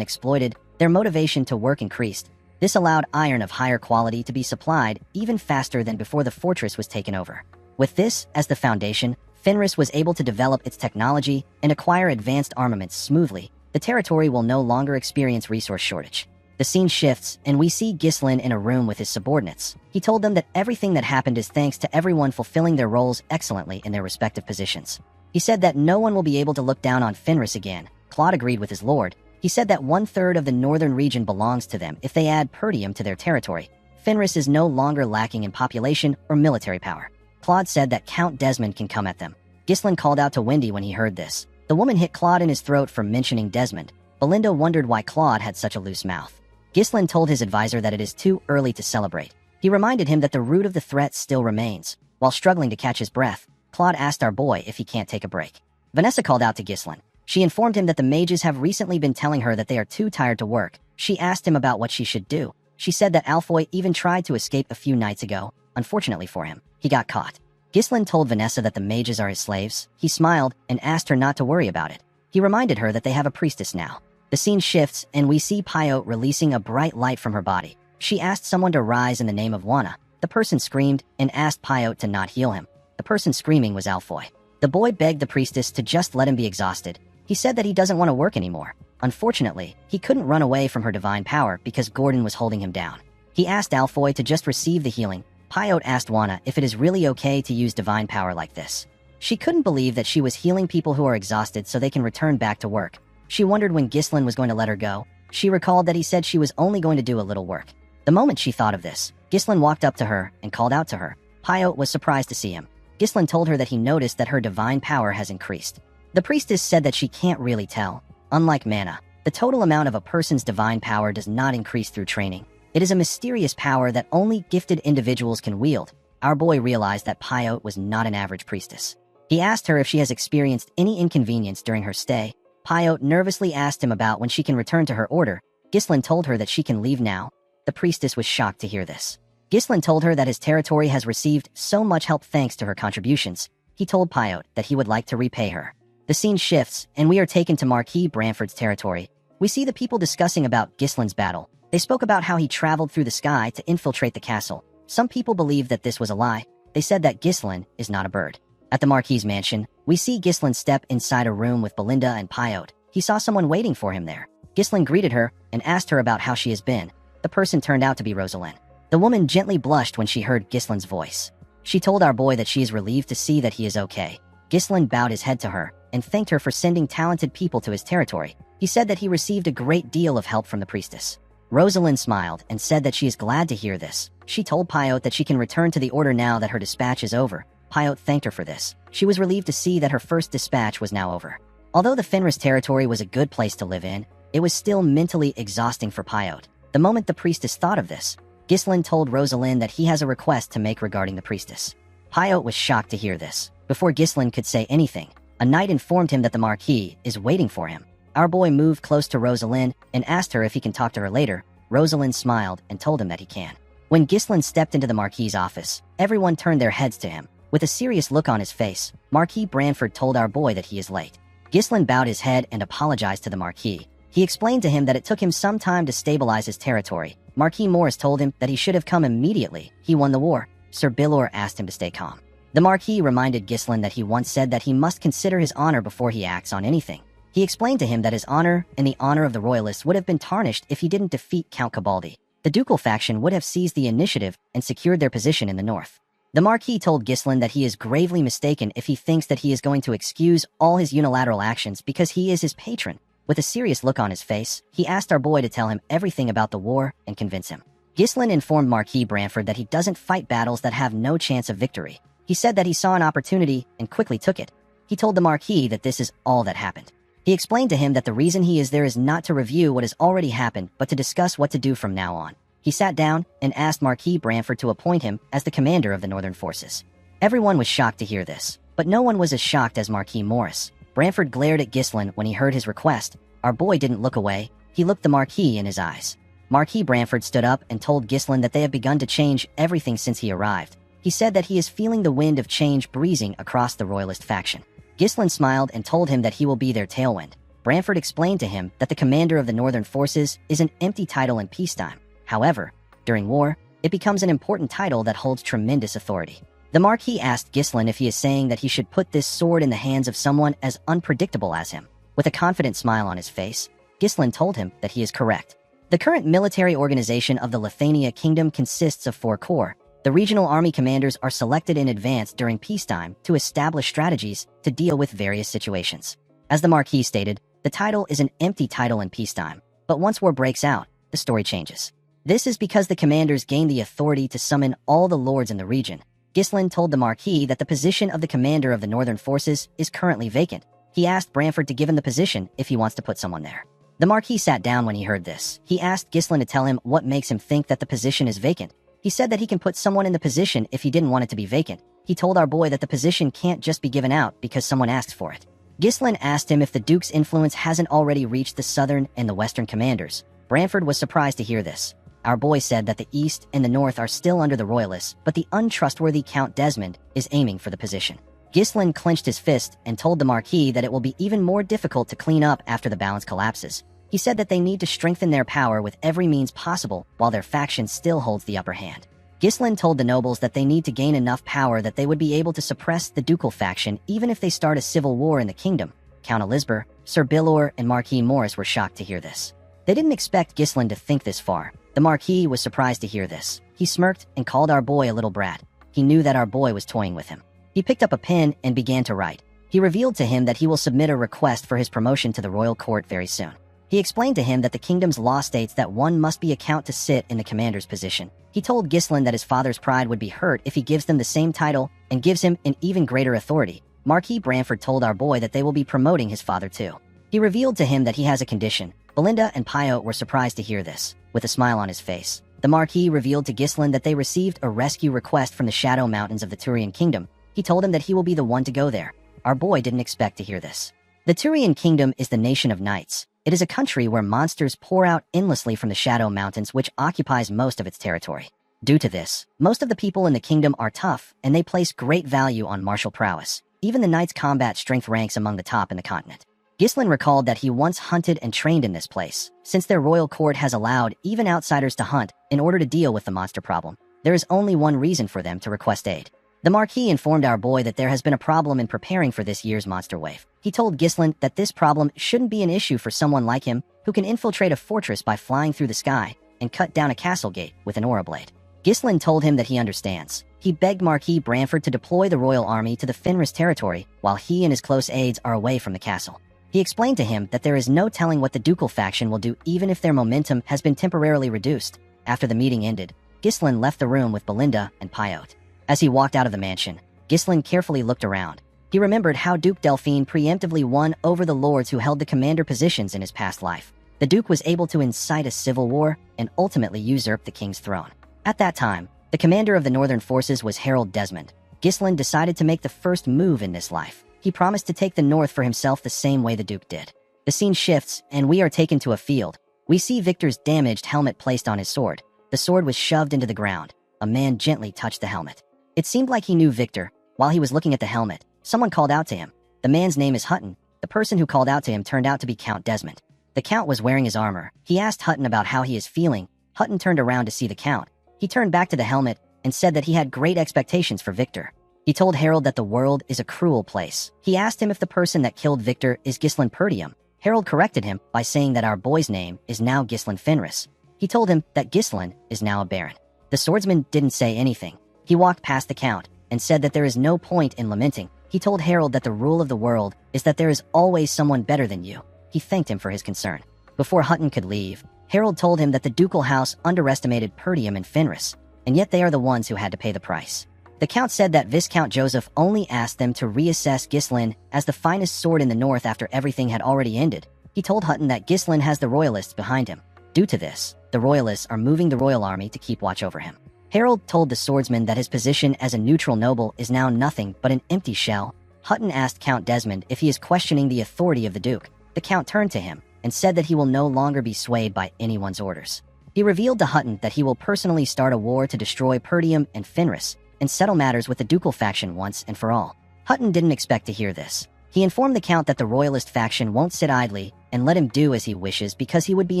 Speaker 1: exploited, their motivation to work increased. This allowed iron of higher quality to be supplied even faster than before the fortress was taken over. With this as the foundation, Fenris was able to develop its technology and acquire advanced armaments smoothly. The territory will no longer experience resource shortage. The scene shifts, and we see Ghislain in a room with his subordinates. He told them that everything that happened is thanks to everyone fulfilling their roles excellently in their respective positions. He said that no one will be able to look down on Fenris again. Claude agreed with his lord. He said that 1/3 of the northern region belongs to them if they add Perdium to their territory. Fenris is no longer lacking in population or military power. Claude said that Count Desmond can come at them. Ghislain called out to Wendy when he heard this. The woman hit Claude in his throat for mentioning Desmond. Belinda wondered why Claude had such a loose mouth. Ghislain told his advisor that it is too early to celebrate. He reminded him that the root of the threat still remains. While struggling to catch his breath, Claude asked our boy if he can't take a break. Vanessa called out to Ghislain. She informed him that the mages have recently been telling her that they are too tired to work. She asked him about what she should do. She said that Alfoy even tried to escape a few nights ago. Unfortunately for him, he got caught. Ghislain told Vanessa that the mages are his slaves. He smiled and asked her not to worry about it. He reminded her that they have a priestess now. The scene shifts, and we see Pyote releasing a bright light from her body. She asked someone to rise in the name of Wana. The person screamed and asked Pyote to not heal him. The person screaming was Alfoy. The boy begged the priestess to just let him be exhausted. He said that he doesn't want to work anymore. Unfortunately, he couldn't run away from her divine power because Gordon was holding him down. He asked Alfoy to just receive the healing. Pyote asked Wana if it is really okay to use divine power like this. She couldn't believe that she was healing people who are exhausted so they can return back to work. She wondered when Ghislain was going to let her go. She recalled that he said she was only going to do a little work. The moment she thought of this, Ghislain walked up to her and called out to her. Pyote was surprised to see him. Ghislain told her that he noticed that her divine power has increased. The priestess said that she can't really tell. Unlike mana, the total amount of a person's divine power does not increase through training. It is a mysterious power that only gifted individuals can wield. Our boy realized that Pyote was not an average priestess. He asked her if she has experienced any inconvenience during her stay. Pyote nervously asked him about when she can return to her order. Ghislain told her that she can leave now. The priestess was shocked to hear this. Ghislain told her that his territory has received so much help thanks to her contributions. He told Pyote that he would like to repay her. The scene shifts, and we are taken to Marquis Branford's territory. We see the people discussing about Ghislain's battle. They spoke about how he traveled through the sky to infiltrate the castle. Some people believe that this was a lie. They said that Ghislain is not a bird. At the Marquis' mansion, we see Ghislain step inside a room with Belinda and Pyote. He saw someone waiting for him there. Ghislain greeted her and asked her about how she has been. The person turned out to be Rosalind. The woman gently blushed when she heard Ghislain's voice. She told our boy that she is relieved to see that he is okay. Ghislain bowed his head to her and thanked her for sending talented people to his territory. He said that he received a great deal of help from the priestess. Rosalind smiled and said that she is glad to hear this. She told Pyote that she can return to the order now that her dispatch is over. Pyote thanked her for this. She was relieved to see that her first dispatch was now over. Although the Fenris territory was a good place to live in, it was still mentally exhausting for Pyote. The moment the priestess thought of this, Ghislain told Rosalind that he has a request to make regarding the priestess. Pyote was shocked to hear this. Before Ghislain could say anything, a knight informed him that the Marquis is waiting for him. Our boy moved close to Rosalind and asked her if he can talk to her later. Rosalind smiled and told him that he can. When Ghislain stepped into the Marquis' office, everyone turned their heads to him. With a serious look on his face, Marquis Branford told our boy that he is late. Ghislain bowed his head and apologized to the Marquis. He explained to him that it took him some time to stabilize his territory. Marquis Morris told him that he should have come immediately. He won the war. Sir Billor asked him to stay calm. The Marquis reminded Ghislain that he once said that he must consider his honor before he acts on anything. He explained to him that his honor and the honor of the royalists would have been tarnished if he didn't defeat Count Cabaldi. The ducal faction would have seized the initiative and secured their position in the north. The Marquis told Ghislain that he is gravely mistaken if he thinks that he is going to excuse all his unilateral actions because he is his patron. With a serious look on his face, he asked our boy to tell him everything about the war and convince him. Ghislain informed Marquis Branford that he doesn't fight battles that have no chance of victory. He said that he saw an opportunity and quickly took it. He told the Marquis that this is all that happened. He explained to him that the reason he is there is not to review what has already happened, but to discuss what to do from now on. He sat down and asked Marquis Branford to appoint him as the commander of the northern forces. Everyone was shocked to hear this, but no one was as shocked as Marquis Morris. Branford glared at Ghislaine when he heard his request. Our boy didn't look away. He looked the Marquis in his eyes. Marquis Branford stood up and told Ghislaine that they have begun to change everything since he arrived. He said that he is feeling the wind of change breezing across the royalist faction. Ghislaine smiled and told him that he will be their tailwind. Branford explained to him that the commander of the Northern Forces is an empty title in peacetime. However, during war, it becomes an important title that holds tremendous authority. The Marquis asked Ghislaine if he is saying that he should put this sword in the hands of someone as unpredictable as him. With a confident smile on his face, Ghislaine told him that he is correct. The current military organization of the Lithuania Kingdom consists of 4 corps. The regional army commanders are selected in advance during peacetime to establish strategies to deal with various situations. As the Marquis stated, the title is an empty title in peacetime, but once war breaks out, the story changes. This is because the commanders gain the authority to summon all the lords in the region. Ghislaine told the Marquis that the position of the commander of the Northern Forces is currently vacant. He asked Branford to give him the position if he wants to put someone there. The Marquis sat down when he heard this. He asked Ghislaine to tell him what makes him think that the position is vacant. He said that he can put someone in the position if he didn't want it to be vacant. He told our boy that the position can't just be given out because someone asks for it. Ghislaine asked him if the Duke's influence hasn't already reached the Southern and the Western commanders. Branford was surprised to hear this. Our boy said that the East and the North are still under the Royalists, but the untrustworthy Count Desmond is aiming for the position. Ghislaine clenched his fist and told the Marquis that it will be even more difficult to clean up after the balance collapses. He said that they need to strengthen their power with every means possible while their faction still holds the upper hand. Ghislaine told the nobles that they need to gain enough power that they would be able to suppress the ducal faction even if they start a civil war in the kingdom. Count Elizabeth, Sir Billor, and Marquis Morris were shocked to hear this. They didn't expect Ghislaine to think this far. The Marquis was surprised to hear this. He smirked and called our boy a little brat. He knew that our boy was toying with him. He picked up a pen and began to write. He revealed to him that he will submit a request for his promotion to the royal court very soon. He explained to him that the kingdom's law states that one must be a count to sit in the commander's position. He told Ghislaine that his father's pride would be hurt if he gives them the same title and gives him an even greater authority. Marquis Branford told our boy that they will be promoting his father too. He revealed to him that he has a condition. Belinda and Pio were surprised to hear this. With a smile on his face, the Marquis revealed to Ghislaine that they received a rescue request from the Shadow Mountains of the Turian Kingdom. He told him that he will be the one to go there. Our boy didn't expect to hear this. The Turian Kingdom is the nation of knights. It is a country where monsters pour out endlessly from the Shadow Mountains, which occupies most of its territory. Due to this, most of the people in the kingdom are tough, and they place great value on martial prowess. Even the knights' combat strength ranks among the top in the continent. Ghislaine recalled that he once hunted and trained in this place. Since their royal court has allowed even outsiders to hunt in order to deal with the monster problem, there is only one reason for them to request aid. The Marquis informed our boy that there has been a problem in preparing for this year's monster wave. He told Ghislaine that this problem shouldn't be an issue for someone like him who can infiltrate a fortress by flying through the sky and cut down a castle gate with an aura blade. Ghislaine told him that he understands. He begged Marquis Branford to deploy the royal army to the Fenris territory while he and his close aides are away from the castle. He explained to him that there is no telling what the ducal faction will do even if their momentum has been temporarily reduced. After the meeting ended, Ghislaine left the room with Belinda and Pyote. As he walked out of the mansion, Ghislaine carefully looked around. He remembered how Duke Delphine preemptively won over the lords who held the commander positions in his past life. The Duke was able to incite a civil war and ultimately usurp the king's throne. At that time, the commander of the Northern Forces was Harold Desmond. Ghislaine decided to make the first move in this life. He promised to take the north for himself the same way the Duke did. The scene shifts, and we are taken to a field. We see Victor's damaged helmet placed on his sword. The sword was shoved into the ground. A man gently touched the helmet. It seemed like he knew Victor. While he was looking at the helmet, someone called out to him. The man's name is Hutton. The person who called out to him turned out to be Count Desmond. The Count was wearing his armor. He asked Hutton about how he is feeling. Hutton turned around to see the Count. He turned back to the helmet and said that he had great expectations for Victor. He told Harold that the world is a cruel place. He asked him if the person that killed Victor is Ghislaine Perdium. Harold corrected him by saying that our boy's name is now Ghislaine Fenris. He told him that Ghislaine is now a baron. The swordsman didn't say anything. He walked past the Count and said that there is no point in lamenting. He told Harold that the rule of the world is that there is always someone better than you. He thanked him for his concern. Before Hutton could leave, Harold told him that the ducal house underestimated Perdium and Fenris, and yet they are the ones who had to pay the price. The Count said that Viscount Joseph only asked them to reassess Ghislaine as the finest sword in the north after everything had already ended. He told Hutton that Ghislaine has the royalists behind him. Due to this, the royalists are moving the royal army to keep watch over him. Harold told the swordsman that his position as a neutral noble is now nothing but an empty shell. Hutton asked Count Desmond if he is questioning the authority of the Duke. The Count turned to him and said that he will no longer be swayed by anyone's orders. He revealed to Hutton that he will personally start a war to destroy Perdium and Fenris and settle matters with the ducal faction once and for all. Hutton didn't expect to hear this. He informed the Count that the royalist faction won't sit idly and let him do as he wishes because he would be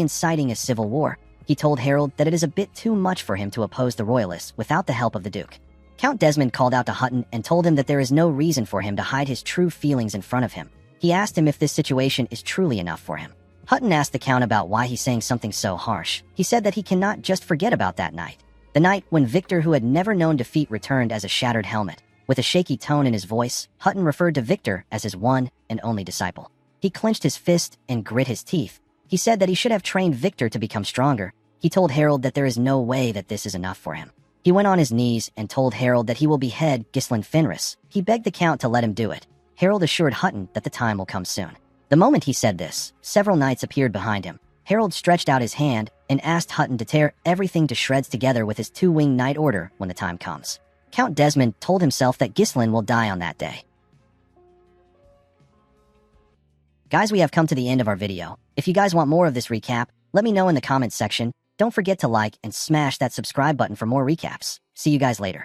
Speaker 1: inciting a civil war. He told Harold that it is a bit too much for him to oppose the royalists without the help of the Duke. Count Desmond called out to Hutton and told him that there is no reason for him to hide his true feelings in front of him. He asked him if this situation is truly enough for him. Hutton asked the Count about why he's saying something so harsh. He said that he cannot just forget about that night. The night when Victor, who had never known defeat, returned as a shattered helmet. With a shaky tone in his voice, Hutton referred to Victor as his one and only disciple. He clenched his fist and grit his teeth. He said that he should have trained Victor to become stronger. He told Harold that there is no way that this is enough for him. He went on his knees and told Harold that he will behead Ghislain Fenris. He begged the Count to let him do it. Harold assured Hutton that the time will come soon. The moment he said this, several knights appeared behind him. Harold stretched out his hand and asked Hutton to tear everything to shreds together with his two-winged knight order when the time comes. Count Desmond told himself that Ghislain will die on that day. Guys, we have come to the end of our video. If you guys want more of this recap, let me know in the comments section. Don't forget to like and smash that subscribe button for more recaps. See you guys later.